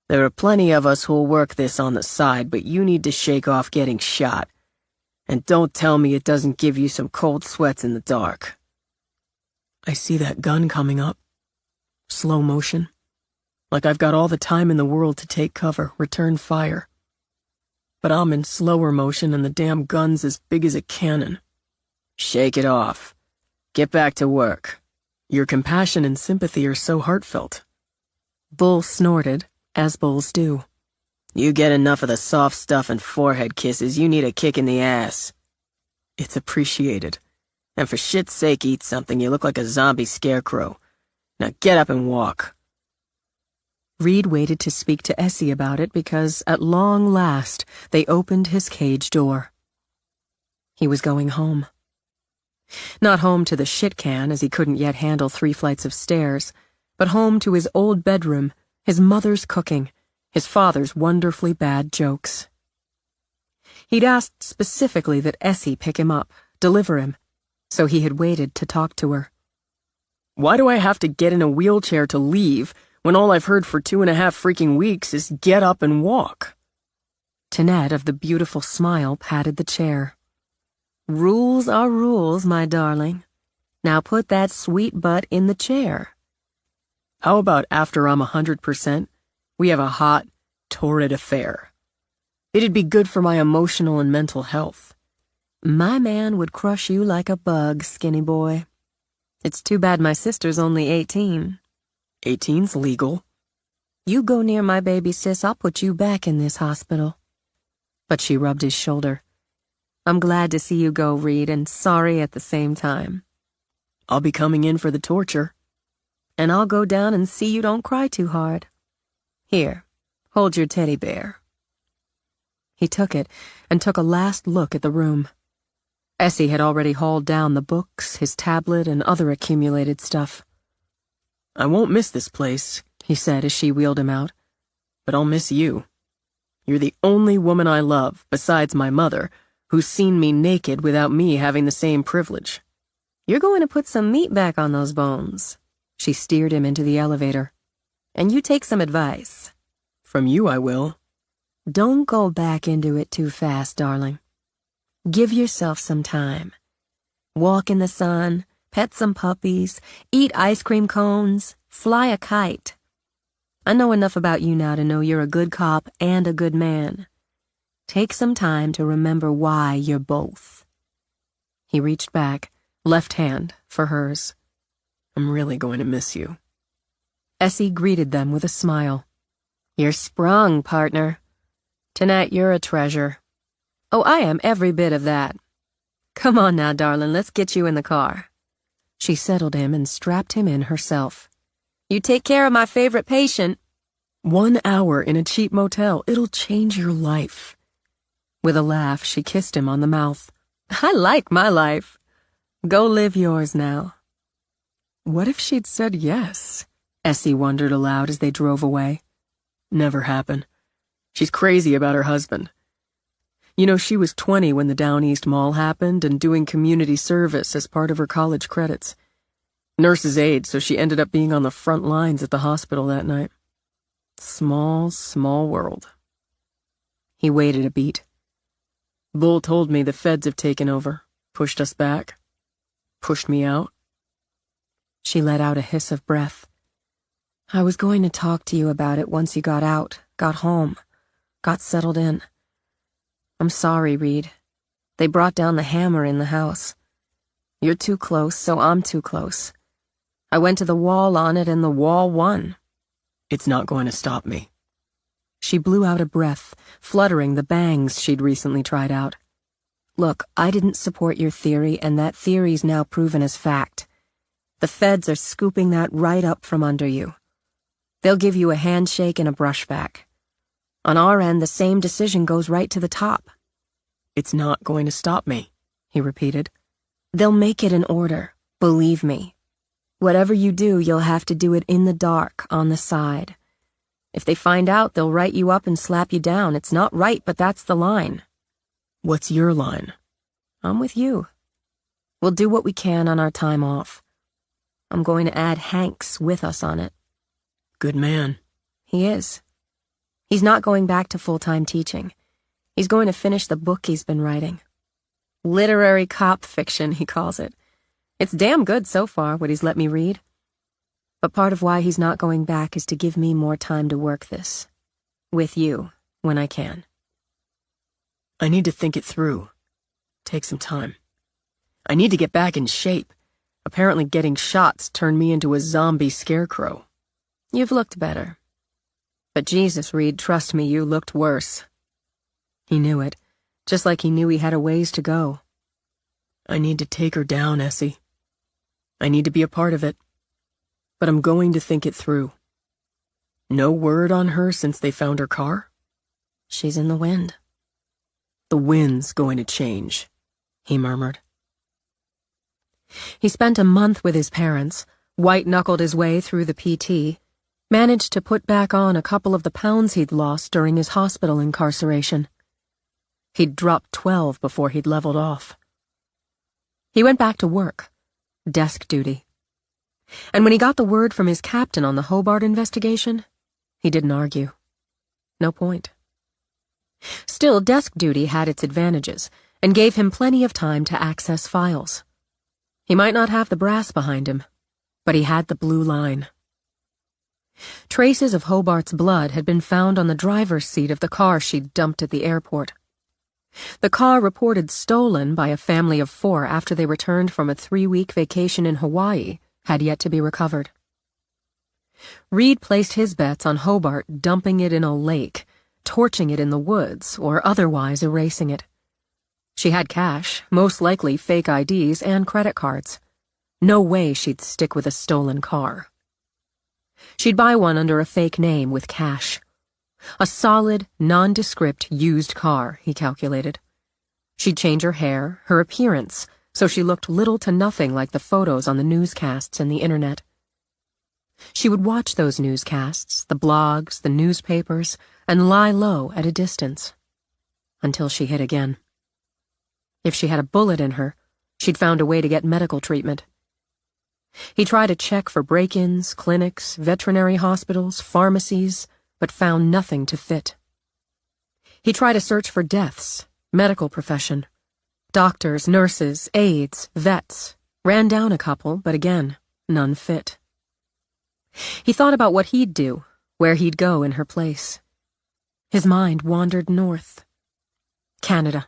D: There are plenty of us who'll work this on the side, but you need to shake off getting shot. And don't tell me it doesn't give you some cold sweats in the dark. I see that gun coming up. Slow motion. Like I've got all the time in the world to take cover, return fire. But I'm in slower motion and the damn gun's as big as a cannon. Shake it off. Get back to work. Your compassion and sympathy are so heartfelt.
C: Bull snorted, as bulls do.
D: You get enough of the soft stuff and forehead kisses, you need a kick in the ass.
C: It's appreciated.
D: And for shit's sake, eat something. You look like a zombie scarecrow. Now get up and walk.
C: Reed waited to speak to Essie about it because, at long last, they opened his cage door. He was going home. Not home to the shit can, as he couldn't yet handle 3 flights of stairs, but home to his old bedroom, his mother's cooking, his father's wonderfully bad jokes. He'd asked specifically that Essie pick him up, deliver him, so he had waited to talk to her.
D: Why do I have to get in a wheelchair to leave when all I've heard for 2.5 freaking weeks is get up and walk?
C: Tinette of the beautiful smile patted the chair. Rules are rules, my darling. Now put that sweet butt in the chair.
D: How about after I'm 100%, we have a hot, torrid affair? It'd be good for my emotional and mental health.
C: My man would crush you like a bug, skinny boy. It's too bad my sister's only 18.
D: 18's legal.
C: You go near my baby, sis, I'll put you back in this hospital. But she rubbed his shoulder. I'm glad to see you go, Reed, and sorry at the same time.
D: I'll be coming in for the torture.
C: And I'll go down and see you don't cry too hard. Here, hold your teddy bear. He took it and took a last look at the room. Essie had already hauled down the books, his tablet, and other accumulated stuff.
D: I won't miss this place,
C: he said as she wheeled him out.
D: But I'll miss you. You're the only woman I love, besides my mother, who's seen me naked without me having the same privilege.
C: You're going to put some meat back on those bones. She steered him into the elevator. And you take some advice.
D: From you I will.
C: Don't go back into it too fast, darling. Give yourself some time. Walk in the sun, pet some puppies, eat ice cream cones, fly a kite. I know enough about you now to know you're a good cop and a good man. Take some time to remember why you're both. He reached back, left hand for hers.
D: I'm really going to miss you.
C: Essie greeted them with a smile. You're sprung, partner. Tonight you're a treasure. Oh, I am every bit of that. Come on now, darling, let's get you in the car. She settled him and strapped him in herself. You take care of my favorite patient.
D: 1 hour in a cheap motel, it'll change your life.
C: With a laugh, she kissed him on the mouth. I like my life. Go live yours now.
D: What if she'd said yes?
C: Essie wondered aloud as they drove away.
D: Never happen. She's crazy about her husband. You know, she was 20 when the Down East Mall happened and doing community service as part of her college credits. Nurse's aide, so she ended up being on the front lines at the hospital that night. Small, small world.
C: He waited a beat.
D: Bull told me the feds have taken over, pushed us back, pushed me out.
C: She let out a hiss of breath. I was going to talk to you about it once you got out, got home, got settled in. I'm sorry, Reed. They brought down the hammer in the house. You're too close, so I'm too close.
B: I went to the wall on it and the wall won.
D: It's not going to stop me.
C: She blew out a breath, fluttering the bangs she'd recently tried out.
B: Look, I didn't support your theory, and that theory's now proven as fact. The feds are scooping that right up from under you. They'll give you a handshake and a brushback. On our end, the same decision goes right to the top.
D: It's not going to stop me,
C: he repeated.
B: They'll make it in order, believe me. Whatever you do, you'll have to do it in the dark, on the side. If they find out, they'll write you up and slap you down. It's not right, but that's the line.
D: What's your line?
B: I'm with you. We'll do what we can on our time off. I'm going to add Hanks with us on it.
D: Good man.
B: He is. He's not going back to full-time teaching. He's going to finish the book he's been writing. Literary cop fiction, he calls it. It's damn good so far, what he's let me read. But part of why he's not going back is to give me more time to work this. With you, when I can.
D: I need to think it through. Take some time. I need to get back in shape. Apparently getting shots turned me into a zombie scarecrow.
B: You've looked better. But Jesus, Reed, trust me, you looked worse.
C: He knew it, just like he knew he had a ways to go.
D: I need to take her down, Essie. I need to be a part of it. But I'm going to think it through. No word on her since they found her car?
B: She's in the wind.
D: The wind's going to change, he murmured.
C: He spent a month with his parents, white-knuckled his way through the PT, managed to put back on a couple of the pounds he'd lost during his hospital incarceration. He'd dropped 12 before he'd leveled off. He went back to work, desk duty. And when he got the word from his captain on the Hobart investigation, he didn't argue. No point. Still, desk duty had its advantages and gave him plenty of time to access files. He might not have the brass behind him, but he had the blue line. Traces of Hobart's blood had been found on the driver's seat of the car she'd dumped at the airport. The car reported stolen by a family of 4 after they returned from a 3-week vacation in Hawaii had yet to be recovered. Reed placed his bets on Hobart dumping it in a lake, torching it in the woods, or otherwise erasing it. She had cash, most likely fake IDs and credit cards. No way she'd stick with a stolen car. She'd buy one under a fake name with cash. A solid, nondescript used car, he calculated. She'd change her hair, her appearance, so she looked little to nothing like the photos on the newscasts and the internet. She would watch those newscasts, the blogs, the newspapers, and lie low at a distance. Until she hit again. If she had a bullet in her, she'd found a way to get medical treatment. He tried to check for break-ins, clinics, veterinary hospitals, pharmacies, but found nothing to fit. He tried to search for deaths, medical profession. Doctors, nurses, aides, vets. Ran down a couple, but again, none fit. He thought about what he'd do, where he'd go in her place. His mind wandered north. Canada.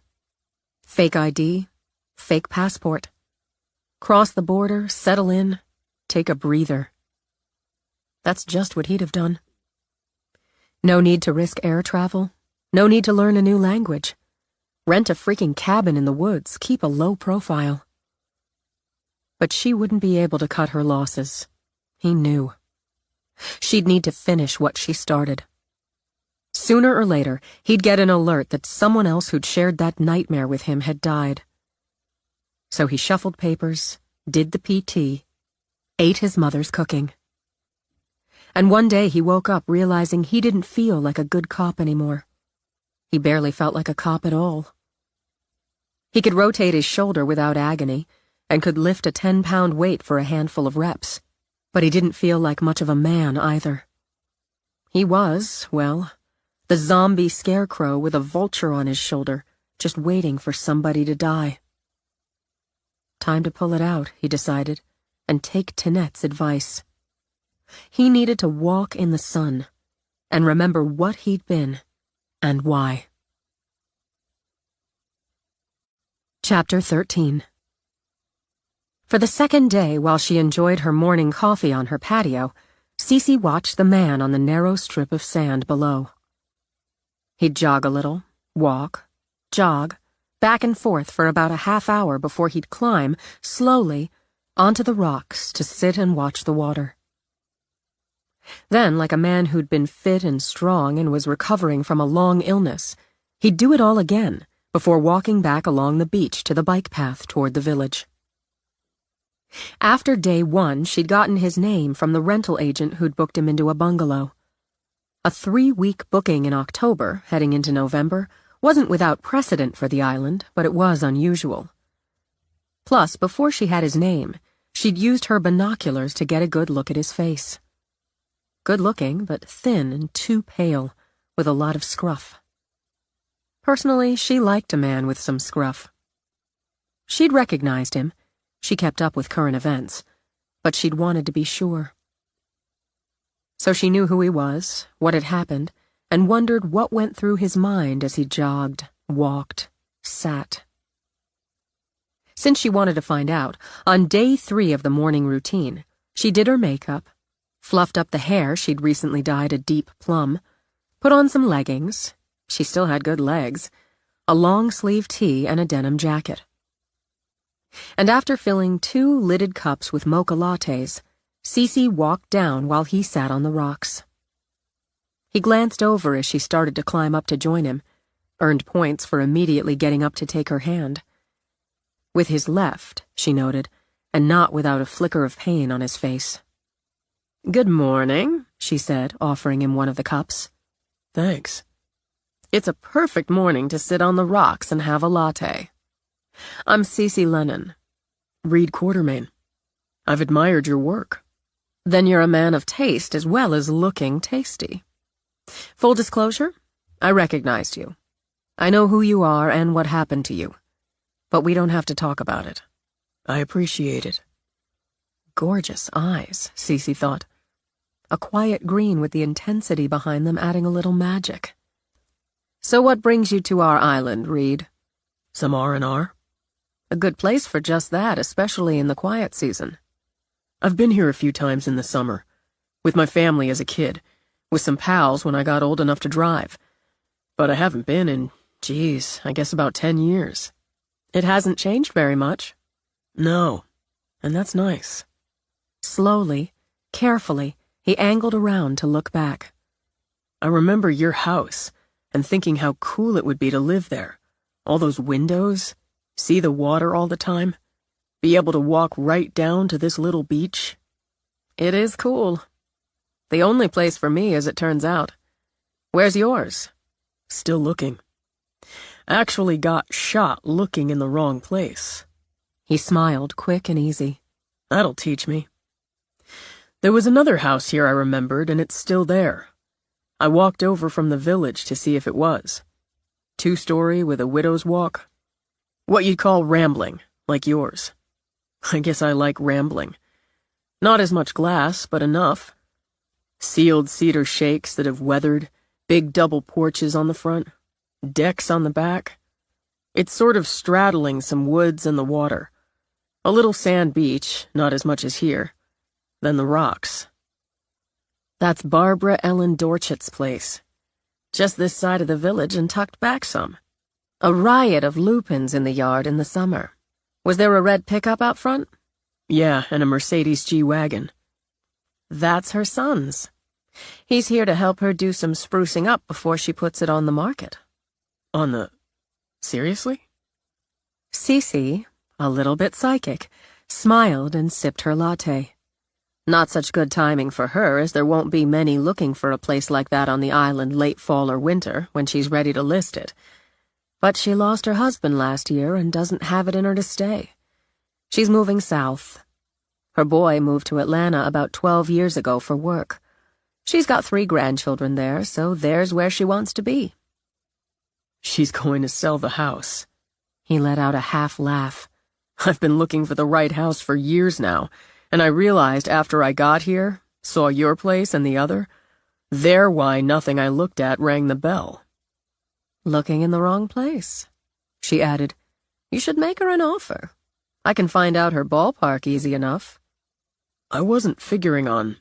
C: Fake ID, fake passport. Cross the border, settle in, take a breather. That's just what he'd have done. No need to risk air travel. No need to learn a new language. Rent a freaking cabin in the woods, keep a low profile. But she wouldn't be able to cut her losses. He knew. She'd need to finish what she started. Sooner or later, he'd get an alert that someone else who'd shared that nightmare with him had died. So he shuffled papers, did the PT, ate his mother's cooking. And one day he woke up realizing he didn't feel like a good cop anymore. He barely felt like a cop at all. He could rotate his shoulder without agony, and could lift a 10-pound weight for a handful of reps, but he didn't feel like much of a man either. He was, well, the zombie scarecrow with a vulture on his shoulder, just waiting for somebody to die. Time to pull it out, he decided, and take Tinette's advice. He needed to walk in the sun, and remember what he'd been, and why. Chapter 13.
B: For the second day, while she enjoyed her morning coffee on her patio, Cece watched the man on the narrow strip of sand below. He'd jog a little, walk, jog, back and forth for about a half hour before he'd climb, slowly, onto the rocks to sit and watch the water. Then, like a man who'd been fit and strong and was recovering from a long illness, he'd do it all again before walking back along the beach to the bike path toward the village. After day 1, she'd gotten his name from the rental agent who'd booked him into a bungalow. A 3-week booking in October, heading into November, wasn't without precedent for the island, but it was unusual. Plus, before she had his name, she'd used her binoculars to get a good look at his face. Good-looking, but thin and too pale, with a lot of scruff. Personally, she liked a man with some scruff. She'd recognized him. She kept up with current events, but she'd wanted to be sure. So she knew who he was, what had happened, and wondered what went through his mind as he jogged, walked, sat. Since she wanted to find out, on day 3 of the morning routine, she did her makeup, fluffed up the hair she'd recently dyed a deep plum, put on some leggings, she still had good legs, a long-sleeve tee and a denim jacket. And after filling 2 lidded cups with mocha lattes, Cece walked down while he sat on the rocks. He glanced over as she started to climb up to join him, earned points for immediately getting up to take her hand. With his left, she noted, and not without a flicker of pain on his face. "Good morning," she said, offering him one of the cups.
D: Thanks.
B: "It's a perfect morning to sit on the rocks and have a latte. I'm Cece Lennon."
D: Reed Quartermain. I've admired your work.
B: "Then you're a man of taste as well as looking tasty. Full disclosure, I recognized you. I know who you are and what happened to you. But we don't have to talk about it."
D: I appreciate it.
B: Gorgeous eyes, Cece thought. A quiet green with the intensity behind them adding a little magic. "So what brings you to our island, Reed?"
D: Some R&R?
B: A good place for just that, especially in the quiet season.
D: I've been here a few times in the summer, with my family as a kid, with some pals when I got old enough to drive. But I haven't been in, I guess about 10 years.
B: It hasn't changed very much.
D: No, and that's nice.
B: Slowly, carefully, he angled around to look back.
D: I remember your house, and thinking how cool it would be to live there. All those windows, see the water all the time, be able to walk right down to this little beach.
B: It is cool. The only place for me, as it turns out. Where's yours?
D: Still looking. Actually got shot looking in the wrong place.
B: He smiled, quick and easy.
D: That'll teach me. There was another house here I remembered, and it's still there. I walked over from the village to see if it was. 2-story with a widow's walk. What you'd call rambling, like yours. I guess I like rambling. Not as much glass, but enough. Sealed cedar shakes that have weathered, big double porches on the front, decks on the back. It's sort of straddling some woods and the water. A little sand beach, not as much as here. Then the rocks. That's Barbara Ellen Dorchett's place. Just this side of the village and tucked back some. A riot of lupins in the yard in the summer. Was there a red pickup out front? Yeah, and a Mercedes G-Wagon. That's her son's. He's here to help her do some sprucing up before she puts it on the market. On the... Seriously? Cece, a little bit psychic, smiled and sipped her latte. Not such good timing for her, as there won't be many looking for a place like that on the island late fall or winter when she's ready to list it. But she lost her husband last year and doesn't have it in her to stay. She's moving south. Her boy moved to Atlanta about 12 years ago for work. She's got 3 grandchildren there, so there's where she wants to be. She's going to sell the house. He let out a half laugh. I've been looking for the right house for years now, and I realized after I got here, saw your place and the other, they're why nothing I looked at rang the bell. Looking in the wrong place, she added. You should make her an offer. I can find out her ballpark easy enough. I wasn't figuring on...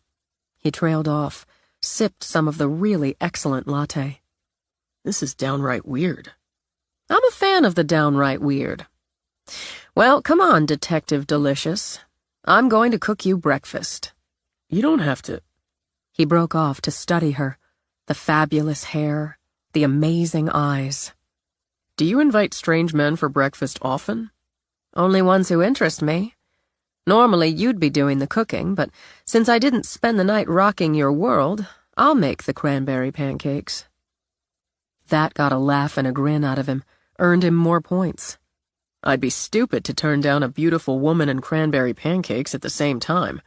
D: He trailed off, sipped some of the really excellent latte. This is downright weird. I'm a fan of the downright weird. Well, come on, Detective Delicious. I'm going to cook you breakfast. You don't have to... He broke off to study her, the fabulous hair, the amazing eyes. Do you invite strange men for breakfast often? Only ones who interest me. Normally you'd be doing the cooking, but since I didn't spend the night rocking your world, I'll make the cranberry pancakes. That got a laugh and a grin out of him, earned him more points. I'd be stupid to turn down a beautiful woman and cranberry pancakes at the same time.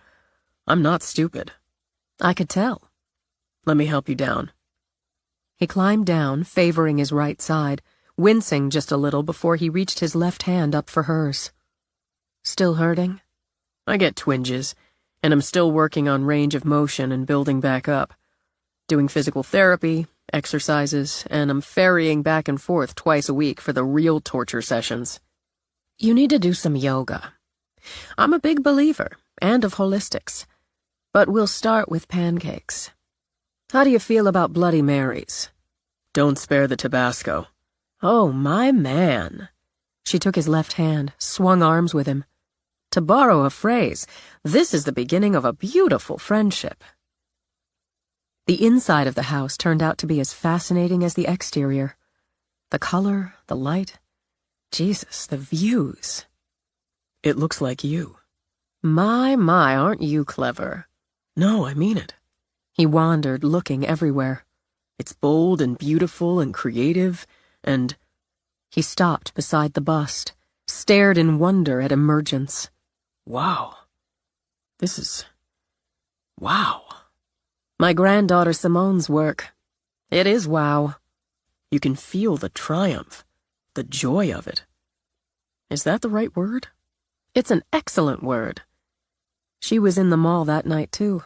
D: I'm not stupid. I could tell. Let me help you down. He climbed down, favoring his right side, wincing just a little before he reached his left hand up for hers. Still hurting? I get twinges, and I'm still working on range of motion and building back up. Doing physical therapy, exercises, and I'm ferrying back and forth twice a week for the real torture sessions. You need to do some yoga. I'm a big believer, and of holistics. But we'll start with pancakes. How do you feel about Bloody Marys? Don't spare the Tabasco. Oh, my man. She took his left hand, swung arms with him. To borrow a phrase, this is the beginning of a beautiful friendship. The inside of the house turned out to be as fascinating as the exterior. The color, the light. Jesus, the views. It looks like you. My, aren't you clever? No, I mean it. He wandered, looking everywhere. It's bold and beautiful and creative, and... He stopped beside the bust, stared in wonder at Emergence. Wow. This is... wow. My granddaughter Simone's work. It is wow. You can feel the triumph, the joy of it. Is that the right word? It's an excellent word. She was in the mall that night, too.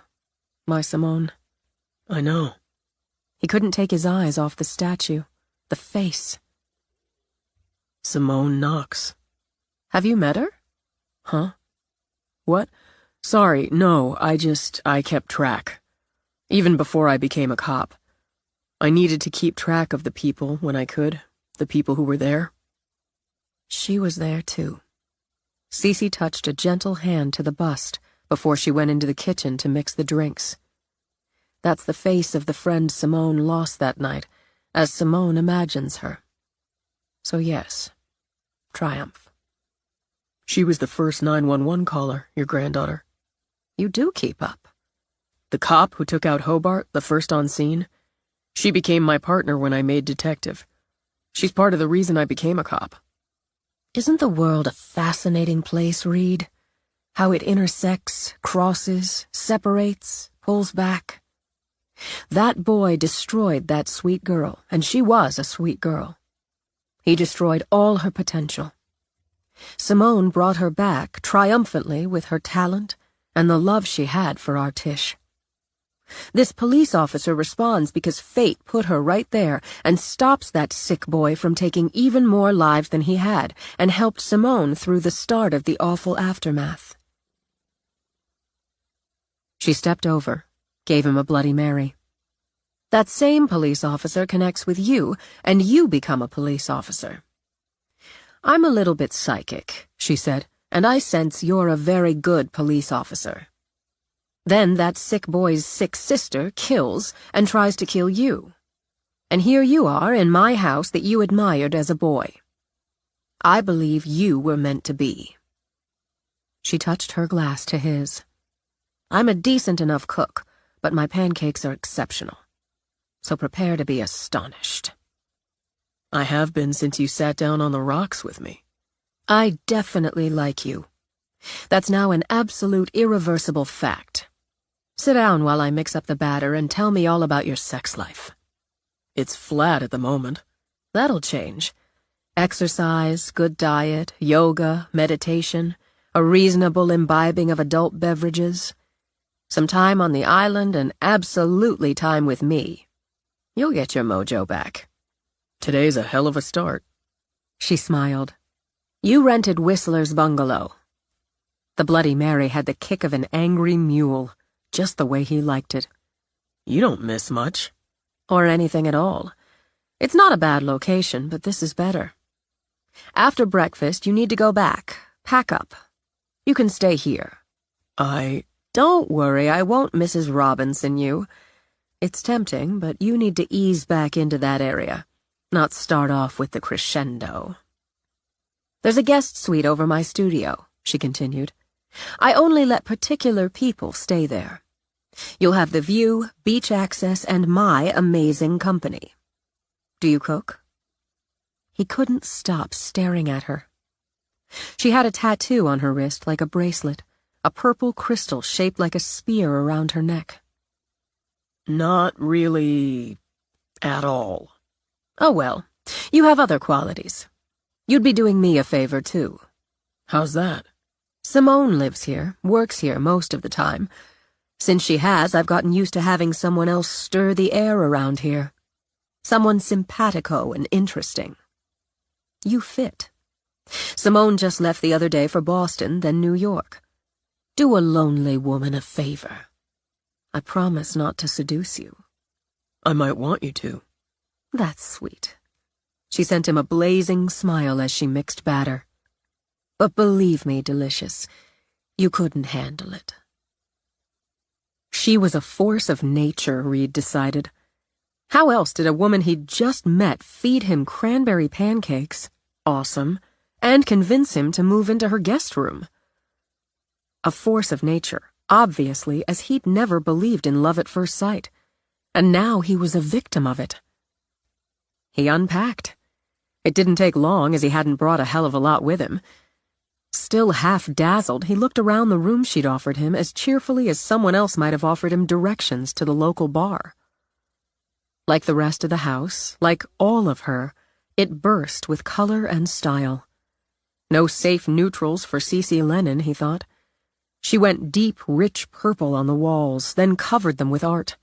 D: My Simone. I know. He couldn't take his eyes off the statue, the face. Simone Knox. Have you met her? Huh? What? Sorry, no, I kept track. Even before I became a cop. I needed to keep track of the people when I could, the people who were there. She was there, too. Cece touched a gentle hand to the bust before she went into the kitchen to mix the drinks. That's the face of the friend Simone lost that night, as Simone imagines her. So yes, triumph. She was the first 911 caller, your granddaughter. You do keep up. The cop who took out Hobart, the first on scene, she became my partner when I made detective. She's part of the reason I became a cop. Isn't the world a fascinating place, Reed? How it intersects, crosses, separates, pulls back. That boy destroyed that sweet girl, and she was a sweet girl. He destroyed all her potential. Simone brought her back triumphantly with her talent and the love she had for our Tish. This police officer responds because fate put her right there and stops that sick boy from taking even more lives than he had and helped Simone through the start of the awful aftermath. She stepped over, gave him a Bloody Mary. That same police officer connects with you, and you become a police officer. I'm a little bit psychic, she said, and I sense you're a very good police officer. Then that sick boy's sick sister kills and tries to kill you. And here you are in my house that you admired as a boy. I believe you were meant to be. She touched her glass to his. I'm a decent enough cook, but my pancakes are exceptional. So prepare to be astonished. I have been since you sat down on the rocks with me. I definitely like you. That's now an absolute irreversible fact. Sit down while I mix up the batter and tell me all about your sex life. It's flat at the moment. That'll change. Exercise, good diet, yoga, meditation, a reasonable imbibing of adult beverages, some time on the island, and absolutely time with me. You'll get your mojo back. Today's a hell of a start. She smiled. You rented Whistler's bungalow.
C: The Bloody Mary had the kick of an angry mule, just the way he liked it.
D: You don't miss much.
C: Or anything at all. It's not a bad location, but this is better. After breakfast, you need to go back. Pack up. You can stay here. Don't worry, I won't Mrs. Robinson you. It's tempting, but you need to ease back into that area, not start off with the crescendo. There's a guest suite over my studio, she continued. I only let particular people stay there. You'll have the view, beach access, and my amazing company. Do you cook? He couldn't stop staring at her. She had a tattoo on her wrist like a bracelet, a purple crystal shaped like a spear around her neck.
D: Not really at all.
C: Oh well, you have other qualities. You'd be doing me a favor, too.
D: How's that?
C: Simone lives here, works here most of the time. Since she has, I've gotten used to having someone else stir the air around here. Someone simpatico and interesting. You fit. Simone just left the other day for Boston, then New York. Do a lonely woman a favor. I promise not to seduce you.
D: I might want you to.
C: That's sweet. She sent him a blazing smile as she mixed batter. But believe me, Delicious, you couldn't handle it. She was a force of nature, Reed decided. How else did a woman he'd just met feed him cranberry pancakes, awesome, and convince him to move into her guest room? A force of nature, obviously, as he'd never believed in love at first sight, and now he was a victim of it. He unpacked. It didn't take long, as he hadn't brought a hell of a lot with him. Still half-dazzled, he looked around the room she'd offered him as cheerfully as someone else might have offered him directions to the local bar. Like the rest of the house, like all of her, it burst with color and style. No safe neutrals for Cece Lennon, he thought. She went deep, rich purple on the walls, then covered them with art.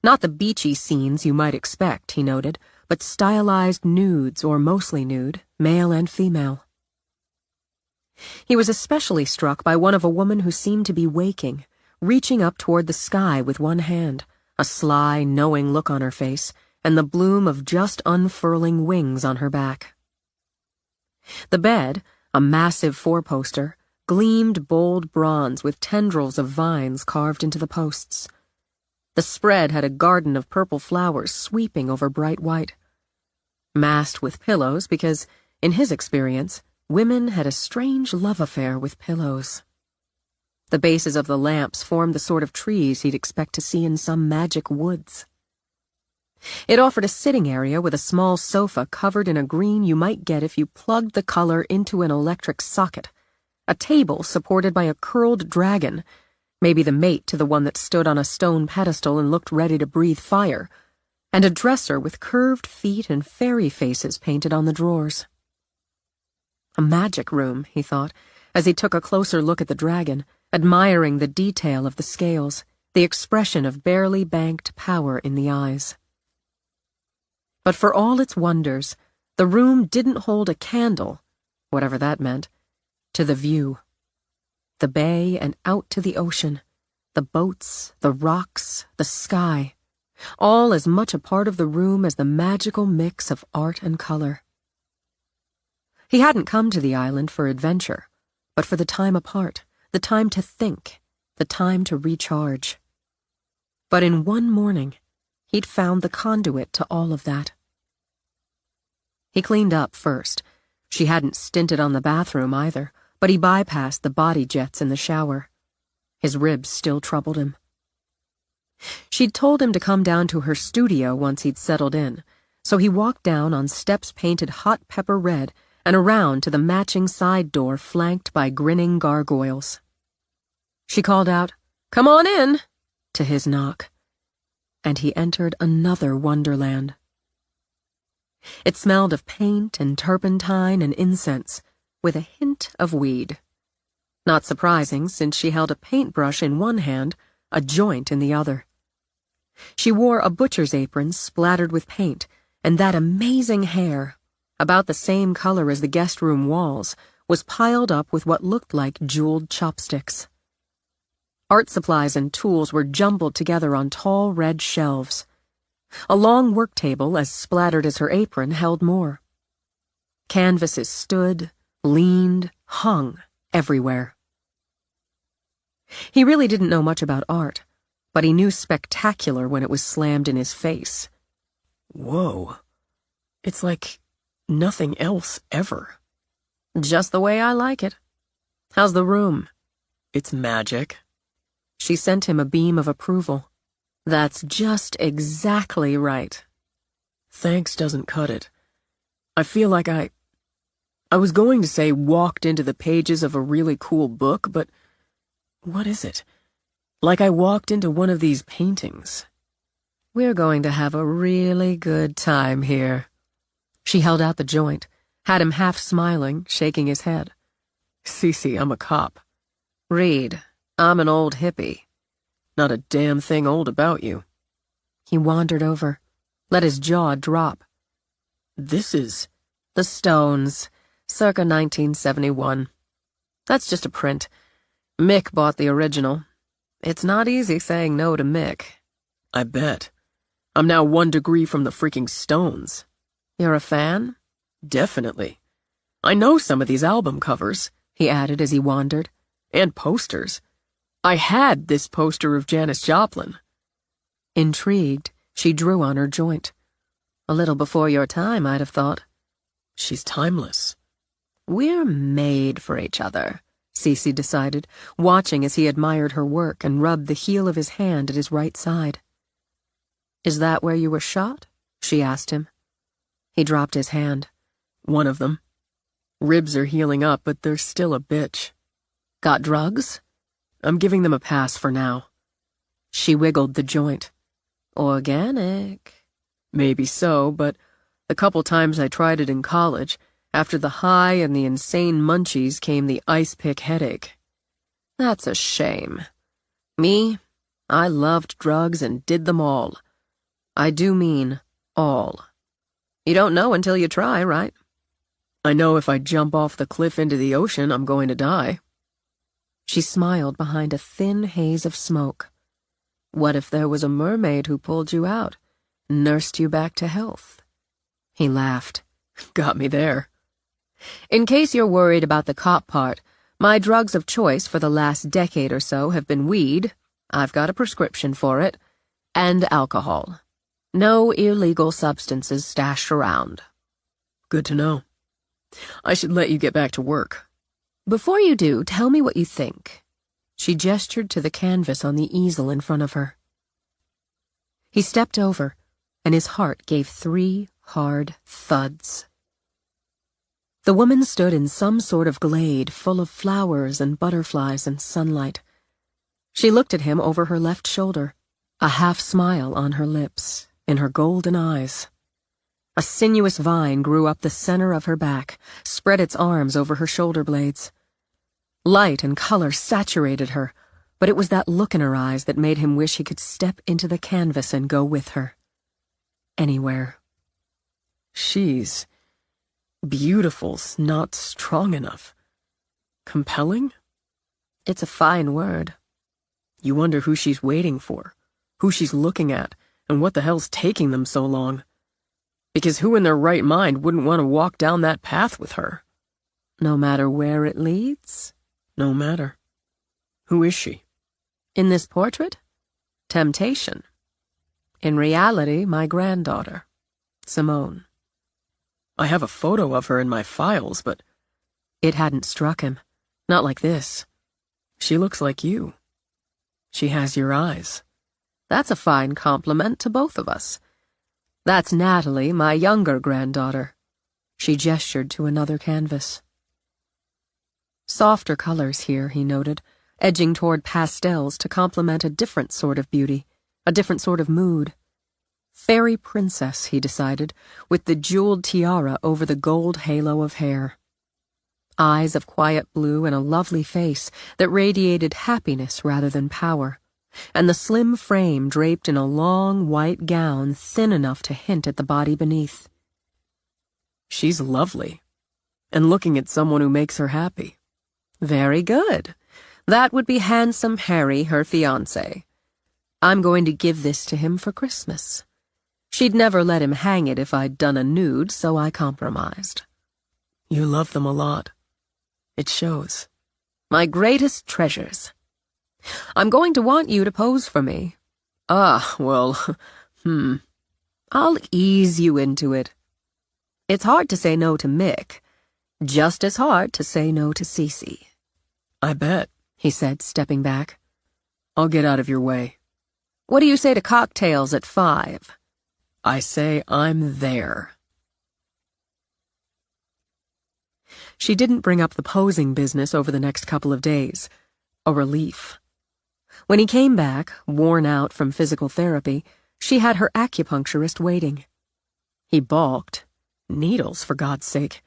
C: Not the beachy scenes you might expect, he noted, but stylized nudes, or mostly nude, male and female. He was especially struck by one of a woman who seemed to be waking, reaching up toward the sky with one hand, a sly, knowing look on her face, and the bloom of just unfurling wings on her back. The bed, a massive four-poster, gleamed bold bronze with tendrils of vines carved into the posts. The spread had a garden of purple flowers sweeping over bright white. Masked with pillows because, in his experience, women had a strange love affair with pillows. The bases of the lamps formed the sort of trees he'd expect to see in some magic woods. It offered a sitting area with a small sofa covered in a green you might get if you plugged the color into an electric socket, a table supported by a curled dragon, maybe the mate to the one that stood on a stone pedestal and looked ready to breathe fire, and a dresser with curved feet and fairy faces painted on the drawers. A magic room, he thought, as he took a closer look at the dragon, admiring the detail of the scales, the expression of barely banked power in the eyes. But for all its wonders, the room didn't hold a candle, whatever that meant, to the view. The bay and out to the ocean, the boats, the rocks, the sky, all as much a part of the room as the magical mix of art and color. He hadn't come to the island for adventure, but for the time apart, the time to think, the time to recharge. But in one morning, he'd found the conduit to all of that. He cleaned up first. She hadn't stinted on the bathroom either, but he bypassed the body jets in the shower. His ribs still troubled him. She'd told him to come down to her studio once he'd settled in, so he walked down on steps painted hot pepper red and around to the matching side door flanked by grinning gargoyles. She called out, "Come on in," to his knock, and he entered another wonderland. It smelled of paint and turpentine and incense, with a hint of weed. Not surprising, since she held a paintbrush in one hand, a joint in the other. She wore a butcher's apron splattered with paint, and that amazing hair, about the same color as the guest room walls, was piled up with what looked like jeweled chopsticks. Art supplies and tools were jumbled together on tall red shelves. A long work table, as splattered as her apron, held more. Canvases stood, leaned, hung everywhere. He really didn't know much about art, but he knew spectacular when it was slammed in his face.
D: Whoa. It's like nothing else ever.
C: Just the way I like it. How's the room?
D: It's magic.
C: She sent him a beam of approval. That's just exactly right.
D: Thanks doesn't cut it. I feel like I was going to say walked into the pages of a really cool book, but what is it? Like I walked into one of these paintings.
C: We're going to have a really good time here. She held out the joint, had him half smiling, shaking his head.
D: Cece, I'm a cop.
C: Reed, I'm an old hippie.
D: Not a damn thing old about you.
C: He wandered over, let his jaw drop.
D: This is...
C: The Stones, circa 1971. That's just a print. Mick bought the original. It's not easy saying no to Mick.
D: I bet. I'm now 1 degree from the freaking Stones.
C: You're a fan?
D: Definitely. I know some of these album covers,
C: he added as he wandered.
D: And posters. I had this poster of Janis Joplin.
C: Intrigued, she drew on her joint. A little before your time, I'd have thought.
D: She's timeless.
C: We're made for each other, Cece decided, watching as he admired her work and rubbed the heel of his hand at his right side. Is that where you were shot? She asked him. He dropped his hand.
D: One of them. Ribs are healing up, but they're still a bitch.
C: Got drugs?
D: I'm giving them a pass for now.
C: She wiggled the joint. Organic.
D: Maybe so, but the couple times I tried it in college, after the high and the insane munchies came the ice pick headache.
C: That's a shame. Me, I loved drugs and did them all. I do mean all. You don't know until you try, right?
D: I know if I jump off the cliff into the ocean, I'm going to die.
C: She smiled behind a thin haze of smoke. What if there was a mermaid who pulled you out, nursed you back to health? He laughed.
D: Got me there.
C: In case you're worried about the cop part, my drugs of choice for the last decade or so have been weed, I've got a prescription for it, and alcohol. No illegal substances stashed around.
D: Good to know. I should let you get back to work.
C: Before you do, tell me what you think. She gestured to the canvas on the easel in front of her. He stepped over, and his heart gave 3 hard thuds. The woman stood in some sort of glade full of flowers and butterflies and sunlight. She looked at him over her left shoulder, a half smile on her lips, in her golden eyes. A sinuous vine grew up the center of her back, spread its arms over her shoulder blades. Light and color saturated her, but it was that look in her eyes that made him wish he could step into the canvas and go with her. Anywhere.
D: She's beautiful's not strong enough. Compelling?
C: It's a fine word.
D: You wonder who she's waiting for, who she's looking at, and what the hell's taking them so long. Because who in their right mind wouldn't want to walk down that path with her?
C: No matter where it leads?
D: No matter. Who is she?
C: In this portrait? Temptation. In reality, my granddaughter, Simone.
D: I have a photo of her in my files, but...
C: It hadn't struck him. Not like this.
D: She looks like you. She has your eyes.
C: That's a fine compliment to both of us. That's Natalie, my younger granddaughter. She gestured to another canvas. Softer colors here, he noted, edging toward pastels to complement a different sort of beauty, a different sort of mood. Fairy princess, he decided, with the jeweled tiara over the gold halo of hair. Eyes of quiet blue and a lovely face that radiated happiness rather than power, and the slim frame draped in a long white gown thin enough to hint at the body beneath.
D: She's lovely. and looking at someone who makes her happy.
B: Very good. That would be Handsome Harry, her fiancé. I'm going to give this to him for Christmas. She'd never let him hang it if I'd done a nude, so I compromised.
D: You love them a lot. It shows.
B: My greatest treasures. I'm going to want you to pose for me.
D: Well,
B: I'll ease you into it. It's hard to say no to Mick. Just as hard to say no to Cece.
D: I bet,
B: he said, stepping back.
D: I'll get out of your way.
B: What do you say to cocktails at 5?
D: I say I'm there.
C: She didn't bring up the posing business over the next couple of days. A relief. When he came back, worn out from physical therapy, she had her acupuncturist waiting. He balked. Needles, for God's sake.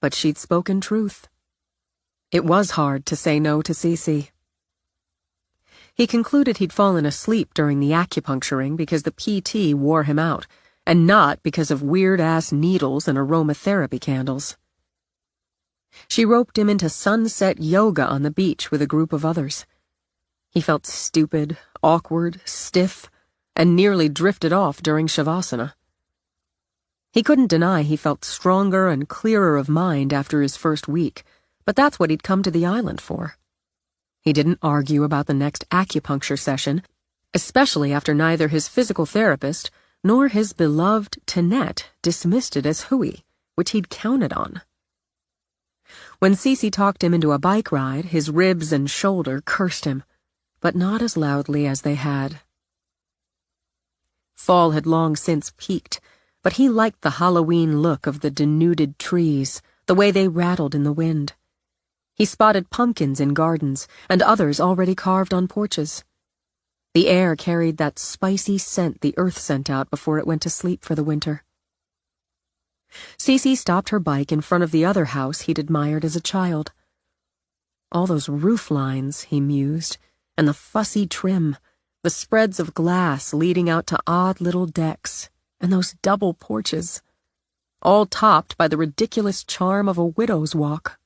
C: But she'd spoken truth. It was hard to say no to Cece. He concluded he'd fallen asleep during the acupuncturing because the PT wore him out, and not because of weird-ass needles and aromatherapy candles. She roped him into sunset yoga on the beach with a group of others. He felt stupid, awkward, stiff, and nearly drifted off during Shavasana. He couldn't deny he felt stronger and clearer of mind after his first week, but that's what he'd come to the island for. He didn't argue about the next acupuncture session, especially after neither his physical therapist nor his beloved Tinette dismissed it as hooey, which he'd counted on. When Cece talked him into a bike ride, his ribs and shoulder cursed him, but not as loudly as they had. Fall had long since peaked, but he liked the Halloween look of the denuded trees, the way they rattled in the wind. He spotted pumpkins in gardens, and others already carved on porches. The air carried that spicy scent the earth sent out before it went to sleep for the winter. Cece stopped her bike in front of the other house he'd admired as a child. All those roof lines, he mused, and the fussy trim, the spreads of glass leading out to odd little decks, and those double porches, all topped by the ridiculous charm of a widow's walk.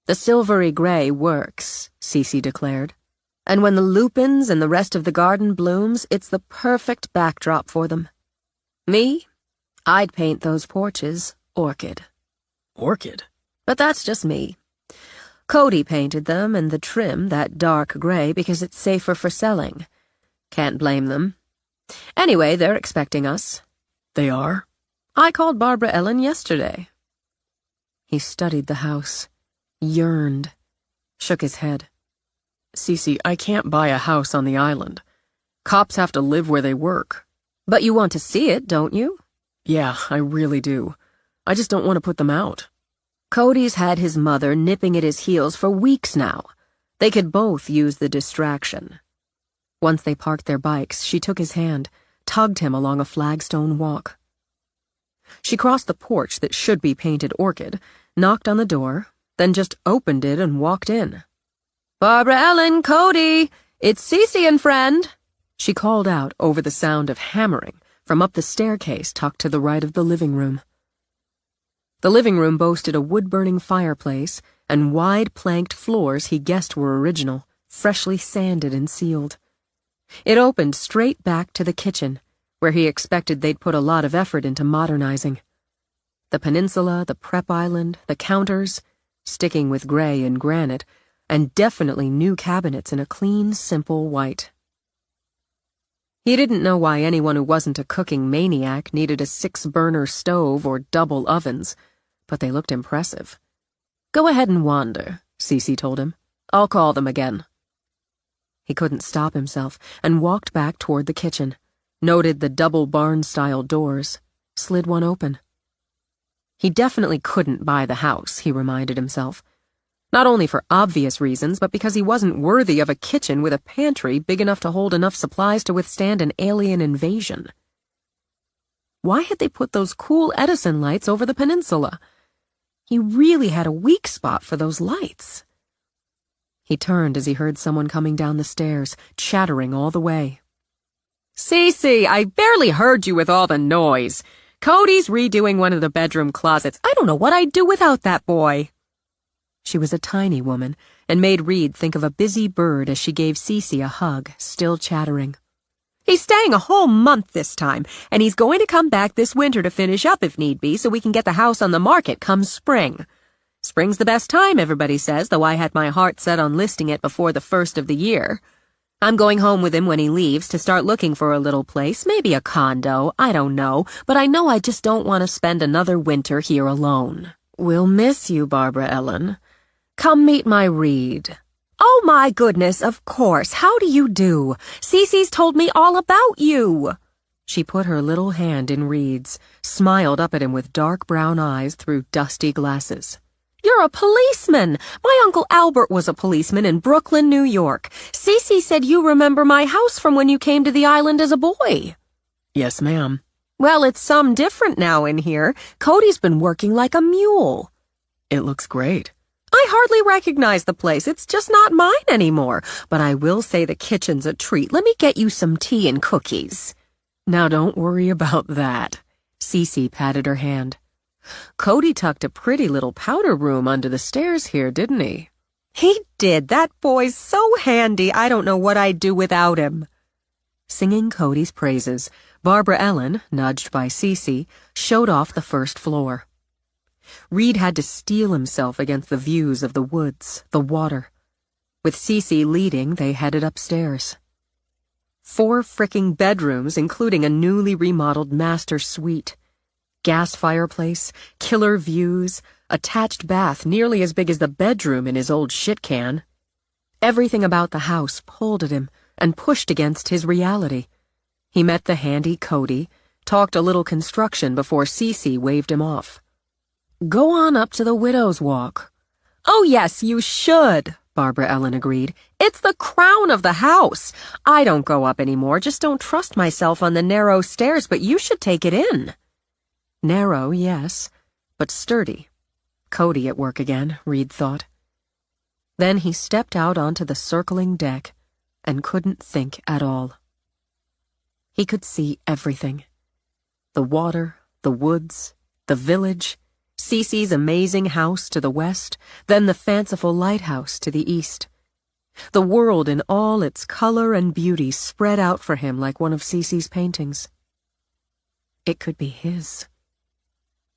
C: The silvery gray works, Cece declared, and when the lupins and the rest of the garden blooms, it's the perfect backdrop for them. Me? I'd paint those porches orchid.
D: Orchid?
B: But that's just me. Cody painted them and the trim that dark gray because it's safer for selling. Can't blame them. Anyway, they're expecting us.
D: They are?
B: I called Barbara Ellen yesterday. He studied the house, yearned, shook his head.
D: Cece, I can't buy a house on the island. Cops have to live where they work.
B: But you want to see it, don't you?
D: Yeah, I really do. I just don't want to put them out.
B: Cody's had his mother nipping at his heels for weeks now. They could both use the distraction. Once they parked their bikes, she took his hand, tugged him along a flagstone walk. She crossed the porch that should be painted orchid, knocked on the door, then just opened it and walked in. "Barbara Ellen, Cody, it's Cece and friend," she called out over the sound of hammering from up the staircase tucked to the right of the living room. The living room boasted a wood-burning fireplace and wide planked floors he guessed were original, freshly sanded and sealed. It opened straight back to the kitchen, where he expected they'd put a lot of effort into modernizing. The peninsula, the prep island, the counters, sticking with gray and granite, and definitely new cabinets in a clean, simple white. He didn't know why anyone who wasn't a cooking maniac needed a 6-burner stove or double ovens, but they looked impressive. "Go ahead and wander," Cece told him. "I'll call them again." He couldn't stop himself and walked back toward the kitchen, noted the double barn-style doors, slid one open. He definitely couldn't buy the house, he reminded himself. Not only for obvious reasons, but because he wasn't worthy of a kitchen with a pantry big enough to hold enough supplies to withstand an alien invasion. Why had they put those cool Edison lights over the peninsula? He really had a weak spot for those lights. He turned as he heard someone coming down the stairs, chattering all the way. "Cece, I barely heard you with all the noise. Cody's redoing one of the bedroom closets. I don't know what I'd do without that boy." She was a tiny woman and made Reed think of a busy bird as she gave Cece a hug, still chattering. "He's staying a whole month this time, and he's going to come back this winter to finish up if need be so we can get the house on the market come spring. Spring's the best time, everybody says, though I had my heart set on listing it before the first of the year. I'm going home with him when he leaves to start looking for a little place, maybe a condo, I don't know, but I know I just don't want to spend another winter here alone." "We'll miss you, Barbara Ellen. Come meet my Reed." "Oh my goodness, of course. How do you do? Cece's told me all about you." She put her little hand in Reed's, smiled up at him with dark brown eyes through dusty glasses. "You're a policeman. My Uncle Albert was a policeman in Brooklyn, New York. Cece said you remember my house from when you came to the island as a boy."
D: "Yes, ma'am."
B: "Well, it's some different now in here. Cody's been working like a mule."
D: "It looks great."
B: "I hardly recognize the place. It's just not mine anymore. But I will say the kitchen's a treat. Let me get you some tea and cookies."
D: "Now don't worry about that."
B: Cece patted her hand. "Cody tucked a pretty little powder room under the stairs here, didn't he?" "He did. That boy's so handy. I don't know what I'd do without him." Singing Cody's praises, Barbara Ellen, nudged by Cece, showed off the first floor. Reed had to steel himself against the views of the woods, the water. With Cece leading, they headed upstairs. 4 fricking bedrooms, including a newly remodeled master suite. Gas fireplace, killer views, attached bath nearly as big as the bedroom in his old shit can. Everything about the house pulled at him and pushed against his reality. He met the handy Cody, talked a little construction before Cece waved him off. "Go on up to the Widow's Walk." "Oh, yes, you should," Barbara Ellen agreed. "It's the crown of the house. I don't go up anymore, just don't trust myself on the narrow stairs, but you should take it in." Narrow, yes, but sturdy. Cody at work again, Reed thought. Then he stepped out onto the circling deck and couldn't think at all. He could see everything. The water, the woods, the village, Cece's amazing house to the west, then the fanciful lighthouse to the east. The world in all its color and beauty spread out for him like one of Cece's paintings. It could be his.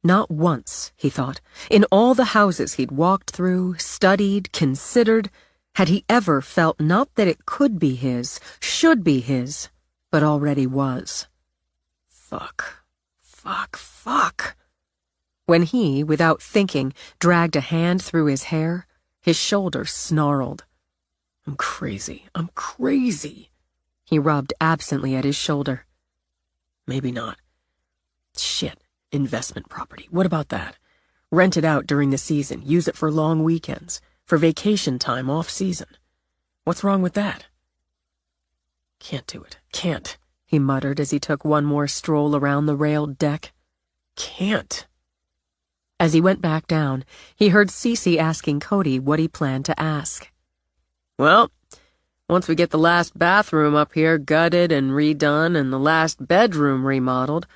B: Not once, he thought, in all the houses he'd walked through, studied, considered, had he ever felt not that it could be his, should be his, but already was. Fuck. When he, without thinking, dragged a hand through his hair, his shoulder snarled. I'm crazy. He rubbed absently at his shoulder. Maybe not. Shit. Investment property. What about that? Rent it out during the season. Use it for long weekends. For vacation time off season. What's wrong with that? Can't do it. Can't, he muttered as he took one more stroll around the railed deck. Can't. As he went back down, he heard Cece asking Cody what he planned to ask. Well, once we get the last bathroom up here gutted and redone and the last bedroom remodeled,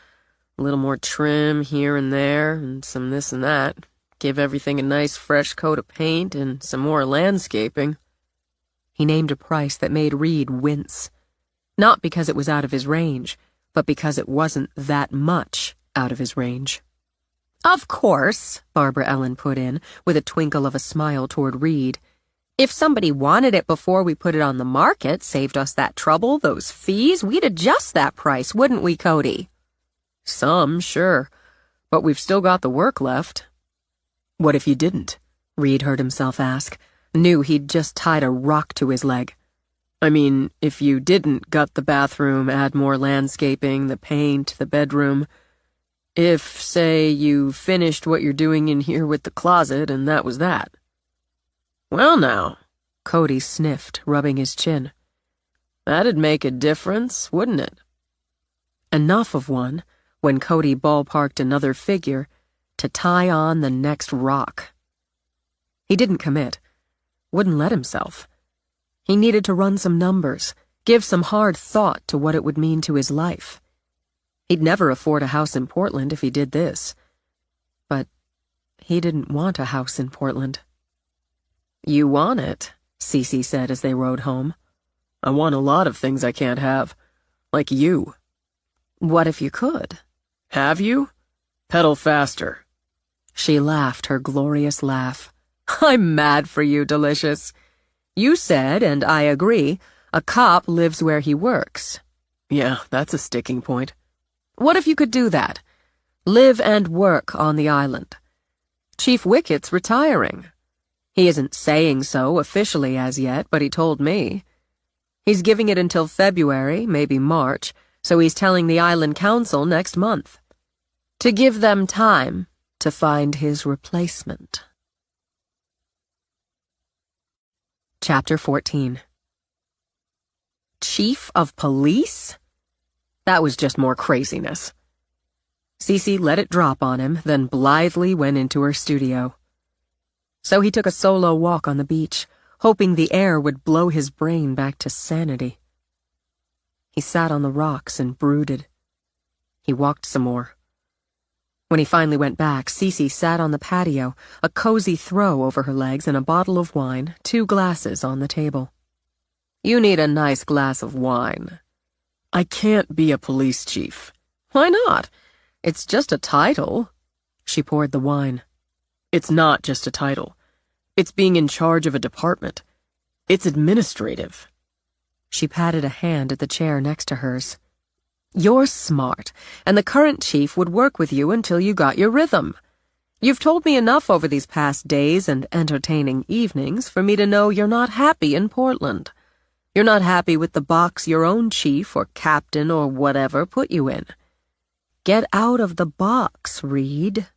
B: a little more trim here and there and some this and that, give everything a nice fresh coat of paint and some more landscaping. He named a price that made Reed wince. Not because it was out of his range, but because it wasn't that much out of his range. Of course, Barbara Ellen put in, with a twinkle of a smile toward Reed. If somebody wanted it before we put it on the market, saved us that trouble, those fees, we'd adjust that price, wouldn't we, Cody? Some, sure, but we've still got the work left. What if you didn't? Reed heard himself ask, knew he'd just tied a rock to his leg. I mean, if you didn't gut the bathroom, add more landscaping, the paint, the bedroom. If, say, you finished what you're doing in here with the closet and that was that. Well now, Cody sniffed, rubbing his chin. That'd make a difference, wouldn't it? Enough of one, when Cody ballparked another figure, to tie on the next rock. He didn't commit, wouldn't let himself. He needed to run some numbers, give some hard thought to what it would mean to his life.
C: He'd never afford a house in Portland if he did this. But he didn't want a house in Portland.
D: You want it, Cece said as they rode home. I want a lot of things I can't have. Like you.
C: What if you could?
D: Have you? Pedal faster.
C: She laughed her glorious laugh. I'm mad for you, Delicious. You said, and I agree, a cop lives where he works.
D: Yeah, that's a sticking point.
C: What if you could do that? Live and work on the island. Chief Wickett's retiring. He isn't saying so officially as yet, but he told me. He's giving it until February, maybe March, so he's telling the Island Council next month. To give them time to find his replacement. Chapter 14. Chief of Police? That was just more craziness. Cece let it drop on him, then blithely went into her studio. So he took a solo walk on the beach, hoping the air would blow his brain back to sanity. He sat on the rocks and brooded. He walked some more. When he finally went back, Cece sat on the patio, a cozy throw over her legs and a bottle of wine, 2 glasses on the table. You need a nice glass of wine.
D: I can't be a police chief.
C: Why not? It's just a title. She poured the wine.
D: It's not just a title. It's being in charge of a department. It's administrative.
C: She patted a hand at the chair next to hers. You're smart, and the current chief would work with you until you got your rhythm. You've told me enough over these past days and entertaining evenings for me to know you're not happy in Portland. You're not happy with the box your own chief or captain or whatever put you in. Get out of the box, Reed.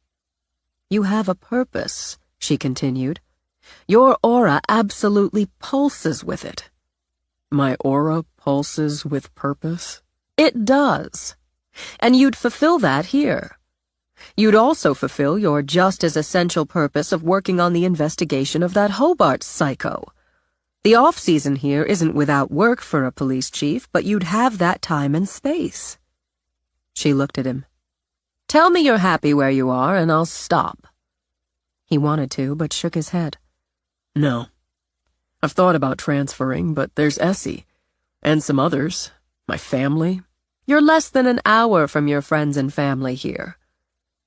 C: You have a purpose, she continued. Your aura absolutely pulses with it.
D: My aura pulses with purpose?
C: It does. And you'd fulfill that here. You'd also fulfill your just as essential purpose of working on the investigation of that Hobart psycho. The off-season here isn't without work for a police chief, but you'd have that time and space. She looked at him. Tell me you're happy where you are, and I'll stop. He wanted to, but shook his head.
D: No. I've thought about transferring, but there's Essie. And some others. My family.
C: You're less than an hour from your friends and family here.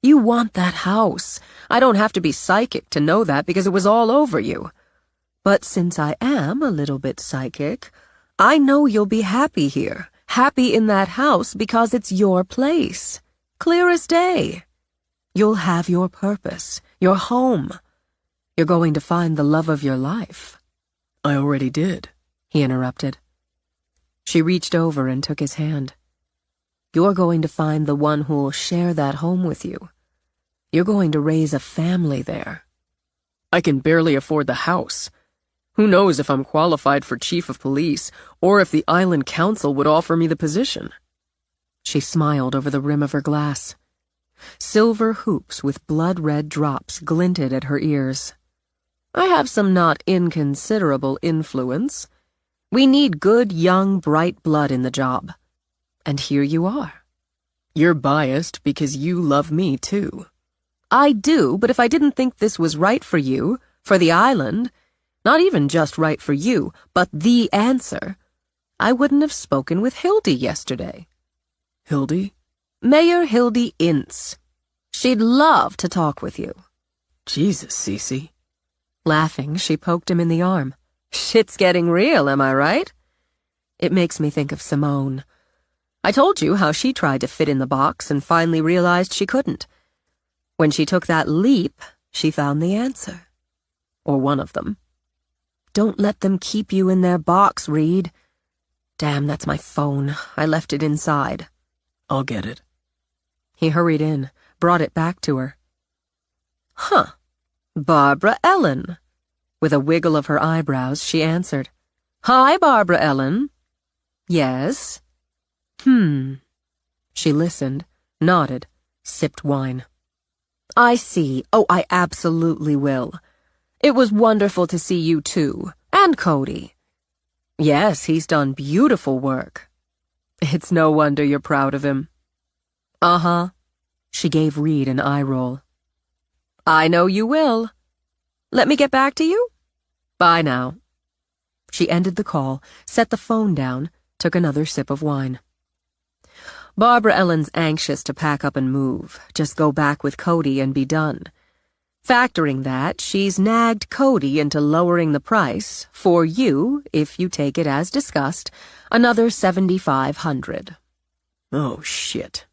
C: You want that house. I don't have to be psychic to know that because it was all over you. But since I am a little bit psychic, I know you'll be happy here, happy in that house because it's your place. Clear as day. You'll have your purpose, your home. You're going to find the love of your life.
D: I already did,
C: he interrupted. She reached over and took his hand. You're going to find the one who'll share that home with you. You're going to raise a family there.
D: I can barely afford the house. Who knows if I'm qualified for chief of police, or if the Island Council would offer me the position.
C: She smiled over the rim of her glass. Silver hoops with blood-red drops glinted at her ears. I have some not inconsiderable influence. We need good, young, bright blood in the job. And here you are.
D: You're biased because you love me, too.
C: I do, but if I didn't think this was right for you, for the island, not even just right for you, but the answer, I wouldn't have spoken with Hildy yesterday.
D: Hildy?
C: Mayor Hildy Ince. She'd love to talk with you.
D: Jesus, Cece.
C: Laughing, she poked him in the arm. Shit's getting real, am I right? It makes me think of Simone. I told you how she tried to fit in the box and finally realized she couldn't. When she took that leap, she found the answer. Or one of them. Don't let them keep you in their box, Reed. Damn, that's my phone. I left it inside.
D: I'll get it.
C: He hurried in, brought it back to her. Huh. Barbara Ellen. With a wiggle of her eyebrows, she answered. Hi, Barbara Ellen. Yes. She listened, nodded, sipped wine. I see. Oh, I absolutely will. It was wonderful to see you too, and Cody. Yes, he's done beautiful work. It's no wonder you're proud of him. Uh-huh. She gave Reed an eye roll. I know you will. Let me get back to you? Bye now. She ended the call, set the phone down, took another sip of wine. Barbara Ellen's anxious to pack up and move, just go back with Cody and be done. Factoring that, she's nagged Cody into lowering the price, for you, if you take it as discussed, another $7,500.
D: Oh, shit.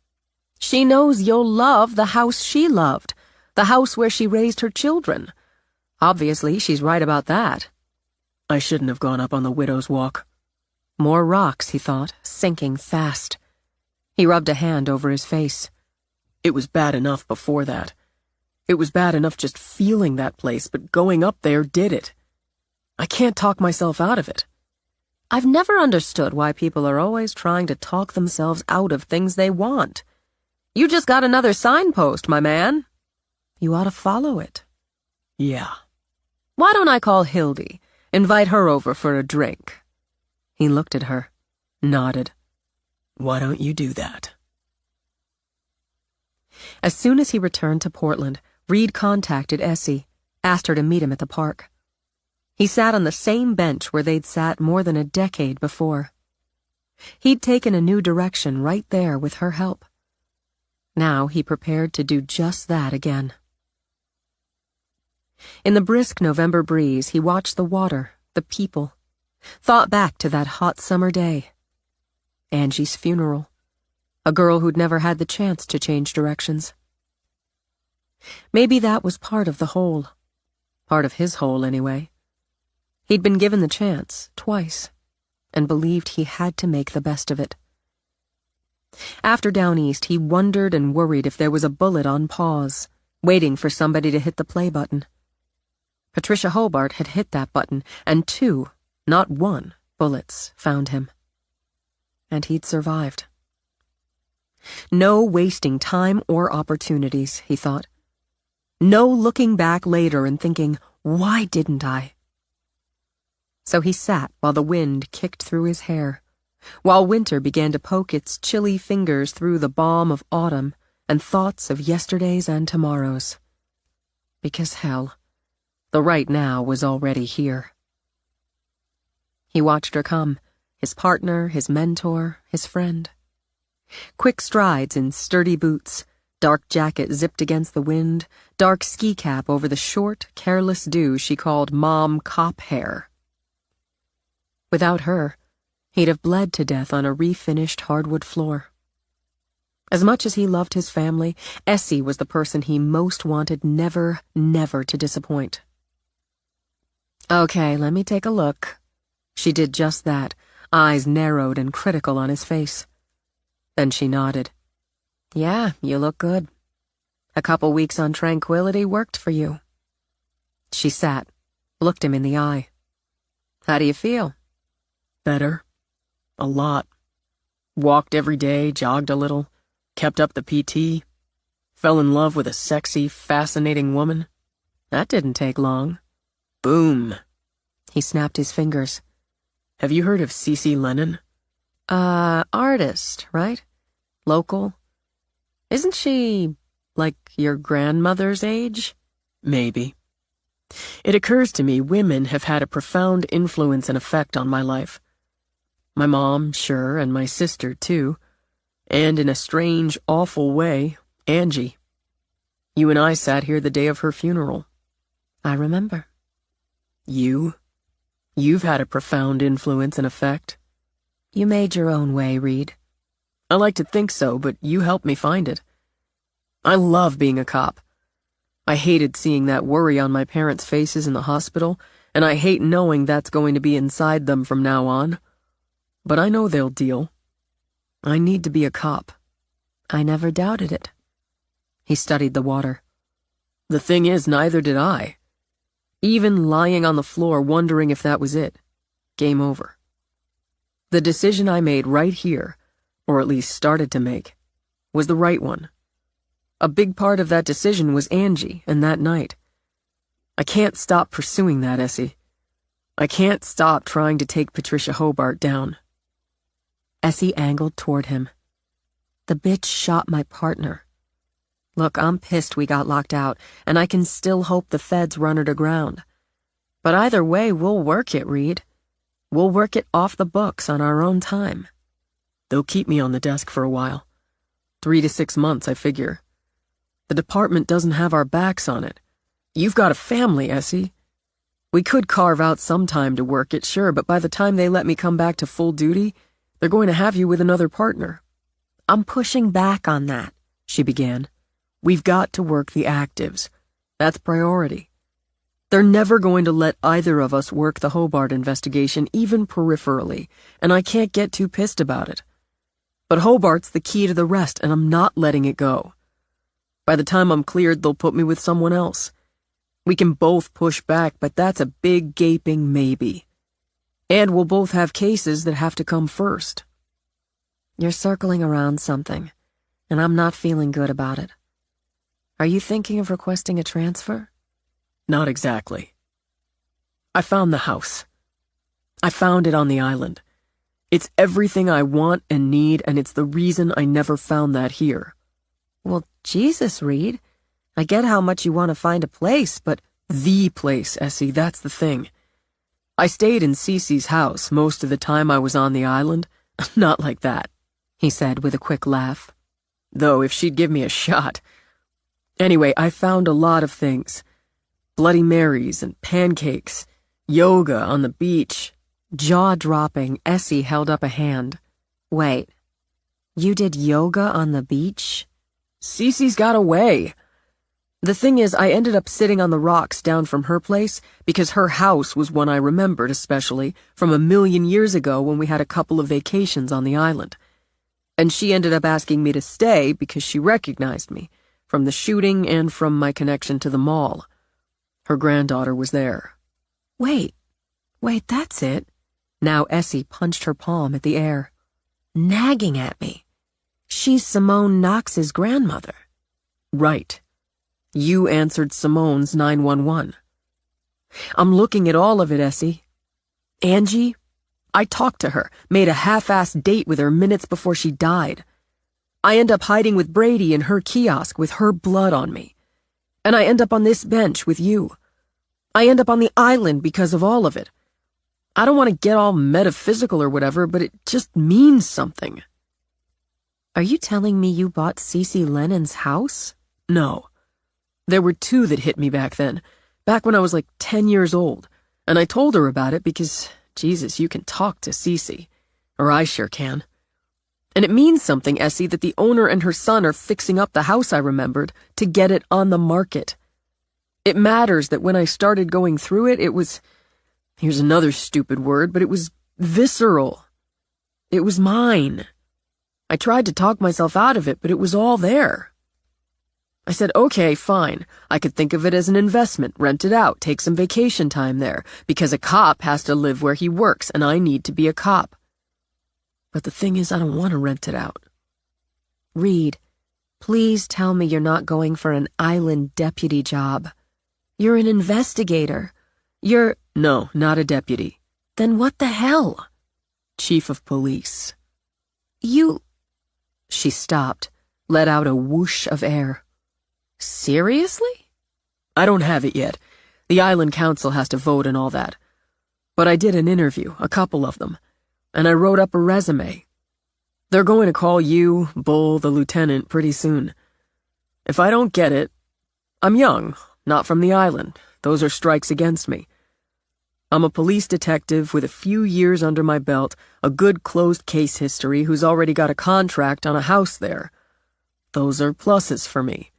C: She knows you'll love the house she loved, the house where she raised her children. Obviously, she's right about that.
D: I shouldn't have gone up on the widow's walk.
C: More rocks, he thought, sinking fast. He rubbed a hand over his face.
D: It was bad enough before that. It was bad enough just feeling that place, but going up there did it. I can't talk myself out of it.
C: I've never understood why people are always trying to talk themselves out of things they want. You just got another signpost, my man. You ought to follow it.
D: Yeah.
C: Why don't I call Hildy? Invite her over for a drink. He looked at her, nodded.
D: Why don't you do that?
C: As soon as he returned to Portland, Reed contacted Essie, asked her to meet him at the park. He sat on the same bench where they'd sat more than a decade before. He'd taken a new direction right there with her help. Now he prepared to do just that again. In the brisk November breeze, he watched the water, the people, thought back to that hot summer day. Angie's funeral. A girl who'd never had the chance to change directions. Maybe that was part of the whole. Part of his whole, anyway. He'd been given the chance, twice, and believed he had to make the best of it. After Down East, he wondered and worried if there was a bullet on pause, waiting for somebody to hit the play button. Patricia Hobart had hit that button, and 2, not 1, bullets found him. And he'd survived. No wasting time or opportunities, he thought. No looking back later and thinking, why didn't I? So he sat while the wind kicked through his hair, while winter began to poke its chilly fingers through the balm of autumn and thoughts of yesterdays and tomorrows. Because hell, the right now was already here. He watched her come, his partner, his mentor, his friend. Quick strides in sturdy boots, dark jacket zipped against the wind, dark ski cap over the short, careless do she called mom cop hair. Without her, he'd have bled to death on a refinished hardwood floor. As much as he loved his family, Essie was the person he most wanted never, never to disappoint. Okay, let me take a look. She did just that, eyes narrowed and critical on his face. Then she nodded. Yeah, you look good. A couple weeks on tranquility worked for you. She sat, looked him in the eye. How do you feel?
D: Better. A lot. Walked every day, jogged a little, kept up the PT, fell in love with a sexy, fascinating woman.
C: That didn't take long.
D: Boom.
C: He snapped his fingers.
D: Have you heard of Cece Lennon?
C: Artist, right? Local. Isn't she, like, your grandmother's age?
D: Maybe. It occurs to me women have had a profound influence and effect on my life. My mom, sure, and my sister, too. And in a strange, awful way, Angie. You and I sat here the day of her funeral.
C: I remember.
D: You've had a profound influence and effect.
C: You made your own way, Reed.
D: I like to think so, but you helped me find it. I love being a cop. I hated seeing that worry on my parents' faces in the hospital, and I hate knowing that's going to be inside them from now on. But I know they'll deal. I need to be a cop.
C: I never doubted it. He studied the water.
D: The thing is, neither did I. Even lying on the floor wondering if that was it. Game over. The decision I made right here, or at least started to make, was the right one. A big part of that decision was Angie and that night. I can't stop pursuing that, Essie. I can't stop trying to take Patricia Hobart down.
C: Essie angled toward him.
B: The bitch shot my partner. Look, I'm pissed we got locked out, and I can still hope the feds run it aground. But either way, we'll work it, Reed. We'll work it off the books on our own time.
D: They'll keep me on the desk for a while. 3 to 6 months, I figure. The department doesn't have our backs on it. You've got a family, Essie. We could carve out some time to work it, sure, but by the time they let me come back to full duty, they're going to have you with another partner.
B: I'm pushing back on that, she began.
D: We've got to work the actives. That's priority. They're never going to let either of us work the Hobart investigation, even peripherally, and I can't get too pissed about it. But Hobart's the key to the rest, and I'm not letting it go. By the time I'm cleared, they'll put me with someone else. We can both push back, but that's a big gaping maybe. And we'll both have cases that have to come first.
B: You're circling around something, and I'm not feeling good about it. Are you thinking of requesting a transfer?
D: Not exactly. I found the house. I found it on the island. It's everything I want and need, and it's the reason I never found that here.
B: Well, Jesus, Reed. I get how much you want to find a place, but...
D: The place, Essie, that's the thing. I stayed in Cece's house most of the time I was on the island. Not like that, he said with a quick laugh. Though if she'd give me a shot. Anyway, I found a lot of things. Bloody Marys and pancakes, yoga on the beach.
B: Jaw-dropping, Essie held up a hand. Wait, you did yoga on the beach?
D: Cece's got a way. The thing is, I ended up sitting on the rocks down from her place because her house was one I remembered especially from 1,000,000 years ago when we had a couple of vacations on the island. And she ended up asking me to stay because she recognized me, from the shooting and from my connection to the mall. Her granddaughter was there.
B: Wait, that's it. Now Essie punched her palm at the air. Nagging at me. She's Simone Knox's grandmother.
D: Right. You answered Simone's 911. I'm looking at all of it, Essie. Angie, I talked to her, made a half-assed date with her minutes before she died. I end up hiding with Brady in her kiosk with her blood on me. And I end up on this bench with you. I end up on the island because of all of it. I don't want to get all metaphysical or whatever, but it just means something.
B: Are you telling me you bought Cece Lennon's house?
D: No. There were 2 that hit me back then, back when I was like 10 years old, and I told her about it because, Jesus, you can talk to Cece. Or I sure can. And it means something, Essie, that the owner and her son are fixing up the house I remembered to get it on the market. It matters that when I started going through it, it was, here's another stupid word, but it was visceral. It was mine. I tried to talk myself out of it, but it was all there. I said, okay, fine. I could think of it as an investment, rent it out, take some vacation time there, because a cop has to live where he works, and I need to be a cop. But the thing is, I don't want to rent it out.
B: Reed, please tell me you're not going for an island deputy job. You're an investigator.
D: No, not a deputy.
B: Then what the hell?
D: Chief of police.
B: She stopped, let out a whoosh of air. Seriously?
D: I don't have it yet. The island council has to vote and all that. But I did an interview, a couple of them, and I wrote up a resume. They're going to call you, Bull, the lieutenant, pretty soon. If I don't get it, I'm young, not from the island. Those are strikes against me. I'm a police detective with a few years under my belt, a good closed case history who's already got a contract on a house there. Those are pluses for me.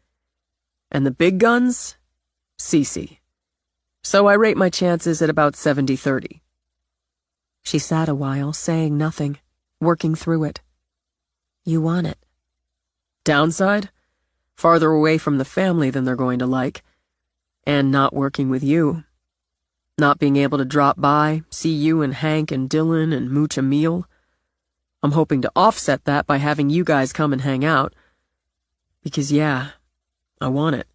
D: And the big guns? Cece. So I rate my chances at about 70-30.
B: She sat a while, saying nothing, working through it. You want it.
D: Downside? Farther away from the family than they're going to like. And not working with you. Not being able to drop by, see you and Hank and Dylan and mooch a meal. I'm hoping to offset that by having you guys come and hang out. Because yeah, I want it.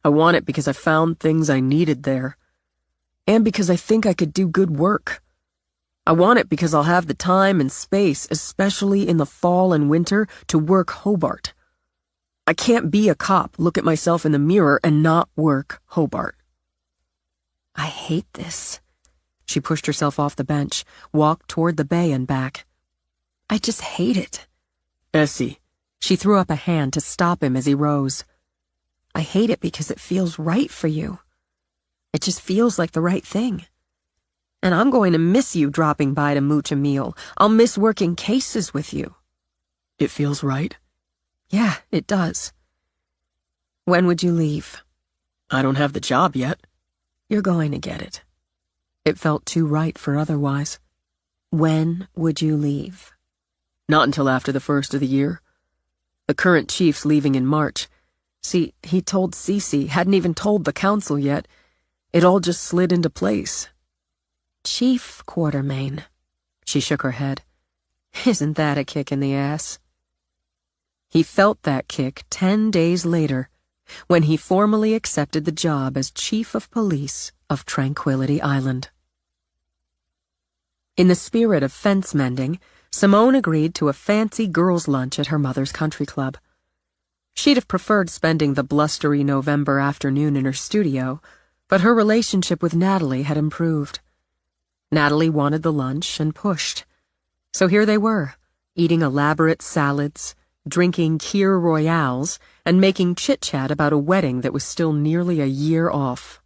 D: I want it because I found things I needed there. And because I think I could do good work. I want it because I'll have the time and space, especially in the fall and winter, to work Hobart. I can't be a cop, look at myself in the mirror, and not work Hobart.
B: I hate this.
C: She pushed herself off the bench, walked toward the bay and back.
B: I just hate it.
D: Essie.
C: She threw up a hand to stop him as he rose.
B: I hate it because it feels right for you. It just feels like the right thing. And I'm going to miss you dropping by to mooch a meal. I'll miss working cases with you.
D: It feels right?
B: Yeah, it does. When would you leave?
D: I don't have the job yet.
B: You're going to get it.
C: It felt too right for otherwise.
B: When would you leave?
D: Not until after the first of the year. The current chief's leaving in March. See, he told Cece, hadn't even told the council yet. It all just slid into place.
B: Chief Quartermain.
C: She shook her head.
B: Isn't that a kick in the ass?
C: He felt that kick 10 days later, when he formally accepted the job as Chief of Police of Tranquility Island. In the spirit of fence mending, Simone agreed to a fancy girls' lunch at her mother's country club. She'd have preferred spending the blustery November afternoon in her studio, but her relationship with Natalie had improved. Natalie wanted the lunch and pushed. So here they were, eating elaborate salads, drinking Kir Royales, and making chit-chat about a wedding that was still nearly a year off.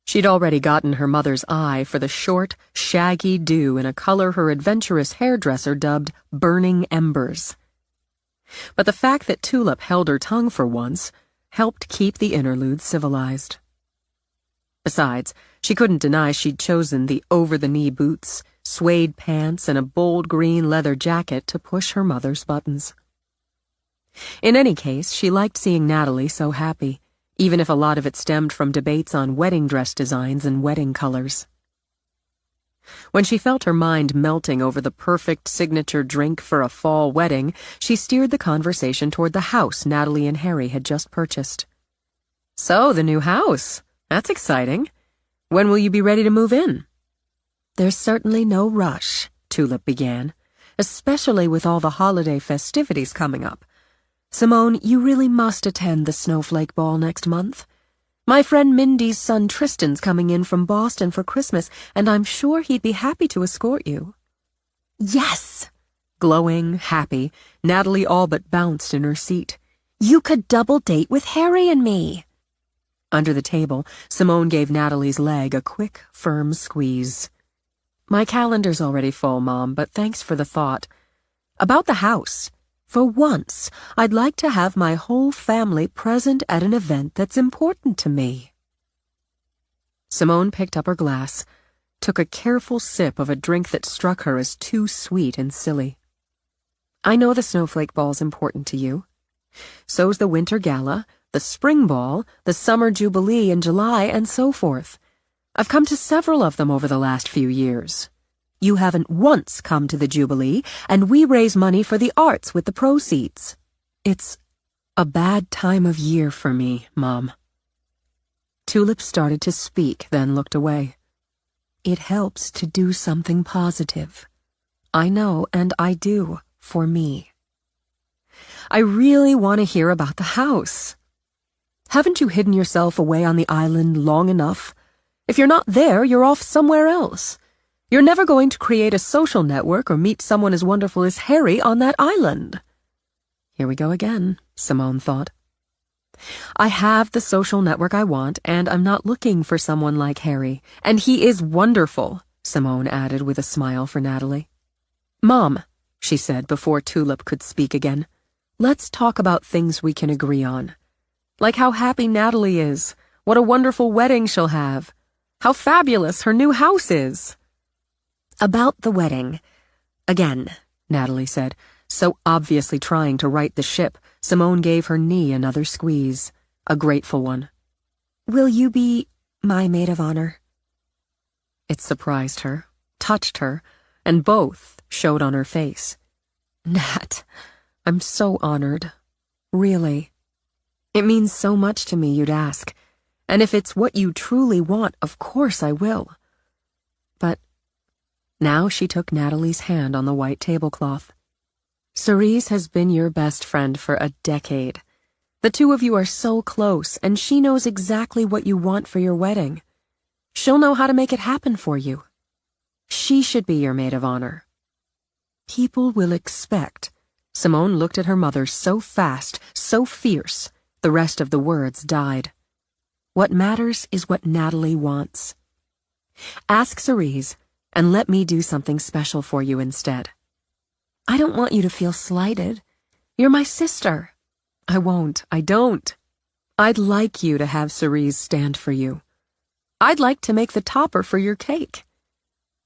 C: She'd already gotten her mother's eye for the short, shaggy do in a color her adventurous hairdresser dubbed burning embers. But the fact that Tulip held her tongue for once helped keep the interlude civilized. Besides, she couldn't deny she'd chosen the over-the-knee boots, suede pants, and a bold green leather jacket to push her mother's buttons. In any case, she liked seeing Natalie so happy, even if a lot of it stemmed from debates on wedding dress designs and wedding colors. When she felt her mind melting over the perfect signature drink for a fall wedding, she steered the conversation toward the house Natalie and Harry had just purchased. "So, the new house. That's exciting. When will you be ready to move in?"
B: There's certainly no rush, Tulip began, especially with all the holiday festivities coming up. Simone, you really must attend the Snowflake Ball next month. My friend Mindy's son Tristan's coming in from Boston for Christmas, and I'm sure he'd be happy to escort you.
C: Yes! Glowing, happy, Natalie all but bounced in her seat.
B: You could double date with Harry and me.
C: Under the table, Simone gave Natalie's leg a quick, firm squeeze. "My calendar's already full, Mom, but thanks for the thought. About the house. For once, I'd like to have my whole family present at an event that's important to me." Simone picked up her glass, took a careful sip of a drink that struck her as too sweet and silly. "I know the Snowflake Ball's important to you. So's the Winter Gala, the Spring Ball, the Summer Jubilee in July, and so forth. I've come to several of them over the last few years. You haven't once come to the Jubilee, and we raise money for the arts with the proceeds. It's a bad time of year for me, Mom." Tulip started to speak, then looked away. "It helps to do something positive. I know, and I do, for me. I really want to hear about the house. Haven't you hidden yourself away on the island long enough? If you're not there, you're off somewhere else. You're never going to create a social network or meet someone as wonderful as Harry on that island." Here we go again, Simone thought. "I have the social network I want, and I'm not looking for someone like Harry. And he is wonderful," Simone added with a smile for Natalie. "Mom," she said before Tulip could speak again, "let's talk about things we can agree on. Like how happy Natalie is, what a wonderful wedding she'll have, how fabulous her new house is." "About the wedding. Again," Natalie said, so obviously trying to right the ship, Simone gave her knee another squeeze, a grateful one. "Will you be my maid of honor?" It surprised her, touched her, and both showed on her face. "Nat, I'm so honored. Really. It means so much to me you'd ask, and if it's what you truly want, of course I will. But Now she took Natalie's hand on the white tablecloth. Cerise has been your best friend for a decade. The two of you are so close, and she knows exactly what you want for your wedding. She'll know how to make it happen for you. She should be your maid of honor. People will expect. Simone looked at her mother so fast, so fierce, the rest of the words died. What matters is what Natalie wants. Ask Cerise, and let me do something special for you instead. I don't want you to feel slighted. You're my sister. I don't. I'd like you to have Cerise stand for you. I'd like to make the topper for your cake.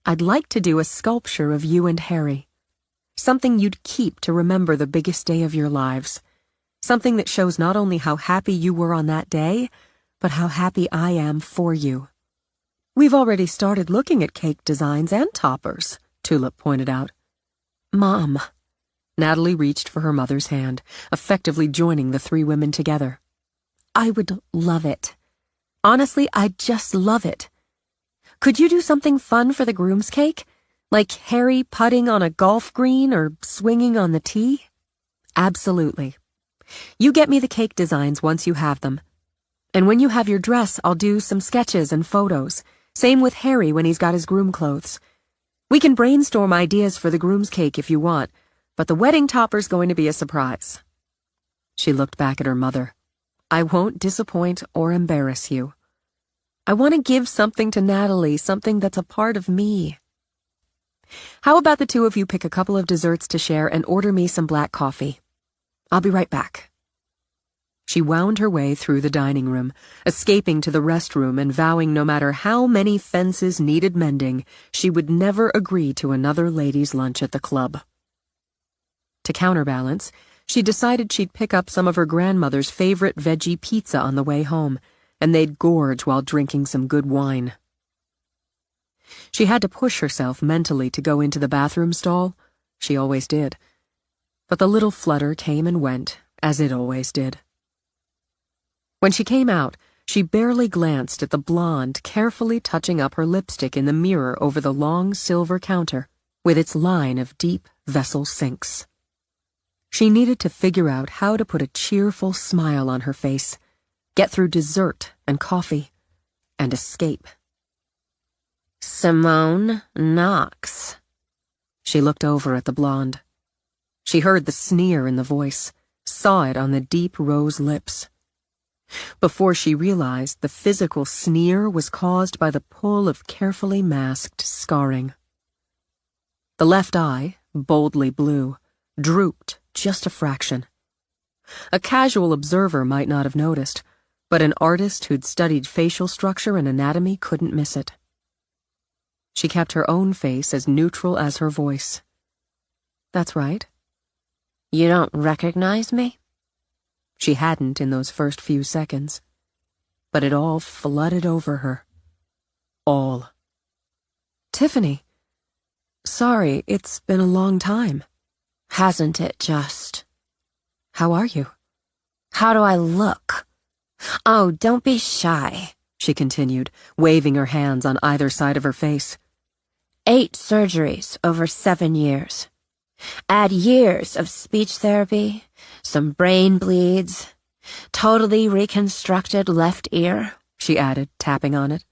C: I'd like to do a sculpture of you and Harry. Something you'd keep to remember the biggest day of your lives. Something that shows not only how happy you were on that day, but how happy I am for you. We've already started looking at cake designs and toppers, Tulip pointed out. Mom. Natalie reached for her mother's hand, effectively joining the three women together. I would love it. Honestly, I'd just love it. Could you do something fun for the groom's cake? Like Harry putting on a golf green or swinging on the tee? Absolutely. You get me the cake designs once you have them. And when you have your dress, I'll do some sketches and photos. Same with Harry when he's got his groom clothes. We can brainstorm ideas for the groom's cake if you want, but the wedding topper's going to be a surprise. She looked back at her mother. I won't disappoint or embarrass you. I want to give something to Natalie, something that's a part of me. How about the two of you pick a couple of desserts to share and order me some black coffee? I'll be right back. She wound her way through the dining room, escaping to the restroom and vowing no matter how many fences needed mending, she would never agree to another ladies' lunch at the club. To counterbalance, she decided she'd pick up some of her grandmother's favorite veggie pizza on the way home, and they'd gorge while drinking some good wine. She had to push herself mentally to go into the bathroom stall. She always did. But the little flutter came and went, as it always did. When she came out, she barely glanced at the blonde carefully touching up her lipstick in the mirror over the long silver counter, with its line of deep vessel sinks. She needed to figure out how to put a cheerful smile on her face, get through dessert and coffee, and escape.
A: Simone Knox.
C: She looked over at the blonde. She heard the sneer in the voice, saw it on the deep rose lips. Before she realized, the physical sneer was caused by the pull of carefully masked scarring. The left eye, boldly blue, drooped just a fraction. A casual observer might not have noticed, but an artist who'd studied facial structure and anatomy couldn't miss it. She kept her own face as neutral as her voice. That's right.
A: You don't recognize me?
C: She hadn't in those first few seconds. But it all flooded over her. All. Tiffany. Sorry, it's been a long time.
A: Hasn't it just?
C: How are you?
A: How do I look? Oh, don't be shy,
C: she continued, waving her hands on either side of her face.
A: 8 surgeries over 7 years. Add years of speech therapy, some brain bleeds, totally reconstructed left ear, she added, tapping on it.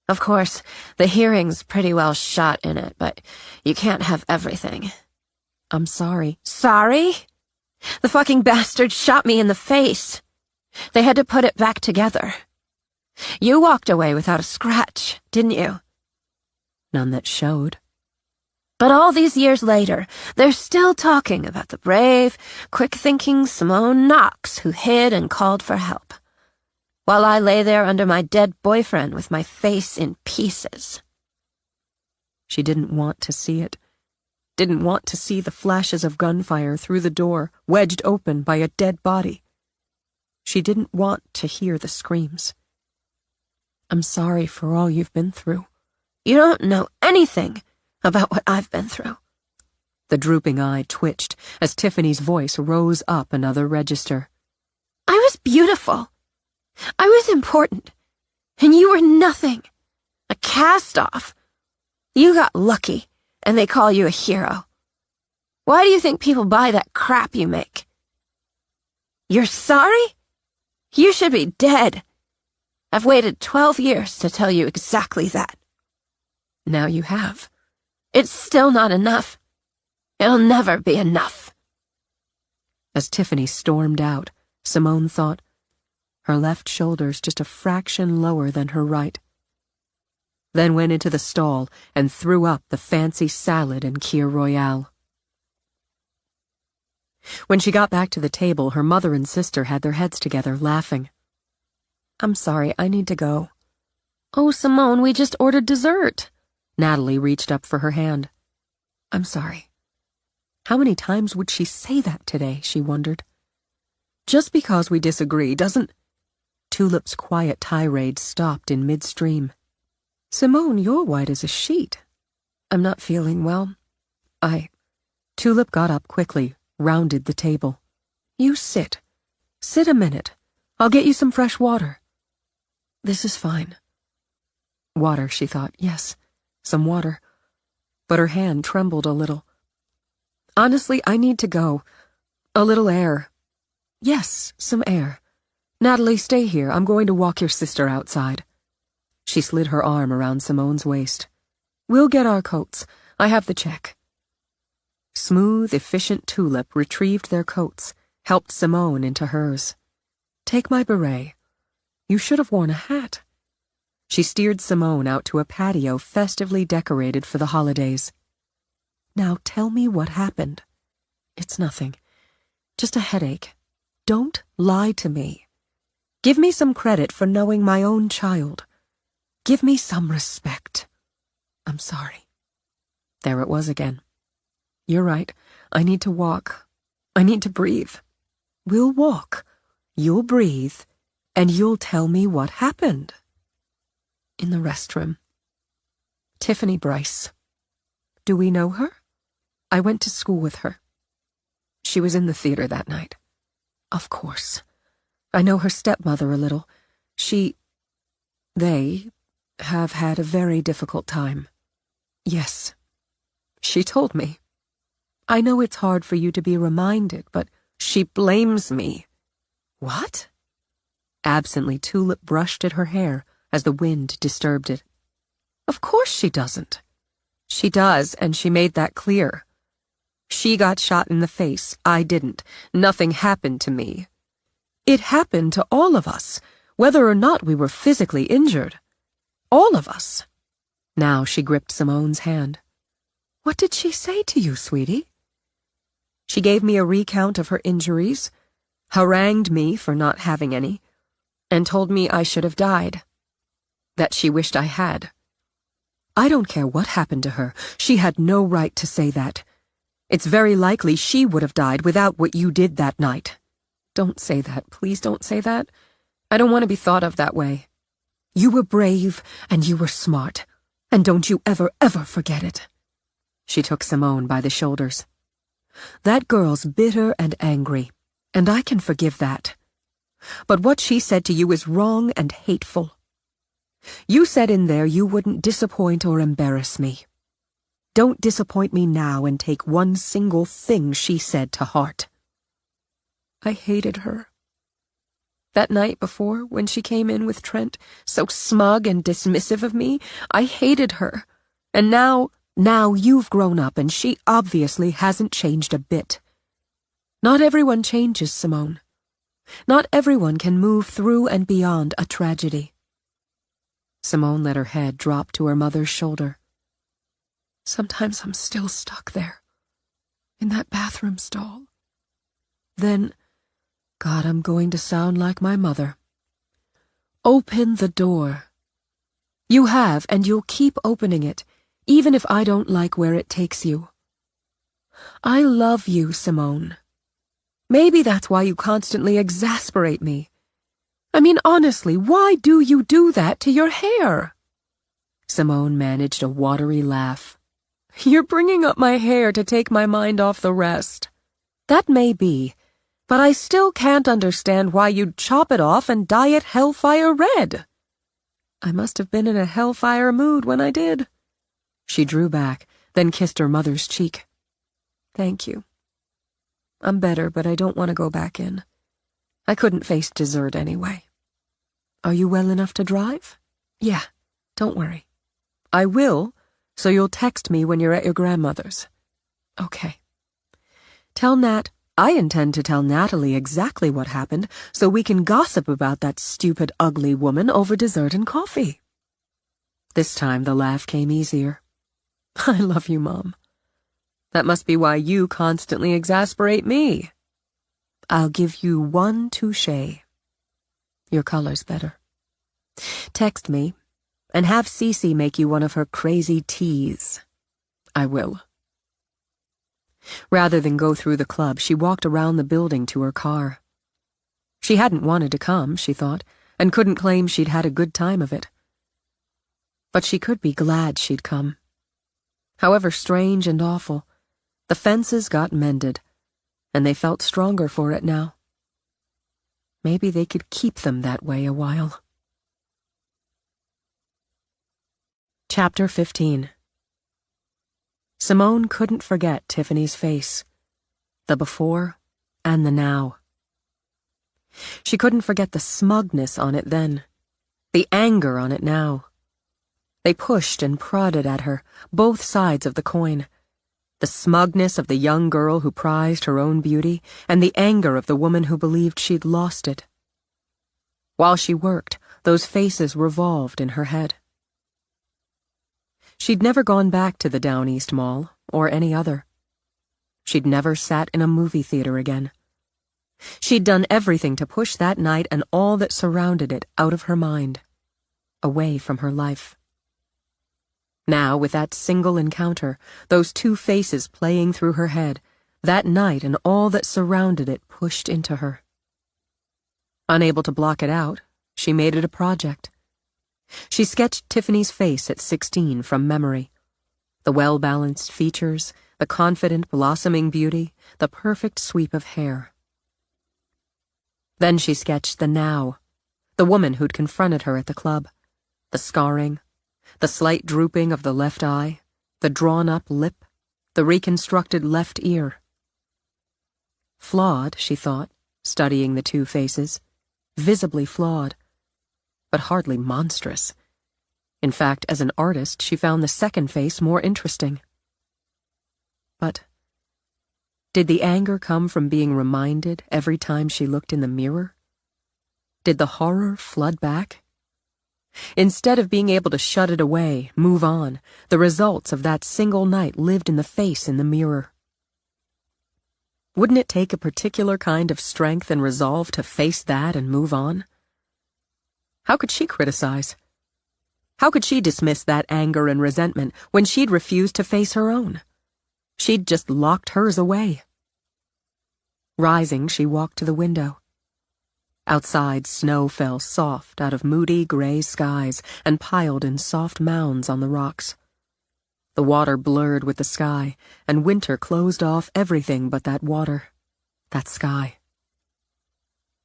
A: Of course, the hearing's pretty well shot in it, but you can't have everything.
C: I'm sorry.
A: Sorry? The fucking bastard shot me in the face. They had to put it back together. You walked away without a scratch, didn't you?
C: None that showed.
A: But all these years later, they're still talking about the brave, quick-thinking Simone Knox who hid and called for help, while I lay there under my dead boyfriend with my face in pieces.
C: She didn't want to see it. Didn't want to see the flashes of gunfire through the door, wedged open by a dead body. She didn't want to hear the screams. I'm sorry for all you've been through.
A: You don't know anything about what I've been through.
C: The drooping eye twitched as Tiffany's voice rose up another register.
A: I was beautiful. I was important. And you were nothing. A cast-off. You got lucky. and they call you a hero. Why do you think people buy that crap you make? You're sorry? You should be dead. I've waited 12 years to tell you exactly that.
B: Now you have.
A: It's still not enough. It'll never be enough.
B: As Tiffany stormed out, Simone thought, her left shoulder's just a fraction lower than her right. Then went into the stall and threw up the fancy salad and Kir Royale. When she got back to the table, her mother and sister had their heads together, laughing.
A: I'm sorry, I need to go.
B: Oh, Simone, we just ordered dessert. Natalie reached up for her hand. I'm sorry. How many times would she say that today, she wondered. Just because we disagree doesn't... Tulip's quiet tirade stopped in midstream. Simone, you're white as a sheet.
A: I'm not feeling well.
B: Tulip got up quickly, rounded the table. You sit. Sit a minute. I'll get you some fresh water.
A: This is fine.
B: Water, she thought. Yes, some water. But her hand trembled a little. Honestly, I need to go. A little air. Yes, some air. Natalie, stay here. I'm going to walk your sister outside. She slid her arm around Simone's waist. We'll get our coats. I have the check. Smooth, efficient Tulip retrieved their coats, helped Simone into hers. Take my beret. You should have worn a hat. She steered Simone out to a patio festively decorated for the holidays. Now tell me what happened. It's nothing. Just a headache. Don't lie to me. Give me some credit for knowing my own child. Give me some respect. I'm sorry. There it was again. You're right. I need to walk. I need to breathe. We'll walk. You'll breathe. And you'll tell me what happened. In the restroom. Tiffany Bryce. Do we know her? I went to school with her. She was in the theater that night. Of course. I know her stepmother a little. They have had a very difficult time. Yes. She told me. I know it's hard for you to be reminded, but she blames me. What? Absently, Tulip brushed at her hair as the wind disturbed it. Of course she doesn't. She does, and she made that clear. She got shot in the face. I didn't. Nothing happened to me. It happened to all of us, whether or not we were physically injured. All of us. Now she gripped Simone's hand. What did she say to you, sweetie? She gave me a recount of her injuries, harangued me for not having any, and told me I should have died. That she wished I had. I don't care what happened to her. She had no right to say that. It's very likely she would have died without what you did that night. Don't say that. Please don't say that. I don't want to be thought of that way. You were brave, and you were smart, and don't you ever, ever forget it. She took Simone by the shoulders. That girl's bitter and angry, and I can forgive that. But what she said to you is wrong and hateful. You said in there you wouldn't disappoint or embarrass me. Don't disappoint me now and take one single thing she said to heart. I hated her. That night before, when she came in with Trent, so smug and dismissive of me, I hated her. And now you've grown up and she obviously hasn't changed a bit. Not everyone changes, Simone. Not everyone can move through and beyond a tragedy. Simone let her head drop to her mother's shoulder. Sometimes I'm still stuck there, in that bathroom stall. Then, God, I'm going to sound like my mother. Open the door. You have, and you'll keep opening it, even if I don't like where it takes you. I love you, Simone. Maybe that's why you constantly exasperate me. I mean, honestly, why do you do that to your hair? Simone managed a watery laugh. You're bringing up my hair to take my mind off the rest. That may be, but I still can't understand why you'd chop it off and dye it hellfire red. I must have been in a hellfire mood when I did. She drew back,
C: then kissed her mother's cheek. "Thank you. I'm better, but I don't want to go back in. I couldn't face dessert anyway." "Are you well enough to drive?" "Yeah, don't worry." "I will, so you'll text me when you're at your grandmother's." "Okay." "Tell Nat I intend to tell Natalie exactly what happened so we can gossip about that stupid, ugly woman over dessert and coffee." This time the laugh came easier. "I love you, Mom. That must be why you constantly exasperate me. I'll give you one touche. Your color's better. Text me, and have Cece make you one of her crazy teas." "I will." Rather than go through the club, she walked around the building to her car. She hadn't wanted to come, she thought, and couldn't claim she'd had a good time of it. But she could be glad she'd come. However strange and awful, the fences got mended, and they felt stronger for it now. Maybe they could keep them that way a while. Chapter 15. Simone couldn't forget Tiffany's face, the before and the now. She couldn't forget the smugness on it then, the anger on it now. They pushed and prodded at her, both sides of the coin. The smugness of the young girl who prized her own beauty, and the anger of the woman who believed she'd lost it. While she worked, those faces revolved in her head. She'd never gone back to the Down East Mall, or any other. She'd never sat in a movie theater again. She'd done everything to push that night and all that surrounded it out of her mind, away from her life. Now, with that single encounter, those two faces playing through her head, that night and all that surrounded it pushed into her. Unable to block it out, she made it a project. She sketched Tiffany's face at 16 from memory. The well-balanced features, the confident, blossoming beauty, the perfect sweep of hair. Then she sketched the now, the woman who'd confronted her at the club, the scarring, the slight drooping of the left eye, the drawn-up lip, the reconstructed left ear. Flawed, she thought, studying the two faces, visibly flawed, but hardly monstrous. In fact, as an artist, she found the second face more interesting. But did the anger come from being reminded every time she looked in the mirror? Did the horror flood back? Instead of being able to shut it away, move on, the results of that single night lived in the face in the mirror. Wouldn't it take a particular kind of strength and resolve to face that and move on? How could she criticize? How could she dismiss that anger and resentment when she'd refused to face her own? She'd just locked hers away. Rising, she walked to the window. Outside, snow fell soft out of moody gray skies and piled in soft mounds on the rocks. The water blurred with the sky, and winter closed off everything but that water, that sky.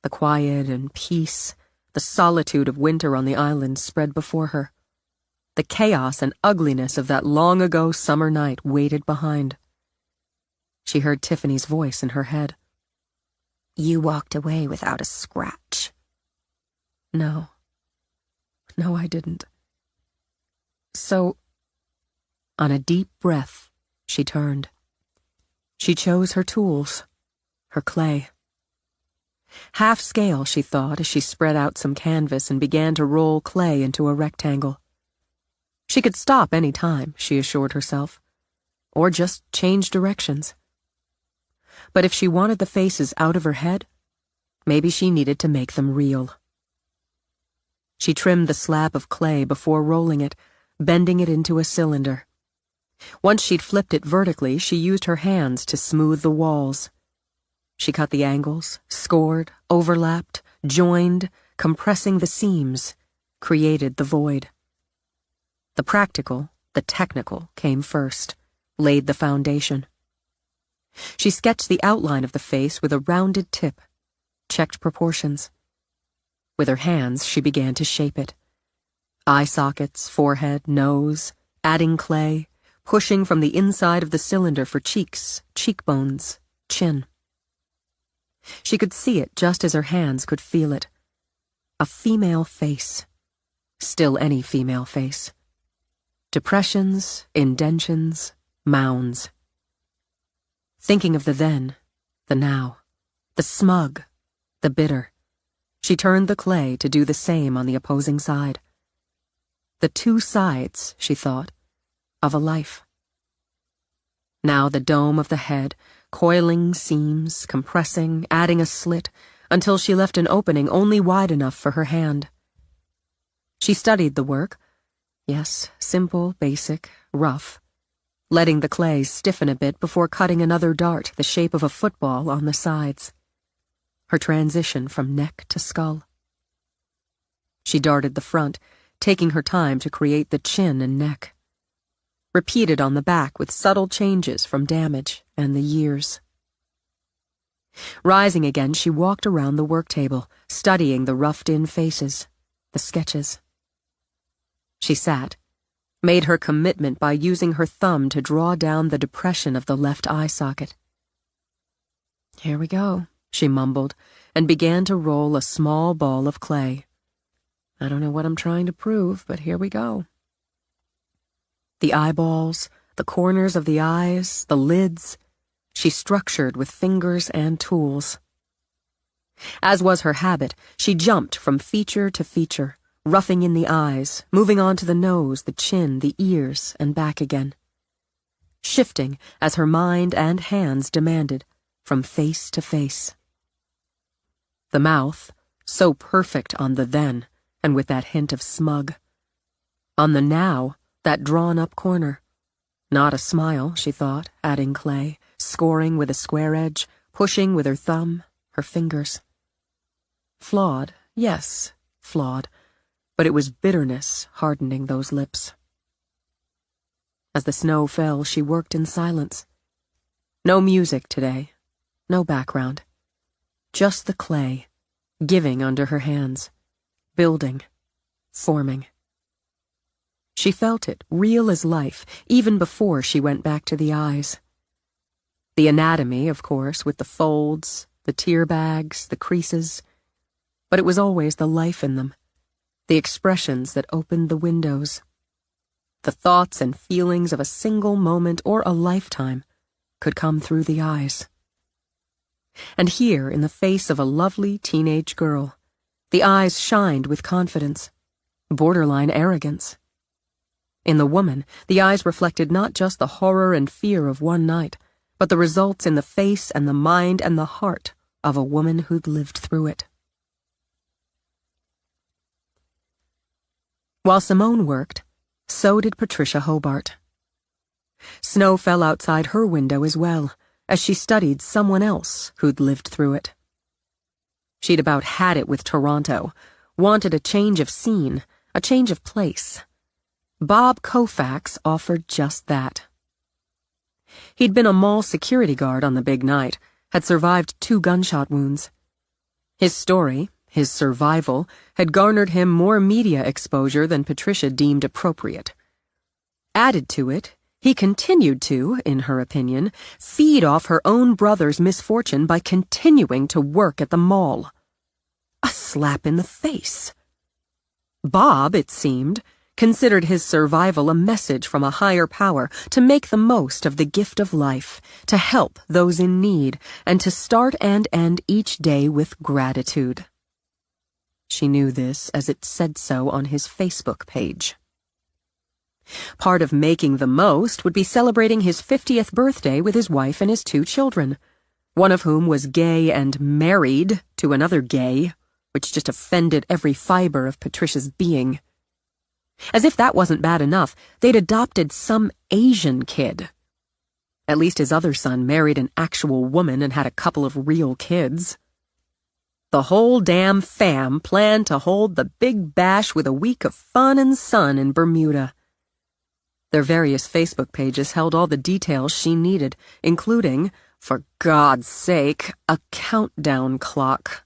C: The quiet and peace, the solitude of winter on the island spread before her. The chaos and ugliness of that long-ago summer night waited behind. She heard Tiffany's voice in her head.
A: "You walked away without a scratch."
C: No, I didn't. So, on a deep breath, she turned. She chose her tools, her clay. Half scale, she thought, as she spread out some canvas and began to roll clay into a rectangle. She could stop any time, she assured herself, or just change directions. But if she wanted the faces out of her head, maybe she needed to make them real. She trimmed the slab of clay before rolling it, bending it into a cylinder. Once she'd flipped it vertically, she used her hands to smooth the walls. She cut the angles, scored, overlapped, joined, compressing the seams, created the void. The practical, the technical, came first, laid the foundation. She sketched the outline of the face with a rounded tip, checked proportions. With her hands, she began to shape it. Eye sockets, forehead, nose, adding clay, pushing from the inside of the cylinder for cheeks, cheekbones, chin. She could see it just as her hands could feel it. A female face. Still any female face. Depressions, indentions, mounds. Thinking of the then, the now, the smug, the bitter, she turned the clay to do the same on the opposing side. The two sides, she thought, of a life. Now the dome of the head, coiling seams, compressing, adding a slit, until she left an opening only wide enough for her hand. She studied the work. Yes, simple, basic, rough, letting the clay stiffen a bit before cutting another dart the shape of a football on the sides. Her transition from neck to skull. She darted the front, taking her time to create the chin and neck. Repeated on the back with subtle changes from damage and the years. Rising again, she walked around the work table, studying the roughed-in faces, the sketches. She sat, made her commitment by using her thumb to draw down the depression of the left eye socket. Here we go, she mumbled, and began to roll a small ball of clay. I don't know what I'm trying to prove, but here we go. The eyeballs, the corners of the eyes, the lids, she structured with fingers and tools. As was her habit, she jumped from feature to feature, roughing in the eyes, moving on to the nose, the chin, the ears, and back again. Shifting as her mind and hands demanded, from face to face. The mouth, so perfect on the then, and with that hint of smug. On the now, that drawn-up corner. Not a smile, she thought, adding clay, scoring with a square edge, pushing with her thumb, her fingers. Flawed, yes, flawed, but it was bitterness hardening those lips. As the snow fell, she worked in silence. No music today, no background. Just the clay, giving under her hands, building, forming. She felt it, real as life, even before she went back to the eyes. The anatomy, of course, with the folds, the tear bags, the creases, but it was always the life in them, the expressions that opened the windows. The thoughts and feelings of a single moment or a lifetime could come through the eyes. And here, in the face of a lovely teenage girl, the eyes shined with confidence, borderline arrogance. In the woman, the eyes reflected not just the horror and fear of one night, but the results in the face and the mind and the heart of a woman who'd lived through it. While Simone worked, so did Patricia Hobart. Snow fell outside her window as well, as she studied someone else who'd lived through it. She'd about had it with Toronto, wanted a change of scene, a change of place. Bob Koufax offered just that. He'd been a mall security guard on the big night, had survived 2 gunshot wounds. His story, his survival, had garnered him more media exposure than Patricia deemed appropriate. Added to it, he continued to, in her opinion, feed off her own brother's misfortune by continuing to work at the mall. A slap in the face. Bob, it seemed, considered his survival a message from a higher power to make the most of the gift of life, to help those in need, and to start and end each day with gratitude. She knew this as it said so on his Facebook page. Part of making the most would be celebrating his 50th birthday with his wife and his 2 children, one of whom was gay and married to another gay, which just offended every fiber of Patricia's being. As if that wasn't bad enough, they'd adopted some Asian kid. At least his other son married an actual woman and had a couple of real kids. The whole damn fam planned to hold the big bash with a week of fun and sun in Bermuda. Their various Facebook pages held all the details she needed, including, for God's sake, a countdown clock.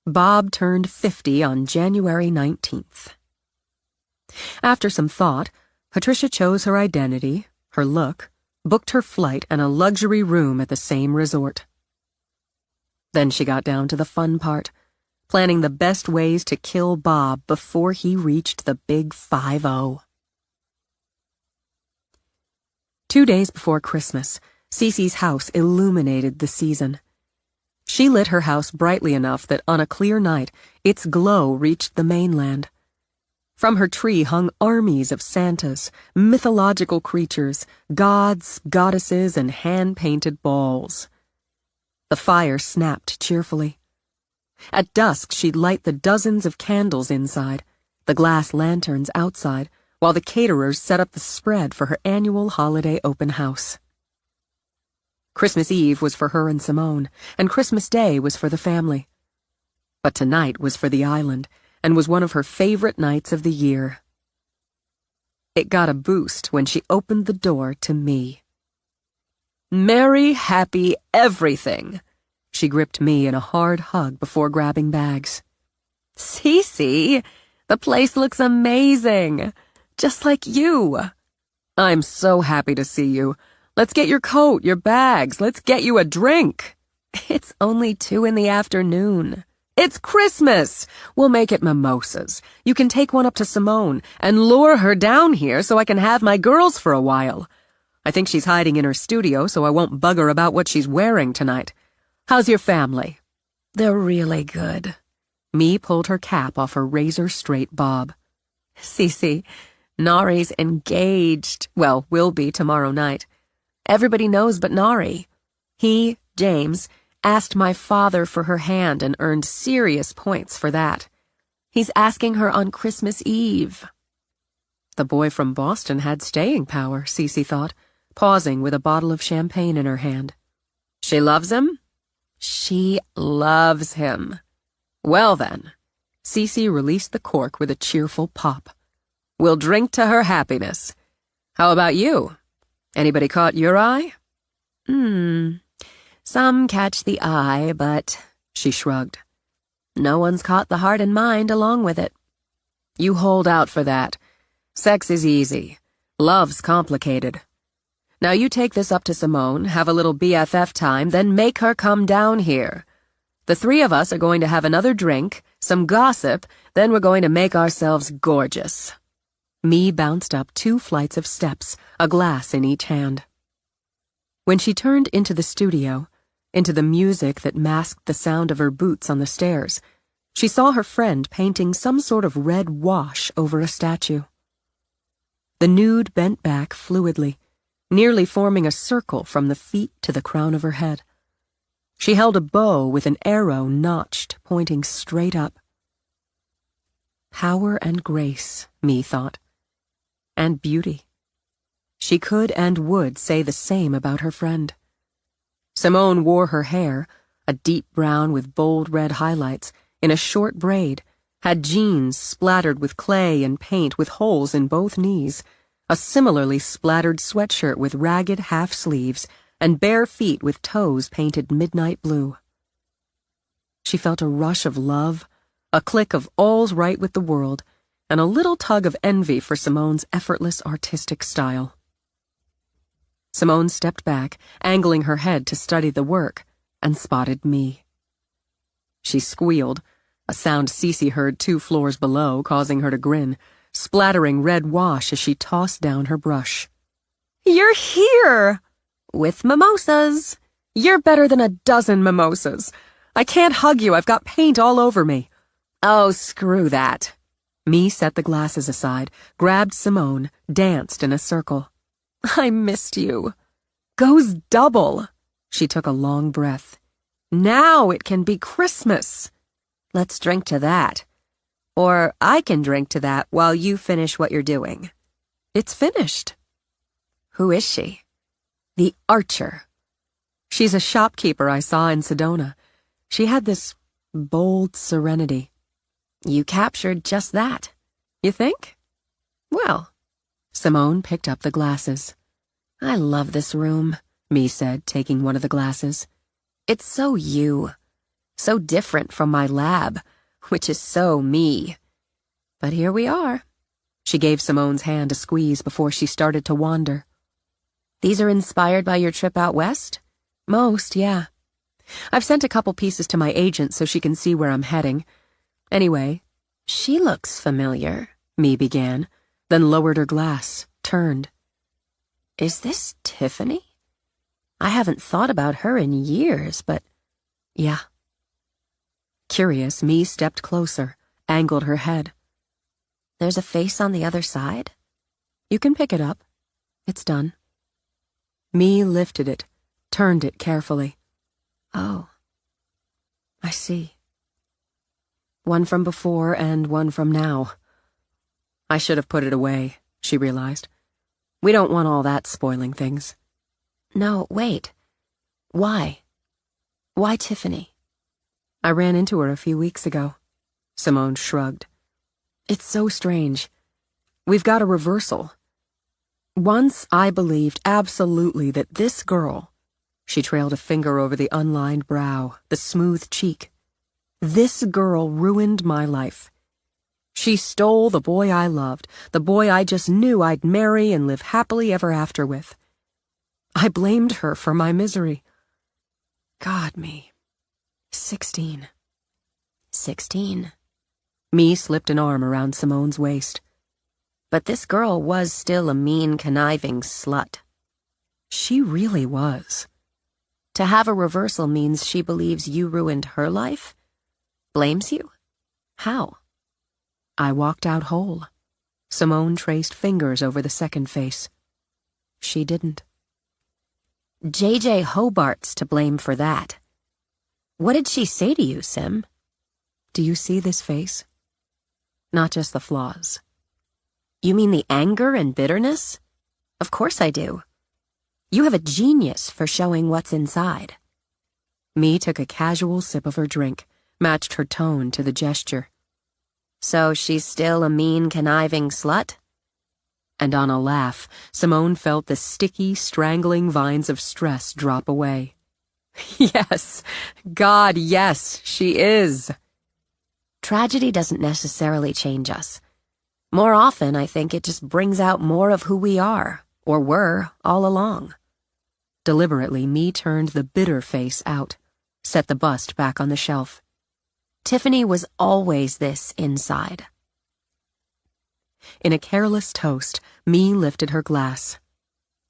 C: Bob turned 50 on January 19th. After some thought, Patricia chose her identity, her look, booked her flight and a luxury room at the same resort. Then she got down to the fun part, planning the best ways to kill Bob before he reached the big 5-0. 2 days before Christmas, Cece's house illuminated the season. She lit her house brightly enough that on a clear night, its glow reached the mainland. From her tree hung armies of Santas, mythological creatures, gods, goddesses, and hand-painted balls. The fire snapped cheerfully. At dusk, she'd light the dozens of candles inside, the glass lanterns outside, while the caterers set up the spread for her annual holiday open house. Christmas Eve was for her and Simone, and Christmas Day was for the family. But tonight was for the island, and was one of her favorite nights of the year. It got a boost when she opened the door to me. Merry, happy everything! She gripped me in a hard hug before grabbing bags. Cece, the place looks amazing! Just like you. I'm so happy to see you. Let's get your coat, your bags. Let's get you a drink. It's only 2 p.m. It's Christmas. We'll make it mimosas. You can take one up to Simone and lure her down here so I can have my girls for a while. I think she's hiding in her studio, so I won't bug her about what she's wearing tonight. How's your family? They're really good. Me pulled her cap off her razor-straight bob. Cece, Nari's engaged. Well, will be tomorrow night. Everybody knows but Nari. He, James, asked my father for her hand and earned serious points for that. He's asking her on Christmas Eve. The boy from Boston had staying power, Cece thought, pausing with a bottle of champagne in her hand. She loves him? She loves him. Well then, Cece released the cork with a cheerful pop. We'll drink to her happiness. How about you? Anybody caught your eye? Some catch the eye, but, she shrugged. No one's caught the heart and mind along with it. You hold out for that. Sex is easy. Love's complicated. Now you take this up to Simone, have a little BFF time, then make her come down here. The 3 of us are going to have another drink, some gossip, then we're going to make ourselves gorgeous. Me bounced up 2 flights of steps, a glass in each hand. When she turned into the studio, into the music that masked the sound of her boots on the stairs, she saw her friend painting some sort of red wash over a statue. The nude bent back fluidly, nearly forming a circle from the feet to the crown of her head. She held a bow with an arrow notched, pointing straight up. Power and grace, me thought. And beauty. She could and would say the same about her friend. Simone wore her hair, a deep brown with bold red highlights, in a short braid, had jeans splattered with clay and paint with holes in both knees, a similarly splattered sweatshirt with ragged half sleeves, and bare feet with toes painted midnight blue. She felt a rush of love, a click of all's right with the world, and a little tug of envy for Simone's effortless artistic style. Simone stepped back, angling her head to study the work, and spotted me. She squealed, a sound Cece heard 2 floors below, causing her to grin, splattering red wash as she tossed down her brush. You're here! With mimosas. You're better than a dozen mimosas. I can't hug you, I've got paint all over me. Oh, screw that. Me set the glasses aside, grabbed Simone, danced in a circle. I missed you. Goes double. She took a long breath. Now it can be Christmas. Let's drink to that. Or I can drink to that while you finish what you're doing. It's finished. Who is she? The Archer. She's a shopkeeper I saw in Sedona. She had this bold serenity. You captured just that. You think? Well, Simone picked up the glasses. I love this room, Me said, taking one of the glasses. It's so you. So different from my lab, which is so me. But here we are. She gave Simone's hand a squeeze before she started to wander.
B: These are inspired by your trip out west?
C: Most, yeah. I've sent a couple pieces to my agent so she can see where I'm heading. Anyway,
B: She looks familiar,
C: Mee began, then lowered her glass, turned.
B: Is this Tiffany? I haven't thought about her in years, but
C: Yeah. Curious, Mee stepped closer, angled her head.
B: There's a face on the other side?
C: You can pick it up. It's done. Mee lifted it, turned it carefully.
B: Oh,
C: I see. One from before and one from now. I should have put it away, she realized. We don't want all that spoiling things.
B: no, wait. Why? Why Tiffany?
C: I ran into her a few weeks ago. Simone shrugged. It's so strange. We've got a reversal. Once I believed absolutely that this girl, she trailed a finger over the unlined brow, the smooth cheek. This girl ruined my life. She stole the boy I loved, the boy I just knew I'd marry and live happily ever after with. I blamed her for my misery. God, me. 16.
B: 16.
C: Mee slipped an arm around Simone's waist.
B: But this girl was still a mean, conniving slut.
C: She really was.
B: To have a reversal means she believes you ruined her life? Blames you? How?
C: I walked out whole. Simone traced fingers over the second face. She didn't.
B: J.J. Hobart's to blame for that. What did she say to you, Sim?
C: Do you see this face? Not just the flaws.
B: You mean the anger and bitterness? Of course I do. You have a genius for showing what's inside.
C: Mee took a casual sip of her drink, matched her tone to the gesture.
B: So she's still a mean, conniving slut?
C: And on a laugh, Simone felt the sticky, strangling vines of stress drop away. Yes, God, yes, she is.
B: Tragedy doesn't necessarily change us. More often, I think it just brings out more of who we are, or were, all along.
C: Deliberately, Mee turned the bitter face out, set the bust back on the shelf.
B: Tiffany was always this inside.
C: In a careless toast, Mee lifted her glass.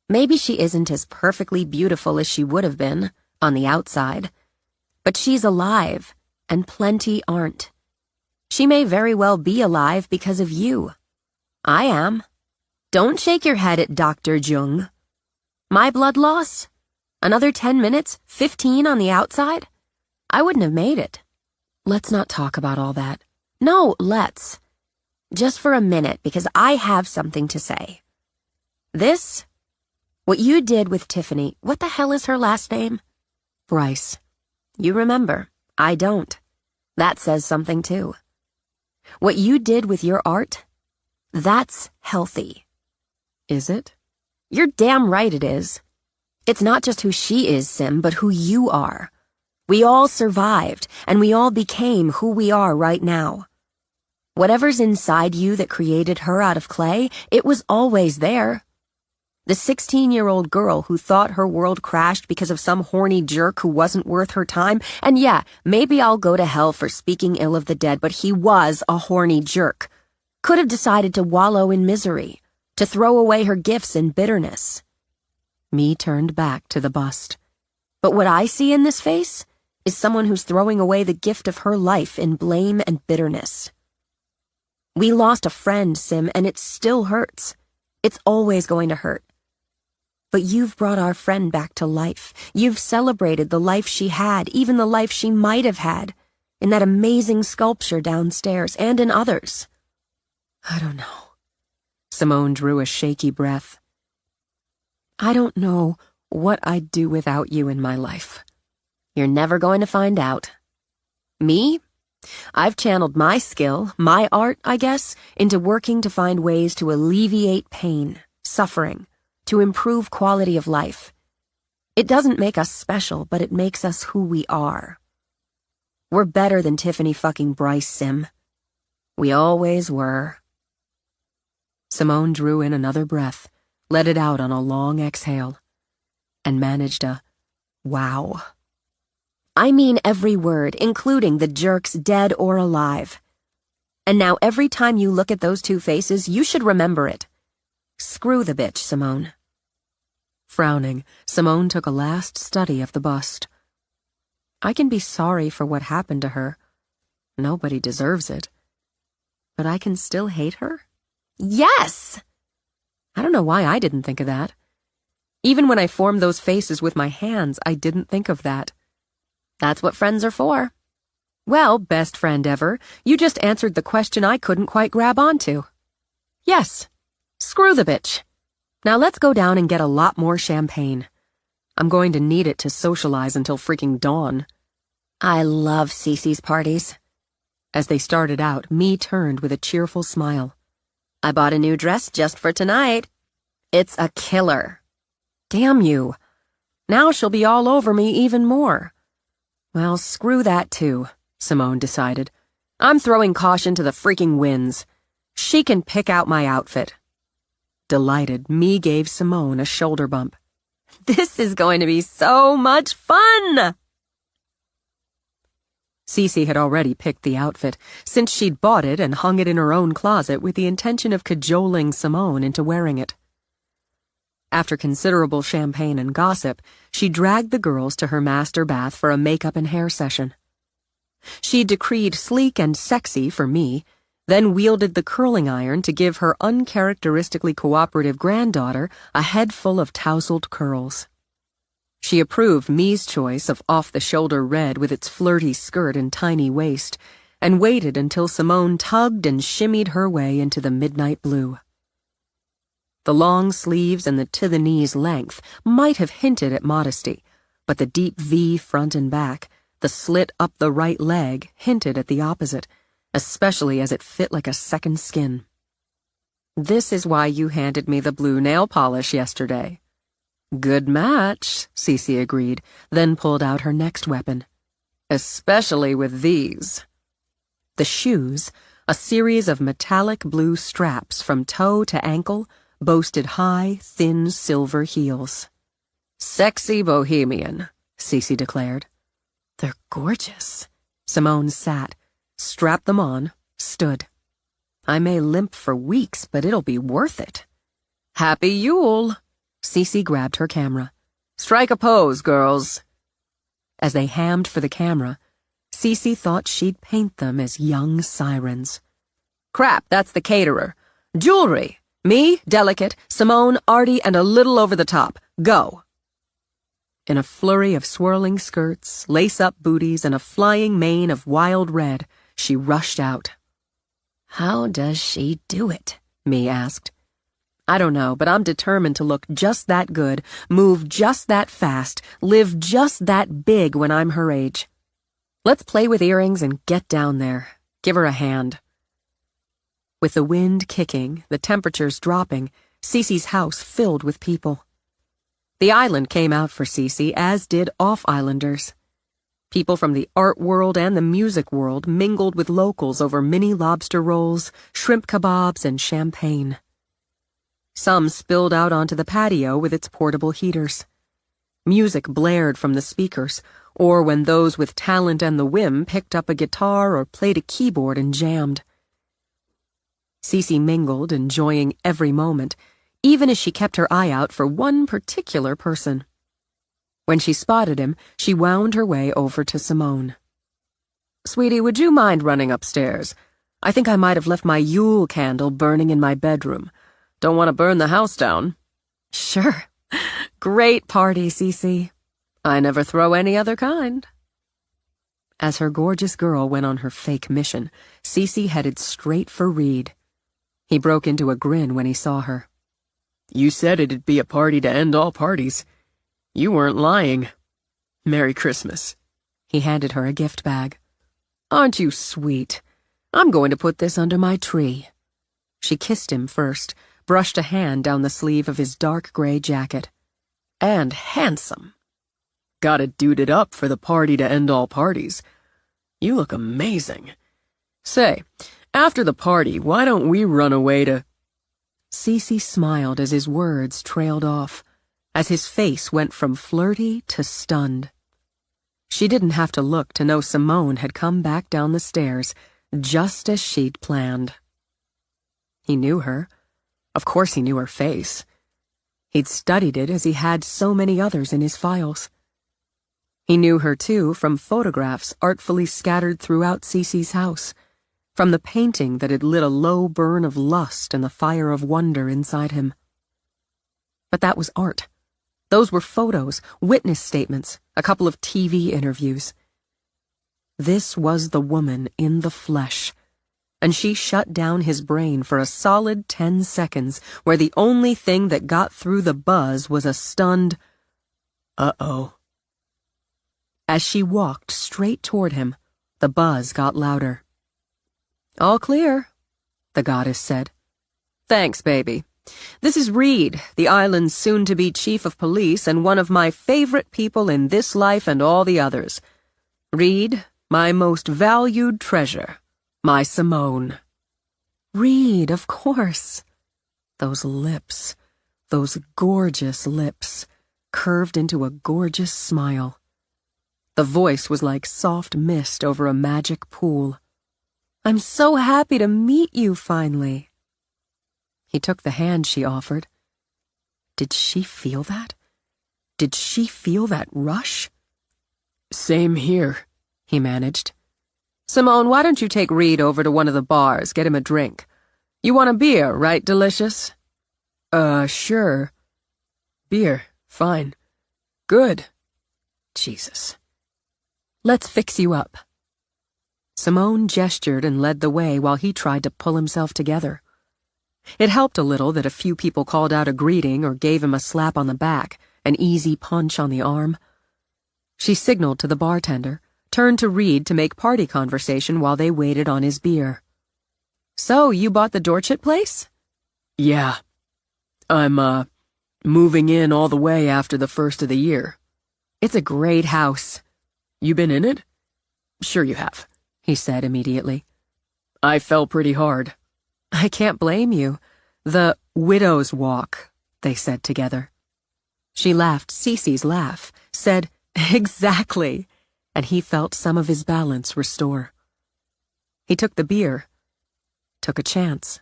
B: Maybe she isn't as perfectly beautiful as she would have been, on the outside. But she's alive, and plenty aren't. She may very well be alive because of you. I am. Don't shake your head at Dr. Jung. My blood loss? Another 10 minutes, 15 on the outside? I wouldn't have made it.
C: Let's not talk about all that.
B: No, let's. Just for a minute, because I have something to say. This, what you did with Tiffany, what the hell is her last name?
C: Bryce.
B: You remember. I don't. That says something too. What you did with your art, that's healthy.
C: Is it?
B: You're damn right it is. It's not just who she is, Sim, but who you are. We all survived, and we all became who we are right now. Whatever's inside you that created her out of clay, it was always there. The 16-year-old girl who thought her world crashed because of some horny jerk who wasn't worth her time, and yeah, maybe I'll go to hell for speaking ill of the dead, but he was a horny jerk. Could have decided to wallow in misery, to throw away her gifts in bitterness.
C: Mee turned back to the bust.
B: But what I see in this face is someone who's throwing away the gift of her life in blame and bitterness. We lost a friend, Sim, and it still hurts. It's always going to hurt. But you've brought our friend back to life. You've celebrated the life she had, even the life she might have had, in that amazing sculpture downstairs and in others.
C: I don't know. Simone drew a shaky breath. I don't know what I'd do without you in my life.
B: You're never going to find out. Me? I've channeled my skill, my art, I guess, into working to find ways to alleviate pain, suffering, to improve quality of life. It doesn't make us special, but it makes us who we are. We're better than Tiffany fucking Bryce, Sim. We always were.
C: Simone drew in another breath, let it out on a long exhale, and managed a wow.
A: I mean every word, including the jerks dead or alive. And now every time you look at those two faces, you should remember it. Screw the bitch, Simone.
C: Frowning, Simone took a last study of the bust. I can be sorry for what happened to her. Nobody deserves it. But I can still hate her?
A: Yes!
C: I don't know why I didn't think of that. Even when I formed those faces with my hands, I didn't think of that.
A: That's what friends are for.
C: Well, best friend ever, you just answered the question I couldn't quite grab onto. Yes, screw the bitch. Now let's go down and get a lot more champagne. I'm going to need it to socialize until freaking dawn.
A: I love Cece's parties.
C: As they started out, Me turned with a cheerful smile.
A: I bought a new dress just for tonight. It's a killer.
C: Damn you. Now she'll be all over me even more. Well, screw that too, Simone decided. I'm throwing caution to the freaking winds. She can pick out my outfit. Delighted, Me gave Simone a shoulder bump.
A: This is going to be so much fun!
C: Cece had already picked the outfit, since she'd bought it and hung it in her own closet with the intention of cajoling Simone into wearing it. After considerable champagne and gossip, she dragged the girls to her master bath for a makeup and hair session. She decreed sleek and sexy for Me, then wielded the curling iron to give her uncharacteristically cooperative granddaughter a head full of tousled curls. She approved Me's choice of off-the-shoulder red with its flirty skirt and tiny waist, and waited until Simone tugged and shimmied her way into the midnight blue. The long sleeves and the to-the-knees length might have hinted at modesty, but the deep V front and back, the slit up the right leg, hinted at the opposite, especially as it fit like a second skin. This is why you handed me the blue nail polish yesterday. Good match, Cece agreed, then pulled out her next weapon. Especially with these. The shoes, a series of metallic blue straps from toe to ankle, boasted high, thin silver heels. Sexy bohemian, Cece declared. They're gorgeous. Simone sat, strapped them on, stood. I may limp for weeks, but it'll be worth it. Happy Yule! Cece grabbed her camera. Strike a pose, girls. As they hammed for the camera, Cece thought she'd paint them as young sirens. Crap, that's the caterer. Jewelry. Me, delicate, Simone, arty, and a little over the top. Go. In a flurry of swirling skirts, lace-up booties, and a flying mane of wild red, she rushed out.
A: How does she do it?
C: Me asked. I don't know, but I'm determined to look just that good, move just that fast, live just that big when I'm her age. Let's play with earrings and get down there. Give her a hand. With the wind kicking, the temperatures dropping, Cece's house filled with people. The island came out for Cece, as did off-islanders. People from the art world and the music world mingled with locals over mini lobster rolls, shrimp kebabs, and champagne. Some spilled out onto the patio with its portable heaters. Music blared from the speakers, or when those with talent and the whim picked up a guitar or played a keyboard and jammed. Cece mingled, enjoying every moment, even as she kept her eye out for one particular person. When she spotted him, she wound her way over to Simone. Sweetie, would you mind running upstairs? I think I might have left my Yule candle burning in my bedroom. Don't want to burn the house down. Sure. Great party, Cece. I never throw any other kind. As her gorgeous girl went on her fake mission, Cece headed straight for Reed. He broke into a grin when he saw her. You said it'd be a party to end all parties. You weren't lying. Merry Christmas. He handed her a gift bag. Aren't you sweet? I'm going to put this under my tree. She kissed him first, brushed a hand down the sleeve of his dark gray jacket. And handsome. Gotta dude it up for the party to end all parties. You look amazing. Say, after the party, why don't we run away to... Cece smiled as his words trailed off, as his face went from flirty to stunned. She didn't have to look to know Simone had come back down the stairs, just as she'd planned. He knew her. Of course he knew her face. He'd studied it as he had so many others in his files. He knew her, too, from photographs artfully scattered throughout Cece's house, from the painting that had lit a low burn of lust and the fire of wonder inside him. But that was art. Those were photos, witness statements, a couple of TV interviews. This was the woman in the flesh, and she shut down his brain for a solid 10 seconds, where the only thing that got through the buzz was a stunned, "Uh-oh." As she walked straight toward him, the buzz got louder. "All clear," the goddess said. "Thanks, baby. This is Reed, the island's soon-to-be chief of police and one of my favorite people in this life and all the others. Reed, my most valued treasure, my Simone." Reed, of course. Those lips, those gorgeous lips, curved into a gorgeous smile. The voice was like soft mist over a magic pool. "I'm so happy to meet you finally." He took the hand she offered. Did she feel that? Did she feel that rush?
D: Same here,
C: he managed. "Simone, why don't you take Reed over to one of the bars, get him a drink? You want a beer, right, Delicious?"
D: Sure. Beer, fine. Good.
C: Jesus. "Let's fix you up." Simone gestured and led the way while he tried to pull himself together. It helped a little that a few people called out a greeting or gave him a slap on the back, an easy punch on the arm. She signaled to the bartender, turned to Reed to make party conversation while they waited on his beer. "So, you bought the Dorchett place?"
D: Yeah. I'm, moving in all the way after the first of the year.
C: "It's a great house."
D: You been in it?" "Sure you have," he said immediately. "I fell pretty hard."
C: "I can't blame you. The widow's walk," they said together. She laughed Cece's laugh, said, "Exactly," and he felt some of his balance restore. He took the beer, took a chance.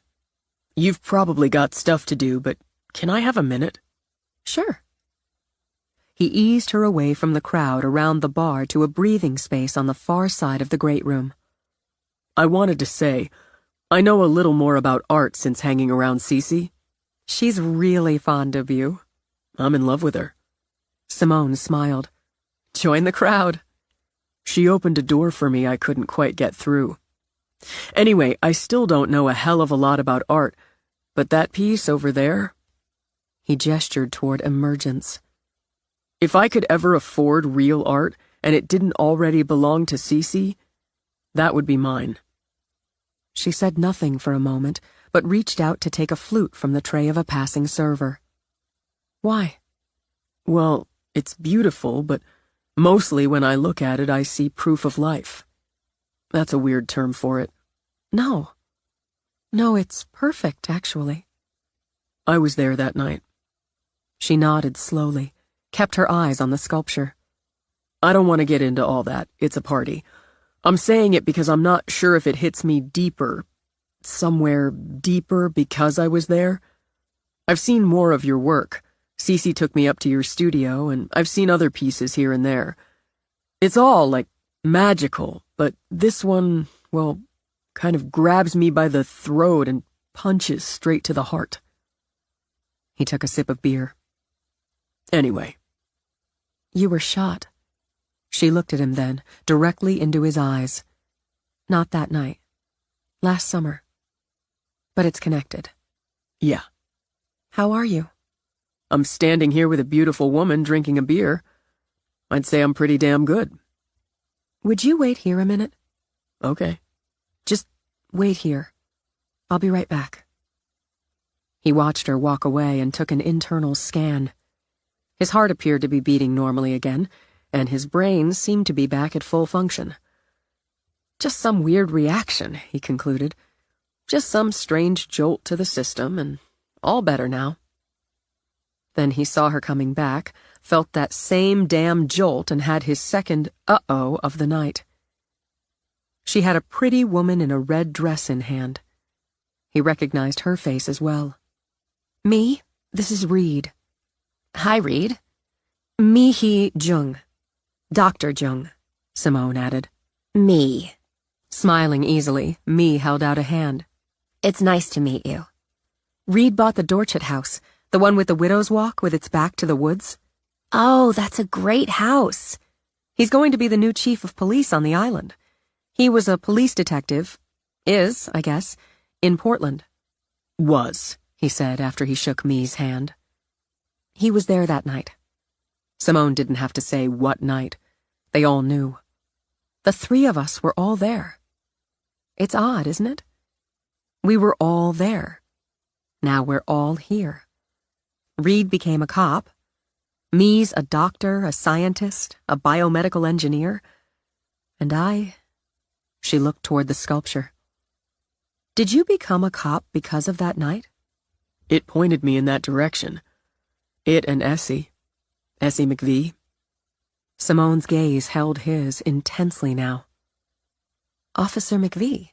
D: "You've probably got stuff to do, but can I have a minute?"
C: "Sure." He eased her away from the crowd around the bar to a breathing space on the far side of the great room.
D: "I wanted to say, I know a little more about art since hanging around Cece."
C: "She's really fond of you."
D: "I'm in love with her."
C: Simone smiled. "Join the crowd."
D: "She opened a door for me I couldn't quite get through. Anyway, I still don't know a hell of a lot about art, but that piece over there..."
C: He gestured toward Emergence.
D: "If I could ever afford real art and it didn't already belong to Cece, that would be mine."
C: She said nothing for a moment, but reached out to take a flute from the tray of a passing server. "Why?"
D: "Well, it's beautiful, but mostly when I look at it I see proof of life. That's a weird term for it."
C: No. No, it's perfect, actually."
D: "I was there that night."
C: She nodded slowly, kept her eyes on the sculpture.
D: "I don't want to get into all that. It's a party. I'm saying it because I'm not sure if it hits me deeper, somewhere deeper because I was there. I've seen more of your work. Cece took me up to your studio, and I've seen other pieces here and there. It's all, like, magical, but this one, well, kind of grabs me by the throat and punches straight to the heart."
C: He took a sip of beer.
D: "Anyway."
C: "You were shot." She looked at him then, directly into his eyes. "Not that night. Last summer. But it's connected."
D: "Yeah."
C: "How are you?"
D: "I'm standing here with a beautiful woman drinking a beer. I'd say I'm pretty damn good."
C: "Would you wait here a minute?"
D: "Okay."
C: "Just wait here. I'll be right back." He watched her walk away and took an internal scan. His heart appeared to be beating normally again, and his brain seemed to be back at full function. Just some weird reaction, he concluded. Just some strange jolt to the system, and All better now. Then he saw her coming back, felt that same damn jolt, and had his second uh-oh of the night. She had a pretty woman in a red dress in hand. He recognized her face as well. "Me, this is Reed."
A: Hi, Reed.
C: Mi-hee Jung. Dr. Jung, Simone added.
A: Me.
C: Smiling easily, Mi held out a hand.
A: It's nice to meet you.
C: Reed bought the Dorchet house, the one with the widow's walk with its back to the woods.
A: Oh, that's a great house.
C: He's going to be the new chief of police on the island. He was a police detective, is, I guess, in Portland. Was, he said after he shook Mi's hand. He was there that night. Simone didn't have to say what night. They all knew. The three of us were all there. It's odd, isn't it? We were all there. Now we're all here. Reed became a cop. Mi's a doctor, a scientist, a biomedical engineer. And I... She looked toward the sculpture. Did you become a cop because of that night?
D: It pointed me in that direction. It and Essie McVee.
C: Simone's gaze held his intensely now. Officer McVee.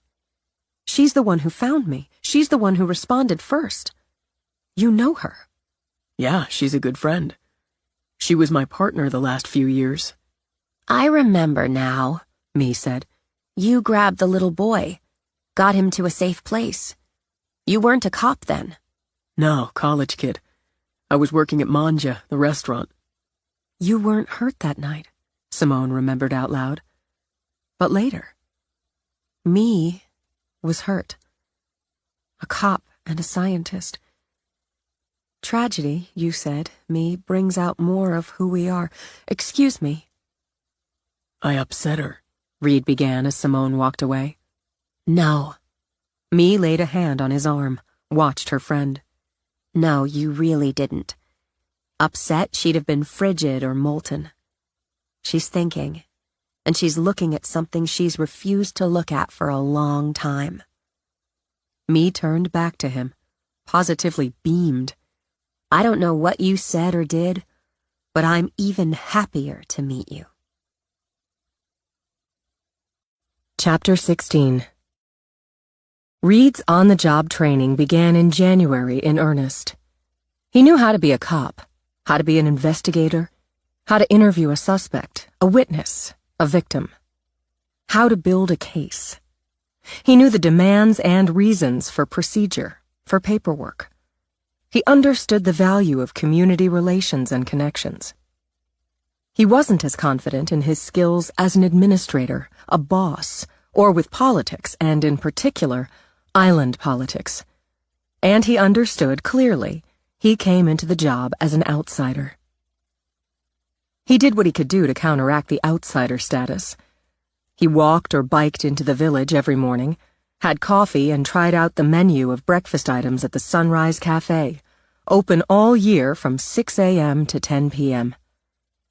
C: She's the one who found me. She's the one who responded first. You know her.
D: Yeah, she's a good friend. She was my partner the last few years.
A: I remember now,
C: Mi said.
A: You grabbed the little boy, got him to a safe place. You weren't a cop then.
D: No, college kid. I was working at Manja, the restaurant.
C: You weren't hurt that night, Simone remembered out loud. But later, Mi was hurt. A cop and a scientist. Tragedy, you said, Mi, brings out more of who we are. Excuse me.
D: I upset her,
C: Reed began as Simone walked away.
A: No.
C: Mi laid a hand on his arm, watched her friend.
A: No, you really didn't. Upset, she'd have been frigid or molten. She's thinking, and she's looking at something she's refused to look at for a long time.
C: Mi turned back to him, positively beamed.
A: I don't know what you said or did, but I'm even happier to meet you.
B: Chapter 16. Reed's on-the-job training began in January in earnest. He knew how to be a cop, how to be an investigator, how to interview a suspect, a witness, a victim, how to build a case. He knew the demands and reasons for procedure, for paperwork. He understood the value of community relations and connections. He wasn't as confident in his skills as an administrator, a boss, or with politics, and in particular, island politics. And he understood clearly he came into the job as an outsider. He did what he could do to counteract the outsider status. He walked or biked into the village every morning, had coffee and tried out the menu of breakfast items at the Sunrise Cafe, open all year from 6 a.m. to 10 p.m.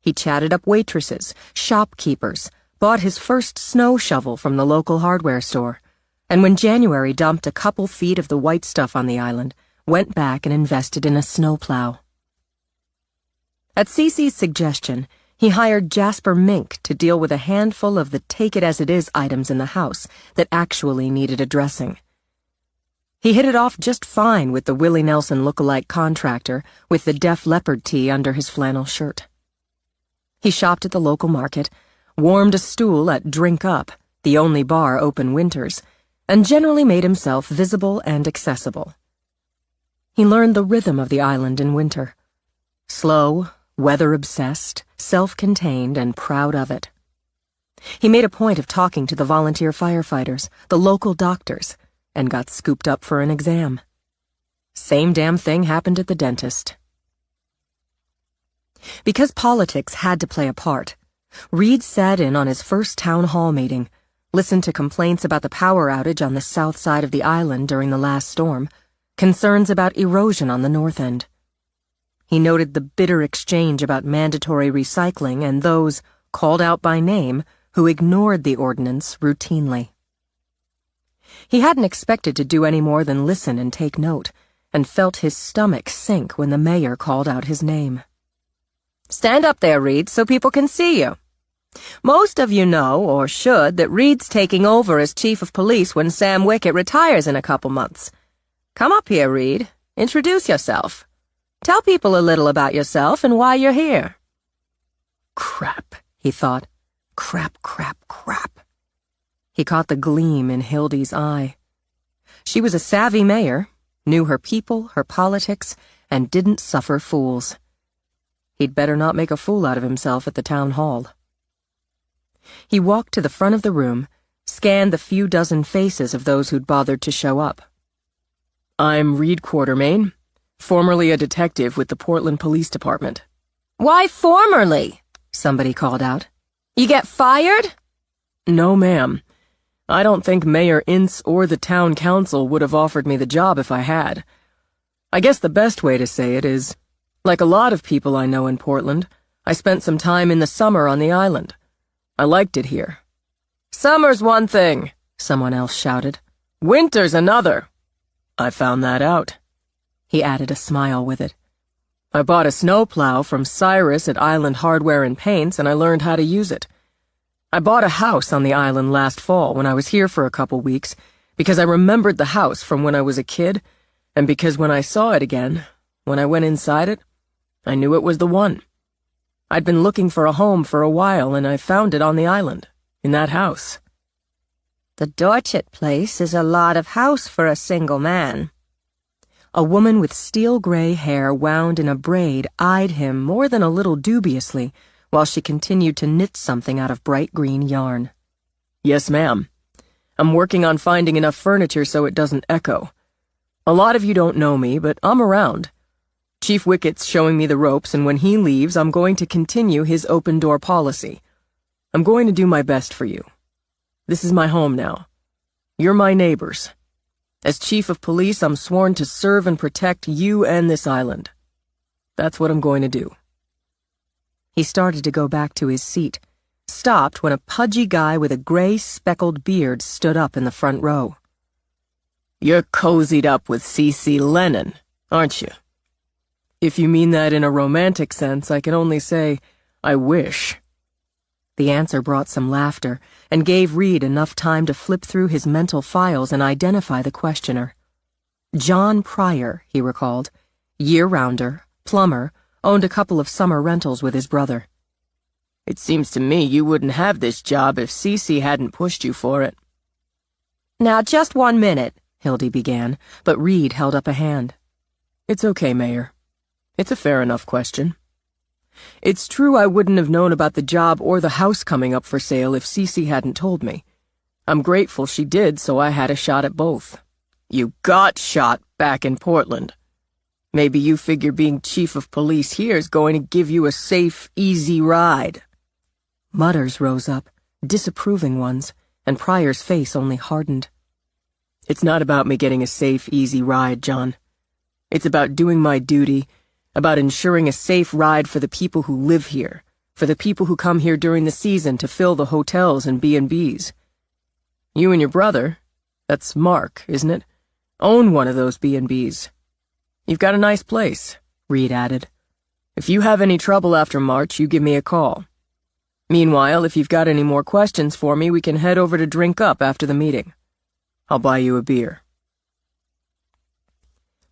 B: He chatted up waitresses, shopkeepers, bought his first snow shovel from the local hardware store, and when January dumped a couple feet of the white stuff on the island, went back and invested in a snowplow. At Cece's suggestion, he hired Jasper Mink to deal with a handful of the take-it-as-it-is items in the house that actually needed addressing. He hit it off just fine with the Willie Nelson look-alike contractor with the Def Leppard tee under his flannel shirt. He shopped at the local market, warmed a stool at Drink Up, the only bar open winters, and generally made himself visible and accessible. He learned the rhythm of the island in winter. Slow, weather-obsessed, self-contained, and proud of it. He made a point of talking to the volunteer firefighters, the local doctors, and got scooped up for an exam. Same damn thing happened at the dentist. Because politics had to play a part, Reed sat in on his first town hall meeting, listened to complaints about the power outage on the south side of the island during the last storm, concerns about erosion on the north end. He noted the bitter exchange about mandatory recycling and those, called out by name, who ignored the ordinance routinely. He hadn't expected to do any more than listen and take note, and felt his stomach sink when the mayor called out his name. "Stand up there, Reed, so people can see you. Most of you know, or should, that Reed's taking over as chief of police when Sam Wickett retires in a couple months. Come up here, Reed. Introduce yourself. Tell people a little about yourself and why you're here."
C: Crap,
B: he thought. Crap, crap, crap. He caught the gleam in Hildy's eye. She was a savvy mayor, knew her people, her politics, and didn't suffer fools. He'd better not make a fool out of himself at the town hall. He walked to the front of the room, scanned the few dozen faces of those who'd bothered to show up.
D: "I'm Reed Quartermain, formerly a detective with the Portland Police Department."
B: "Why formerly?" somebody called out. "You get fired?"
D: "No, ma'am. I don't think Mayor Ince or the town council would have offered me the job if I had. I guess the best way to say it is, like a lot of people I know in Portland, I spent some time in the summer on the island. I liked it here." "Summer's one thing," someone else shouted. "Winter's another." "I found that out." He added a smile with it. "I bought a snowplow from Cyrus at Island Hardware and Paints, and I learned how to use it. I bought a house on the island last fall when I was here for a couple weeks because I remembered the house from when I was a kid, and because when I saw it again, when I went inside it, I knew it was the one. I'd been looking for a home for a while, and I found it on the island, in that house."
B: "The Dorchet place is a lot of house for a single man." A woman with steel-gray hair wound in a braid eyed him more than a little dubiously while she continued to knit something out of bright green yarn.
D: "Yes, ma'am. I'm working on finding enough furniture so it doesn't echo. A lot of you don't know me, but I'm around. Chief Wickett's showing me the ropes, and when he leaves, I'm going to continue his open-door policy. I'm going to do my best for you. This is my home now. You're my neighbors. As chief of police, I'm sworn to serve and protect you and this island. That's what I'm going to do."
B: He started to go back to his seat, stopped when a pudgy guy with a gray speckled beard stood up in the front row.
D: "You're cozied up with Cece Lennon, aren't you?" "If you mean that in a romantic sense, I can only say, I wish."
B: The answer brought some laughter and gave Reed enough time to flip through his mental files and identify the questioner. John Pryor, he recalled, year-rounder, plumber, owned a couple of summer rentals with his brother.
D: "It seems to me you wouldn't have this job if Cece hadn't pushed you for it."
B: "Now, just 1 minute," Hildy began, but Reed held up a hand.
D: "It's okay, Mayor. It's a fair enough question. It's true I wouldn't have known about the job or the house coming up for sale if Cece hadn't told me. I'm grateful she did, so I had a shot at both." "You got shot back in Portland. Maybe you figure being chief of police here is going to give you a safe, easy ride."
B: Mutters rose up, disapproving ones, and Pryor's face only hardened.
D: "It's not about me getting a safe, easy ride, John. It's about doing my duty, about ensuring a safe ride for the people who live here, for the people who come here during the season to fill the hotels and B&Bs. You and your brother, that's Mark, isn't it, own one of those B&Bs. You've got a nice place," Reed added. "If you have any trouble after March, you give me a call. Meanwhile, if you've got any more questions for me, we can head over to drink up after the meeting. I'll buy you a beer."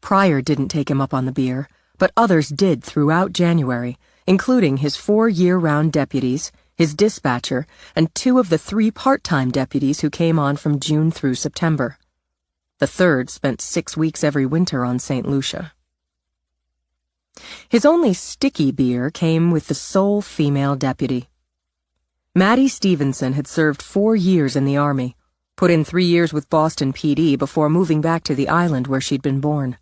B: Pryor didn't take him up on the beer, but others did throughout January, including his 4 year-round deputies, his dispatcher, and 2 of the 3 part-time deputies who came on from June through September. The third spent 6 weeks every winter on St. Lucia. His only sticky beer came with the sole female deputy. Maddie Stevenson had served 4 years in the Army, put in 3 years with Boston PD before moving back to the island where she'd been born.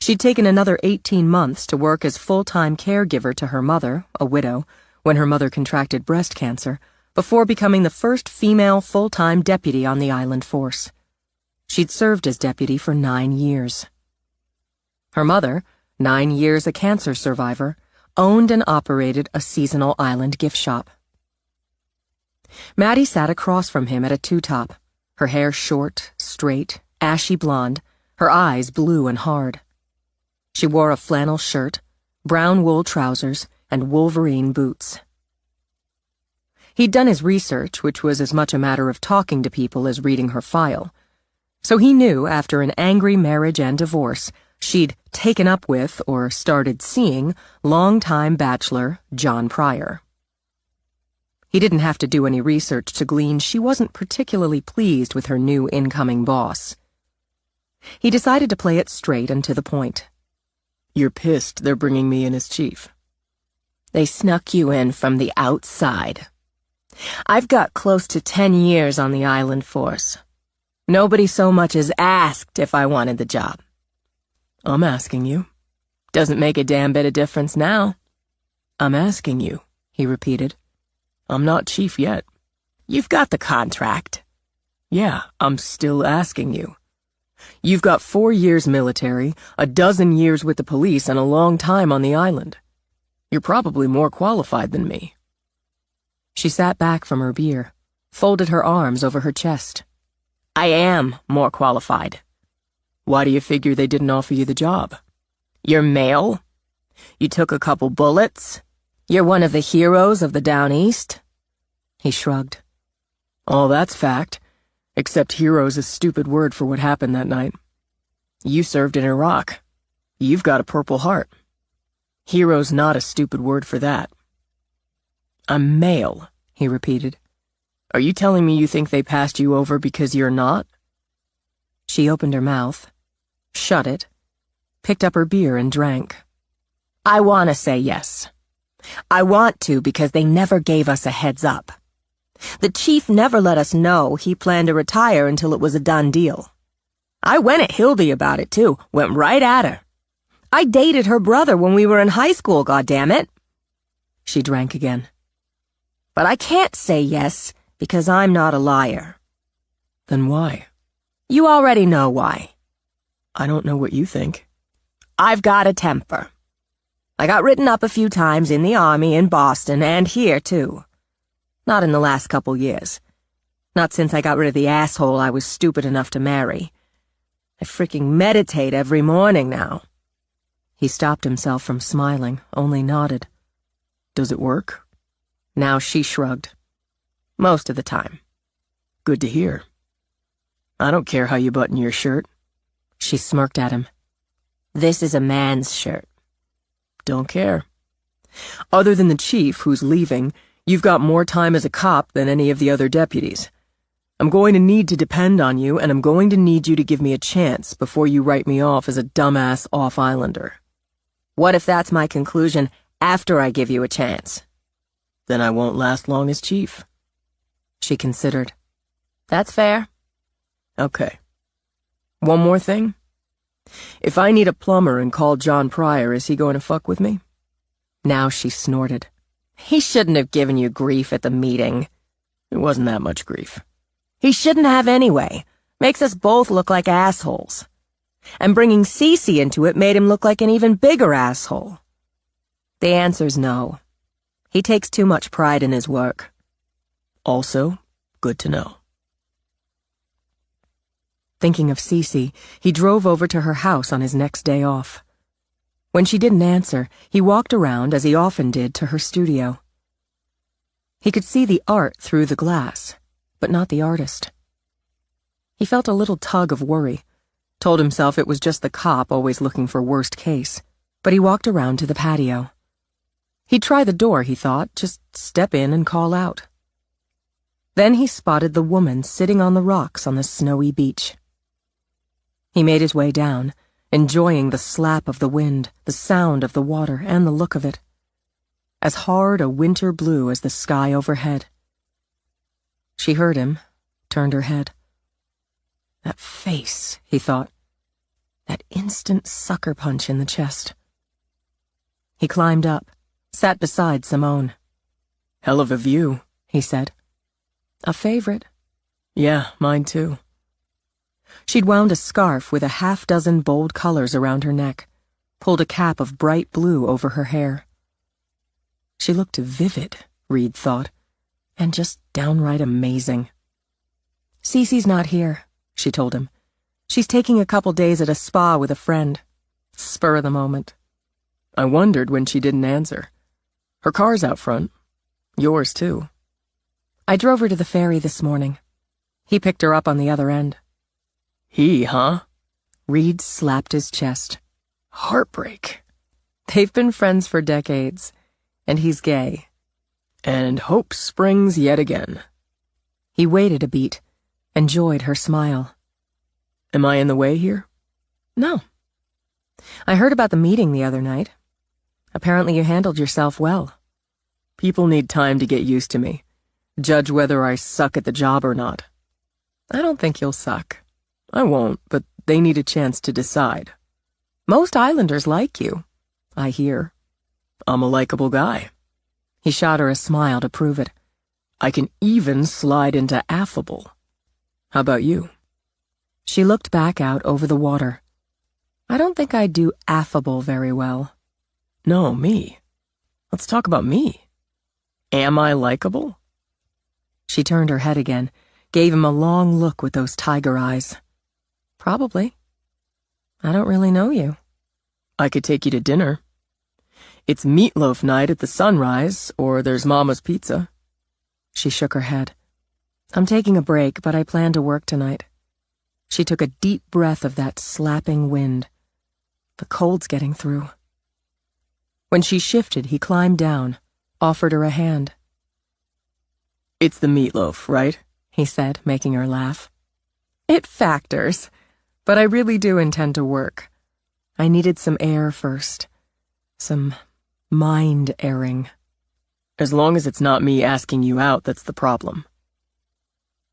B: She'd taken another 18 months to work as full-time caregiver to her mother, a widow, when her mother contracted breast cancer, before becoming the first female full-time deputy on the island force. She'd served as deputy for 9 years. Her mother, 9 years a cancer survivor, owned and operated a seasonal island gift shop. Maddie sat across from him at a two-top, her hair short, straight, ashy blonde, her eyes blue and hard. She wore a flannel shirt, brown wool trousers, and Wolverine boots. He'd done his research, which was as much a matter of talking to people as reading her file. So he knew after an angry marriage and divorce, she'd taken up with, or started seeing, longtime bachelor John Pryor. He didn't have to do any research to glean she wasn't particularly pleased with her new incoming boss. He decided to play it straight and to the point.
D: You're pissed they're bringing me in as chief.
A: They snuck you in from the outside. I've got close to 10 years on the island force. Nobody so much as asked if I wanted the job.
D: I'm asking you.
A: Doesn't make a damn bit of difference now.
D: I'm asking you, he repeated. I'm not chief yet.
A: You've got the contract.
D: Yeah, I'm still asking you. You've got 4 years military, a dozen years with the police, and a long time on the island. You're probably more qualified than me.
B: She sat back from her beer, folded her arms over her chest.
A: I am more qualified.
D: Why do you figure they didn't offer you the job?
A: You're male. You took a couple bullets. You're one of the heroes of the Down East.
B: He shrugged.
D: All that's fact, except hero's a stupid word for what happened that night. You served in Iraq. You've got a Purple Heart. Hero's not a stupid word for that. I'm male, he repeated. Are you telling me you think they passed you over because you're not?
B: She opened her mouth, shut it, picked up her beer and drank.
A: I want to say yes. I want to because they never gave us a heads up. The chief never let us know he planned to retire until it was a done deal. I went at Hildy about it too, went right at her. I dated her brother when we were in high school, goddammit.
B: She drank again.
A: But I can't say yes because I'm not a liar.
D: Then why?
A: You already know why.
D: I don't know what you think.
A: I've got a temper. I got written up a few times in the army in Boston and here too. Not in the last couple years. Not since I got rid of the asshole I was stupid enough to marry. I freaking meditate every morning now.
B: He stopped himself from smiling, only nodded.
D: Does it work?
A: Now she shrugged. Most of the time.
D: Good to hear. I don't care how you button your shirt.
B: She smirked at him.
A: This is a man's shirt.
D: Don't care. Other than the chief, who's leaving, you've got more time as a cop than any of the other deputies. I'm going to need to depend on you, and I'm going to need you to give me a chance before you write me off as a dumbass off-islander.
A: What if that's my conclusion after I give you a chance?
D: Then I won't last long as chief.
B: She considered.
A: That's fair.
D: Okay. One more thing. If I need a plumber and call John Pryor, is he going to fuck with me?
B: Now she snorted.
A: He shouldn't have given you grief at the meeting.
D: It wasn't that much grief.
A: He shouldn't have anyway. Makes us both look like assholes. And bringing Cece into it made him look like an even bigger asshole. The answer's no. He takes too much pride in his work.
D: Also, good to know.
B: Thinking of Cece, he drove over to her house on his next day off. When she didn't answer, he walked around, as he often did, to her studio. He could see the art through the glass, but not the artist. He felt a little tug of worry, told himself it was just the cop always looking for worst case, but he walked around to the patio. He'd try the door, he thought, just step in and call out. Then he spotted the woman sitting on the rocks on the snowy beach. He made his way down, enjoying the slap of the wind, the sound of the water, and the look of it. As hard a winter blue as the sky overhead. She heard him, turned her head. That face, he thought. That instant sucker punch in the chest. He climbed up, sat beside Simone.
D: Hell of a view,
B: he said. A favorite.
D: Yeah, mine too.
B: She'd wound a scarf with a half-dozen bold colors around her neck, pulled a cap of bright blue over her hair. She looked vivid, Reed thought, and just downright amazing. Cece's not here, she told him. She's taking a couple days at a spa with a friend. Spur of the moment.
D: I wondered when she didn't answer. Her car's out front. Yours, too.
B: I drove her to the ferry this morning. He picked her up on the other end.
D: He, huh?
B: Reed slapped his chest.
D: Heartbreak.
B: They've been friends for decades, and he's gay.
D: And hope springs yet again.
B: He waited a beat, enjoyed her smile.
D: Am I in the way here?
B: No. I heard about the meeting the other night. Apparently you handled yourself well.
D: People need time to get used to me. Judge whether I suck at the job or not.
B: I don't think you'll suck.
D: I won't, but they need a chance to decide.
B: Most islanders like you, I hear.
D: I'm a likable guy.
B: He shot her a smile to prove it.
D: I can even slide into affable. How about you?
B: She looked back out over the water. I don't think I do affable very well.
D: No, me. Let's talk about me. Am I likable?
B: She turned her head again, gave him a long look with those tiger eyes. Probably. I don't really know you.
D: I could take you to dinner. It's meatloaf night at the Sunrise, or there's Mama's Pizza.
B: She shook her head. I'm taking a break, but I plan to work tonight. She took a deep breath of that slapping wind. The cold's getting through. When she shifted, he climbed down, offered her a hand.
D: It's the meatloaf, right?
B: He said, making her laugh. It factors, but I really do intend to work. I needed some air first. Some mind airing.
D: As long as it's not me asking you out, that's the problem.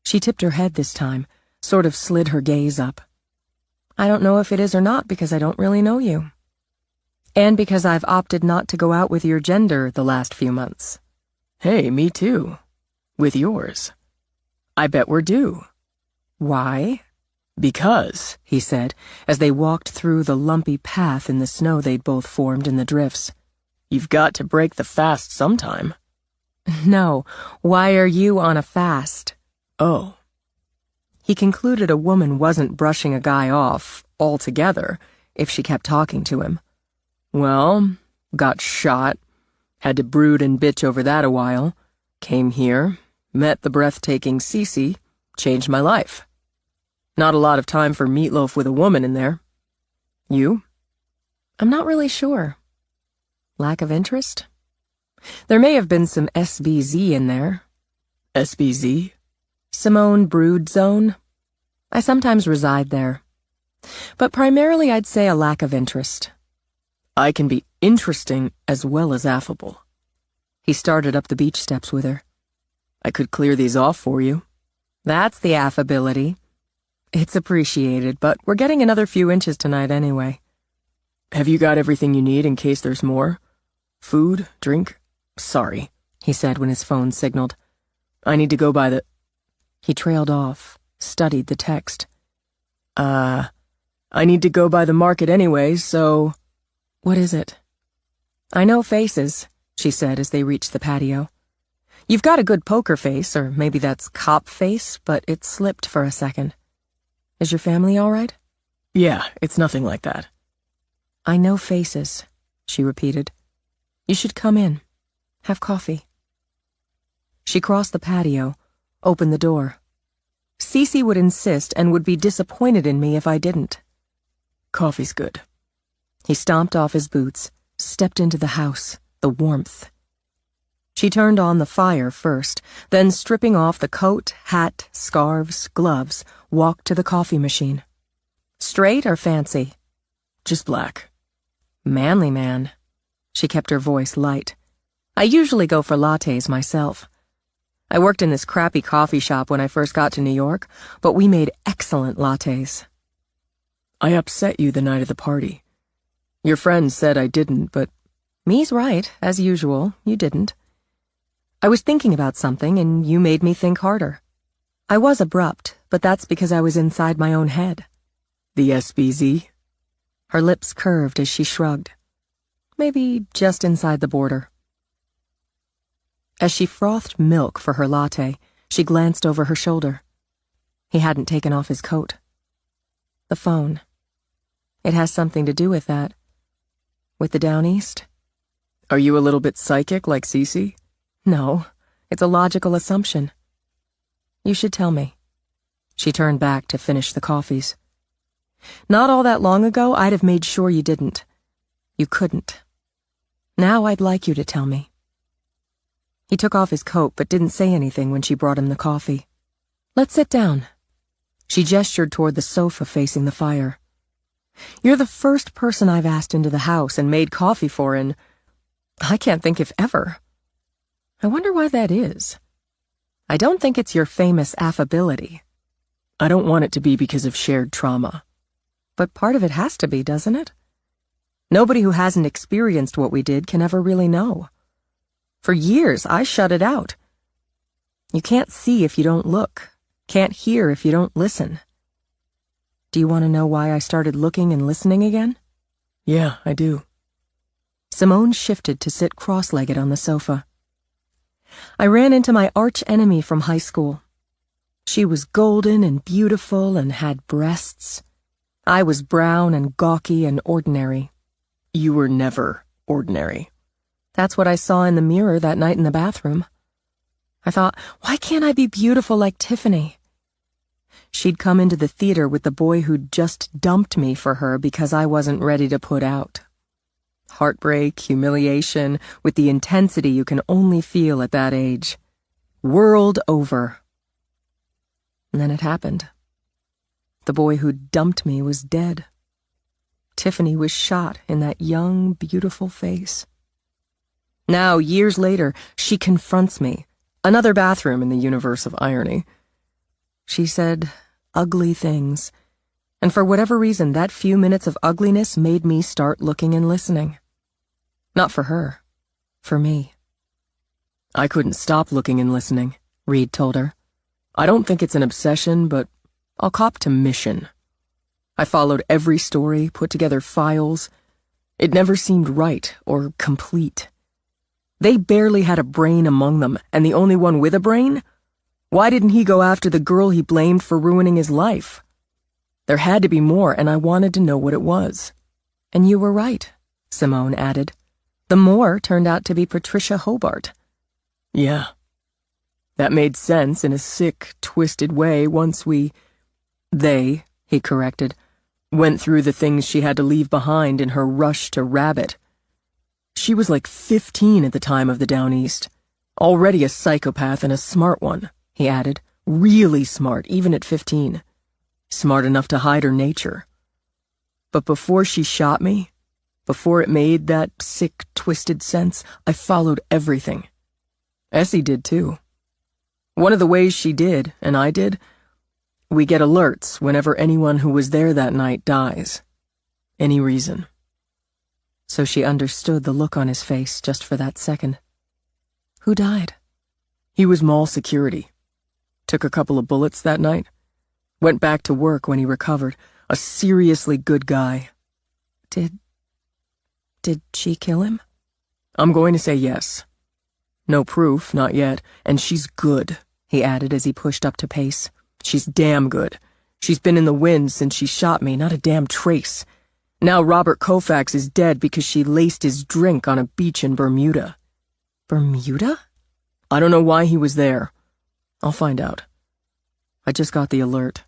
B: She tipped her head this time, sort of slid her gaze up. I don't know if it is or not because I don't really know you. And because I've opted not to go out with your gender the last few months.
D: Hey, me too. With yours. I bet we're due.
B: Why?
D: Because,
B: he said, as they walked through the lumpy path in the snow they'd both formed in the drifts.
D: You've got to break the fast sometime.
B: No, why are you on a fast?
D: Oh.
B: He concluded a woman wasn't brushing a guy off altogether if she kept talking to him.
D: Well, got shot, had to brood and bitch over that a while, came here, met the breathtaking Cece, changed my life. Not a lot of time for meatloaf with a woman in there. You?
B: I'm not really sure. Lack of interest? There may have been some SBZ in there.
D: SBZ?
B: Simone Brood Zone. I sometimes reside there. But primarily I'd say a lack of interest.
D: I can be interesting as well as affable.
B: He started up the beach steps with her.
D: I could clear these off for you.
B: That's the affability. It's appreciated, but we're getting another few inches tonight anyway.
D: Have you got everything you need in case there's more? Food? Drink? Sorry,
B: he said when his phone signaled.
D: I need to go by the...
B: He trailed off, studied the text.
D: I need to go by the market anyway, so...
B: What is it? I know faces, she said as they reached the patio. You've got a good poker face, or maybe that's cop face, but it slipped for a second. Is your family all right?
D: Yeah, it's nothing like that.
B: I know faces, she repeated. You should come in. Have coffee. She crossed the patio, opened the door. Cece would insist and would be disappointed in me if I didn't.
D: Coffee's good.
B: He stomped off his boots, stepped into the house, the warmth. She turned on the fire first, then stripping off the coat, hat, scarves, gloves, walked to the coffee machine. Straight or fancy?
D: Just black.
B: Manly man. She kept her voice light. I usually go for lattes myself. I worked in this crappy coffee shop when I first got to New York, but we made excellent lattes.
D: I upset you the night of the party. Your friend said I didn't, but...
B: Me's right, as usual, you didn't. I was thinking about something, and you made me think harder. I was abrupt, but that's because I was inside my own head.
D: The SBZ?
B: Her lips curved as she shrugged. Maybe just inside the border. As she frothed milk for her latte, she glanced over her shoulder. He hadn't taken off his coat. The phone. It has something to do with that. With the Down East?
D: Are you a little bit psychic like Cece?
B: No, it's a logical assumption. You should tell me. She turned back to finish the coffees. Not all that long ago, I'd have made sure you didn't. You couldn't. Now I'd like you to tell me. He took off his coat but didn't say anything when she brought him the coffee. Let's sit down. She gestured toward the sofa facing the fire. You're the first person I've asked into the house and made coffee for in, I can't think if ever. I wonder why that is. I don't think it's your famous affability.
D: I don't want it to be because of shared trauma.
B: But part of it has to be, doesn't it? Nobody who hasn't experienced what we did can ever really know. For years, I shut it out. You can't see if you don't look, can't hear if you don't listen. Do you want to know why I started looking and listening again?
D: Yeah, I do.
B: Simone shifted to sit cross-legged on the sofa. I ran into my arch-enemy from high school. She was golden and beautiful and had breasts. I was brown and gawky and ordinary.
D: You were never ordinary.
B: That's what I saw in the mirror that night in the bathroom. I thought, why can't I be beautiful like Tiffany? She'd come into the theater with the boy who'd just dumped me for her because I wasn't ready to put out. Heartbreak, humiliation, with the intensity you can only feel at that age. World over. And then it happened. The boy who'd dumped me was dead. Tiffany was shot in that young, beautiful face. Now, years later, she confronts me. Another bathroom in the universe of irony. She said ugly things, and for whatever reason, that few minutes of ugliness made me start looking and listening. Not for her, for me.
D: I couldn't stop looking and listening,
B: Reed told her.
D: I don't think it's an obsession, but I'll cop to mission. I followed every story, put together files. It never seemed right or complete. They barely had a brain among them, and the only one with a brain? Why didn't he go after the girl he blamed for ruining his life? There had to be more, and I wanted to know what it was.
B: And you were right, Simone added. The more turned out to be Patricia Hobart.
D: Yeah. That made sense in a sick, twisted way once they, he corrected, went through the things she had to leave behind in her rush to Rabbit. She was like 15 at the time of the Down East. Already a psychopath and a smart one, he added. Really smart, even at 15. Smart enough to hide her nature. But before she shot me, before it made that sick, twisted sense, I followed everything. Essie did too. One of the ways she did, and I did, we get alerts whenever anyone who was there that night dies. Any reason.
B: So she understood the look on his face just for that second. Who died?
D: He was mall security. Took a couple of bullets that night. Went back to work when he recovered. A seriously good guy.
B: Did she kill him?
D: I'm going to say yes. No proof, not yet, and she's good, he added as he pushed up to pace. She's damn good. She's been in the wind since she shot me, not a damn trace. Now Robert Koufax is dead because she laced his drink on a beach in Bermuda.
B: Bermuda?
D: I don't know why he was there. I'll find out. I just got the alert.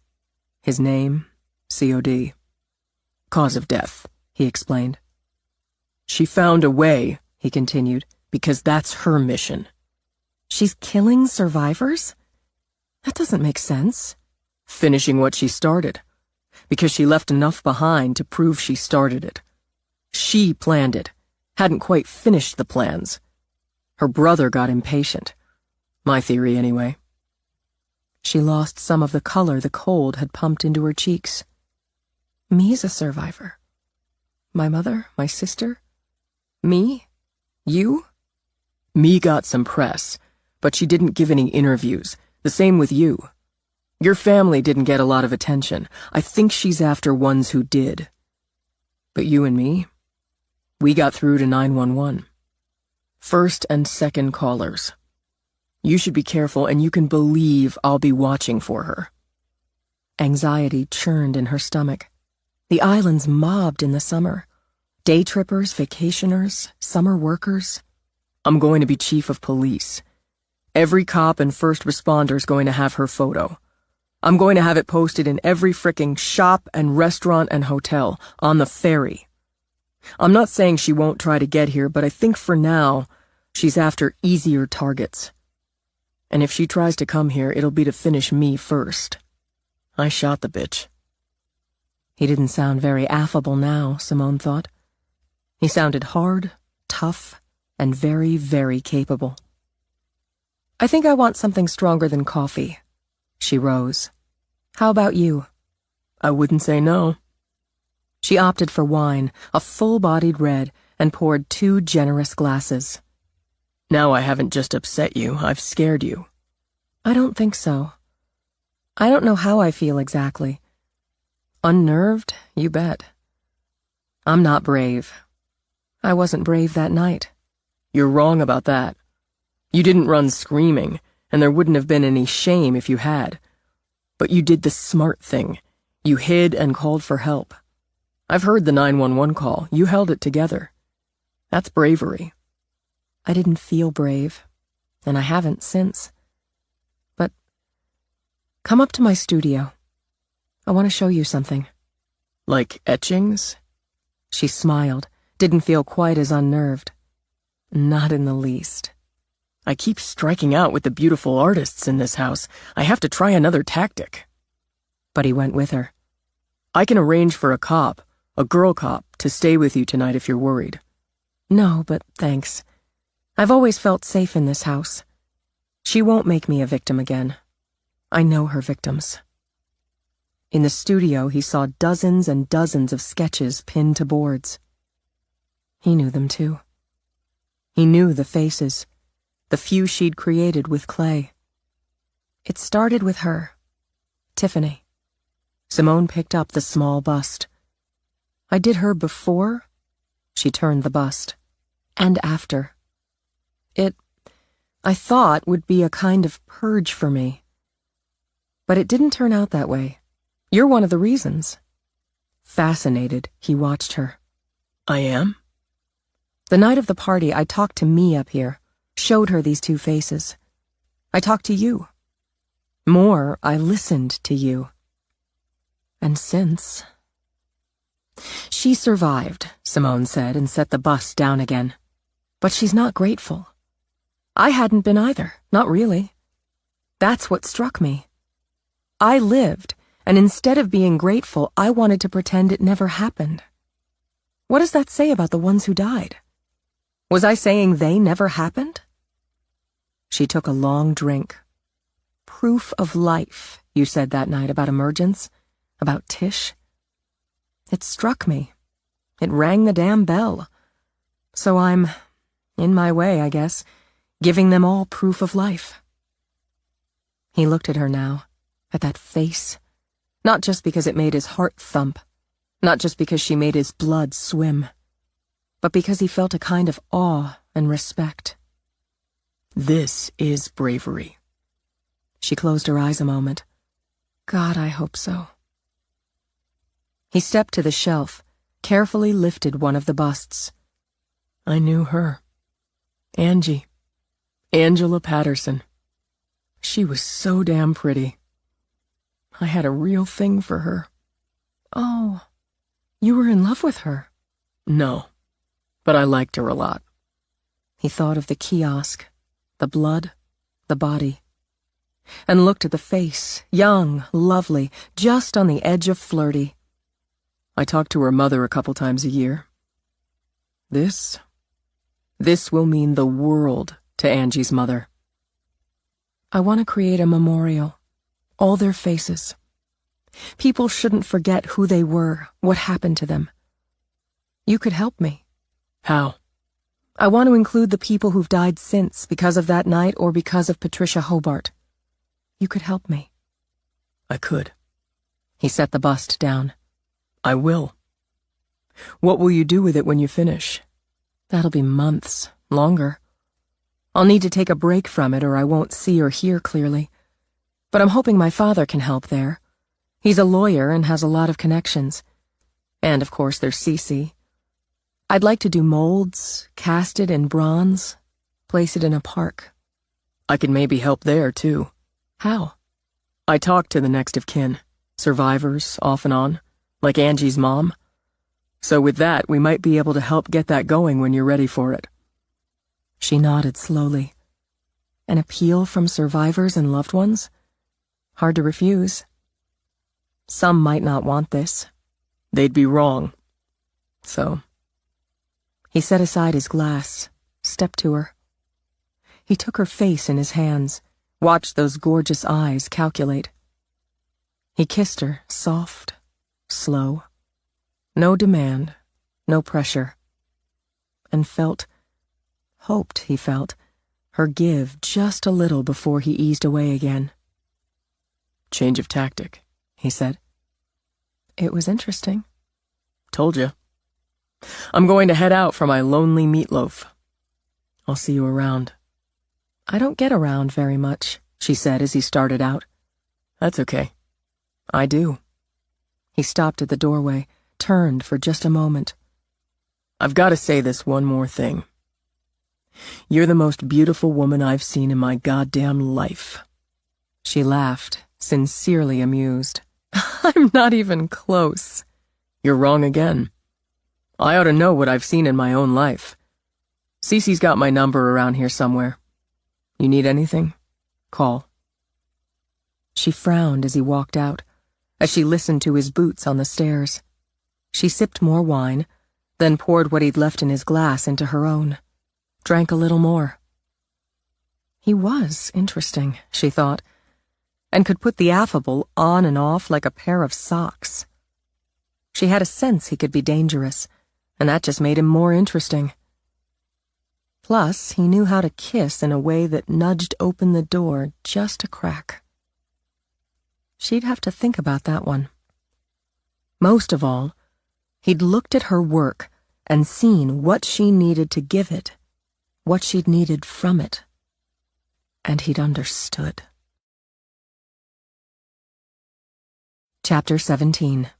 D: His name, COD. Cause of death, he explained. She found a way, he continued, because that's her mission.
B: She's killing survivors? That doesn't make sense.
D: Finishing what she started. Because she left enough behind to prove she started it. She planned it. Hadn't quite finished the plans. Her brother got impatient. My theory, anyway.
B: She lost some of the color the cold had pumped into her cheeks. Me's a survivor. My mother, my sister. Me? You?
D: Me got some press, but she didn't give any interviews. The same with you. Your family didn't get a lot of attention. I think she's after ones who did. But you and me, we got through to 911. First and second callers. You should be careful, and you can believe I'll be watching for her.
B: Anxiety churned in her stomach. The island's mobbed in the summer. Day trippers, vacationers, summer workers.
D: I'm going to be chief of police. Every cop and first responder's going to have her photo. I'm going to have it posted in every fricking shop and restaurant and hotel, on the ferry. I'm not saying she won't try to get here, but I think for now, she's after easier targets. And if she tries to come here, it'll be to finish me first. I shot the bitch.
B: He didn't sound very affable now, Simone thought. He sounded hard, tough, and very, very capable. I think I want something stronger than coffee. She rose. How about you?
D: I wouldn't say no.
B: She opted for wine, a full-bodied red, and poured 2 generous glasses.
D: Now I haven't just upset you, I've scared you.
B: I don't think so. I don't know how I feel exactly. Unnerved, you bet. I'm not brave. I wasn't brave that night.
D: You're wrong about that. You didn't run screaming, and there wouldn't have been any shame if you had. But you did the smart thing. You hid and called for help. I've heard the 911 call. You held it together. That's bravery.
B: I didn't feel brave, and I haven't since. But come up to my studio. I want to show you something.
D: Like etchings?
B: She smiled, didn't feel quite as unnerved. Not in the least.
D: I keep striking out with the beautiful artists in this house. I have to try another tactic.
B: But he went with her.
D: I can arrange for a cop, a girl cop, to stay with you tonight if you're worried.
B: No, but thanks. I've always felt safe in this house. She won't make me a victim again. I know her victims. In the studio, he saw dozens and dozens of sketches pinned to boards. He knew them too. He knew the faces, the few she'd created with clay. It started with her, Tiffany. Simone picked up the small bust. I did her before, she turned the bust, and after. It, I thought, would be a kind of purge for me. But it didn't turn out that way. You're one of the reasons. Fascinated, he watched her.
D: I am?
B: The night of the party, I talked to me up here, showed her these 2 faces. I talked to you. More, I listened to you. And since... She survived, Simone said, and set the bust down again. But she's not grateful. I hadn't been either, not really. That's what struck me. I lived, and instead of being grateful, I wanted to pretend it never happened. What does that say about the ones who died? Was I saying they never happened? She took a long drink. Proof of life, you said that night about emergence, about Tish. It struck me. It rang the damn bell. So I'm, in my way, I guess, giving them all proof of life. He looked at her now, at that face, not just because it made his heart thump, not just because she made his blood swim, but because he felt a kind of awe and respect.
D: This is bravery.
B: She closed her eyes a moment. God, I hope so. He stepped to the shelf, carefully lifted one of the busts.
D: I knew her. Angie. Angela Patterson. She was so damn pretty. I had a real thing for her.
B: Oh, you were in love with her?
D: No, but I liked her a lot.
B: He thought of the kiosk, the blood, the body, and looked at the face, young, lovely, just on the edge of flirty.
D: I talked to her mother a couple times a year. This will mean the world to Angie's mother.
B: I want to create a memorial, all their faces. People shouldn't forget who they were, what happened to them. You could help me.
D: How?
B: I want to include the people who've died since because of that night or because of Patricia Hobart. You could help me.
D: I could.
B: He set the bust down.
D: I will. What will you do with it when you finish?
B: That'll be months, longer. I'll need to take a break from it or I won't see or hear clearly. But I'm hoping my father can help there. He's a lawyer and has a lot of connections. And, of course, there's Cece. I'd like to do molds, cast it in bronze, place it in a park.
D: I could maybe help there, too.
B: How?
D: I talked to the next of kin, survivors, off and on, like Angie's mom. So with that, we might be able to help get that going when you're ready for it.
B: She nodded slowly. An appeal from survivors and loved ones? Hard to refuse. Some might not want this.
D: They'd be wrong. So.
B: He set aside his glass, stepped to her. He took her face in his hands, watched those gorgeous eyes calculate. He kissed her, soft, slow. No demand, no pressure. And hoped he felt, her give just a little before he eased away again.
D: Change of tactic, he said.
B: It was interesting.
D: Told you. I'm going to head out for my lonely meatloaf. I'll see you around.
B: I don't get around very much, she said as he started out.
D: That's okay. I do.
B: He stopped at the doorway, turned for just a moment.
D: I've got to say this one more thing. You're the most beautiful woman I've seen in my goddamn life.
B: She laughed, sincerely amused. I'm not even close.
D: You're wrong again. I ought to know what I've seen in my own life. Cece's got my number around here somewhere. You need anything? Call.
B: She frowned as he walked out, as she listened to his boots on the stairs. She sipped more wine, then poured what he'd left in his glass into her own. Drank a little more. He was interesting, she thought, and could put the affable on and off like a pair of socks. She had a sense he could be dangerous, and that just made him more interesting. Plus, he knew how to kiss in a way that nudged open the door just a crack. She'd have to think about that one. Most of all, he'd looked at her work and seen what she needed to give it, what she'd needed from it. And he'd understood. Chapter 17.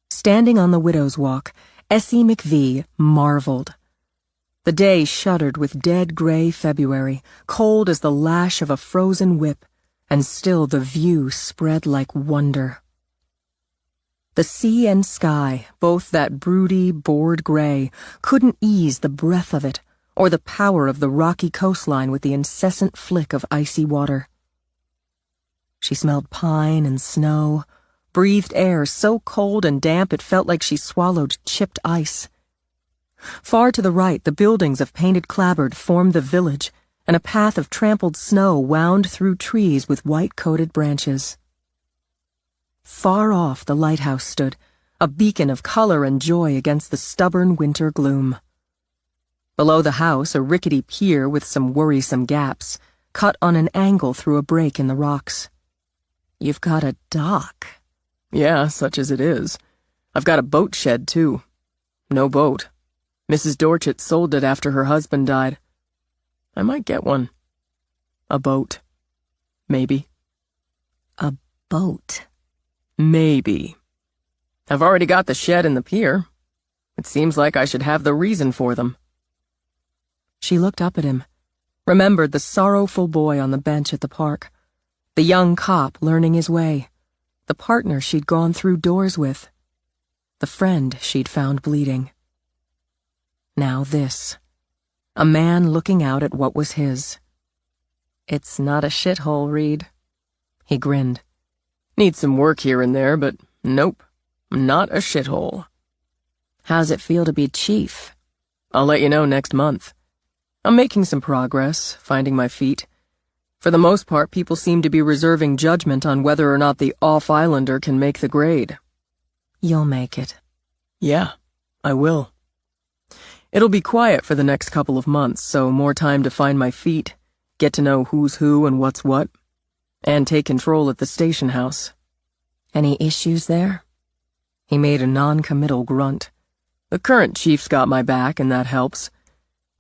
B: Standing on the widow's walk, Essie McVee marveled. The day shuddered with dead gray February, cold as the lash of a frozen whip, and still the view spread like wonder. The sea and sky, both that broody, bored gray, couldn't ease the breath of it, or the power of the rocky coastline with the incessant flick of icy water. She smelled pine and snow, breathed air so cold and damp it felt like she swallowed chipped ice. Far to the right, the buildings of painted clapboard formed the village, and a path of trampled snow wound through trees with white-coated branches. Far off, the lighthouse stood, a beacon of color and joy against the stubborn winter gloom. Below the house, a rickety pier with some worrisome gaps, cut on an angle through a break in the rocks. You've got a dock.
D: Yeah, such as it is. I've got a boat shed, too. No boat. Mrs. Dorchett sold it after her husband died. I might get one. A boat. Maybe.
B: A boat.
D: Maybe. I've already got the shed and the pier. It seems like I should have the reason for them.
B: She looked up at him, remembered the sorrowful boy on the bench at the park, the young cop learning his way, the partner she'd gone through doors with, the friend she'd found bleeding. Now this, a man looking out at what was his. It's not a shithole, Reed. He grinned.
D: Need some work here and there, but nope, not a shithole.
B: How's it feel to be chief?
D: I'll let you know next month. I'm making some progress, finding my feet. For the most part, people seem to be reserving judgment on whether or not the off-islander can make the grade.
B: You'll make it.
D: Yeah, I will. It'll be quiet for the next couple of months, so more time to find my feet, get to know who's who and what's what, and take control at the station house.
B: Any issues there?
D: He made a non-committal grunt. The current chief's got my back, and that helps.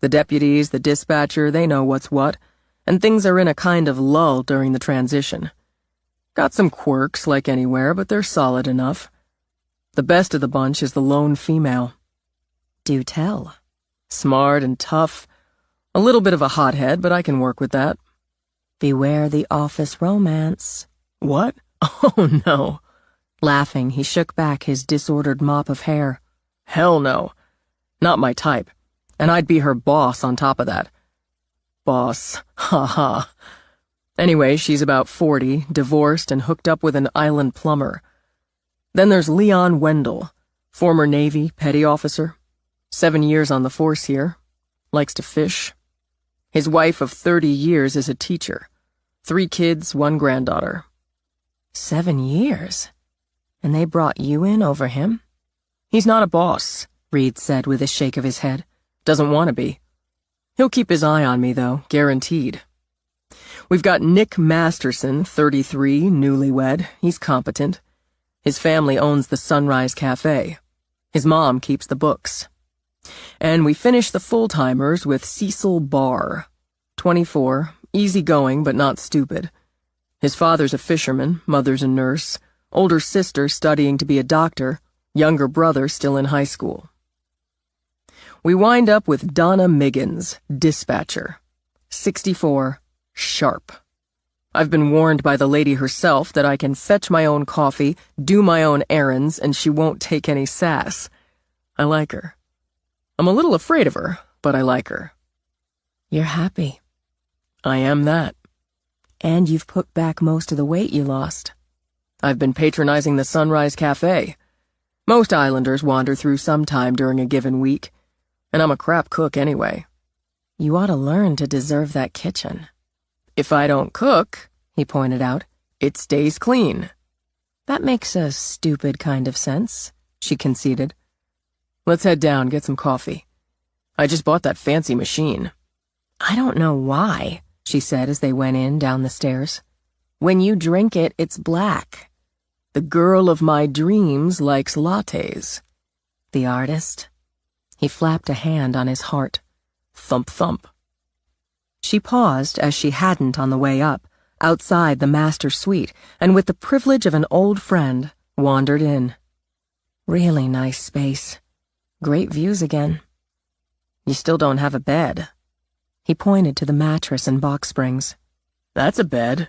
D: The deputies, the dispatcher, they know what's what, and things are in a kind of lull during the transition. Got some quirks like anywhere, but they're solid enough. The best of the bunch is the lone female.
B: Do tell.
D: Smart and tough. A little bit of a hothead, but I can work with that.
B: Beware the office romance.
D: What? Oh, no.
B: Laughing, he shook back his disordered mop of hair.
D: Hell no. Not my type. And I'd be her boss on top of that. Boss. Ha ha. Anyway, she's about 40, divorced, and hooked up with an island plumber. Then there's Leon Wendell, former Navy petty officer. 7 years on the force here. Likes to fish. His wife of 30 years is a teacher. 3 kids, 1 granddaughter.
B: 7 years? And they brought you in over him?
D: He's not a boss,
B: Reed said with a shake of his head.
D: Doesn't want to be. He'll keep his eye on me, though, guaranteed. We've got Nick Masterson, 33, newlywed. He's competent. His family owns the Sunrise Cafe. His mom keeps the books. And we finish the full-timers with Cecil Barr, 24, easygoing but not stupid. His father's a fisherman, mother's a nurse, older sister studying to be a doctor, younger brother still in high school. We wind up with Donna Miggins, dispatcher, 64, sharp. I've been warned by the lady herself that I can fetch my own coffee, do my own errands, and she won't take any sass. I like her. I'm a little afraid of her, but I like her.
B: You're happy.
D: I am that.
B: And you've put back most of the weight you lost.
D: I've been patronizing the Sunrise Cafe. Most islanders wander through sometime during a given week, and I'm a crap cook anyway.
B: You ought to learn to deserve that kitchen.
D: If I don't cook,
B: he pointed out,
D: it stays clean.
B: That makes a stupid kind of sense, she conceded.
D: Let's head down, get some coffee. I just bought that fancy machine.
B: I don't know why, she said as they went in down the stairs. When you drink it, it's black.
D: The girl of my dreams likes lattes.
B: The artist? He flapped a hand on his heart.
D: Thump, thump.
B: She paused, as she hadn't on the way up, outside the master suite, and with the privilege of an old friend, wandered in. Really nice space. Great views again. You still don't have a bed. He pointed to the mattress and box springs.
D: That's a bed.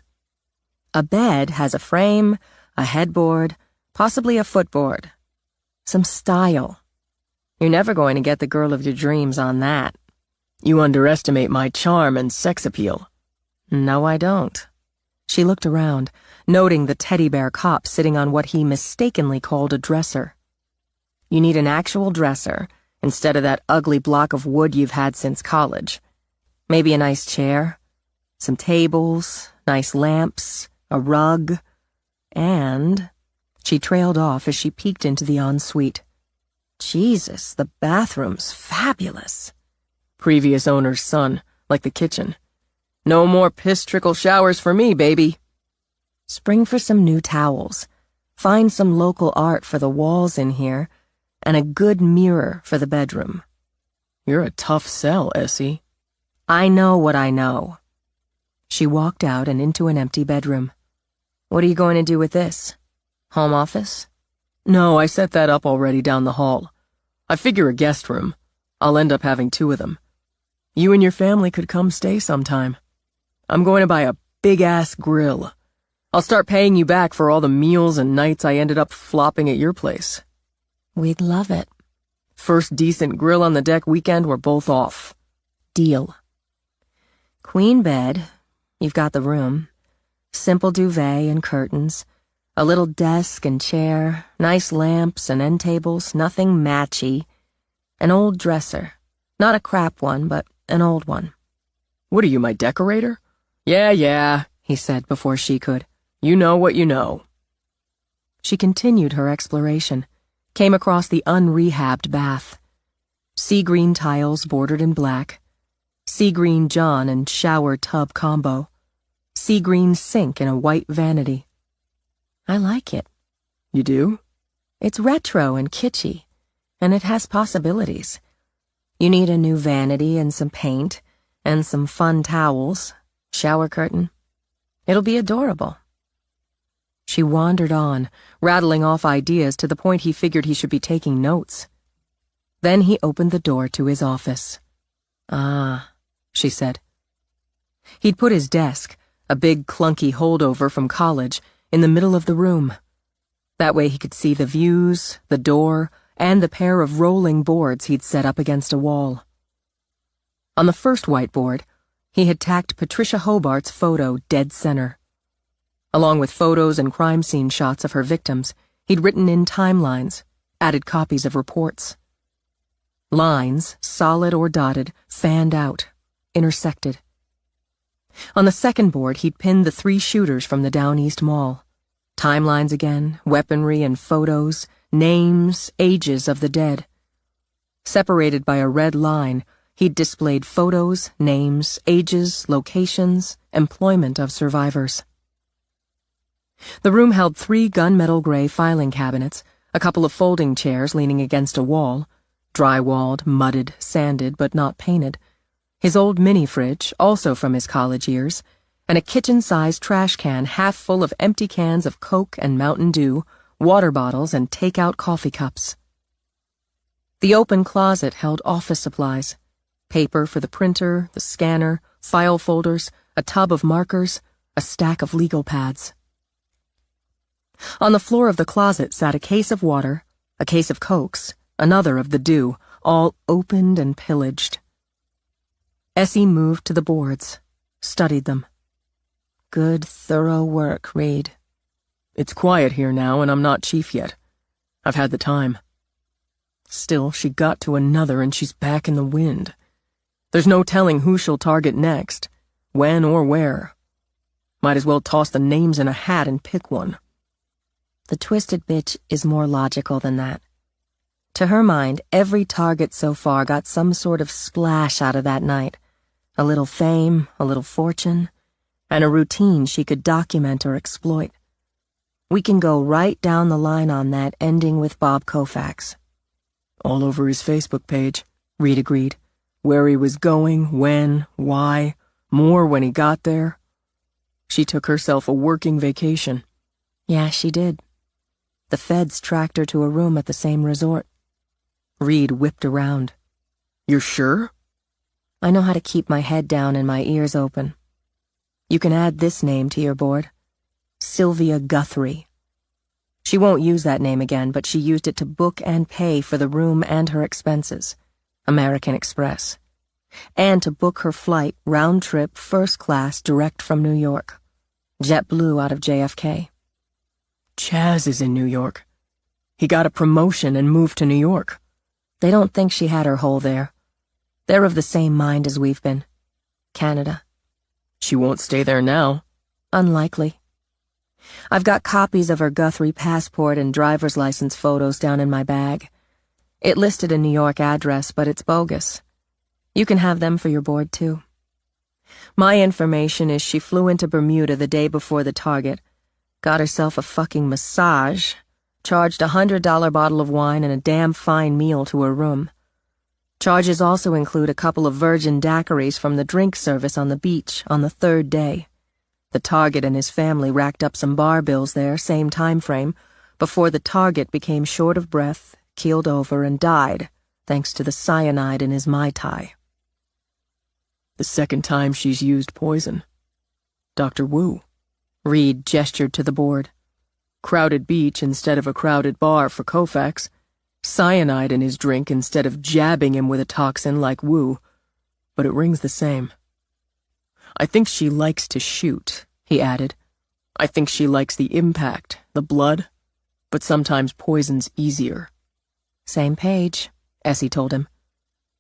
B: A bed has a frame, a headboard, possibly a footboard. Some style. You're never going to get the girl of your dreams on that.
D: You underestimate my charm and sex appeal.
B: No, I don't. She looked around, noting the teddy bear cop sitting on what he mistakenly called a dresser. You need an actual dresser, instead of that ugly block of wood you've had since college. Maybe a nice chair, some tables, nice lamps, a rug, and... She trailed off as she peeked into the ensuite. Jesus, the bathroom's fabulous.
D: Previous owner's son, like the kitchen. No more piss-trickle showers for me, baby.
B: Spring for some new towels. Find some local art for the walls in here, and a good mirror for the bedroom.
D: You're a tough sell, Essie.
B: I know what I know. She walked out and into an empty bedroom. What are you going to do with this? Home office?
D: No, I set that up already down the hall. I figure a guest room. I'll end up having 2 of them. You and your family could come stay sometime. I'm going to buy a big-ass grill. I'll start paying you back for all the meals and nights I ended up flopping at your place.
B: We'd love it.
D: First decent grill on the deck weekend, we're both off.
B: Deal. Queen bed. You've got the room. Simple duvet and curtains. A little desk and chair. Nice lamps and end tables. Nothing matchy. An old dresser. Not a crap one, but an old one.
D: What are you, my decorator? Yeah,
B: he said before she could.
D: You know what you know.
B: She continued her exploration, came across the unrehabbed bath. Sea green tiles bordered in black. Sea green john and shower tub combo. Sea green sink in a white vanity. I like it.
D: You do?
B: It's retro and kitschy, and it has possibilities. You need a new vanity and some paint, and some fun towels, shower curtain. It'll be adorable.
C: She wandered on, rattling off ideas to the point he figured he should be taking notes. Then he opened the door to his office. "Ah," she said. He'd put his desk, a big clunky holdover from college, in the middle of the room. That way he could see the views, the door, and the pair of rolling boards he'd set up against a wall. On the first whiteboard, he had tacked Patricia Hobart's photo dead center. Along with photos and crime scene shots of her victims, he'd written in timelines, added copies of reports. Lines, solid or dotted, fanned out, intersected. On the second board, he'd pinned the 3 shooters from the Down East Mall. Timelines again, weaponry and photos, names, ages of the dead. Separated by a red line, he'd displayed photos, names, ages, locations, employment of survivors. The room held 3 gunmetal gray filing cabinets, a couple of folding chairs leaning against a wall, dry-walled, mudded, sanded, but not painted, his old mini-fridge, also from his college years, and a kitchen-sized trash can half full of empty cans of Coke and Mountain Dew, water bottles, and take-out coffee cups. The open closet held office supplies, paper for the printer, the scanner, file folders, a tub of markers, a stack of legal pads. On the floor of the closet sat a case of water, a case of Cokes, another of the Dew, all opened and pillaged. Essie moved to the boards, studied them. "Good, thorough work, Reed."
D: It's quiet here now, and I'm not chief yet. I've had the time. Still, she got to another, and she's back in the wind. There's no telling who she'll target next, when or where. Might as well toss the names in a hat and pick one.
A: The twisted bitch is more logical than that. To her mind, every target so far got some sort of splash out of that night. A little fame, a little fortune, and a routine she could document or exploit. We can go right down the line on that, ending with Bob Koufax.
D: All over his Facebook page, Reed agreed. Where he was going, when, why, more when he got there. She took herself a working vacation.
A: Yeah, she did. The feds tracked her to a room at the same resort.
C: Reed whipped around.
D: You're sure?
A: I know how to keep my head down and my ears open. You can add this name to your board. Sylvia Guthrie. She won't use that name again, but she used it to book and pay for the room and her expenses. American Express. And to book her flight, round trip, first class, direct from New York. JetBlue out of JFK.
D: Chaz is in New York. He got a promotion and moved to New York.
A: They don't think she had her hole there. They're of the same mind as we've been. Canada.
D: She won't stay there now.
A: Unlikely. I've got copies of her Guthrie passport and driver's license photos down in my bag. It listed a New York address, but it's bogus. You can have them for your board, too. My information is she flew into Bermuda the day before the target, got herself a fucking massage, charged $100 bottle of wine and a damn fine meal to her room. Charges also include a couple of virgin daiquiris from the drink service on the beach on the 3rd day. The target and his family racked up some bar bills there, same time frame, before the target became short of breath, keeled over, and died, thanks to the cyanide in his Mai Tai.
D: The second time she's used poison. Dr. Wu.
C: Reed gestured to the board.
D: Crowded beach instead of a crowded bar for Koufax. Cyanide in his drink instead of jabbing him with a toxin like Wu. But it rings the same. I think she likes to shoot, he added. I think she likes the impact, the blood, but sometimes poison's easier.
A: Same page, Essie told him.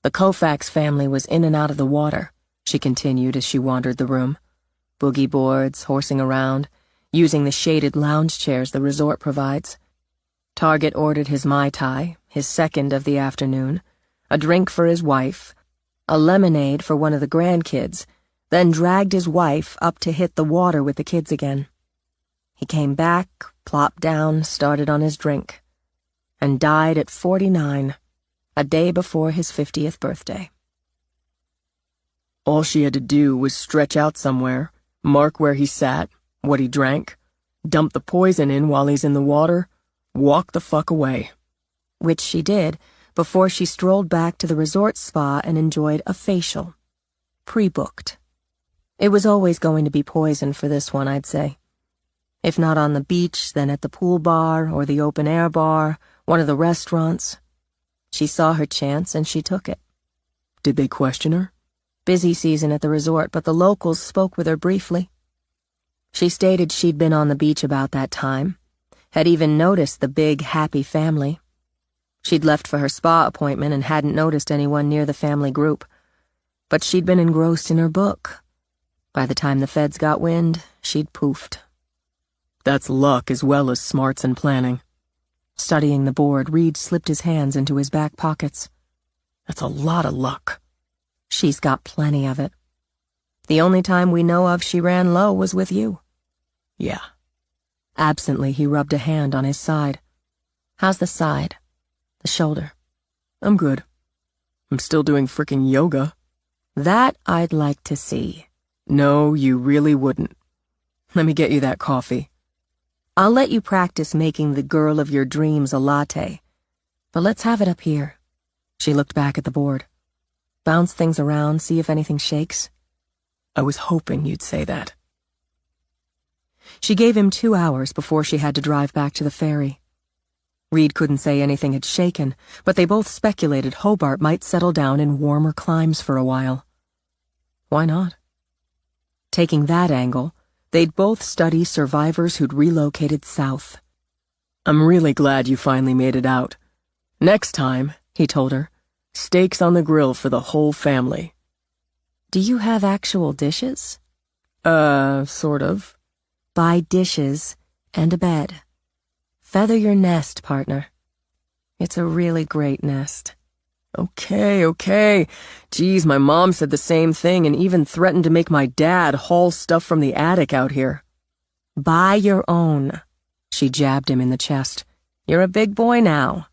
A: The Koufax family was in and out of the water, she continued as she wandered the room. Boogie boards, horsing around, using the shaded lounge chairs the resort provides. Target ordered his Mai Tai, his second of the afternoon, a drink for his wife, a lemonade for one of the grandkids, then dragged his wife up to hit the water with the kids again. He came back, plopped down, started on his drink, and died at 49, a day before his 50th birthday.
D: All she had to do was stretch out somewhere, mark where he sat, what he drank, dump the poison in while he's in the water, walk the fuck away.
B: Which she did before she strolled back to the resort spa and enjoyed a facial. Pre-booked. It was always going to be poison for this one, I'd say. If not on the beach, then at the pool bar or the open-air bar, one of the restaurants. She saw her chance and she took it.
D: Did they question her?
B: Busy season at the resort, but the locals spoke with her briefly. She stated she'd been on the beach about that time, had even noticed the big, happy family. She'd left for her spa appointment and hadn't noticed anyone near the family group. But she'd been engrossed in her book. By the time the feds got wind, she'd poofed.
D: That's luck as well as smarts and planning.
B: Studying the board, Reed slipped his hands into his back pockets.
D: That's a lot of luck.
B: She's got plenty of it. The only time we know of she ran low was with you.
D: Yeah.
B: Absently, he rubbed a hand on his side. How's the side? The shoulder?
D: I'm good. I'm still doing frickin' yoga.
B: That I'd like to see.
D: No, you really wouldn't. Let me get you that coffee.
B: I'll let you practice making the girl of your dreams a latte. But let's have it up here. She looked back at the board. Bounce things around, see if anything shakes.
D: I was hoping you'd say that.
B: She gave him 2 hours before she had to drive back to the ferry. Reed couldn't say anything had shaken, but they both speculated Hobart might settle down in warmer climes for a while. Why not? Taking that angle, they'd both study survivors who'd relocated south.
D: I'm really glad you finally made it out. Next time, he told her, steaks on the grill for the whole family.
B: Do you have actual dishes?
D: Sort of.
B: Buy dishes and a bed. Feather your nest, partner. It's a really great nest.
D: Okay. Geez, my mom said the same thing and even threatened to make my dad haul stuff from the attic out here.
B: Buy your own. She jabbed him in the chest. You're a big boy now.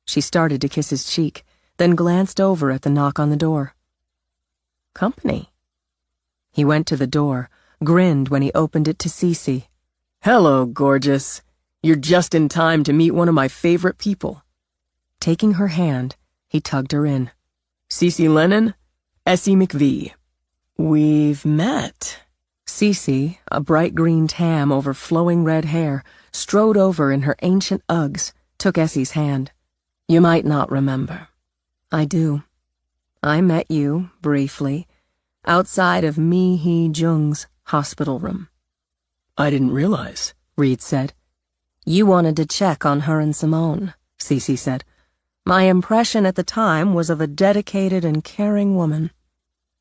B: She started to kiss his cheek, then glanced over at the knock on the door. Company. He went to the door, grinned when he opened it to Cece.
D: Hello, gorgeous. You're just in time to meet one of my favorite people.
B: Taking her hand, he tugged her in.
D: Cece Lennon, Essie McVie. We've met.
B: Cece, a bright green tam over flowing red hair, strode over in her ancient Uggs, took Essie's hand. You might not remember. I do. I met you, briefly, outside of Mi Hee Jung's hospital room.
D: I didn't realize,
B: Reed said. You wanted to check on her and Simone, Cece said. My impression at the time was of a dedicated and caring woman.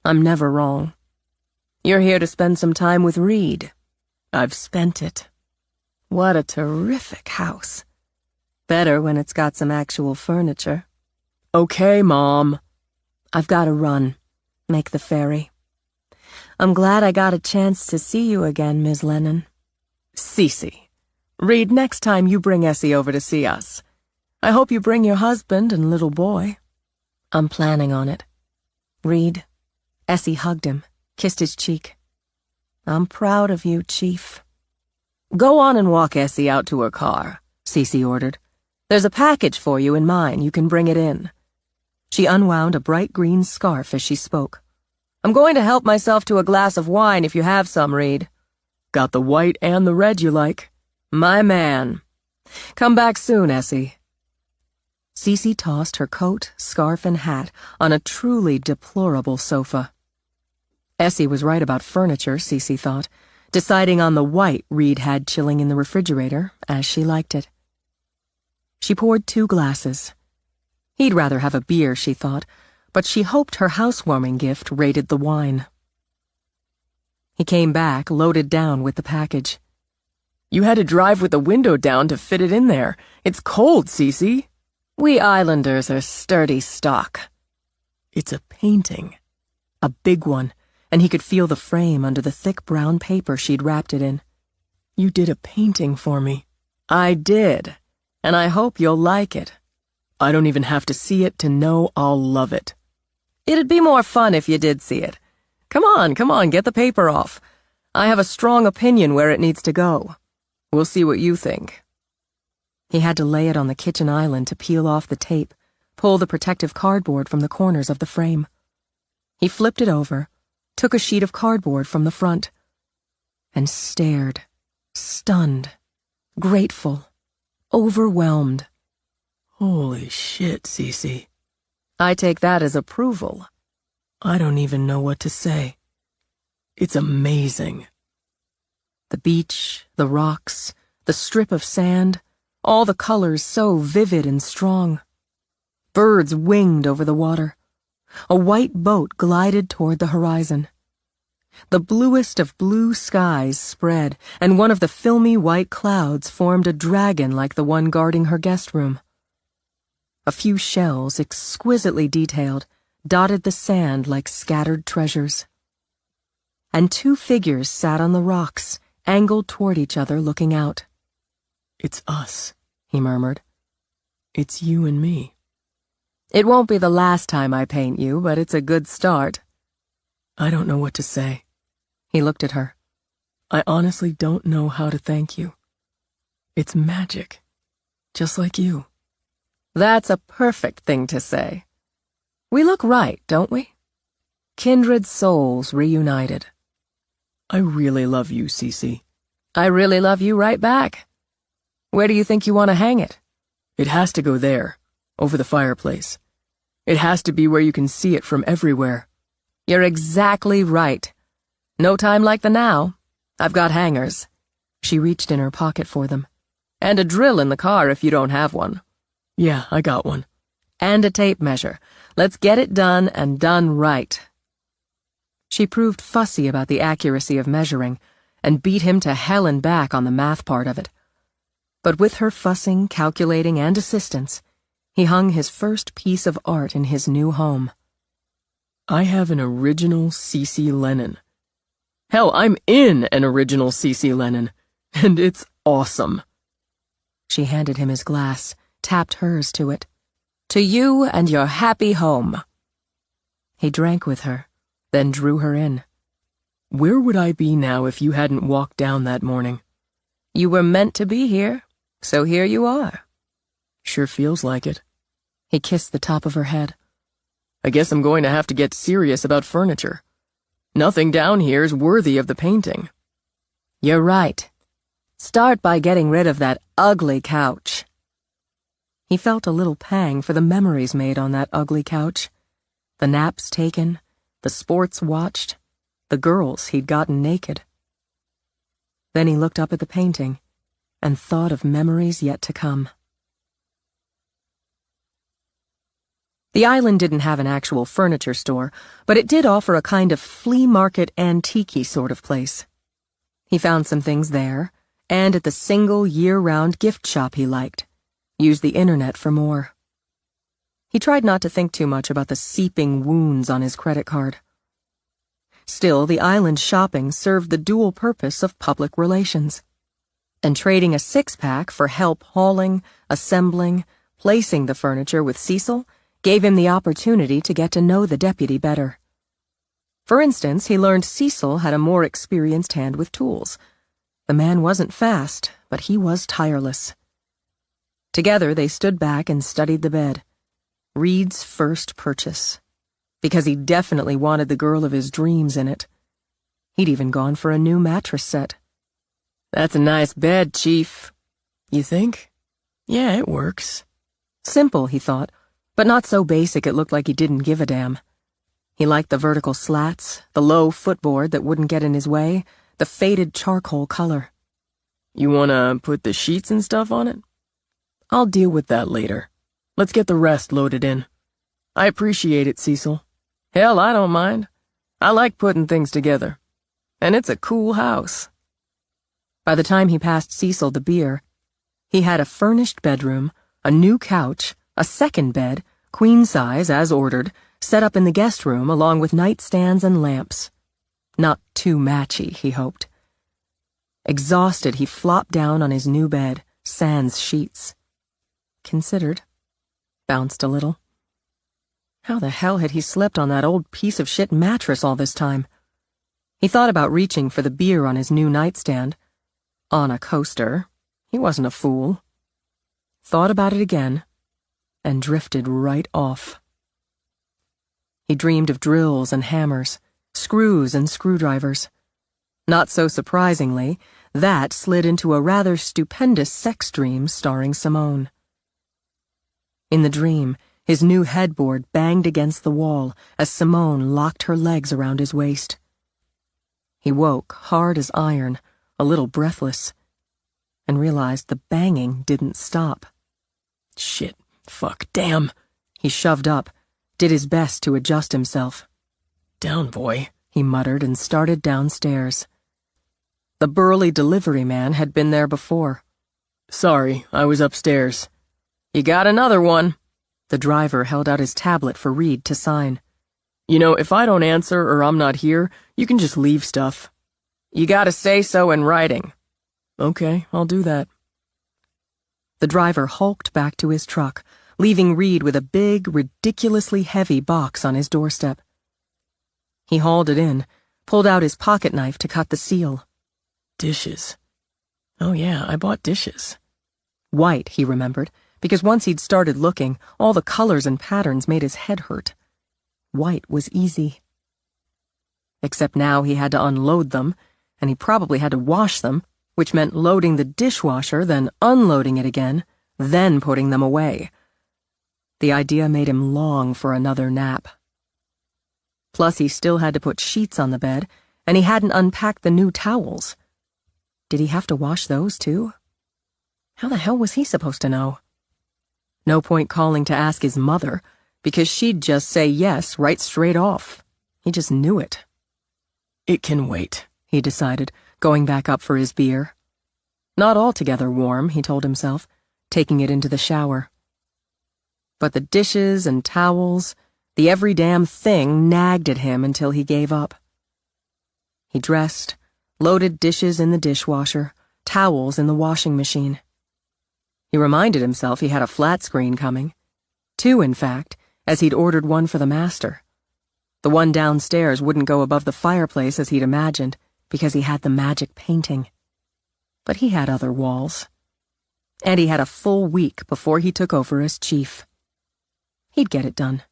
B: I'm never wrong. You're here to spend some time with Reed.
D: I've spent it.
B: What a terrific house. Better when it's got some actual furniture.
D: Okay, Mom.
B: I've got to run. Make the ferry. I'm glad I got a chance to see you again, Ms. Lennon.
D: Cece. Reed, next time you bring Essie over to see us. I hope you bring your husband and little boy.
B: I'm planning on it. Reed. Essie hugged him, kissed his cheek. I'm proud of you, Chief.
D: Go on and walk Essie out to her car, Cece ordered. There's a package for you in mine. You can bring it in.
B: She unwound a bright green scarf as she spoke.
D: I'm going to help myself to a glass of wine if you have some, Reed. Got the white and the red you like. My man. Come back soon, Essie.
B: Cece tossed her coat, scarf, and hat on a truly deplorable sofa. Essie was right about furniture, Cece thought, deciding on the white Reed had chilling in the refrigerator as she liked it. She poured 2 glasses. He'd rather have a beer, she thought, but she hoped her housewarming gift rated the wine. He came back, loaded down with the package.
D: You had to drive with the window down to fit it in there. It's cold, Cece.
B: We islanders are sturdy stock.
D: It's a painting.
B: A big one, and he could feel the frame under the thick brown paper she'd wrapped it in.
D: You did a painting for me.
B: I did, and I hope you'll like it.
D: I don't even have to see it to know I'll love it.
B: It'd be more fun if you did see it. Come on, get the paper off. I have a strong opinion where it needs to go.
D: We'll see what you think.
B: He had to lay it on the kitchen island to peel off the tape, pull the protective cardboard from the corners of the frame. He flipped it over, took a sheet of cardboard from the front, and stared, stunned, grateful, overwhelmed.
D: Holy shit, Cece.
B: I take that as approval.
D: I don't even know what to say. It's amazing.
B: The beach, the rocks, the strip of sand, all the colors so vivid and strong. Birds winged over the water. A white boat glided toward the horizon. The bluest of blue skies spread, and one of the filmy white clouds formed a dragon like the one guarding her guest room. A few shells, exquisitely detailed, dotted the sand like scattered treasures. And two figures sat on the rocks, angled toward each other, looking out.
D: It's us,
B: he murmured.
D: It's you and me.
B: It won't be the last time I paint you, but it's a good start.
D: I don't know what to say.
B: He looked at her.
D: I honestly don't know how to thank you. It's magic. Just like you.
B: That's a perfect thing to say. We look right, don't we? Kindred souls reunited.
D: I really love you, Cece.
B: I really love you right back. Where do you think you want to hang it?
D: It has to go there, over the fireplace. It has to be where you can see it from everywhere.
B: You're exactly right. No time like the now. I've got hangers. She reached in her pocket for them. And a drill in the car if you don't have one.
D: Yeah, I got one.
B: And a tape measure. Let's get it done and done right. She proved fussy about the accuracy of measuring and beat him to hell and back on the math part of it. But with her fussing, calculating, and assistance, he hung his first piece of art in his new home.
D: I have an original Cece Lennon. Hell, I'm in an original Cece Lennon, and it's awesome.
B: She handed him his glass, tapped hers to it. To you and your happy home. He drank with her, then drew her in.
D: Where would I be now if you hadn't walked down that morning?
B: You were meant to be here, so here you are.
D: Sure feels like it.
B: He kissed the top of her head.
D: I guess I'm going to have to get serious about furniture. Nothing down here is worthy of the painting.
B: You're right. Start by getting rid of that ugly couch. He felt a little pang for the memories made on that ugly couch. The naps taken, the sports watched, the girls he'd gotten naked. Then he looked up at the painting and thought of memories yet to come. The island didn't have an actual furniture store, but it did offer a kind of flea market antique-y sort of place. He found some things there, and at the single year-round gift shop he liked. Used the internet for more. He tried not to think too much about the seeping wounds on his credit card. Still, the island shopping served the dual purpose of public relations. And trading a six-pack for help hauling, assembling, placing the furniture with Cecil gave him the opportunity to get to know the deputy better. For instance, he learned Cecil had a more experienced hand with tools. The man wasn't fast, but he was tireless. Together they stood back and studied the bed. Reed's first purchase. Because he definitely wanted the girl of his dreams in it. He'd even gone for a new mattress set.
D: That's a nice bed, Chief. You think? Yeah, it works.
B: Simple, he thought, but not so basic it looked like he didn't give a damn. He liked the vertical slats, the low footboard that wouldn't get in his way, the faded charcoal color.
D: You wanna put the sheets and stuff on it? I'll deal with that later. Let's get the rest loaded in. I appreciate it, Cecil. Hell, I don't mind. I like putting things together. And it's a cool house.
B: By the time he passed Cecil the beer, he had a furnished bedroom, a new couch, a second bed, queen size as ordered, set up in the guest room along with nightstands and lamps. Not too matchy, he hoped. Exhausted, he flopped down on his new bed, sans sheets. Considered. Bounced a little. How the hell had he slept on that old piece of shit mattress all this time? He thought about reaching for the beer on his new nightstand,
C: On a coaster. He wasn't a fool. Thought about it again, and drifted right off. He dreamed of drills and hammers, screws and screwdrivers. Not so surprisingly, that slid into a rather stupendous sex dream starring Simone. In the dream, his new headboard banged against the wall as Simone locked her legs around his waist. He woke, hard as iron, a little breathless, and realized the banging didn't stop.
D: Shit, fuck, damn.
C: He shoved up, did his best to adjust himself.
D: Down, boy,
C: he muttered and started downstairs. The burly delivery man had been there before.
D: Sorry, I was upstairs. You got another one.
C: The driver held out his tablet for Reed to sign.
D: You know, if I don't answer or I'm not here, you can just leave stuff. You gotta say so in writing. Okay, I'll do that.
C: The driver hulked back to his truck, leaving Reed with a big, ridiculously heavy box on his doorstep. He hauled it in, pulled out his pocket knife to cut the seal.
D: Dishes. Oh yeah, I bought dishes.
C: White, he remembered, because once he'd started looking, all the colors and patterns made his head hurt. White was easy. Except now he had to unload them, and he probably had to wash them, which meant loading the dishwasher, then unloading it again, then putting them away. The idea made him long for another nap. Plus, he still had to put sheets on the bed, and he hadn't unpacked the new towels. Did he have to wash those, too? How the hell was he supposed to know? No point calling to ask his mother, because she'd just say yes right straight off. He just knew it.
D: It can wait,
C: he decided, going back up for his beer. Not altogether warm, he told himself, taking it into the shower. But the dishes and towels, the every damn thing nagged at him until he gave up. He dressed, loaded dishes in the dishwasher, towels in the washing machine. He reminded himself he had a flat screen coming. 2, in fact, as he'd ordered one for the master. The one downstairs wouldn't go above the fireplace as he'd imagined, because he had the magic painting. But he had other walls. And he had a full week before he took over as chief. He'd get it done.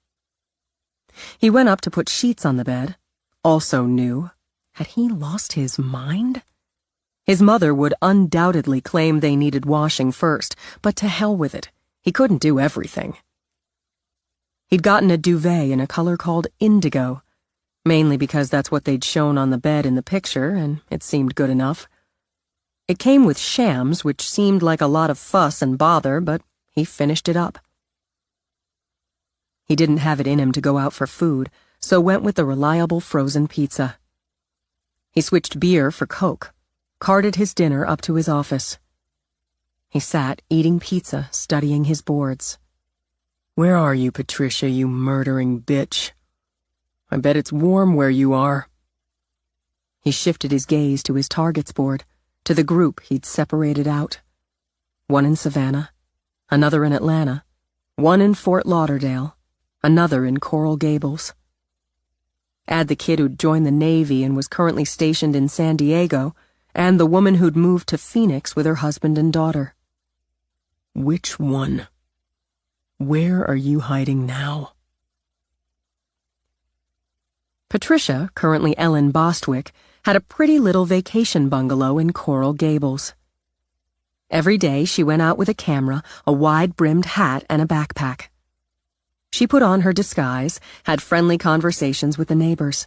C: He went up to put sheets on the bed, also new. Had he lost his mind? His mother would undoubtedly claim they needed washing first, but to hell with it. He couldn't do everything. He'd gotten a duvet in a color called indigo, mainly because that's what they'd shown on the bed in the picture, and it seemed good enough. It came with shams, which seemed like a lot of fuss and bother, but he finished it up. He didn't have it in him to go out for food, so went with the reliable frozen pizza. He switched beer for Coke, carted his dinner up to his office. He sat eating pizza, studying his boards.
D: Where are you, Patricia, you murdering bitch? I bet it's warm where you are.
C: He shifted his gaze to his targets board, to the group he'd separated out. One in Savannah, another in Atlanta, one in Fort Lauderdale, another in Coral Gables. Add the kid who'd joined the Navy and was currently stationed in San Diego, and the woman who'd moved to Phoenix with her husband and daughter.
D: Which one? Where are you hiding now?
C: Patricia, currently Ellen Bostwick, had a pretty little vacation bungalow in Coral Gables. Every day she went out with a camera, a wide-brimmed hat, and a backpack. She put on her disguise, had friendly conversations with the neighbors.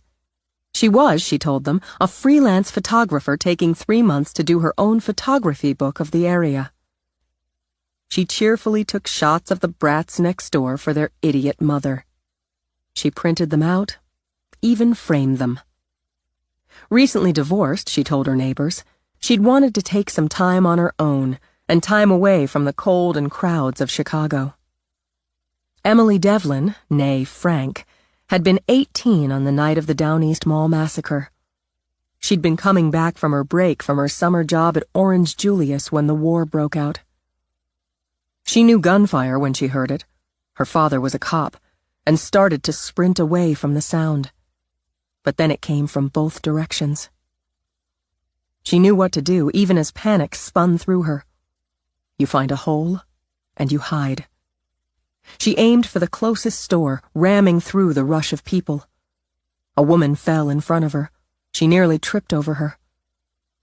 C: She was, she told them, a freelance photographer taking 3 months to do her own photography book of the area. She cheerfully took shots of the brats next door for their idiot mother. She printed them out, even framed them. Recently divorced, she told her neighbors, she'd wanted to take some time on her own and time away from the cold and crowds of Chicago. Emily Devlin, née Frank, had been 18 on the night of the Downeast Mall massacre. She'd been coming back from her break from her summer job at Orange Julius when the war broke out. She knew gunfire when she heard it. Her father was a cop, and started to sprint away from the sound. But then it came from both directions.
B: She knew what to do, even as panic spun through her. You find a hole, and you hide. She aimed for the closest store, ramming through the rush of people. A woman fell in front of her. She nearly tripped over her.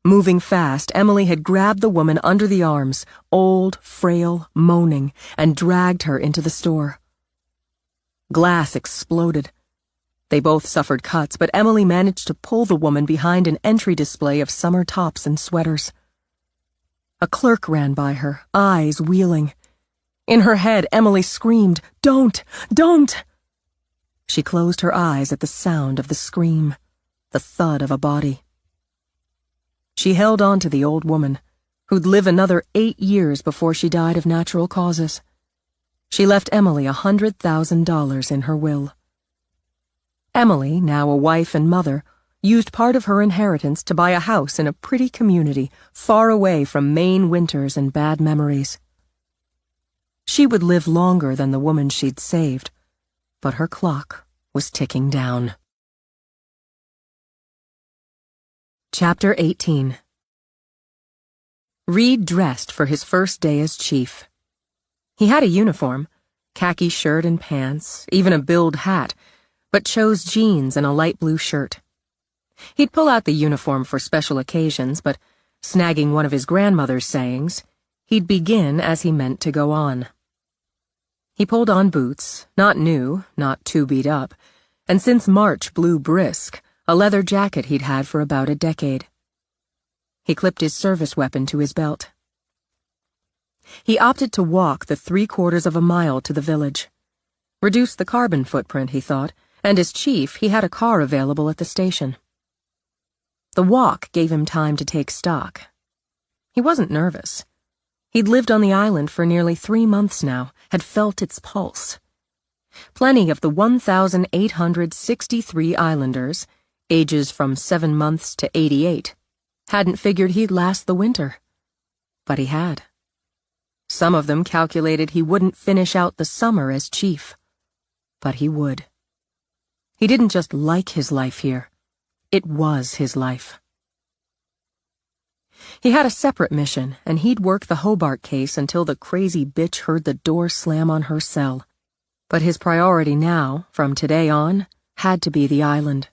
B: Moving fast, Emily had grabbed the woman under the arms, old, frail, moaning, and dragged her into the store. Glass exploded. They both suffered cuts, but Emily managed to pull the woman behind an entry display of summer tops and sweaters. A clerk ran by her, eyes wheeling. In her head, Emily screamed, "Don't! Don't!" She closed her eyes at the sound of the scream, the thud of a body. She held on to the old woman, who'd live another 8 years before she died of natural causes. She left Emily $100,000 in her will. Emily, now a wife and mother, used part of her inheritance to buy a house in a pretty community far away from Maine winters and bad memories. She would live longer than the woman she'd saved, but her clock was ticking down. Chapter 18. Reed dressed for his first day as chief. He had a uniform, khaki shirt and pants, even a billed hat, but chose jeans and a light blue shirt. He'd pull out the uniform for special occasions, but, snagging one of his grandmother's sayings, he'd begin as he meant to go on. He pulled on boots, not new, not too beat up, and since March blew brisk, a leather jacket he'd had for about a decade. He clipped his service weapon to his belt. He opted to walk the 3/4 of a mile to the village. Reduce the carbon footprint, he thought, and as chief, he had a car available at the station. The walk gave him time to take stock. He wasn't nervous. He'd lived on the island for nearly 3 months now, had felt its pulse. Plenty of the 1,863 islanders, ages from 7 months to 88, hadn't figured he'd last the winter. But he had. Some of them calculated he wouldn't finish out the summer as chief. But he would. He didn't just like his life here. It was his life. He had a separate mission, and he'd work the Hobart case until the crazy bitch heard the door slam on her cell. But his priority now, from today on, had to be the island.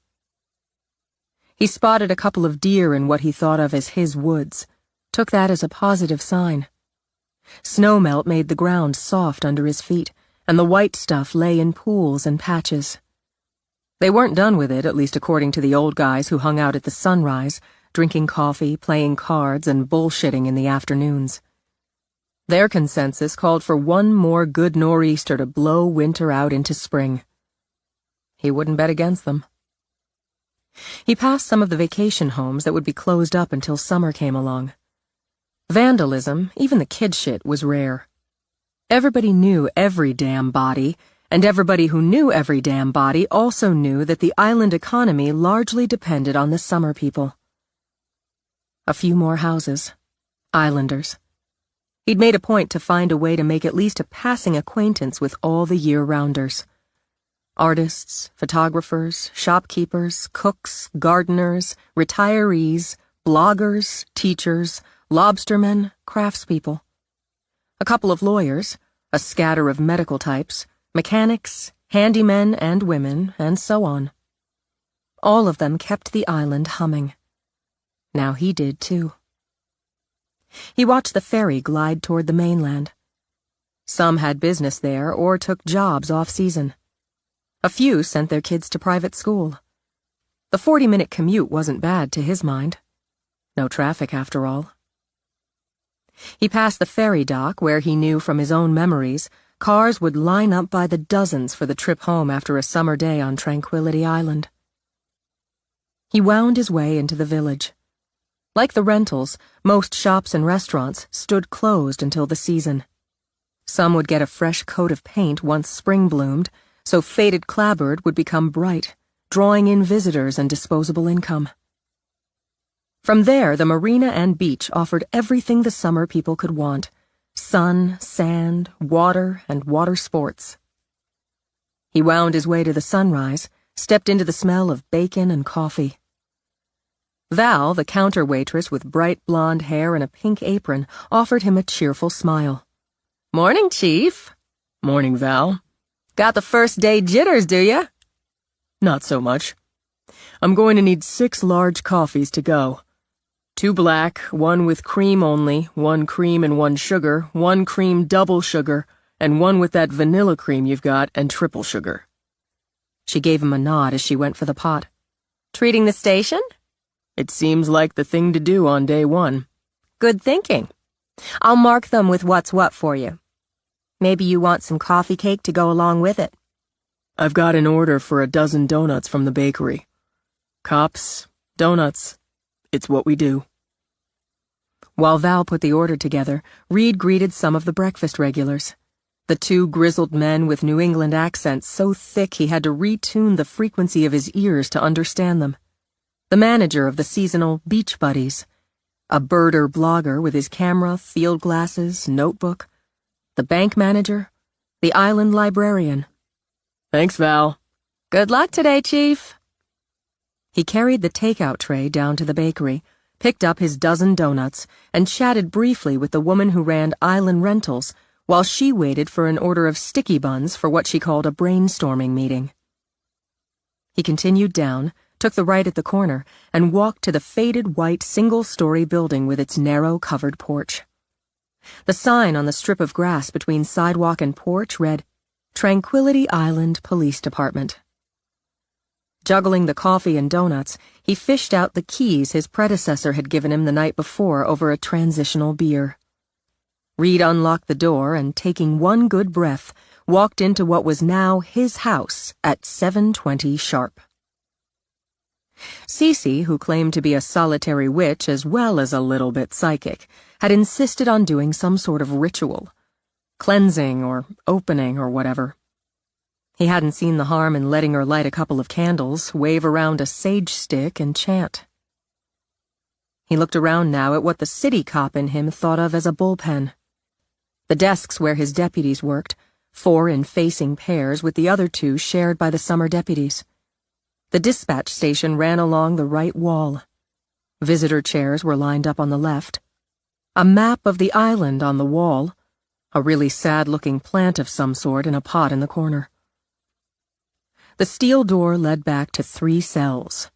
B: He spotted a couple of deer in what he thought of as his woods, took that as a positive sign. Snowmelt made the ground soft under his feet, and the white stuff lay in pools and patches. They weren't done with it, at least according to the old guys who hung out at the sunrise, drinking coffee, playing cards, and bullshitting in the afternoons. Their consensus called for one more good nor'easter to blow winter out into spring. He wouldn't bet against them. He passed some of the vacation homes that would be closed up until summer came along. Vandalism, even the kid shit, was rare. Everybody knew every damn body, and everybody who knew every damn body also knew that the island economy largely depended on the summer people. A few more houses. Islanders. He'd made a point to find a way to make at least a passing acquaintance with all the year-rounders. Artists, photographers, shopkeepers, cooks, gardeners, retirees, bloggers, teachers, lobstermen, craftspeople. A couple of lawyers, a scatter of medical types, mechanics, handymen and women, and so on. All of them kept the island humming. Now he did too. He watched the ferry glide toward the mainland. Some had business there or took jobs off-season. A few sent their kids to private school. The 40-minute commute wasn't bad to his mind. No traffic, after all. He passed the ferry dock where he knew from his own memories cars would line up by the dozens for the trip home after a summer day on Tranquility Island. He wound his way into the village. Like the rentals, most shops and restaurants stood closed until the season. Some would get a fresh coat of paint once spring bloomed, so faded clapboard would become bright, drawing in visitors and disposable income. From there, the marina and beach offered everything the summer people could want: sun, sand, water, and water sports. He wound his way to the sunrise, stepped into the smell of bacon and coffee.
C: Val, the counter waitress with bright blonde hair and a pink apron, offered him a cheerful smile.
D: Morning, Chief. Morning, Val.
B: Got the first day jitters, do ya?
D: Not so much. I'm going to need 6 large coffees to go. 2 black, 1 with cream only, 1 cream and 1 sugar, 1 cream double sugar, and 1 with that vanilla cream you've got and triple sugar.
C: She gave him a nod as she went for the pot.
B: Treating the station?
D: It seems like the thing to do on day 1.
B: Good thinking. I'll mark them with what's what for you. Maybe you want some coffee cake to go along with it.
D: I've got an order for a dozen donuts from the bakery. Cops, donuts. It's what we do.
C: While Val put the order together, Reed greeted some of the breakfast regulars. The 2 grizzled men with New England accents so thick he had to retune the frequency of his ears to understand them. The manager of the seasonal Beach Buddies. A birder blogger with his camera, field glasses, notebook. The bank manager. The island librarian.
D: Thanks, Val.
B: Good luck today, Chief.
C: He carried the takeout tray down to the bakery, picked up his dozen donuts, and chatted briefly with the woman who ran Island Rentals while she waited for an order of sticky buns for what she called a brainstorming meeting. He continued down, took the right at the corner, and walked to the faded white single-story building with its narrow covered porch. The sign on the strip of grass between sidewalk and porch read, Tranquility Island Police Department. Juggling the coffee and donuts, he fished out the keys his predecessor had given him the night before over a transitional beer. Reed unlocked the door and, taking one good breath, walked into what was now his house at 7:20 sharp. Cece, who claimed to be a solitary witch as well as a little bit psychic, had insisted on doing some sort of ritual. Cleansing or opening or whatever. He hadn't seen the harm in letting her light a couple of candles, wave around a sage stick, and chant. He looked around now at what the city cop in him thought of as a bullpen. The desks where his deputies worked, 4 in facing pairs with the other 2 shared by the summer deputies. The dispatch station ran along the right wall. Visitor chairs were lined up on the left. A map of the island on the wall. A really sad-looking plant of some sort in a pot in the corner. The steel door led back to 3 cells.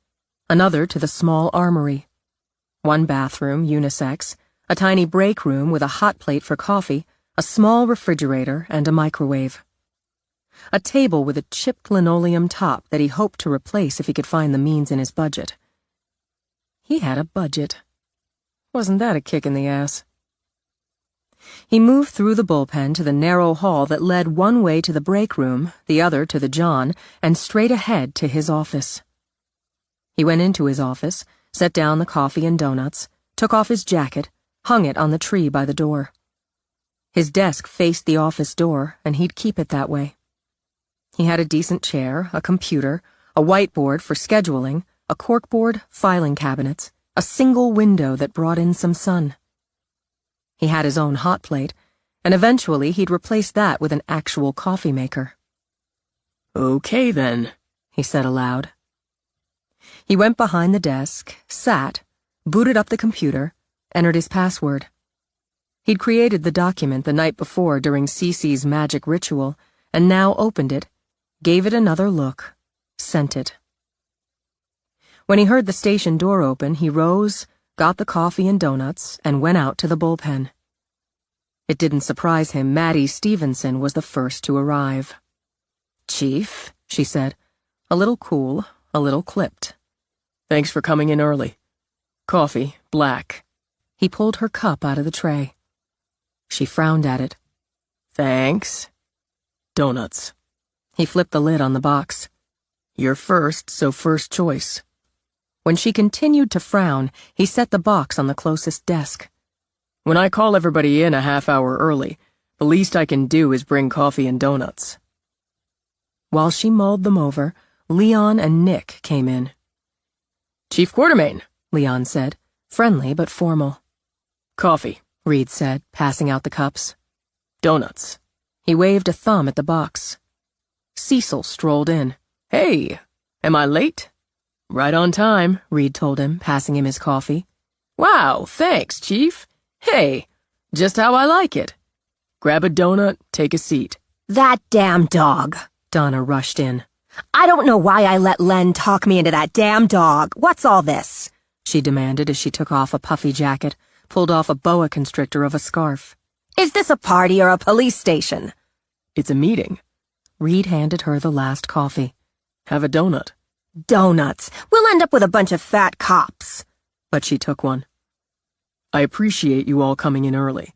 C: Another to the small armory. 1 bathroom, unisex, a tiny break room with a hot plate for coffee, a small refrigerator, and a microwave. A table with a chipped linoleum top that he hoped to replace if he could find the means in his budget. He had a budget. Wasn't that a kick in the ass? He moved through the bullpen to the narrow hall that led one way to the break room, the other to the John, and straight ahead to his office. He went into his office, set down the coffee and donuts, took off his jacket, hung it on the tree by the door. His desk faced the office door, and he'd keep it that way. He had a decent chair, a computer, a whiteboard for scheduling, a corkboard, filing cabinets, a single window that brought in some sun. He had his own hot plate, and eventually he'd replace that with an actual coffee maker.
D: Okay, then,
C: he said aloud. He went behind the desk, sat, booted up the computer, entered his password. He'd created the document the night before during Cece's magic ritual, and now opened it, gave it another look, sent it. When he heard the station door open, he rose, got the coffee and donuts, and went out to the bullpen. It didn't surprise him Maddie Stevenson was the first to arrive. "Chief," she said, a little cool, a little clipped.
D: Thanks for coming in early. Coffee, black.
C: He pulled her cup out of the tray. She frowned at it.
D: Thanks. Donuts.
C: He flipped the lid on the box.
D: You're first, so first choice.
C: When she continued to frown, he set the box on the closest desk.
D: When I call everybody in a half hour early, the least I can do is bring coffee and donuts.
C: While she mulled them over, Leon and Nick came in.
D: Chief Quartermain,
C: Leon said, friendly but formal.
D: Coffee,
C: Reed said, passing out the cups.
D: Donuts.
C: He waved a thumb at the box. Cecil strolled in.
D: Hey, am I late? Right on time, Reed told him, passing him his coffee. Wow, thanks, Chief. Hey, just how I like it. Grab a donut, take a seat.
A: That damn dog.
C: Donna rushed in.
A: I don't know why I let Len talk me into that damn dog. What's all this?
C: She demanded as she took off a puffy jacket, pulled off a boa constrictor of a scarf.
A: Is this a party or a police station?
D: It's a meeting.
C: Reed handed her the last coffee.
D: Have a donut.
A: Donuts. We'll end up with a bunch of fat cops.
C: But she took one.
D: I appreciate you all coming in early.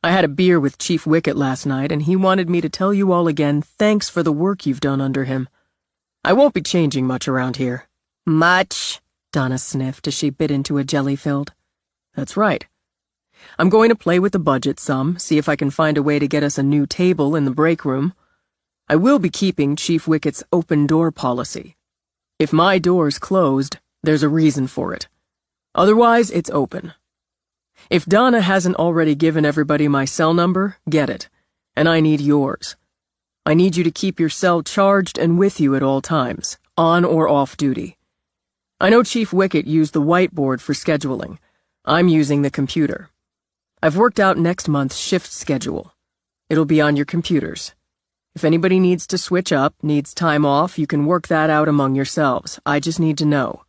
D: I had a beer with Chief Wicket last night, and he wanted me to tell you all again thanks for the work you've done under him. I won't be changing much around here.
A: Much?
C: Donna sniffed as she bit into a jelly-filled.
D: That's right. I'm going to play with the budget some, see if I can find a way to get us a new table in the break room. I will be keeping Chief Wicket's open door policy. If my door's closed, there's a reason for it. Otherwise, it's open. If Donna hasn't already given everybody my cell number, get it. And I need yours. I need you to keep your cell charged and with you at all times, on or off duty. I know Chief Wicket used the whiteboard for scheduling. I'm using the computer. I've worked out next month's shift schedule. It'll be on your computers. If anybody needs to switch up, needs time off, you can work that out among yourselves. I just need to know.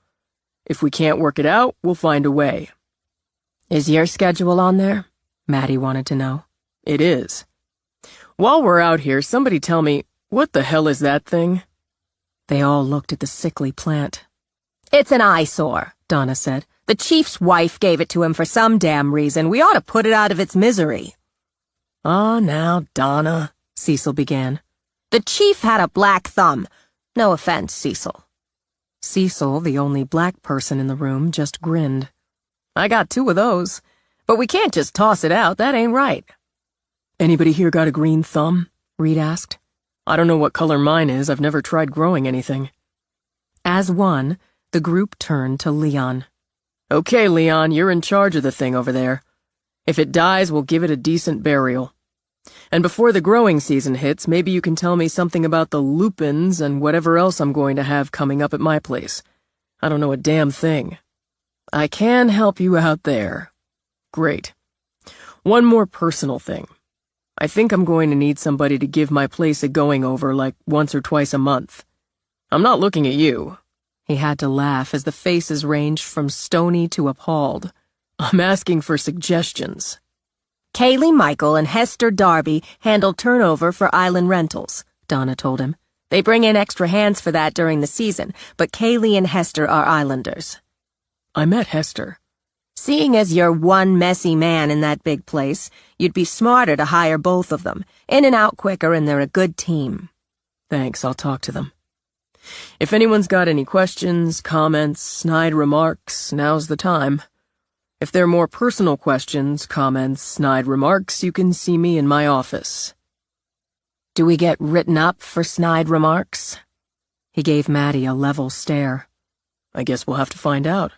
D: If we can't work it out, we'll find a way.
A: Is your schedule on there?
C: Maddie wanted to know.
D: It is. While we're out here, somebody tell me, what the hell is that thing?
C: They all looked at the sickly plant.
A: It's an eyesore,
C: Donna said.
A: The chief's wife gave it to him for some damn reason. We ought to put it out of its misery.
D: Ah, now, Donna,
C: Cecil began.
A: The chief had a black thumb. No offense, Cecil.
C: Cecil, the only black person in the room, just grinned.
D: I got 2 of those. But we can't just toss it out. That ain't right. Anybody here got a green thumb?
C: Reed asked.
D: I don't know what color mine is. I've never tried growing anything.
C: As one, the group turned to Leon.
D: Okay, Leon, you're in charge of the thing over there. If it dies, we'll give it a decent burial. And before the growing season hits, maybe you can tell me something about the lupins and whatever else I'm going to have coming up at my place. I don't know a damn thing. I can help you out there. Great. One more personal thing. I think I'm going to need somebody to give my place a going-over like once or twice a month. I'm not looking at you.
C: He had to laugh as the faces ranged from stony to appalled.
D: I'm asking for suggestions.
A: Kaylee Michael and Hester Darby handle turnover for island rentals,
C: Donna told him.
A: They bring in extra hands for that during the season, but Kaylee and Hester are islanders.
D: I met Hester.
A: Seeing as you're one messy man in that big place, you'd be smarter to hire both of them. In and out quicker, and they're a good team.
D: Thanks, I'll talk to them. If anyone's got any questions, comments, snide remarks, now's the time. If there are more personal questions, comments, snide remarks, you can see me in my office.
A: Do we get written up for snide remarks?
C: He gave Maddie a level stare.
D: I guess we'll have to find out.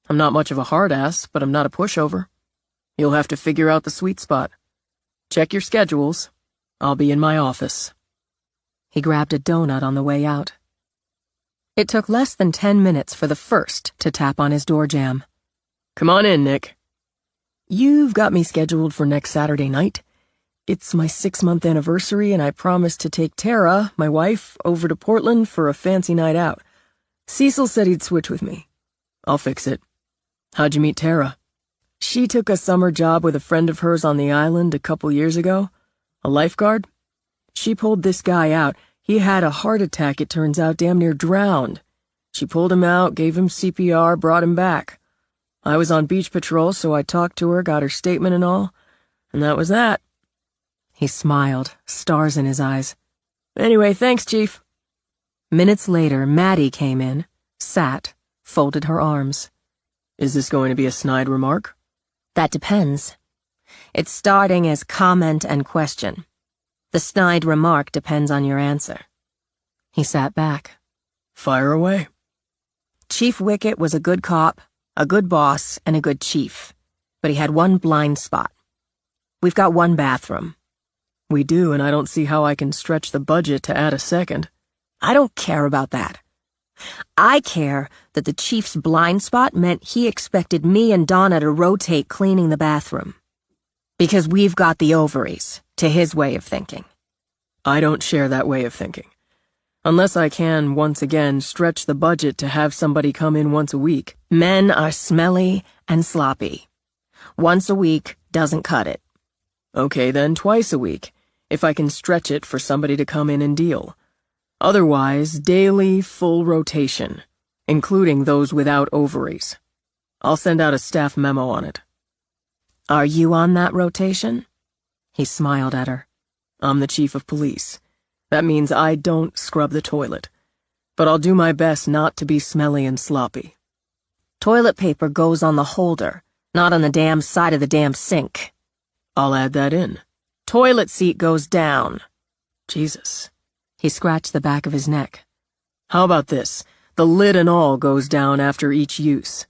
D: I'm not much of a hard ass, but I'm not a pushover. You'll have to figure out the sweet spot. Check your schedules. I'll be in my office.
C: He grabbed a donut on the way out. It took less than 10 minutes for the first to tap on his door jamb.
D: Come on in, Nick. You've got me scheduled for next Saturday night. It's my 6-month anniversary, and I promised to take Tara, my wife, over to Portland for a fancy night out. Cecil said he'd switch with me. I'll fix it. How'd you meet Tara? She took a summer job with a friend of hers on the island a couple years ago. A lifeguard. She pulled this guy out. He had a heart attack, it turns out, damn near drowned. She pulled him out, gave him CPR, brought him back. I was on beach patrol, so I talked to her, got her statement and all, and that was that.
C: He smiled, stars in his eyes.
D: Anyway, thanks, Chief.
C: Minutes later, Maddie came in, sat, folded her arms.
D: Is this going to be a snide remark?
A: That depends. It's starting as comment and question. The snide remark depends on your answer.
C: He sat back.
D: Fire away.
A: Chief Wicket was a good cop, a good boss, and a good chief. But he had one blind spot. We've got one bathroom.
D: We do, and I don't see how I can stretch the budget to add a second.
A: I don't care about that. I care that the chief's blind spot meant he expected me and Donna to rotate cleaning the bathroom. Because we've got the ovaries, to his way of thinking.
D: I don't share that way of thinking. Unless I can, once again, stretch the budget to have somebody come in once a week.
A: Men are smelly and sloppy. Once a week doesn't cut it.
D: Okay, then twice a week, if I can stretch it for somebody to come in and deal. Otherwise, daily, full rotation, including those without ovaries. I'll send out a staff memo on it.
A: Are you on that rotation?
C: He smiled at her.
D: I'm the chief of police. That means I don't scrub the toilet. But I'll do my best not to be smelly and sloppy.
A: Toilet paper goes on the holder, not on the damn side of the damn sink.
D: I'll add that in.
A: Toilet seat goes down.
D: Jesus.
C: He scratched the back of his neck.
D: How about this? The lid and all goes down after each use.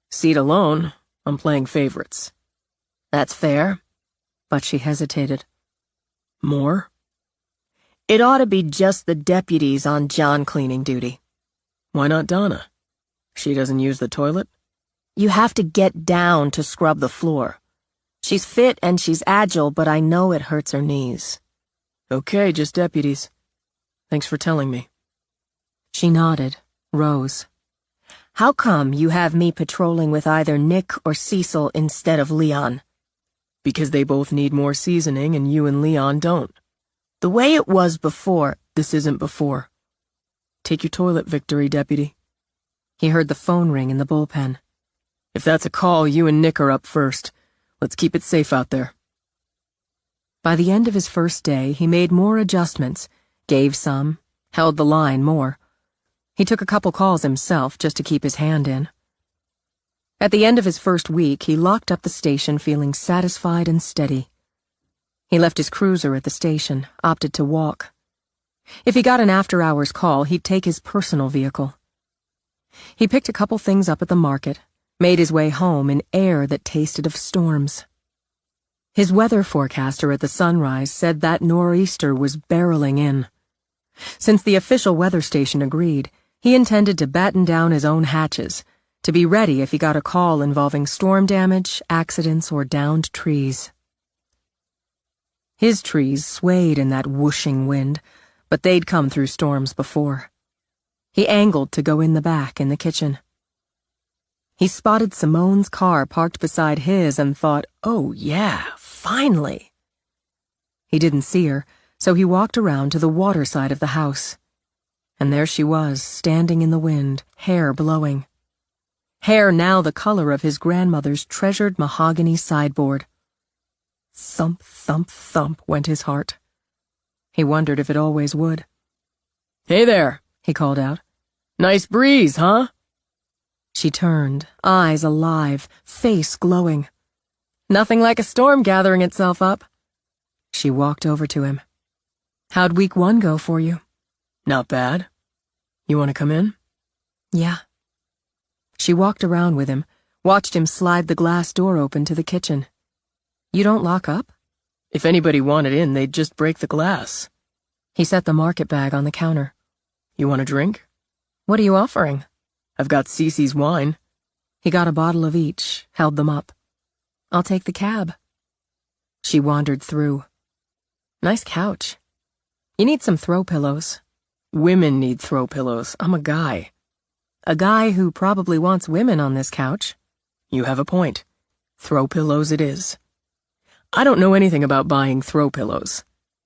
D: Seat alone, I'm playing favorites.
A: That's fair.
C: But she hesitated.
D: More?
A: It ought to be just the deputies on John cleaning duty.
D: Why not Donna? She doesn't use the toilet?
A: You have to get down to scrub the floor. She's fit and she's agile, but I know it hurts her knees.
D: Okay, just deputies. Thanks for telling me.
C: She nodded, rose.
A: How come you have me patrolling with either Nick or Cecil instead of Leon?
D: Because they both need more seasoning and you and Leon don't.
A: The way it was before.
D: This isn't before. Take your toilet, Victory, deputy.
C: He heard the phone ring in the bullpen.
D: If that's a call, you and Nick are up first. Let's keep it safe out there.
C: By the end of his first day, he made more adjustments, gave some, held the line more. He took a couple calls himself just to keep his hand in. At the end of his first week, he locked up the station feeling satisfied and steady. He left his cruiser at the station, opted to walk. If he got an after-hours call, he'd take his personal vehicle. He picked a couple things up at the market, made his way home in air that tasted of storms. His weather forecaster at the Sunrise said that nor'easter was barreling in. Since the official weather station agreed, he intended to batten down his own hatches, to be ready if he got a call involving storm damage, accidents, or downed trees. His trees swayed in that whooshing wind, but they'd come through storms before. He angled to go in the back in the kitchen. He spotted Simone's car parked beside his and thought, oh yeah, finally. He didn't see her, so he walked around to the water side of the house. And there she was, standing in the wind, hair blowing. Hair now the color of his grandmother's treasured mahogany sideboard. Thump, thump, thump went his heart. He wondered if it always would.
D: Hey there,
C: he called out.
D: Nice breeze, huh?
C: She turned, eyes alive, face glowing.
D: Nothing like a storm gathering itself up.
C: She walked over to him. How'd week 1 go for you?
D: Not bad. You want to come in?
C: Yeah. She walked around with him, watched him slide the glass door open to the kitchen. You don't lock up?
D: If anybody wanted in, they'd just break the glass.
C: He set the market bag on the counter.
D: You want a drink?
C: What are you offering?
D: I've got Cece's wine.
C: He got a bottle of each, held them up. I'll take the cab. She wandered through. Nice couch. You need some throw pillows.
D: Women need throw pillows. I'm a guy.
C: A guy who probably wants women on this couch.
D: You have a point. Throw pillows it is. I don't know anything about buying throw pillows.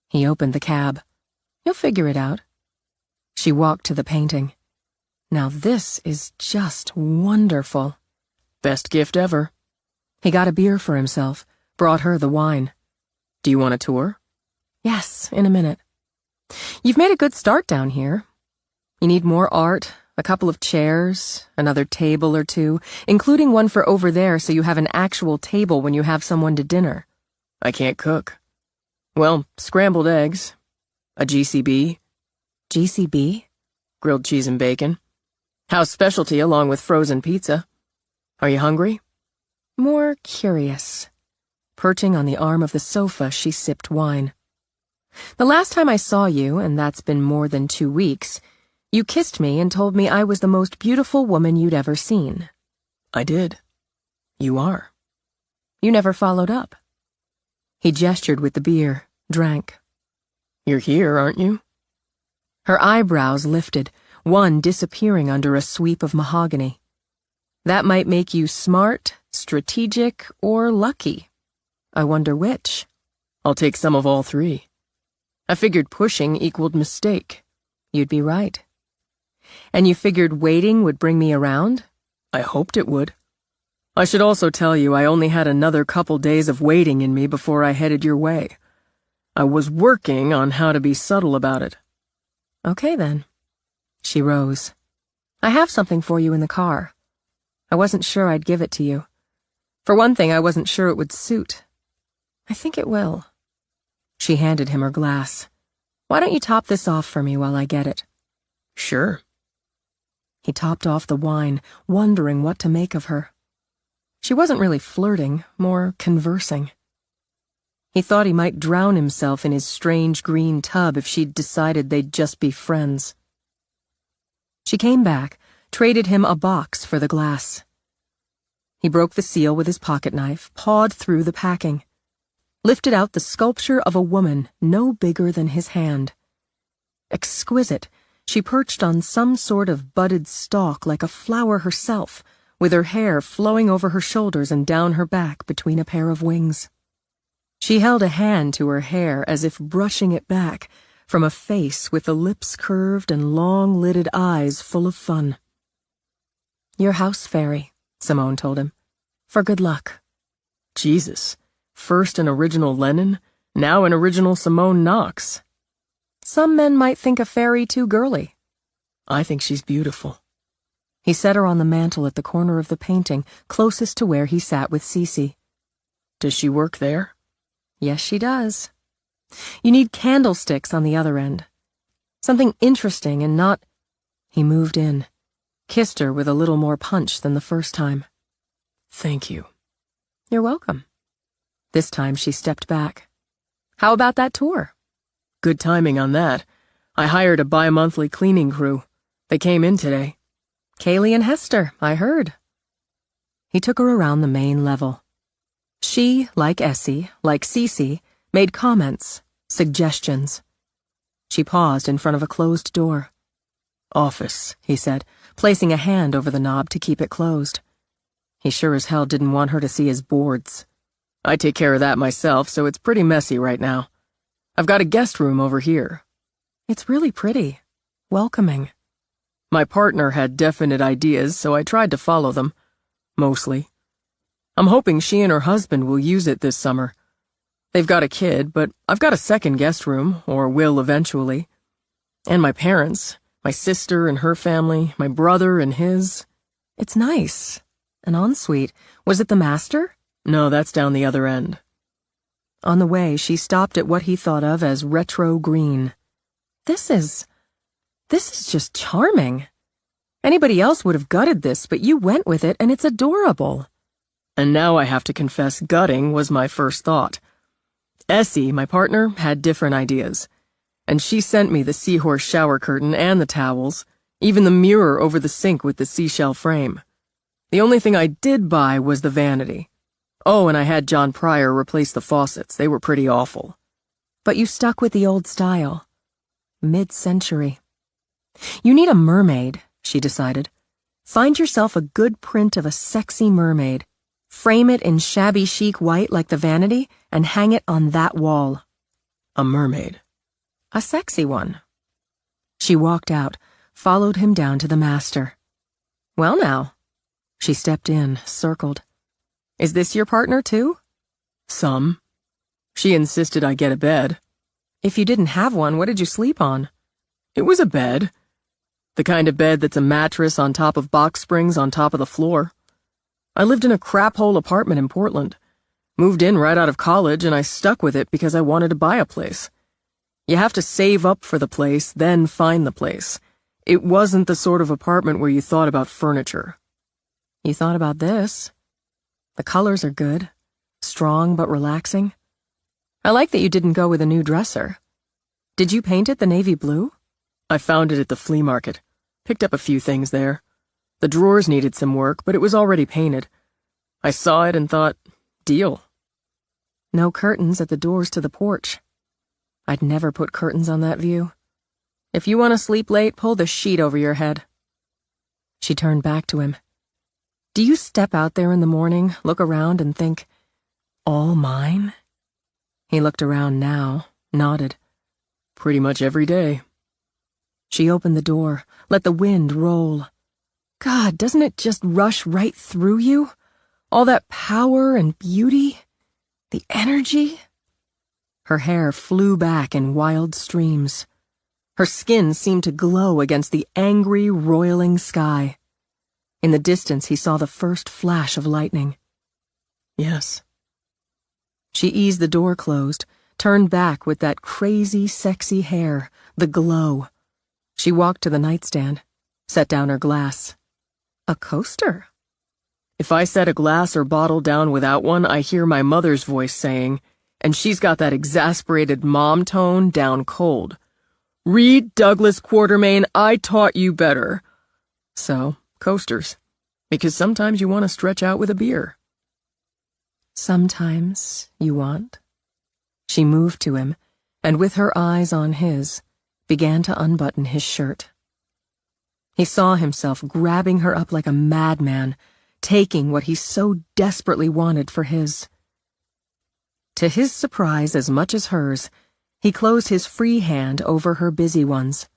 C: He opened the cab. You'll figure it out. She walked to the painting. Now this is just wonderful.
D: Best gift ever.
C: He got a beer for himself, brought her the wine.
D: Do you want a tour?
C: Yes, in a minute. You've made a good start down here. You need more art, a couple of chairs, another table or two, including one for over there so you have an actual table when you have someone to dinner.
D: I can't cook. Well, scrambled eggs. A GCB.
C: GCB?
D: Grilled cheese and bacon. House specialty along with frozen pizza. Are you hungry?
C: More curious. Perching on the arm of the sofa, she sipped wine. The last time I saw you, and that's been more than 2 weeks,
B: You kissed me and told me I was the most beautiful woman you'd ever seen.
D: I did. You are.
B: You never followed up. He gestured with the beer, drank.
D: You're here, aren't you?
B: Her eyebrows lifted, one disappearing under a sweep of mahogany. That might make you smart, strategic, or lucky. I wonder which.
D: I'll take some of all three. I figured pushing equaled mistake.
B: You'd be right. And you figured waiting would bring me around?
D: I hoped it would. I should also tell you I only had another couple days of waiting in me before I headed your way. I was working on how to be subtle about it.
B: Okay, then. She rose. I have something for you in the car. I wasn't sure I'd give it to you. For one thing, I wasn't sure it would suit. I think it will. She handed him her glass. Why don't you top this off for me while I get it?
D: Sure.
B: He topped off the wine, wondering what to make of her. She wasn't really flirting, more conversing. He thought he might drown himself in his strange green tub if she'd decided they'd just be friends. She came back, traded him a box for the glass. He broke the seal with his pocket knife, pawed through the packing, lifted out the sculpture of a woman no bigger than his hand. Exquisite, she perched on some sort of budded stalk like a flower herself, with her hair flowing over her shoulders and down her back between a pair of wings. She held a hand to her hair as if brushing it back from a face with the lips curved and long-lidded eyes full of fun. Your house fairy, Simone told him. For good luck.
D: Jesus. First an original Lennon, now an original Simone Knox.
B: Some men might think a fairy too girly.
D: I think she's beautiful.
B: He set her on the mantel at the corner of the painting, closest to where he sat with Cece.
D: Does she work there?
B: Yes, she does. You need candlesticks on the other end. Something interesting and not... He moved in, kissed her with a little more punch than the first time.
D: Thank you.
B: You're welcome. This time she stepped back. How about that tour?
D: Good timing on that. I hired a bi-monthly cleaning crew. They came in today.
B: Kaylee and Hester, I heard. He took her around the main level. She, like Essie, like Cece, made comments, suggestions. She paused in front of a closed door.
D: Office,
B: he said, placing a hand over the knob to keep it closed. He sure as hell didn't want her to see his boards.
D: I take care of that myself, so it's pretty messy right now. I've got a guest room over here.
B: It's really pretty. Welcoming.
D: My partner had definite ideas, so I tried to follow them. Mostly. I'm hoping she and her husband will use it this summer. They've got a kid, but I've got a second guest room, or will eventually. And my parents, my sister and her family, my brother and his.
B: It's nice. An ensuite. Was it the master?
D: No, that's down the other end.
B: On the way, she stopped at what he thought of as retro green. This is just charming. Anybody else would have gutted this, but you went with it, and it's adorable.
D: And now I have to confess gutting was my first thought. Essie, my partner, had different ideas. And she sent me the seahorse shower curtain and the towels, even the mirror over the sink with the seashell frame. The only thing I did buy was the vanity. Oh, and I had John Pryor replace the faucets. They were pretty awful.
B: But you stuck with the old style. Mid-century. You need a mermaid, she decided. Find yourself a good print of a sexy mermaid. Frame it in shabby chic white like the vanity, and hang it on that wall.
D: A mermaid.
B: A sexy one. She walked out, followed him down to the master. Well now. She stepped in, circled. Is this your partner, too?
D: Some. She insisted I get a bed.
B: If you didn't have one, what did you sleep on?
D: It was a bed. The kind of bed that's a mattress on top of box springs on top of the floor. I lived in a crap-hole apartment in Portland. Moved in right out of college, and I stuck with it because I wanted to buy a place. You have to save up for the place, then find the place. It wasn't the sort of apartment where you thought about furniture.
B: You thought about this. The colors are good. Strong but relaxing. I like that you didn't go with a new dresser. Did you paint it the navy blue?
D: I found it at the flea market. Picked up a few things there. The drawers needed some work, but it was already painted. I saw it and thought, deal.
B: No curtains at the doors to the porch. I'd never put curtains on that view.
D: If you want to sleep late, pull the sheet over your head.
B: She turned back to him. Do you step out there in the morning, look around and think, all mine? He looked around now, nodded.
D: Pretty much every day.
B: She opened the door, let the wind roll. God, doesn't it just rush right through you? All that power and beauty, the energy. Her hair flew back in wild streams. Her skin seemed to glow against the angry, roiling sky. In the distance, he saw the first flash of lightning.
D: Yes.
B: She eased the door closed, turned back with that crazy, sexy hair, the glow. She walked to the nightstand, set down her glass. A coaster?
D: If I set a glass or bottle down without one, I hear my mother's voice saying, and she's got that exasperated mom tone down cold. Read Douglas Quartermain, I taught you better. So, coasters. Because sometimes you want to stretch out with a beer.
B: Sometimes you want? She moved to him, and with her eyes on his, began to unbutton his shirt. He saw himself grabbing her up like a madman, taking what he so desperately wanted for his. To his surprise as much as hers, he closed his free hand over her busy ones.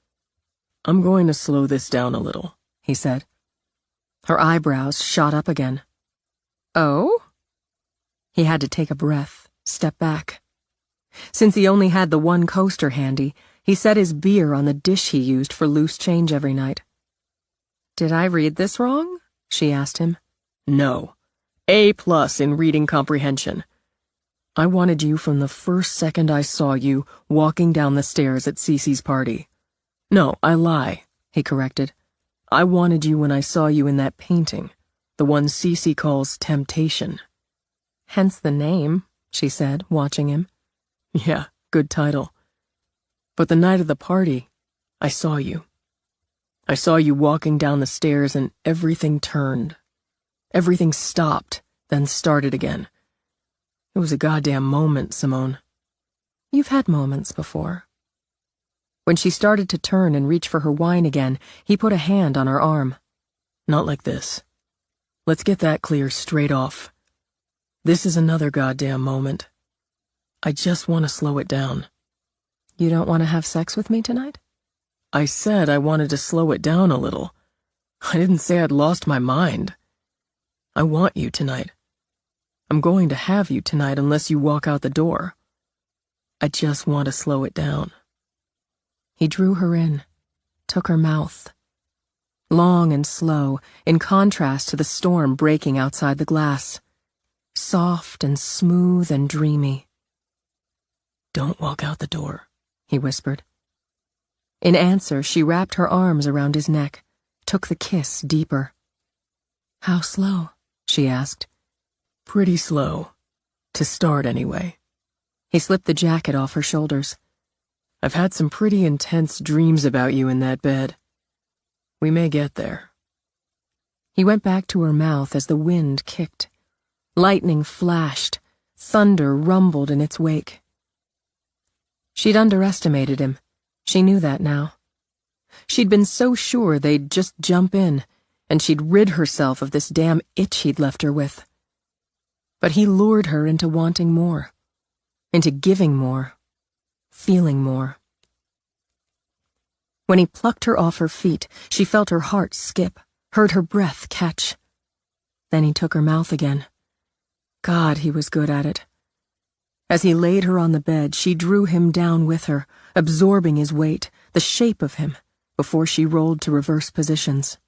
D: I'm going to slow this down a little, he said.
B: Her eyebrows shot up again. Oh? He had to take a breath, step back. Since he only had the one coaster handy, he set his beer on the dish he used for loose change every night. Did I read this wrong? She asked him.
D: No. A+ in reading comprehension. I wanted you from the first second I saw you walking down the stairs at Cece's party. No, I lie, he corrected. I wanted you when I saw you in that painting, the one Cece calls Temptation.
B: Hence the name, she said, watching him.
D: Yeah, good title. But the night of the party, I saw you. I saw you walking down the stairs and everything turned. Everything stopped, then started again. It was a goddamn moment, Simone.
B: You've had moments before. When she started to turn and reach for her wine again, he put a hand on her arm.
D: Not like this. Let's get that clear straight off. This is another goddamn moment. I just want to slow it down.
B: You don't want to have sex with me tonight?
D: I said I wanted to slow it down a little. I didn't say I'd lost my mind. I want you tonight. I'm going to have you tonight unless you walk out the door. I just want to slow it down.
B: He drew her in, took her mouth. Long and slow, in contrast to the storm breaking outside the glass. Soft and smooth and dreamy.
D: Don't walk out the door, he whispered.
B: In answer, she wrapped her arms around his neck, took the kiss deeper. How slow? She asked.
D: Pretty slow. To start, anyway.
B: He slipped the jacket off her shoulders.
D: I've had some pretty intense dreams about you in that bed. We may get there.
B: He went back to her mouth as the wind kicked. Lightning flashed. Thunder rumbled in its wake. She'd underestimated him. She knew that now. She'd been so sure they'd just jump in, and she'd rid herself of this damn itch he'd left her with. But he lured her into wanting more, into giving more, feeling more. When he plucked her off her feet, she felt her heart skip, heard her breath catch. Then he took her mouth again. God, he was good at it. As he laid her on the bed, she drew him down with her, absorbing his weight, the shape of him, before she rolled to reverse positions.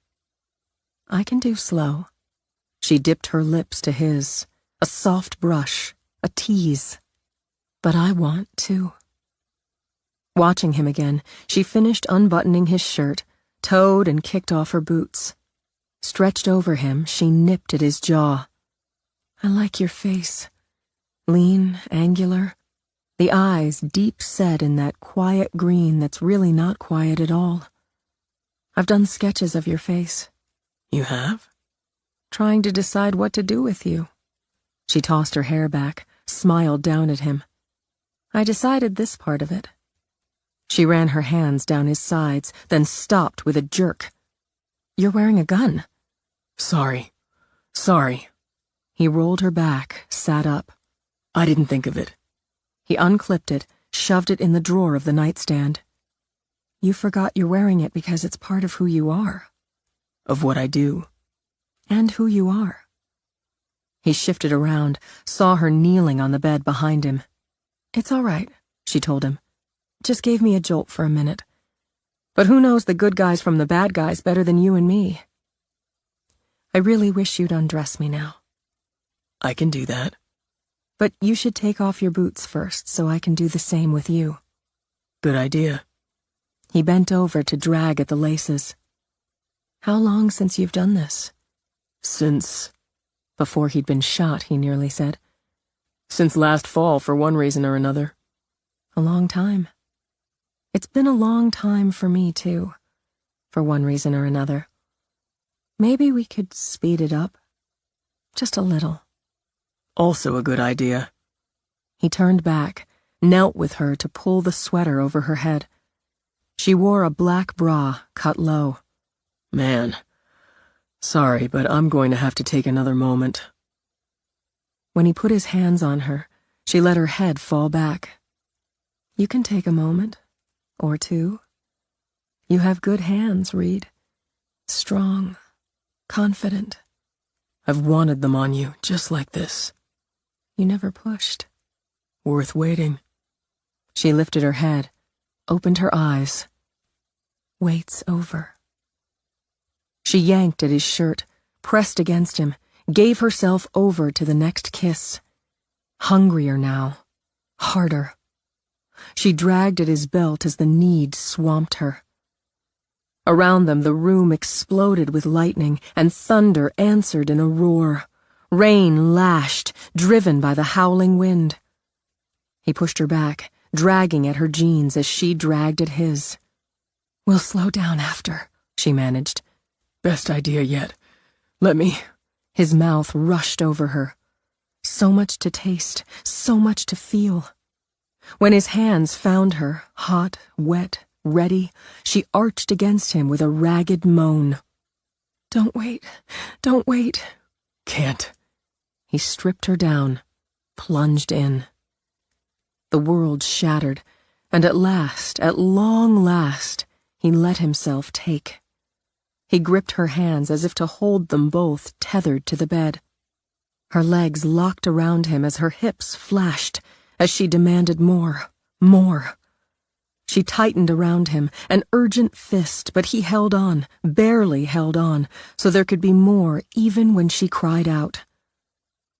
B: I can do slow. She dipped her lips to his, a soft brush, a tease. But I want to. Watching him again, she finished unbuttoning his shirt, toed and kicked off her boots. Stretched over him, she nipped at his jaw. I like your face. Lean, angular. the eyes deep set in that quiet green that's really not quiet at all. I've done sketches of your face.
D: You have?
B: Trying to decide what to do with you. She tossed her hair back, smiled down at him. I decided this part of it. She ran her hands down his sides, then stopped with a jerk. You're wearing a gun.
D: Sorry.
B: He rolled her back, sat up.
D: I didn't think of it.
B: He unclipped it, shoved it in the drawer of the nightstand. You forgot you're wearing it because it's part of who you are.
D: Of what I do.
B: And who you are. He shifted around, saw her kneeling on the bed behind him. It's all right, she told him. Just gave me a jolt for a minute. But who knows the good guys from the bad guys better than you and me? I really wish you'd undress me now.
D: I can do that.
B: But you should take off your boots first so I can do the same with you.
D: Good idea.
B: He bent over to drag at the laces. How long since you've done this?
D: Since...
B: Before he'd been shot, he nearly said.
D: Since last fall, for one reason or another.
B: A long time. It's been a long time for me, too. For one reason or another. Maybe we could speed it up. Just a little.
D: Also a good idea.
B: He turned back, knelt with her to pull the sweater over her head. She wore a black bra, cut low.
D: Man. Sorry, but I'm going to have to take another moment.
B: When he put his hands on her, she let her head fall back. You can take a moment, or two. You have good hands, Reed. Strong, confident.
D: I've wanted them on you, just like this.
B: You never pushed.
D: Worth waiting.
B: She lifted her head, opened her eyes. Wait's over. She yanked at his shirt, pressed against him, gave herself over to the next kiss. Hungrier now. Harder. She dragged at his belt as the need swamped her. Around them the room exploded with lightning, and thunder answered in a roar. Rain lashed, driven by the howling wind. He pushed her back, dragging at her jeans as she dragged at his. We'll slow down after, she managed.
D: Best idea yet. Let me...
B: His mouth rushed over her. So much to taste, so much to feel. When his hands found her, hot, wet, ready, she arched against him with a ragged moan. Don't wait.
D: Can't.
B: He stripped her down, plunged in. The world shattered, and at long last, he let himself take. He gripped her hands as if to hold them both tethered to the bed. Her legs locked around him as her hips flashed, as she demanded more. She tightened around him, an urgent fist, but he held on, barely held on, so there could be more even when she cried out.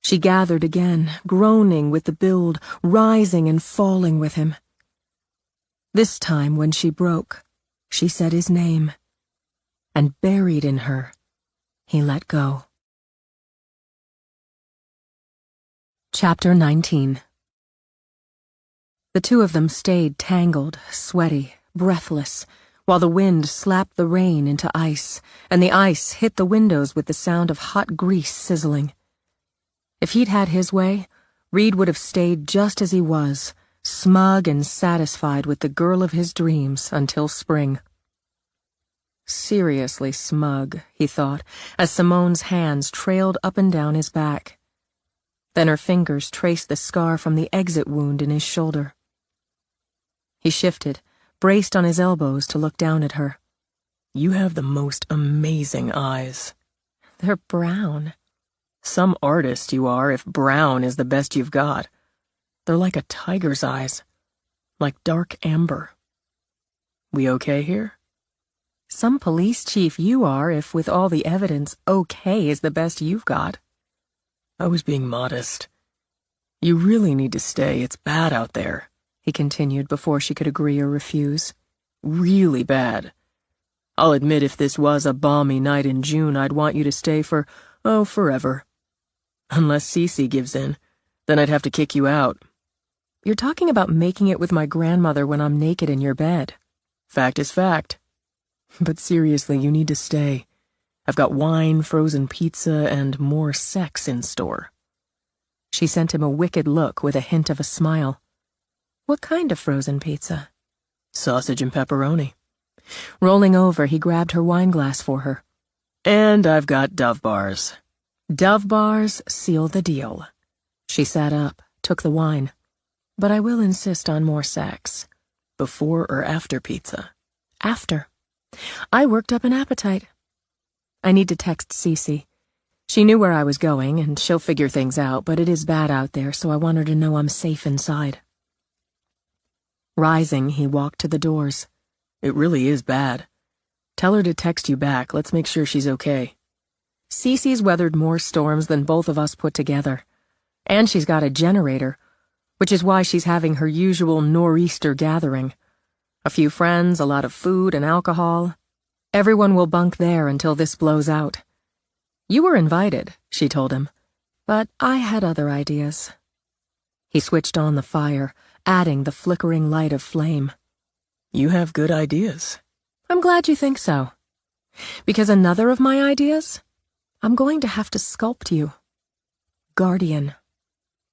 B: She gathered again, groaning with the build, rising and falling with him. This time, when she broke, she said his name, and buried in her, he let go. Chapter 19. The two of them stayed tangled, sweaty, breathless, while the wind slapped the rain into ice, and the ice hit the windows with the sound of hot grease sizzling. If he'd had his way, Reed would have stayed just as he was, smug and satisfied with the girl of his dreams until spring. Seriously smug, he thought, as Simone's hands trailed up and down his back. Then her fingers traced the scar from the exit wound in his shoulder. He shifted, braced on his elbows to look down at her.
D: You have the most amazing eyes.
B: They're brown.
D: Some artist you are if brown is the best you've got. They're like a tiger's eyes. Like dark amber. We okay here?
B: Some police chief you are if with all the evidence okay is the best you've got.
D: I was being modest. You really need to stay. It's bad out there,
B: he continued before she could agree or refuse.
D: Really bad. I'll admit if this was a balmy night in June, I'd want you to stay for, forever. Unless Cece gives in, then I'd have to kick you out.
C: You're talking about making it with my grandmother when I'm naked in your bed.
D: Fact is fact. But seriously, you need to stay. I've got wine, frozen pizza, and more sex in store.
C: She sent him a wicked look with a hint of a smile. What kind of frozen pizza?
D: Sausage and pepperoni.
C: Rolling over, he grabbed her wine glass for her.
D: And I've got Dove bars.
C: Dove bars seal the deal. She sat up, took the wine. But I will insist on more sex.
D: Before or after pizza?
C: After. I worked up an appetite. I need to text Cece. She knew where I was going, and she'll figure things out, but it is bad out there, so I want her to know I'm safe inside. Rising, he walked to the doors.
D: It really is bad. Tell her to text you back. Let's make sure she's okay.
C: Cece's weathered more storms than both of us put together. And she's got a generator, which is why she's having her usual nor'easter gathering. A few friends, a lot of food and alcohol. Everyone will bunk there until this blows out. You were invited, she told him, but I had other ideas. He switched on the fire, adding the flickering light of flame.
D: You have good ideas.
C: I'm glad you think so. Because another of my ideas? I'm going to have to sculpt you. Guardian.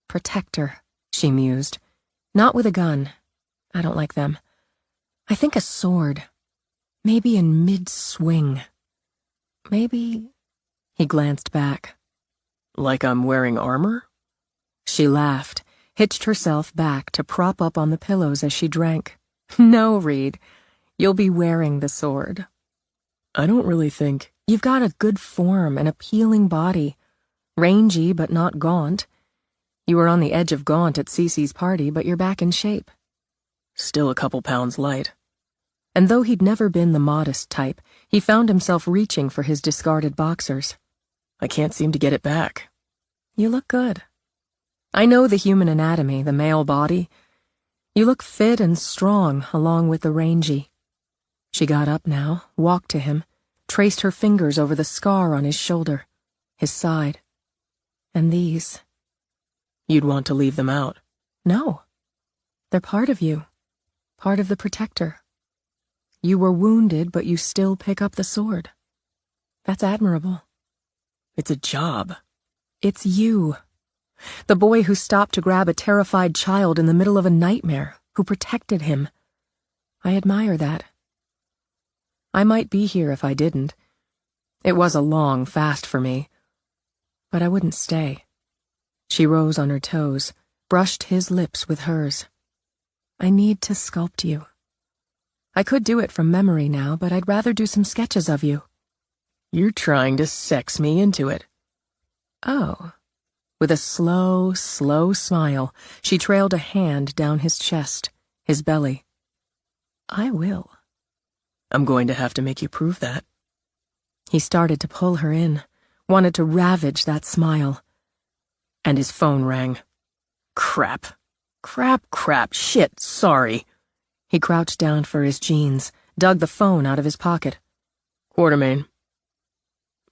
C: Protector, she mused. Not with a gun. I don't like them. I think a sword. Maybe in mid-swing. Maybe... He glanced back.
D: Like I'm wearing armor?
C: She laughed, hitched herself back to prop up on the pillows as she drank. No, Reed. You'll be wearing the sword.
D: I don't really think...
C: You've got a good form, an appealing body. Rangy, but not gaunt. You were on the edge of gaunt at Cece's party, but you're back in shape.
D: Still a couple pounds light.
C: And though he'd never been the modest type, he found himself reaching for his discarded boxers.
D: I can't seem to get it back.
C: You look good. I know the human anatomy, the male body. You look fit and strong, along with the rangy. She got up now, walked to him, traced her fingers over the scar on his shoulder, his side. And these.
D: You'd want to leave them out.
C: No. They're part of you. Part of the protector. You were wounded, but you still pick up the sword. That's admirable.
D: It's a job.
C: It's you. The boy who stopped to grab a terrified child in the middle of a nightmare, who protected him. I admire that. I might be here if I didn't. It was a long fast for me. But I wouldn't stay. She rose on her toes, brushed his lips with hers. I need to sculpt you. I could do it from memory now, but I'd rather do some sketches of you.
D: You're trying to sex me into it.
C: Oh. With a slow, slow smile, she trailed a hand down his chest, his belly. I will.
D: I'm going to have to make you prove that.
C: He started to pull her in, wanted to ravage that smile. And his phone rang.
D: Crap. Shit, sorry.
C: He crouched down for his jeans, dug the phone out of his pocket.
D: Quartermain.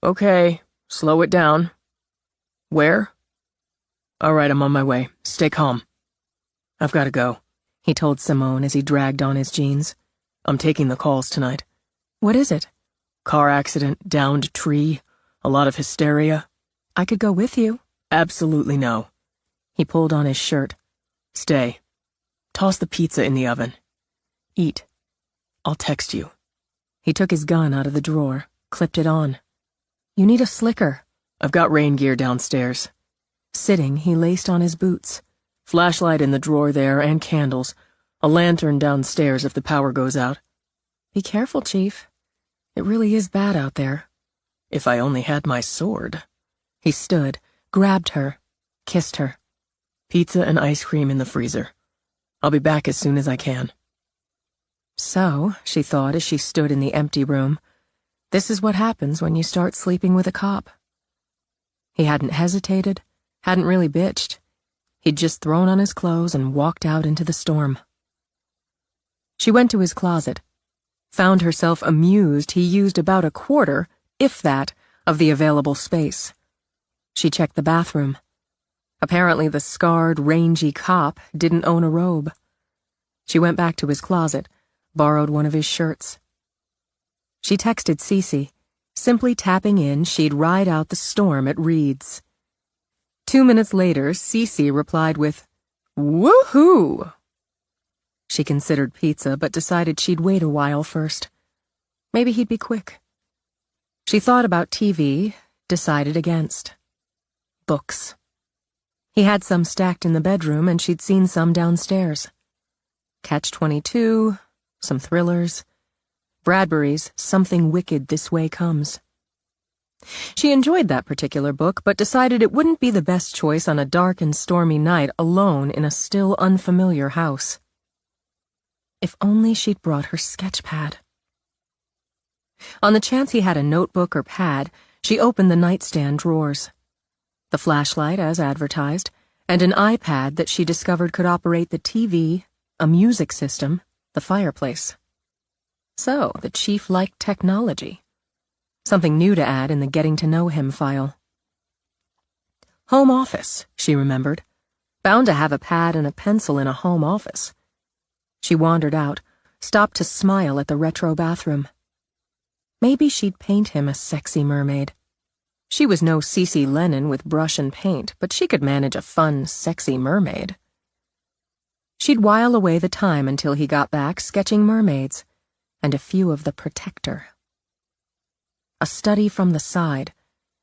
D: Okay, slow it down. Where? All right, I'm on my way. Stay calm. I've got to go,
C: he told Simone as he dragged on his jeans.
D: I'm taking the calls tonight.
C: What is it?
D: Car accident, downed tree, a lot of hysteria.
C: I could go with you.
D: Absolutely no.
C: He pulled on his shirt.
D: Stay. Toss the pizza in the oven. Eat. I'll text you.
C: He took his gun out of the drawer, clipped it on. You need a slicker.
D: I've got rain gear downstairs.
C: Sitting, he laced on his boots.
D: Flashlight in the drawer there and candles. A lantern downstairs if the power goes out.
C: Be careful, Chief. It really is bad out there.
D: If I only had my sword.
C: He stood, grabbed her, kissed her.
D: Pizza and ice cream in the freezer. I'll be back as soon as I can.
C: So, she thought as she stood in the empty room, this is what happens when you start sleeping with a cop. He hadn't hesitated, hadn't really bitched. He'd just thrown on his clothes and walked out into the storm. She went to his closet, found herself amused he used about a quarter, if that, of the available space. She checked the bathroom. Apparently the scarred, rangy cop didn't own a robe. She went back to his closet, borrowed one of his shirts. She texted Cece, simply tapping in she'd ride out the storm at Reed's. 2 minutes later, Cece replied with, "Woohoo!" She considered pizza, but decided she'd wait a while first. Maybe he'd be quick. She thought about TV, decided against. Books. He had some stacked in the bedroom, and she'd seen some downstairs. Catch-22, some thrillers, Bradbury's Something Wicked This Way Comes. She enjoyed that particular book, but decided it wouldn't be the best choice on a dark and stormy night alone in a still unfamiliar house. If only she'd brought her sketch pad. On the chance he had a notebook or pad, she opened the nightstand drawers. The flashlight, as advertised, and an iPad that she discovered could operate the TV, a music system, the fireplace. So, the chief liked technology. Something new to add in the Getting to Know Him file. Home office, she remembered. Bound to have a pad and a pencil in a home office. She wandered out, stopped to smile at the retro bathroom. Maybe she'd paint him a sexy mermaid. She was no Cece Lennon with brush and paint, but she could manage a fun, sexy mermaid. She'd while away the time until he got back sketching mermaids, and a few of the Protector. A study from the side,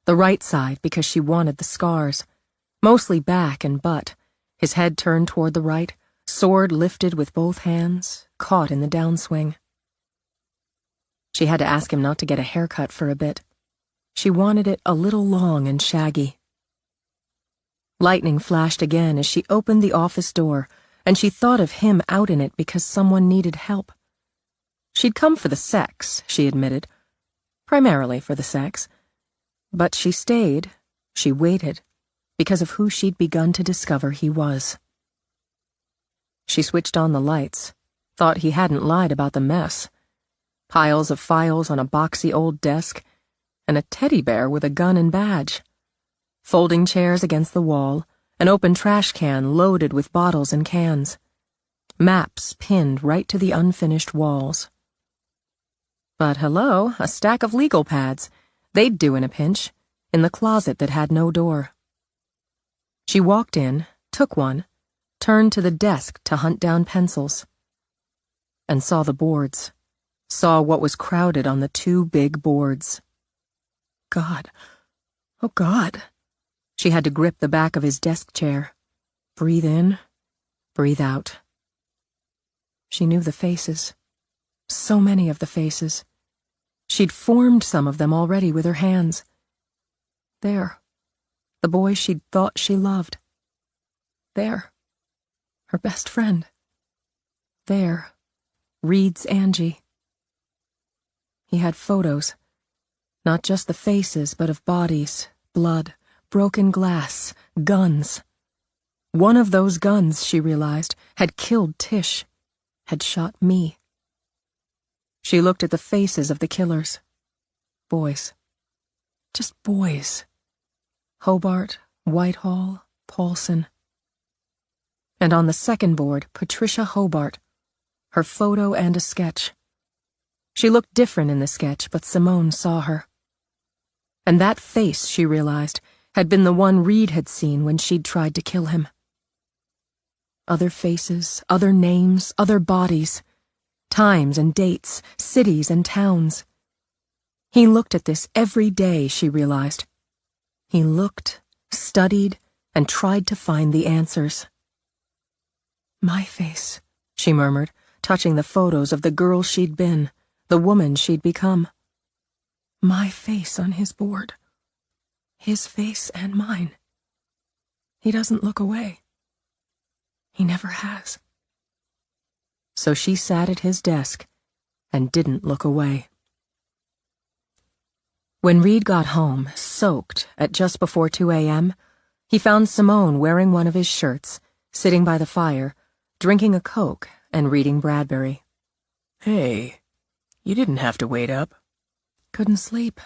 C: the right side because she wanted the scars, mostly back and butt, his head turned toward the right, sword lifted with both hands, caught in the downswing. She had to ask him not to get a haircut for a bit. She wanted it a little long and shaggy. Lightning flashed again as she opened the office door, and she thought of him out in it because someone needed help. She'd come for the sex, she admitted. Primarily for the sex. But she stayed, she waited, because of who she'd begun to discover he was. She switched on the lights, thought he hadn't lied about the mess. Piles of files on a boxy old desk, and a teddy bear with a gun and badge. Folding chairs against the wall, an open trash can loaded with bottles and cans. Maps pinned right to the unfinished walls. But hello, a stack of legal pads. They'd do in a pinch, in the closet that had no door. She walked in, took one, turned to the desk to hunt down pencils. And saw the boards. Saw what was crowded on the 2 big boards. God. Oh, God. She had to grip the back of his desk chair. Breathe in, breathe out. She knew the faces. So many of the faces. She'd formed some of them already with her hands. There. The boy she'd thought she loved. There. Her best friend. There. Reed's Angie. He had photos. Not just the faces, but of bodies, blood, broken glass, guns. One of those guns, she realized, had killed Tish, had shot me. She looked at the faces of the killers. Boys. Just boys. Hobart, Whitehall, Paulson. And on the second board, Patricia Hobart, her photo and a sketch. She looked different in the sketch, but Simone saw her. And that face, she realized, had been the one Reed had seen when she'd tried to kill him. Other faces, other names, other bodies, times and dates, cities and towns. He looked at this every day, she realized. He looked, studied, and tried to find the answers. My face, she murmured, touching the photos of the girl she'd been, the woman she'd become. My face on his board. His face and mine. He doesn't look away. He never has. So she sat at his desk and didn't look away. When Reed got home, soaked, at just before 2 a.m., he found Simone wearing one of his shirts, sitting by the fire, drinking a Coke and reading Bradbury.
D: Hey, you didn't have to wait up.
C: Couldn't sleep.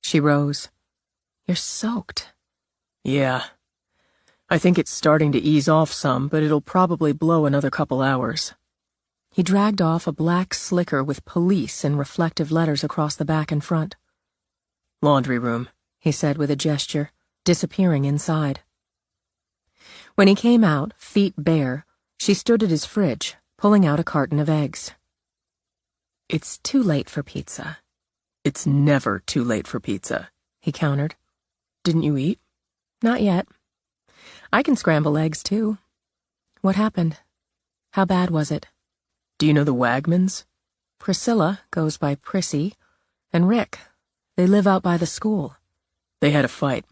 C: She rose. You're soaked.
D: Yeah. I think it's starting to ease off some, but it'll probably blow another couple hours.
C: He dragged off a black slicker with police in reflective letters across the back and front.
D: Laundry room,
C: he said with a gesture, disappearing inside. When he came out, feet bare, she stood at his fridge, pulling out a carton of eggs. It's too late for pizza.
D: It's never too late for pizza,
C: he countered.
D: Didn't you eat?
C: Not yet. I can scramble eggs, too. What happened? How bad was it?
D: Do you know the Wagmans?
C: Priscilla goes by Prissy, and Rick. They live out by the school.
D: They had a fight.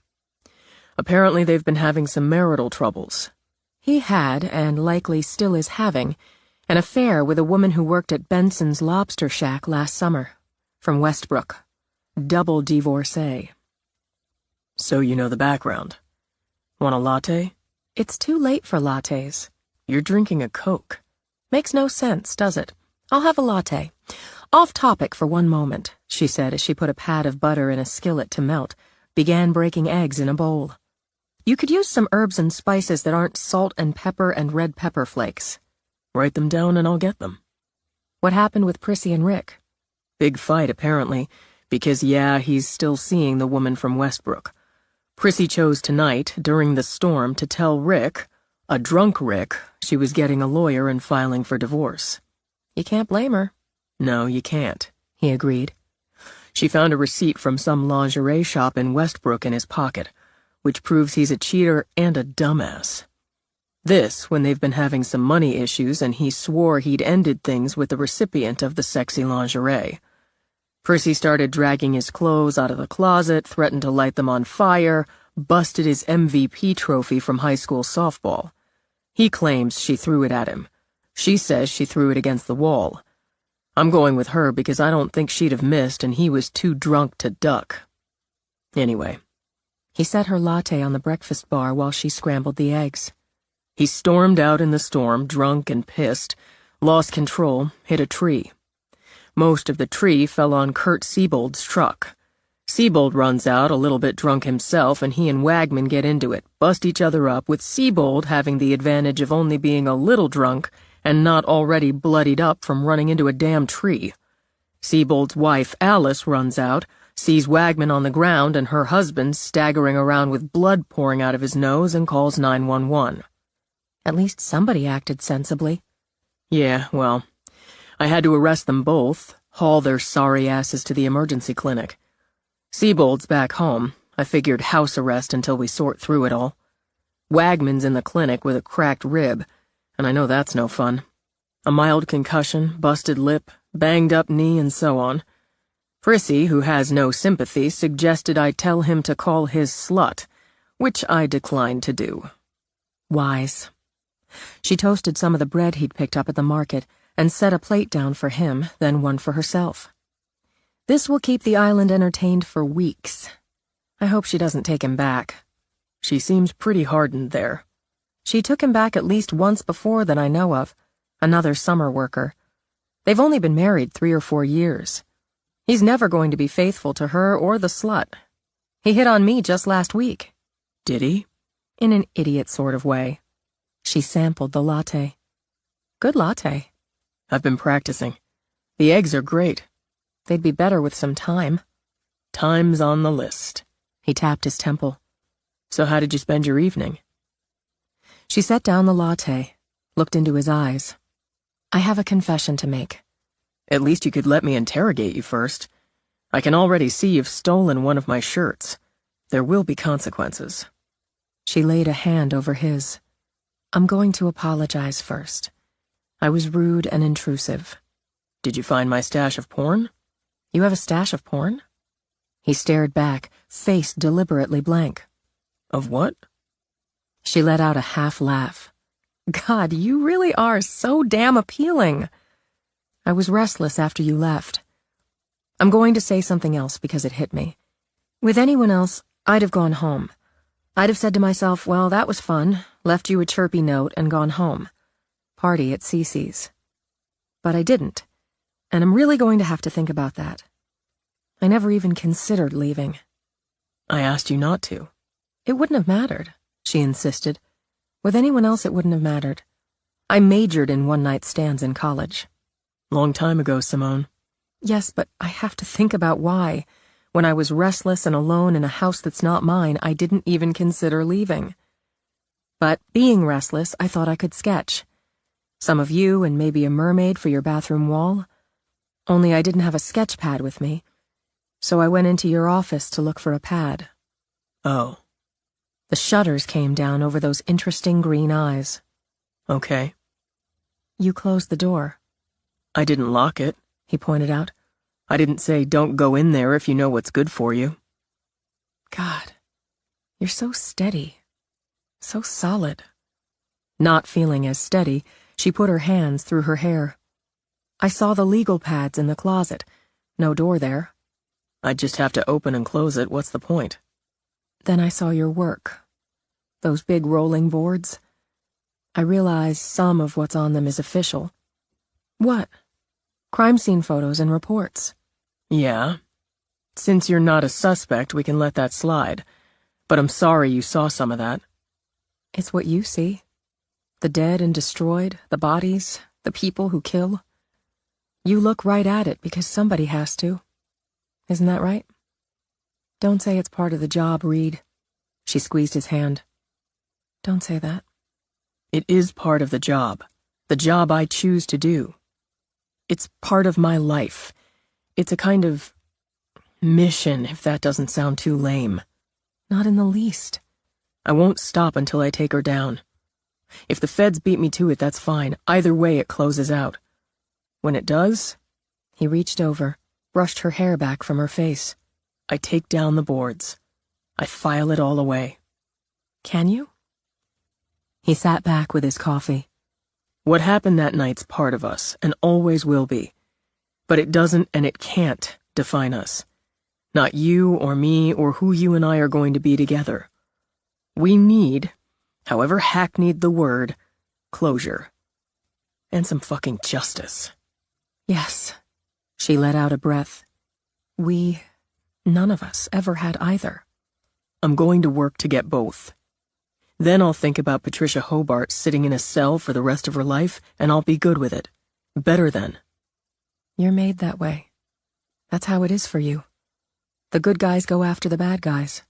D: Apparently they've been having some marital troubles.
C: He had, and likely still is having, an affair with a woman who worked at Benson's Lobster Shack last summer, from Westbrook. Double divorcee.
D: So you know the background. Want a latte?
C: It's too late for lattes.
D: You're drinking a Coke.
C: Makes no sense, does it? I'll have a latte. Off topic for one moment, she said as she put a pat of butter in a skillet to melt, began breaking eggs in a bowl. You could use some herbs and spices that aren't salt and pepper and red pepper flakes.
D: Write them down and I'll get them.
C: What happened with Prissy and Rick?
D: Big fight, apparently, because he's still seeing the woman from Westbrook. Prissy chose tonight, during the storm, to tell Rick, a drunk Rick, she was getting a lawyer and filing for divorce.
C: You can't blame her.
D: No, you can't,
C: he agreed.
D: She found a receipt from some lingerie shop in Westbrook in his pocket, which proves he's a cheater and a dumbass. This, when they've been having some money issues and he swore he'd ended things with the recipient of the sexy lingerie. Prissy started dragging his clothes out of the closet, threatened to light them on fire, busted his MVP trophy from high school softball. He claims she threw it at him. She says she threw it against the wall. I'm going with her because I don't think she'd have missed and he was too drunk to duck. Anyway.
C: He set her latte on the breakfast bar while she scrambled the eggs.
D: He stormed out in the storm, drunk and pissed, lost control, hit a tree. Most of the tree fell on Kurt Siebold's truck. Siebold runs out, a little bit drunk himself, and he and Wagman get into it, bust each other up, with Siebold having the advantage of only being a little drunk and not already bloodied up from running into a damn tree. Siebold's wife, Alice, runs out, sees Wagman on the ground and her husband staggering around with blood pouring out of his nose and calls 911.
C: At least somebody acted sensibly.
D: Yeah, well, I had to arrest them both, haul their sorry asses to the emergency clinic. Siebold's back home. I figured house arrest until we sort through it all. Wagman's in the clinic with a cracked rib, and I know that's no fun. A mild concussion, busted lip, banged up knee, and so on. Prissy, who has no sympathy, suggested I tell him to call his slut, which I declined to do.
C: Wise. She toasted some of the bread he'd picked up at the market and set a plate down for him, then one for herself. This will keep the island entertained for weeks. I hope she doesn't take him back.
D: She seems pretty hardened there.
C: She took him back at least once before that I know of. Another summer worker. They've only been married 3 or 4 years. He's never going to be faithful to her or the slut. He hit on me just last week.
D: Did he?
C: In an idiot sort of way. She sampled the latte. Good latte.
D: I've been practicing. The eggs are great.
C: They'd be better with some time.
D: Time's on the list.
C: He tapped his temple.
D: So how did you spend your evening?
C: She set down the latte, looked into his eyes. I have a confession to make.
D: At least you could let me interrogate you first. I can already see you've stolen one of my shirts. There will be consequences.
C: She laid a hand over his. I'm going to apologize first. I was rude and intrusive.
D: Did you find my stash of porn?
C: You have a stash of porn? He stared back, face deliberately blank.
D: Of what?
C: She let out a half laugh. God, you really are so damn appealing. I was restless after you left. I'm going to say something else because it hit me. With anyone else, I'd have gone home. I'd have said to myself, well, that was fun, left you a chirpy note, and gone home. Party at Cece's. But I didn't, and I'm really going to have to think about that. I never even considered leaving.
D: I asked you not to.
C: It wouldn't have mattered, she insisted,
B: With anyone else, it wouldn't have mattered. I majored in one-night stands in college.
D: Long time ago, Simone.
B: Yes, but I have to think about why. When I was restless and alone in a house that's not mine, I didn't even consider leaving. But being restless, I thought I could sketch. Some of you and maybe a mermaid for your bathroom wall. Only I didn't have a sketch pad with me. So I went into your office to look for a pad.
D: Oh.
B: The shutters came down over those interesting green eyes.
D: Okay.
B: You closed the door.
D: I didn't lock it,
B: He pointed out.
D: I didn't say don't go in there if you know what's good for you.
B: God, you're so steady. So solid. Not feeling as steady, she put her hands through her hair. I saw the legal pads in the closet. No door there.
D: I'd just have to open and close it. What's the point?
B: Then I saw your work. Those big rolling boards. I realized some of what's on them is official. What? Crime scene photos and reports.
D: Yeah. Since you're not a suspect, we can let that slide. But I'm sorry you saw some of that.
B: It's what you see. The dead and destroyed, the bodies, the people who kill. You look right at it because somebody has to. Isn't that right? Don't say it's part of the job, Reed. She squeezed his hand. Don't say that.
D: It is part of the job I choose to do. It's part of my life. It's a kind of mission, if that doesn't sound too lame.
B: Not in the least.
D: I won't stop until I take her down. If the feds beat me to it, that's fine. Either way, it closes out. When it does,
B: He reached over, brushed her hair back from her face.
D: I take down the boards. I file it all away.
B: Can you? He sat back with his coffee.
D: What happened that night's part of us, and always will be. But it doesn't and it can't define us. Not you or me or who you and I are going to be together. We need, however hackneyed the word, closure. And some fucking justice.
B: Yes. She let out a breath. None of us ever had either.
D: I'm going to work to get both. Then I'll think about Patricia Hobart sitting in a cell for the rest of her life, and I'll be good with it. Better then.
B: You're made that way. That's how it is for you. The good guys go after the bad guys.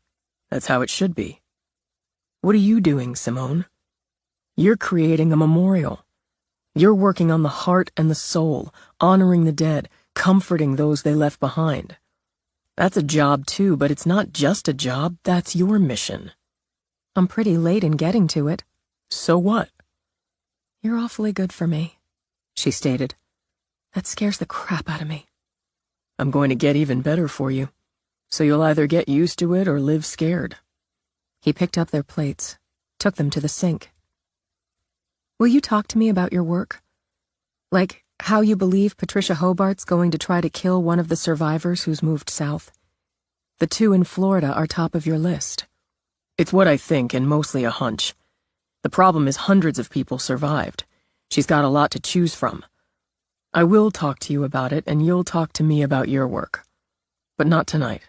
D: That's how it should be. What are you doing, Simone? You're creating a memorial. You're working on the heart and the soul, honoring the dead, comforting those they left behind. That's a job too, but it's not just a job, that's your mission.
B: I'm pretty late in getting to it.
D: So what?
B: You're awfully good for me, she stated. That scares the crap out of me.
D: I'm going to get even better for you, so you'll either get used to it or live scared.
B: He picked up their plates, took them to the sink. Will you talk to me about your work? Like how you believe Patricia Hobart's going to try to kill one of the survivors who's moved south? The 2 in Florida are top of your list.
D: It's what I think, and mostly a hunch. The problem is hundreds of people survived. She's got a lot to choose from. I will talk to you about it, and you'll talk to me about your work. But not tonight.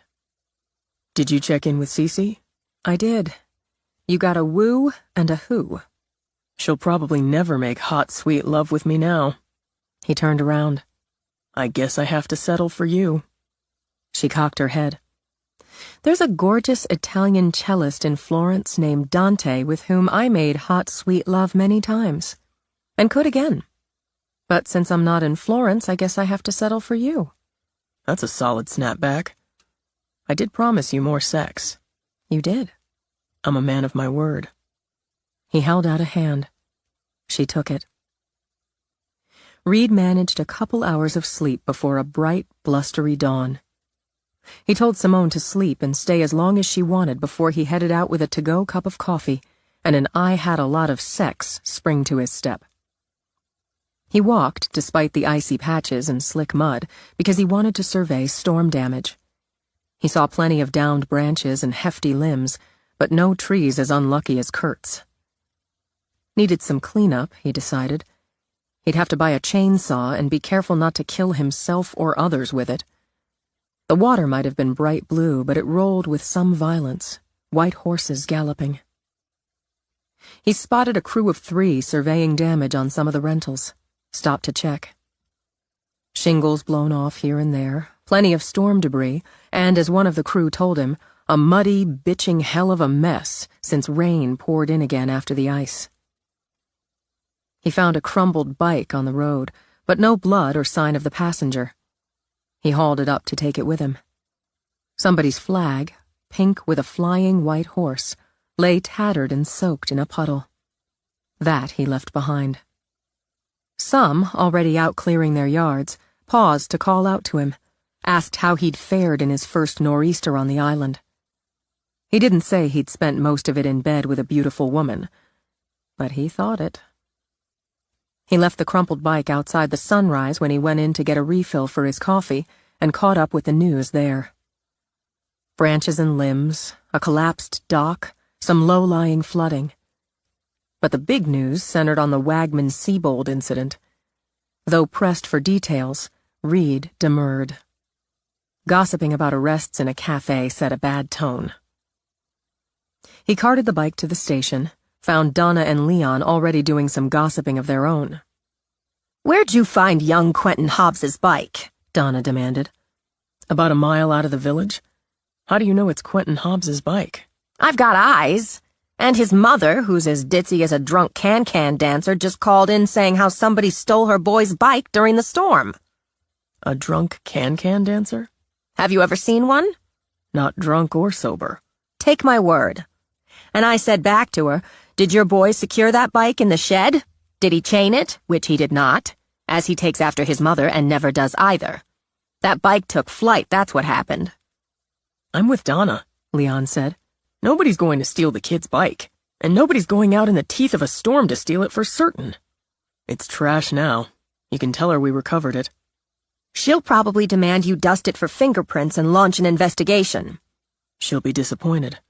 D: Did you check in with Cece?
B: I did. You got a woo and a who.
D: She'll probably never make hot, sweet love with me now.
B: He turned around.
D: I guess I have to settle for you.
B: She cocked her head. There's a gorgeous Italian cellist in Florence named Dante with whom I made hot, sweet love many times. And could again. But since I'm not in Florence, I guess I have to settle for you.
D: That's a solid snapback. I did promise you more sex.
B: You did.
D: I'm a man of my word.
B: He held out a hand. She took it. Reed managed a couple hours of sleep before a bright, blustery dawn. He told Simone to sleep and stay as long as she wanted before he headed out with a to-go cup of coffee and an "I had a lot of sex" spring to his step. He walked, despite the icy patches and slick mud, because he wanted to survey storm damage. He saw plenty of downed branches and hefty limbs, but no trees as unlucky as Kurt's. Needed some cleanup, he decided. He'd have to buy a chainsaw and be careful not to kill himself or others with it. The water might have been bright blue, but it rolled with some violence, white horses galloping.
C: He spotted a crew of 3 surveying damage on some of the rentals. Stopped to check. Shingles blown off here and there, plenty of storm debris, and, as one of the crew told him, a muddy, bitching hell of a mess since rain poured in again after the ice. He found a crumbled bike on the road, but no blood or sign of the passenger. He hauled it up to take it with him. Somebody's flag, pink with a flying white horse, lay tattered and soaked in a puddle. That he left behind. Some, already out clearing their yards, paused to call out to him, asked how he'd fared in his first nor'easter on the island. He didn't say he'd spent most of it in bed with a beautiful woman, but he thought it. He left the crumpled bike outside the Sunrise when he went in to get a refill for his coffee and caught up with the news there. Branches and limbs, a collapsed dock, some low-lying flooding. But the big news centered on the Wagman-Siebold incident. Though pressed for details, Reed demurred. Gossiping about arrests in a cafe set a bad tone. He carted the bike to the station, found Donna and Leon already doing some gossiping of their own.
A: "Where'd you find young Quentin Hobbs's bike?"
C: Donna demanded.
D: About a mile out of the village. How do you know it's Quentin Hobbs's bike?
A: "I've got eyes. And his mother, who's as ditzy as a drunk can-can dancer, just called in saying how somebody stole her boy's bike during the storm."
D: A drunk can-can dancer?
A: "Have you ever seen one?"
D: Not drunk or sober.
A: "Take my word." And I said back to her, "Did your boy secure that bike in the shed? Did he chain it?" Which he did not, as he takes after his mother and never does either. That bike took flight, that's what happened.
D: "I'm with Donna," Leon said. "Nobody's going to steal the kid's bike, and nobody's going out in the teeth of a storm to steal it for certain. It's trash now. You can tell her we recovered it."
A: "She'll probably demand you dust it for fingerprints and launch an investigation."
D: "She'll be disappointed.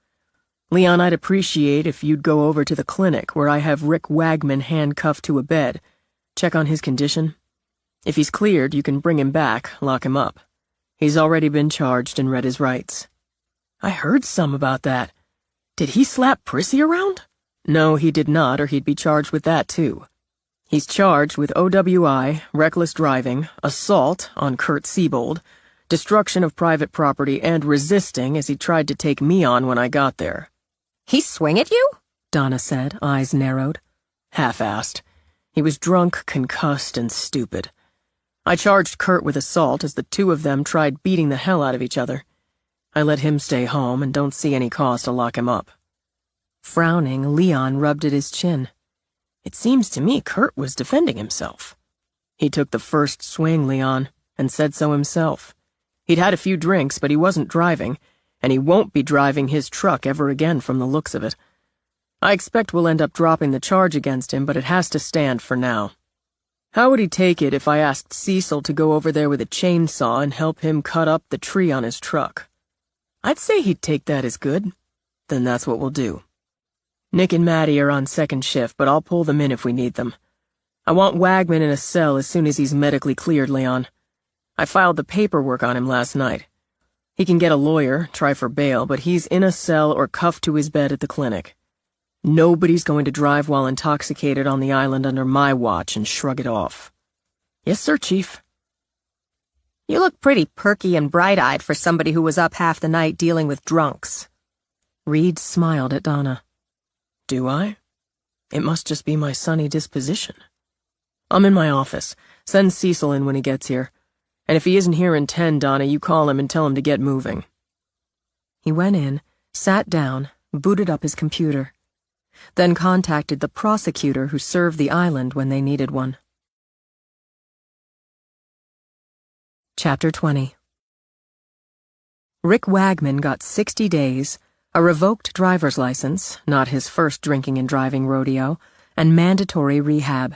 D: Leon, I'd appreciate if you'd go over to the clinic where I have Rick Wagman handcuffed to a bed. Check on his condition. If he's cleared, you can bring him back, lock him up. He's already been charged and read his rights." "I heard some about that. Did he slap Prissy around?" "No, he did not, or he'd be charged with that, too. He's charged with OWI, reckless driving, assault on Kurt Siebold, destruction of private property, and resisting as he tried to take me on when I got there."
A: "He swing at you?"
C: Donna said, eyes narrowed.
D: "Half-assed. He was drunk, concussed, and stupid. I charged Kurt with assault as the two of them tried beating the hell out of each other. I let him stay home and don't see any cause to lock him up."
C: Frowning, Leon rubbed at his chin.
D: "It seems to me Kurt was defending himself." "He took the first swing, Leon, and said so himself. He'd had a few drinks, but he wasn't driving, and he won't be driving his truck ever again from the looks of it. I expect we'll end up dropping the charge against him, but it has to stand for now. How would he take it if I asked Cecil to go over there with a chainsaw and help him cut up the tree on his truck?" "I'd say he'd take that as good." "Then that's what we'll do. Nick and Maddie are on second shift, but I'll pull them in if we need them. I want Wagman in a cell as soon as he's medically cleared, Leon. I filed the paperwork on him last night. He can get a lawyer, try for bail, but he's in a cell or cuffed to his bed at the clinic. Nobody's going to drive while intoxicated on the island under my watch and shrug it off." "Yes, sir, Chief."
A: "You look pretty perky and bright-eyed for somebody who was up half the night dealing with drunks."
C: Reed smiled at Donna.
D: "Do I? It must just be my sunny disposition. I'm in my office. Send Cecil in when he gets here. And if he isn't here in 10, Donna, you call him and tell him to get moving."
C: He went in, sat down, booted up his computer, then contacted the prosecutor who served the island when they needed one. Chapter 20. Rick Wagman got 60 days, a revoked driver's license, not his first drinking and driving rodeo, and mandatory rehab.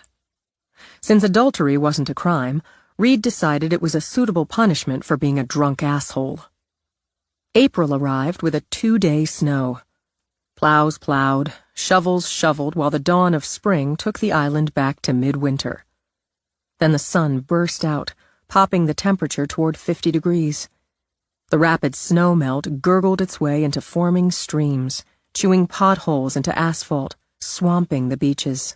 C: Since adultery wasn't a crime, Reed decided it was a suitable punishment for being a drunk asshole. April arrived with a 2-day snow. Plows plowed, shovels shoveled while the dawn of spring took the island back to midwinter. Then the sun burst out, popping the temperature toward 50 degrees. The rapid snowmelt gurgled its way into forming streams, chewing potholes into asphalt,
B: swamping the beaches.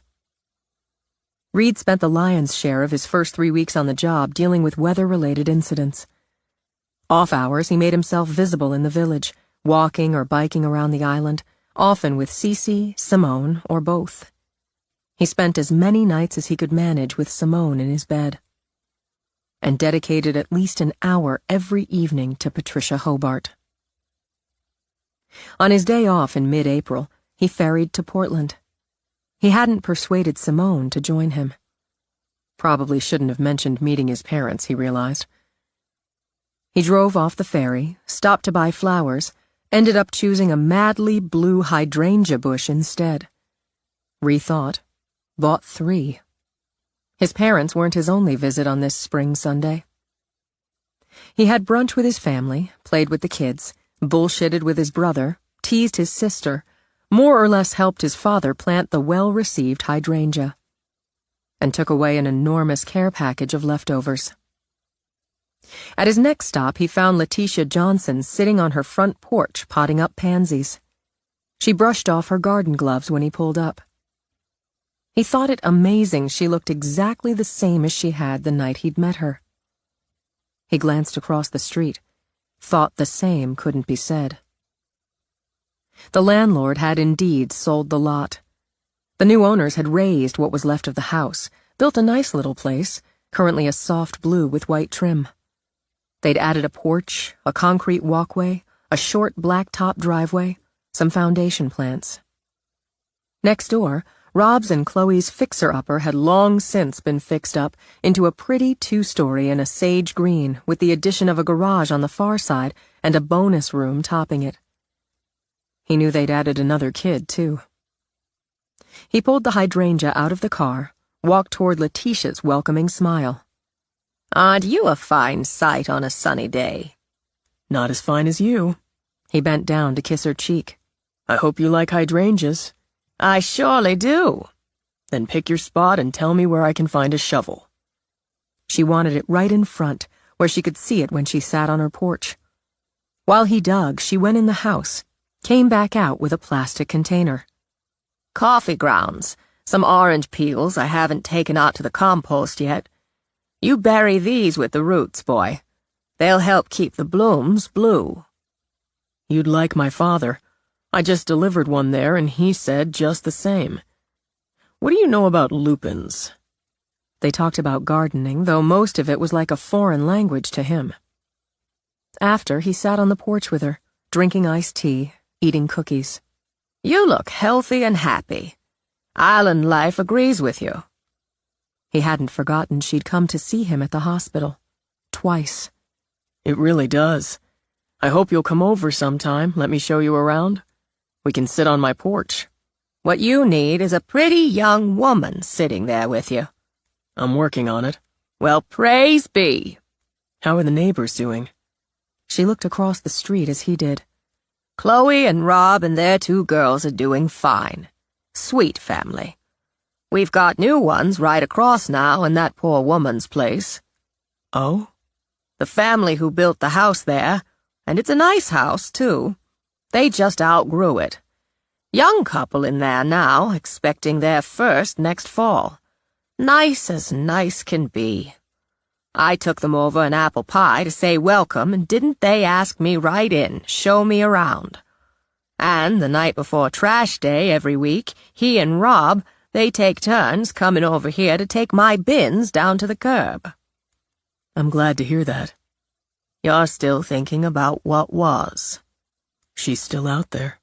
B: Reed spent the lion's share of his first 3 weeks on the job dealing with weather-related incidents. Off hours, he made himself visible in the village, walking or biking around the island, often with Cece, Simone, or both. He spent as many nights as he could manage with Simone in his bed, and dedicated at least an hour every evening to Patricia Hobart. On his day off in mid-April, he ferried to Portland. He hadn't persuaded Simone to join him. Probably shouldn't have mentioned meeting his parents, he realized. He drove off the ferry, stopped to buy flowers, ended up choosing a madly blue hydrangea bush instead. Rethought, bought 3. His parents weren't his only visit on this spring Sunday. He had brunch with his family, played with the kids, bullshitted with his brother, teased his sister, more or less helped his father plant the well-received hydrangea, and took away an enormous care package of leftovers. At his next stop, he found Letitia Johnson sitting on her front porch potting up pansies. She brushed off her garden gloves when he pulled up. He thought it amazing she looked exactly the same as she had the night he'd met her. He glanced across the street, thought the same couldn't be said. The landlord had indeed sold the lot. The new owners had razed what was left of the house, built a nice little place, currently a soft blue with white trim. They'd added a porch, a concrete walkway, a short blacktop driveway, some foundation plants. Next door, Rob's and Chloe's fixer-upper had long since been fixed up into a pretty 2-story in a sage green with the addition of a garage on the far side and a bonus room topping it. He knew they'd added another kid, too. He pulled the hydrangea out of the car, walked toward Letitia's welcoming smile.
A: Aren't you a fine sight on a sunny day?
D: Not as fine as you.
B: He bent down to kiss her cheek.
D: I hope you like hydrangeas.
A: I surely do.
D: Then pick your spot and tell me where I can find a shovel.
B: She wanted it right in front, where she could see it when she sat on her porch. While he dug, she went in the house, came back out with a plastic container.
A: Coffee grounds, some orange peels I haven't taken out to the compost yet. You bury these with the roots, boy. They'll help keep the blooms blue.
D: You'd like my father. I just delivered one there, and he said just the same. What do you know about lupins?
B: They talked about gardening, though most of it was like a foreign language to him. After, he sat on the porch with her, drinking iced tea, eating cookies.
A: You look healthy and happy. Island life agrees with you.
B: He hadn't forgotten she'd come to see him at the hospital. Twice.
D: It really does. I hope you'll come over sometime, let me show you around. We can sit on my porch.
A: What you need is a pretty young woman sitting there with you.
D: I'm working on it.
A: Well, praise be.
D: How are the neighbors doing?
B: She looked across the street as he did.
A: Chloe and Rob and their 2 girls are doing fine. Sweet family. We've got new ones right across now in that poor woman's place.
D: Oh?
A: The family who built the house there, and it's a nice house, too. They just outgrew it. Young couple in there now, expecting their first next fall. Nice as nice can be. I took them over an apple pie to say welcome, and didn't they ask me right in, show me around. And the night before trash day every week, he and Rob, they take turns coming over here to take my bins down to the curb.
D: I'm glad to hear that.
A: You're still thinking about what was.
D: She's still out there.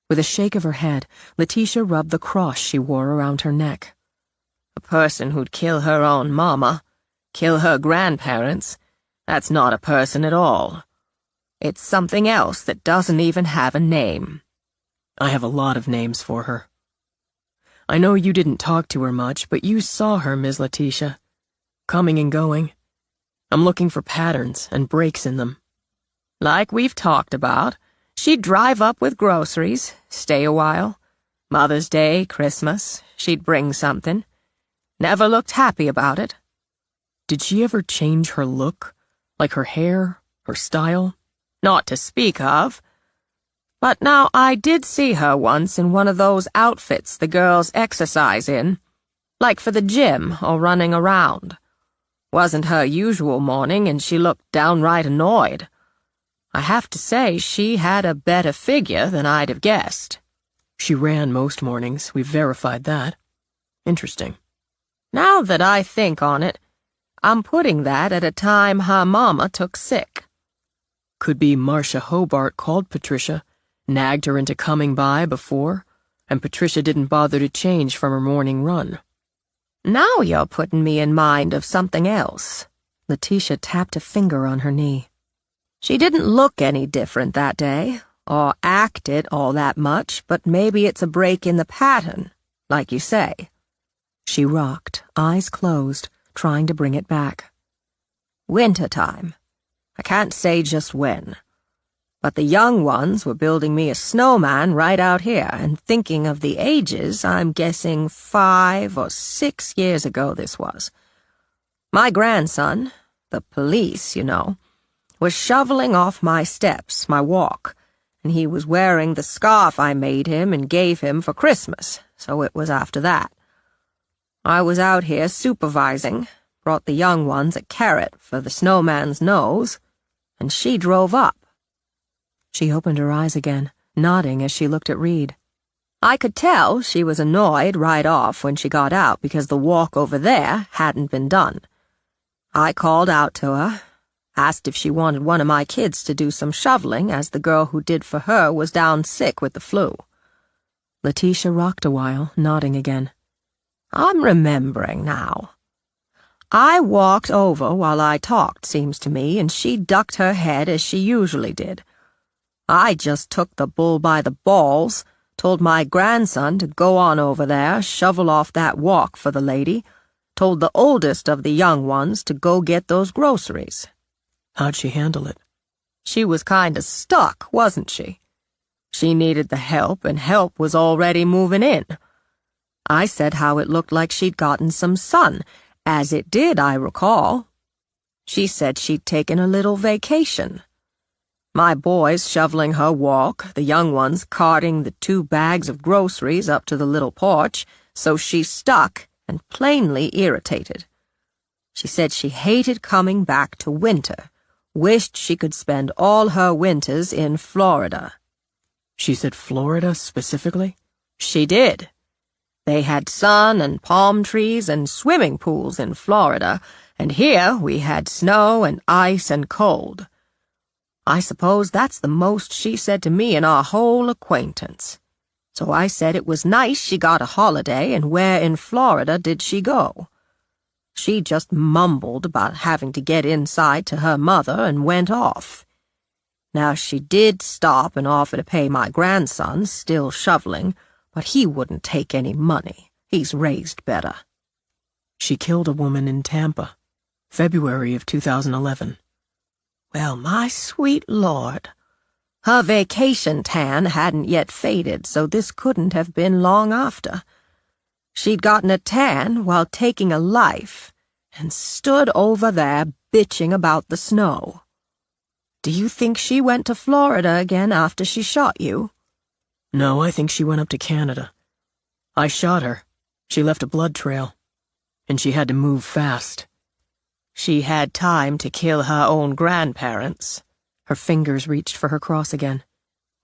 B: With a shake of her head, Letitia rubbed the cross she wore around her neck.
A: A person who'd kill her own mama, kill her grandparents, that's not a person at all. It's something else that doesn't even have a name.
D: I have a lot of names for her. I know you didn't talk to her much, but you saw her, Ms. Letitia. Coming and going. I'm looking for patterns and breaks in them.
A: Like we've talked about, she'd drive up with groceries, stay a while. Mother's Day, Christmas, she'd bring something. Never looked happy about it.
D: Did she ever change her look? Like her hair, her style?
A: Not to speak of.
D: But now I did see her once in one of those outfits the girls exercise in, like for the gym or running around. Wasn't her usual morning, and she looked downright annoyed. I have to say she had a better figure than I'd have guessed.
C: She ran most mornings. We've verified that. Interesting.
D: Now that I think on it, I'm putting that at a time her mama took sick.
C: Could be Marcia Hobart called Patricia, nagged her into coming by before, and Patricia didn't bother to change from her morning run.
D: Now you're putting me in mind of something else.
B: Letitia tapped a finger on her knee.
D: She didn't look any different that day, or act it all that much, but maybe it's a break in the pattern, like you say.
B: She rocked, eyes closed, trying to bring it back.
D: Winter time. I can't say just when. But the young ones were building me a snowman right out here, and thinking of the ages, I'm guessing 5 or 6 years ago this was. My grandson, the police, you know, was shoveling off my steps, my walk, and he was wearing the scarf I made him and gave him for Christmas, so it was after that. I was out here supervising, brought the young ones a carrot for the snowman's nose, and she drove up.
B: She opened her eyes again, nodding as she looked at Reed.
D: I could tell she was annoyed right off when she got out because the walk over there hadn't been done. I called out to her, asked if she wanted one of my kids to do some shoveling as the girl who did for her was down sick with the flu.
B: Letitia rocked a while, nodding again.
D: I'm remembering now. I walked over while I talked, seems to me, and she ducked her head as she usually did. I just took the bull by the balls, told my grandson to go on over there, shovel off that walk for the lady, told the oldest of the young ones to go get those groceries.
C: How'd she handle it?
D: She was kinda stuck, wasn't she? She needed the help, and help was already moving in. I said how it looked like she'd gotten some sun, as it did, I recall. She said she'd taken a little vacation. My boys shoveling her walk, the young ones carting the 2 bags of groceries up to the little porch, so she stuck and plainly irritated. She said she hated coming back to winter, wished she could spend all her winters in Florida.
C: She said Florida specifically?
D: She did. They had sun and palm trees and swimming pools in Florida, and here we had snow and ice and cold. I suppose that's the most she said to me in our whole acquaintance. So I said it was nice she got a holiday, and where in Florida did she go? She just mumbled about having to get inside to her mother and went off. Now she did stop and offer to pay my grandson, still shoveling, but he wouldn't take any money. He's raised better.
C: She killed a woman in Tampa, February of 2011.
D: Well, my sweet Lord. Her vacation tan hadn't yet faded, so this couldn't have been long after. She'd gotten a tan while taking a life, and stood over there bitching about the snow. Do you think she went to Florida again after she shot you?
C: No, I think she went up to Canada. I shot her. She left a blood trail. And she had to move fast.
D: She had time to kill her own grandparents.
B: Her fingers reached for her cross again.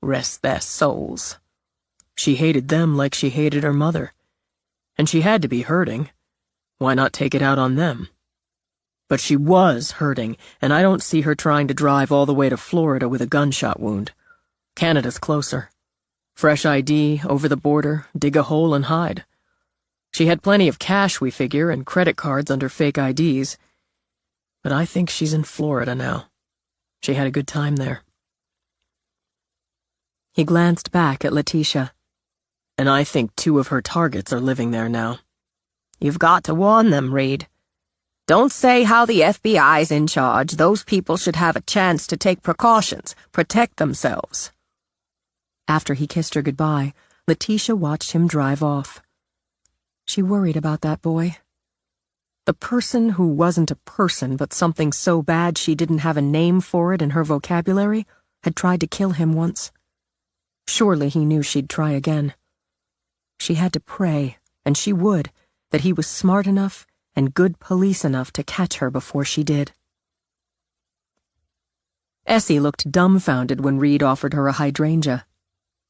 D: Rest their souls.
C: She hated them like she hated her mother. And she had to be hurting. Why not take it out on them? But she was hurting, and I don't see her trying to drive all the way to Florida with a gunshot wound. Canada's closer. Fresh ID, over the border, dig a hole and hide. She had plenty of cash, we figure, and credit cards under fake IDs. But I think she's in Florida now. She had a good time there.
B: He glanced back at Letitia.
C: And I think 2 of her targets are living there now.
D: You've got to warn them, Reed. Don't say how the FBI's in charge. Those people should have a chance to take precautions, protect themselves.
B: After he kissed her goodbye, Letitia watched him drive off. She worried about that boy. The person who wasn't a person but something so bad she didn't have a name for it in her vocabulary had tried to kill him once.
C: Surely he knew she'd try again. She had to pray, and she would, that he was smart enough and good police enough to catch her before she did. Essie looked dumbfounded when Reed offered her a hydrangea.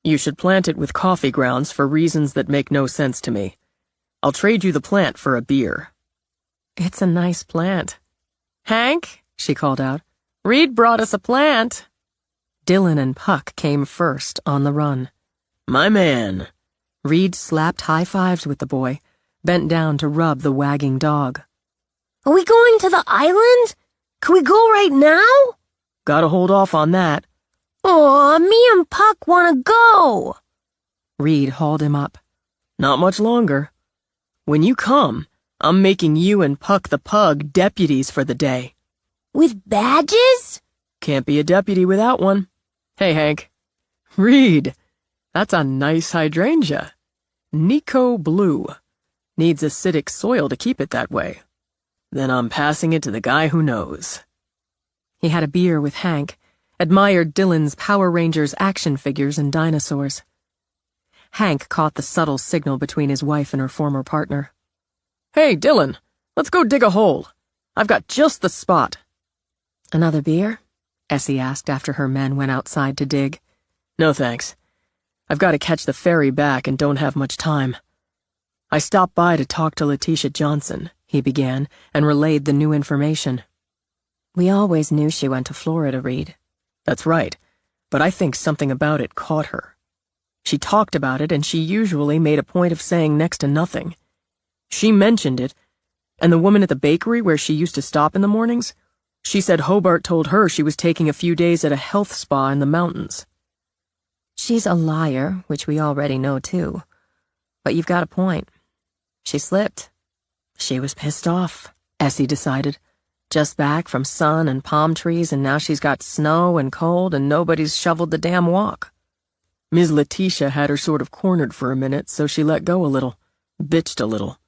D: You should plant it with coffee grounds for reasons that make no sense to me. I'll trade you the plant for a beer.
C: It's a nice plant.
D: Hank, she called out, Reed brought us a plant.
C: Dylan and Puck came first, on the run.
D: My man.
C: Reed slapped high fives with the boy, bent down to rub the wagging dog.
A: Are we going to the island? Can we go right now?
D: Gotta hold off on that.
A: Aw, me and Puck want to go.
C: Reed hauled him up.
D: Not much longer. When you come, I'm making you and Puck the pug deputies for the day.
A: With badges?
D: Can't be a deputy without one. Hey, Hank. Reed, that's a nice hydrangea. Nico Blue. Needs acidic soil to keep it that way. Then I'm passing it to the guy who knows.
C: He had a beer with Hank, admired Dylan's Power Rangers action figures and dinosaurs. Hank caught the subtle signal between his wife and her former partner.
D: Hey, Dylan, let's go dig a hole. I've got just the spot.
C: Another beer? Essie asked after her men went outside to dig.
D: No thanks. I've got to catch the ferry back and don't have much time. I stopped by to talk to Letitia Johnson, he began, and relayed the new information.
C: We always knew she went to Florida, Reed.
D: That's right, but I think something about it caught her. She talked about it, and she usually made a point of saying next to nothing. She mentioned it, and the woman at the bakery where she used to stop in the mornings, she said Hobart told her she was taking a few days at a health spa in the mountains.
C: She's a liar, which we already know too. But you've got a point. She slipped.
D: She was pissed off,
C: Essie decided. Just back from sun and palm trees, and now she's got snow and cold, and nobody's shoveled the damn walk.
D: Ms. Letitia had her sort of cornered for a minute, so she let go a little, bitched a little.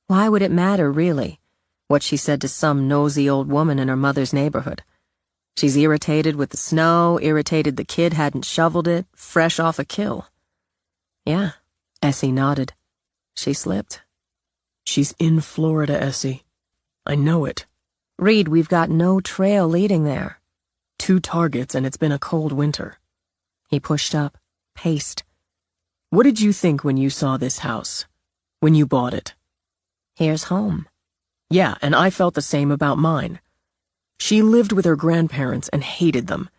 C: Why would it matter, really, what she said to some nosy old woman in her mother's neighborhood? She's irritated with the snow, irritated the kid hadn't shoveled it, fresh off a kill. Yeah, Essie nodded. She slipped.
D: She's in Florida, Essie. I know it.
C: Reed, we've got no trail leading there.
D: 2 targets, and it's been a cold winter.
C: He pushed up, paced.
D: What did you think when you saw this house? When you bought it?
C: Here's home.
D: Yeah, and I felt the same about mine. She lived with her grandparents and hated them.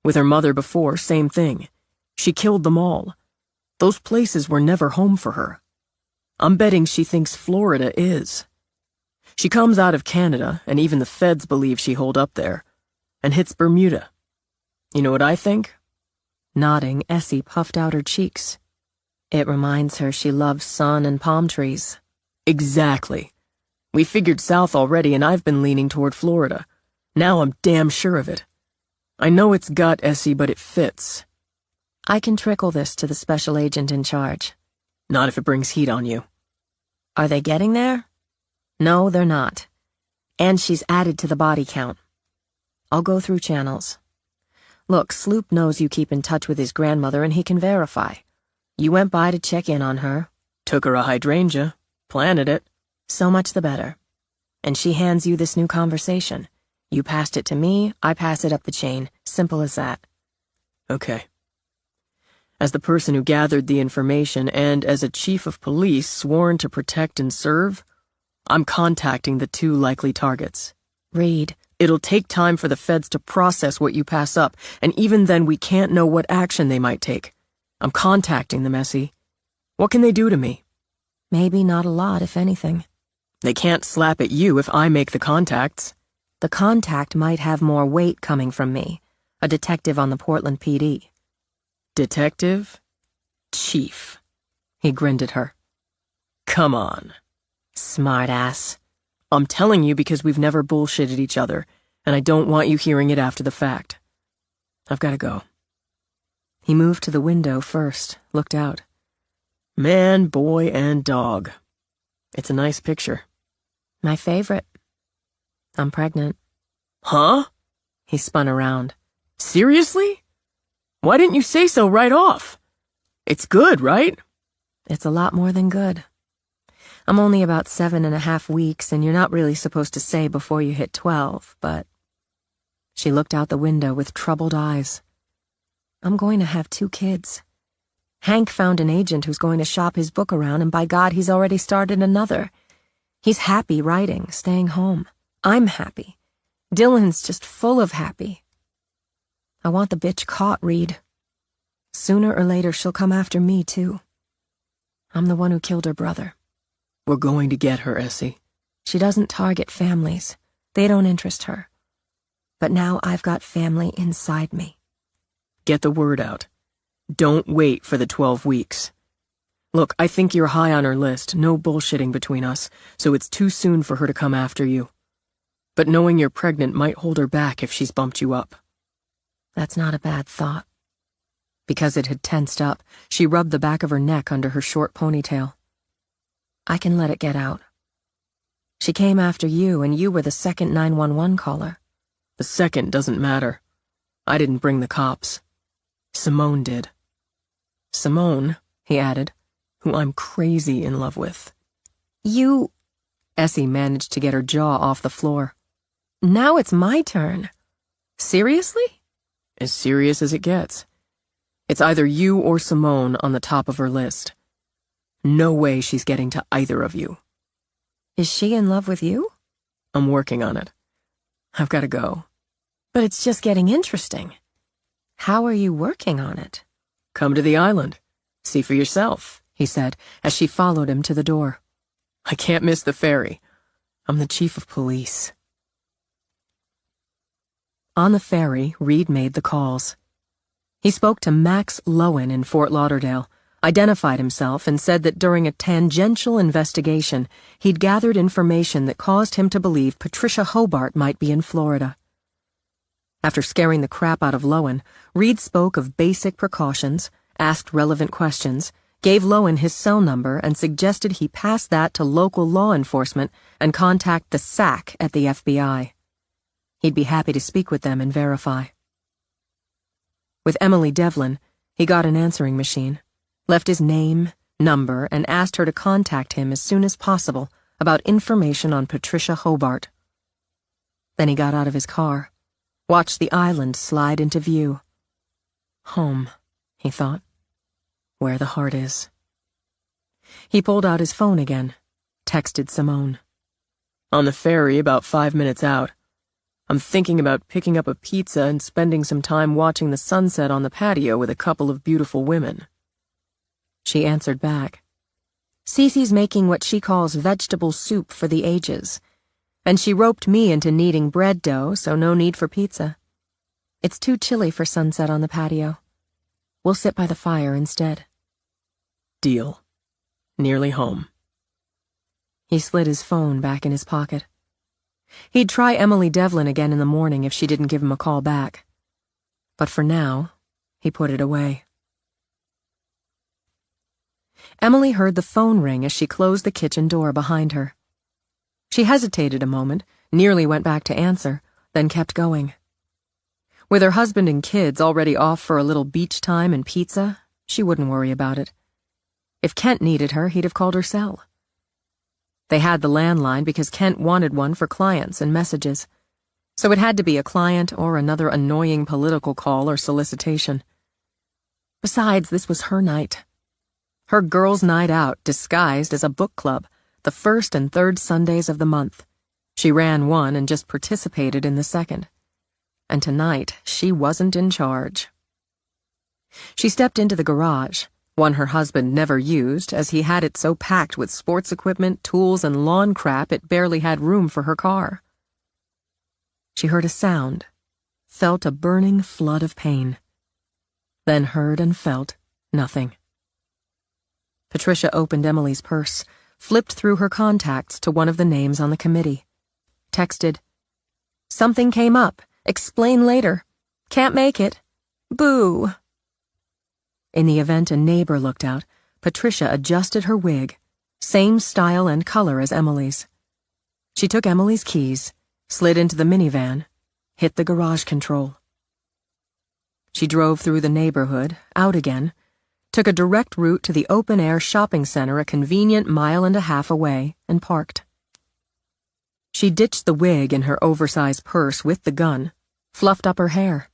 D: With her mother before, same thing. She killed them all. Those places were never home for her. I'm betting she thinks Florida is. She comes out of Canada, and even the feds believe she holed up there, and hits Bermuda. You know what I think?
C: Nodding, Essie puffed out her cheeks. It reminds her she loves sun and palm trees.
D: Exactly. We figured south already, and I've been leaning toward Florida. Now I'm damn sure of it. I know it's gut, Essie, but it fits.
C: I can trickle this to the special agent in charge.
D: Not if it brings heat on you.
C: Are they getting there? No, they're not. And she's added to the body count. I'll go through channels. Look, Sloop knows you keep in touch with his grandmother, and he can verify. You went by to check in on her.
D: Took her a hydrangea. Planted it.
C: So much the better. And she hands you this new conversation. You passed it to me, I pass it up the chain. Simple as that.
D: Okay. As the person who gathered the information and as a chief of police sworn to protect and serve, I'm contacting the 2 likely targets.
C: Reed.
D: It'll take time for the feds to process what you pass up, and even then we can't know what action they might take. I'm contacting them, Essie. What can they do to me?
C: Maybe not a lot, if anything.
D: They can't slap at you if I make the contacts.
C: The contact might have more weight coming from me, a detective on the Portland PD.
D: Detective? Chief. He grinned at her. Come on.
C: Smart ass.
D: I'm telling you because we've never bullshitted each other, and I don't want you hearing it after the fact. I've got to go.
C: He moved to the window first, looked out.
D: Man, boy, and dog. It's a nice picture.
C: My favorite. I'm pregnant.
D: Huh?
C: He spun around.
D: Seriously? Why didn't you say so right off? It's good, right?
B: It's a lot more than good. I'm only about 7.5 weeks, and you're not really supposed to say before you hit 12, but... She looked out the window with troubled eyes. I'm going to have 2 kids. Hank found an agent who's going to shop his book around, and by God, he's already started another. He's happy writing, staying home. I'm happy. Dylan's just full of happy. I want the bitch caught, Reed. Sooner or later, she'll come after me, too. I'm the one who killed her brother.
D: We're going to get her, Essie.
B: She doesn't target families. They don't interest her. But now I've got family inside me.
D: Get the word out. Don't wait for the 12 weeks. Look, I think you're high on her list, no bullshitting between us, so it's too soon for her to come after you. But knowing you're pregnant might hold her back if she's bumped you up.
B: That's not a bad thought. Because it had tensed up, she rubbed the back of her neck under her short ponytail. I can let it get out. She came after you, and you were the second 911 caller.
D: The second doesn't matter. I didn't bring the cops. Simone did. Simone, he added, who I'm crazy in love with.
B: You...
C: Essie managed to get her jaw off the floor.
B: Now it's my turn. Seriously?
D: As serious as it gets. It's either you or Simone on the top of her list. No way she's getting to either of you.
B: Is she in love with you?
D: I'm working on it. I've got to go.
B: But it's just getting interesting. How are you working on it?
D: Come to the island. See for yourself, he said, as she followed him to the door. I can't miss the ferry. I'm the chief of police.
C: On the ferry, Reed made the calls. He spoke to Max Lowen in Fort Lauderdale, identified himself, and said that during a tangential investigation, he'd gathered information that caused him to believe Patricia Hobart might be in Florida. After scaring the crap out of Lowen, Reed spoke of basic precautions, asked relevant questions, gave Lowen his cell number, and suggested he pass that to local law enforcement and contact the SAC at the FBI. He'd be happy to speak with them and verify. With Emily Devlin, he got an answering machine, left his name, number, and asked her to contact him as soon as possible about information on Patricia Hobart. Then he got out of his car, watched the island slide into view. Home, he thought, where the heart is. He pulled out his phone again, texted Simone.
D: On the ferry, about 5 minutes out. I'm thinking about picking up a pizza and spending some time watching the sunset on the patio with a couple of beautiful women.
C: She answered back.
B: Cece's making what she calls vegetable soup for the ages, and she roped me into kneading bread dough, so no need for pizza. It's too chilly for sunset on the patio. We'll sit by the fire instead.
D: Deal. Nearly home.
C: He slid his phone back in his pocket. He'd try Emily Devlin again in the morning if she didn't give him a call back. But for now, he put it away. Emily heard the phone ring as she closed the kitchen door behind her. She hesitated a moment, nearly went back to answer, then kept going. With her husband and kids already off for a little beach time and pizza, she wouldn't worry about it. If Kent needed her, he'd have called her cell. They had the landline because Kent wanted one for clients and messages, so it had to be a client or another annoying political call or solicitation. Besides, this was her night. Her girls' night out disguised as a book club, the first and third Sundays of the month. She ran one and just participated in the second. And tonight, she wasn't in charge. She stepped into the garage, one her husband never used as he had it so packed with sports equipment, tools, and lawn crap it barely had room for her car. She heard a sound, felt a burning flood of pain, then heard and felt nothing. Patricia opened Emily's purse, flipped through her contacts to one of the names on the committee, texted, "Something came up. Explain later. Can't make it. Boo." In the event a neighbor looked out, Patricia adjusted her wig, same style and color as Emily's. She took Emily's keys, slid into the minivan, hit the garage control. She drove through the neighborhood, out again, took a direct route to the open-air shopping center a convenient 1.5 miles away, and parked. She ditched the wig in her oversized purse with the gun, fluffed up her hair.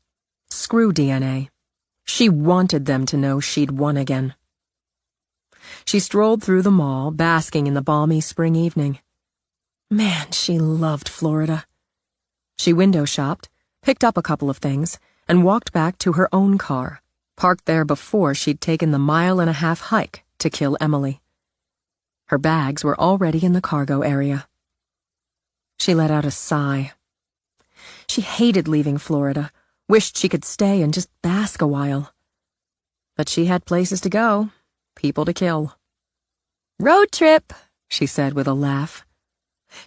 C: Screw DNA. She wanted them to know she'd won again. She strolled through the mall, basking in the balmy spring evening. Man, she loved Florida. She window shopped, picked up a couple of things, and walked back to her own car, parked there before she'd taken the 1.5 mile hike to kill Emily. Her bags were already in the cargo area. She let out a sigh. She hated leaving Florida, wished she could stay and just bask a while. But she had places to go, people to kill. "Road trip," she said with a laugh.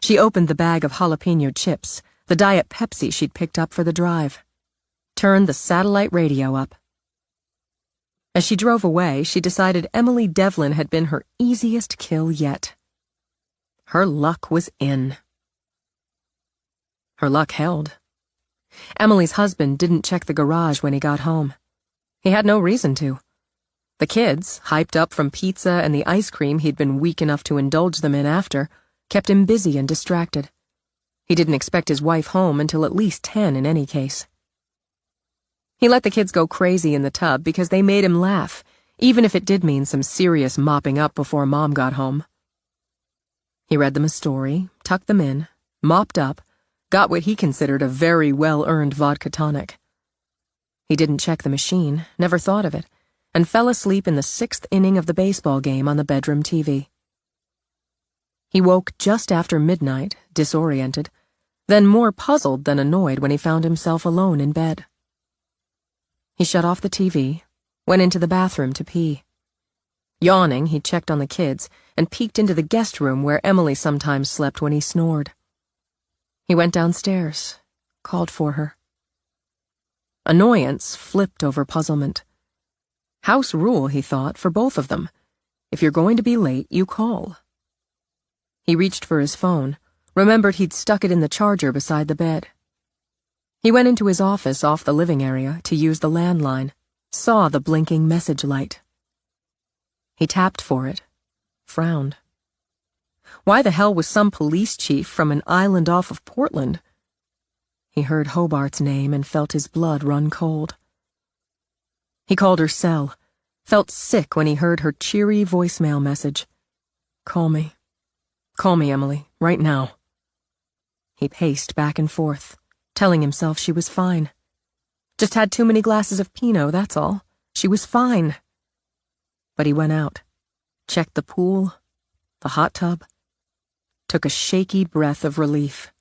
C: She opened the bag of jalapeno chips, the Diet Pepsi she'd picked up for the drive. Turned the satellite radio up. As she drove away, she decided Emily Devlin had been her easiest kill yet. Her luck was in. Her luck held. Emily's husband didn't check the garage when he got home. He had no reason to. The kids, hyped up from pizza and the ice cream he'd been weak enough to indulge them in after, kept him busy and distracted. He didn't expect his wife home until at least 10 in any case. He let the kids go crazy in the tub because they made him laugh, even if it did mean some serious mopping up before Mom got home. He read them a story, tucked them in, mopped up, got what he considered a very well-earned vodka tonic. He didn't check the machine, never thought of it, and fell asleep in the 6th inning of the baseball game on the bedroom TV. He woke just after midnight, disoriented, then more puzzled than annoyed when he found himself alone in bed. He shut off the TV, went into the bathroom to pee. Yawning, he checked on the kids and peeked into the guest room where Emily sometimes slept when he snored. He went downstairs, called for her. Annoyance flipped over puzzlement. House rule, he thought, for both of them. If you're going to be late, you call. He reached for his phone, remembered he'd stuck it in the charger beside the bed. He went into his office off the living area to use the landline, saw the blinking message light. He tapped for it, frowned. Why the hell was some police chief from an island off of Portland? He heard Hobart's name and felt his blood run cold. He called her cell, felt sick when he heard her cheery voicemail message. Call me, Emily, right now." He paced back and forth, telling himself she was fine. Just had too many glasses of Pinot, that's all. She was fine. But he went out, checked the pool, the hot tub, took a shaky breath of relief.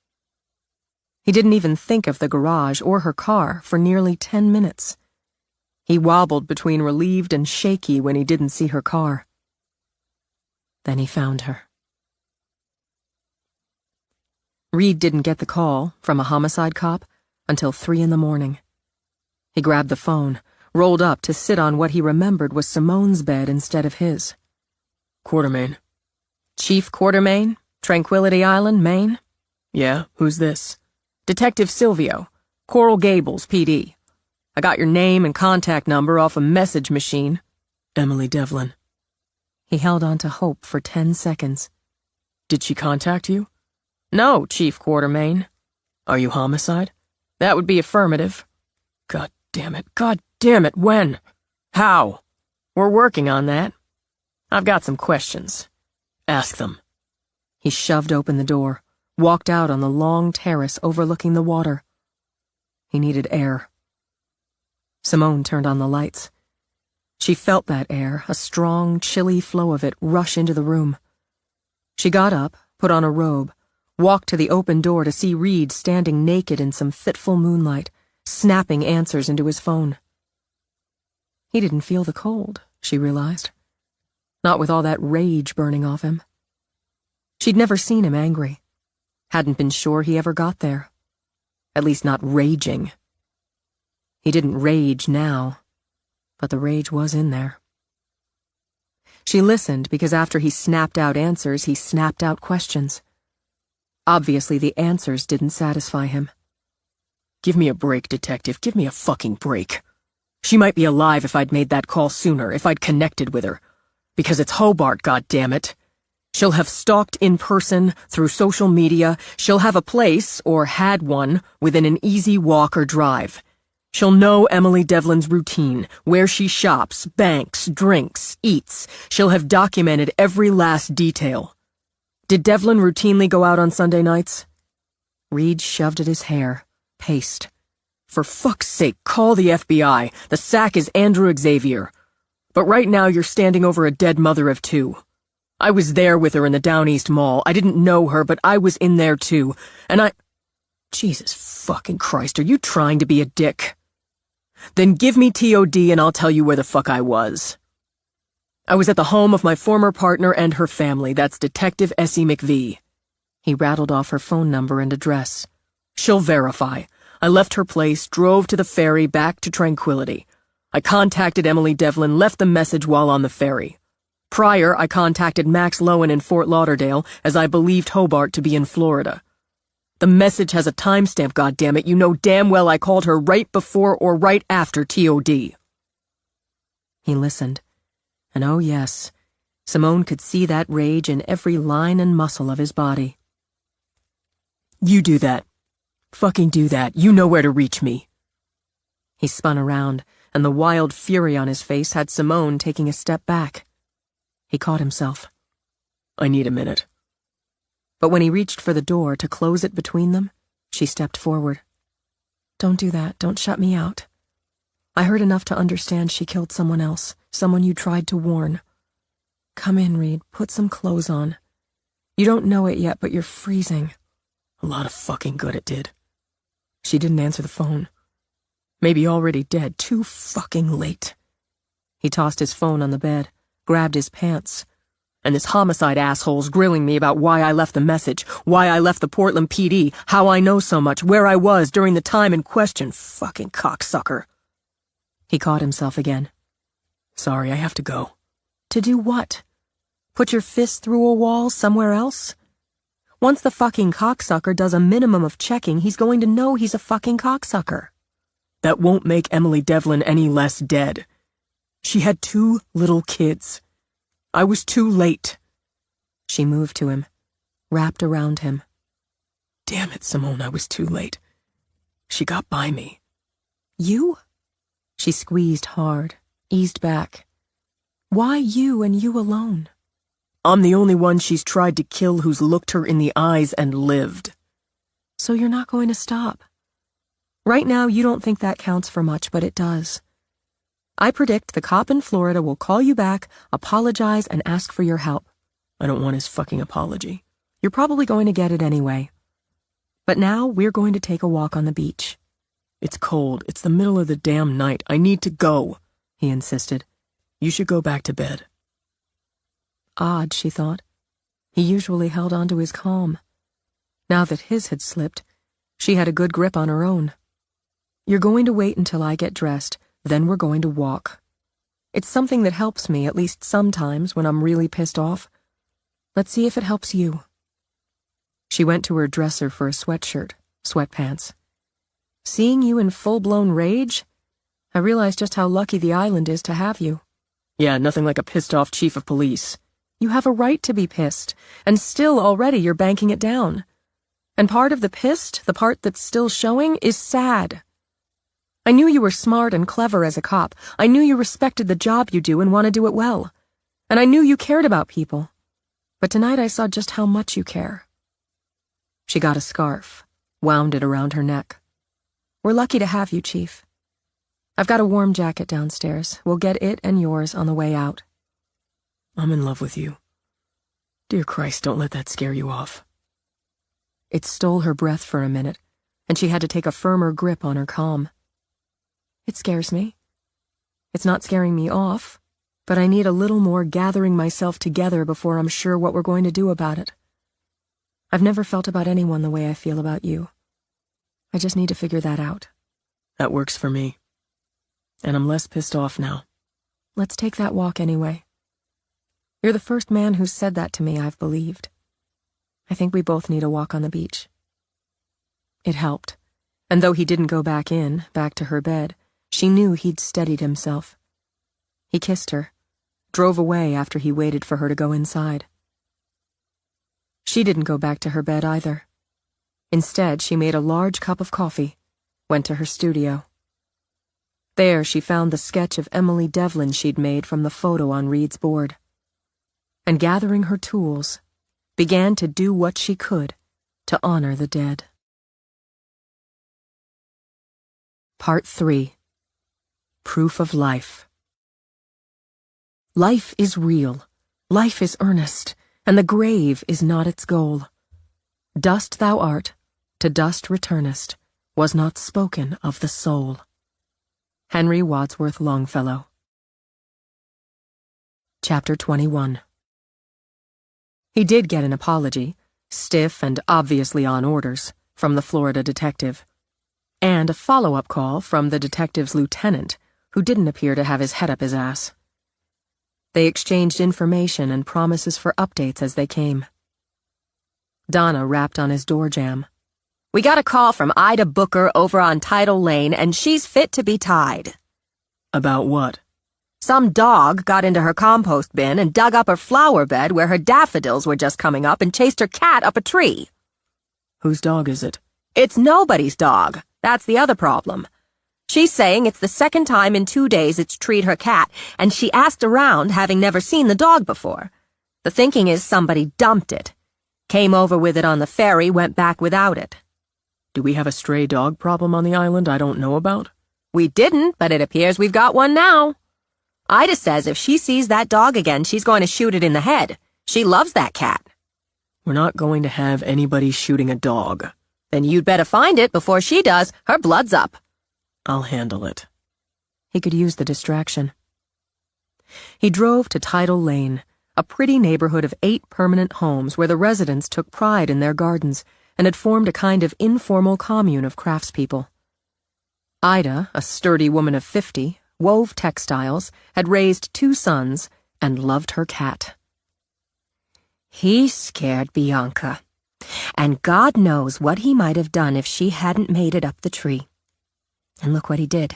C: He didn't even think of the garage or her car for nearly 10 minutes. He wobbled between relieved and shaky when he didn't see her car. Then he found her. Reed didn't get the call from a homicide cop until 3 in the morning. He grabbed the phone, rolled up to sit on what he remembered was Simone's bed instead of his. "Quartermain." "Chief Quartermain? Tranquility Island, Maine?" "Yeah, who's this?" "Detective Silvio, Coral Gables, PD. I got your name and contact number off a message machine." "Emily Devlin." He held on to hope for 10 seconds. "Did she contact you?" "No, Chief Quartermain." "Are you homicide?" "That would be affirmative." God damn it, when? How?" "We're working on that. I've got some questions." "Ask them." He shoved open the door, walked out on the long terrace overlooking the water. He needed air. Simone turned on the lights. She felt that air, a strong, chilly flow of it, rush into the room. She got up, put on a robe, walked to the open door to see Reed standing naked in some fitful moonlight, snapping answers into his phone. He didn't feel the cold, she realized. Not with all that rage burning off him. She'd never seen him angry. Hadn't been sure he ever got there. At least not raging. He didn't rage now, but the rage was in there. She listened because after he snapped out answers, he snapped out questions. Obviously, the answers didn't satisfy him. "Give me a break, detective. Give me a fucking break."
D: She might be alive if I'd made that call sooner, if I'd connected with her. Because it's Hobart, goddammit. She'll have stalked in person, through social media. She'll have a place, or had one, within an easy walk or drive. She'll know Emily Devlin's routine, where she shops, banks, drinks, eats. She'll have documented every last detail. Did Devlin routinely go out on Sunday nights? Reed shoved at his hair, paced. For fuck's sake, call the FBI. The sack is Andrew Xavier. But right now you're standing over a dead mother of two. I was there with her in the Down East Mall. I didn't know her, but I was in there too. And Jesus fucking Christ, are you trying to be a dick? Then give me TOD and I'll tell you where the fuck I was. I was at the home of my former partner and her family. That's Detective Essie McVie. He rattled off her phone number and address. She'll verify. I left her place, drove to the ferry back to Tranquility. I contacted Emily Devlin, left the message while on the ferry. Prior, I contacted Max Lowen in Fort Lauderdale, as I believed Hobart to be in Florida. The message has a timestamp, goddammit. You know damn well I called her right before or right after TOD. He listened. And oh yes, Simone could see that rage in every line and muscle of his body. You do that. Fucking do that. You know where to reach me. He spun around, and the wild fury on his face had Simone taking a step back. He caught himself. I need a minute. But when he reached for the door to close it between them, she stepped forward. Don't do that. Don't shut me out. I heard enough to understand she killed someone else, someone you tried to warn. Come in, Reed. Put some clothes on. You don't know it yet, but you're freezing. A lot of fucking good it did. She didn't answer the phone. Maybe already dead. Too fucking late. He tossed his phone on the bed, grabbed his pants. And this homicide asshole's grilling me about why I left the message, why I left the Portland PD, how I know so much, where I was during the time in question. Fucking cocksucker. He caught himself again. Sorry, I have to go. To do what? Put your fist through a wall somewhere else? Once the fucking cocksucker does a minimum of checking, he's going to know he's a fucking cocksucker. That won't make Emily Devlin any less dead. She had 2 little kids. I was too late. She moved to him, wrapped around him. Damn it, Simone, I was too late. She got by me. You? She squeezed hard, eased back. Why you and you alone? I'm the only one she's tried to kill who's looked her in the eyes and lived. So you're not going to stop. Right now, you don't think that counts for much, but it does. I predict the cop in Florida will call you back, apologize, and ask for your help. I don't want his fucking apology. You're probably going to get it anyway. But now we're going to take a walk on the beach. It's cold. It's the middle of the damn night. I need to go, he insisted. You should go back to bed. Odd, she thought. He usually held on to his calm. Now that his had slipped, she had a good grip on her own. You're going to wait until I get dressed, then we're going to walk. It's something that helps me, at least sometimes, when I'm really pissed off. Let's see if it helps you. She went to her dresser for a sweatshirt, sweatpants. Seeing you in full-blown rage, I realized just how lucky the island is to have you. Yeah, nothing like a pissed-off chief of police. You have a right to be pissed, and still already you're banking it down. And part of the pissed, the part that's still showing, is sad. I knew you were smart and clever as a cop. I knew you respected the job you do and want to do it well. And I knew you cared about people. But tonight I saw just how much you care. She got a scarf, wound it around her neck. We're lucky to have you, Chief. I've got a warm jacket downstairs. We'll get it and yours on the way out. I'm in love with you. Dear Christ, don't let that scare you off. It stole her breath for a minute, and she had to take a firmer grip on her calm. It scares me. It's not scaring me off, but I need a little more gathering myself together before I'm sure what we're going to do about it. I've never felt about anyone the way I feel about you. I just need to figure that out. That works for me. And I'm less pissed off now. Let's take that walk anyway. You're the first man who's said that to me I've believed. I think we both need a walk on the beach. It helped, and though he didn't go back to her bed,
B: She knew he'd steadied himself. He kissed her, drove away after he waited for her to go inside. She didn't go back to her bed either. Instead, she made a large cup of coffee, went to her studio. There, she found the sketch of Emily Devlin she'd made from the photo on Reed's board, and gathering her tools, began to do what she could to honor the dead. Part 3. Proof of Life. Life is real, life is earnest, and the grave is not its goal. Dust thou art, to dust returnest, was not spoken of the soul. Henry Wadsworth Longfellow. Chapter 21. He did get an apology, stiff and obviously on orders, from the Florida detective, and a follow-up call from the detective's lieutenant, who didn't appear to have his head up his ass. They exchanged information and promises for updates as they came. Donna rapped on his door jamb.
A: We got a call from Ida Booker over on Tidal Lane, and she's fit to be tied.
D: About what?
A: Some dog got into her compost bin and dug up her flower bed where her daffodils were just coming up and chased her cat up a tree.
D: Whose dog is it?
A: It's nobody's dog. That's the other problem. She's saying it's the second time in 2 days it's treed her cat, and she asked around, having never seen the dog before. The thinking is somebody dumped it. Came over with it on the ferry, went back without it.
D: Do we have a stray dog problem on the island I don't know about?
A: We didn't, but it appears we've got one now. Ida says if she sees that dog again, she's going to shoot it in the head. She loves that cat.
D: We're not going to have anybody shooting a dog.
A: Then you'd better find it before she does. Her blood's up.
D: I'll handle it.
B: He could use the distraction. He drove to Tidal Lane, a pretty neighborhood of 8 permanent homes where the residents took pride in their gardens and had formed a kind of informal commune of craftspeople. Ida, a sturdy woman of 50, wove textiles, had raised 2 sons, and loved her cat.
A: He scared Bianca, and God knows what he might have done if she hadn't made it up the tree. And look what he did.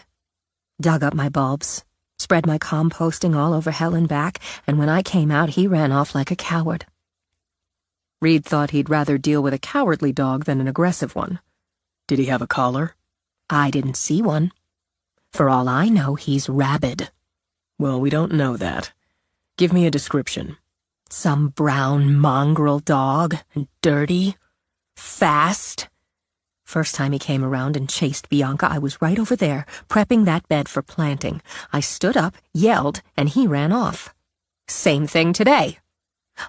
A: Dug up my bulbs, spread my composting all over hell and back, and when I came out, he ran off like a coward.
B: Reed thought he'd rather deal with a cowardly dog than an aggressive one.
D: Did he have a collar?
A: I didn't see one. For all I know, he's rabid.
D: Well, we don't know that. Give me a description.
A: Some brown mongrel dog, and dirty, fast. First time he came around and chased Bianca, I was right over there, prepping that bed for planting. I stood up, yelled, and he ran off. Same thing today.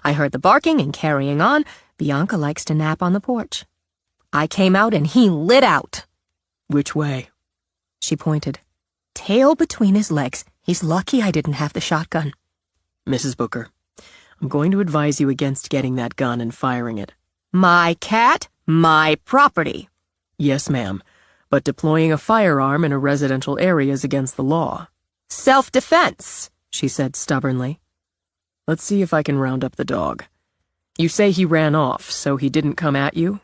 A: I heard the barking and carrying on. Bianca likes to nap on the porch. I came out and he lit out.
D: Which way?
B: She pointed.
A: Tail between his legs. He's lucky I didn't have the shotgun.
D: Mrs. Booker, I'm going to advise you against getting that gun and firing it.
A: My cat, my property.
D: Yes, ma'am, but deploying a firearm in a residential area is against the law.
A: Self-defense,
B: she said stubbornly.
D: Let's see if I can round up the dog. You say he ran off, so he didn't come at you?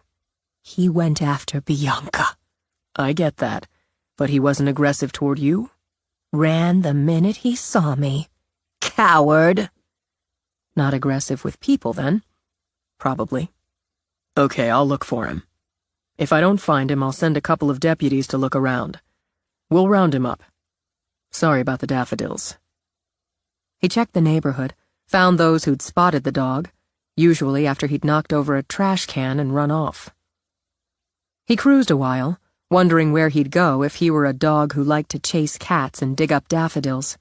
A: He went after Bianca.
D: I get that, but he wasn't aggressive toward you?
A: Ran the minute he saw me. Coward.
B: Not aggressive with people, then? Probably.
D: Okay, I'll look for him. If I don't find him, I'll send a couple of deputies to look around. We'll round him up. Sorry about the daffodils.
B: He checked the neighborhood, found those who'd spotted the dog, usually after he'd knocked over a trash can and run off. He cruised a while, wondering where he'd go if he were a dog who liked to chase cats and dig up daffodils.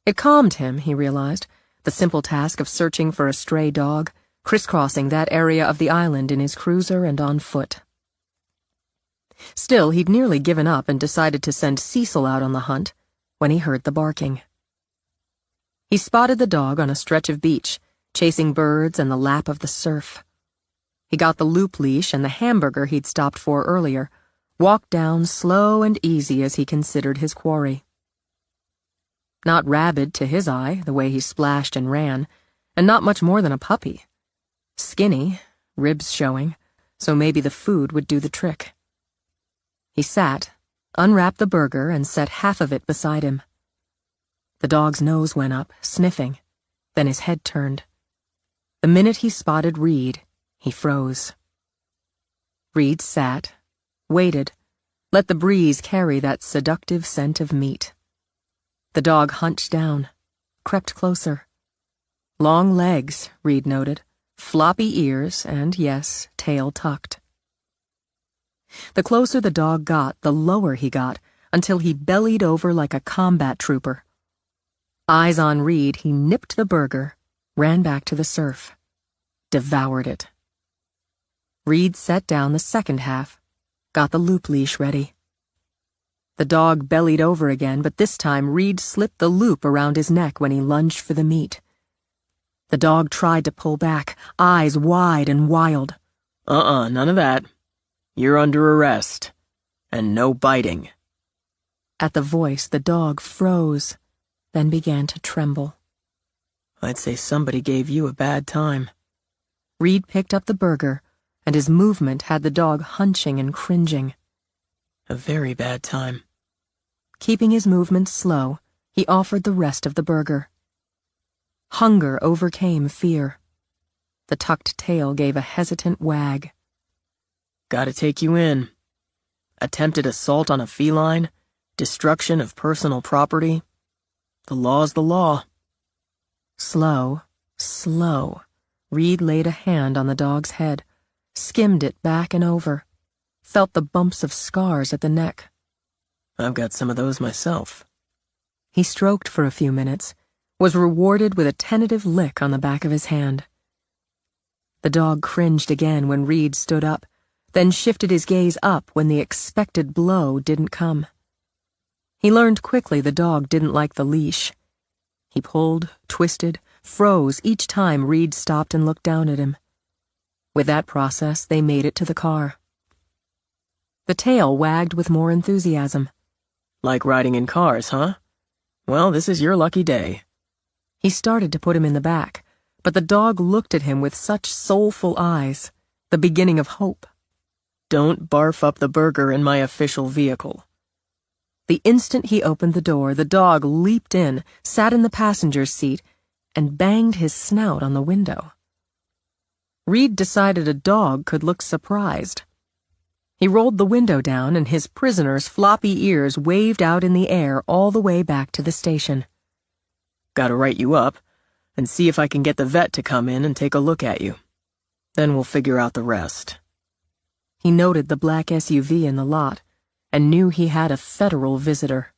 B: It calmed him, he realized, the simple task of searching for a stray dog, crisscrossing that area of the island in his cruiser and on foot. Still, he'd nearly given up and decided to send Cecil out on the hunt when he heard the barking. He spotted the dog on a stretch of beach, chasing birds and the lap of the surf. He got the loop leash and the hamburger he'd stopped for earlier, walked down slow and easy as he considered his quarry. Not rabid to his eye, the way he splashed and ran, and not much more than a puppy. Skinny, ribs showing, so maybe the food would do the trick. He sat, unwrapped the burger, and set half of it beside him. The dog's nose went up, sniffing, then his head turned. The minute he spotted Reed, he froze. Reed sat, waited, let the breeze carry that seductive scent of meat. The dog hunched down, crept closer. Long legs, Reed noted, floppy ears, and, yes, tail tucked. The closer the dog got, the lower he got, until he bellied over like a combat trooper. Eyes on Reed, he nipped the burger, ran back to the surf, devoured it. Reed set down the second half, got the loop leash ready. The dog bellied over again, but this time Reed slipped the loop around his neck when he lunged for the meat. The dog tried to pull back, eyes wide and wild.
D: None of that. You're under arrest. And no biting.
B: At the voice, the dog froze, then began to tremble.
D: I'd say somebody gave you a bad time.
B: Reed picked up the burger, and his movement had the dog hunching and cringing.
D: A very bad time.
B: Keeping his movements slow, he offered the rest of the burger. Hunger overcame fear. The tucked tail gave a hesitant wag.
D: Gotta take you in. Attempted assault on a feline, destruction of personal property. The law's the law.
B: Slow, Reed laid a hand on the dog's head, skimmed it back and over, felt the bumps of scars at the neck.
D: I've got some of those myself.
B: He stroked for a few minutes, was rewarded with a tentative lick on the back of his hand. The dog cringed again when Reed stood up, then shifted his gaze up when the expected blow didn't come. He learned quickly the dog didn't like the leash. He pulled, twisted, froze each time Reed stopped and looked down at him. With that process, they made it to the car. The tail wagged with more enthusiasm.
D: Like riding in cars, huh? Well, this is your lucky day.
B: He started to put him in the back, but the dog looked at him with such soulful eyes, the beginning of hope.
D: Don't barf up the burger in my official vehicle.
B: The instant he opened the door, the dog leaped in, sat in the passenger's seat, and banged his snout on the window. Reed decided a dog could look surprised. He rolled the window down, and his prisoner's floppy ears waved out in the air all the way back to the station.
D: Gotta write you up, and see if I can get the vet to come in and take a look at you. Then we'll figure out the rest.
B: He noted the black SUV in the lot, and knew he had a federal visitor.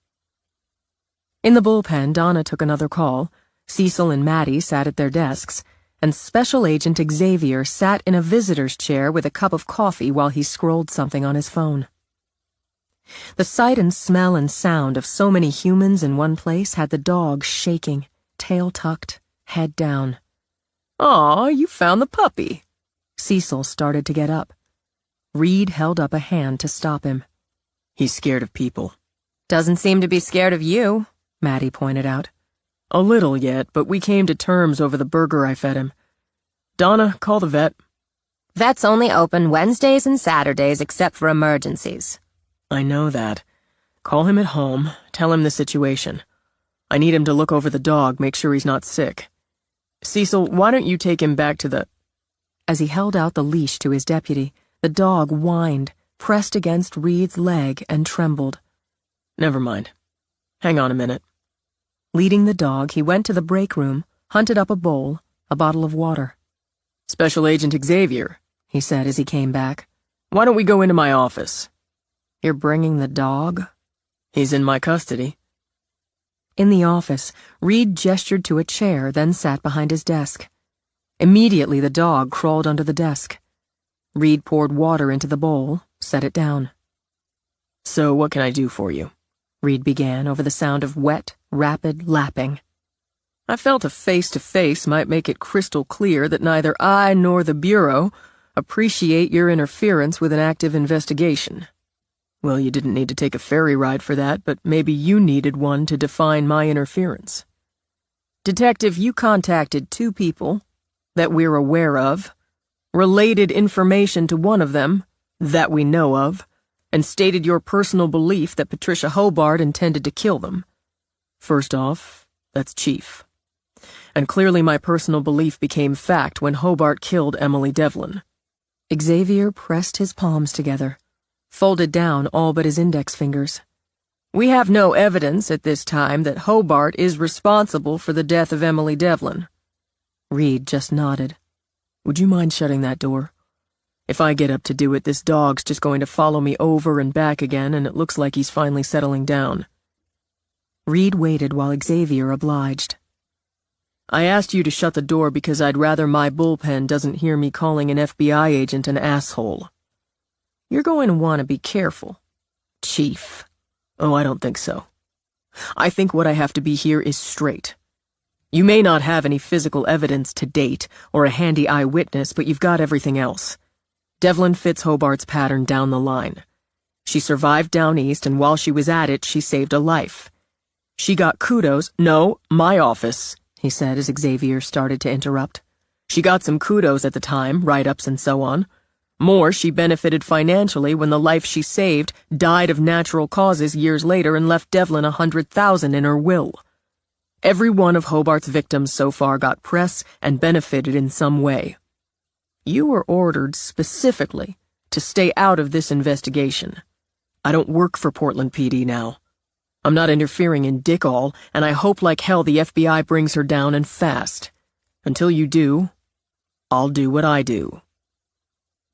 B: In the bullpen, Donna took another call. Cecil and Maddie sat at their desks, and Special Agent Xavier sat in a visitor's chair with a cup of coffee while he scrolled something on his phone. The sight and smell and sound of so many humans in one place had the dog shaking, tail tucked, head down.
D: Aw, you found the puppy.
B: Cecil started to get up. Reed held up a hand to stop him.
D: He's scared of people.
A: Doesn't seem to be scared of you,
B: Maddie pointed out.
D: A little yet, but we came to terms over the burger I fed him. Donna, call the vet.
A: Vet's only open Wednesdays and Saturdays except for emergencies.
D: I know that. Call him at home, tell him the situation. I need him to look over the dog, make sure he's not sick. Cecil, why don't you take him back to the...
B: As he held out the leash to his deputy, the dog whined, pressed against Reed's leg, and trembled.
D: Never mind. Hang on a minute.
B: Leading the dog, he went to the break room, hunted up a bowl, a bottle of water.
D: Special Agent Xavier,
B: he said as he came back.
D: Why don't we go into my office?
B: You're bringing the dog?
D: He's in my custody.
B: In the office, Reed gestured to a chair, then sat behind his desk. Immediately the dog crawled under the desk. Reed poured water into the bowl, set it down.
D: So what can I do for you?
B: Reed began over the sound of wet, rapid lapping.
D: I felt a face-to-face might make it crystal clear that neither I nor the Bureau appreciate your interference with an active investigation. Well, you didn't need to take a ferry ride for that, but maybe you needed one to define my interference. Detective, you contacted 2 people that we're aware of, related information to one of them that we know of, and stated your personal belief that Patricia Hobart intended to kill them. First off, that's chief. And clearly my personal belief became fact when Hobart killed Emily Devlin.
C: Xavier pressed his palms together, folded down all but his index fingers.
D: We have no evidence at this time that Hobart is responsible for the death of Emily Devlin.
C: Reed just nodded.
D: Would you mind shutting that door? If I get up to do it, this dog's just going to follow me over and back again, and it looks like he's finally settling down.
C: Reed waited while Xavier obliged.
D: I asked you to shut the door because I'd rather my bullpen doesn't hear me calling an FBI agent an asshole. You're going to want to be careful. Chief. Oh, I don't think so. I think what I have to be here is straight. You may not have any physical evidence to date, or a handy eyewitness, but you've got everything else. Devlin fits Hobart's pattern down the line. She survived down east, and while she was at it, she saved a life. She got kudos— No, my office, he said as Xavier started to interrupt. She got some kudos at the time, write-ups and so on. More, she benefited financially when the life she saved died of natural causes years later and left Devlin $100,000 in her will. Every one of Hobart's victims so far got press and benefited in some way. You were ordered specifically to stay out of this investigation. I don't work for Portland PD now. I'm not interfering in dick all, and I hope like hell the FBI brings her down and fast. Until you do, I'll do what I do.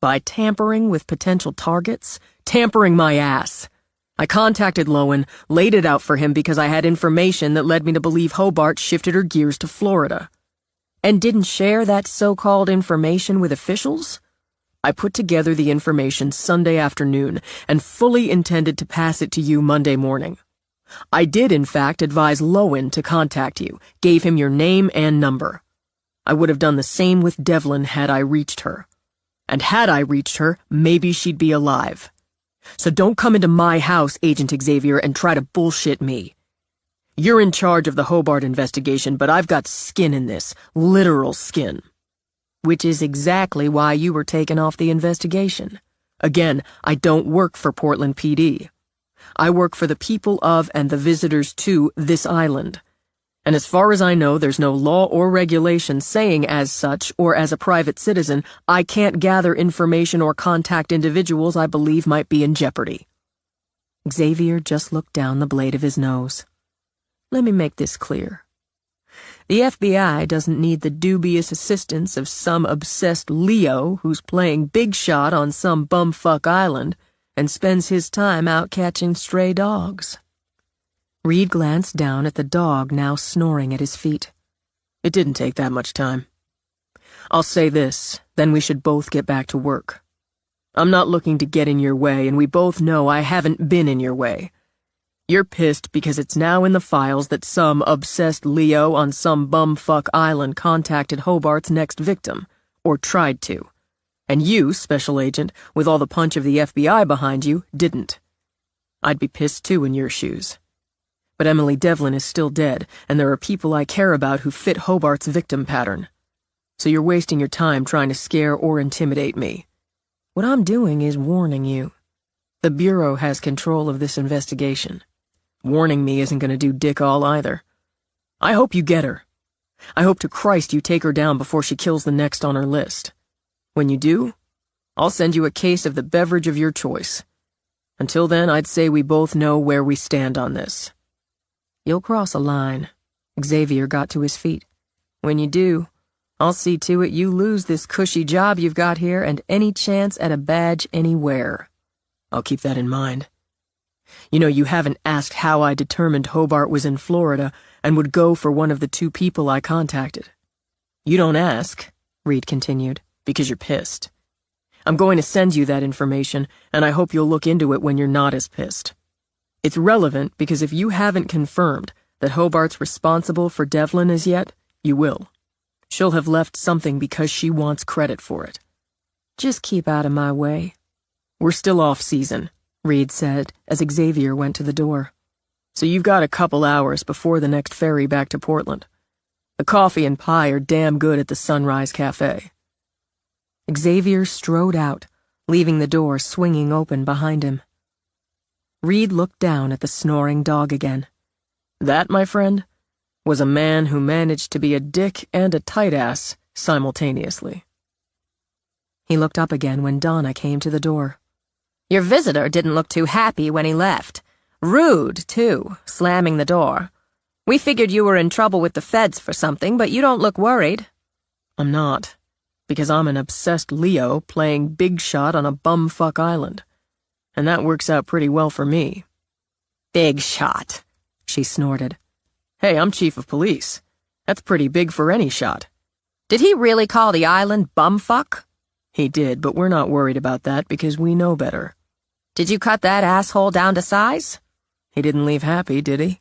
D: By tampering with potential targets, tampering my ass. I contacted Lowen, laid it out for him because I had information that led me to believe Hobart shifted her gears to Florida. And didn't share that so-called information with officials? I put together the information Sunday afternoon and fully intended to pass it to you Monday morning. I did, in fact, advise Lowen to contact you, gave him your name and number. I would have done the same with Devlin had I reached her. And had I reached her, maybe she'd be alive. So don't come into my house, Agent Xavier, and try to bullshit me. You're in charge of the Hobart investigation, but I've got skin in this, literal skin. Which is exactly why you were taken off the investigation. Again, I don't work for Portland PD. I work for the people of and the visitors to this island. And as far as I know, there's no law or regulation saying as such, or as a private citizen, I can't gather information or contact individuals I believe might be in jeopardy.
C: Xavier just looked down the blade of his nose.
D: Let me make this clear. The FBI doesn't need the dubious assistance of some obsessed Leo who's playing big shot on some bumfuck island and spends his time out catching stray dogs.
C: Reed glanced down at the dog now snoring at his feet.
D: It didn't take that much time. I'll say this, then we should both get back to work. I'm not looking to get in your way, and we both know I haven't been in your way. You're pissed because it's now in the files that some obsessed Leo on some bumfuck island contacted Hobart's next victim, or tried to. And you, Special Agent, with all the punch of the FBI behind you, didn't. I'd be pissed too in your shoes. But Emily Devlin is still dead, and there are people I care about who fit Hobart's victim pattern. So you're wasting your time trying to scare or intimidate me. What I'm doing is warning you. The Bureau has control of this investigation. Warning me isn't going to do dick all either. I hope you get her. I hope to Christ you take her down before she kills the next on her list. When you do, I'll send you a case of the beverage of your choice. Until then, I'd say we both know where we stand on this. You'll cross a line. Xavier got to his feet. When you do, I'll see to it you lose this cushy job you've got here and any chance at a badge anywhere. I'll keep that in mind. You know, you haven't asked how I determined Hobart was in Florida and would go for one of the two people I contacted. You don't ask, Reed continued, because you're pissed. I'm going to send you that information, and I hope you'll look into it when you're not as pissed. It's relevant because if you haven't confirmed that Hobart's responsible for Devlin as yet, you will. She'll have left something because she wants credit for it. Just keep out of my way. We're still off season, Reed said as Xavier went to the door. So you've got a couple hours before the next ferry back to Portland. The coffee and pie are damn good at the Sunrise Cafe.
C: Xavier strode out, leaving the door swinging open behind him. Reed looked down at the snoring dog again.
D: That, my friend, was a man who managed to be a dick and a tight ass simultaneously.
C: He looked up again when Donna came to the door.
A: Your visitor didn't look too happy when he left. Rude, too, slamming the door. We figured you were in trouble with the feds for something, but you don't look worried.
D: I'm not, because I'm an obsessed Leo playing big shot on a bumfuck island. And that works out pretty well for me.
A: Big shot,
C: she snorted.
D: Hey, I'm chief of police. That's pretty big for any shot.
A: Did he really call the island bumfuck?
D: He did, but we're not worried about that because we know better.
A: Did you cut that asshole down to size?
D: He didn't leave happy, did he?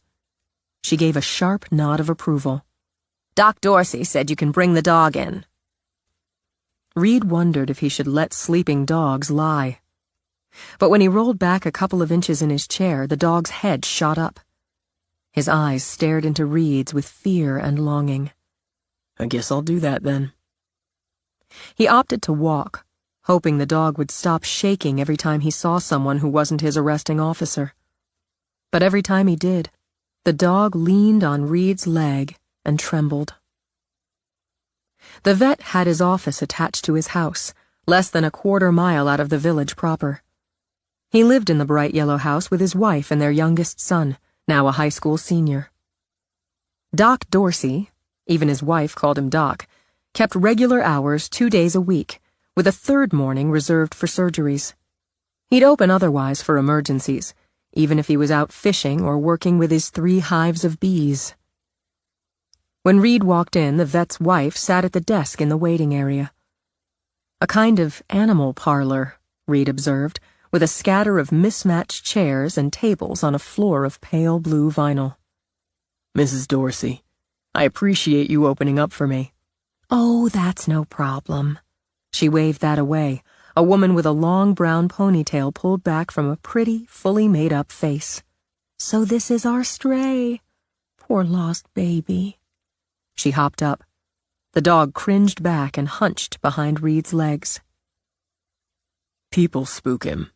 C: She gave a sharp nod of approval.
A: Doc Dorsey said you can bring the dog in.
C: Reed wondered if he should let sleeping dogs lie. But when he rolled back a couple of inches in his chair, the dog's head shot up. His eyes stared into Reed's with fear and longing.
D: I guess I'll do that then.
C: He opted to walk, hoping the dog would stop shaking every time he saw someone who wasn't his arresting officer. But every time he did, the dog leaned on Reed's leg and trembled. The vet had his office attached to his house, less than a quarter-mile out of the village proper. He lived in the bright yellow house with his wife and their youngest son, now a high school senior. Doc Dorsey, even his wife called him Doc, kept regular hours 2 days a week, with a third morning reserved for surgeries. He'd open otherwise for emergencies, even if he was out fishing or working with his 3 hives of bees. When Reed walked in, the vet's wife sat at the desk in the waiting area. A kind of animal parlor, Reed observed, with a scatter of mismatched chairs and tables on a floor of pale blue vinyl.
D: Mrs. Dorsey, I appreciate you opening up for me.
C: Oh, that's no problem. She waved that away, a woman with a long brown ponytail pulled back from a pretty, fully made-up face. So this is our stray. Poor lost baby. She hopped up. The dog cringed back and hunched behind Reed's legs.
D: People spook him.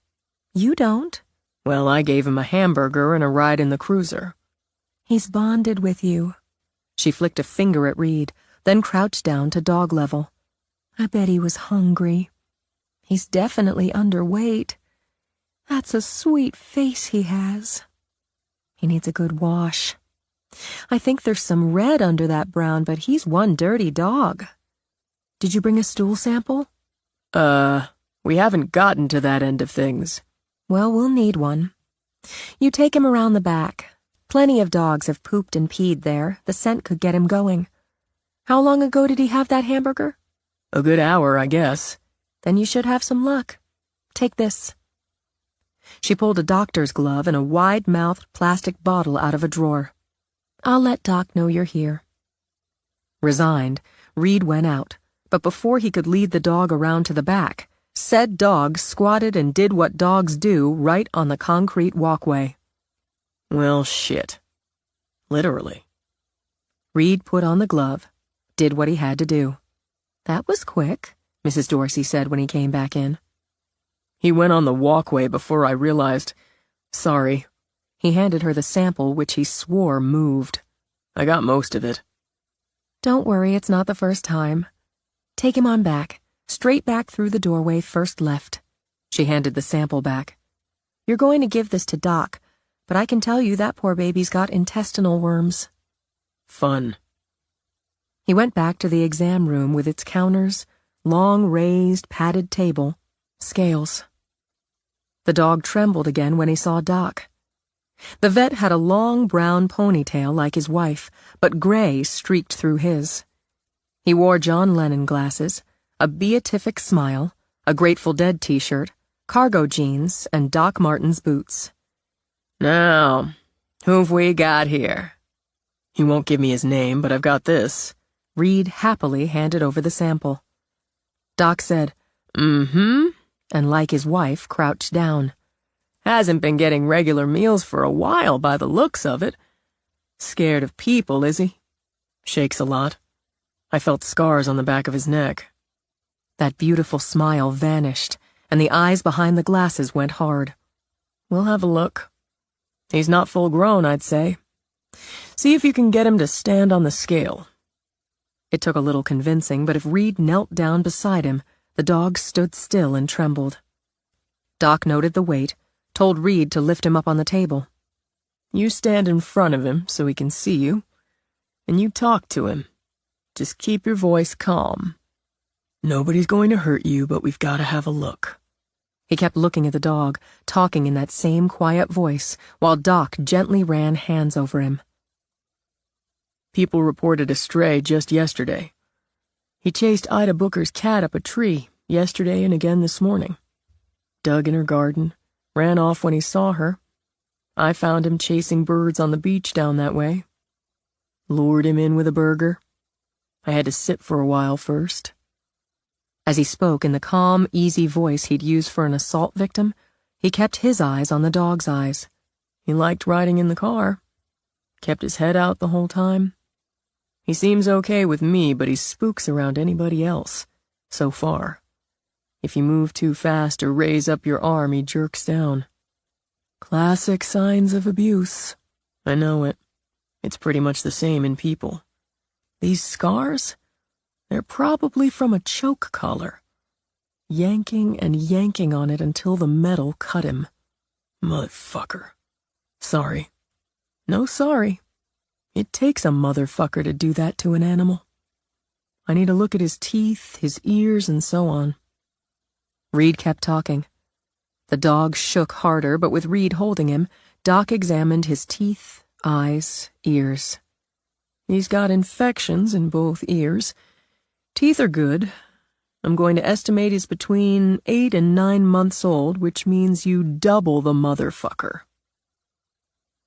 C: You don't.
D: Well, I gave him a hamburger and a ride in the cruiser.
C: He's bonded with you. She flicked a finger at Reed, then crouched down to dog level. I bet he was hungry. He's definitely underweight. That's a sweet face he has. He needs a good wash. I think there's some red under that brown, but he's one dirty dog. Did you bring a stool sample?
D: We haven't gotten to that end of things.
C: Well, we'll need one. You take him around the back. Plenty of dogs have pooped and peed there. The scent could get him going. How long ago did he have that hamburger?
D: A good hour, I guess.
C: Then you should have some luck. Take this. She pulled a doctor's glove and a wide-mouthed plastic bottle out of a drawer. I'll let Doc know you're here. Resigned, Reed went out, but before he could lead the dog around to the back, said dog squatted and did what dogs do right on the concrete walkway.
D: Well, shit. Literally.
C: Reed put on the glove, did what he had to do. That was quick, Mrs. Dorsey said when he came back in.
D: He went on the walkway before I realized. Sorry.
C: He handed her the sample, which he swore moved.
D: I got most of it.
C: Don't worry, it's not the first time. Take him on back, straight back through the doorway first left. She handed the sample back. You're going to give this to Doc, but I can tell you that poor baby's got intestinal worms.
D: Fun.
C: He went back to the exam room with its counters, long raised, padded table, scales. The dog trembled again when he saw Doc. The vet had a long brown ponytail like his wife, but gray streaked through his. He wore John Lennon glasses, a beatific smile, a Grateful Dead t-shirt, cargo jeans, and Doc Martens boots.
D: Now, who've we got here? He won't give me his name, but I've got this.
C: Reed happily handed over the sample. Doc said,
D: Mm-hmm,
C: and like his wife, crouched down.
D: Hasn't been getting regular meals for a while by the looks of it. Scared of people, is he? Shakes a lot. I felt scars on the back of his neck.
C: That beautiful smile vanished, and the eyes behind the glasses went hard.
D: We'll have a look. He's not full grown, I'd say. See if you can get him to stand on the scale.
C: It took a little convincing, but if Reed knelt down beside him, the dog stood still and trembled. Doc noted the weight, told Reed to lift him up on the table.
D: You stand in front of him so he can see you, and you talk to him. Just keep your voice calm. Nobody's going to hurt you, but we've got to have a look.
C: He kept looking at the dog, talking in that same quiet voice, while Doc gently ran hands over him.
D: People reported a stray just yesterday. He chased Ida Booker's cat up a tree yesterday and again this morning. Dug in her garden, ran off when he saw her. I found him chasing birds on the beach down that way. Lured him in with a burger. I had to sit for a while first.
C: As he spoke in the calm, easy voice he'd used for an assault victim, he kept his eyes on the dog's eyes.
D: He liked riding in the car. Kept his head out the whole time. He seems okay with me, but he spooks around anybody else, so far. If you move too fast or raise up your arm, he jerks down. Classic signs of abuse. I know it. It's pretty much the same in people. These scars? They're probably from a choke collar. Yanking and yanking on it until the metal cut him. Motherfucker. Sorry. No sorry. It takes a motherfucker to do that to an animal. I need to look at his teeth, his ears, and so on.
C: Reed kept talking. The dog shook harder, but with Reed holding him, Doc examined his teeth, eyes, ears.
D: He's got infections in both ears. Teeth are good. I'm going to estimate he's between 8 and 9 months old, which means you double the motherfucker.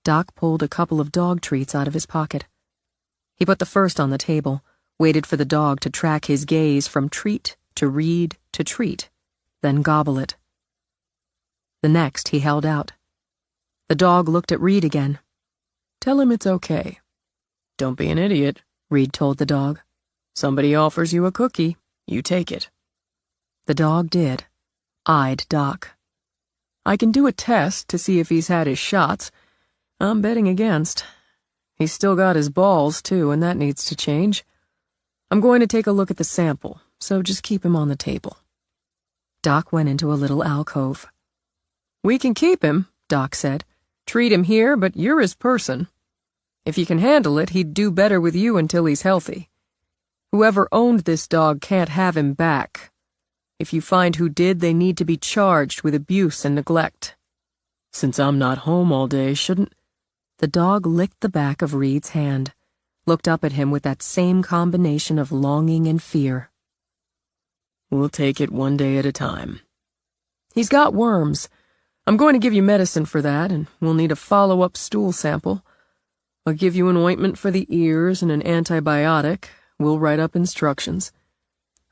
C: Doc pulled a couple of dog treats out of his pocket. He put the first on the table, waited for the dog to track his gaze from treat to Reed to treat, then gobble it. The next he held out. The dog looked at Reed again.
D: Tell him it's okay. Don't be an idiot, Reed told the dog. Somebody offers you a cookie, you take it.
C: The dog did, eyed Doc.
D: I can do a test to see if he's had his shots. I'm betting against. He's still got his balls, too, and that needs to change. I'm going to take a look at the sample, so just keep him on the table.
C: Doc went into a little alcove.
D: We can keep him, Doc said. Treat him here, but you're his person. If you can handle it, he'd do better with you until he's healthy. Whoever owned this dog can't have him back. If you find who did, they need to be charged with abuse and neglect. Since I'm not home all day, shouldn't...
C: The dog licked the back of Reed's hand, looked up at him with that same combination of longing and fear.
D: We'll take it one day at a time. He's got worms. I'm going to give you medicine for that, and we'll need a follow-up stool sample. I'll give you an ointment for the ears and an antibiotic. We'll write up instructions.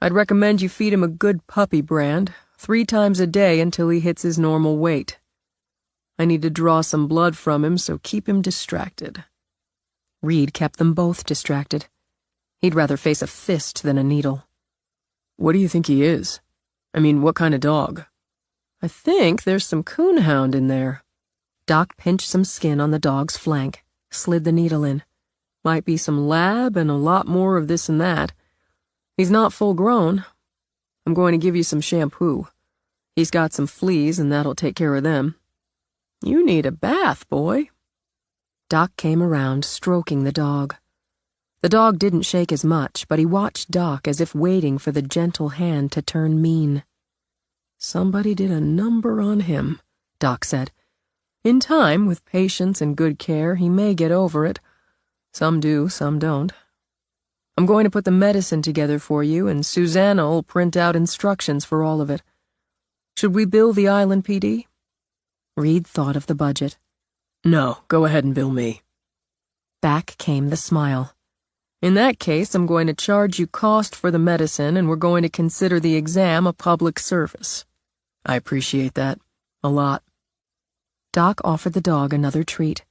D: I'd recommend you feed him a good puppy brand, 3 times a day until he hits his normal weight. I need to draw some blood from him, so keep him distracted.
C: Reed kept them both distracted. He'd rather face a fist than a needle.
D: What do you think he is? I mean, what kind of dog? I think there's some coonhound in there.
C: Doc pinched some skin on the dog's flank, slid the needle in.
D: Might be some lab and a lot more of this and that. He's not full grown. I'm going to give you some shampoo. He's got some fleas, and that'll take care of them. You need a bath, boy.
C: Doc came around, stroking the dog. The dog didn't shake as much, but he watched Doc as if waiting for the gentle hand to turn mean.
D: Somebody did a number on him, Doc said. In time, with patience and good care, he may get over it. Some do, some don't. I'm going to put the medicine together for you, and Susanna'll print out instructions for all of it. Should we bill the Island PD?
C: Reed thought of the budget.
D: No, go ahead and bill me.
C: Back came the smile.
D: In that case, I'm going to charge you cost for the medicine, and we're going to consider the exam a public service. I appreciate that. A lot.
C: Doc offered the dog another treat.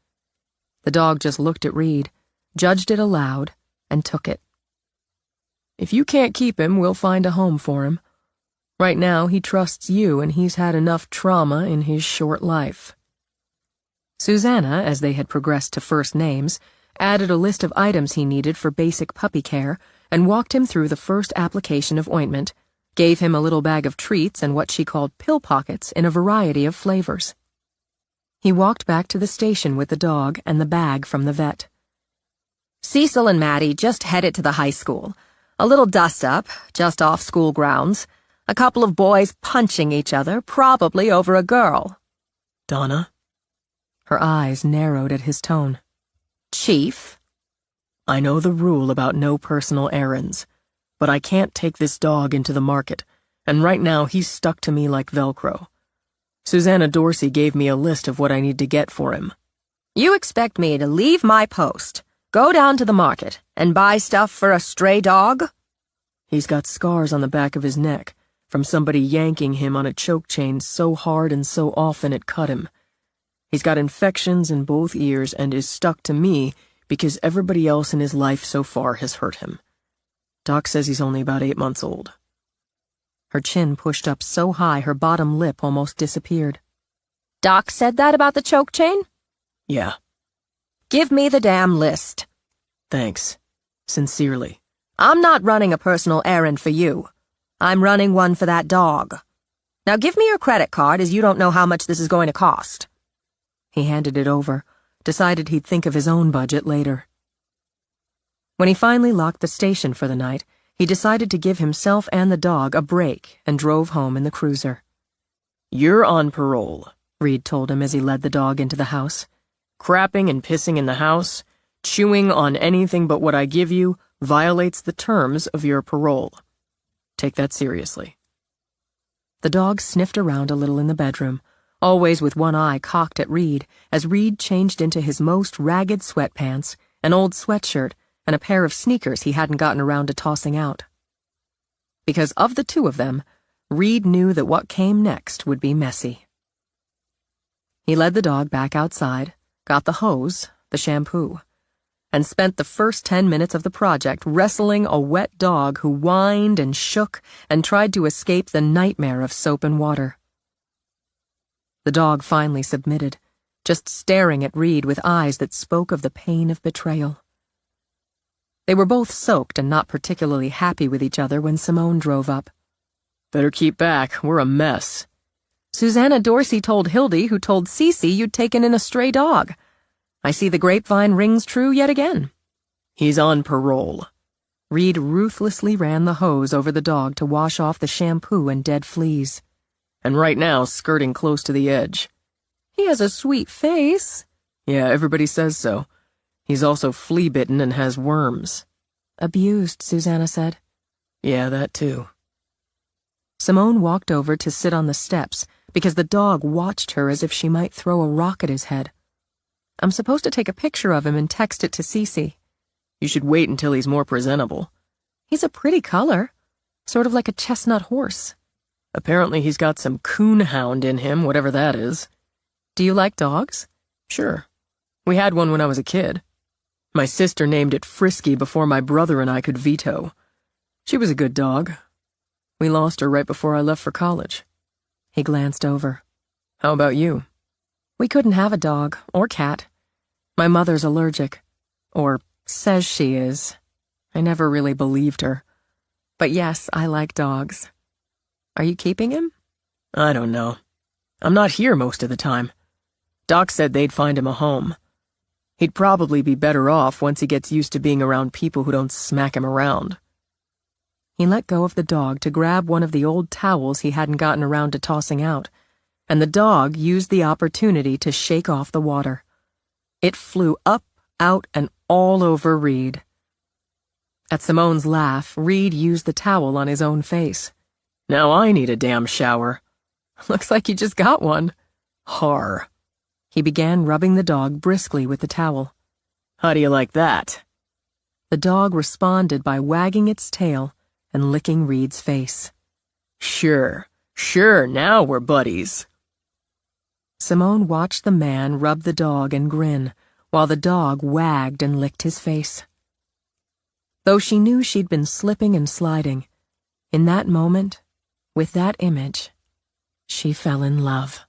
C: The dog just looked at Reed, judged it aloud, and took it.
D: If you can't keep him, we'll find a home for him. Right now, he trusts you, and he's had enough trauma in his short life.
C: Susanna, as they had progressed to first names, added a list of items he needed for basic puppy care and walked him through the first application of ointment, gave him a little bag of treats and what she called pill pockets in a variety of flavors. He walked back to the station with the dog and the bag from the vet.
A: Cecil and Maddie just headed to the high school. A little dust-up, just off school grounds. A couple of boys punching each other, probably over a girl.
D: Donna?
C: Her eyes narrowed at his tone.
A: Chief?
D: I know the rule about no personal errands, but I can't take this dog into the market, and right now he's stuck to me like Velcro. Susanna Dorsey gave me a list of what I need to get for him.
A: You expect me to leave my post, go down to the market, and buy stuff for a stray dog?
D: He's got scars on the back of his neck from somebody yanking him on a choke chain so hard and so often it cut him. He's got infections in both ears and is stuck to me because everybody else in his life so far has hurt him. Doc says he's only about 8 months old.
C: Her chin pushed up so high her bottom lip almost disappeared.
A: Doc said that about the choke chain?
D: Yeah.
A: Give me the damn list.
D: Thanks. Sincerely.
A: I'm not running a personal errand for you. I'm running one for that dog. Now give me your credit card, as you don't know how much this is going to cost.
C: He handed it over, decided he'd think of his own budget later. When he finally locked the station for the night, he decided to give himself and the dog a break and drove home in the cruiser.
D: You're on parole,
C: Reed told him as he led the dog into the house.
D: Crapping and pissing in the house, chewing on anything but what I give you, violates the terms of your parole. Take that seriously.
C: The dog sniffed around a little in the bedroom, always with one eye cocked at Reed, as Reed changed into his most ragged sweatpants, an old sweatshirt, and a pair of sneakers he hadn't gotten around to tossing out. Because of the two of them, Reed knew that what came next would be messy. He led the dog back outside, got the hose, the shampoo, and spent the first 10 minutes of the project wrestling a wet dog who whined and shook and tried to escape the nightmare of soap and water. The dog finally submitted, just staring at Reed with eyes that spoke of the pain of betrayal. They were both soaked and not particularly happy with each other when Simone drove up.
D: Better keep back, we're a mess.
C: Susanna Dorsey told Hildy, who told Cece you'd taken in a stray dog. I see the grapevine rings true yet again.
D: He's on parole.
C: Reed ruthlessly ran the hose over the dog to wash off the shampoo and dead fleas.
D: And right now, skirting close to the edge.
C: He has a sweet face.
D: Yeah, everybody says so. He's also flea-bitten and has worms.
C: Abused, Susanna said.
D: Yeah, that too.
C: Simone walked over to sit on the steps because the dog watched her as if she might throw a rock at his head. I'm supposed to take a picture of him and text it to Cece.
D: You should wait until he's more presentable.
C: He's a pretty color, sort of like a chestnut horse.
D: Apparently he's got some coonhound in him, whatever that is.
C: Do you like dogs?
D: Sure. We had one when I was a kid. My sister named it Frisky before my brother and I could veto. She was a good dog. We lost her right before I left for college.
C: He glanced over.
D: How about you?
C: We couldn't have a dog or cat. My mother's allergic. Or says she is. I never really believed her. But yes, I like dogs. Are you keeping him?
D: I don't know. I'm not here most of the time. Doc said they'd find him a home. He'd probably be better off once he gets used to being around people who don't smack him around.
C: He let go of the dog to grab one of the old towels he hadn't gotten around to tossing out, and the dog used the opportunity to shake off the water. It flew up, out, and all over Reed. At Simone's laugh, Reed used the towel on his own face.
D: Now I need a damn shower.
C: Looks like you just got one.
D: Har.
C: He began rubbing the dog briskly with the towel.
D: How do you like that?
C: The dog responded by wagging its tail and licking Reed's face.
D: Sure, now we're buddies.
C: Simone watched the man rub the dog and grin, while the dog wagged and licked his face. Though she knew she'd been slipping and sliding, in that moment, with that image, she fell in love.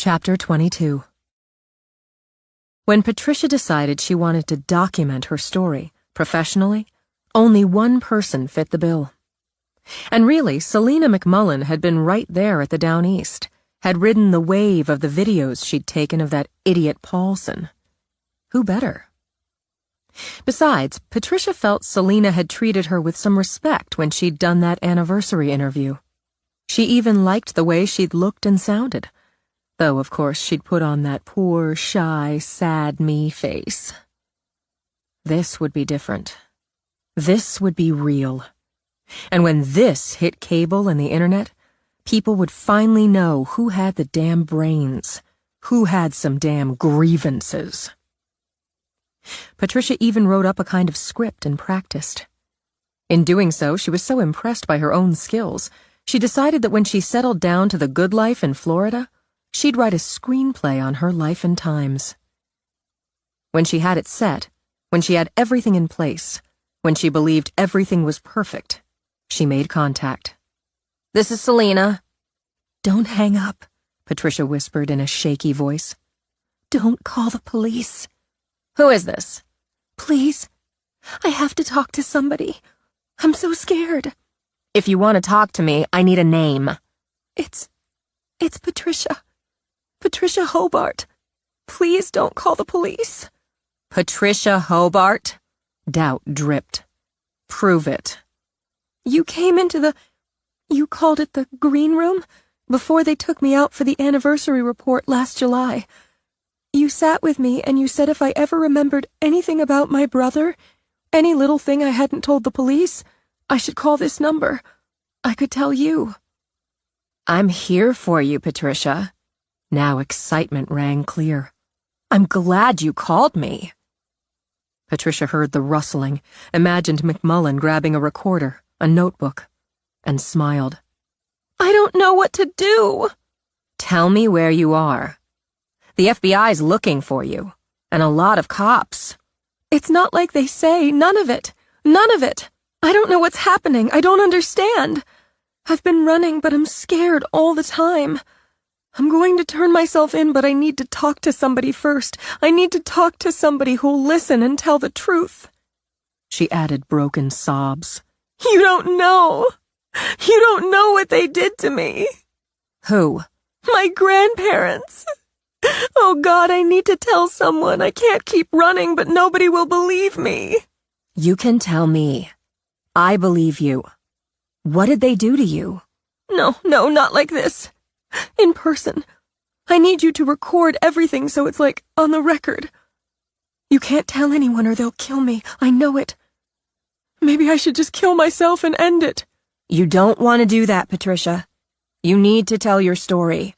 C: Chapter 22. When Patricia decided she wanted to document her story professionally, only one person fit the bill. And really, Selena McMullen had been right there at the Down East, had ridden the wave of the videos she'd taken of that idiot Paulson. Who better? Besides, Patricia felt Selena had treated her with some respect when she'd done that anniversary interview. She even liked the way she'd looked and sounded, though, of course, she'd put on that poor, shy, sad me face. This would be different. This would be real. And when this hit cable and the internet, people would finally know who had the damn brains, who had some damn grievances. Patricia even wrote up a kind of script and practiced. In doing so, she was so impressed by her own skills, she decided that when she settled down to the good life in Florida, she'd write a screenplay on her life and times. When she had it set, when she had everything in place, when she believed everything was perfect, she made contact.
A: This is Selena.
B: Don't hang up, Patricia whispered in a shaky voice. Don't call the police.
A: Who is this?
B: Please, I have to talk to somebody. I'm so scared.
A: If you want to talk to me, I need a name.
B: It's Patricia. Patricia Hobart. Please don't call the police.
A: Patricia Hobart?
C: Doubt dripped. Prove it.
B: You came into you called it the green room, before they took me out for the anniversary report last July. You sat with me and you said if I ever remembered anything about my brother, any little thing I hadn't told the police, I should call this number. I could tell you.
A: I'm here for you, Patricia.
C: Now excitement rang clear.
A: I'm glad you called me.
C: Patricia heard the rustling, imagined McMullen grabbing a recorder, a notebook, and smiled.
B: I don't know what to do.
A: Tell me where you are. The FBI's looking for you, and a lot of cops.
B: It's not like they say, none of it. None of it. I don't know what's happening. I don't understand. I've been running, but I'm scared all the time. I'm going to turn myself in, but I need to talk to somebody first. I need to talk to somebody who'll listen and tell the truth.
C: She added broken sobs.
B: You don't know. You don't know what they did to me.
A: Who?
B: My grandparents. Oh God, I need to tell someone. I can't keep running, but nobody will believe me.
A: You can tell me. I believe you. What did they do to you?
B: No, not like this. In person. I need you to record everything so it's like on the record. You can't tell anyone or they'll kill me. I know it. Maybe I should just kill myself and end it.
A: You don't want to do that, Patricia. You need to tell your story.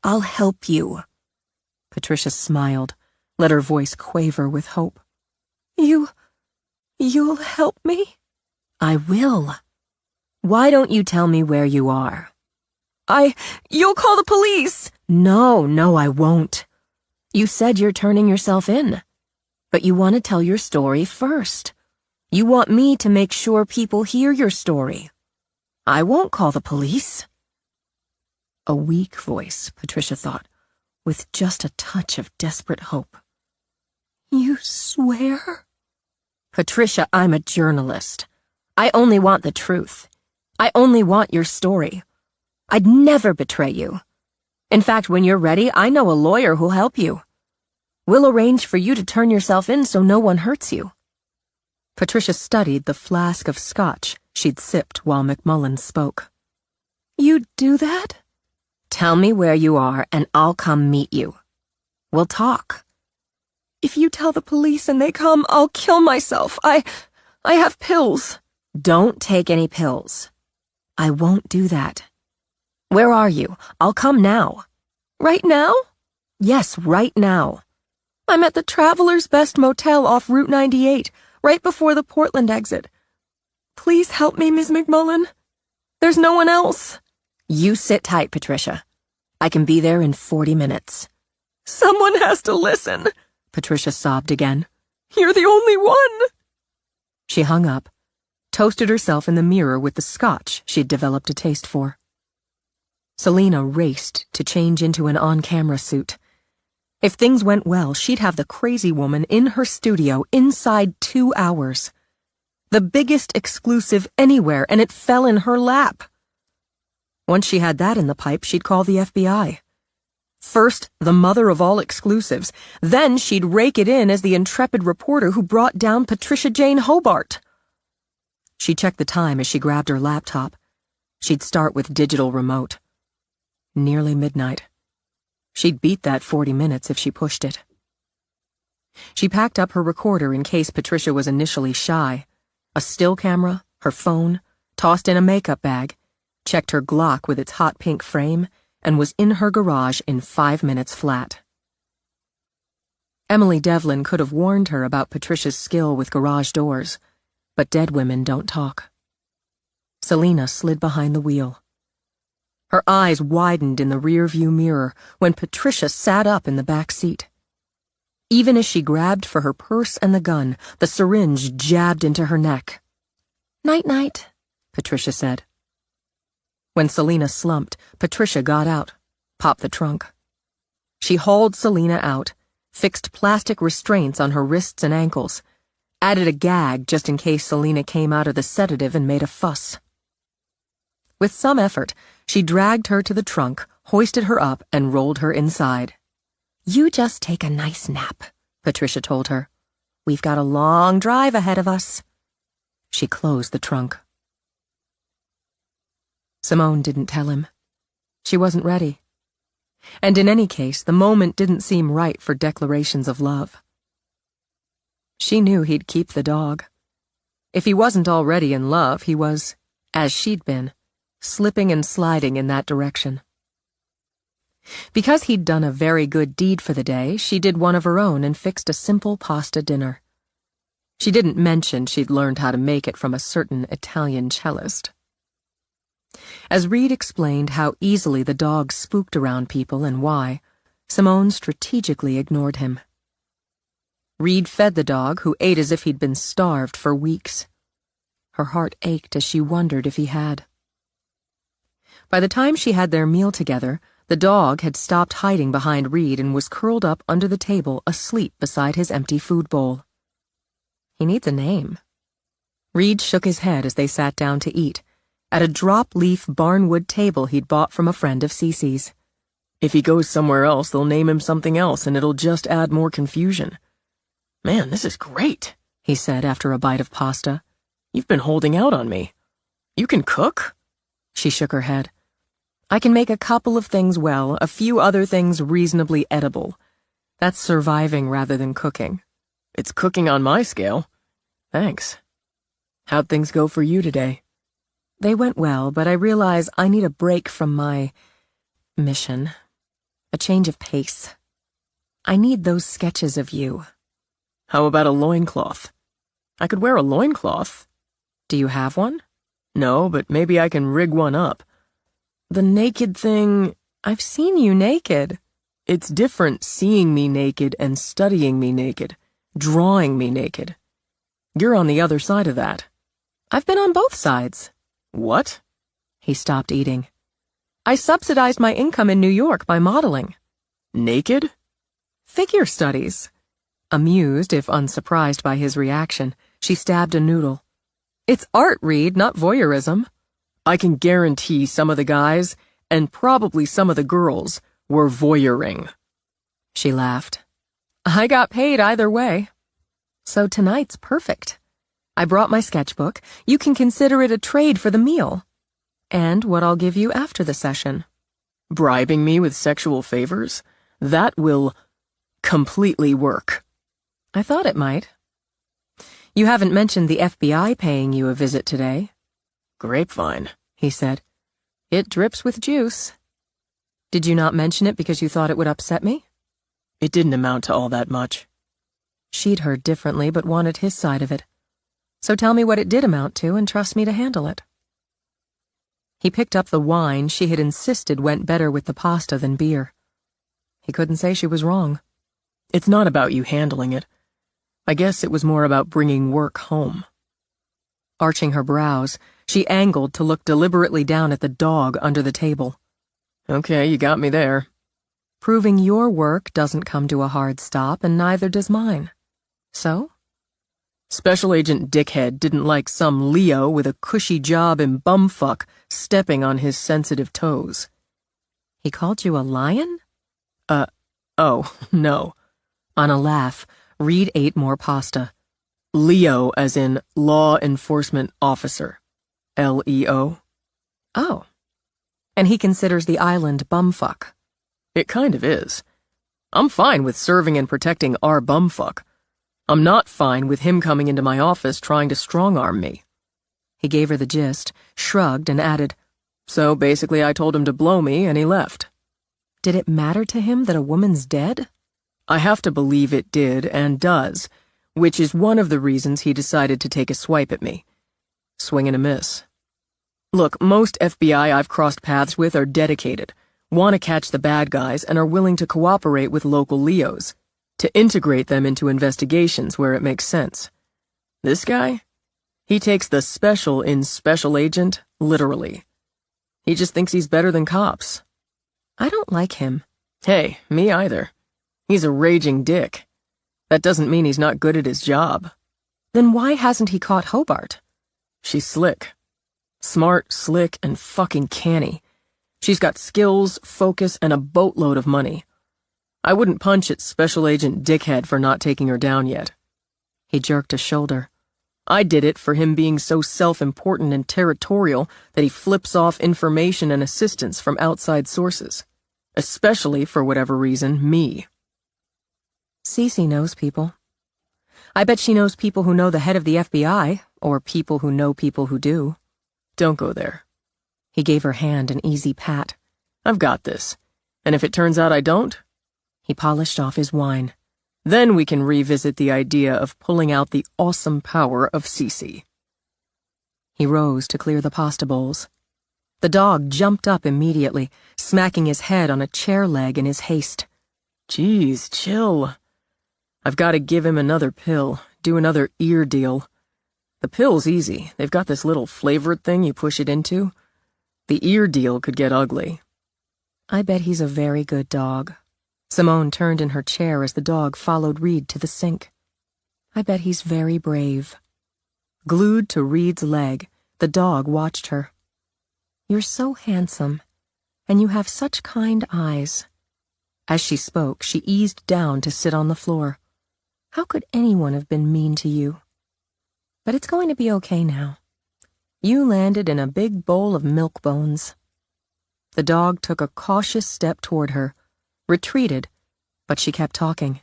A: I'll help you.
C: Patricia smiled, let her voice quaver with hope.
B: You'll help me?
A: I will. Why don't you tell me where you are?
B: You'll call the police.
A: No, I won't. You said you're turning yourself in. But you want to tell your story first. You want me to make sure people hear your story. I won't call the police.
C: A weak voice, Patricia thought, with just a touch of desperate hope.
B: You swear?
A: Patricia, I'm a journalist. I only want the truth. I only want your story. I'd never betray you. In fact, when you're ready, I know a lawyer who'll help you. We'll arrange for you to turn yourself in so no one hurts you.
C: Patricia studied the flask of scotch she'd sipped while McMullen spoke.
B: You'd do that?
A: Tell me where you are and I'll come meet you. We'll talk.
B: If you tell the police and they come, I'll kill myself. I have pills.
A: Don't take any pills.
C: I won't do that.
A: Where are you? I'll come now.
B: Right now?
A: Yes, right now.
B: I'm at the Traveler's Best Motel off Route 98, right before the Portland exit. Please help me, Ms. McMullen. There's no one else.
A: You sit tight, Patricia. I can be there in 40 minutes.
B: Someone has to listen.
C: Patricia sobbed again.
B: You're the only one.
C: She hung up, toasted herself in the mirror with the scotch she'd developed a taste for.
B: Selena raced to change into an on-camera suit. If things went well, she'd have the crazy woman in her studio inside 2 hours. The biggest exclusive anywhere, and it fell in her lap. Once she had that in the pipe, she'd call the FBI. First, the mother of all exclusives. Then she'd rake it in as the intrepid reporter who brought down Patricia Jane Hobart. She checked the time as she grabbed her laptop. She'd start with digital remote. Nearly midnight. She'd beat that 40 minutes if she pushed it. She packed up her recorder in case Patricia was initially shy. A still camera, her phone, tossed in a makeup bag, checked her Glock with its hot pink frame, and was in her garage in 5 minutes flat. Emily Devlin could have warned her about Patricia's skill with garage doors, but dead women don't talk. Selena slid behind the wheel. Her eyes widened in the rearview mirror when Patricia sat up in the back seat. Even as she grabbed for her purse and the gun, the syringe jabbed into her neck. "Night-night," Patricia said. When Selena slumped, Patricia got out, popped the trunk. She hauled Selena out, fixed plastic restraints on her wrists and ankles, added a gag just in case Selena came out of the sedative and made a fuss. With some effort, she dragged her to the trunk, hoisted her up, and rolled her inside. "You just take a nice nap," Patricia told her. "We've got a long drive ahead of us." She closed the trunk. Simone didn't tell him. She wasn't ready. And in any case, the moment didn't seem right for declarations of love. She knew he'd keep the dog. If he wasn't already in love, he was, as she'd been, slipping and sliding in that direction. Because he'd done a very good deed for the day, she did one of her own and fixed a simple pasta dinner. She didn't mention she'd learned how to make it from a certain Italian cellist. As Reed explained how easily the dog spooked around people and why, Simone strategically ignored him. Reed fed the dog, who ate as if he'd been starved for weeks. Her heart ached as she wondered if he had. By the time she had their meal together, the dog had stopped hiding behind Reed and was curled up under the table, asleep beside his empty food bowl. He needs a name. Reed shook his head as they sat down to eat, at a drop-leaf barnwood table he'd bought from a friend of Cece's.
D: If he goes somewhere else, they'll name him something else and it'll just add more confusion. "Man, this is great," he said after a bite of pasta. "You've been holding out on me. You can cook?" She shook her head. "I can make a couple of things well, a few other things reasonably edible. That's surviving rather than cooking." "It's cooking on my scale. Thanks. How'd things go for you today?" "They went well, but I realize I need a break from my mission. A change of pace. I need those sketches of you." "How about a loincloth?" "I could wear a loincloth." "Do you have one?" "No, but maybe I can rig one up." "The naked thing, I've seen you naked." "It's different seeing me naked and studying me naked, drawing me naked. You're on the other side of that." "I've been on both sides." "What?" He stopped eating. "I subsidized my income in New York by modeling." "Naked?" "Figure studies." Amused, if unsurprised by his reaction, she stabbed a noodle. "It's art, Reed, not voyeurism." "I can guarantee some of the guys, and probably some of the girls, were voyeuring." She laughed. "I got paid either way. So tonight's perfect. I brought my sketchbook. You can consider it a trade for the meal. And what I'll give you after the session." "Bribing me with sexual favors? That will completely work." "I thought it might." "You haven't mentioned the FBI paying you a visit today." "Grapevine," he said. "It drips with juice." "Did you not mention it because you thought it would upset me?" "It didn't amount to all that much." She'd heard differently but wanted his side of it. "So tell me what it did amount to and trust me to handle it." He picked up the wine she had insisted went better with the pasta than beer. He couldn't say she was wrong. "It's not about you handling it. I guess it was more about bringing work home." Arching her brows, she angled to look deliberately down at the dog under the table. Okay, you got me there.
C: Proving your work doesn't come to a hard stop, and neither does mine. So?
D: Special Agent Dickhead didn't like some Leo with a cushy job in bumfuck stepping on his sensitive toes.
C: He called you a lion?
D: Oh, no.
C: On a laugh, Reed ate more pasta.
D: Leo as in Law Enforcement Officer. L-E-O.
C: Oh. And he considers the island bumfuck.
D: It kind of is. I'm fine with serving and protecting our bumfuck. I'm not fine with him coming into my office trying to strong-arm me.
C: He gave her the gist, shrugged, and added,
D: So basically I told him to blow me and he left.
C: Did it matter to him that a woman's dead?
D: I have to believe it did and does, which is one of the reasons he decided to take a swipe at me. Swing and a miss. Look, most FBI I've crossed paths with are dedicated, want to catch the bad guys, and are willing to cooperate with local Leos, to integrate them into investigations where it makes sense. This guy? He takes the special in Special Agent literally. He just thinks he's better than cops.
C: I don't like him.
D: Hey, me either. He's a raging dick. That doesn't mean he's not good at his job.
C: Then why hasn't he caught Hobart?
D: She's slick. Smart, slick, and fucking canny. She's got skills, focus, and a boatload of money. I wouldn't punch at Special Agent Dickhead for not taking her down yet.
C: He jerked a shoulder.
D: I did it for him being so self-important and territorial that he flips off information and assistance from outside sources. Especially, for whatever reason, me.
C: Cece knows people. I bet she knows people who know the head of the FBI, or people who know people who do.
D: Don't go there.
C: He gave her hand an easy pat.
D: I've got this. And if it turns out I don't?
C: He polished off his wine.
D: Then we can revisit the idea of pulling out the awesome power of Cece.
C: He rose to clear the pasta bowls. The dog jumped up immediately, smacking his head on a chair leg in his haste.
D: Geez, chill. I've got to give him another pill, do another ear deal. The pill's easy. They've got this little flavored thing you push it into. The ear deal could get ugly.
C: I bet he's a very good dog. Simone turned in her chair as the dog followed Reed to the sink. I bet he's very brave. Glued to Reed's leg, the dog watched her. You're so handsome, and you have such kind eyes. As she spoke, she eased down to sit on the floor. How could anyone have been mean to you? But it's going to be okay now. You landed in a big bowl of milk bones. The dog took a cautious step toward her, retreated, but she kept talking.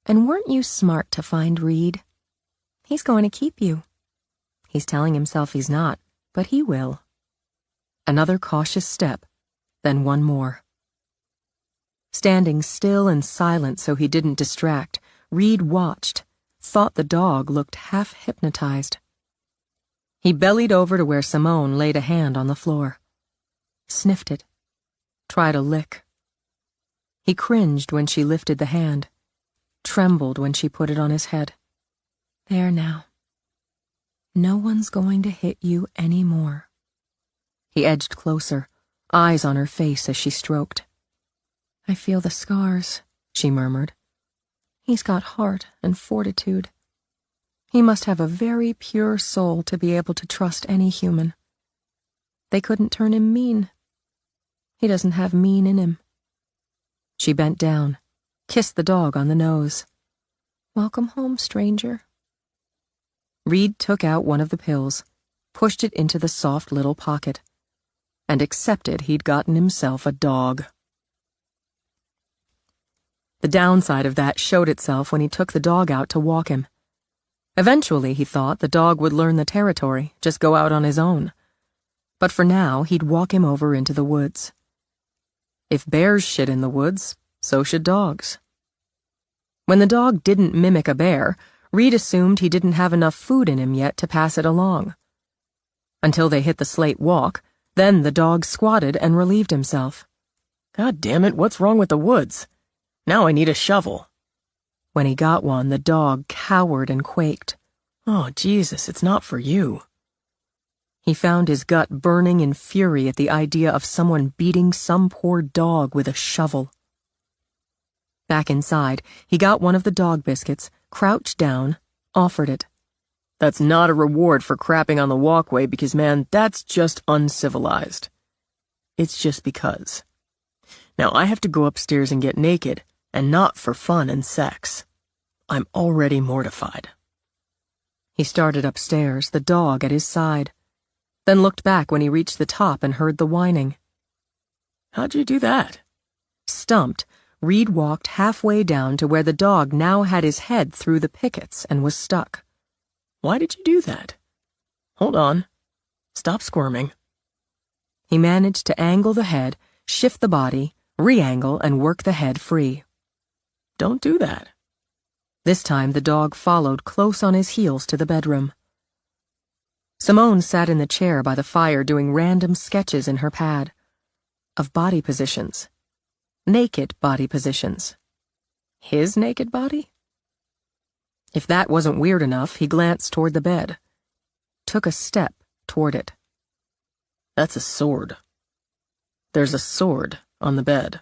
C: And weren't you smart to find Reed? He's going to keep you. He's telling himself he's not, but he will. Another cautious step, then one more. Standing still and silent so he didn't distract, Reed watched, thought the dog looked half hypnotized. He bellied over to where Simone laid a hand on the floor. Sniffed it. Tried a lick. He cringed when she lifted the hand, trembled when she put it on his head. There now. No one's going to hit you any more. He edged closer, eyes on her face as she stroked. I feel the scars, she murmured. He's got heart and fortitude. He must have a very pure soul to be able to trust any human. They couldn't turn him mean. He doesn't have mean in him. She bent down, kissed the dog on the nose. Welcome home, stranger. Reed took out one of the pills, pushed it into the soft little pocket, and accepted he'd gotten himself a dog. The downside of that showed itself when he took the dog out to walk him. Eventually, he thought, the dog would learn the territory, just go out on his own. But for now, he'd walk him over into the woods. If bears shit in the woods, so should dogs. When the dog didn't mimic a bear, Reed assumed he didn't have enough food in him yet to pass it along. Until they hit the slate walk, then the dog squatted and relieved himself.
D: God damn it, what's wrong with the woods? Now I need a shovel.
C: When he got one, the dog cowered and quaked.
D: Oh, Jesus, it's not for you.
C: He found his gut burning in fury at the idea of someone beating some poor dog with a shovel. Back inside, he got one of the dog biscuits, crouched down, offered it.
D: That's not a reward for crapping on the walkway because, man, that's just uncivilized. It's just because. Now I have to go upstairs and get naked, and not for fun and sex. I'm already mortified.
C: He started upstairs, the dog at his side, then looked back when he reached the top and heard the whining.
D: How'd you do that?
C: Stumped, Reed walked halfway down to where the dog now had his head through the pickets and was stuck.
D: Why did you do that? Hold on. Stop squirming.
C: He managed to angle the head, shift the body, re-angle, and work the head free.
D: Don't do that.
C: This time the dog followed close on his heels to the bedroom. Simone sat in the chair by the fire doing random sketches in her pad. Of body positions. Naked body positions. His naked body? If that wasn't weird enough, he glanced toward the bed. Took a step toward it.
D: That's a sword. There's a sword on the bed.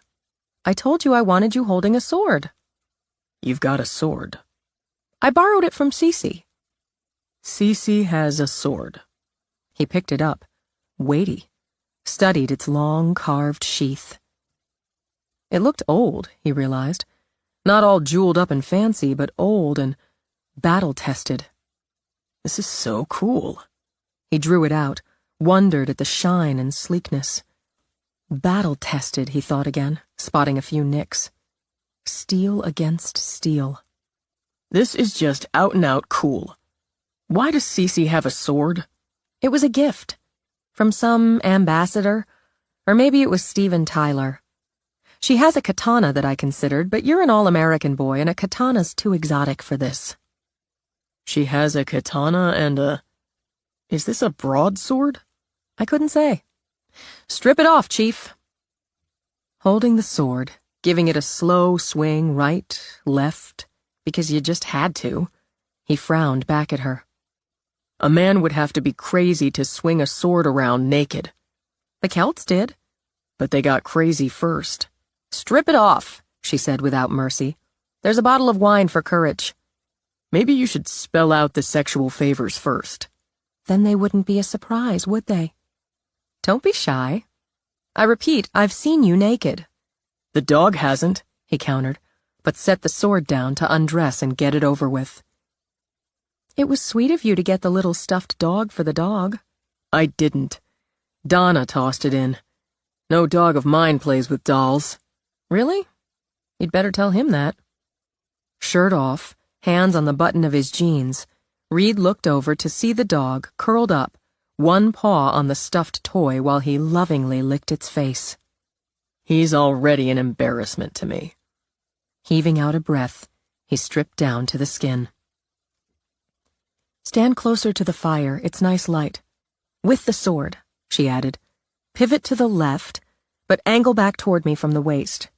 C: I told you I wanted you holding a sword.
D: You've got a sword.
C: I borrowed it from Cece.
D: Cece has a sword.
C: He picked it up, weighty, studied its long, carved sheath. It looked old, he realized. Not all jeweled up and fancy, but old and battle-tested.
D: This is so cool.
C: He drew it out, wondered at the shine and sleekness. Battle-tested, he thought again, spotting a few nicks. Steel against steel.
D: This is just out-and-out cool. Why does Cece have a sword?
C: It was a gift. From some ambassador, or maybe it was Steven Tyler. She has a katana that I considered, but you're an all-American boy, and a katana's too exotic for this.
D: She has a katana and a... Is this a broadsword?
C: I couldn't say. Strip it off, Chief. Holding the sword, giving it a slow swing right, left, because you just had to, he frowned back at her.
D: A man would have to be crazy to swing a sword around naked.
C: The Celts did.
D: But they got crazy first.
C: Strip it off, she said without mercy. There's a bottle of wine for courage.
D: Maybe you should spell out the sexual favors first.
C: Then they wouldn't be a surprise, would they? Don't be shy. I repeat, I've seen you naked.
D: The dog hasn't,
C: he countered, but set the sword down to undress and get it over with. It was sweet of you to get the little stuffed dog for the dog.
D: I didn't. Donna tossed it in. No dog of mine plays with dolls.
C: Really? You'd better tell him that. Shirt off, hands on the button of his jeans, Reed looked over to see the dog curled up, one paw on the stuffed toy while he lovingly licked its face.
D: He's already an embarrassment to me.
C: Heaving out a breath, he stripped down to the skin. Stand closer to the fire, it's nice light. With the sword, she added. Pivot to the left, but angle back toward me from the waist.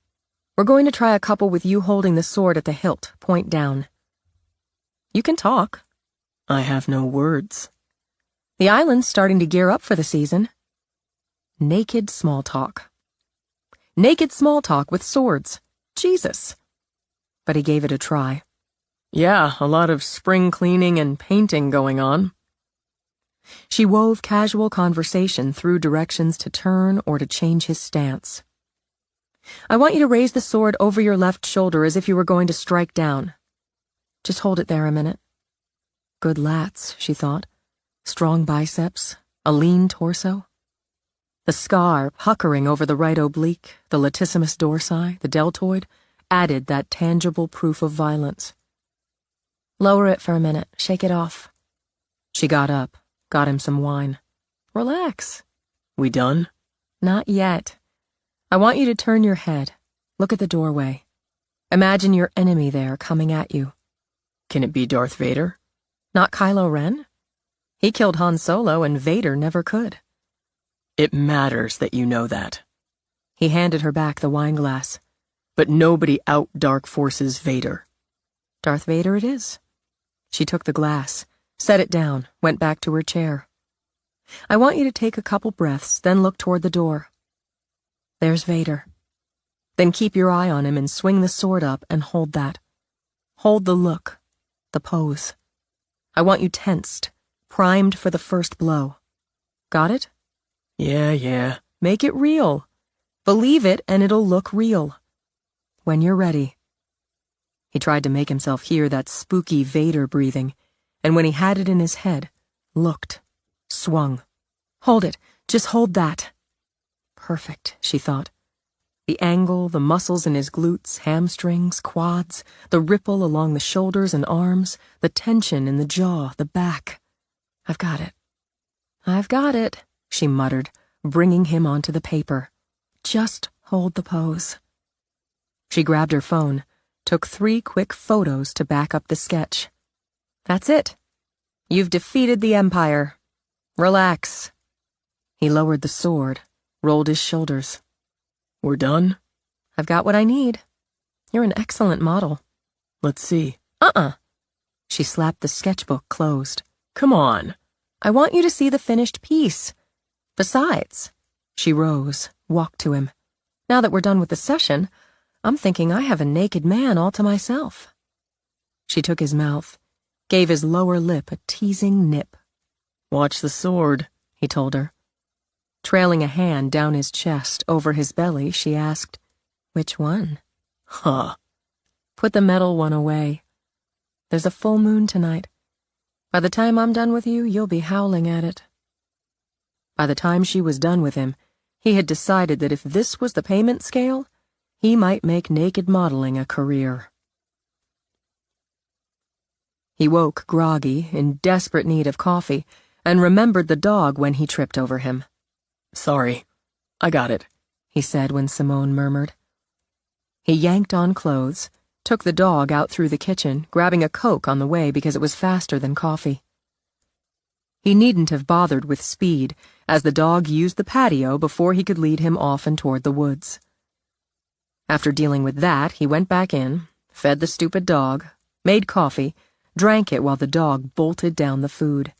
C: We're going to try a couple with you holding the sword at the hilt, point down. You can talk.
D: I have no words.
C: The island's starting to gear up for the season. Naked small talk. Naked small talk with swords. Jesus. But he gave it a try.
D: Yeah, a lot of spring cleaning and painting going on.
C: She wove casual conversation through directions to turn or to change his stance. I want you to raise the sword over your left shoulder as if you were going to strike down. Just hold it there a minute. Good lats, she thought. Strong biceps, a lean torso. The scar puckering over the right oblique, the latissimus dorsi, the deltoid, added that tangible proof of violence. Lower it for a minute, shake it off. She got up, got him some wine. Relax.
D: We done?
C: Not yet. I want you to turn your head. Look at the doorway. Imagine your enemy there coming at you.
D: Can it be Darth Vader?
C: Not Kylo Ren? He killed Han Solo and Vader never could.
D: It matters that you know that.
C: He handed her back the wine glass.
D: But nobody out-dark forces Vader.
C: Darth Vader it is. She took the glass, set it down, went back to her chair.
B: I want you to take a couple breaths, then look toward the door. There's Vader. Then keep your eye on him and swing the sword up and hold that. Hold the look, the pose. I want you tensed, primed for the first blow. Got it?
D: Yeah.
B: Make it real. Believe it and it'll look real. When you're ready. He tried to make himself hear that spooky Vader breathing, and when he had it in his head, looked, swung. Hold it, just hold that. Perfect, she thought. The angle, the muscles in his glutes, hamstrings, quads, the ripple along the shoulders and arms, the tension in the jaw, the back. I've got it, she muttered, bringing him onto the paper. Just hold the pose. She grabbed her phone, took 3 quick photos to back up the sketch. That's it. You've defeated the Empire. Relax. He lowered the sword, rolled his shoulders.
D: We're done?
B: I've got what I need. You're an excellent model.
D: Let's see.
B: She slapped the sketchbook closed.
D: Come on.
B: I want you to see the finished piece. Besides, she rose, walked to him. Now that we're done with the session, I'm thinking I have a naked man all to myself. She took his mouth, gave his lower lip a teasing nip.
D: Watch the sword,
B: he told her. Trailing a hand down his chest, over his belly, she asked, Which one?
D: Huh.
B: Put the metal one away. There's a full moon tonight. By the time I'm done with you, you'll be howling at it. By the time she was done with him, he had decided that if this was the payment scale, he might make naked modeling a career. He woke groggy, in desperate need of coffee, and remembered the dog when he tripped over him.
D: Sorry. I got it,
B: he said when Simone murmured. He yanked on clothes, took the dog out through the kitchen, grabbing a Coke on the way because it was faster than coffee. He needn't have bothered with speed, as the dog used the patio before he could lead him off and toward the woods. After dealing with that, he went back in, fed the stupid dog, made coffee, drank it while the dog bolted down the food.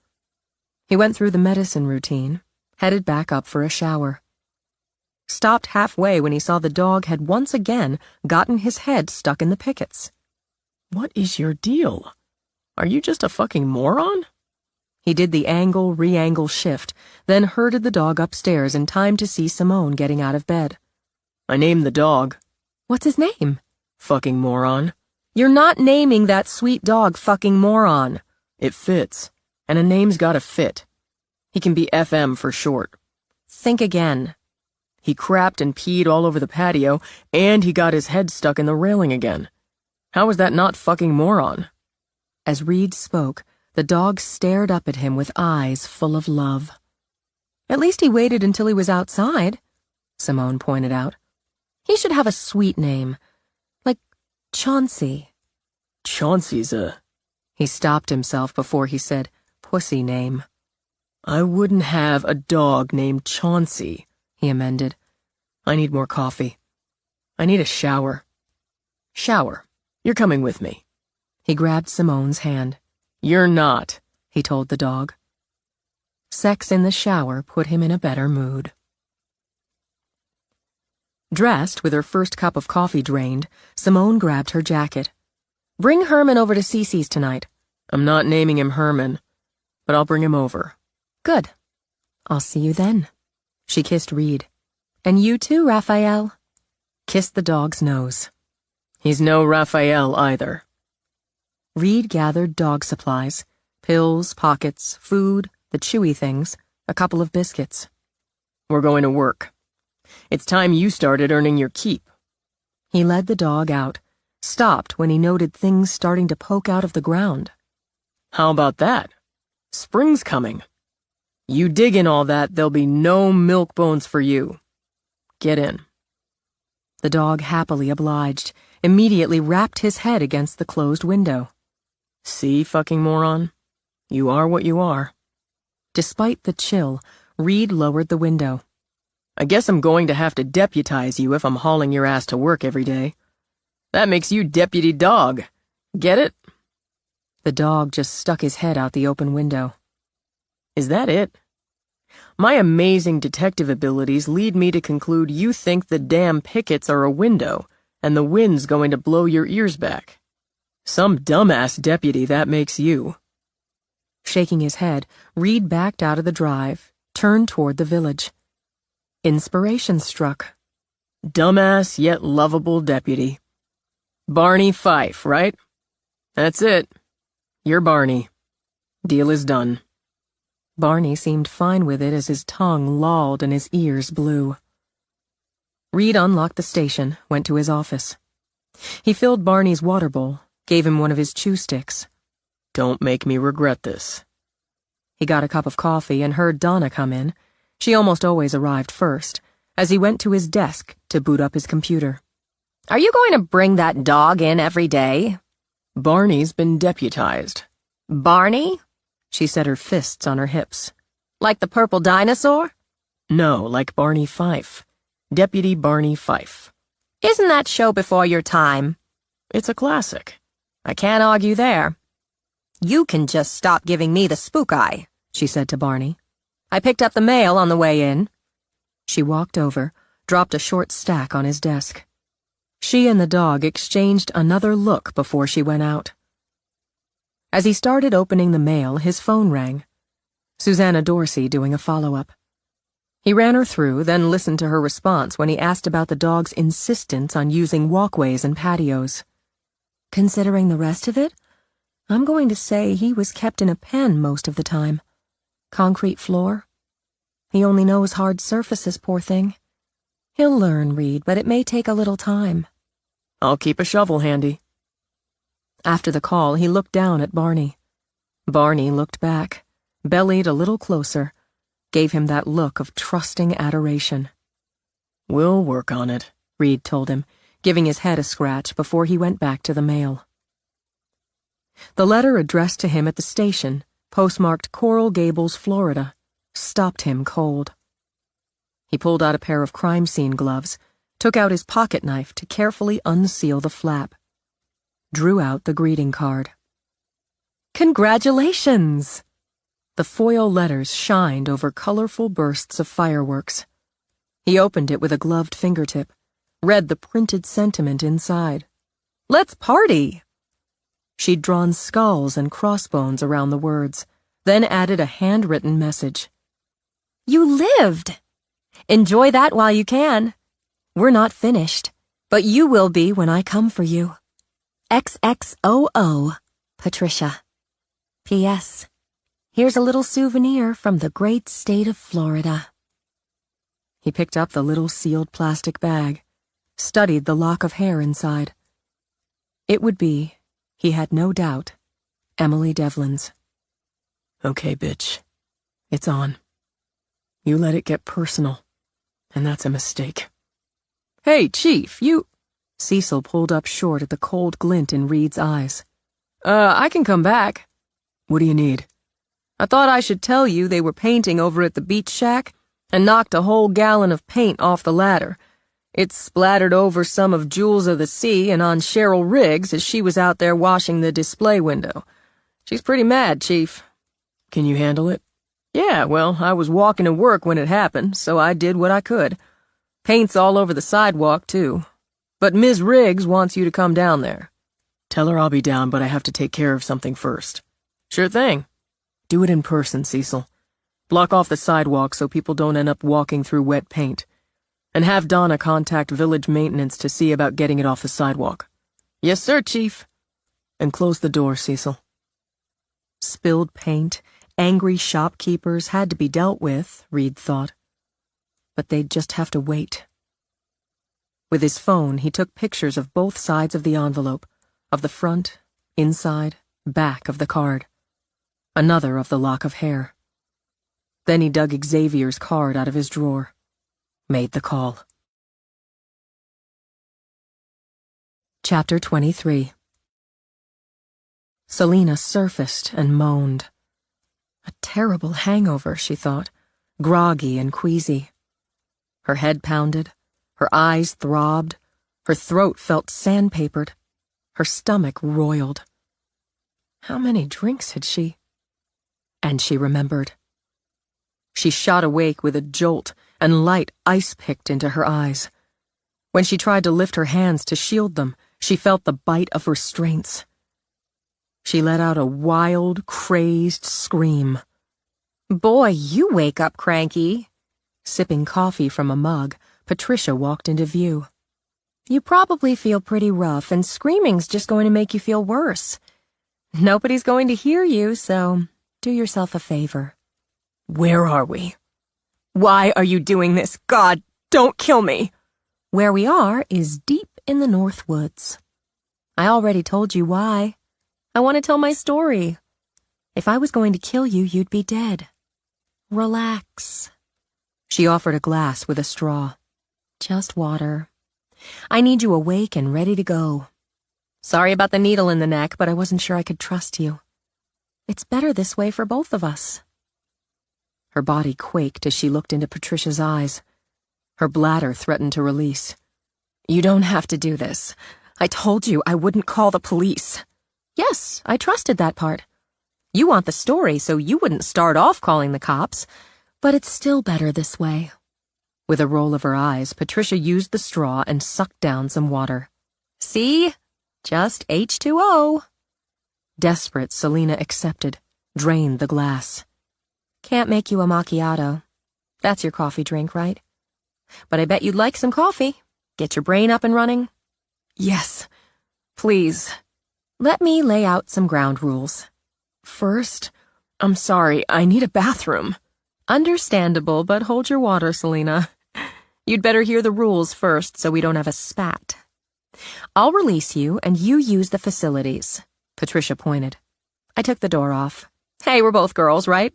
B: He went through the medicine routine, headed back up for a shower. Stopped halfway when he saw the dog had once again gotten his head stuck in the pickets.
D: What is your deal? Are you just a fucking moron?
B: He did the angle-re-angle shift, then herded the dog upstairs in time to see Simone getting out of bed.
D: I named the dog.
B: What's his name?
D: Fucking moron.
B: You're not naming that sweet dog fucking moron.
D: It fits, and a name's gotta fit. He can be FM for short.
B: Think again.
D: He crapped and peed all over the patio, and he got his head stuck in the railing again. How is that not fucking moron?
B: As Reed spoke, the dog stared up at him with eyes full of love. At least he waited until he was outside, Simone pointed out. He should have a sweet name, like Chauncey.
D: Chauncey's
B: He stopped himself before he said, pussy name.
D: I wouldn't have a dog named Chauncey, he amended. I need more coffee. I need a shower. Shower. You're coming with me.
B: He grabbed Simone's hand.
D: You're not,
B: he told the dog. Sex in the shower put him in a better mood. Dressed, with her first cup of coffee drained, Simone grabbed her jacket. Bring Herman over to Cece's tonight.
D: I'm not naming him Herman, but I'll bring him over.
B: Good. I'll see you then. She kissed Reed. And you too, Raphael. Kissed the dog's nose.
D: He's no Raphael either.
B: Reed gathered dog supplies, pills, pockets, food, the chewy things, a couple of biscuits.
D: We're going to work. It's time you started earning your keep.
B: He led the dog out, stopped when he noted things starting to poke out of the ground.
D: How about that? Spring's coming. You dig in all that, there'll be no milk bones for you. Get in.
B: The dog happily obliged, immediately wrapped his head against the closed window.
D: See, fucking moron? You are what you are.
B: Despite the chill, Reed lowered the window.
D: I guess I'm going to have to deputize you if I'm hauling your ass to work every day. That makes you deputy dog. Get it?
B: The dog just stuck his head out the open window.
D: Is that it? My amazing detective abilities lead me to conclude you think the damn pickets are a window, and the wind's going to blow your ears back. Some dumbass deputy that makes you."
C: Shaking his head, Reed backed out of the drive, turned toward the village. Inspiration struck.
D: Dumbass yet lovable deputy. Barney Fife, right? That's it. You're Barney. Deal is done.
C: Barney seemed fine with it as his tongue lolled and his ears blew. Reed unlocked the station, went to his office. He filled Barney's water bowl, gave him one of his chew sticks.
D: "Don't make me regret this."
C: He got a cup of coffee and heard Donna come in. She almost always arrived first, as he went to his desk to boot up his computer.
A: Are you going to bring that dog in every day?
D: Barney's been deputized.
A: Barney?
C: She set her fists on her hips.
A: Like the purple dinosaur?
D: No, like Barney Fife. Deputy Barney Fife.
A: Isn't that show before your time?
D: It's a classic.
A: I can't argue there. You can just stop giving me the spook eye, she said to Barney. I picked up the mail on the way in.
C: She walked over, dropped a short stack on his desk. She and the dog exchanged another look before she went out. As he started opening the mail, his phone rang. Susanna Dorsey doing a follow-up. He ran her through, then listened to her response when he asked about the dog's insistence on using walkways and patios. Considering the rest of it, I'm going to say he was kept in a pen most of the time. Concrete floor. He only knows hard surfaces, poor thing. He'll learn, Reed, but it may take a little time.
D: I'll keep a shovel handy.
C: After the call, he looked down at Barney. Barney looked back, bellied a little closer, gave him that look of trusting adoration.
D: We'll work on it,
C: Reed told him, giving his head a scratch before he went back to the mail. The letter addressed to him at the station, postmarked Coral Gables, Florida, stopped him cold. He pulled out a pair of crime scene gloves, took out his pocket knife to carefully unseal the flap, drew out the greeting card. Congratulations! The foil letters shined over colorful bursts of fireworks. He opened it with a gloved fingertip, read the printed sentiment inside. Let's party! She'd drawn skulls and crossbones around the words, then added a handwritten message. You lived! Enjoy that while you can. We're not finished, but you will be when I come for you. XXOO, Patricia. P.S. Here's a little souvenir from the great state of Florida. He picked up the little sealed plastic bag, studied the lock of hair inside. It would be, he had no doubt, Emily Devlin's.
D: Okay, bitch. It's on. You let it get personal, and that's a mistake. Hey, Chief, you...
C: Cecil pulled up short at the cold glint in Reed's eyes.
D: I can come back.
C: What do you need?
D: I thought I should tell you they were painting over at the beach shack and knocked a whole gallon of paint off the ladder. It splattered over some of Jules of the Sea and on Cheryl Riggs as she was out there washing the display window. She's pretty mad, Chief.
C: Can you handle it?
D: Yeah, well, I was walking to work when it happened, so I did what I could. Paint's all over the sidewalk, too. But Ms. Riggs wants you to come down there.
C: Tell her I'll be down, but I have to take care of something first.
D: Sure thing.
C: Do it in person, Cecil. Block off the sidewalk so people don't end up walking through wet paint. And have Donna contact village maintenance to see about getting it off the sidewalk.
D: Yes, sir, Chief.
C: And close the door, Cecil. Spilled paint, angry shopkeepers had to be dealt with, Reed thought. But they'd just have to wait. With his phone, he took pictures of both sides of the envelope, of the front, inside, back of the card. Another of the lock of hair. Then he dug Xavier's card out of his drawer. Made the call. Chapter 23. Selena surfaced and moaned. A terrible hangover, she thought, groggy and queasy. Her head pounded, her eyes throbbed, her throat felt sandpapered, her stomach roiled. How many drinks had she? And she remembered. She shot awake with a jolt, and light ice-picked into her eyes. When she tried to lift her hands to shield them, she felt the bite of restraints. She let out a wild, crazed scream.
B: Boy, you wake up cranky.
C: Sipping coffee from a mug, Patricia walked into view.
B: You probably feel pretty rough, and screaming's just going to make you feel worse. Nobody's going to hear you, so do yourself a favor.
C: Where are we?
B: Why are you doing this? God, don't kill me! Where we are is deep in the North Woods. I already told you why. I want to tell my story. If I was going to kill you, you'd be dead. Relax.
C: She offered a glass with a straw.
B: Just water. I need you awake and ready to go. Sorry about the needle in the neck, but I wasn't sure I could trust you. It's better this way for both of us.
C: Her body quaked as she looked into Patricia's eyes. Her bladder threatened to release.
B: You don't have to do this. I told you I wouldn't call the police. Yes, I trusted that part. You want the story, so you wouldn't start off calling the cops. But it's still better this way.
C: With a roll of her eyes, Patricia used the straw and sucked down some water.
B: See? Just H2O.
C: Desperate, Selena accepted, drained the glass.
B: Can't make you a macchiato. That's your coffee drink, right? But I bet you'd like some coffee. Get your brain up and running.
C: Yes, please.
B: Let me lay out some ground rules.
C: First, I'm sorry, I need a bathroom.
B: Understandable, but hold your water, Selena. You'd better hear the rules first so we don't have a spat. I'll release you and you use the facilities. Patricia pointed. I took the door off. Hey, we're both girls, right?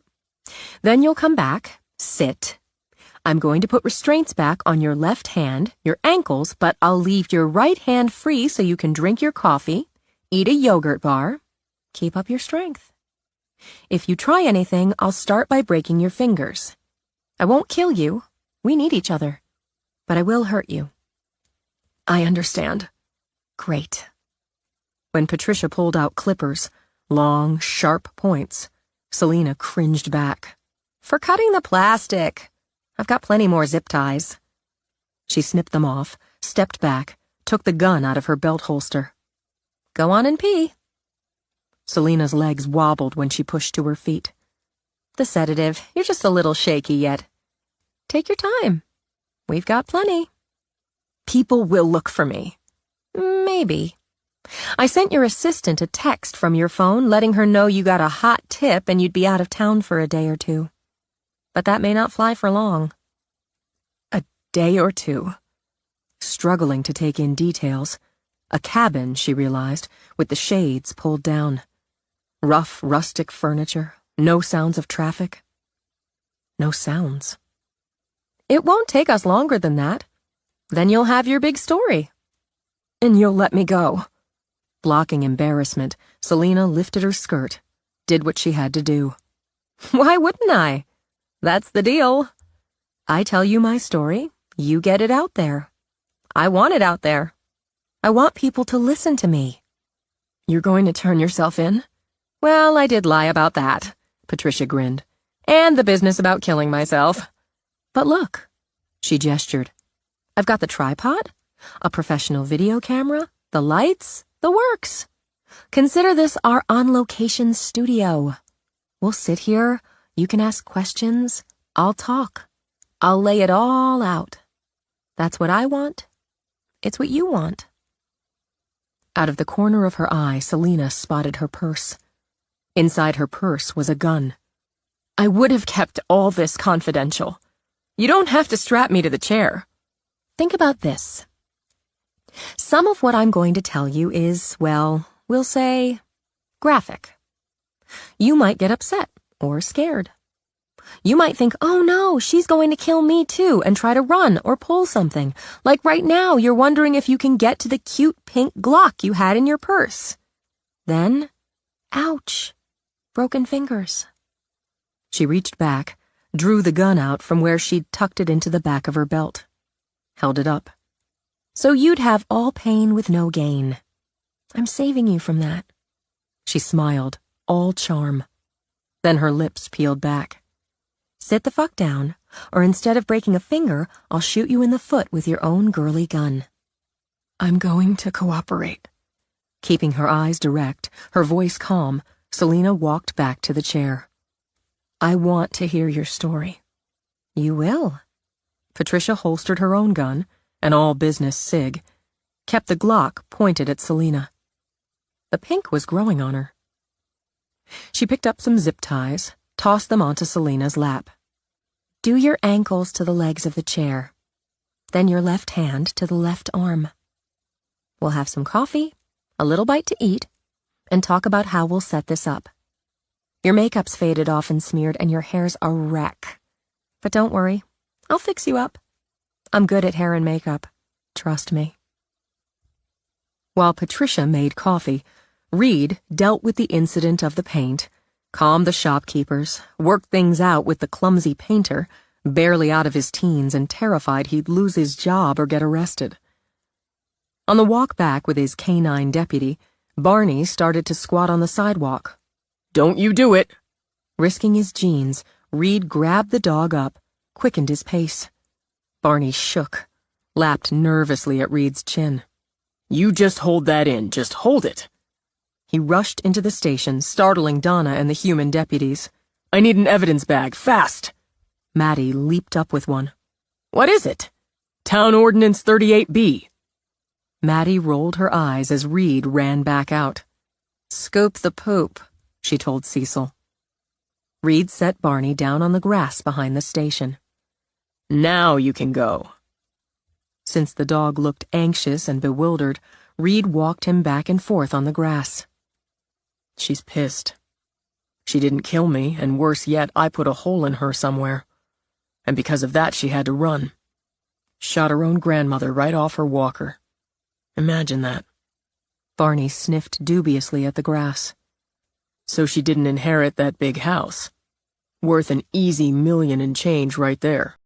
B: Then you'll come back, sit. I'm going to put restraints back on your left hand, your ankles, but I'll leave your right hand free so you can drink your coffee, eat a yogurt bar, keep up your strength. If you try anything, I'll start by breaking your fingers. I won't kill you. We need each other. But I will hurt you.
C: I understand.
B: Great.
C: When Patricia pulled out clippers, long, sharp points, Selena cringed back.
B: For cutting the plastic. I've got plenty more zip ties.
C: She snipped them off, stepped back, took the gun out of her belt holster.
B: Go on and pee.
C: Selena's legs wobbled when she pushed to her feet.
B: The sedative. You're just a little shaky yet. Take your time. We've got plenty.
C: People will look for me.
B: Maybe. I sent your assistant a text from your phone letting her know you got a hot tip and you'd be out of town for a day or two. But that may not fly for long.
C: A day or two. Struggling to take in details. A cabin, she realized, with the shades pulled down. Rough, rustic furniture. No sounds of traffic. No sounds.
B: It won't take us longer than that. Then you'll have your big story.
C: And you'll let me go. Blocking embarrassment, Selena lifted her skirt, did what she had to do.
B: Why wouldn't I? That's the deal. I tell you my story, you get it out there. I want it out there. I want people to listen to me.
C: You're going to turn yourself in?
B: Well, I did lie about that, Patricia grinned. And the business about killing myself. But look, she gestured. I've got the tripod, a professional video camera, the lights, the works. Consider this our on-location studio. We'll sit here, you can ask questions, I'll talk. I'll lay it all out. That's what I want. It's what you want.
C: Out of the corner of her eye, Selena spotted her purse. Inside her purse was a gun.
B: I would have kept all this confidential. You don't have to strap me to the chair. Think about this. Some of what I'm going to tell you is, well, we'll say, graphic. You might get upset or scared. You might think, oh no, she's going to kill me too, and try to run or pull something. Like right now, you're wondering if you can get to the cute pink Glock you had in your purse. Then, ouch, broken fingers.
C: She reached back, drew the gun out from where she'd tucked it into the back of her belt. Held it up.
B: So you'd have all pain with no gain. I'm saving you from that.
C: She smiled, all charm. Then her lips peeled back.
A: Sit the fuck down, or instead of breaking a finger, I'll shoot you in the foot with your own girly gun.
C: I'm going to cooperate. Keeping her eyes direct, her voice calm, Selena walked back to the chair. I want to hear your story.
A: You will.
C: Patricia holstered her own gun, an all-business SIG, kept the Glock pointed at Selena. The pink was growing on her. She picked up some zip ties, tossed them onto Selena's lap.
A: Do your ankles to the legs of the chair. Then your left hand to the left arm. We'll have some coffee, a little bite to eat, and talk about how we'll set this up. Your makeup's faded off and smeared, and your hair's a wreck. But don't worry, I'll fix you up. I'm good at hair and makeup. Trust me.
C: While Patricia made coffee, Reed dealt with the incident of the paint, calmed the shopkeepers, worked things out with the clumsy painter, barely out of his teens and terrified he'd lose his job or get arrested. On the walk back with his canine deputy, Barney started to squat on the sidewalk.
D: Don't you do it!
C: Risking his jeans, Reed grabbed the dog up, quickened his pace. Barney shook, lapped nervously at Reed's chin.
D: You just hold that in, just hold it.
C: He rushed into the station, startling Donna and the human deputies.
D: I need an evidence bag, fast!
C: Maddie leaped up with one.
D: What is it? Town Ordinance 38B.
C: Maddie rolled her eyes as Reed ran back out. Scoop the poop, she told Cecil. Reed set Barney down on the grass behind the station.
D: Now you can go.
C: Since the dog looked anxious and bewildered, Reed walked him back and forth on the grass.
D: She's pissed. She didn't kill me, and worse yet, I put a hole in her somewhere. And because of that, she had to run. Shot her own grandmother right off her walker. Imagine that.
C: Barney sniffed dubiously at the grass.
D: So she didn't inherit that big house. Worth an easy $1,000,000 and change right there.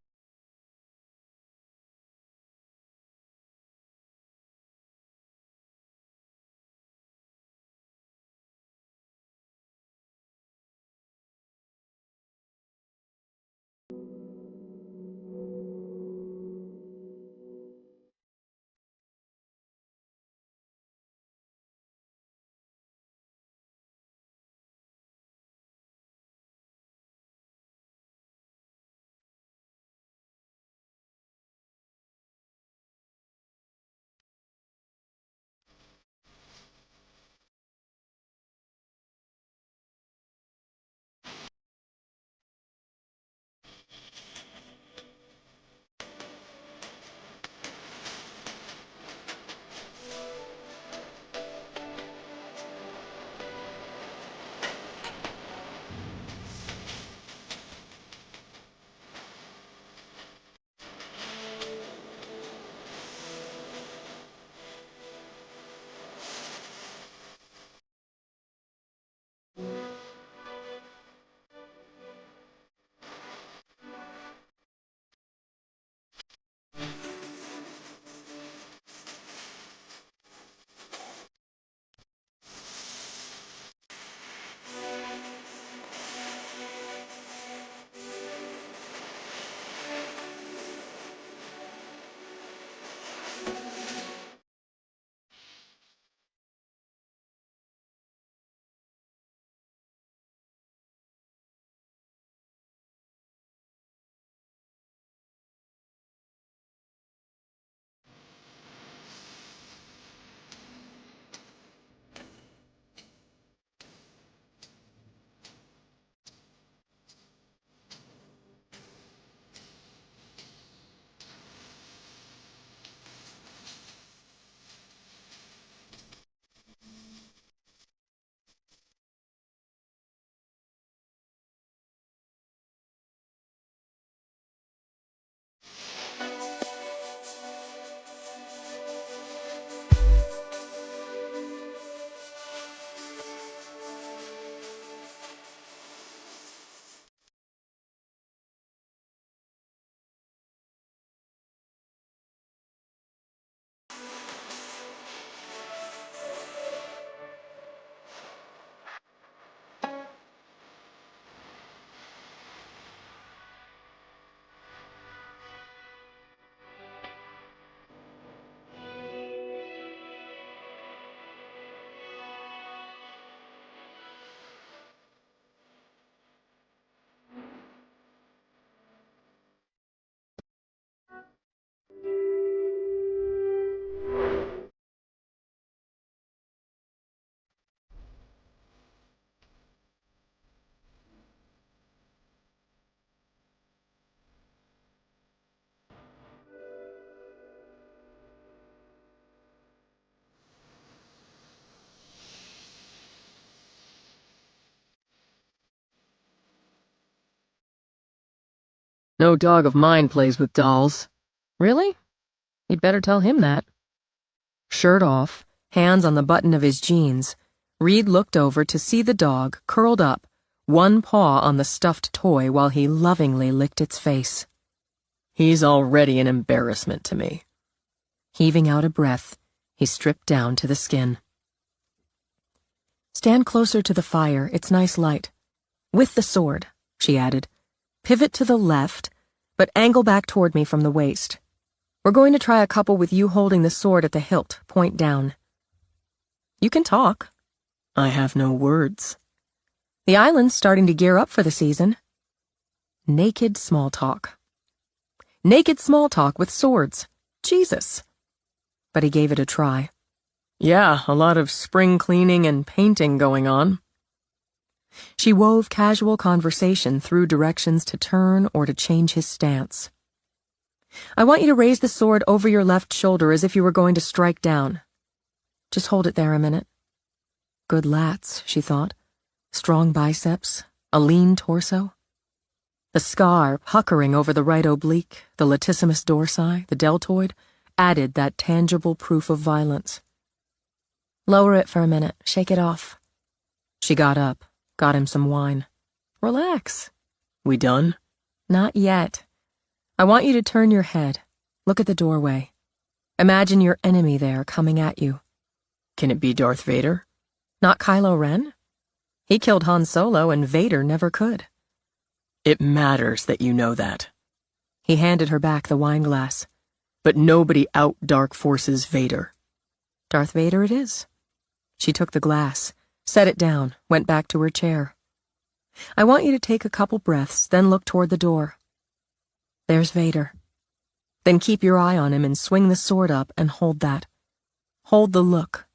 D: No dog of mine plays with dolls. Really? You'd better tell him that.
C: Shirt off, hands on the button of his jeans, Reed looked over to see the dog curled up, one paw on the stuffed toy while he lovingly licked its face.
D: He's already an embarrassment to me.
C: Heaving out a breath, he stripped down to the skin. Stand closer to the fire, it's nice light. With the sword, she added. Pivot to the left, but angle back toward me from the waist. We're going to try a couple with you holding the sword at the hilt, point down. You can talk.
D: I have no words.
C: The island's starting to gear up for the season. Naked small talk. Naked small talk with swords. Jesus. But he gave it a try.
D: Yeah, a lot of spring cleaning and painting going on.
C: She wove casual conversation through directions to turn or to change his stance. I want you to raise the sword over your left shoulder as if you were going to strike down. Just hold it there a minute. Good lats, she thought. Strong biceps, a lean torso. The scar puckering over the right oblique, the latissimus dorsi, the deltoid, added that tangible proof of violence. Lower it for a minute, shake it off. She got up, got him some wine. Relax.
D: We done?
C: Not yet. I want you to turn your head. Look at the doorway. Imagine your enemy there coming at you.
D: Can it be Darth Vader?
C: Not Kylo Ren? He killed Han Solo and Vader never could.
D: It matters that you know that.
C: He handed her back the wine glass.
D: But nobody out-dark forces Vader.
C: Darth Vader it is. She took the glass, set it down, went back to her chair. I want you to take a couple breaths, then look toward the door. There's Vader. Then keep your eye on him and swing the sword up and hold that. Hold the look,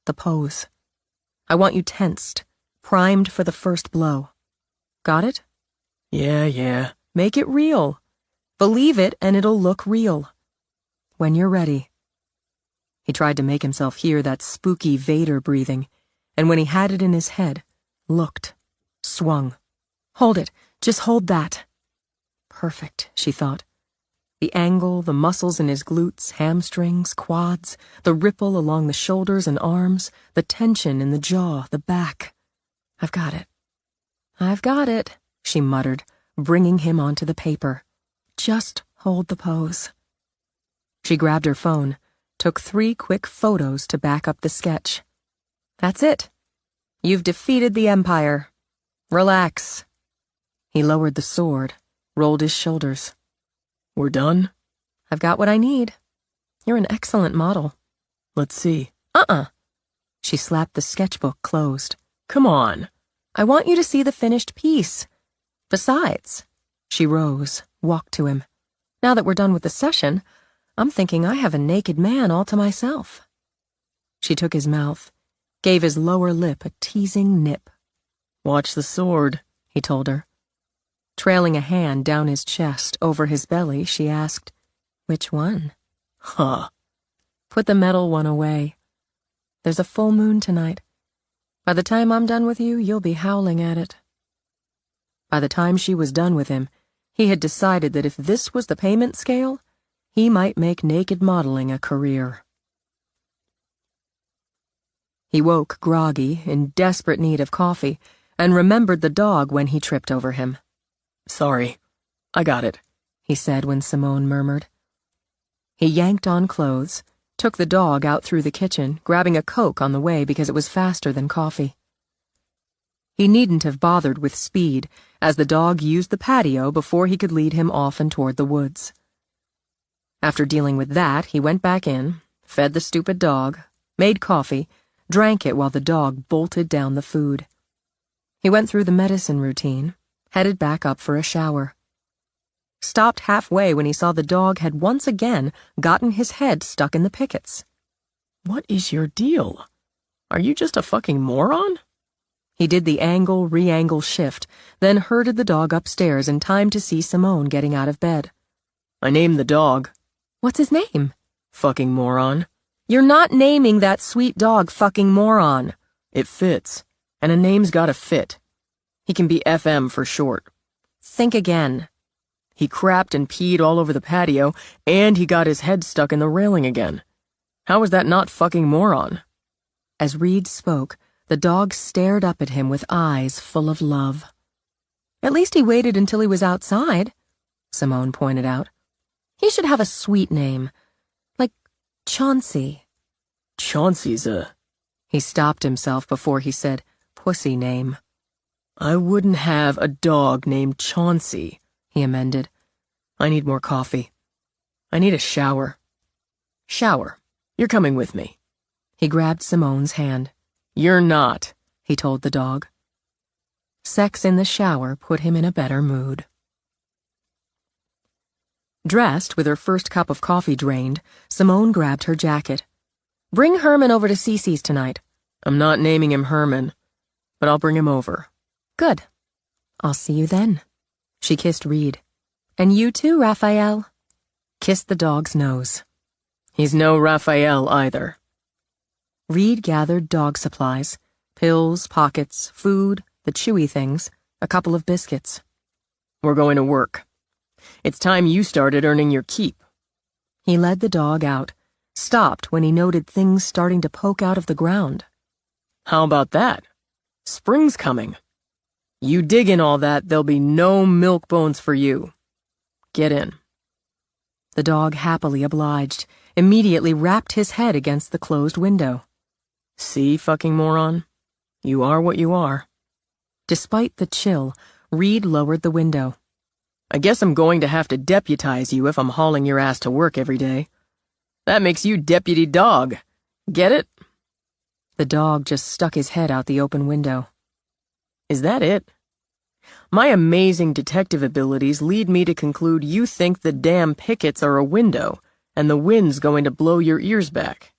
C: the pose. I want you tensed, primed for the first blow. Got it?
D: Yeah.
C: Make it real. Believe it and it'll look real. When you're ready. He tried to make himself hear that spooky Vader breathing, and when he had it in his head, looked, swung. Hold it, just hold that. Perfect, she thought. The angle, the muscles in his glutes, hamstrings, quads, the ripple along the shoulders and arms, the tension in the jaw, the back. I've got it. I've got it, she muttered, bringing him onto the paper. Just hold the pose. She grabbed her phone, took 3 quick photos to back up the sketch. That's it. You've defeated the Empire. Relax. He lowered the sword, rolled his shoulders.
D: We're done?
C: I've got what I need. You're an excellent model.
D: Let's see.
C: She slapped the sketchbook closed.
D: Come on.
C: I want you to see the finished piece. Besides, she rose, walked to him. Now that we're done with the session, I'm thinking I have a naked man all to myself. She took his mouth, gave his lower lip a teasing nip.
D: Watch the sword,
C: he told her. Trailing a hand down his chest, over his belly, she asked, Which one?
D: Huh.
C: Put the metal one away. There's a full moon tonight. By the time I'm done with you, you'll be howling at it. By the time she was done with him, he had decided that if this was the payment scale, he might make naked modeling a career. He woke groggy, in desperate need of coffee, and remembered the dog when he tripped over him.
D: Sorry. I got it,
C: he said when Simone murmured. He yanked on clothes, took the dog out through the kitchen, grabbing a Coke on the way because it was faster than coffee. He needn't have bothered with speed, as the dog used the patio before he could lead him off and toward the woods. After dealing with that, he went back in, fed the stupid dog, made coffee, drank it while the dog bolted down the food. He went through the medicine routine, headed back up for a shower. Stopped halfway when he saw the dog had once again gotten his head stuck in the pickets.
D: What is your deal? Are you just a fucking moron?
C: He did the angle-re-angle shift, then herded the dog upstairs in time to see Simone getting out of bed.
D: I named the dog.
C: What's his name?
D: Fucking moron.
C: You're not naming that sweet dog fucking moron.
D: It fits, and a name's gotta fit. He can be FM for short.
C: Think again.
D: He crapped and peed all over the patio, and he got his head stuck in the railing again. How is that not fucking moron?
C: As Reed spoke, the dog stared up at him with eyes full of love.
B: At least he waited until he was outside, Simone pointed out. He should have a sweet name, like Chauncey.
D: Chauncey's
C: He stopped himself before he said pussy name.
D: I wouldn't have a dog named Chauncey, he amended. I need more coffee. I need a shower. Shower. You're coming with me.
C: He grabbed Simone's hand.
D: You're not,
C: he told the dog. Sex in the shower put him in a better mood. Dressed, with her first cup of coffee drained, Simone grabbed her jacket.
B: Bring Herman over to Cece's tonight.
D: I'm not naming him Herman, but I'll bring him over.
B: Good. I'll see you then. She kissed Reed. And you too, Raphael.
C: Kissed the dog's nose.
D: He's no Raphael either.
C: Reed gathered dog supplies, pills, pockets, food, the chewy things, a couple of biscuits.
D: We're going to work. It's time you started earning your keep.
C: He led the dog out, stopped when he noted things starting to poke out of the ground.
D: How about that? Spring's coming. You dig in all that, there'll be no milk bones for you. Get in.
C: The dog happily obliged, immediately wrapped his head against the closed window.
D: See, fucking moron? You are what you are.
C: Despite the chill, Reed lowered the window.
D: I guess I'm going to have to deputize you if I'm hauling your ass to work every day. That makes you deputy dog. Get it?
C: The dog just stuck his head out the open window.
D: Is that it? My amazing detective abilities lead me to conclude you think the damn pickets are a window and the wind's going to blow your ears back.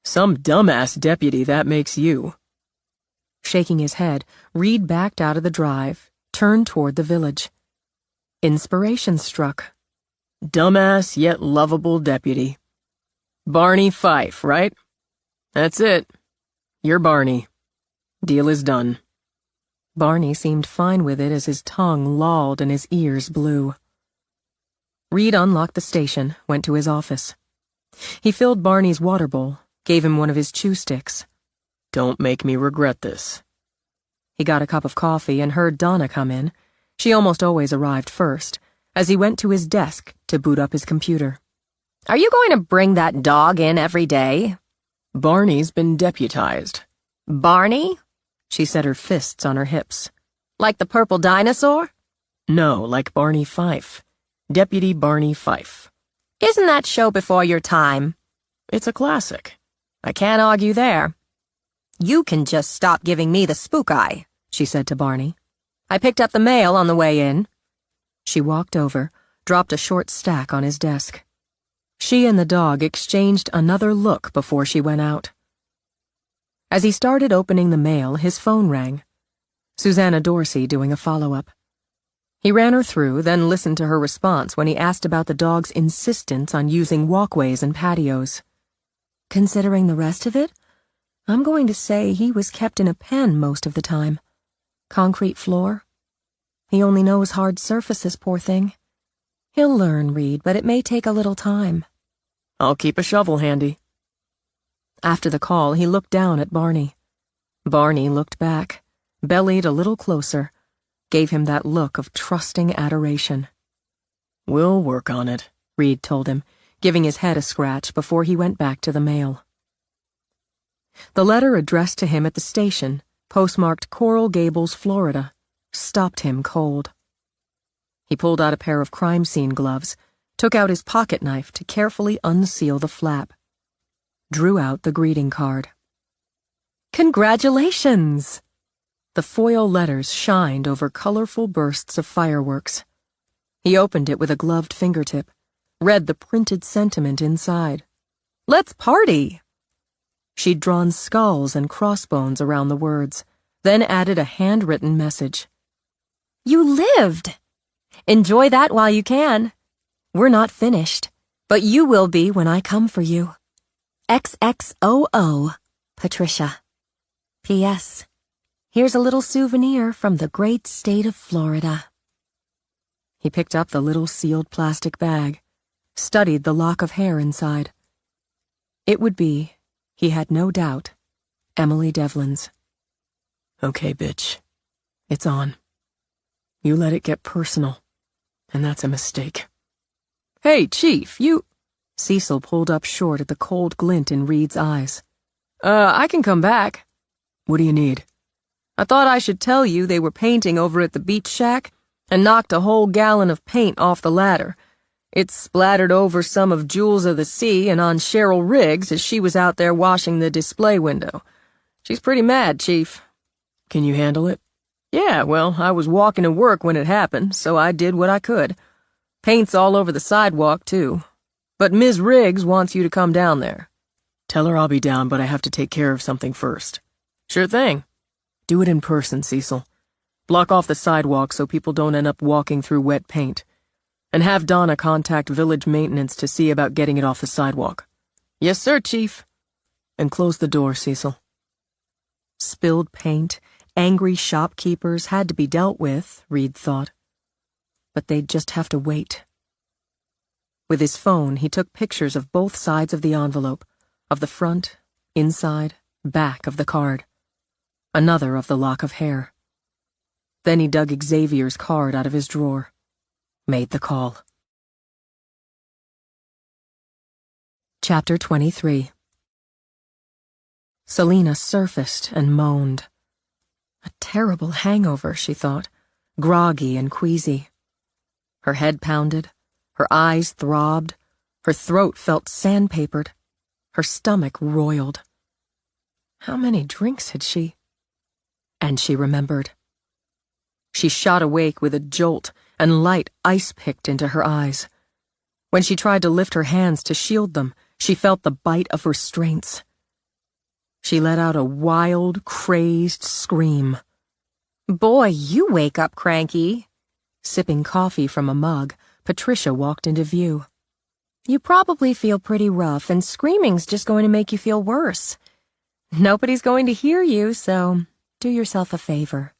D: Some dumbass deputy that makes you.
C: Shaking his head, Reed backed out of the drive, turned toward the village. Inspiration struck.
D: Dumbass yet lovable deputy. Barney Fife, right? That's it. You're Barney. Deal is done.
C: Barney seemed fine with it as his tongue lolled and his ears blew. Reed unlocked the station, went to his office. He filled Barney's water bowl, gave him one of his chew sticks.
D: Don't make me regret this.
C: He got a cup of coffee and heard Donna come in. She almost always arrived first, as he went to his desk to boot up his computer.
B: Are you going to bring that dog in every day?
D: Barney's been deputized.
B: Barney?
C: She set her fists on her hips.
B: Like the purple dinosaur?
D: No, like Barney Fife. Deputy Barney Fife.
B: Isn't that show before your time?
D: It's a classic.
B: I can't argue there. You can just stop giving me the spook eye, she said to Barney. I picked up the mail on the way in.
C: She walked over, dropped a short stack on his desk. She and the dog exchanged another look before she went out. As he started opening the mail, his phone rang. Susanna Dorsey doing a follow-up. He ran her through, then listened to her response when he asked about the dog's insistence on using walkways and patios.
B: Considering the rest of it, I'm going to say he was kept in a pen most of the time. Concrete floor. He only knows hard surfaces, poor thing. He'll learn, Reed, but it may take a little time.
D: I'll keep a shovel handy.
C: After the call, he looked down at Barney. Barney looked back, bellied a little closer, gave him that look of trusting adoration.
D: We'll work on it,
C: Reed told him, giving his head a scratch before he went back to the mail. The letter addressed to him at the station, postmarked Coral Gables, Florida, stopped him cold. He pulled out a pair of crime scene gloves, took out his pocket knife to carefully unseal the flap, drew out the greeting card.
B: Congratulations!
C: The foil letters shined over colorful bursts of fireworks. He opened it with a gloved fingertip, read the printed sentiment inside.
B: Let's party!
C: She'd drawn skulls and crossbones around the words, then added a handwritten message.
B: You lived! Enjoy that while you can. We're not finished, but you will be when I come for you. XXOO, Patricia. P.S. Here's a little souvenir from the great state of Florida.
C: He picked up the little sealed plastic bag, studied the lock of hair inside. It would be, he had no doubt, Emily Devlin's.
D: Okay, bitch. It's on. You let it get personal, and that's a mistake. Hey, Chief, you...
C: Cecil pulled up short at the cold glint in Reed's eyes.
D: I can come back.
C: What do you need?
D: I thought I should tell you they were painting over at the beach shack and knocked a whole gallon of paint off the ladder. It splattered over some of Jules of the Sea and on Cheryl Riggs as she was out there washing the display window. She's pretty mad, Chief.
C: Can you handle it?
D: Yeah, well, I was walking to work when it happened, so I did what I could. Paint's all over the sidewalk, too. But Ms. Riggs wants you to come down there.
C: Tell her I'll be down, but I have to take care of something first.
D: Sure thing.
C: Do it in person, Cecil. Block off the sidewalk so people don't end up walking through wet paint. And have Donna contact village maintenance to see about getting it off the sidewalk.
D: Yes, sir, Chief.
C: And close the door, Cecil. Spilled paint, angry shopkeepers had to be dealt with, Reed thought. But they'd just have to wait. With his phone, he took pictures of both sides of the envelope, of the front, inside, back of the card. Another of the lock of hair. Then he dug Xavier's card out of his drawer. Made the call. Chapter 23. Selena surfaced and moaned. A terrible hangover, she thought, groggy and queasy. Her head pounded, her eyes throbbed, her throat felt sandpapered, her stomach roiled. How many drinks had she? And she remembered. She shot awake with a jolt, and light ice-picked into her eyes. When she tried to lift her hands to shield them, she felt the bite of restraints. She let out a wild, crazed scream.
A: Boy, you wake up cranky.
C: Sipping coffee from a mug, Patricia walked into view.
A: You probably feel pretty rough, and screaming's just going to make you feel worse. Nobody's going to hear you, so do yourself a favor.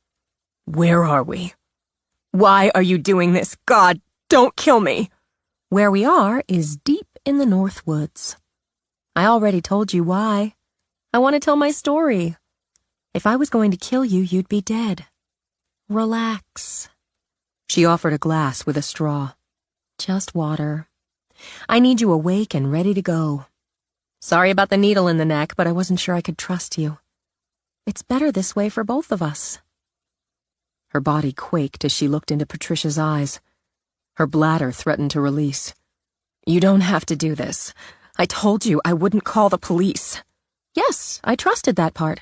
B: Where are we? Why are you doing this? God, don't kill me!
A: Where we are is deep in the North Woods. I already told you why. I want to tell my story. If I was going to kill you, you'd be dead. Relax.
C: She offered a glass with a straw.
A: Just water. I need you awake and ready to go. Sorry about the needle in the neck, but I wasn't sure I could trust you. It's better this way for both of us.
C: Her body quaked as she looked into Patricia's eyes. Her bladder threatened to release.
B: You don't have to do this. I told you I wouldn't call the police.
A: Yes, I trusted that part.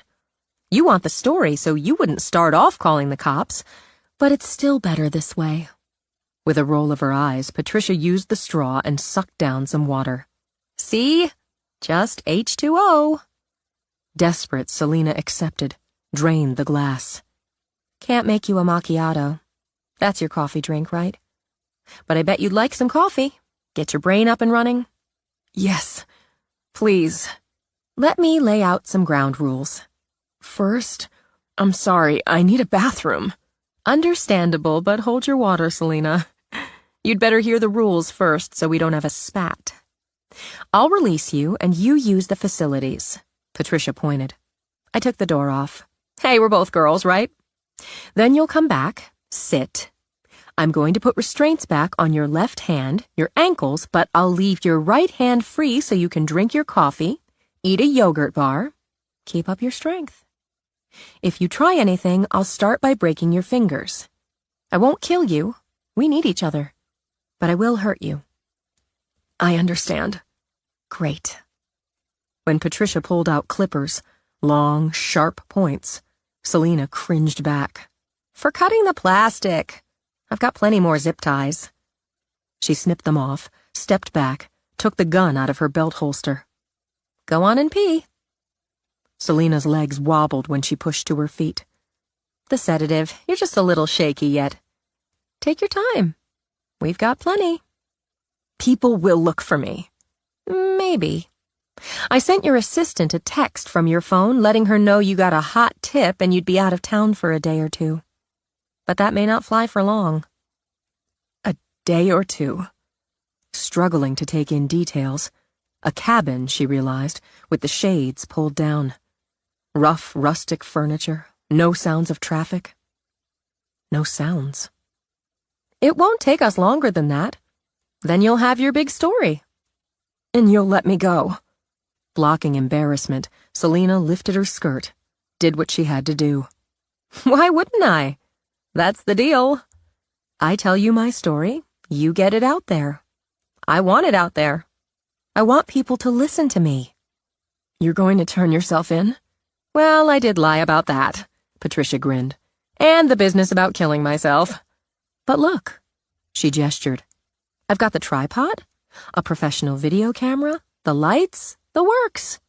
A: You want the story, so you wouldn't start off calling the cops. But it's still better this way.
C: With a roll of her eyes, Patricia used the straw and sucked down some water.
A: See? Just H2O.
C: Desperate, Selena accepted, drained the glass.
A: Can't make you a macchiato. That's your coffee drink, right? But I bet you'd like some coffee. Get your brain up and running.
B: Yes, please.
A: Let me lay out some ground rules.
B: First, I'm sorry, I need a bathroom.
A: Understandable, but hold your water, Selena. You'd better hear the rules first so we don't have a spat. I'll release you and you use the facilities. Patricia pointed. I took the door off. Hey, we're both girls, right? Then you'll come back, sit. I'm going to put restraints back on your left hand, your ankles, but I'll leave your right hand free so you can drink your coffee, eat a yogurt bar, keep up your strength. If you try anything, I'll start by breaking your fingers. I won't kill you. We need each other. But I will hurt you.
B: I understand.
A: Great.
C: When Patricia pulled out clippers, long, sharp points, Selena cringed back.
A: For cutting the plastic. I've got plenty more zip ties.
C: She snipped them off, stepped back, took the gun out of her belt holster.
A: Go on and pee.
C: Selena's legs wobbled when she pushed to her feet.
A: The sedative. You're just a little shaky yet. Take your time. We've got plenty.
B: People will look for me.
A: Maybe. I sent your assistant a text from your phone letting her know you got a hot tip and you'd be out of town for a day or two. But that may not fly for long.
B: A day or two. Struggling to take in details, a cabin, she realized, with the shades pulled down. Rough, rustic furniture, no sounds of traffic. No sounds. It won't take us longer than that. Then you'll have your big story. And you'll let me go. Blocking embarrassment, Selena lifted her skirt, did what she had to do. Why wouldn't I? That's the deal. I tell you my story, you get it out there. I want it out there. I want people to listen to me. You're going to turn yourself in? Well, I did lie about that, Patricia grinned. And the business about killing myself. But look, she gestured. I've got the tripod, a professional video camera, the lights, the works.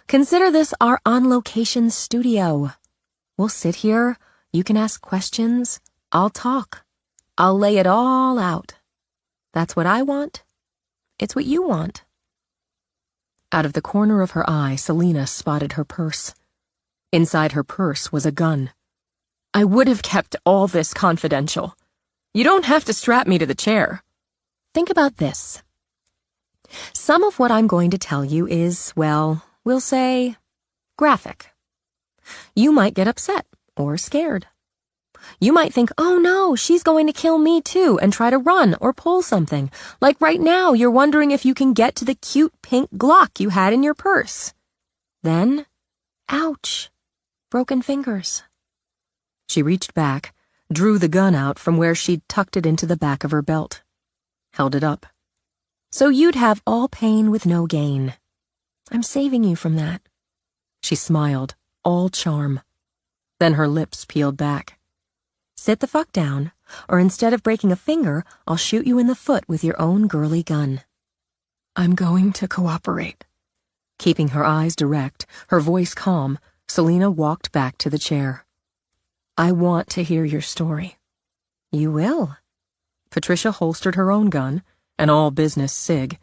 B: Consider this our on-location studio. We'll sit here, you can ask questions, I'll talk. I'll lay it all out. That's what I want. It's what you want. Out of the corner of her eye, Selena spotted her purse. Inside her purse was a gun. I would have kept all this confidential. You don't have to strap me to the chair. Think about this. Some of what I'm going to tell you is, well, we'll say, graphic. You might get upset or scared. You might think, oh no, she's going to kill me too, and try to run or pull something. Like right now, you're wondering if you can get to the cute pink Glock you had in your purse. Then, ouch, broken fingers. She reached back, drew the gun out from where she'd tucked it into the back of her belt. Held it up. So you'd have all pain with no gain. I'm saving you from that. She smiled, all charm. Then her lips peeled back. Sit the fuck down, or instead of breaking a finger, I'll shoot you in the foot with your own girly gun. I'm going to cooperate. Keeping her eyes direct, her voice calm, Selena walked back to the chair. I want to hear your story. You will. Patricia holstered her own gun, an all-business SIG,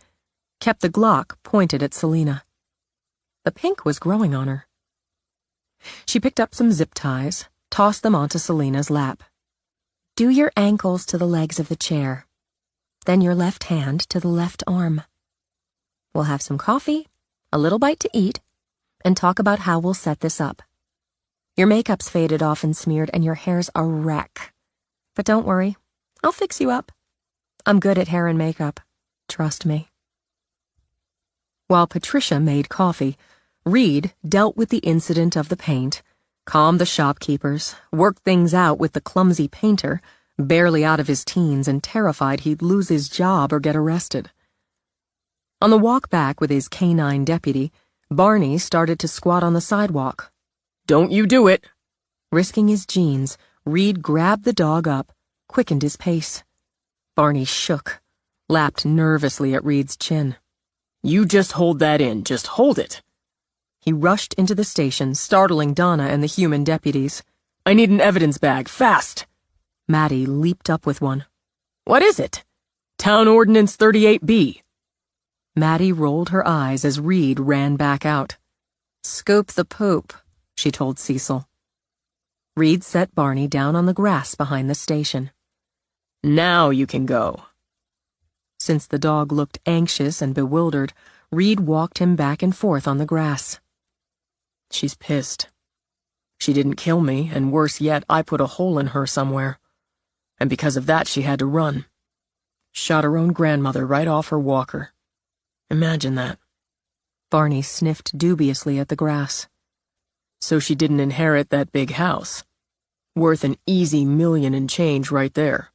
B: kept the Glock pointed at Selena. The pink was growing on her. She picked up some zip ties, tossed them onto Selena's lap. Do your ankles to the legs of the chair. Then your left hand to the left arm. We'll have some coffee, a little bite to eat, and talk about how we'll set this up. Your makeup's faded off and smeared, and your hair's a wreck. But don't worry, I'll fix you up. I'm good at hair and makeup. Trust me. While Patricia made coffee, Reed dealt with the incident of the paint, calmed the shopkeepers, worked things out with the clumsy painter, barely out of his teens and terrified he'd lose his job or get arrested. On the walk back with his canine deputy, Barney started to squat on the sidewalk. Don't you do it! Risking his jeans, Reed grabbed the dog up, quickened his pace. Barney shook, lapped nervously at Reed's chin. You just hold that in, just hold it. He rushed into the station, startling Donna and the human deputies. I need an evidence bag, fast! Maddie leaped up with one. What is it? Town Ordinance 38B. Maddie rolled her eyes as Reed ran back out. Scoop the poop, she told Cecil. Reed set Barney down on the grass behind the station. Now you can go. Since the dog looked anxious and bewildered, Reed walked him back and forth on the grass. She's pissed. She didn't kill me, and worse yet, I put a hole in her somewhere. And because of that, she had to run. Shot her own grandmother right off her walker. Imagine that. Barney sniffed dubiously at the grass. So she didn't inherit that big house. Worth an easy $1 million and change right there.